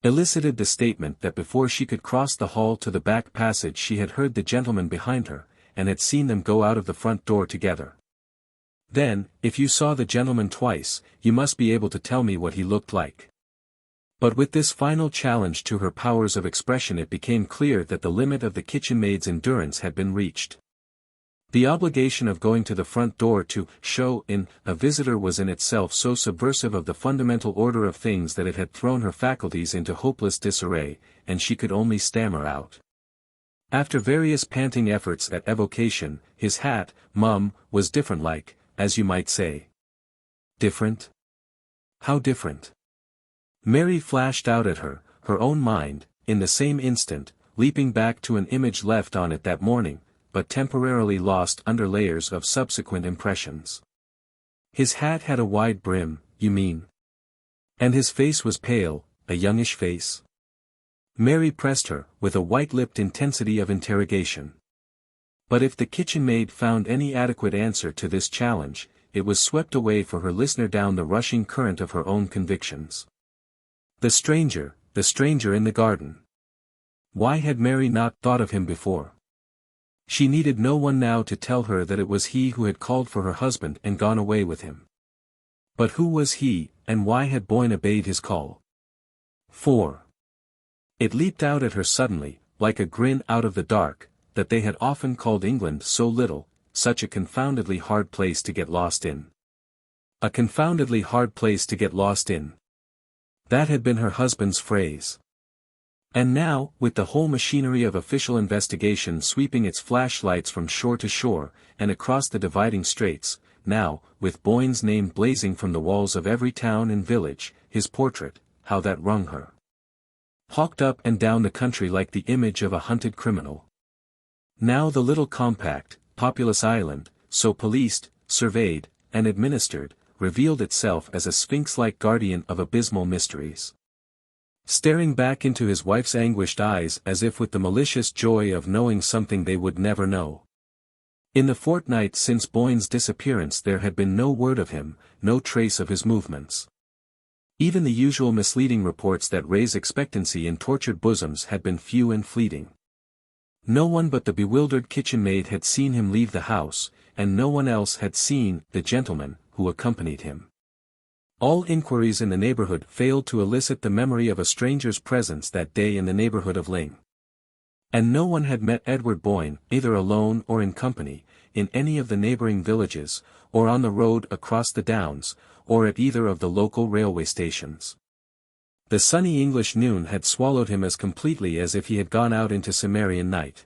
elicited the statement that before she could cross the hall to the back passage she had heard the gentleman behind her, and had seen them go out of the front door together. Then, if you saw the gentleman twice, you must be able to tell me what he looked like. But with this final challenge to her powers of expression it became clear that the limit of the kitchen maid's endurance had been reached. The obligation of going to the front door to show in a visitor was in itself so subversive of the fundamental order of things that it had thrown her faculties into hopeless disarray, and she could only stammer out. After various panting efforts at evocation, his hat, mum, was different like, as you might say. Different? How different? Mary flashed out at her, her own mind, in the same instant, leaping back to an image left on it that morning, but temporarily lost under layers of subsequent impressions. His hat had a wide brim, you mean? And his face was pale, a youngish face? Mary pressed her, with a white-lipped intensity of interrogation. But if the kitchen maid found any adequate answer to this challenge, it was swept away for her listener down the rushing current of her own convictions. The stranger in the garden. Why had Mary not thought of him before? She needed no one now to tell her that it was he who had called for her husband and gone away with him. But who was he, and why had Boyne obeyed his call? 4. It leaped out at her suddenly, like a grin out of the dark, that they had often called England so little, such a confoundedly hard place to get lost in. A confoundedly hard place to get lost in. That had been her husband's phrase. And now, with the whole machinery of official investigation sweeping its flashlights from shore to shore, and across the dividing straits, now, with Boyne's name blazing from the walls of every town and village, his portrait, how that wrung her. Hawked up and down the country like the image of a hunted criminal. Now the little compact, populous island, so policed, surveyed, and administered, revealed itself as a sphinx-like guardian of abysmal mysteries. Staring back into his wife's anguished eyes as if with the malicious joy of knowing something they would never know. In the fortnight since Boyne's disappearance there had been no word of him, no trace of his movements. Even the usual misleading reports that raise expectancy in tortured bosoms had been few and fleeting. No one but the bewildered kitchen maid had seen him leave the house, and no one else had seen the gentleman who accompanied him. All inquiries in the neighborhood failed to elicit the memory of a stranger's presence that day in the neighborhood of Ling. And no one had met Edward Boyne, either alone or in company, in any of the neighboring villages, or on the road across the downs, or at either of the local railway stations. The sunny English noon had swallowed him as completely as if he had gone out into Cimmerian night.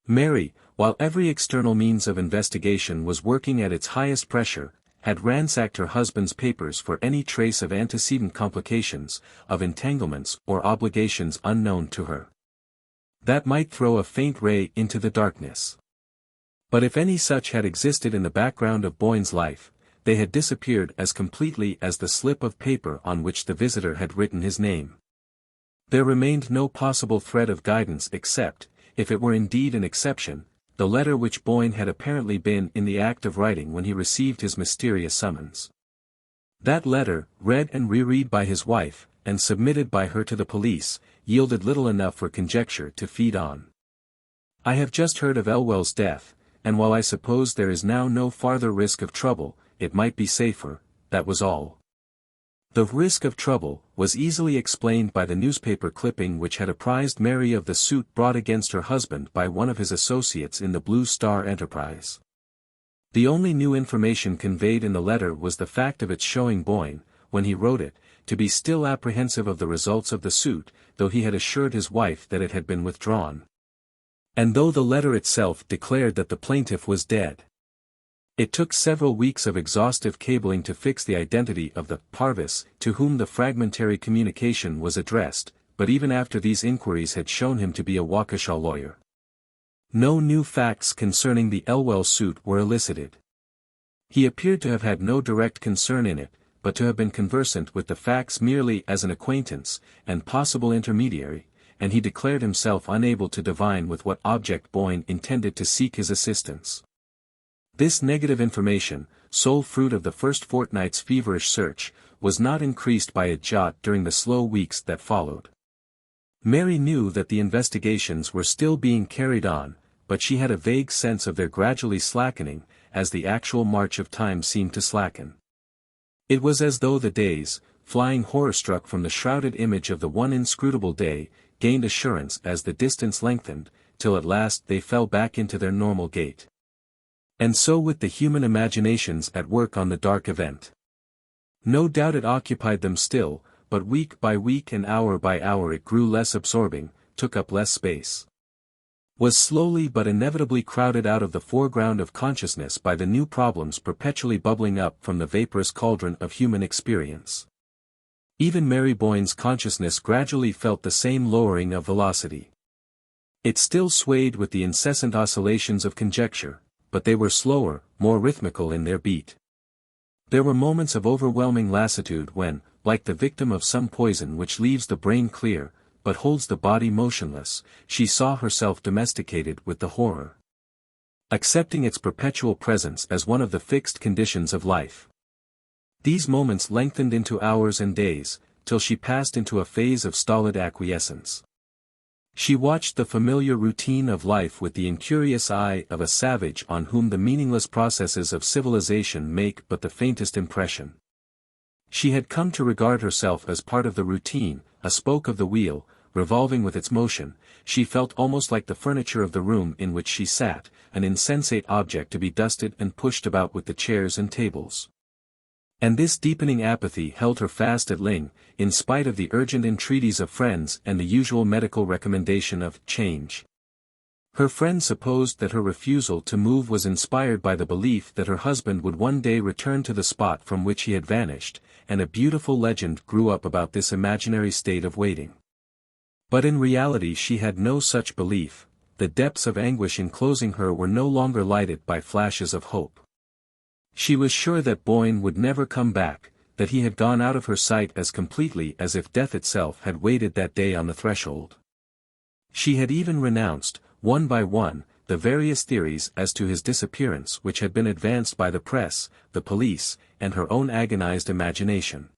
Mary, while every external means of investigation was working at its highest pressure, had ransacked her husband's papers for any trace of antecedent complications, of entanglements or obligations unknown to her. That might throw a faint ray into the darkness. But if any such had existed in the background of Boyne's life, they had disappeared as completely as the slip of paper on which the visitor had written his name. There remained no possible thread of guidance except, if it were indeed an exception, the letter which Boyne had apparently been in the act of writing when he received his mysterious summons. That letter, read and reread by his wife, and submitted by her to the police, yielded little enough for conjecture to feed on. I have just heard of Elwell's death, and while I suppose there is now no farther risk of trouble, it might be safer, that was all. The risk of trouble was easily explained by the newspaper clipping which had apprised Mary of the suit brought against her husband by one of his associates in the Blue Star enterprise. The only new information conveyed in the letter was the fact of its showing Boyne, when he wrote it, to be still apprehensive of the results of the suit, though he had assured his wife that it had been withdrawn. And though the letter itself declared that the plaintiff was dead. It took several weeks of exhaustive cabling to fix the identity of the Parvis to whom the fragmentary communication was addressed, but even after these inquiries had shown him to be a Waukesha lawyer. No new facts concerning the Elwell suit were elicited. He appeared to have had no direct concern in it, but to have been conversant with the facts merely as an acquaintance, and possible intermediary, and he declared himself unable to divine with what object Boyne intended to seek his assistance. This negative information, sole fruit of the first fortnight's feverish search, was not increased by a jot during the slow weeks that followed. Mary knew that the investigations were still being carried on, but she had a vague sense of their gradually slackening, as the actual march of time seemed to slacken. It was as though the days, flying horror-struck from the shrouded image of the one inscrutable day, gained assurance as the distance lengthened, till at last they fell back into their normal gait. And so with the human imaginations at work on the dark event. No doubt it occupied them still, but week by week and hour by hour it grew less absorbing, took up less space. Was slowly but inevitably crowded out of the foreground of consciousness by the new problems perpetually bubbling up from the vaporous cauldron of human experience. Even Mary Boyne's consciousness gradually felt the same lowering of velocity. It still swayed with the incessant oscillations of conjecture, but they were slower, more rhythmical in their beat. There were moments of overwhelming lassitude when, like the victim of some poison which leaves the brain clear, but holds the body motionless, she saw herself domesticated with the horror. Accepting its perpetual presence as one of the fixed conditions of life. These moments lengthened into hours and days, till she passed into a phase of stolid acquiescence. She watched the familiar routine of life with the incurious eye of a savage on whom the meaningless processes of civilization make but the faintest impression. She had come to regard herself as part of the routine, a spoke of the wheel, revolving with its motion, she felt almost like the furniture of the room in which she sat, an insensate object to be dusted and pushed about with the chairs and tables. And this deepening apathy held her fast at Ling, in spite of the urgent entreaties of friends and the usual medical recommendation of change. Her friends supposed that her refusal to move was inspired by the belief that her husband would one day return to the spot from which he had vanished, and a beautiful legend grew up about this imaginary state of waiting. But in reality she had no such belief. The depths of anguish enclosing her were no longer lighted by flashes of hope. She was sure that Boyne would never come back, that he had gone out of her sight as completely as if death itself had waited that day on the threshold. She had even renounced, one by one, the various theories as to his disappearance which had been advanced by the press, the police, and her own agonized imagination.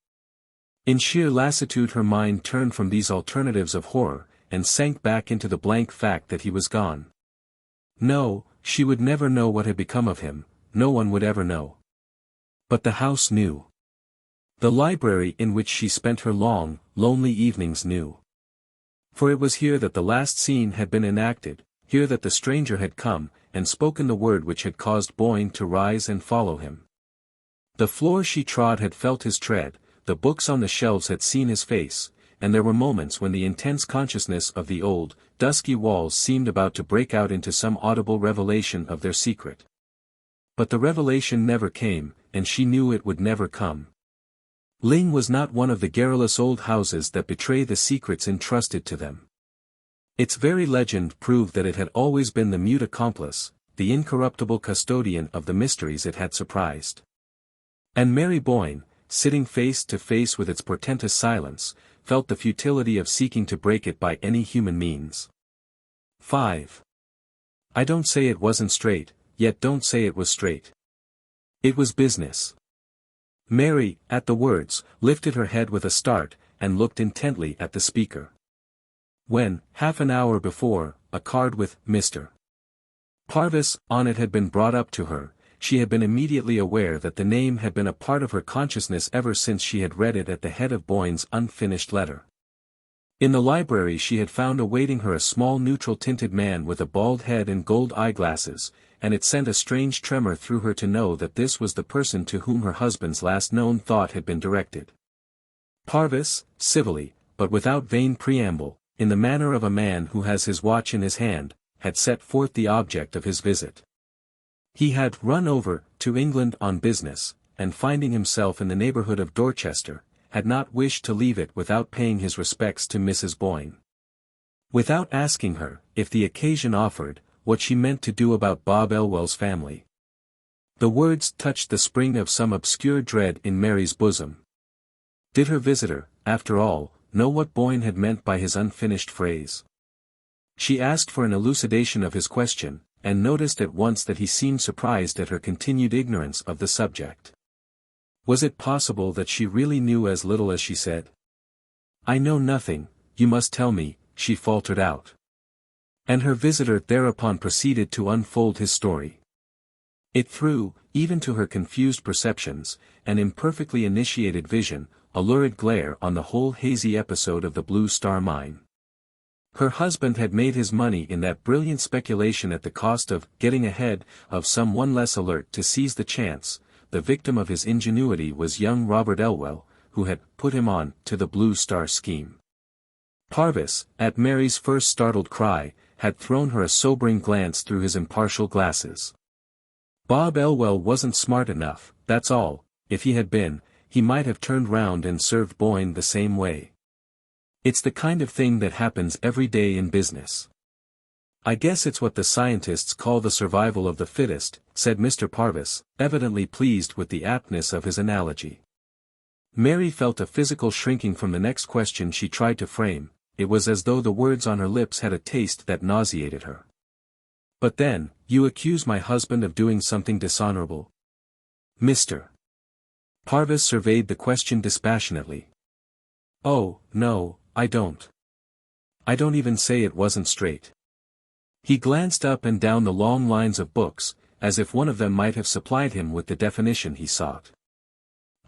In sheer lassitude her mind turned from these alternatives of horror, and sank back into the blank fact that he was gone. No, she would never know what had become of him, no one would ever know. But the house knew. The library in which she spent her long, lonely evenings knew. For it was here that the last scene had been enacted, here that the stranger had come, and spoken the word which had caused Boyne to rise and follow him. The floor she trod had felt his tread, the books on the shelves had seen his face, and there were moments when the intense consciousness of the old, dusky walls seemed about to break out into some audible revelation of their secret. But the revelation never came, and she knew it would never come. Ling was not one of the garrulous old houses that betray the secrets entrusted to them. Its very legend proved that it had always been the mute accomplice, the incorruptible custodian of the mysteries it had surprised. And Mary Boyne, sitting face to face with its portentous silence, felt the futility of seeking to break it by any human means. 5. I don't say it wasn't straight, yet don't say it was straight. It was business. Mary, at the words, lifted her head with a start, and looked intently at the speaker. When, half an hour before, a card with Mr. Parvis on it had been brought up to her, she had been immediately aware that the name had been a part of her consciousness ever since she had read it at the head of Boyne's unfinished letter. In the library she had found awaiting her a small neutral-tinted man with a bald head and gold eyeglasses, and it sent a strange tremor through her to know that this was the person to whom her husband's last known thought had been directed. Parvis, civilly, but without vain preamble, in the manner of a man who has his watch in his hand, had set forth the object of his visit. He had run over to England on business, and finding himself in the neighborhood of Dorchester, had not wished to leave it without paying his respects to Mrs. Boyne. Without asking her, if the occasion offered, what she meant to do about Bob Elwell's family. The words touched the spring of some obscure dread in Mary's bosom. Did her visitor, after all, know what Boyne had meant by his unfinished phrase? She asked for an elucidation of his question, and noticed at once that he seemed surprised at her continued ignorance of the subject. Was it possible that she really knew as little as she said? I know nothing, you must tell me, she faltered out. And her visitor thereupon proceeded to unfold his story. It threw, even to her confused perceptions, an imperfectly initiated vision, a lurid glare on the whole hazy episode of the Blue Star Mine. Her husband had made his money in that brilliant speculation at the cost of getting ahead of some one less alert to seize the chance. The victim of his ingenuity was young Robert Elwell, who had put him on to the Blue Star scheme. Parvis, at Mary's first startled cry, had thrown her a sobering glance through his impartial glasses. Bob Elwell wasn't smart enough, that's all. If he had been, he might have turned round and served Boyne the same way. It's the kind of thing that happens every day in business. I guess it's what the scientists call the survival of the fittest, said Mr. Parvis, evidently pleased with the aptness of his analogy. Mary felt a physical shrinking from the next question she tried to frame. It was as though the words on her lips had a taste that nauseated her. But then, you accuse my husband of doing something dishonorable? Mr. Parvis surveyed the question dispassionately. Oh, no, I don't. I don't even say it wasn't straight. He glanced up and down the long lines of books, as if one of them might have supplied him with the definition he sought.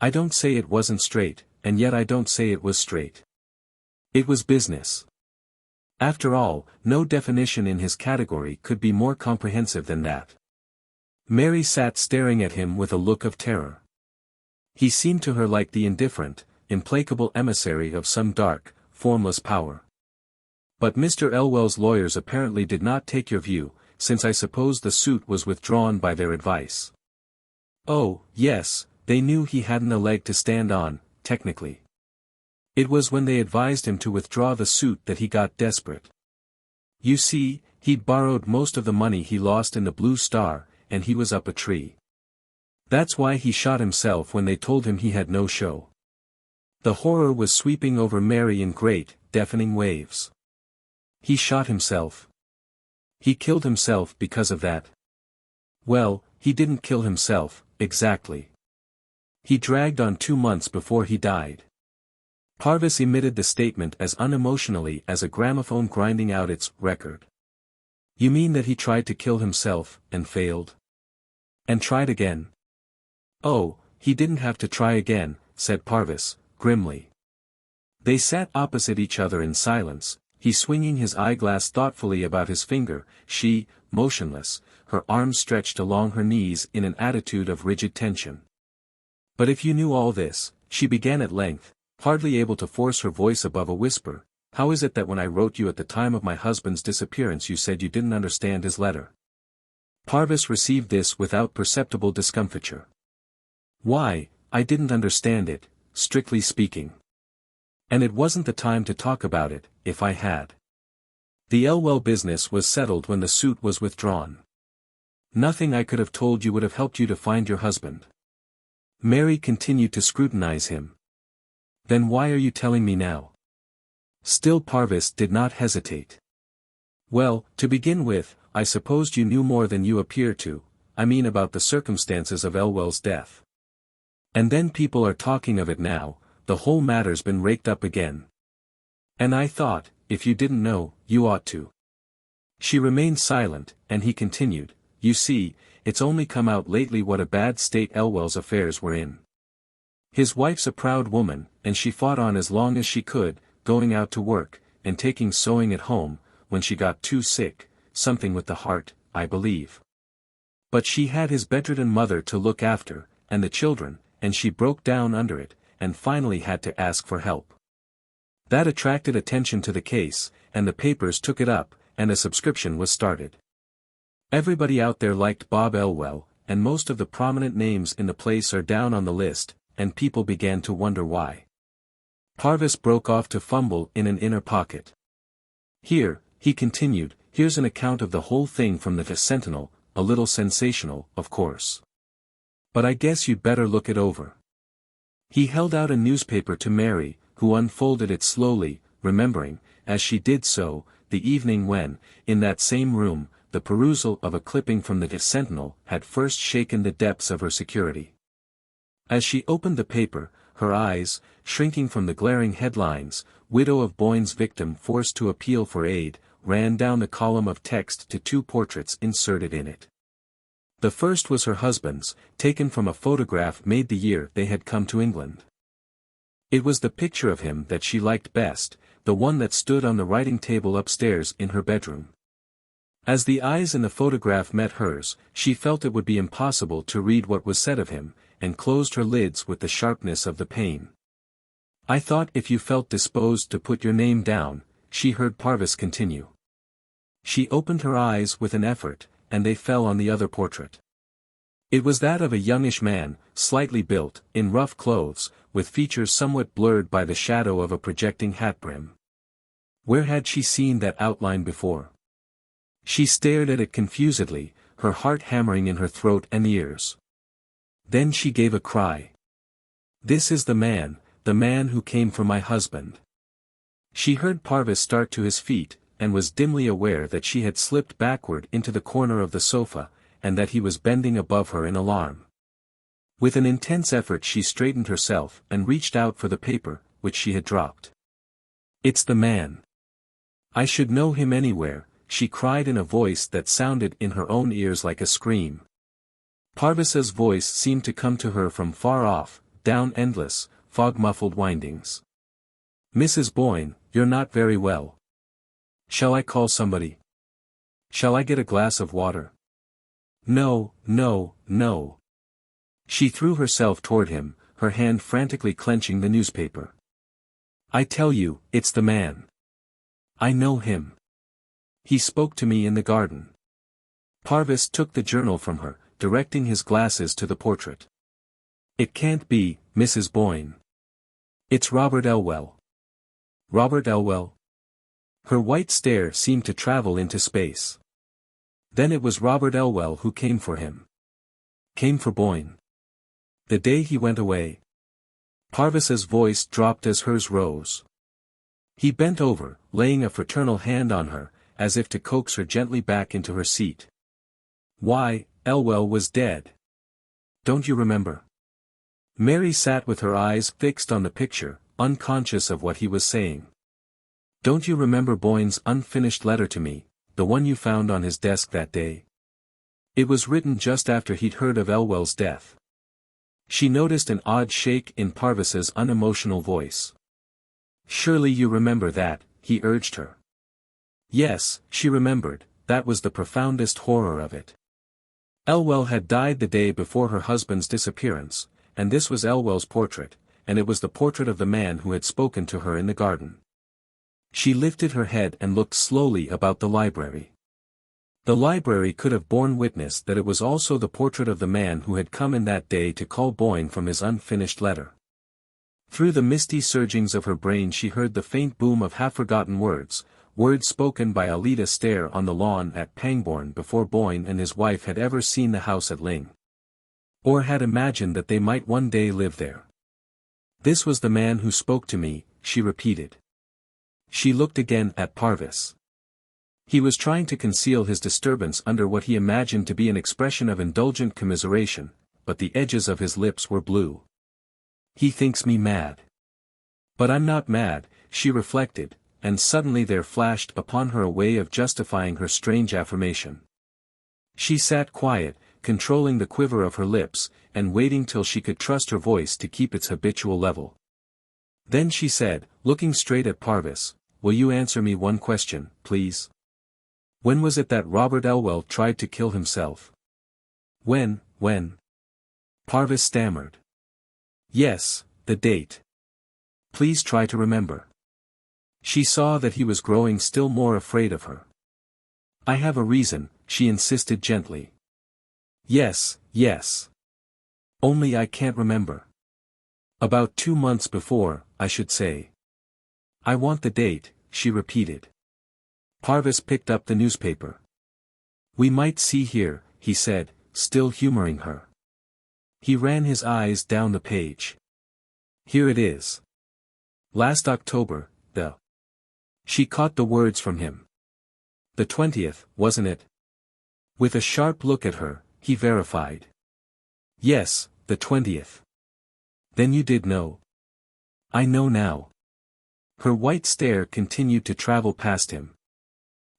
I don't say it wasn't straight, and yet I don't say it was straight. It was business. After all, no definition in his category could be more comprehensive than that. Mary sat staring at him with a look of terror. He seemed to her like the indifferent, implacable emissary of some dark, formless power. But Mr. Elwell's lawyers apparently did not take your view, since I suppose the suit was withdrawn by their advice. Oh, yes, they knew he hadn't a leg to stand on, technically. It was when they advised him to withdraw the suit that he got desperate. You see, he'd borrowed most of the money he lost in the Blue Star, and he was up a tree. That's why he shot himself when they told him he had no show. The horror was sweeping over Mary in great, deafening waves. He shot himself. He killed himself because of that. Well, he didn't kill himself, exactly. He dragged on 2 months before he died. Parvis emitted the statement as unemotionally as a gramophone grinding out its record. You mean that he tried to kill himself, and failed? And tried again? Oh, he didn't have to try again, said Parvis, grimly. They sat opposite each other in silence, he swinging his eyeglass thoughtfully about his finger, she, motionless, her arms stretched along her knees in an attitude of rigid tension. But if you knew all this, she began at length, hardly able to force her voice above a whisper, how is it that when I wrote you at the time of my husband's disappearance you said you didn't understand his letter? Parvis received this without perceptible discomfiture. Why, I didn't understand it, strictly speaking. And it wasn't the time to talk about it, if I had. The Elwell business was settled when the suit was withdrawn. Nothing I could have told you would have helped you to find your husband. Mary continued to scrutinize him. Then why are you telling me now? Still Parvis did not hesitate. Well, to begin with, I supposed you knew more than you appear to, I mean about the circumstances of Elwell's death. And then people are talking of it now, the whole matter's been raked up again. And I thought, if you didn't know, you ought to. She remained silent, and he continued, you see, it's only come out lately what a bad state Elwell's affairs were in. His wife's a proud woman, and she fought on as long as she could, going out to work, and taking sewing at home, when she got too sick, something with the heart, I believe. But she had his bedridden mother to look after, and the children, and she broke down under it, and finally had to ask for help. That attracted attention to the case, and the papers took it up, and a subscription was started. Everybody out there liked Bob Elwell, and most of the prominent names in the place are down on the list, and people began to wonder why. Parvis broke off to fumble in an inner pocket. Here, he continued, here's an account of the whole thing from the Sentinel, a little sensational, of course. But I guess you'd better look it over. He held out a newspaper to Mary, who unfolded it slowly, remembering, as she did so, the evening when, in that same room, the perusal of a clipping from the Sentinel had first shaken the depths of her security. As she opened the paper, her eyes, shrinking from the glaring headlines, widow of Boyne's victim forced to appeal for aid, ran down the column of text to 2 portraits inserted in it. The first was her husband's, taken from a photograph made the year they had come to England. It was the picture of him that she liked best, the one that stood on the writing table upstairs in her bedroom. As the eyes in the photograph met hers, she felt it would be impossible to read what was said of him, and closed her lids with the sharpness of the pain. I thought if you felt disposed to put your name down, she heard Parvis continue. She opened her eyes with an effort, and they fell on the other portrait. It was that of a youngish man, slightly built, in rough clothes, with features somewhat blurred by the shadow of a projecting hat brim. Where had she seen that outline before? She stared at it confusedly, her heart hammering in her throat and ears. Then she gave a cry. This is the man who came for my husband. She heard Parvis start to his feet, and was dimly aware that she had slipped backward into the corner of the sofa, and that he was bending above her in alarm. With an intense effort she straightened herself and reached out for the paper, which she had dropped. It's the man. I should know him anywhere, she cried in a voice that sounded in her own ears like a scream. Parvis's voice seemed to come to her from far off, down endless, fog-muffled windings. Mrs. Boyne, you're not very well. Shall I call somebody? Shall I get a glass of water? No, no, no. She threw herself toward him, her hand frantically clenching the newspaper. I tell you, it's the man. I know him. He spoke to me in the garden. Parvis took the journal from her, directing his glasses to the portrait. It can't be, Mrs. Boyne. It's Robert Elwell. Robert Elwell? Her white stare seemed to travel into space. Then it was Robert Elwell who came for him. Came for Boyne. The day he went away. Parvis's voice dropped as hers rose. He bent over, laying a fraternal hand on her, as if to coax her gently back into her seat. Why, Elwell was dead. Don't you remember? Mary sat with her eyes fixed on the picture, unconscious of what he was saying. Don't you remember Boyne's unfinished letter to me, the one you found on his desk that day? It was written just after he'd heard of Elwell's death. She noticed an odd shake in Parvis's unemotional voice. Surely you remember that, he urged her. Yes, she remembered, that was the profoundest horror of it. Elwell had died the day before her husband's disappearance, and this was Elwell's portrait, and it was the portrait of the man who had spoken to her in the garden. She lifted her head and looked slowly about the library. The library could have borne witness that it was also the portrait of the man who had come in that day to call Boyne from his unfinished letter. Through the misty surgings of her brain she heard the faint boom of half-forgotten words, words spoken by Alida Stair on the lawn at Pangbourne before Boyne and his wife had ever seen the house at Ling. Or had imagined that they might one day live there. This was the man who spoke to me, she repeated. She looked again at Parvis. He was trying to conceal his disturbance under what he imagined to be an expression of indulgent commiseration, but the edges of his lips were blue. He thinks me mad. But I'm not mad, she reflected, and suddenly there flashed upon her a way of justifying her strange affirmation. She sat quiet, controlling the quiver of her lips, and waiting till she could trust her voice to keep its habitual level. Then she said, looking straight at Parvis, will you answer me one question, please? When was it that Robert Elwell tried to kill himself? When? Parvis stammered. Yes, the date. Please try to remember. She saw that he was growing still more afraid of her. I have a reason, she insisted gently. Yes. Only I can't remember. About 2 months before, I should say. I want the date, she repeated. Parvis picked up the newspaper. We might see here, he said, still humoring her. He ran his eyes down the page. Here it is. Last October, the. She caught the words from him. The 20th, wasn't it? With a sharp look at her, he verified. Yes, the 20th. Then you did know. I know now. Her white stare continued to travel past him.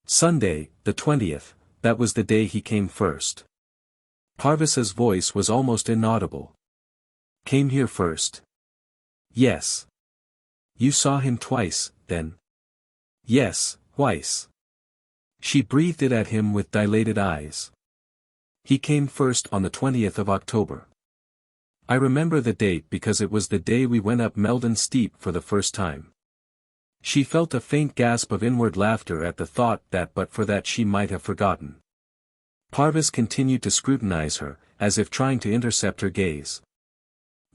Sunday, the 20th, that was the day he came first. Parvis's voice was almost inaudible. Came here first. Yes. You saw him twice, then? Yes, twice. She breathed it at him with dilated eyes. He came first on the 20th of October. I remember the date because it was the day we went up Meldon Steep for the first time. She felt a faint gasp of inward laughter at the thought that but for that she might have forgotten. Parvis continued to scrutinize her, as if trying to intercept her gaze.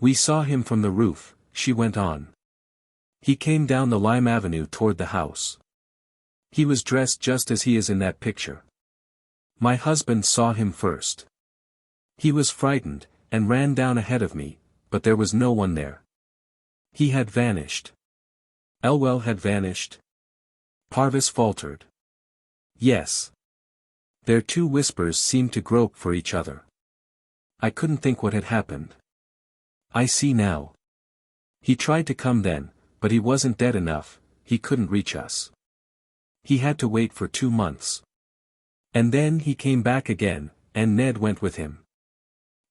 We saw him from the roof, she went on. He came down the lime avenue toward the house. He was dressed just as he is in that picture. My husband saw him first. He was frightened, and ran down ahead of me, but there was no one there. He had vanished. Elwell had vanished? Parvis faltered. Yes. Their two whispers seemed to grope for each other. I couldn't think what had happened. I see now. He tried to come then, but he wasn't dead enough, he couldn't reach us. He had to wait for 2 months. And then he came back again, and Ned went with him.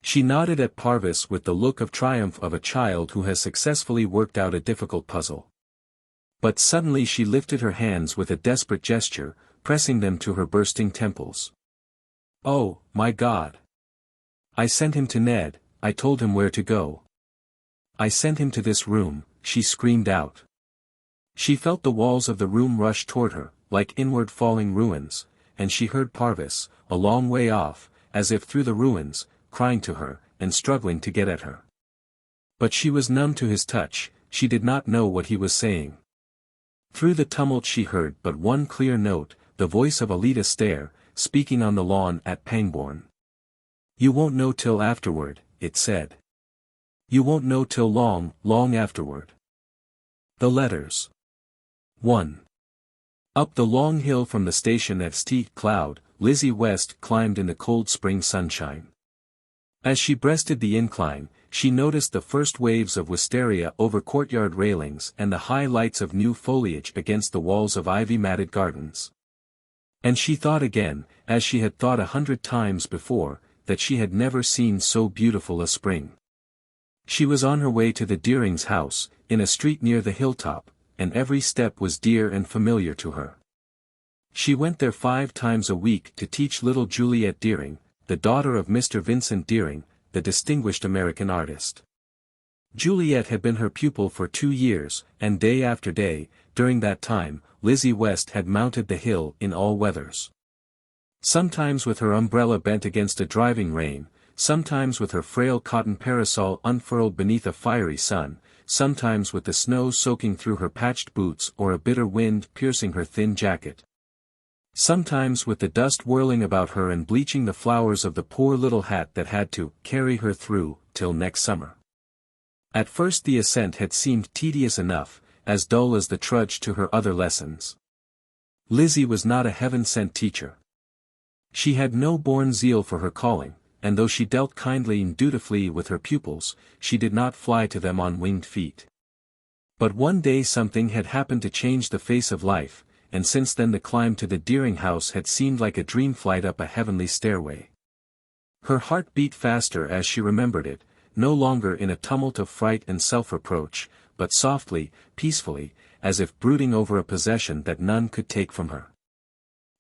She nodded at Parvis with the look of triumph of a child who has successfully worked out a difficult puzzle. But suddenly she lifted her hands with a desperate gesture, pressing them to her bursting temples. "Oh, my God! I sent him to Ned, I told him where to go. I sent him to this room," she screamed out. She felt the walls of the room rush toward her, like inward falling ruins, and she heard Parvis, a long way off, as if through the ruins, crying to her, and struggling to get at her. But she was numb to his touch, she did not know what he was saying. Through the tumult she heard but one clear note, the voice of Alida Stair, speaking on the lawn at Pangbourne. "You won't know till afterward," it said. "You won't know till long, long afterward." The letters. 1. Up the long hill from the station at Steep Cloud, Lizzie West climbed in the cold spring sunshine. As she breasted the incline, she noticed the first waves of wisteria over courtyard railings and the high lights of new foliage against the walls of ivy-matted gardens. And she thought again, as she had thought 100 times before, that she had never seen so beautiful a spring. She was on her way to the Deering's house, in a street near the hilltop, and every step was dear and familiar to her. She went there 5 times a week to teach little Juliet Deering, the daughter of Mr. Vincent Deering, the distinguished American artist. Juliet had been her pupil for 2 years, and day after day, during that time, Lizzie West had mounted the hill in all weathers. Sometimes with her umbrella bent against a driving rain, sometimes with her frail cotton parasol unfurled beneath a fiery sun, sometimes with the snow soaking through her patched boots or a bitter wind piercing her thin jacket. Sometimes with the dust whirling about her and bleaching the flowers of the poor little hat that had to carry her through, till next summer. At first the ascent had seemed tedious enough, as dull as the trudge to her other lessons. Lizzie was not a heaven-sent teacher. She had no born zeal for her calling, and though she dealt kindly and dutifully with her pupils, she did not fly to them on winged feet. But one day something had happened to change the face of life, and since then the climb to the Deering house had seemed like a dream flight up a heavenly stairway. Her heart beat faster as she remembered it, no longer in a tumult of fright and self-reproach, but softly, peacefully, as if brooding over a possession that none could take from her.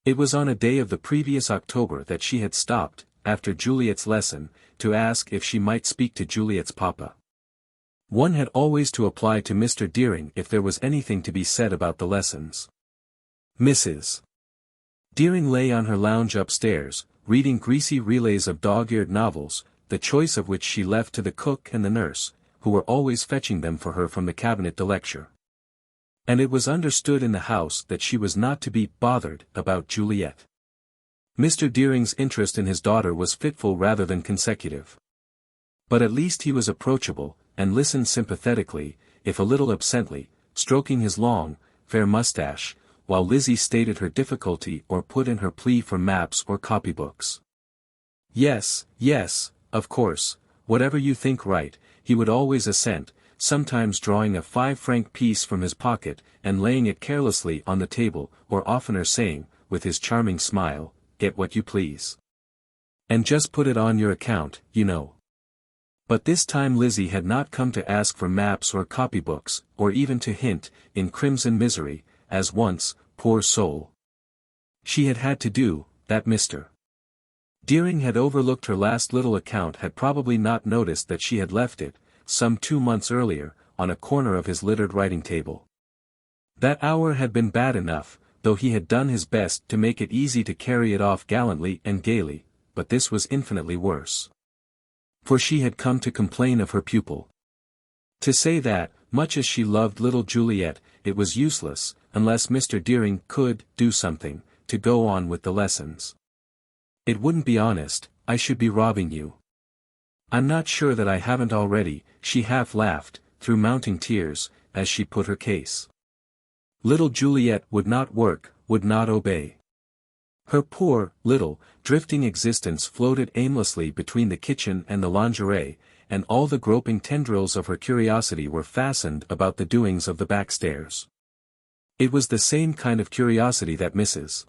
It was on a day of the previous October that she had stopped, after Juliet's lesson, to ask if she might speak to Juliet's papa. One had always to apply to Mr. Deering if there was anything to be said about the lessons. Mrs. Deering lay on her lounge upstairs, reading greasy relays of dog-eared novels, the choice of which she left to the cook and the nurse, who were always fetching them for her from the cabinet to lecture. And it was understood in the house that she was not to be bothered about Juliet. Mr. Deering's interest in his daughter was fitful rather than consecutive. But at least he was approachable, and listened sympathetically, if a little absently, stroking his long, fair mustache, while Lizzie stated her difficulty or put in her plea for maps or copybooks. Yes, yes, of course, whatever you think right, he would always assent, sometimes drawing a 5-franc piece from his pocket and laying it carelessly on the table, or oftener saying, with his charming smile, "Get what you please. And just put it on your account, you know." But this time Lizzie had not come to ask for maps or copybooks, or even to hint, in crimson misery, as once, poor soul. She had had to do, that Mr. Deering had overlooked her last little account had probably not noticed that she had left it, some 2 months earlier, on a corner of his littered writing table. That hour had been bad enough, though he had done his best to make it easy to carry it off gallantly and gaily, but this was infinitely worse. For she had come to complain of her pupil. To say that, much as she loved little Juliet, it was useless, unless Mr. Deering could do something, to go on with the lessons. "It wouldn't be honest, I should be robbing you. I'm not sure that I haven't already," she half laughed, through mounting tears, as she put her case. Little Juliet would not work, would not obey. Her poor, little, drifting existence floated aimlessly between the kitchen and the lingerie, and all the groping tendrils of her curiosity were fastened about the doings of the backstairs. It was the same kind of curiosity that Mrs.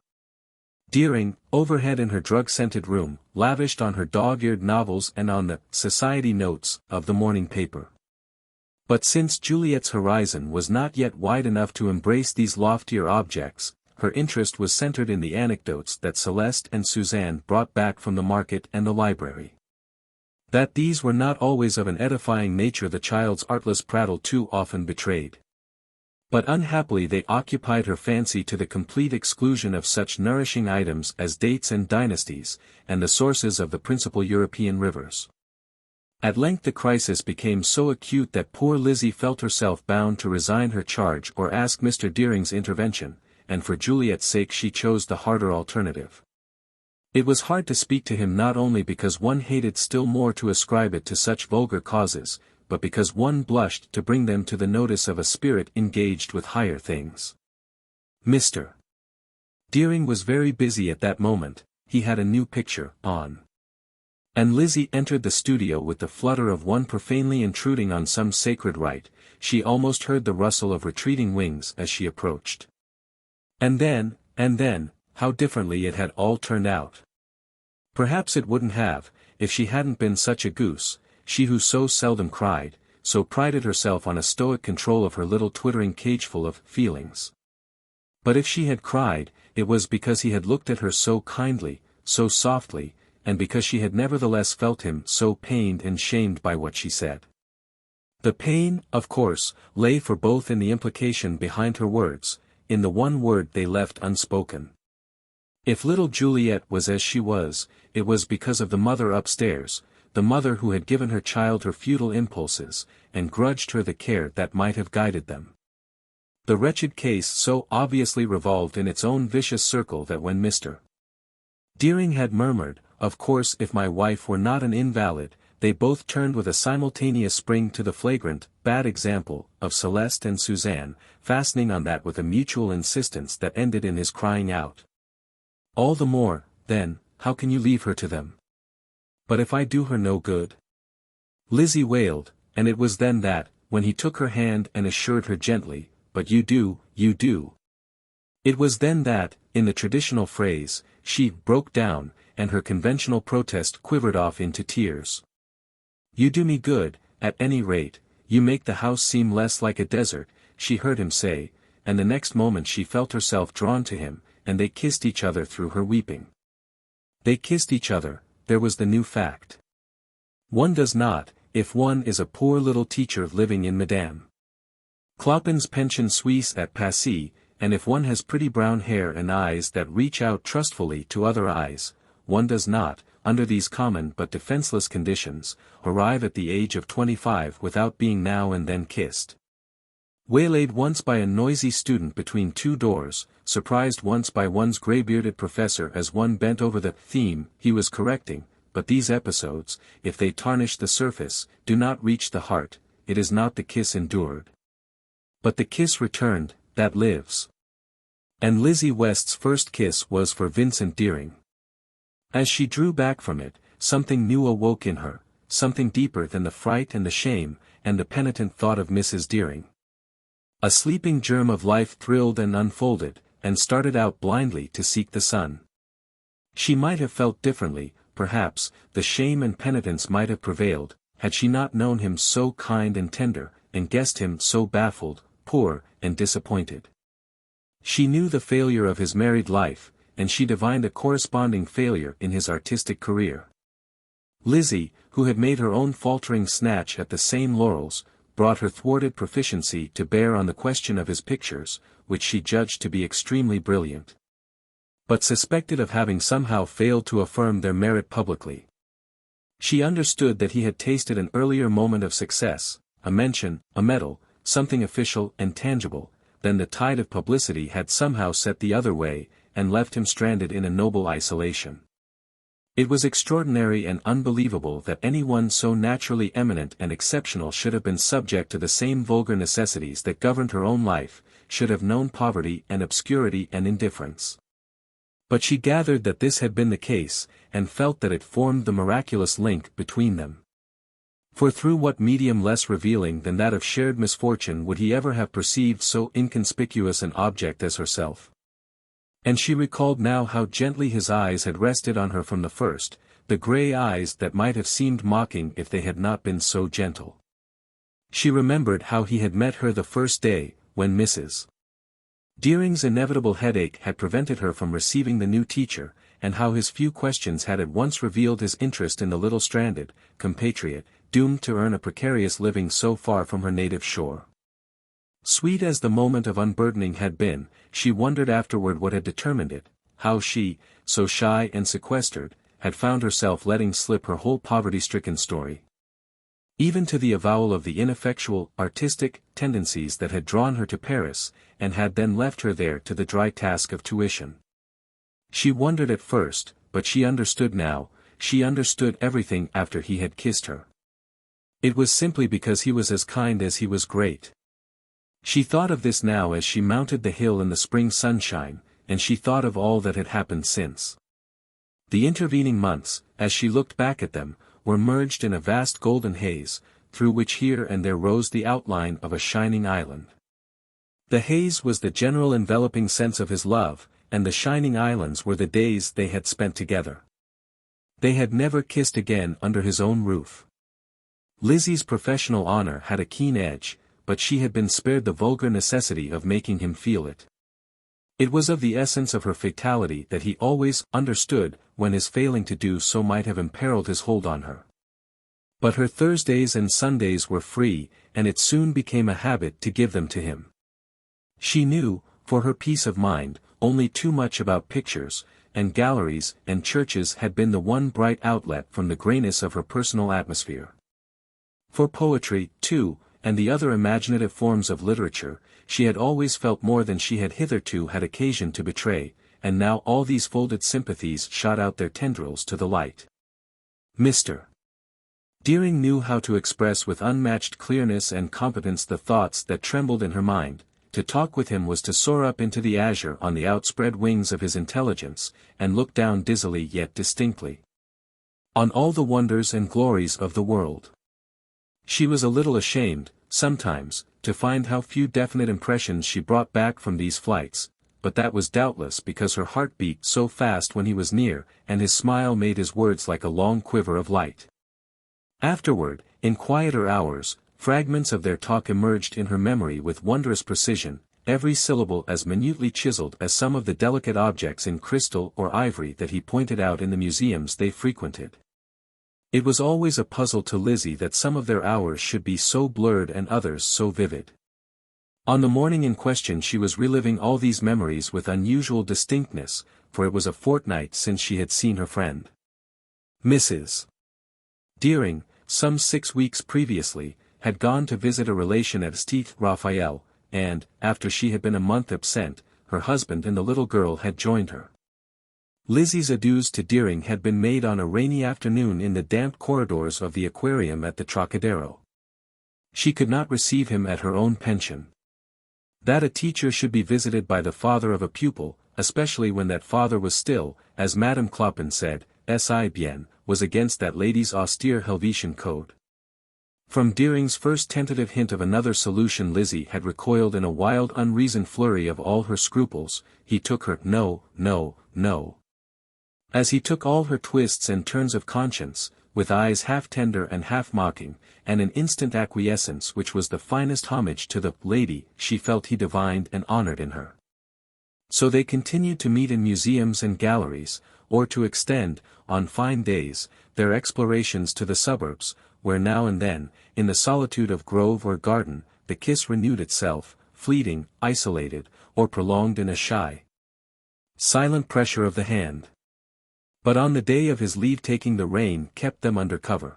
Deering, overhead in her drug-scented room, lavished on her dog-eared novels and on the society notes of the morning paper. But since Juliet's horizon was not yet wide enough to embrace these loftier objects, her interest was centered in the anecdotes that Celeste and Suzanne brought back from the market and the library. That these were not always of an edifying nature the child's artless prattle too often betrayed. But unhappily they occupied her fancy to the complete exclusion of such nourishing items as dates and dynasties, and the sources of the principal European rivers. At length the crisis became so acute that poor Lizzie felt herself bound to resign her charge or ask Mr. Deering's intervention, and for Juliet's sake she chose the harder alternative. It was hard to speak to him not only because one hated still more to ascribe it to such vulgar causes, but because one blushed to bring them to the notice of a spirit engaged with higher things. Mr. Deering was very busy at that moment, he had a new picture on. And Lizzie entered the studio with the flutter of one profanely intruding on some sacred rite. She almost heard the rustle of retreating wings as she approached. And then, how differently it had all turned out. Perhaps it wouldn't have, if she hadn't been such a goose, she who so seldom cried, so prided herself on a stoic control of her little twittering cageful of feelings. But if she had cried, it was because he had looked at her so kindly, so softly, and because she had nevertheless felt him so pained and shamed by what she said. The pain, of course, lay for both in the implication behind her words, in the one word they left unspoken. If little Juliet was as she was, it was because of the mother upstairs, the mother who had given her child her futile impulses, and grudged her the care that might have guided them. The wretched case so obviously revolved in its own vicious circle that when Mr. Deering had murmured, "Of course if my wife were not an invalid," they both turned with a simultaneous spring to the flagrant, bad example, of Celeste and Suzanne, fastening on that with a mutual insistence that ended in his crying out. "All the more, then, how can you leave her to them?" "But if I do her no good?" Lizzie wailed, and it was then that, when he took her hand and assured her gently, "But you do, you do." It was then that, in the traditional phrase, she broke down, and her conventional protest quivered off into tears. "You do me good, at any rate, you make the house seem less like a desert," she heard him say, and the next moment she felt herself drawn to him, and they kissed each other through her weeping. They kissed each other, there was the new fact. One does not, if one is a poor little teacher living in Madame Clopin's pension Suisse at Passy, and if one has pretty brown hair and eyes that reach out trustfully to other eyes, one does not, under these common but defenseless conditions, arrive at the age of 25 without being now and then kissed. Waylaid once by a noisy student between two doors, surprised once by one's grey-bearded professor as one bent over the theme he was correcting, but these episodes, if they tarnish the surface, do not reach the heart. It is not the kiss endured, but the kiss returned, that lives. And Lizzie West's first kiss was for Vincent Deering. As she drew back from it, something new awoke in her, something deeper than the fright and the shame, and the penitent thought of Mrs. Deering. A sleeping germ of life thrilled and unfolded, and started out blindly to seek the sun. She might have felt differently, perhaps, the shame and penitence might have prevailed, had she not known him so kind and tender, and guessed him so baffled, poor, and disappointed. She knew the failure of his married life, and she divined a corresponding failure in his artistic career. Lizzie, who had made her own faltering snatch at the same laurels, brought her thwarted proficiency to bear on the question of his pictures, which she judged to be extremely brilliant, but suspected of having somehow failed to affirm their merit publicly. She understood that he had tasted an earlier moment of success, a mention, a medal, something official and tangible, then the tide of publicity had somehow set the other way, and left him stranded in a noble isolation. It was extraordinary and unbelievable that anyone so naturally eminent and exceptional should have been subject to the same vulgar necessities that governed her own life, should have known poverty and obscurity and indifference. But she gathered that this had been the case, and felt that it formed the miraculous link between them. For through what medium less revealing than that of shared misfortune would he ever have perceived so inconspicuous an object as herself? And she recalled now how gently his eyes had rested on her from the first, the grey eyes that might have seemed mocking if they had not been so gentle. She remembered how he had met her the first day, when Mrs. Deering's inevitable headache had prevented her from receiving the new teacher, and how his few questions had at once revealed his interest in the little stranded compatriot, doomed to earn a precarious living so far from her native shore. Sweet as the moment of unburdening had been, she wondered afterward what had determined it, how she, so shy and sequestered, had found herself letting slip her whole poverty-stricken story. Even to the avowal of the ineffectual, artistic, tendencies that had drawn her to Paris, and had then left her there to the dry task of tuition. She wondered at first, but she understood now, she understood everything after he had kissed her. It was simply because he was as kind as he was great. She thought of this now as she mounted the hill in the spring sunshine, and she thought of all that had happened since. The intervening months, as she looked back at them, were merged in a vast golden haze, through which here and there rose the outline of a shining island. The haze was the general enveloping sense of his love, and the shining islands were the days they had spent together. They had never kissed again under his own roof. Lizzie's professional honor had a keen edge, but she had been spared the vulgar necessity of making him feel it. It was of the essence of her fatality that he always understood when his failing to do so might have imperiled his hold on her. But her Thursdays and Sundays were free, and it soon became a habit to give them to him. She knew, for her peace of mind, only too much about pictures, and galleries and churches had been the one bright outlet from the grayness of her personal atmosphere. For poetry, too, and the other imaginative forms of literature, she had always felt more than she had hitherto had occasion to betray, and now all these folded sympathies shot out their tendrils to the light. Mr. Deering knew how to express with unmatched clearness and competence the thoughts that trembled in her mind. To talk with him was to soar up into the azure on the outspread wings of his intelligence, and look down dizzily yet distinctly on all the wonders and glories of the world. She was a little ashamed, sometimes, to find how few definite impressions she brought back from these flights, but that was doubtless because her heart beat so fast when he was near, and his smile made his words like a long quiver of light. Afterward, in quieter hours, fragments of their talk emerged in her memory with wondrous precision, every syllable as minutely chiseled as some of the delicate objects in crystal or ivory that he pointed out in the museums they frequented. It was always a puzzle to Lizzie that some of their hours should be so blurred and others so vivid. On the morning in question she was reliving all these memories with unusual distinctness, for it was a fortnight since she had seen her friend. Mrs. Deering, some 6 weeks previously, had gone to visit a relation at St. Raphael, and, after she had been a month absent, her husband and the little girl had joined her. Lizzie's adieus to Deering had been made on a rainy afternoon in the damp corridors of the aquarium at the Trocadero. She could not receive him at her own pension. That a teacher should be visited by the father of a pupil, especially when that father was still, as Madame Clopin said, si bien, was against that lady's austere Helvetian code. From Deering's first tentative hint of another solution Lizzie had recoiled in a wild unreasoned flurry of all her scruples. He took her no, no, no. As he took all her twists and turns of conscience, with eyes half tender and half mocking, and an instant acquiescence which was the finest homage to the lady she felt he divined and honored in her. So they continued to meet in museums and galleries, or to extend, on fine days, their explorations to the suburbs, where now and then, in the solitude of grove or garden, the kiss renewed itself, fleeting, isolated, or prolonged in a shy, silent pressure of the hand. But on the day of his leave-taking the rain kept them under cover.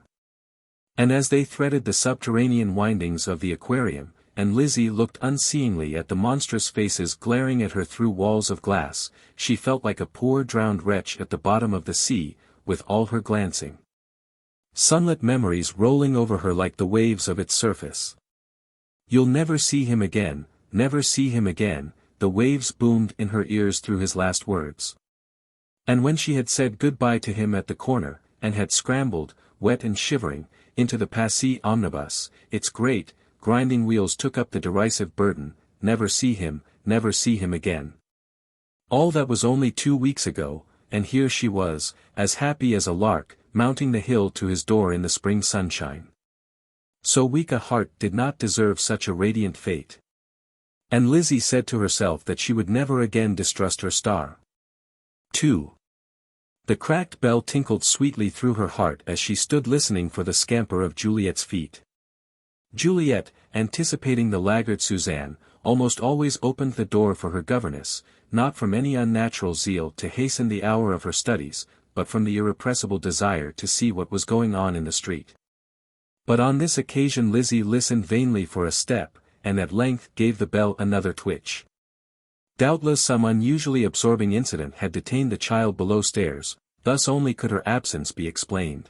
And as they threaded the subterranean windings of the aquarium, and Lizzie looked unseeingly at the monstrous faces glaring at her through walls of glass, she felt like a poor drowned wretch at the bottom of the sea, with all her glancing sunlit memories rolling over her like the waves of its surface. "You'll never see him again, never see him again," the waves boomed in her ears through his last words. And when she had said good-bye to him at the corner, and had scrambled, wet and shivering, into the Passy omnibus, its great, grinding wheels took up the derisive burden, never see him again. All that was only 2 weeks ago, and here she was, as happy as a lark, mounting the hill to his door in the spring sunshine. So weak a heart did not deserve such a radiant fate. And Lizzie said to herself that she would never again distrust her star. 2. The cracked bell tinkled sweetly through her heart as she stood listening for the scamper of Juliet's feet. Juliet, anticipating the laggard Suzanne, almost always opened the door for her governess, not from any unnatural zeal to hasten the hour of her studies, but from the irrepressible desire to see what was going on in the street. But on this occasion Lizzie listened vainly for a step, and at length gave the bell another twitch. Doubtless some unusually absorbing incident had detained the child below stairs, thus only could her absence be explained.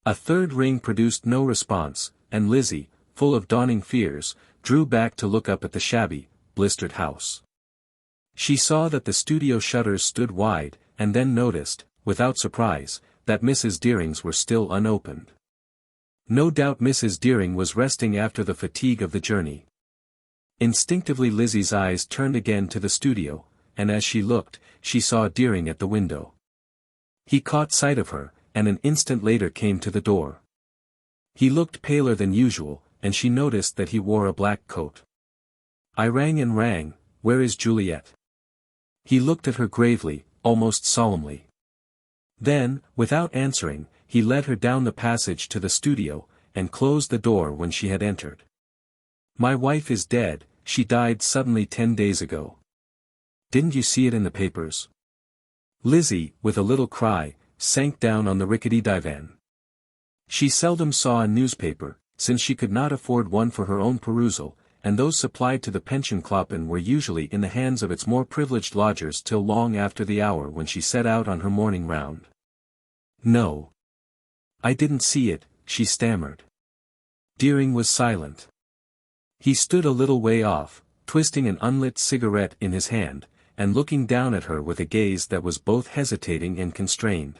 A third ring produced no response, and Lizzie, full of dawning fears, drew back to look up at the shabby, blistered house. She saw that the studio shutters stood wide, and then noticed, without surprise, that Mrs. Deering's were still unopened. No doubt Mrs. Deering was resting after the fatigue of the journey. Instinctively Lizzie's eyes turned again to the studio, and as she looked, she saw Deering at the window. He caught sight of her, and an instant later came to the door. He looked paler than usual, and she noticed that he wore a black coat. I rang and rang, where is Juliet? He looked at her gravely, almost solemnly. Then, without answering, he led her down the passage to the studio, and closed the door when she had entered. My wife is dead, she died suddenly 10 days ago. Didn't you see it in the papers? Lizzie, with a little cry, sank down on the rickety divan. She seldom saw a newspaper, since she could not afford one for her own perusal, and those supplied to the pensionkloppen were usually in the hands of its more privileged lodgers till long after the hour when she set out on her morning round. No. I didn't see it, she stammered. Deering was silent. He stood a little way off, twisting an unlit cigarette in his hand, and looking down at her with a gaze that was both hesitating and constrained.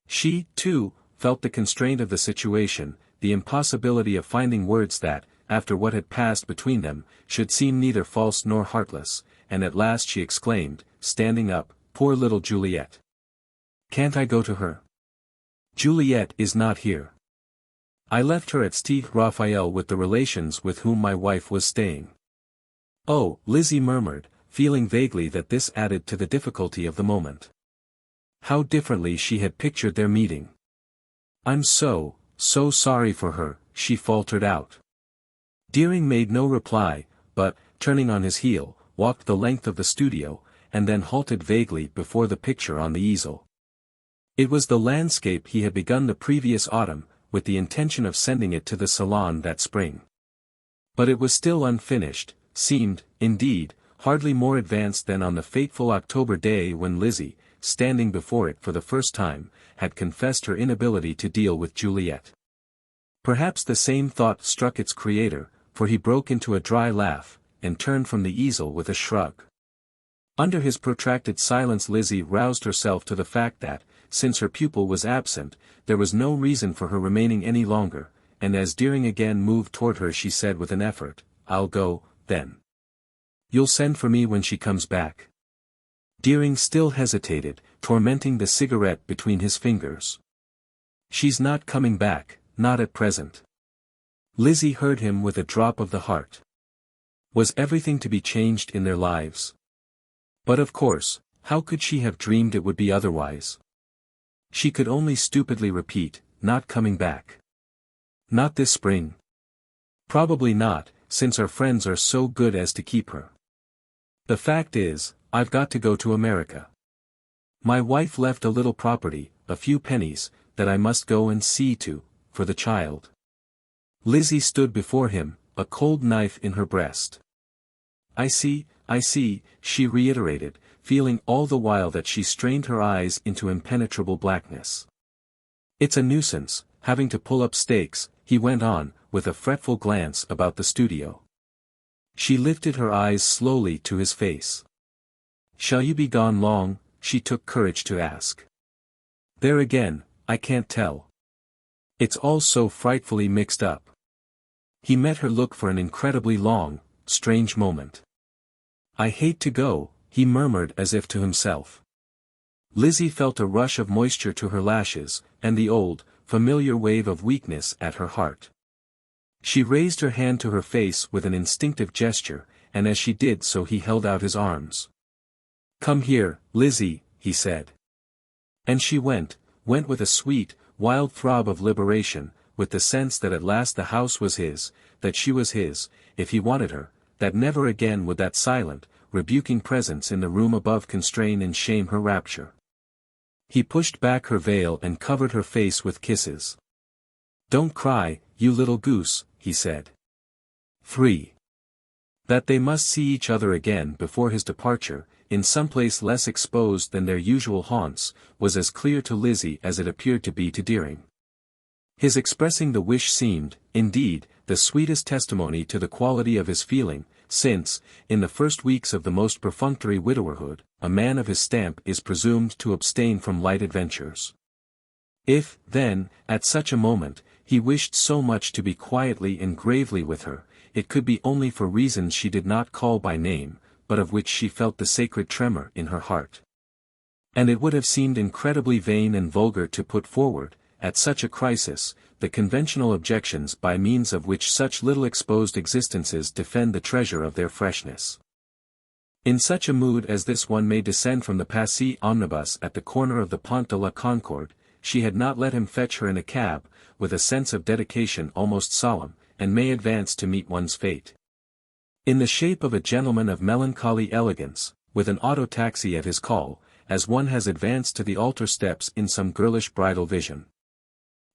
She, too, felt the constraint of the situation, the impossibility of finding words that, after what had passed between them, should seem neither false nor heartless, and at last she exclaimed, standing up, "Poor little Juliet! Can't I go to her? Juliet is not here. I left her at St. Raphael with the relations with whom my wife was staying." "Oh," Lizzie murmured, feeling vaguely that this added to the difficulty of the moment. How differently she had pictured their meeting. "I'm so sorry for her," she faltered out. Deering made no reply, but, turning on his heel, walked the length of the studio, and then halted vaguely before the picture on the easel. It was the landscape he had begun the previous autumn, with the intention of sending it to the salon that spring. But it was still unfinished, seemed, indeed, hardly more advanced than on the fateful October day when Lizzie, standing before it for the first time, had confessed her inability to deal with Juliet. Perhaps the same thought struck its creator, for he broke into a dry laugh, and turned from the easel with a shrug. Under his protracted silence Lizzie roused herself to the fact that, since her pupil was absent, there was no reason for her remaining any longer, and as Deering again moved toward her she said with an effort, "I'll go, then. You'll send for me when she comes back?" Deering still hesitated, tormenting the cigarette between his fingers. "She's not coming back, not at present." Lizzie heard him with a drop of the heart. Was everything to be changed in their lives? But of course, how could she have dreamed it would be otherwise? She could only stupidly repeat, "Not coming back. Not this spring. Probably not, since our friends are so good as to keep her. The fact is, I've got to go to America. My wife left a little property, a few pennies, that I must go and see to, for the child." Lizzie stood before him, a cold knife in her breast. I see, she reiterated, feeling all the while that she strained her eyes into impenetrable blackness. "It's a nuisance, having to pull up stakes," he went on, with a fretful glance about the studio. She lifted her eyes slowly to his face. "Shall you be gone long?" she took courage to ask. "There again, I can't tell. It's all so frightfully mixed up." He met her look for an incredibly long, strange moment. "I hate to go," he murmured as if to himself. Lizzie felt a rush of moisture to her lashes, and the old, familiar wave of weakness at her heart. She raised her hand to her face with an instinctive gesture, and as she did so he held out his arms. "Come here, Lizzie," he said. And she went with a sweet, wild throb of liberation, with the sense that at last the house was his, that she was his, if he wanted her, that never again would that silent, rebuking presence in the room above constrain and shame her rapture. He pushed back her veil and covered her face with kisses. "Don't cry, you little goose," he said. 3. That they must see each other again before his departure, in some place less exposed than their usual haunts, was as clear to Lizzie as it appeared to be to Deering. His expressing the wish seemed, indeed, the sweetest testimony to the quality of his feeling, since, in the first weeks of the most perfunctory widowerhood, a man of his stamp is presumed to abstain from light adventures. If, then, at such a moment, he wished so much to be quietly and gravely with her, it could be only for reasons she did not call by name, but of which she felt the sacred tremor in her heart. And it would have seemed incredibly vain and vulgar to put forward, at such a crisis, the conventional objections by means of which such little exposed existences defend the treasure of their freshness. In such a mood as this one may descend from the passé omnibus at the corner of the Pont de la Concorde. She had not let him fetch her in a cab, with a sense of dedication almost solemn, and may advance to meet one's fate. In the shape of a gentleman of melancholy elegance, with an auto-taxi at his call, as one has advanced to the altar steps in some girlish bridal vision.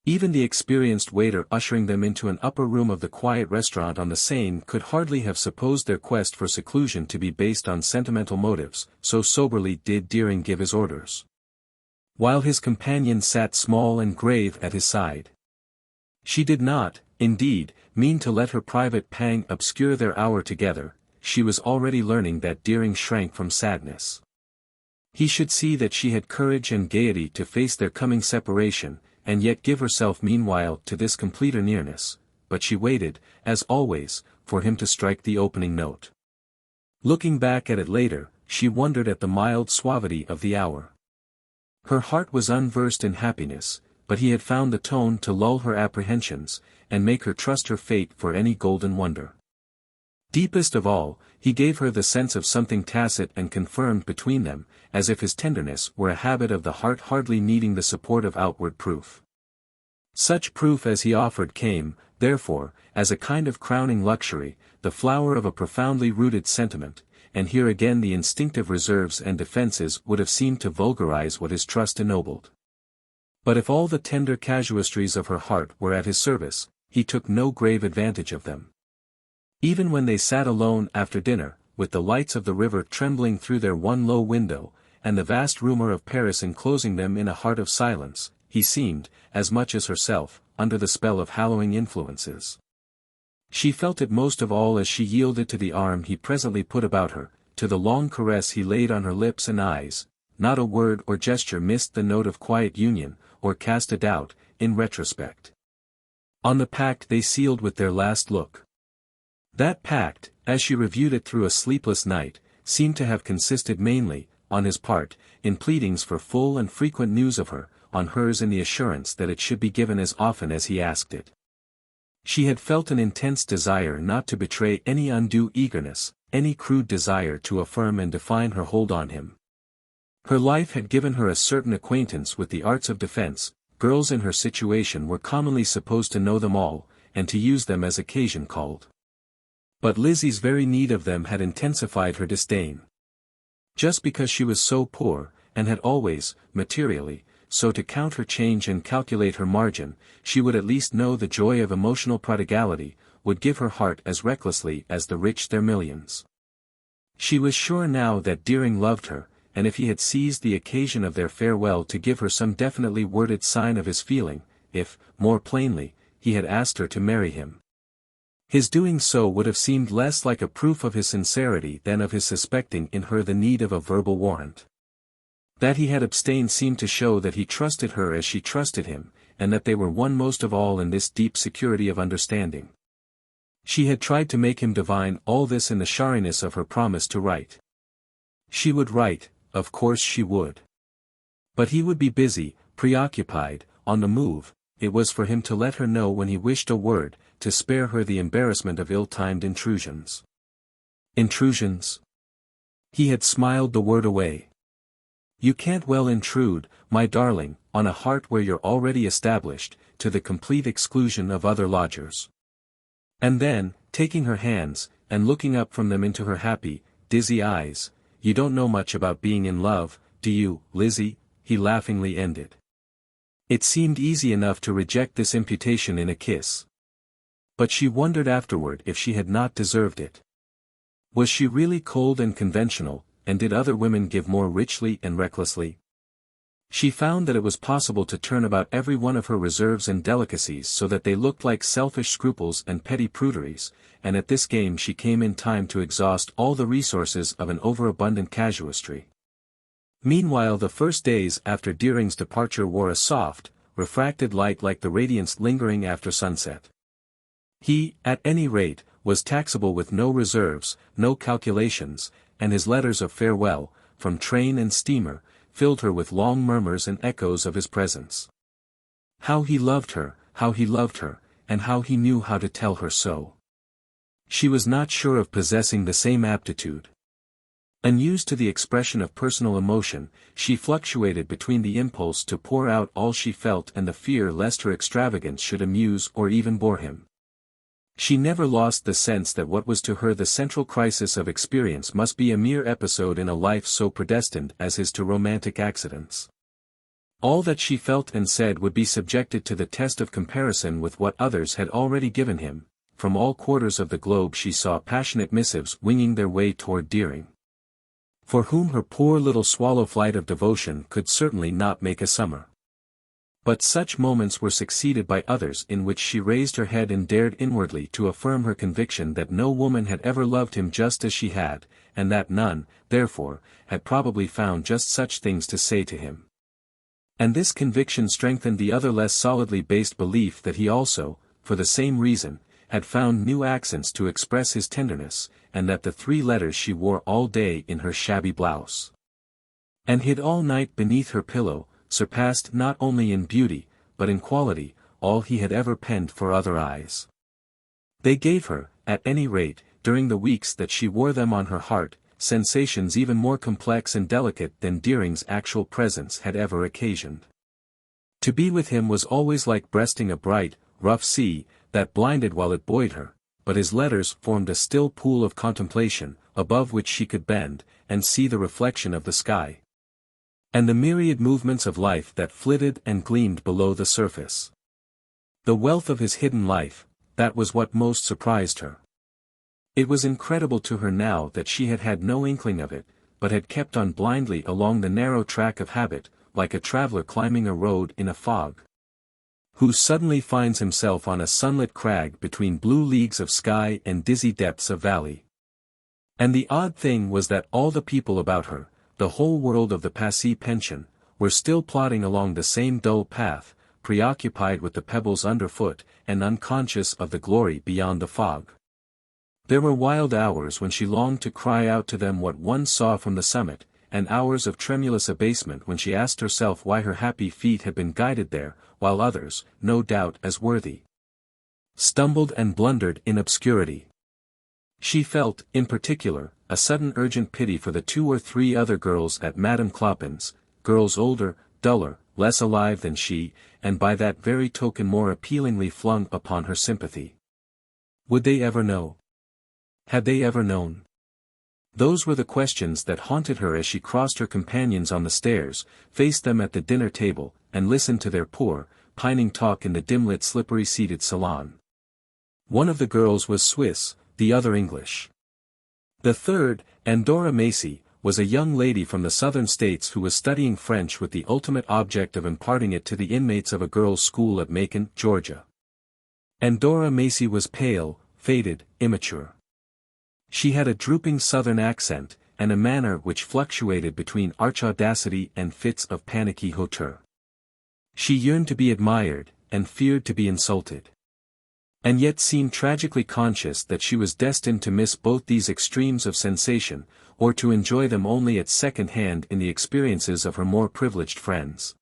Even the experienced waiter ushering them into an upper room of the quiet restaurant on the Seine could hardly have supposed their quest for seclusion to be based on sentimental motives, so soberly did Deering give his orders. While his companion sat small and grave at his side. She did not, indeed, mean to let her private pang obscure their hour together. She was already learning that Deering shrank from sadness. He should see that she had courage and gaiety to face their coming separation, and yet give herself meanwhile to this completer nearness, but she waited, as always, for him to strike the opening note. Looking back at it later, she wondered at the mild suavity of the hour. Her heart was unversed in happiness, but he had found the tone to lull her apprehensions, and make her trust her fate for any golden wonder. Deepest of all, he gave her the sense of something tacit and confirmed between them, as if his tenderness were a habit of the heart hardly needing the support of outward proof. Such proof as he offered came, therefore, as a kind of crowning luxury, the flower of a profoundly rooted sentiment, and here again the instinctive reserves and defenses would have seemed to vulgarize what his trust ennobled. But if all the tender casuistries of her heart were at his service, he took no grave advantage of them. Even when they sat alone after dinner, with the lights of the river trembling through their one low window, and the vast rumour of Paris enclosing them in a heart of silence, he seemed, as much as herself, under the spell of hallowing influences. She felt it most of all as she yielded to the arm he presently put about her, to the long caress he laid on her lips and eyes. Not a word or gesture missed the note of quiet union, or cast a doubt, in retrospect. On the pact they sealed with their last look. That pact, as she reviewed it through a sleepless night, seemed to have consisted mainly, on his part, in pleadings for full and frequent news of her, on hers in the assurance that it should be given as often as he asked it. She had felt an intense desire not to betray any undue eagerness, any crude desire to affirm and define her hold on him. Her life had given her a certain acquaintance with the arts of defense. Girls in her situation were commonly supposed to know them all, and to use them as occasion called. But Lizzie's very need of them had intensified her disdain. Just because she was so poor, and had always, materially, so to count her change and calculate her margin, she would at least know the joy of emotional prodigality, would give her heart as recklessly as the rich their millions. She was sure now that Deering loved her, and if he had seized the occasion of their farewell to give her some definitely worded sign of his feeling, if, more plainly, he had asked her to marry him, his doing so would have seemed less like a proof of his sincerity than of his suspecting in her the need of a verbal warrant. That he had abstained seemed to show that he trusted her as she trusted him, and that they were one most of all in this deep security of understanding. She had tried to make him divine all this in the shariness of her promise to write. She would write, of course she would. But he would be busy, preoccupied, on the move. It was for him to let her know when he wished a word, to spare her the embarrassment of ill-timed intrusions. Intrusions? He had smiled the word away. You can't well intrude, my darling, on a heart where you're already established, to the complete exclusion of other lodgers. And then, taking her hands, and looking up from them into her happy, dizzy eyes, you don't know much about being in love, do you, Lizzie? He laughingly ended. It seemed easy enough to reject this imputation in a kiss. But she wondered afterward if she had not deserved it. Was she really cold and conventional, and did other women give more richly and recklessly? She found that it was possible to turn about every one of her reserves and delicacies so that they looked like selfish scruples and petty pruderies, and at this game she came in time to exhaust all the resources of an overabundant casuistry. Meanwhile the first days after Deering's departure wore a soft, refracted light like the radiance lingering after sunset. He, at any rate, was taxable with no reserves, no calculations, and his letters of farewell, from train and steamer, filled her with long murmurs and echoes of his presence. How he loved her, and how he knew how to tell her so. She was not sure of possessing the same aptitude. Unused to the expression of personal emotion, she fluctuated between the impulse to pour out all she felt and the fear lest her extravagance should amuse or even bore him. She never lost the sense that what was to her the central crisis of experience must be a mere episode in a life so predestined as his to romantic accidents. All that she felt and said would be subjected to the test of comparison with what others had already given him. From all quarters of the globe she saw passionate missives winging their way toward Deering, for whom her poor little swallow flight of devotion could certainly not make a summer. But such moments were succeeded by others in which she raised her head and dared inwardly to affirm her conviction that no woman had ever loved him just as she had, and that none, therefore, had probably found just such things to say to him. And this conviction strengthened the other less solidly based belief that he also, for the same reason, had found new accents to express his tenderness, and that the 3 letters she wore all day in her shabby blouse, and hid all night beneath her pillow, surpassed not only in beauty, but in quality, all he had ever penned for other eyes. They gave her, at any rate, during the weeks that she wore them on her heart, sensations even more complex and delicate than Deering's actual presence had ever occasioned. To be with him was always like breasting a bright, rough sea, that blinded while it buoyed her, but his letters formed a still pool of contemplation, above which she could bend, and see the reflection of the sky, and the myriad movements of life that flitted and gleamed below the surface. The wealth of his hidden life, that was what most surprised her. It was incredible to her now that she had had no inkling of it, but had kept on blindly along the narrow track of habit, like a traveler climbing a road in a fog, who suddenly finds himself on a sunlit crag between blue leagues of sky and dizzy depths of valley. And the odd thing was that all the people about her, the whole world of the Passy pension, were still plodding along the same dull path, preoccupied with the pebbles underfoot, and unconscious of the glory beyond the fog. There were wild hours when she longed to cry out to them what one saw from the summit, and hours of tremulous abasement when she asked herself why her happy feet had been guided there, while others, no doubt as worthy, stumbled and blundered in obscurity. She felt, in particular, a sudden urgent pity for the 2 or 3 other girls at Madame Clopin's, girls older, duller, less alive than she, and by that very token more appealingly flung upon her sympathy. Would they ever know? Had they ever known? Those were the questions that haunted her as she crossed her companions on the stairs, faced them at the dinner table, and listened to their poor, pining talk in the dim-lit slippery-seated salon. One of the girls was Swiss, the other English. The third, Andorra Macy, was a young lady from the southern states who was studying French with the ultimate object of imparting it to the inmates of a girls' school at Macon, Georgia. Andorra Macy was pale, faded, immature. She had a drooping southern accent, and a manner which fluctuated between arch audacity and fits of panicky hauteur. She yearned to be admired, and feared to be insulted, and yet seemed tragically conscious that she was destined to miss both these extremes of sensation, or to enjoy them only at second hand in the experiences of her more privileged friends.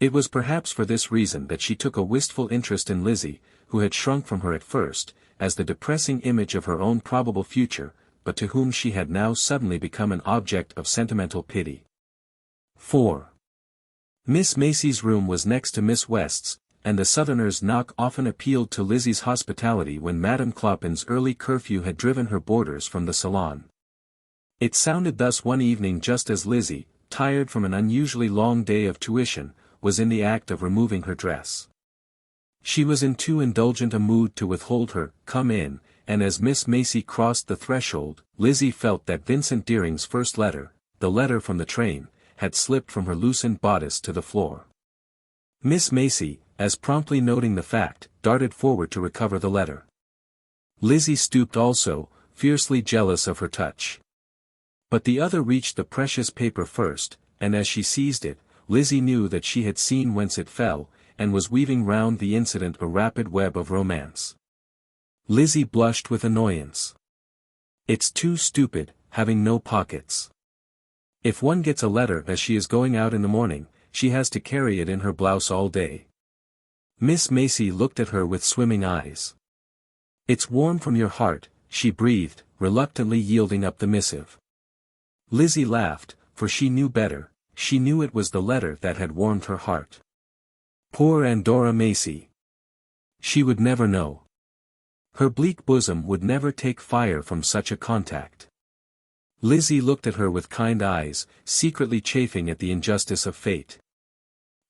It was perhaps for this reason that she took a wistful interest in Lizzie, who had shrunk from her at first, as the depressing image of her own probable future, but to whom she had now suddenly become an object of sentimental pity. 4. Miss Macy's room was next to Miss West's, and the Southerner's knock often appealed to Lizzie's hospitality when Madame Clopin's early curfew had driven her boarders from the salon. It sounded thus one evening just as Lizzie, tired from an unusually long day of tuition, was in the act of removing her dress. She was in too indulgent a mood to withhold her "come in," and as Miss Macy crossed the threshold, Lizzie felt that Vincent Deering's first letter, the letter from the train, had slipped from her loosened bodice to the floor. Miss Macy, as promptly noting the fact, darted forward to recover the letter. Lizzie stooped also, fiercely jealous of her touch. But the other reached the precious paper first, and as she seized it, Lizzie knew that she had seen whence it fell, and was weaving round the incident a rapid web of romance. Lizzie blushed with annoyance. "It's too stupid, having no pockets. If one gets a letter as she is going out in the morning, she has to carry it in her blouse all day." Miss Macy looked at her with swimming eyes. "It's warm from your heart," she breathed, reluctantly yielding up the missive. Lizzie laughed, for she knew better. She knew it was the letter that had warmed her heart. Poor Andorra Macy! She would never know. Her bleak bosom would never take fire from such a contact. Lizzie looked at her with kind eyes, secretly chafing at the injustice of fate.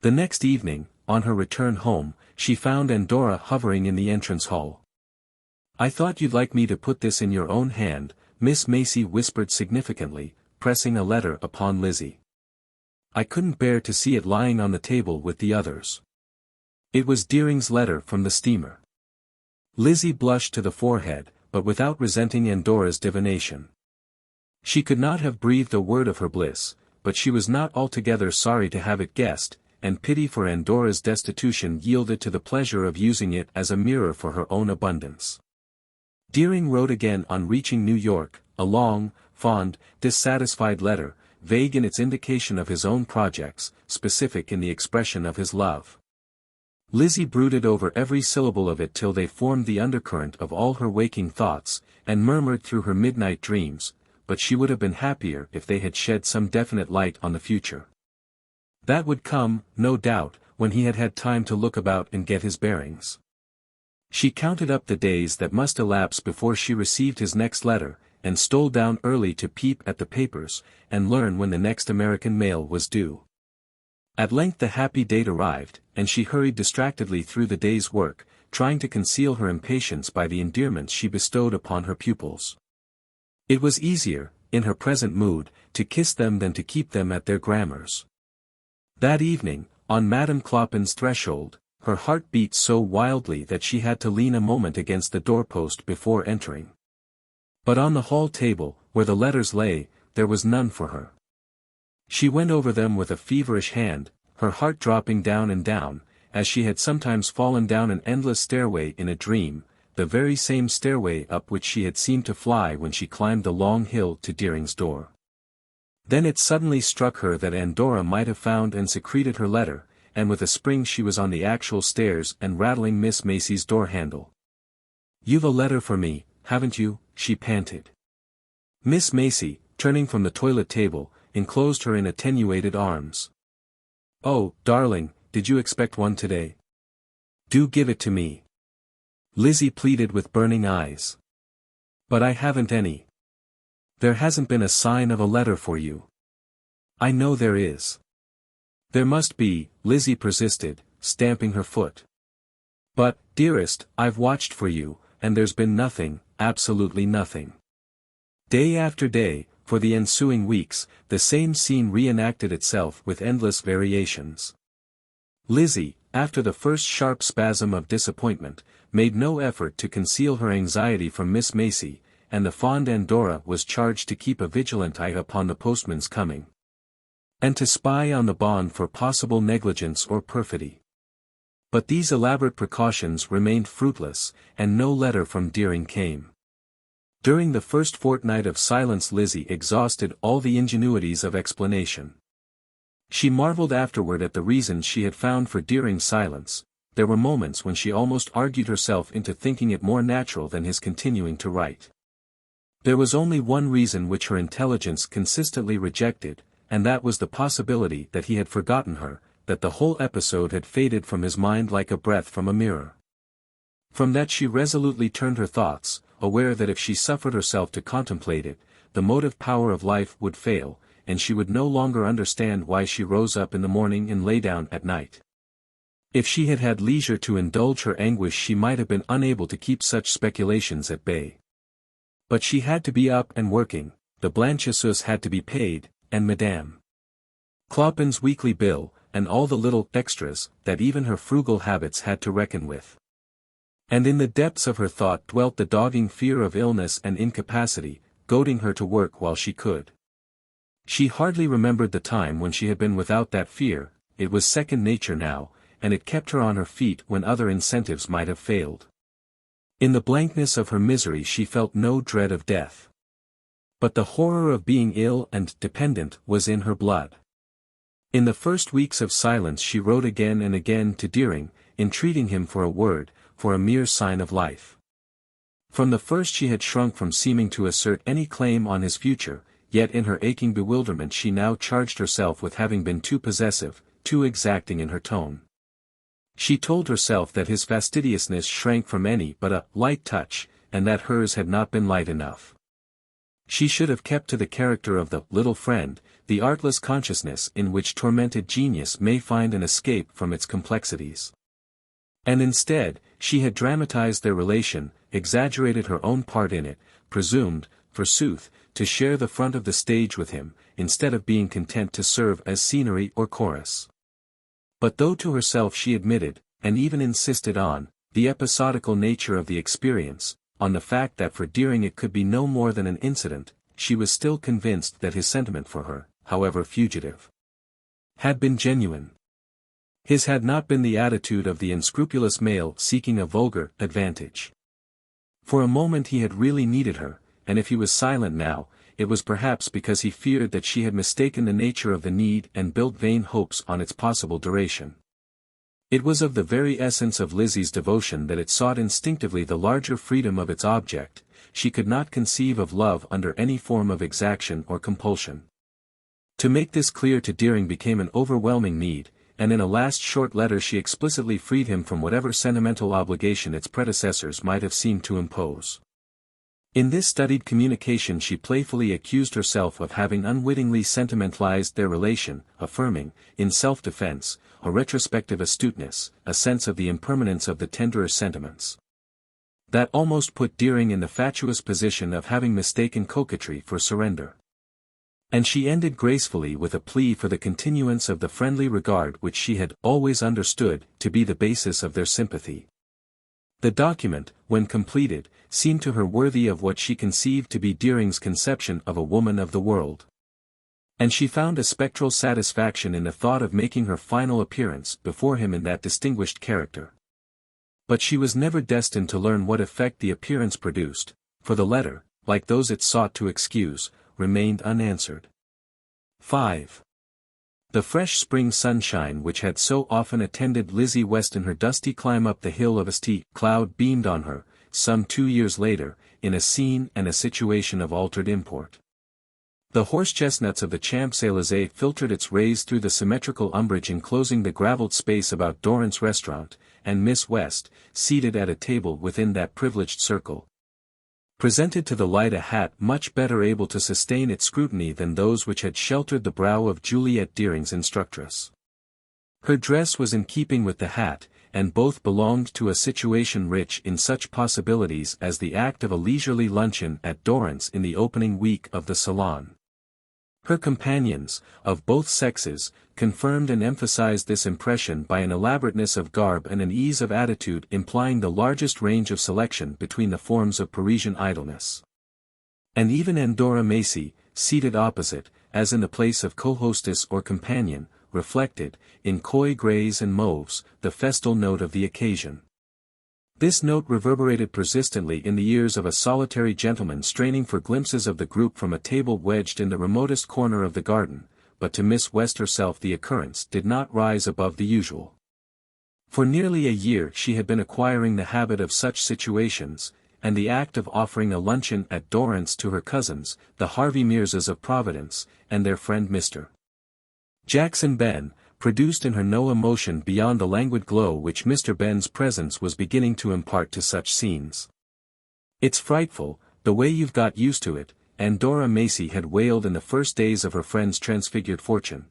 The next evening, on her return home, she found Andorra hovering in the entrance hall. "I thought you'd like me to put this in your own hand," Miss Macy whispered significantly, pressing a letter upon Lizzie. "I couldn't bear to see it lying on the table with the others." It was Deering's letter from the steamer. Lizzie blushed to the forehead, but without resenting Andorra's divination. She could not have breathed a word of her bliss, but she was not altogether sorry to have it guessed, and pity for Andorra's destitution yielded to the pleasure of using it as a mirror for her own abundance. Deering wrote again on reaching New York, a long, fond, dissatisfied letter, vague in its indication of his own projects, specific in the expression of his love. Lizzie brooded over every syllable of it till they formed the undercurrent of all her waking thoughts, and murmured through her midnight dreams, but she would have been happier if they had shed some definite light on the future. That would come, no doubt, when he had had time to look about and get his bearings. She counted up the days that must elapse before she received his next letter, and stole down early to peep at the papers, and learn when the next American mail was due. At length the happy date arrived, and she hurried distractedly through the day's work, trying to conceal her impatience by the endearments she bestowed upon her pupils. It was easier, in her present mood, to kiss them than to keep them at their grammars. That evening, on Madame Clopin's threshold, her heart beat so wildly that she had to lean a moment against the doorpost before entering. But on the hall table, where the letters lay, there was none for her. She went over them with a feverish hand, her heart dropping down and down, as she had sometimes fallen down an endless stairway in a dream, the very same stairway up which she had seemed to fly when she climbed the long hill to Deering's door. Then it suddenly struck her that Andorra might have found and secreted her letter, and with a spring she was on the actual stairs and rattling Miss Macy's door handle. "You've a letter for me, haven't you?" she panted. Miss Macy, turning from the toilet table, enclosed her in attenuated arms. "Oh, darling, did you expect one today? Do give it to me," Lizzie pleaded with burning eyes. "But I haven't any. There hasn't been a sign of a letter for you." "I know there is. There must be," Lizzie persisted, stamping her foot. "But, dearest, I've watched for you, and there's been nothing, absolutely nothing." Day after day, for the ensuing weeks, the same scene reenacted itself with endless variations. Lizzie, after the first sharp spasm of disappointment, made no effort to conceal her anxiety from Miss Macy, and the fond Andorra was charged to keep a vigilant eye upon the postman's coming, and to spy on the bond for possible negligence or perfidy. But these elaborate precautions remained fruitless, and no letter from Deering came. During the first fortnight of silence Lizzie exhausted all the ingenuities of explanation. She marveled afterward at the reasons she had found for Deering's silence. There were moments when she almost argued herself into thinking it more natural than his continuing to write. There was only one reason which her intelligence consistently rejected, and that was the possibility that he had forgotten her, that the whole episode had faded from his mind like a breath from a mirror. From that she resolutely turned her thoughts, aware that if she suffered herself to contemplate it, the motive power of life would fail, and she would no longer understand why she rose up in the morning and lay down at night. If she had had leisure to indulge her anguish she might have been unable to keep such speculations at bay. But she had to be up and working, the blanchisseuse had to be paid, and Madame Clopin's weekly bill, and all the little extras that even her frugal habits had to reckon with. And in the depths of her thought dwelt the dogging fear of illness and incapacity, goading her to work while she could. She hardly remembered the time when she had been without that fear, it was second nature now, and it kept her on her feet when other incentives might have failed. In the blankness of her misery she felt no dread of death. But the horror of being ill and dependent was in her blood. In the first weeks of silence she wrote again and again to Deering, entreating him for a word, for a mere sign of life. From the first she had shrunk from seeming to assert any claim on his future, yet in her aching bewilderment she now charged herself with having been too possessive, too exacting in her tone. She told herself that his fastidiousness shrank from any but a light touch, and that hers had not been light enough. She should have kept to the character of the little friend, the artless consciousness in which tormented genius may find an escape from its complexities. And instead, she had dramatized their relation, exaggerated her own part in it, presumed, forsooth, to share the front of the stage with him, instead of being content to serve as scenery or chorus. But though to herself she admitted, and even insisted on, the episodical nature of the experience, on the fact that for Deering it could be no more than an incident, she was still convinced that his sentiment for her, however fugitive, had been genuine. His had not been the attitude of the unscrupulous male seeking a vulgar advantage. For a moment he had really needed her, and if he was silent now, it was perhaps because he feared that she had mistaken the nature of the need and built vain hopes on its possible duration. It was of the very essence of Lizzie's devotion that it sought instinctively the larger freedom of its object. She could not conceive of love under any form of exaction or compulsion. To make this clear to Deering became an overwhelming need, and in a last short letter she explicitly freed him from whatever sentimental obligation its predecessors might have seemed to impose. In this studied communication she playfully accused herself of having unwittingly sentimentalized their relation, affirming, in self-defense, a retrospective astuteness, a sense of the impermanence of the tenderer sentiments. That almost put Deering in the fatuous position of having mistaken coquetry for surrender. And she ended gracefully with a plea for the continuance of the friendly regard which she had always understood to be the basis of their sympathy. The document, when completed, seemed to her worthy of what she conceived to be Deering's conception of a woman of the world. And she found a spectral satisfaction in the thought of making her final appearance before him in that distinguished character. But she was never destined to learn what effect the appearance produced, for the letter, like those it sought to excuse, remained unanswered. 5. The fresh spring sunshine which had so often attended Lizzie West in her dusty climb up the hill of St. Cloud beamed on her, some 2 years later, in a scene and a situation of altered import. The horse-chestnuts of the Champs-Élysées filtered its rays through the symmetrical umbrage enclosing the gravelled space about Doran's restaurant, and Miss West, seated at a table within that privileged circle, presented to the light a hat much better able to sustain its scrutiny than those which had sheltered the brow of Juliet Deering's instructress. Her dress was in keeping with the hat, and both belonged to a situation rich in such possibilities as the act of a leisurely luncheon at Doran's in the opening week of the Salon. Her companions, of both sexes, confirmed and emphasized this impression by an elaborateness of garb and an ease of attitude implying the largest range of selection between the forms of Parisian idleness. And even Andorra Macy, seated opposite, as in the place of co-hostess or companion, reflected, in coy greys and mauves, the festal note of the occasion. This note reverberated persistently in the ears of a solitary gentleman straining for glimpses of the group from a table wedged in the remotest corner of the garden, but to Miss West herself the occurrence did not rise above the usual. For nearly a year she had been acquiring the habit of such situations, and the act of offering a luncheon at Dorrance to her cousins, the Harvey Mearses of Providence, and their friend Mr. Jackson Ben, produced in her no emotion beyond the languid glow which Mr. Ben's presence was beginning to impart to such scenes. "It's frightful, the way you've got used to it," and Dora Macy had wailed in the first days of her friend's transfigured fortune.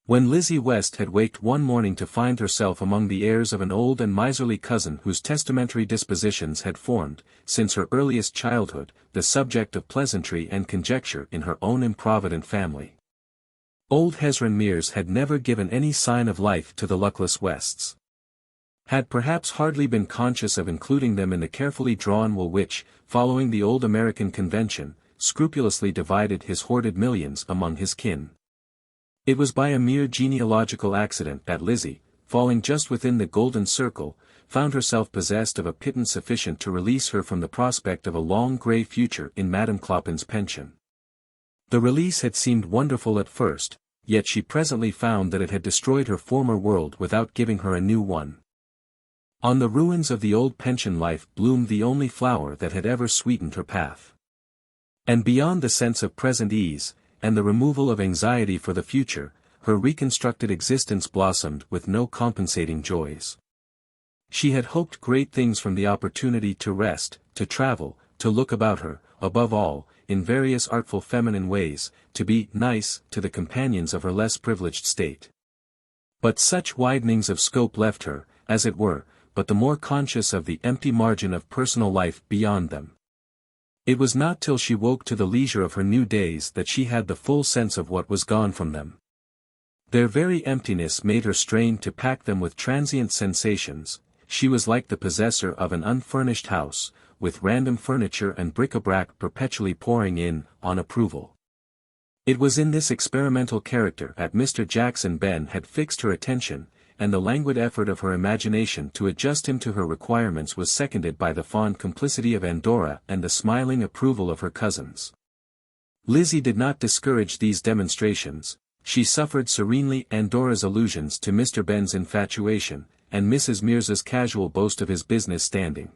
When Lizzie West had waked one morning to find herself among the heirs of an old and miserly cousin whose testamentary dispositions had formed, since her earliest childhood, the subject of pleasantry and conjecture in her own improvident family. Old Hezron Mears had never given any sign of life to the luckless Wests. Had perhaps hardly been conscious of including them in the carefully drawn will which, following the old American convention, scrupulously divided his hoarded millions among his kin. It was by a mere genealogical accident that Lizzie, falling just within the golden circle, found herself possessed of a pittance sufficient to release her from the prospect of a long grey future in Madame Clopin's pension. The release had seemed wonderful at first, yet she presently found that it had destroyed her former world without giving her a new one. On the ruins of the old pension life bloomed the only flower that had ever sweetened her path. And beyond the sense of present ease, and the removal of anxiety for the future, her reconstructed existence blossomed with no compensating joys. She had hoped great things from the opportunity to rest, to travel, to look about her, above all, in various artful feminine ways, to be nice to the companions of her less privileged state. But such widenings of scope left her, as it were, but the more conscious of the empty margin of personal life beyond them. It was not till she woke to the leisure of her new days that she had the full sense of what was gone from them. Their very emptiness made her strain to pack them with transient sensations. She was like the possessor of an unfurnished house, with random furniture and bric-a-brac perpetually pouring in, on approval. It was in this experimental character that Mr. Jackson Ben had fixed her attention, and the languid effort of her imagination to adjust him to her requirements was seconded by the fond complicity of Andorra and the smiling approval of her cousins. Lizzie did not discourage these demonstrations. She suffered serenely Andora's allusions to Mr. Ben's infatuation, and Mrs. Mears's casual boast of his business standing.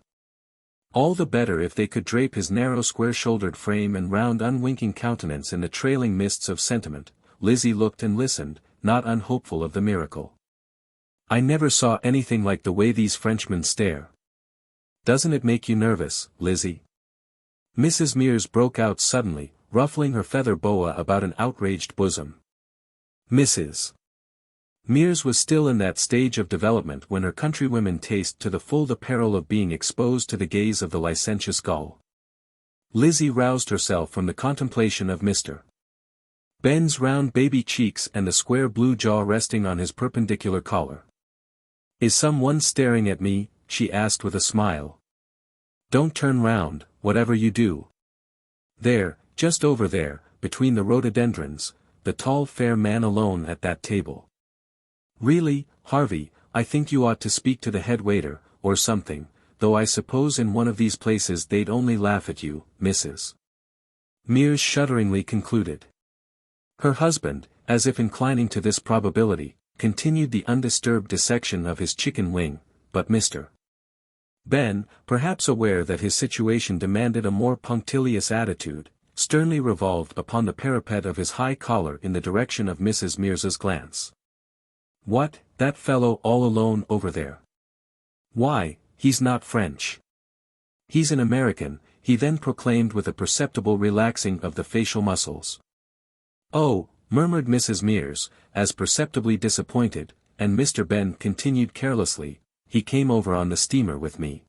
All the better if they could drape his narrow square-shouldered frame and round unwinking countenance in the trailing mists of sentiment. Lizzie looked and listened, not unhopeful of the miracle. "I never saw anything like the way these Frenchmen stare. Doesn't it make you nervous, Lizzie?" Mrs. Mears broke out suddenly, ruffling her feather boa about an outraged bosom. Mrs. Mears was still in that stage of development when her countrywomen taste to the full the peril of being exposed to the gaze of the licentious gull. Lizzie roused herself from the contemplation of Mr. Ben's round baby cheeks and the square blue jaw resting on his perpendicular collar. "Is some one staring at me?" she asked with a smile. "Don't turn round, whatever you do. There, just over there, between the rhododendrons, the tall fair man alone at that table. Really, Harvey, I think you ought to speak to the head waiter, or something, though I suppose in one of these places they'd only laugh at you, Mrs. Mears shudderingly concluded. Her husband, as if inclining to this probability, continued the undisturbed dissection of his chicken wing, but Mr. Ben, perhaps aware that his situation demanded a more punctilious attitude, sternly revolved upon the parapet of his high collar in the direction of Mrs. Mears's glance. "What, that fellow all alone over there? Why, he's not French. He's an American," he then proclaimed with a perceptible relaxing of the facial muscles. "Oh," murmured Mrs. Mears, as perceptibly disappointed, and Mr. Ben continued carelessly, "He came over on the steamer with me.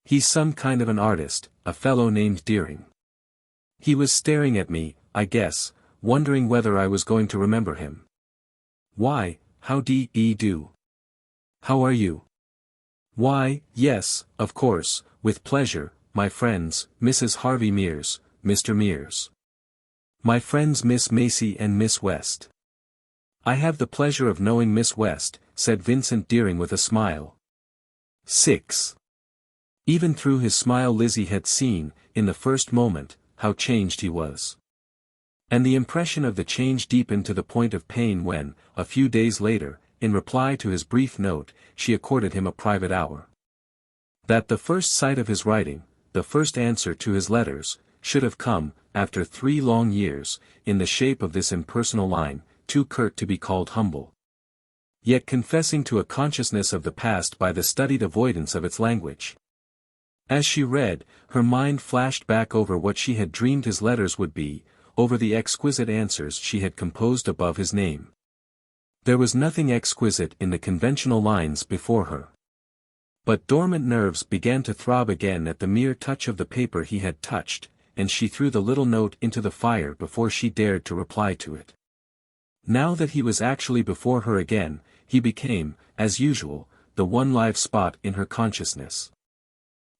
He's some kind of an artist, a fellow named Deering. He was staring at me, I guess, wondering whether I was going to remember him. Why, how do? How are you? Why, yes, of course, with pleasure, my friends, Mrs. Harvey Mears, Mr. Mears. My friends Miss Macy and Miss West." "I have the pleasure of knowing Miss West," said Vincent Deering with a smile. 6. Even through his smile Lizzie had seen, in the first moment, how changed he was. And the impression of the change deepened to the point of pain when, a few days later, in reply to his brief note, she accorded him a private hour. That the first sight of his writing, the first answer to his letters, should have come, after 3 long years, in the shape of this impersonal line, too curt to be called humble. Yet confessing to a consciousness of the past by the studied avoidance of its language. As she read, her mind flashed back over what she had dreamed his letters would be, over the exquisite answers she had composed above his name. There was nothing exquisite in the conventional lines before her. But dormant nerves began to throb again at the mere touch of the paper he had touched, and she threw the little note into the fire before she dared to reply to it. Now that he was actually before her again, he became, as usual, the one live spot in her consciousness.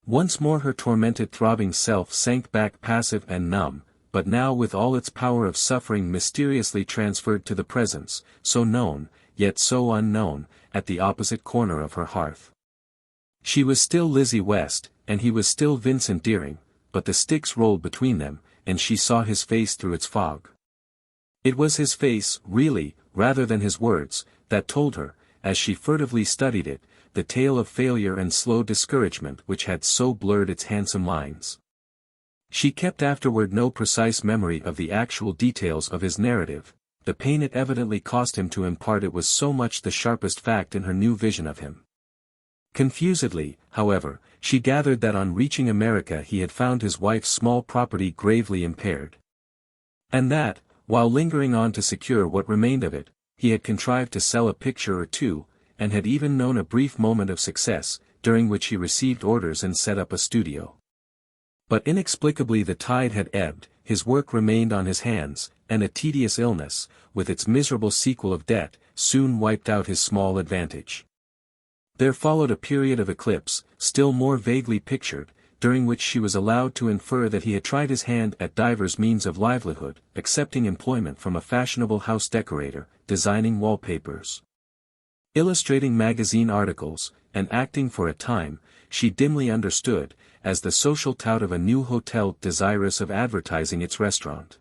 Once more her tormented throbbing self sank back passive and numb, but now with all its power of suffering mysteriously transferred to the presence, so known, yet so unknown, at the opposite corner of her hearth. She was still Lizzie West, and he was still Vincent Deering, but the sticks rolled between them, and she saw his face through its fog. It was his face, really, rather than his words, that told her, as she furtively studied it, the tale of failure and slow discouragement which had so blurred its handsome lines. She kept afterward no precise memory of the actual details of his narrative. The pain it evidently cost him to impart it was so much the sharpest fact in her new vision of him. Confusedly, however, she gathered that on reaching America he had found his wife's small property gravely impaired. And that, while lingering on to secure what remained of it, he had contrived to sell a picture or two, and had even known a brief moment of success, during which he received orders and set up a studio. But inexplicably the tide had ebbed, his work remained on his hands, and a tedious illness, with its miserable sequel of debt, soon wiped out his small advantage. There followed a period of eclipse, still more vaguely pictured, during which she was allowed to infer that he had tried his hand at divers means of livelihood, accepting employment from a fashionable house decorator, designing wallpapers, illustrating magazine articles, and acting for a time, she dimly understood, as the social tout of a new hotel desirous of advertising its restaurant.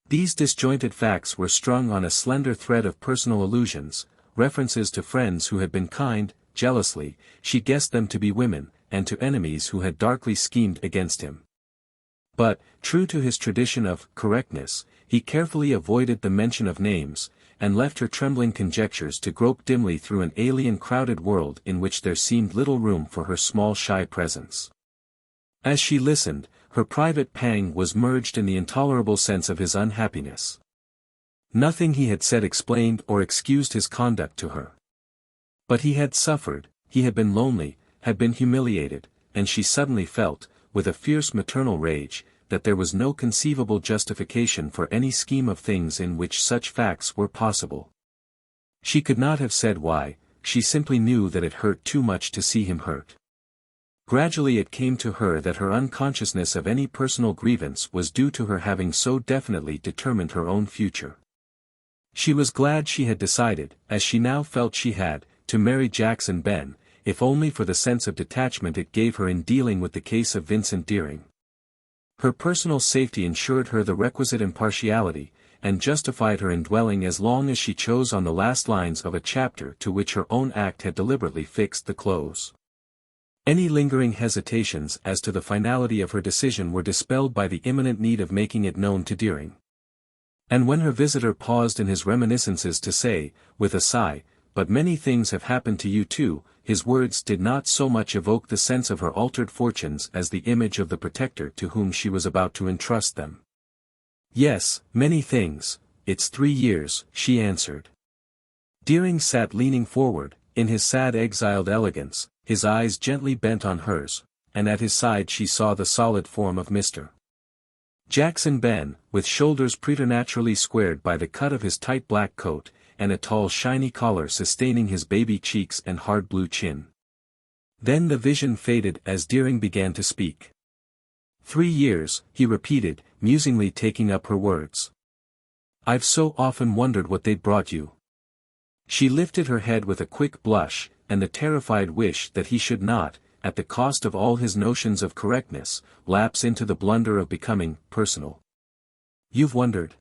These disjointed facts were strung on a slender thread of personal allusions, references to friends who had been kind. Jealously, she guessed them to be women, and to enemies who had darkly schemed against him. But, true to his tradition of correctness, he carefully avoided the mention of names, and left her trembling conjectures to grope dimly through an alien crowded world in which there seemed little room for her small shy presence. As she listened, her private pang was merged in the intolerable sense of his unhappiness. Nothing he had said explained or excused his conduct to her. But he had suffered, he had been lonely, had been humiliated, and she suddenly felt, with a fierce maternal rage, that there was no conceivable justification for any scheme of things in which such facts were possible. She could not have said why, she simply knew that it hurt too much to see him hurt. Gradually it came to her that her unconsciousness of any personal grievance was due to her having so definitely determined her own future. She was glad she had decided, as she now felt she had, to marry Jackson Ben, if only for the sense of detachment it gave her in dealing with the case of Vincent Deering. Her personal safety ensured her the requisite impartiality, and justified her in dwelling as long as she chose on the last lines of a chapter to which her own act had deliberately fixed the close. Any lingering hesitations as to the finality of her decision were dispelled by the imminent need of making it known to Deering. And when her visitor paused in his reminiscences to say, with a sigh, "But many things have happened to you too," his words did not so much evoke the sense of her altered fortunes as the image of the protector to whom she was about to entrust them. "Yes, many things, it's 3 years," she answered. Deering sat leaning forward, in his sad exiled elegance, his eyes gently bent on hers, and at his side she saw the solid form of Mr. Jackson Ben, with shoulders preternaturally squared by the cut of his tight black coat, and a tall shiny collar sustaining his baby cheeks and hard blue chin. Then the vision faded as Deering began to speak. 3 years, he repeated, musingly taking up her words. "I've so often wondered what they'd brought you." She lifted her head with a quick blush, and the terrified wish that he should not, at the cost of all his notions of correctness, lapse into the blunder of becoming personal. You've wondered.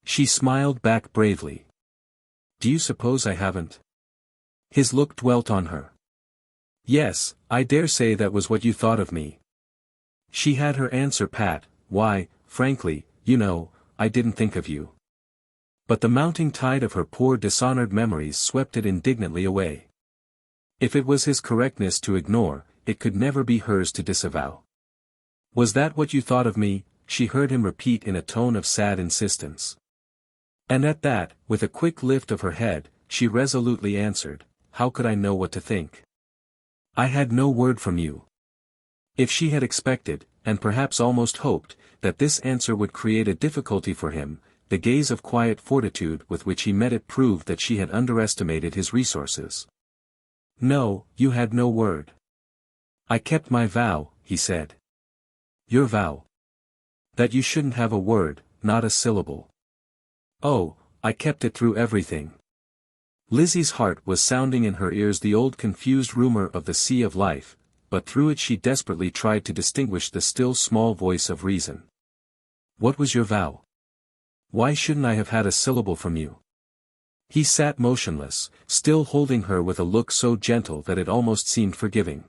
She smiled back bravely. Do you suppose I haven't? His look dwelt on her. Yes, I dare say that was what you thought of me. She had her answer pat. Why, frankly, you know, I didn't think of you. But the mounting tide of her poor dishonored memories swept it indignantly away. If it was his correctness to ignore, it could never be hers to disavow. Was that what you thought of me? She heard him repeat in a tone of sad insistence. And at that, with a quick lift of her head, she resolutely answered, how could I know what to think? I had no word from you. If she had expected, and perhaps almost hoped, that this answer would create a difficulty for him, the gaze of quiet fortitude with which he met it proved that she had underestimated his resources. No, you had no word. I kept my vow, he said. Your vow? That you shouldn't have a word, not a syllable. Oh, I kept it through everything. Lizzie's heart was sounding in her ears the old confused rumor of the sea of life, but through it she desperately tried to distinguish the still small voice of reason. What was your vow? Why shouldn't I have had a syllable from you? He sat motionless, still holding her with a look so gentle that it almost seemed forgiving.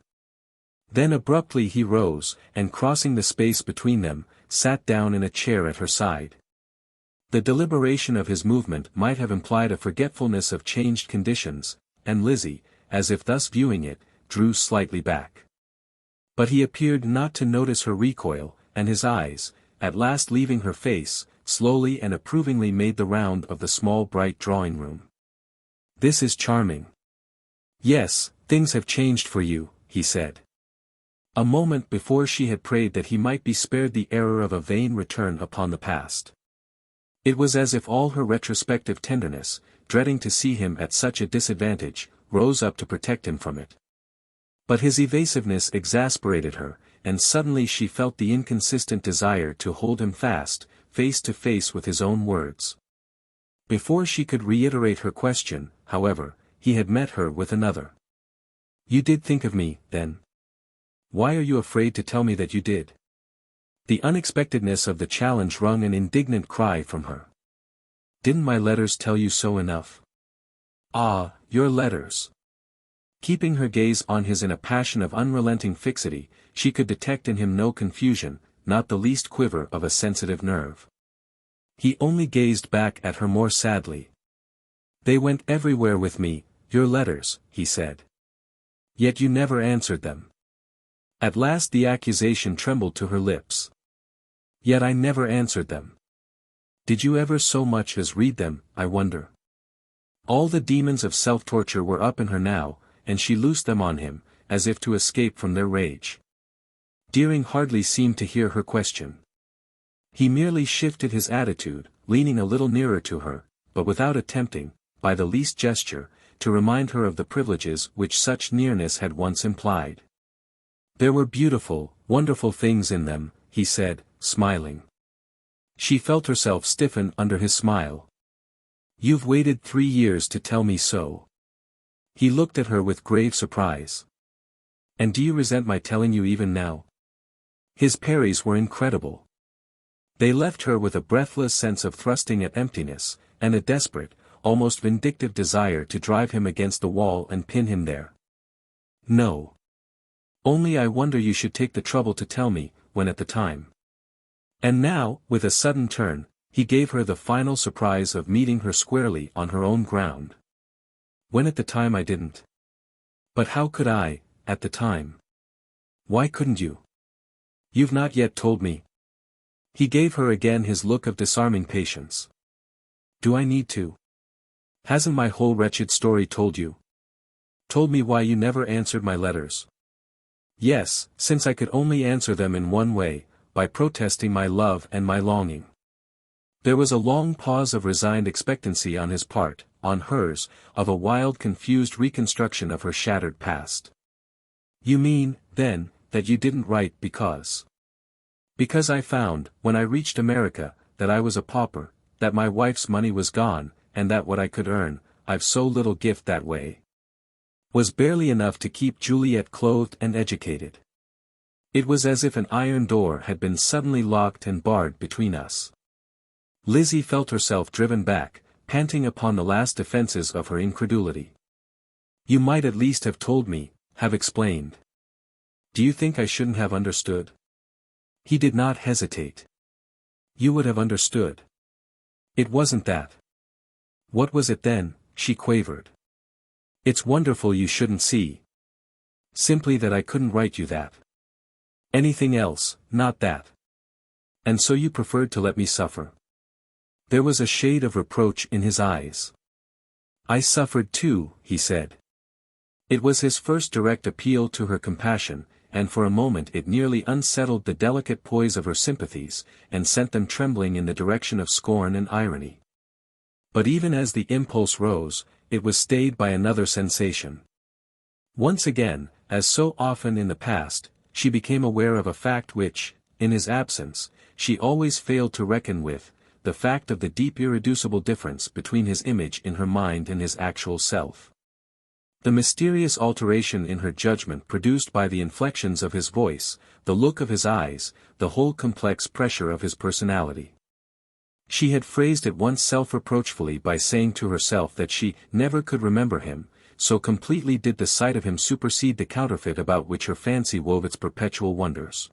Then abruptly he rose, and crossing the space between them, sat down in a chair at her side. The deliberation of his movement might have implied a forgetfulness of changed conditions, and Lizzie, as if thus viewing it, drew slightly back. But he appeared not to notice her recoil, and his eyes, at last leaving her face, slowly and approvingly made the round of the small bright drawing-room. This is charming. Yes, things have changed for you, he said. A moment before she had prayed that he might be spared the error of a vain return upon the past. It was as if all her retrospective tenderness, dreading to see him at such a disadvantage, rose up to protect him from it. But his evasiveness exasperated her, and suddenly she felt the inconsistent desire to hold him fast, face to face with his own words. Before she could reiterate her question, however, he had met her with another. You did think of me, then? Why are you afraid to tell me that you did? The unexpectedness of the challenge wrung an indignant cry from her. Didn't my letters tell you so enough? Ah, your letters. Keeping her gaze on his in a passion of unrelenting fixity, she could detect in him no confusion, not the least quiver of a sensitive nerve. He only gazed back at her more sadly. They went everywhere with me, your letters, he said. Yet you never answered them. At last the accusation trembled to her lips. Yet I never answered them. Did you ever so much as read them, I wonder? All the demons of self-torture were up in her now, and she loosed them on him, as if to escape from their rage. Deering hardly seemed to hear her question. He merely shifted his attitude, leaning a little nearer to her, but without attempting, by the least gesture, to remind her of the privileges which such nearness had once implied. There were beautiful, wonderful things in them, he said, smiling. She felt herself stiffen under his smile. You've waited 3 years to tell me so. He looked at her with grave surprise. And do you resent my telling you even now? His parries were incredible. They left her with a breathless sense of thrusting at emptiness, and a desperate, almost vindictive desire to drive him against the wall and pin him there. No. Only I wonder you should take the trouble to tell me, when at the time. And now, with a sudden turn, he gave her the final surprise of meeting her squarely on her own ground. When at the time I didn't. But how could I, at the time? Why couldn't you? You've not yet told me. He gave her again his look of disarming patience. Do I need to? Hasn't my whole wretched story told you? Told me why you never answered my letters? Yes, since I could only answer them in one way, by protesting my love and my longing. There was a long pause of resigned expectancy on his part, on hers, of a wild confused reconstruction of her shattered past. You mean, then, that you didn't write because? Because I found, when I reached America, that I was a pauper, that my wife's money was gone, and that what I could earn, I've so little gift that way, was barely enough to keep Juliet clothed and educated. It was as if an iron door had been suddenly locked and barred between us. Lizzie felt herself driven back, panting upon the last defenses of her incredulity. You might at least have told me, have explained. Do you think I shouldn't have understood? He did not hesitate. You would have understood. It wasn't that. What was it then? She quavered. It's wonderful you shouldn't see. Simply that I couldn't write you that. Anything else, not that. And so you preferred to let me suffer. There was a shade of reproach in his eyes. I suffered too, he said. It was his first direct appeal to her compassion, and for a moment it nearly unsettled the delicate poise of her sympathies, and sent them trembling in the direction of scorn and irony. But even as the impulse rose, it was stayed by another sensation. Once again, as so often in the past, she became aware of a fact which, in his absence, she always failed to reckon with, the fact of the deep irreducible difference between his image in her mind and his actual self. The mysterious alteration in her judgment produced by the inflections of his voice, the look of his eyes, the whole complex pressure of his personality. She had phrased it once self-reproachfully by saying to herself that she never could remember him, so completely did the sight of him supersede the counterfeit about which her fancy wove its perpetual wonders.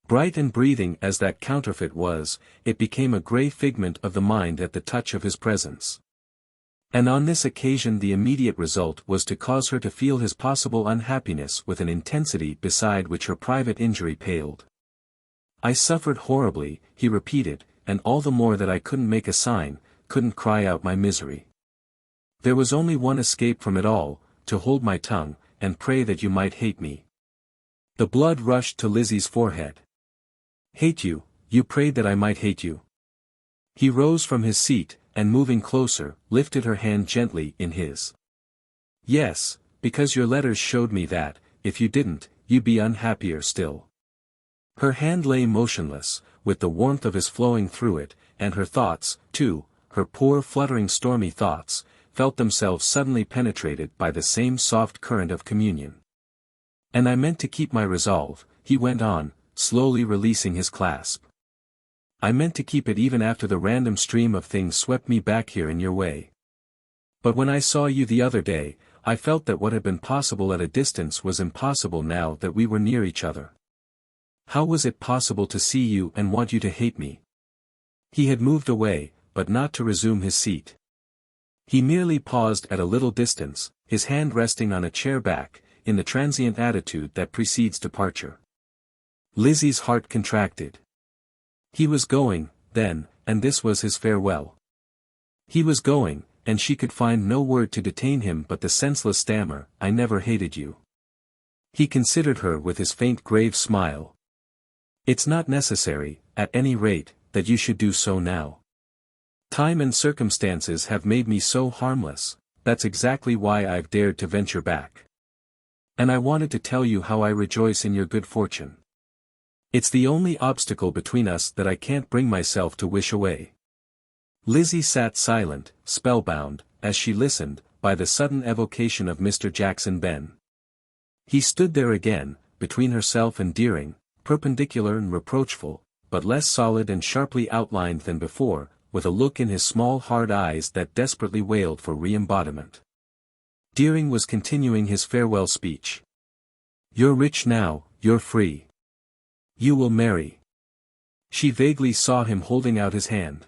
Bright and breathing as that counterfeit was, it became a grey figment of the mind at the touch of his presence. And on this occasion the immediate result was to cause her to feel his possible unhappiness with an intensity beside which her private injury paled. I suffered horribly, he repeated, and all the more that I couldn't make a sign, couldn't cry out my misery. There was only one escape from it all, to hold my tongue, and pray that you might hate me. The blood rushed to Lizzie's forehead. Hate you, you prayed that I might hate you. He rose from his seat, and moving closer, lifted her hand gently in his. Yes, because your letters showed me that, if you didn't, you'd be unhappier still. Her hand lay motionless, with the warmth of his flowing through it, and her thoughts, too, her poor fluttering stormy thoughts, felt themselves suddenly penetrated by the same soft current of communion. And I meant to keep my resolve, he went on, slowly releasing his clasp. I meant to keep it even after the random stream of things swept me back here in your way. But when I saw you the other day, I felt that what had been possible at a distance was impossible now that we were near each other. How was it possible to see you and want you to hate me? He had moved away, but not to resume his seat. He merely paused at a little distance, his hand resting on a chair back, in the transient attitude that precedes departure. Lizzie's heart contracted. He was going, then, and this was his farewell. He was going, and she could find no word to detain him but the senseless stammer, I never hated you. He considered her with his faint grave smile. It's not necessary, at any rate, that you should do so now. Time and circumstances have made me so harmless, that's exactly why I've dared to venture back. And I wanted to tell you how I rejoice in your good fortune. It's the only obstacle between us that I can't bring myself to wish away. Lizzie sat silent, spellbound, as she listened, by the sudden evocation of Mr. Jackson Ben. He stood there again, between herself and Deering, perpendicular and reproachful, but less solid and sharply outlined than before, with a look in his small hard eyes that desperately wailed for re-embodiment. Deering was continuing his farewell speech. You're rich now, you're free. You will marry. She vaguely saw him holding out his hand.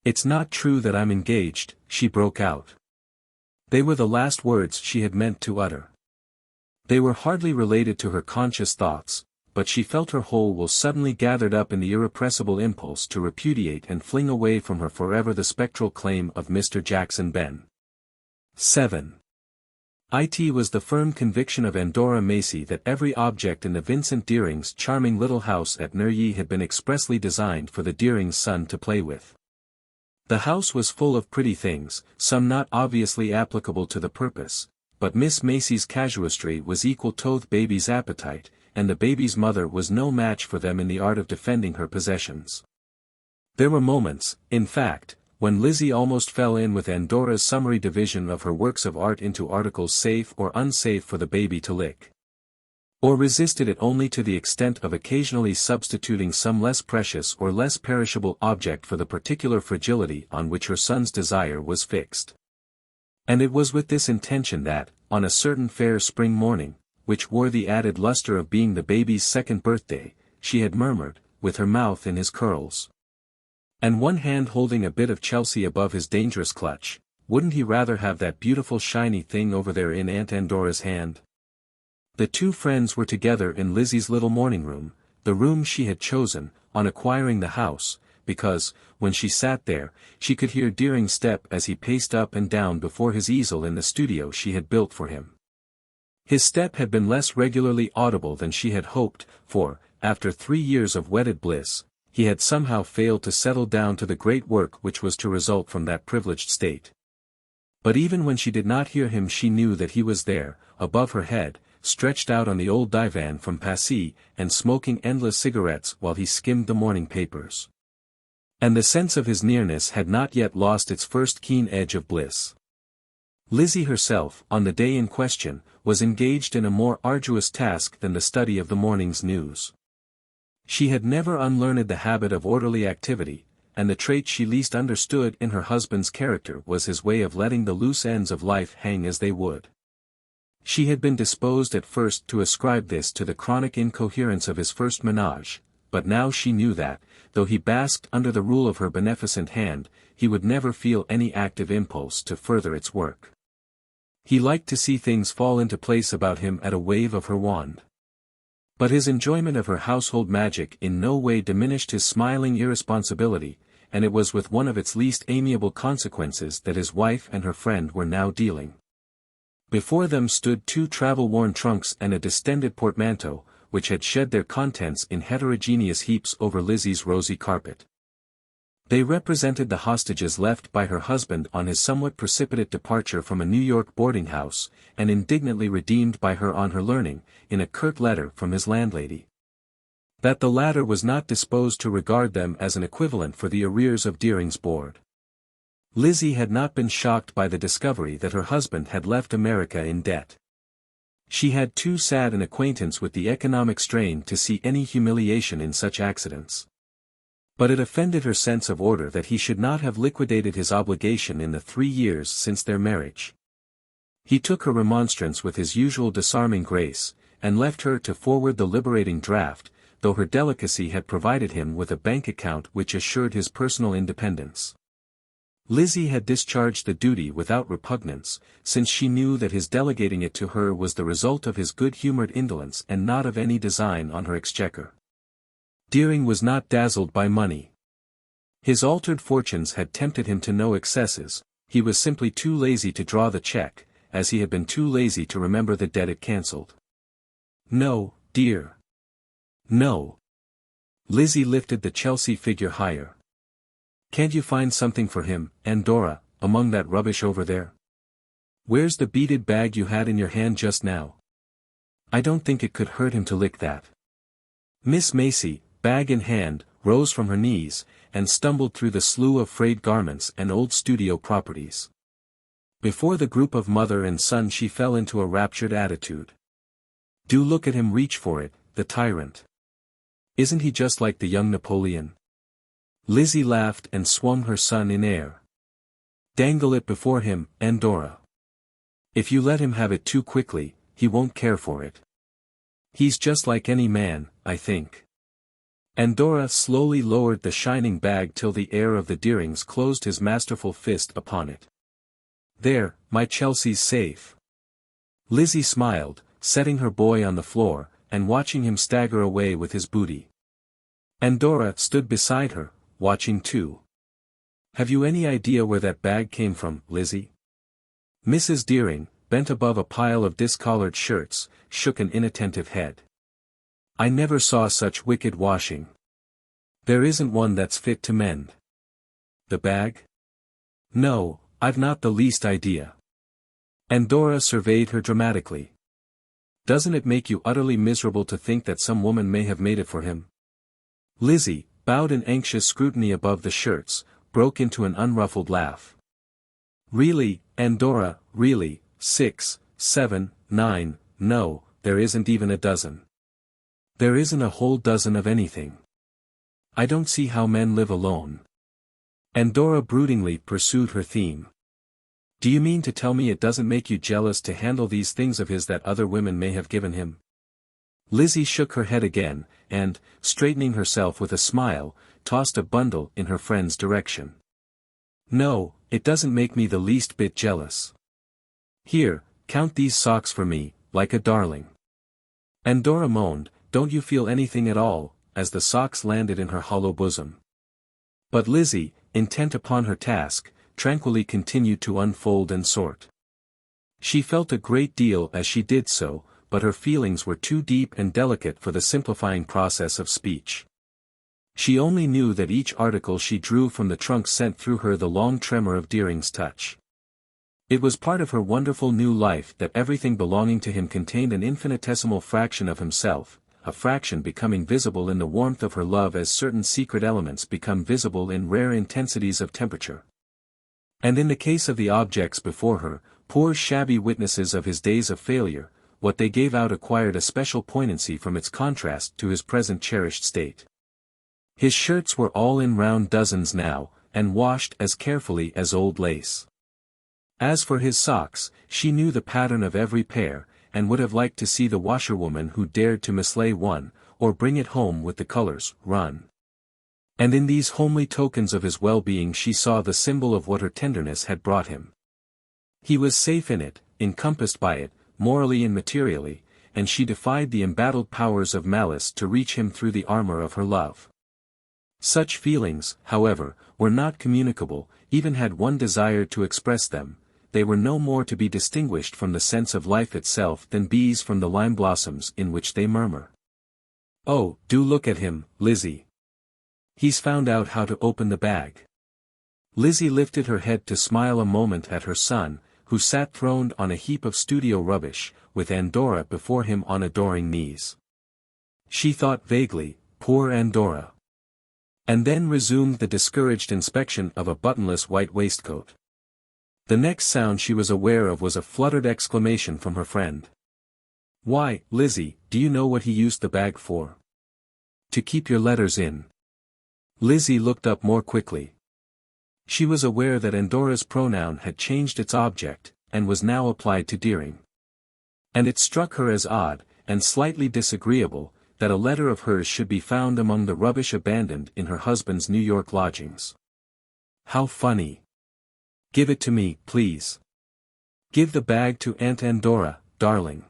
It's not true that I'm engaged, she broke out. They were the last words she had meant to utter. They were hardly related to her conscious thoughts, but she felt her whole will suddenly gathered up in the irrepressible impulse to repudiate and fling away from her forever the spectral claim of Mr. Jackson Ben. 7. It was the firm conviction of Andorra Macy that every object in the Vincent Deering's charming little house at Neuilly had been expressly designed for the Deering's son to play with. The house was full of pretty things, some not obviously applicable to the purpose, but Miss Macy's casuistry was equal to the baby's appetite, and the baby's mother was no match for them in the art of defending her possessions. There were moments, in fact, when Lizzie almost fell in with Andorra's summary division of her works of art into articles safe or unsafe for the baby to lick. Or resisted it only to the extent of occasionally substituting some less precious or less perishable object for the particular fragility on which her son's desire was fixed. And it was with this intention that, on a certain fair spring morning, which wore the added luster of being the baby's second birthday, she had murmured, with her mouth in his curls, and one hand holding a bit of Chelsea above his dangerous clutch, "Wouldn't he rather have that beautiful shiny thing over there in Aunt Andora's hand?" The two friends were together in Lizzie's little morning room, the room she had chosen, on acquiring the house, because, when she sat there, she could hear Deering's step as he paced up and down before his easel in the studio she had built for him. His step had been less regularly audible than she had hoped, for, after 3 years of wedded bliss, he had somehow failed to settle down to the great work which was to result from that privileged state. But even when she did not hear him she knew that he was there, above her head, stretched out on the old divan from Passy, and smoking endless cigarettes while he skimmed the morning papers. And the sense of his nearness had not yet lost its first keen edge of bliss. Lizzie herself, on the day in question, was engaged in a more arduous task than the study of the morning's news. She had never unlearned the habit of orderly activity, and the trait she least understood in her husband's character was his way of letting the loose ends of life hang as they would. She had been disposed at first to ascribe this to the chronic incoherence of his first menage, but now she knew that, though he basked under the rule of her beneficent hand, he would never feel any active impulse to further its work. He liked to see things fall into place about him at a wave of her wand. But his enjoyment of her household magic in no way diminished his smiling irresponsibility, and it was with one of its least amiable consequences that his wife and her friend were now dealing. Before them stood 2 travel-worn trunks and a distended portmanteau, which had shed their contents in heterogeneous heaps over Lizzie's rosy carpet. They represented the hostages left by her husband on his somewhat precipitate departure from a New York boarding house, and indignantly redeemed by her on her learning, in a curt letter from his landlady, that the latter was not disposed to regard them as an equivalent for the arrears of Deering's board. Lizzie had not been shocked by the discovery that her husband had left America in debt. She had too sad an acquaintance with the economic strain to see any humiliation in such accidents. But it offended her sense of order that he should not have liquidated his obligation in the 3 years since their marriage. He took her remonstrance with his usual disarming grace, and left her to forward the liberating draft, though her delicacy had provided him with a bank account which assured his personal independence. Lizzie had discharged the duty without repugnance, since she knew that his delegating it to her was the result of his good-humored indolence and not of any design on her exchequer. Deering was not dazzled by money. His altered fortunes had tempted him to no excesses, he was simply too lazy to draw the check, as he had been too lazy to remember the debt it cancelled. "No, dear. No." Lizzie lifted the Chelsea figure higher. "Can't you find something for him, Andorra, among that rubbish over there? Where's the beaded bag you had in your hand just now? I don't think it could hurt him to lick that." Miss Macy, bag in hand, rose from her knees, and stumbled through the slew of frayed garments and old studio properties. Before the group of mother and son she fell into a raptured attitude. "Do look at him reach for it, the tyrant. Isn't he just like the young Napoleon?" Lizzie laughed and swung her son in air. "Dangle it before him, Andorra. If you let him have it too quickly, he won't care for it. He's just like any man, I think." Andorra slowly lowered the shining bag till the heir of the Deerings closed his masterful fist upon it. "There, my Chelsea's safe." Lizzie smiled, setting her boy on the floor, and watching him stagger away with his booty. Andorra stood beside her, watching too. "Have you any idea where that bag came from, Lizzie?" Mrs. Deering, bent above a pile of discoloured shirts, shook an inattentive head. "I never saw such wicked washing. There isn't one that's fit to mend." "The bag?" "No, I've not the least idea." Andorra surveyed her dramatically. "Doesn't it make you utterly miserable to think that some woman may have made it for him?" Lizzie, bowed in anxious scrutiny above the shirts, broke into an unruffled laugh. "Really, Andorra, really, 6, 7, 9, no, there isn't even a dozen. There isn't a whole dozen of anything. I don't see how men live alone. Andorra broodingly pursued her theme. Do you mean to tell me it doesn't make you jealous to handle these things of his that other women may have given him? Lizzie shook her head again, and, straightening herself with a smile, tossed a bundle in her friend's direction. No, it doesn't make me the least bit jealous. Here, count these socks for me, like a darling. Andorra moaned, don't you feel anything at all, as the socks landed in her hollow bosom. But Lizzie, intent upon her task, tranquilly continued to unfold and sort. She felt a great deal as she did so, but her feelings were too deep and delicate for the simplifying process of speech. She only knew that each article she drew from the trunk sent through her the long tremor of Deering's touch. It was part of her wonderful new life that everything belonging to him contained an infinitesimal fraction of himself, a fraction becoming visible in the warmth of her love as certain secret elements become visible in rare intensities of temperature. And in the case of the objects before her, poor shabby witnesses of his days of failure, what they gave out acquired a special poignancy from its contrast to his present cherished state. His shirts were all in round dozens now, and washed as carefully as old lace. As for his socks, she knew the pattern of every pair, and would have liked to see the washerwoman who dared to mislay one, or bring it home with the colors, run. And in these homely tokens of his well-being she saw the symbol of what her tenderness had brought him. He was safe in it, encompassed by it, morally and materially, and she defied the embattled powers of malice to reach him through the armor of her love. Such feelings, however, were not communicable, even had one desired to express them. They were no more to be distinguished from the sense of life itself than bees from the lime blossoms in which they murmur. Oh, do look at him, Lizzie. He's found out how to open the bag. Lizzie lifted her head to smile a moment at her son, who sat throned on a heap of studio rubbish, with Andorra before him on adoring knees. She thought vaguely, poor Andorra. And then resumed the discouraged inspection of a buttonless white waistcoat. The next sound she was aware of was a fluttered exclamation from her friend. Why, Lizzie, do you know what he used the bag for? To keep your letters in. Lizzie looked up more quickly. She was aware that Andorra's pronoun had changed its object, and was now applied to Deering. And it struck her as odd, and slightly disagreeable, that a letter of hers should be found among the rubbish abandoned in her husband's New York lodgings. How funny. Give it to me, please. Give the bag to Aunt Andorra, darling.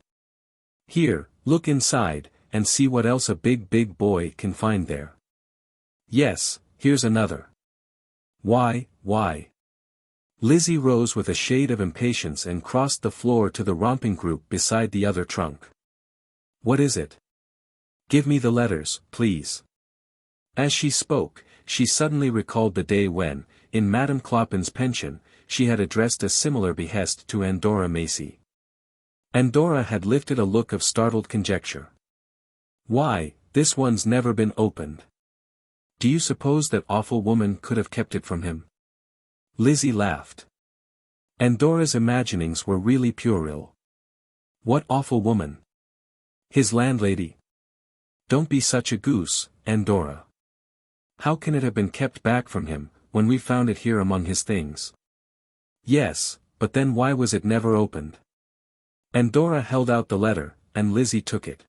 Here, look inside, and see what else a big boy can find there. Yes, here's another. Why? Lizzie rose with a shade of impatience and crossed the floor to the romping group beside the other trunk. What is it? Give me the letters, please. As she spoke, she suddenly recalled the day when, in Madame Clopin's pension, she had addressed a similar behest to Andorra Macy. Andorra had lifted a look of startled conjecture. Why, this one's never been opened. Do you suppose that awful woman could have kept it from him? Lizzie laughed. Andorra's imaginings were really puerile. What awful woman? His landlady. Don't be such a goose, Andorra. How can it have been kept back from him, when we found it here among his things? Yes, but then why was it never opened? Andorra held out the letter, and Lizzie took it.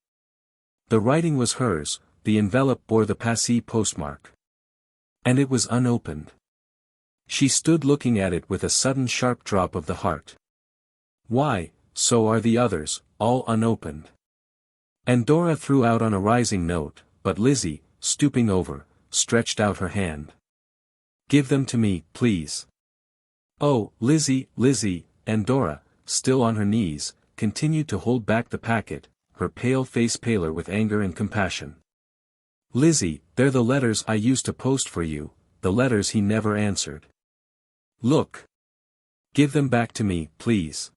The writing was hers, the envelope bore the Passy postmark. And it was unopened. She stood looking at it with a sudden sharp drop of the heart. Why, so are the others, all unopened. Andorra threw out on a rising note, but Lizzie, stooping over, stretched out her hand. Give them to me, please. Oh, Lizzie, Andorra, still on her knees, continued to hold back the packet, her pale face paler with anger and compassion. Lizzie, they're the letters I used to post for you, the letters he never answered. Look. Give them back to me, please.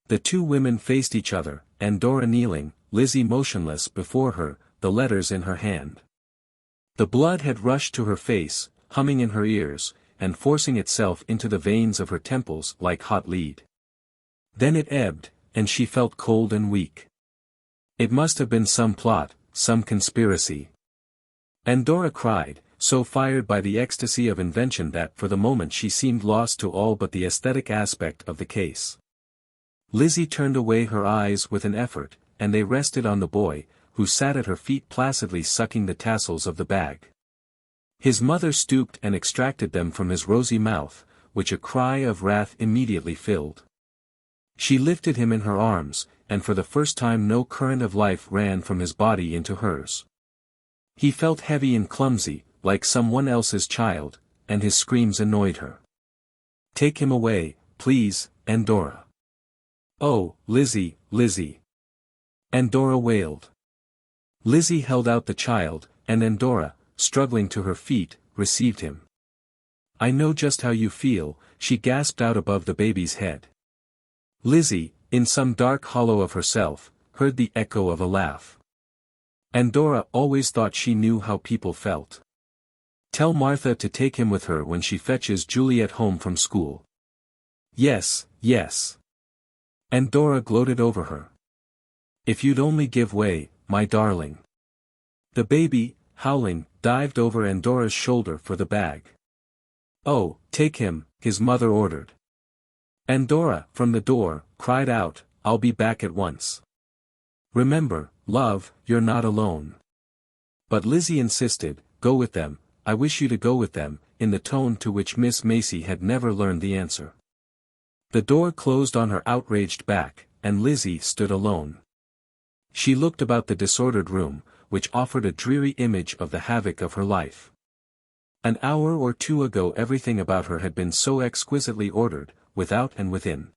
The two women faced each other, Andorra kneeling, Lizzie motionless before her, the letters in her hand. The blood had rushed to her face, humming in her ears, and forcing itself into the veins of her temples like hot lead. Then it ebbed, and she felt cold and weak. It must have been some plot, some conspiracy. And Dora cried, so fired by the ecstasy of invention that for the moment she seemed lost to all but the aesthetic aspect of the case. Lizzie turned away her eyes with an effort, and they rested on the boy, who sat at her feet placidly sucking the tassels of the bag. His mother stooped and extracted them from his rosy mouth, which a cry of wrath immediately filled. She lifted him in her arms, and for the first time no current of life ran from his body into hers. He felt heavy and clumsy, like someone else's child, and his screams annoyed her. "Take him away, please, Dora." "Oh, Lizzie, Lizzie." Dora wailed. Lizzie held out the child, and Dora, struggling to her feet, received him. "I know just how you feel," she gasped out above the baby's head. Lizzie, in some dark hollow of herself, heard the echo of a laugh. Dora always thought she knew how people felt. "Tell Martha to take him with her when she fetches Juliet home from school." "Yes, yes." Dora gloated over her. "If you'd only give way, my darling." The baby, howling, dived over Dora's shoulder for the bag. "Oh, take him," his mother ordered. Dora, from the door, cried out, "I'll be back at once. Remember, love, you're not alone." But Lizzie insisted, "Go with them, I wish you to go with them," in the tone to which Miss Macy had never learned the answer. The door closed on her outraged back, and Lizzie stood alone. She looked about the disordered room, which offered a dreary image of the havoc of her life. An hour or two ago everything about her had been so exquisitely ordered, without and within.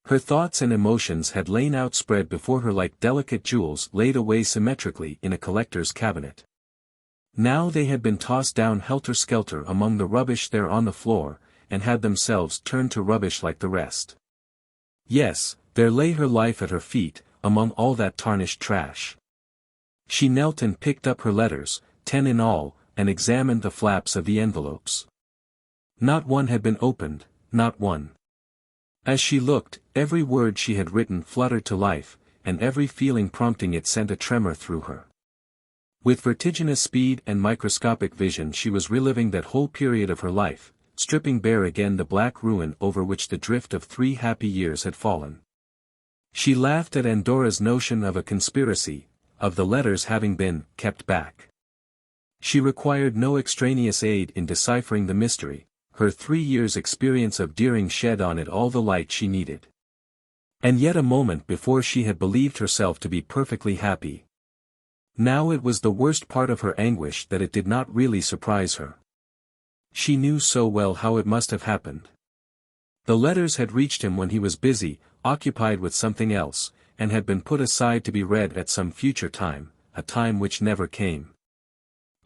Her thoughts and emotions had lain outspread before her like delicate jewels laid away symmetrically in a collector's cabinet. Now they had been tossed down helter-skelter among the rubbish there on the floor, and had themselves turned to rubbish like the rest. Yes, there lay her life at her feet, among all that tarnished trash. She knelt and picked up her letters, 10 in all, and examined the flaps of the envelopes. Not one had been opened, not one. As she looked, every word she had written fluttered to life, and every feeling prompting it sent a tremor through her. With vertiginous speed and microscopic vision she was reliving that whole period of her life, stripping bare again the black ruin over which the drift of 3 happy years had fallen. She laughed at Dora's notion of a conspiracy, of the letters having been kept back. She required no extraneous aid in deciphering the mystery, her 3 years' experience of Deering shed on it all the light she needed. And yet a moment before she had believed herself to be perfectly happy. Now it was the worst part of her anguish that it did not really surprise her. She knew so well how it must have happened. The letters had reached him when he was busy, occupied with something else, and had been put aside to be read at some future time, a time which never came.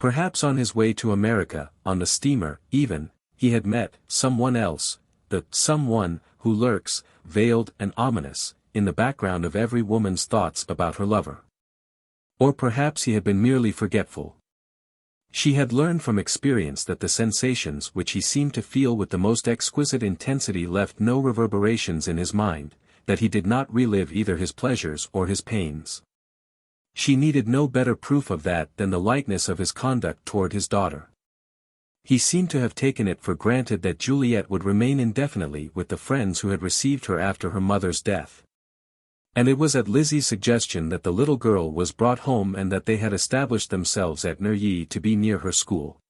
Perhaps on his way to America, on the steamer, even, he had met someone else, the someone who lurks, veiled and ominous, in the background of every woman's thoughts about her lover. Or perhaps he had been merely forgetful. She had learned from experience that the sensations which he seemed to feel with the most exquisite intensity left no reverberations in his mind, that he did not relive either his pleasures or his pains. She needed no better proof of that than the lightness of his conduct toward his daughter. He seemed to have taken it for granted that Juliet would remain indefinitely with the friends who had received her after her mother's death. And it was at Lizzie's suggestion that the little girl was brought home and that they had established themselves at Neuilly to be near her school.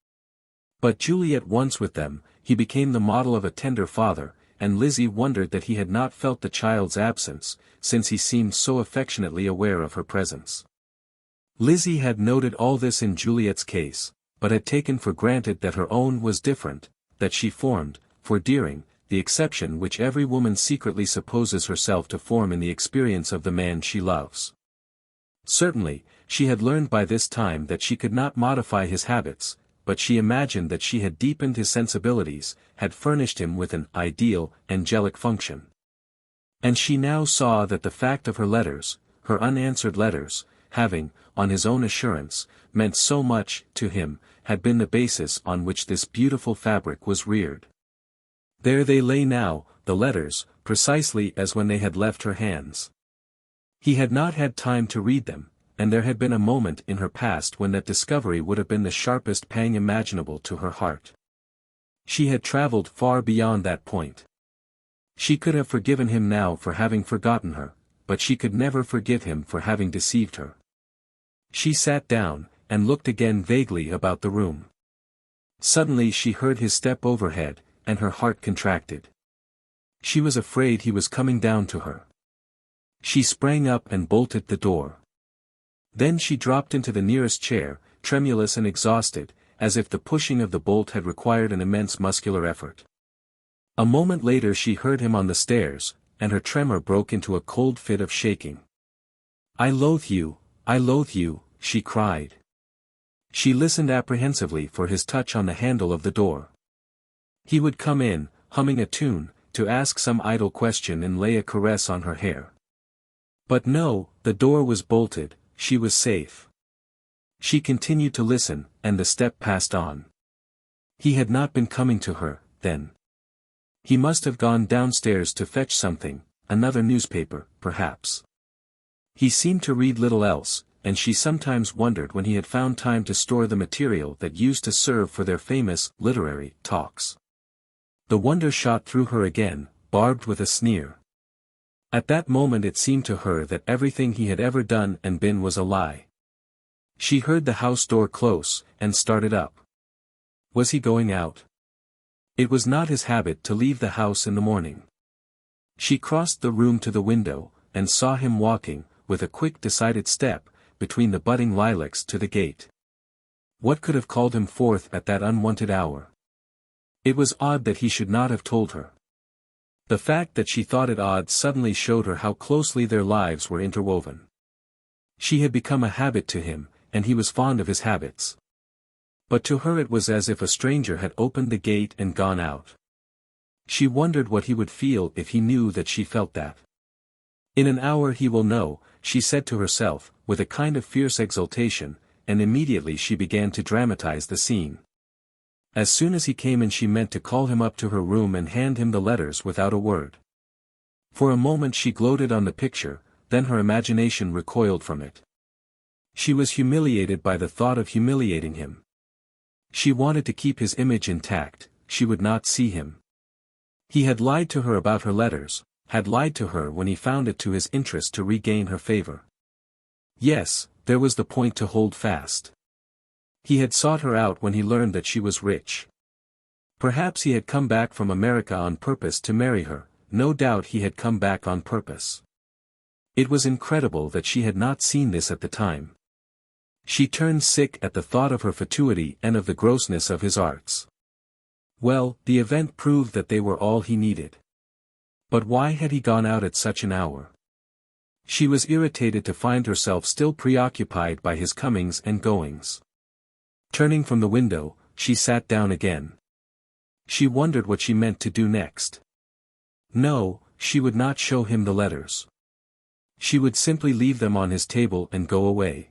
But Juliet once with them, he became the model of a tender father, and Lizzie wondered that he had not felt the child's absence, since he seemed so affectionately aware of her presence. Lizzie had noted all this in Juliet's case, but had taken for granted that her own was different, that she formed, for Deering, the exception which every woman secretly supposes herself to form in the experience of the man she loves. Certainly, she had learned by this time that she could not modify his habits, but she imagined that she had deepened his sensibilities, had furnished him with an ideal, angelic function. And she now saw that the fact of her letters, her unanswered letters, having, on his own assurance, meant so much to him, had been the basis on which this beautiful fabric was reared. There they lay now, the letters, precisely as when they had left her hands. He had not had time to read them, and there had been a moment in her past when that discovery would have been the sharpest pang imaginable to her heart. She had traveled far beyond that point. She could have forgiven him now for having forgotten her, but she could never forgive him for having deceived her. She sat down, and looked again vaguely about the room. Suddenly she heard his step overhead, and her heart contracted. She was afraid he was coming down to her. She sprang up and bolted the door. Then she dropped into the nearest chair, tremulous and exhausted, as if the pushing of the bolt had required an immense muscular effort. A moment later she heard him on the stairs, and her tremor broke into a cold fit of shaking. "I loathe you, she cried. She listened apprehensively for his touch on the handle of the door. He would come in, humming a tune, to ask some idle question and lay a caress on her hair. But no, the door was bolted, she was safe. She continued to listen, and the step passed on. He had not been coming to her, then. He must have gone downstairs to fetch something, another newspaper, perhaps. He seemed to read little else, and she sometimes wondered when he had found time to store the material that used to serve for their famous, literary, talks. The wonder shot through her again, barbed with a sneer. At that moment it seemed to her that everything he had ever done and been was a lie. She heard the house door close, and started up. Was he going out? It was not his habit to leave the house in the morning. She crossed the room to the window, and saw him walking, with a quick decided step, between the budding lilacs to the gate. What could have called him forth at that unwonted hour? It was odd that he should not have told her. The fact that she thought it odd suddenly showed her how closely their lives were interwoven. She had become a habit to him, and he was fond of his habits. But to her it was as if a stranger had opened the gate and gone out. She wondered what he would feel if he knew that she felt that. In an hour he will know, she said to herself, with a kind of fierce exultation, and immediately she began to dramatize the scene. As soon as he came in she meant to call him up to her room and hand him the letters without a word. For a moment she gloated on the picture, then her imagination recoiled from it. She was humiliated by the thought of humiliating him. She wanted to keep his image intact, she would not see him. He had lied to her about her letters, had lied to her when he found it to his interest to regain her favor. Yes, there was the point to hold fast. He had sought her out when he learned that she was rich. Perhaps he had come back from America on purpose to marry her, no doubt he had come back on purpose. It was incredible that she had not seen this at the time. She turned sick at the thought of her fatuity and of the grossness of his arts. Well, the event proved that they were all he needed. But why had he gone out at such an hour? She was irritated to find herself still preoccupied by his comings and goings. Turning from the window, she sat down again. She wondered what she meant to do next. No, she would not show him the letters. She would simply leave them on his table and go away.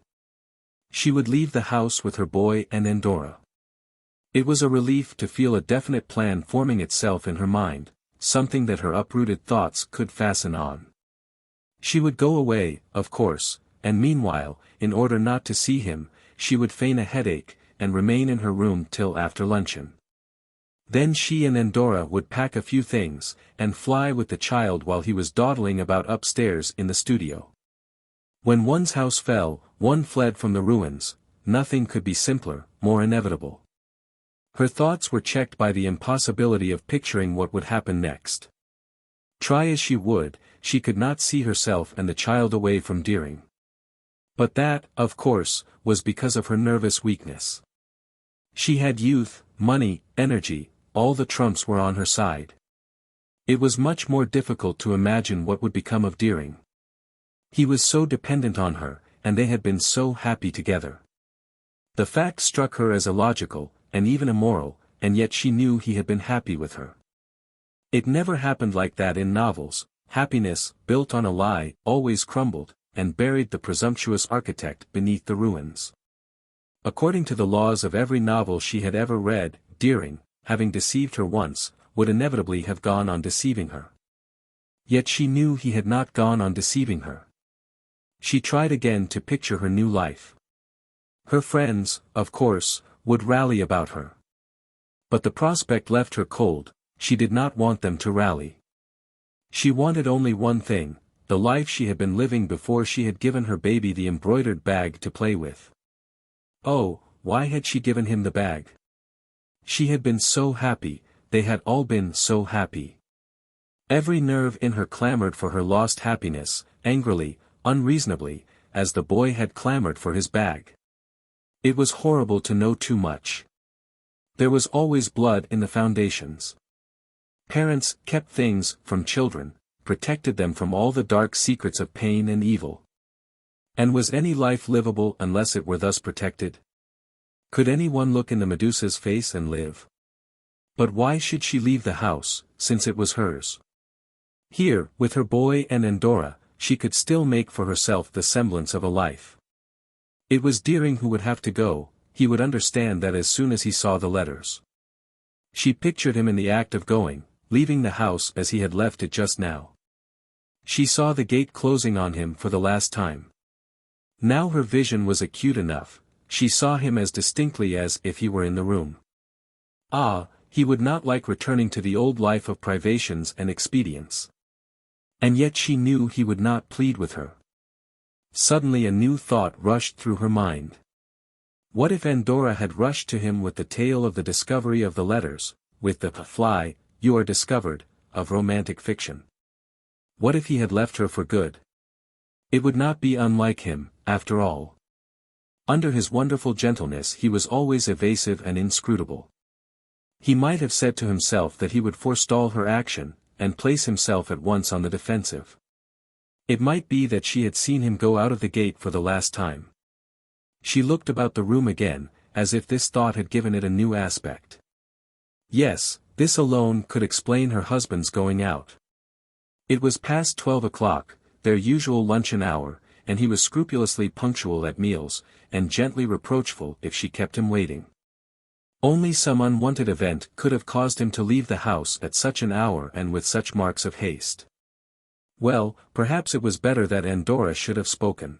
She would leave the house with her boy and Endora. It was a relief to feel a definite plan forming itself in her mind, something that her uprooted thoughts could fasten on. She would go away, of course, and meanwhile, in order not to see him, she would feign a headache, and remain in her room till after luncheon. Then she and Endora would pack a few things, and fly with the child while he was dawdling about upstairs in the studio. When one's house fell, one fled from the ruins, nothing could be simpler, more inevitable. Her thoughts were checked by the impossibility of picturing what would happen next. Try as she would, she could not see herself and the child away from Deering. But that, of course, was because of her nervous weakness. She had youth, money, energy, all the trumps were on her side. It was much more difficult to imagine what would become of Deering. He was so dependent on her, and they had been so happy together. The fact struck her as illogical, and even immoral, and yet she knew he had been happy with her. It never happened like that in novels. Happiness, built on a lie, always crumbled, and buried the presumptuous architect beneath the ruins. According to the laws of every novel she had ever read, Deering, having deceived her once, would inevitably have gone on deceiving her. Yet she knew he had not gone on deceiving her. She tried again to picture her new life. Her friends, of course, would rally about her. But the prospect left her cold. She did not want them to rally. She wanted only one thing, the life she had been living before she had given her baby the embroidered bag to play with. Oh, why had she given him the bag? She had been so happy, they had all been so happy. Every nerve in her clamored for her lost happiness, angrily, unreasonably, as the boy had clamored for his bag. It was horrible to know too much. There was always blood in the foundations. Parents kept things from children, protected them from all the dark secrets of pain and evil. And was any life livable unless it were thus protected? Could anyone look in the Medusa's face and live? But why should she leave the house, since it was hers? Here, with her boy and Andorra, she could still make for herself the semblance of a life. It was Deering who would have to go. He would understand that as soon as he saw the letters. She pictured him in the act of going, leaving the house as he had left it just now. She saw the gate closing on him for the last time. Now her vision was acute enough, she saw him as distinctly as if he were in the room. Ah, he would not like returning to the old life of privations and expedients. And yet she knew he would not plead with her. Suddenly a new thought rushed through her mind. What if Andorra had rushed to him with the tale of the discovery of the letters, with the "fly, you are discovered," of romantic fiction? What if he had left her for good? It would not be unlike him, after all. Under his wonderful gentleness he was always evasive and inscrutable. He might have said to himself that he would forestall her action, and place himself at once on the defensive. It might be that she had seen him go out of the gate for the last time. She looked about the room again, as if this thought had given it a new aspect. Yes, this alone could explain her husband's going out. It was past 12 o'clock, their usual luncheon hour, and he was scrupulously punctual at meals, and gently reproachful if she kept him waiting. Only some unwanted event could have caused him to leave the house at such an hour and with such marks of haste. Well, perhaps it was better that Andorra should have spoken.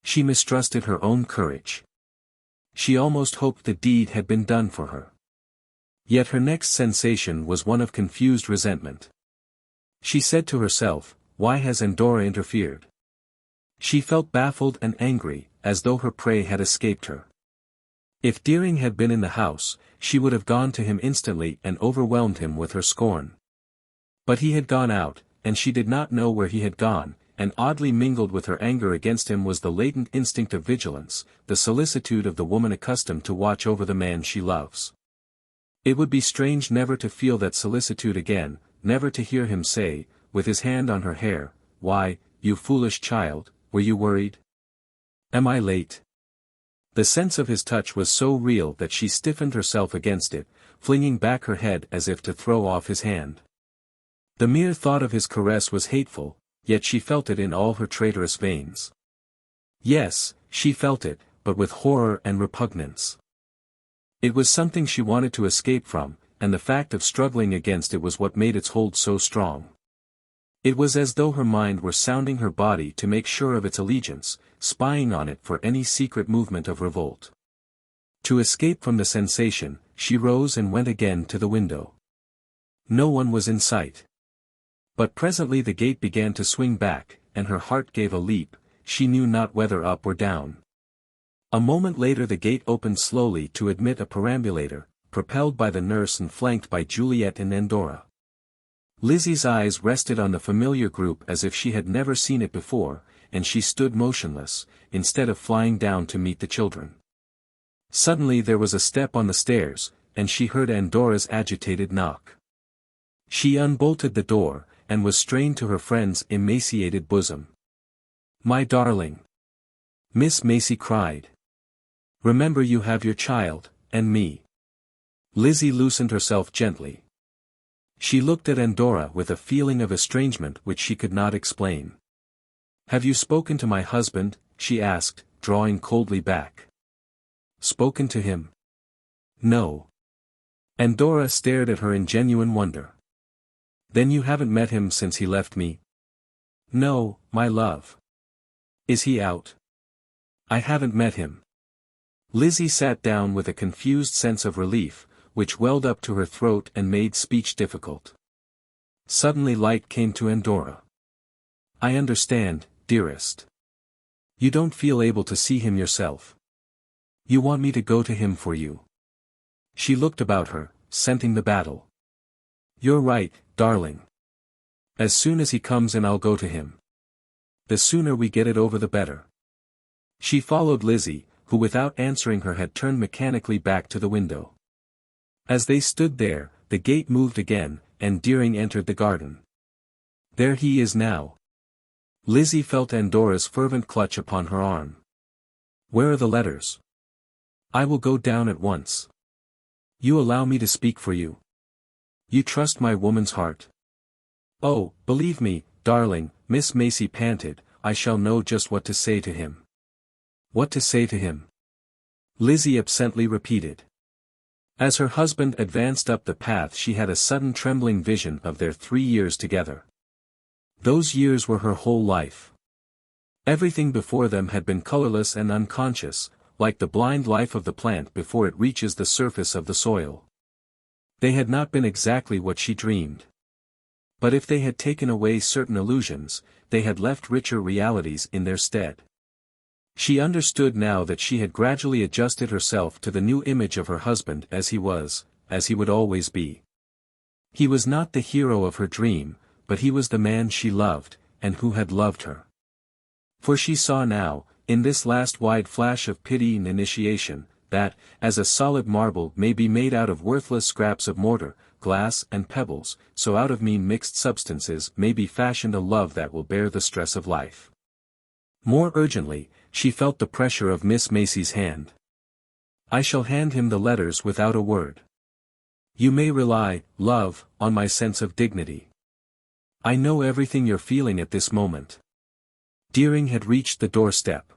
She mistrusted her own courage. She almost hoped the deed had been done for her. Yet her next sensation was one of confused resentment. She said to herself, why has Andorra interfered? She felt baffled and angry, as though her prey had escaped her. If Deering had been in the house, she would have gone to him instantly and overwhelmed him with her scorn. But he had gone out, and she did not know where he had gone, and oddly mingled with her anger against him was the latent instinct of vigilance, the solicitude of the woman accustomed to watch over the man she loves. It would be strange never to feel that solicitude again, never to hear him say, with his hand on her hair, "Why, you foolish child, were you worried? Am I late?" The sense of his touch was so real that she stiffened herself against it, flinging back her head as if to throw off his hand. The mere thought of his caress was hateful, yet she felt it in all her traitorous veins. Yes, she felt it, but with horror and repugnance. It was something she wanted to escape from, and the fact of struggling against it was what made its hold so strong. It was as though her mind were sounding her body to make sure of its allegiance, spying on it for any secret movement of revolt. To escape from the sensation, she rose and went again to the window. No one was in sight. But presently the gate began to swing back, and her heart gave a leap, she knew not whether up or down. A moment later the gate opened slowly to admit a perambulator, propelled by the nurse and flanked by Juliet and Andorra. Lizzie's eyes rested on the familiar group as if she had never seen it before, and she stood motionless, instead of flying down to meet the children. Suddenly there was a step on the stairs, and she heard Andorra's agitated knock. She unbolted the door, and was strained to her friend's emaciated bosom. "My darling!" Miss Macy cried. "Remember you have your child, and me." Lizzie loosened herself gently. She looked at Andorra with a feeling of estrangement which she could not explain. "Have you spoken to my husband?" she asked, drawing coldly back. "Spoken to him?" "No." Andorra stared at her in genuine wonder. "Then you haven't met him since he left me?" "No, my love. Is he out? I haven't met him. Lizzie sat down with a confused sense of relief, which welled up to her throat and made speech difficult. Suddenly light came to Andorra. I understand, dearest. You don't feel able to see him yourself. You want me to go to him for you. She looked about her, scenting the battle. You're right, darling. As soon as he comes in I'll go to him. The sooner we get it over the better. She followed Lizzie, who without answering her had turned mechanically back to the window. As they stood there, the gate moved again, and Deering entered the garden. There he is now. Lizzie felt Andorra's fervent clutch upon her arm. Where are the letters? I will go down at once. You allow me to speak for you. You trust my woman's heart. Oh, believe me, darling, Miss Macy panted, I shall know just what to say to him. What to say to him? Lizzie absently repeated. As her husband advanced up the path she had a sudden trembling vision of their 3 years together. Those years were her whole life. Everything before them had been colorless and unconscious, like the blind life of the plant before it reaches the surface of the soil. They had not been exactly what she dreamed. But if they had taken away certain illusions, they had left richer realities in their stead. She understood now that she had gradually adjusted herself to the new image of her husband as he would always be. He was not the hero of her dream, but he was the man she loved, and who had loved her. For she saw now, in this last wide flash of pitying initiation, that, as a solid marble may be made out of worthless scraps of mortar, glass and pebbles, so out of mean mixed substances may be fashioned a love that will bear the stress of life. More urgently, she felt the pressure of Miss Macy's hand. I shall hand him the letters without a word. You may rely, love, on my sense of dignity. I know everything you're feeling at this moment. Deering had reached the doorstep.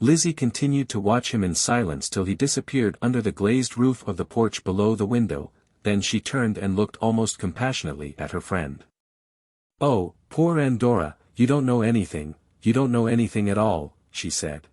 Lizzie continued to watch him in silence till he disappeared under the glazed roof of the porch below the window, then she turned and looked almost compassionately at her friend. Oh, poor Andorra, you don't know anything at all, she said.